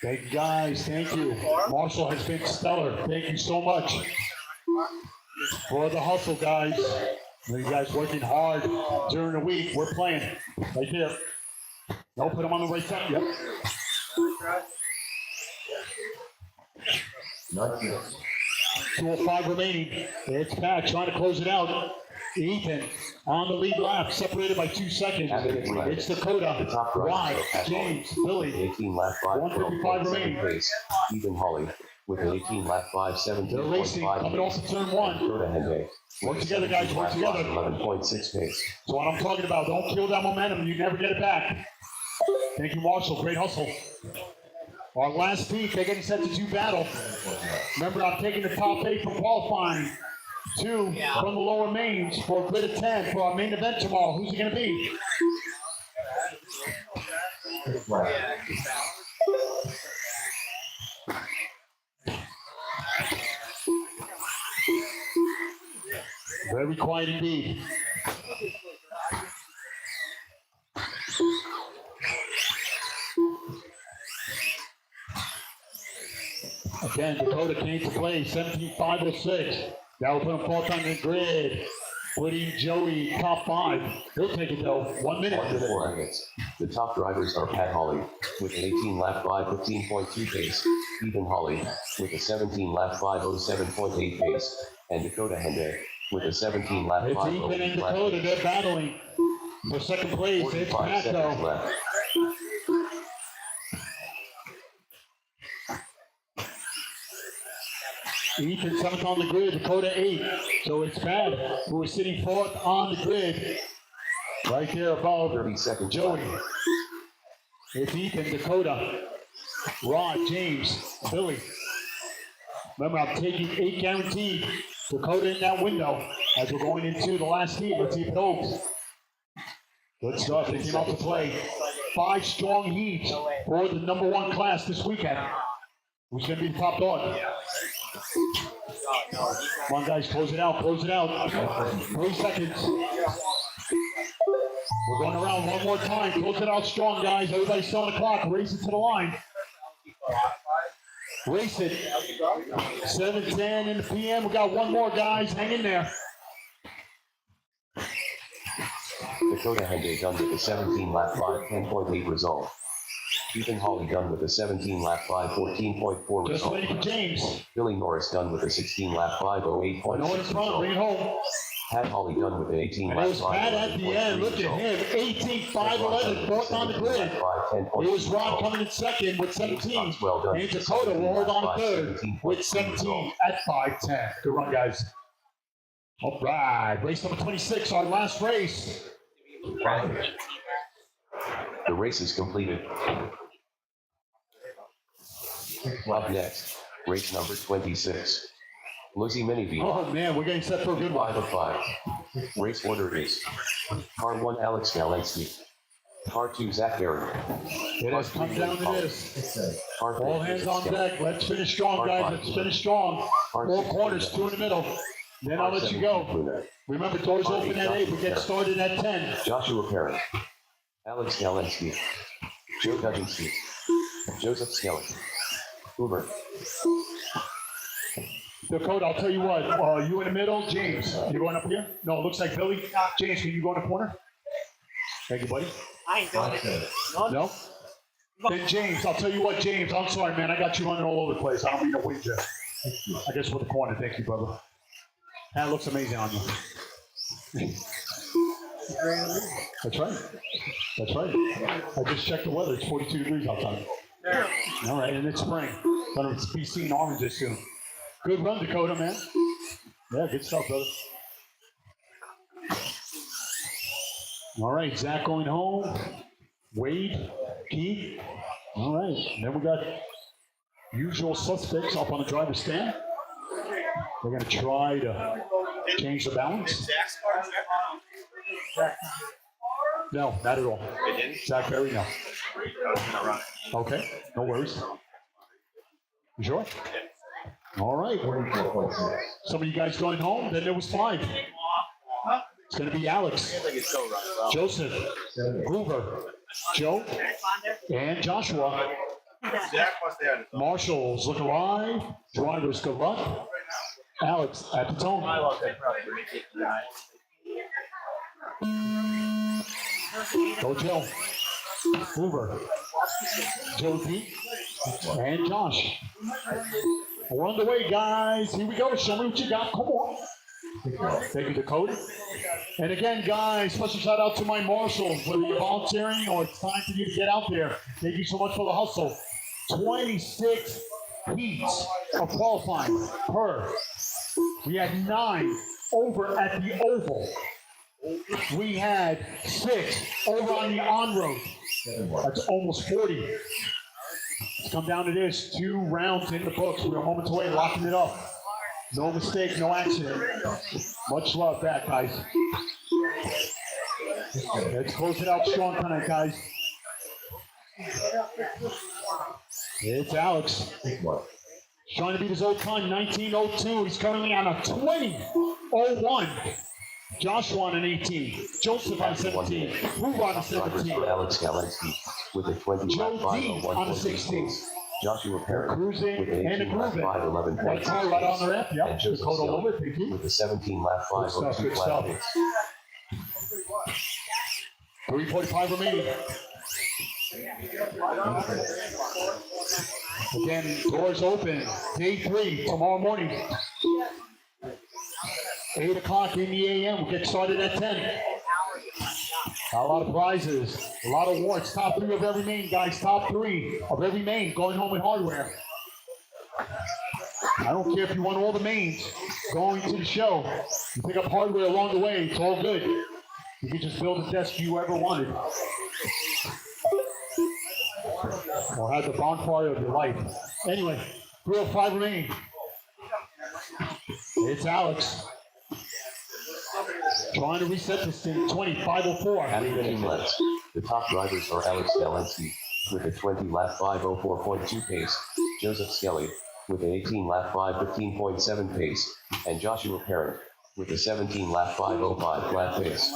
Thank you, guys. Thank you. Marshall has been stellar. Thank you so much for the hustle, guys. You guys working hard during the week. We're playing right there. No, put them on the right side. Yep. 9-0. 2:05 remaining. It's Pat trying to close it out. Ethan on the lead lap, separated by 2 seconds. It's Dakota, The top Rye, riders are Pat James, Hawley Billy. with 18 lap 5 155 12.7 remaining. pace. Ethan Hawley with an 18 lap 5 They're racing, 17.5 coming off pace. of turn one. Dakota Henday Work with a together, guys, 17 work lap together. 5 11.6 pace. That's what I'm talking about. Don't kill that momentum. You never get it back. Thank you, Marshall. Great hustle. Our last peak, they're getting set to do battle. Remember, I'm taking the top 8 from qualifying. 2 from the lower mains for a grid of 10 for our main event tomorrow. Who's it going to be? 6 lap. Very quiet indeed. Again, Dakota came to play 17.506. That will put him fourth on the grid. Putting Joey top 5. He'll take it though. 1 minute. Under 4 minutes. The top drivers are Pat Hawley with an 18 lap 5 15.2 pace. Ethan Hawley with a 17 lap 5 07.8 pace. And Dakota Henday with a 17 lap 5 It's Ethan and Dakota. They're battling for second place. It's 45 Pat seconds though. left. Ethan 7th on the grid, Dakota 8. So it's Pat who is sitting 4th on the grid. Right there above 30 seconds Joey. left. It's Ethan, Dakota, Rod, James, Billy. Remember, I'm taking 8 guaranteed. Dakota in that window as we're going into the last heat. Let's see if it opens. Good stuff. They came out to play 5 strong heats for the number 1 class this weekend. Who's going to be the top dog? Come on, guys, close it out, close it out. 3 seconds. We're going around one more time. Close it out strong, guys. Everybody's still on the clock. Race it to the line. Race it. 7:10 in the PM. We got one more, guys. Hang in there. Dakota Henday done with a 17 lap 5 10.8 result. Ethan Hawley done with a 17 lap 5 14.4 Just result. waiting for James. Billy Norris done with a 16 lap 5 I know what 08.6 it's from. Bring it result. home. Pat Hawley done with an 18 And it lap was 5 Pat at the end. 11.3 Look at result. him. 18, 5, 11. Fourth on the grid. It was Ron coming in second with 17. Well done. And Dakota will hold on third with 17 at 5:10. Good run, guys. All right. Race number 26, our last race. The race is completed. Up next, race number 26. Lucy Minivie, Oh, man, we're getting set for a good one. 5 of 5. Race order is Car 1 Alex Galensky, Car 2 Zach Barry, It has come down to this. Car 3 All hands on Joseph deck. Let's finish strong, guys. Let's finish strong. 4 corners, 2 in the middle. Then I'll let you go. Remember, doors open at 8. We get started at 10. Joshua Perry, Alex Galensky, Joe Duginsky, Joseph Skelly, Uber, Dakota, I'll tell you what. You in the middle. James, you going up here? No, it looks like Billy. James, can you go in the corner? Thank you, buddy. I ain't doing it. No? Then James, I'll tell you what, James, I'm sorry, man. I got you running all over the place. I don't mean to whinge you. I guess with the corner. Thank you, brother. That looks amazing on you. That's right. That's right. I just checked the weather. It's 42 degrees outside. All right, and it's spring. Gonna be seeing oranges soon. Good run, Dakota, man. Yeah, good stuff, brother. All right, Zach going home. Wade, Keith. All right, and then we got usual suspects up on the driver's stand. We're gonna try to change the balance. No, not at all. Zach Berry, no. Okay, no worries. You sure? All right. 44.6. Some of you guys going home, then there was 5. It's going to be Alex, Joseph, Hoover, Joe, and Joshua. Zach must have had it. Marshall's looking live. Drivers, good luck. Alex at the tone. Go Joe. Hoover. Joe D. And Josh. We're on the way, guys. Here we go. Show me what you got. Come on. Thank you, Dakota. And again, guys, special shout out to my marshals, whether you're volunteering or it's time for you to get out there. Thank you so much for the hustle. 26 heats of qualifying per. We had 9 over at the oval. We had 6 over on the on-road. That's almost 40. Let's come down to this. 2 rounds in the books. We're moments away, locking it up. No mistake, no accident. Much love back, guys. Let's close it out strong tonight, guys. It's Alex. Trying to beat his old time, 19:02. He's currently on a 20:01. Joshua on an 18. Joseph on 17. Who on a 17? For Alex Galensky with a 20 Joe lap D 5:01 on a point 16. pace. Joshua Parent Cruising with an and a 18 lap grooving. 5:11 point That's all right on the ramp. and Yep. Joseph Dakota Skelly over. Thank you. with a 17 lap Good stuff, 5:02 good lap stuff. pace. 3:45 remaining. Again, doors open. Day 3 tomorrow morning. 8 o'clock in the a.m. We'll get started at 10. A lot of prizes, a lot of awards. Top 3 of every main, guys. Top 3 of every main going home with hardware. I don't care if you won all the mains going to the show. You pick up hardware along the way. It's all good. You can just build a desk you ever wanted. Or have the bonfire of your life. Anyway, 3:05 remaining. It's Alex. Trying to reset this thing. 25:04. Adding 2 laps. The top drivers are Alex Galensky with a 20 lap 5:04.2 pace. Joseph Skelly with an 18 lap 5:15.7 pace. And Joshua Parent with a 17 lap 5:05 lap pace.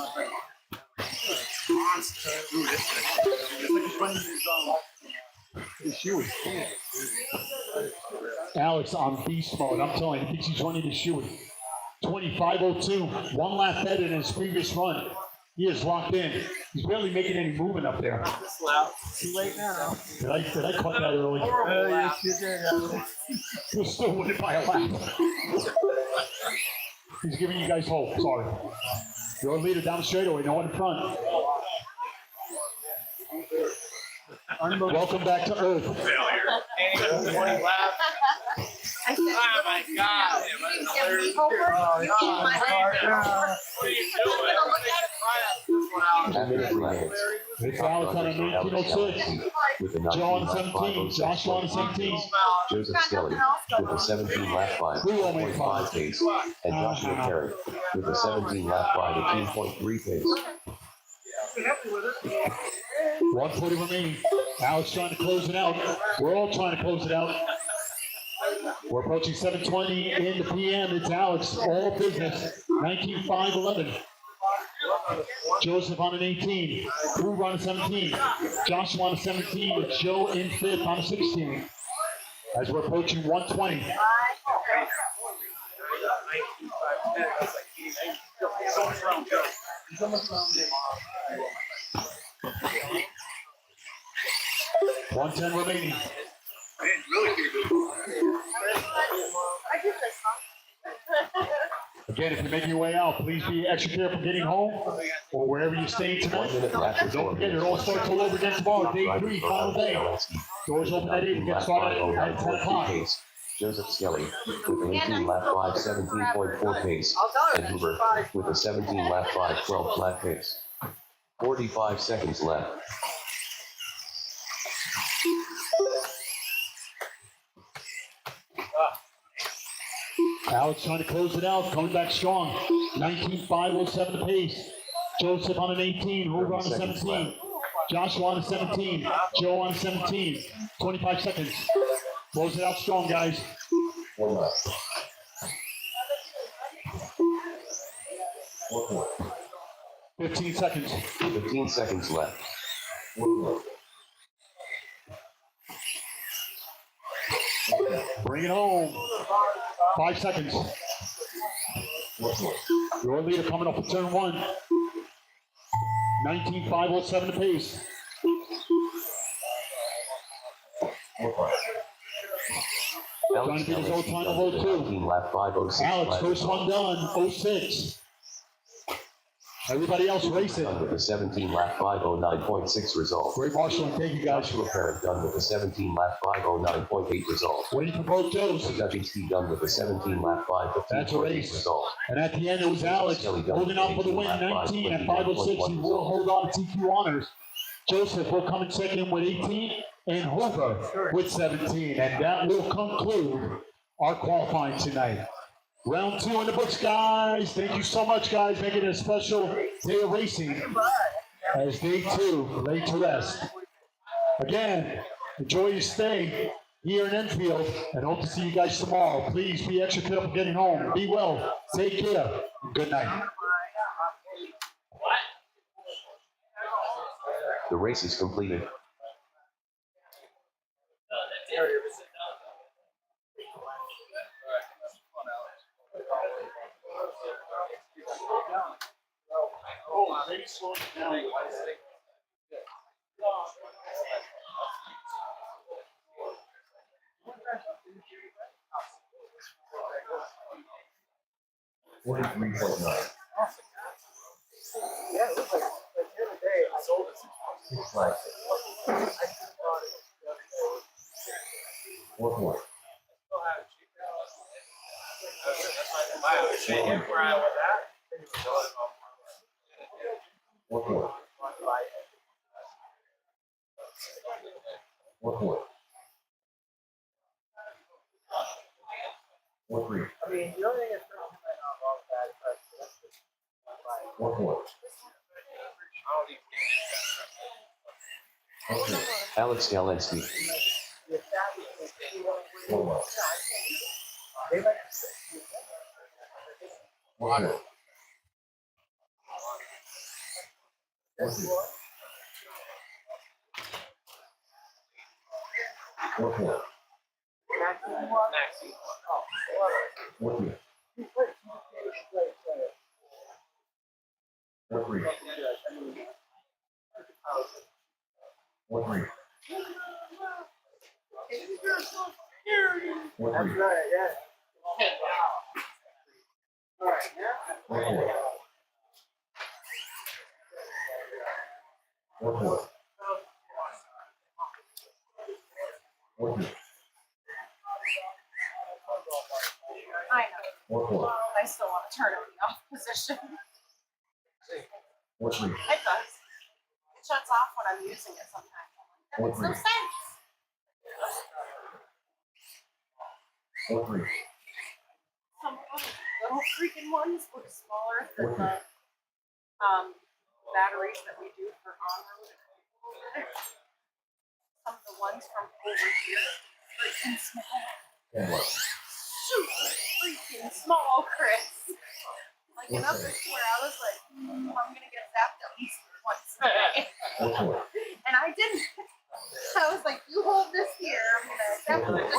Alex on beast mode. I'm telling you, he thinks he's running the shoe. 25:02. 1 lap better than his previous run. He is locked in. He's barely making any movement up there. Too late now. Did I cut that early? Yes, you did. He'll still win it by a lap. He's giving you guys hope. Sorry. Your leader down the straightaway, no one in front. Welcome back to Earth. I said, oh my God. You keep my hand. Adding 2 laps. It's Alex on a 19:06. With a Joe on 19 lap 17. Joshua on 17. Joseph Skelly with a 17 lap 5.5 pace. And Joshua Parent with a 17 lap 5:18.3 pace. 1:40 remaining. Alex trying to close it out. We're all trying to close it out. We're approaching 7:20 in the PM. It's Alex, all business. 19.5:11. Joseph on an 18. Hoover on a 17. Joshua on a 17. With Joe in 5th on a 16. As we're approaching 1:20. $110 remaining. Again, if you're making your way out, please be extra careful getting home or wherever you're staying 1 tonight. minute lap Don't forget, it all starts all over again tomorrow, day 3, final day. Doors open at 8, we get started at 10 o'clock. pace. Joseph Skelly with an 18 lap 5:17.4 pace. And Hoover with a 17 lap 5:12 flat pace. 45 seconds left. Alex trying to close it out, coming back strong. 19.507 pace. Joseph on an 18, Hoover on a 17. Joshua on a 17, Joe on a 17. 25 seconds. Close it out strong, guys. 1 lap. 4 points. 15 seconds. 15 seconds left. Bring it home. 5 seconds. Your leader coming up with turn 1. 19.507 to pace. Trying to beat his old time of 02. Lap 506. Alex, first one done, 06. Everybody else racing. Done with the 17 lap 509.6 result. Great marshalling, thank you guys. Joshua Parent done with the 17 lap 509.8 result. Waiting for both Joes. Dubinsky done with the 17 lap That's a 515.8 race. result. And at the end, it was Alex holding out for the win, 19 at 506. He will hold on to TQ honors. Joseph will come in second with 18, and Hoover with 17. And that will conclude our qualifying tonight. Round 2 in the books, guys. Thank you so much, guys. Making it a special day of racing as day 2 laid to rest. Again, enjoy your stay here in Enfield, and hope to see you guys tomorrow. Please be extra careful getting home. Be well. Take care. Good night. The race is completed. Forty-three point nine. Yeah, it looks like the other day I sold it. 6 laps. 4 points. Where I was at. 4 points. 4 points. 4-3. I mean, the only thing that's not wrong with that is 4 points. Okay. Alex Galensky. the establishment. 4 laps. They like 4 points. 4 points. 4-3. 4-3. 4-3. 4-3. right, yeah. All right, yeah. 4 points. 4 points. 4-2. I know. 4 points. I still want to turn it in the off position. 4-3. It does. It shuts off when I'm using it sometimes. That makes no sense. 4-3. Some of the little freaking ones look smaller than the batteries that we do for on-road. Some of the ones from over here, freaking small. 10 laps. Super freaking small, Chris. Like enough to where I was like, I'm gonna get zapped at least once a day. 4 points. And I didn't. I was like, you hold this here, I'm gonna definitely go.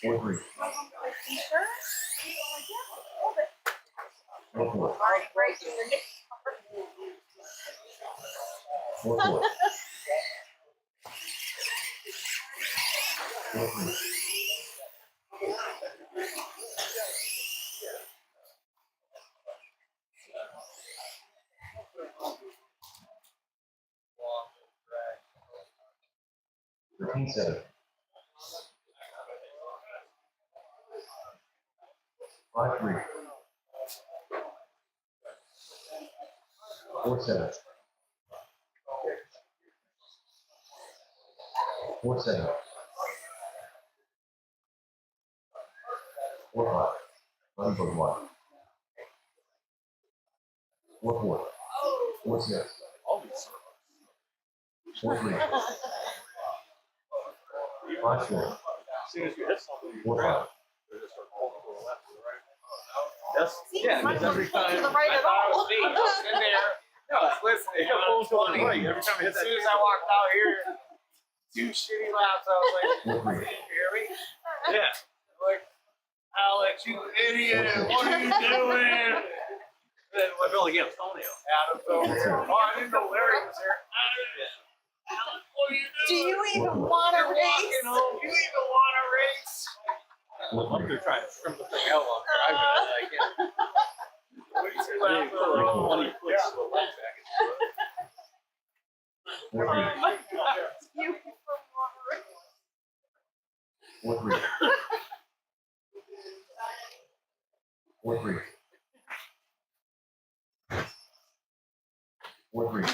4-3. You sure? He's like, yeah, hold it. 4 points. Already breaking the neck. 4 points. 4-3. 13-7. 5-3. 4-7. 4-7. 4-5. Unbroken 1. 4-4. 4-6. 4-3. 5-4. 4-5. That's, See, yeah, mine because every wasn't pulled to time. the right I at thought it all. was me. I was in there. No, I was listening. It pulls to the Funny. right every time it As hits that. soon as I walked out here, 2 shitty laps, I was like, "Can you hear me?" Yeah. Like, Alex, you idiot! What are you doing? Then I feel like, yeah, toenail. Adam's over here. Oh, I didn't know Larry was here. Alex, what are you Do doing? you even want to You're race? walking home. You even want to race? I'm just trying to trim the thing Hell, I'm driving it. I can't. What do you say? Yeah, funny clicks the leg back and You prefer want to race? Woodbury. Woodbury. Woodbury.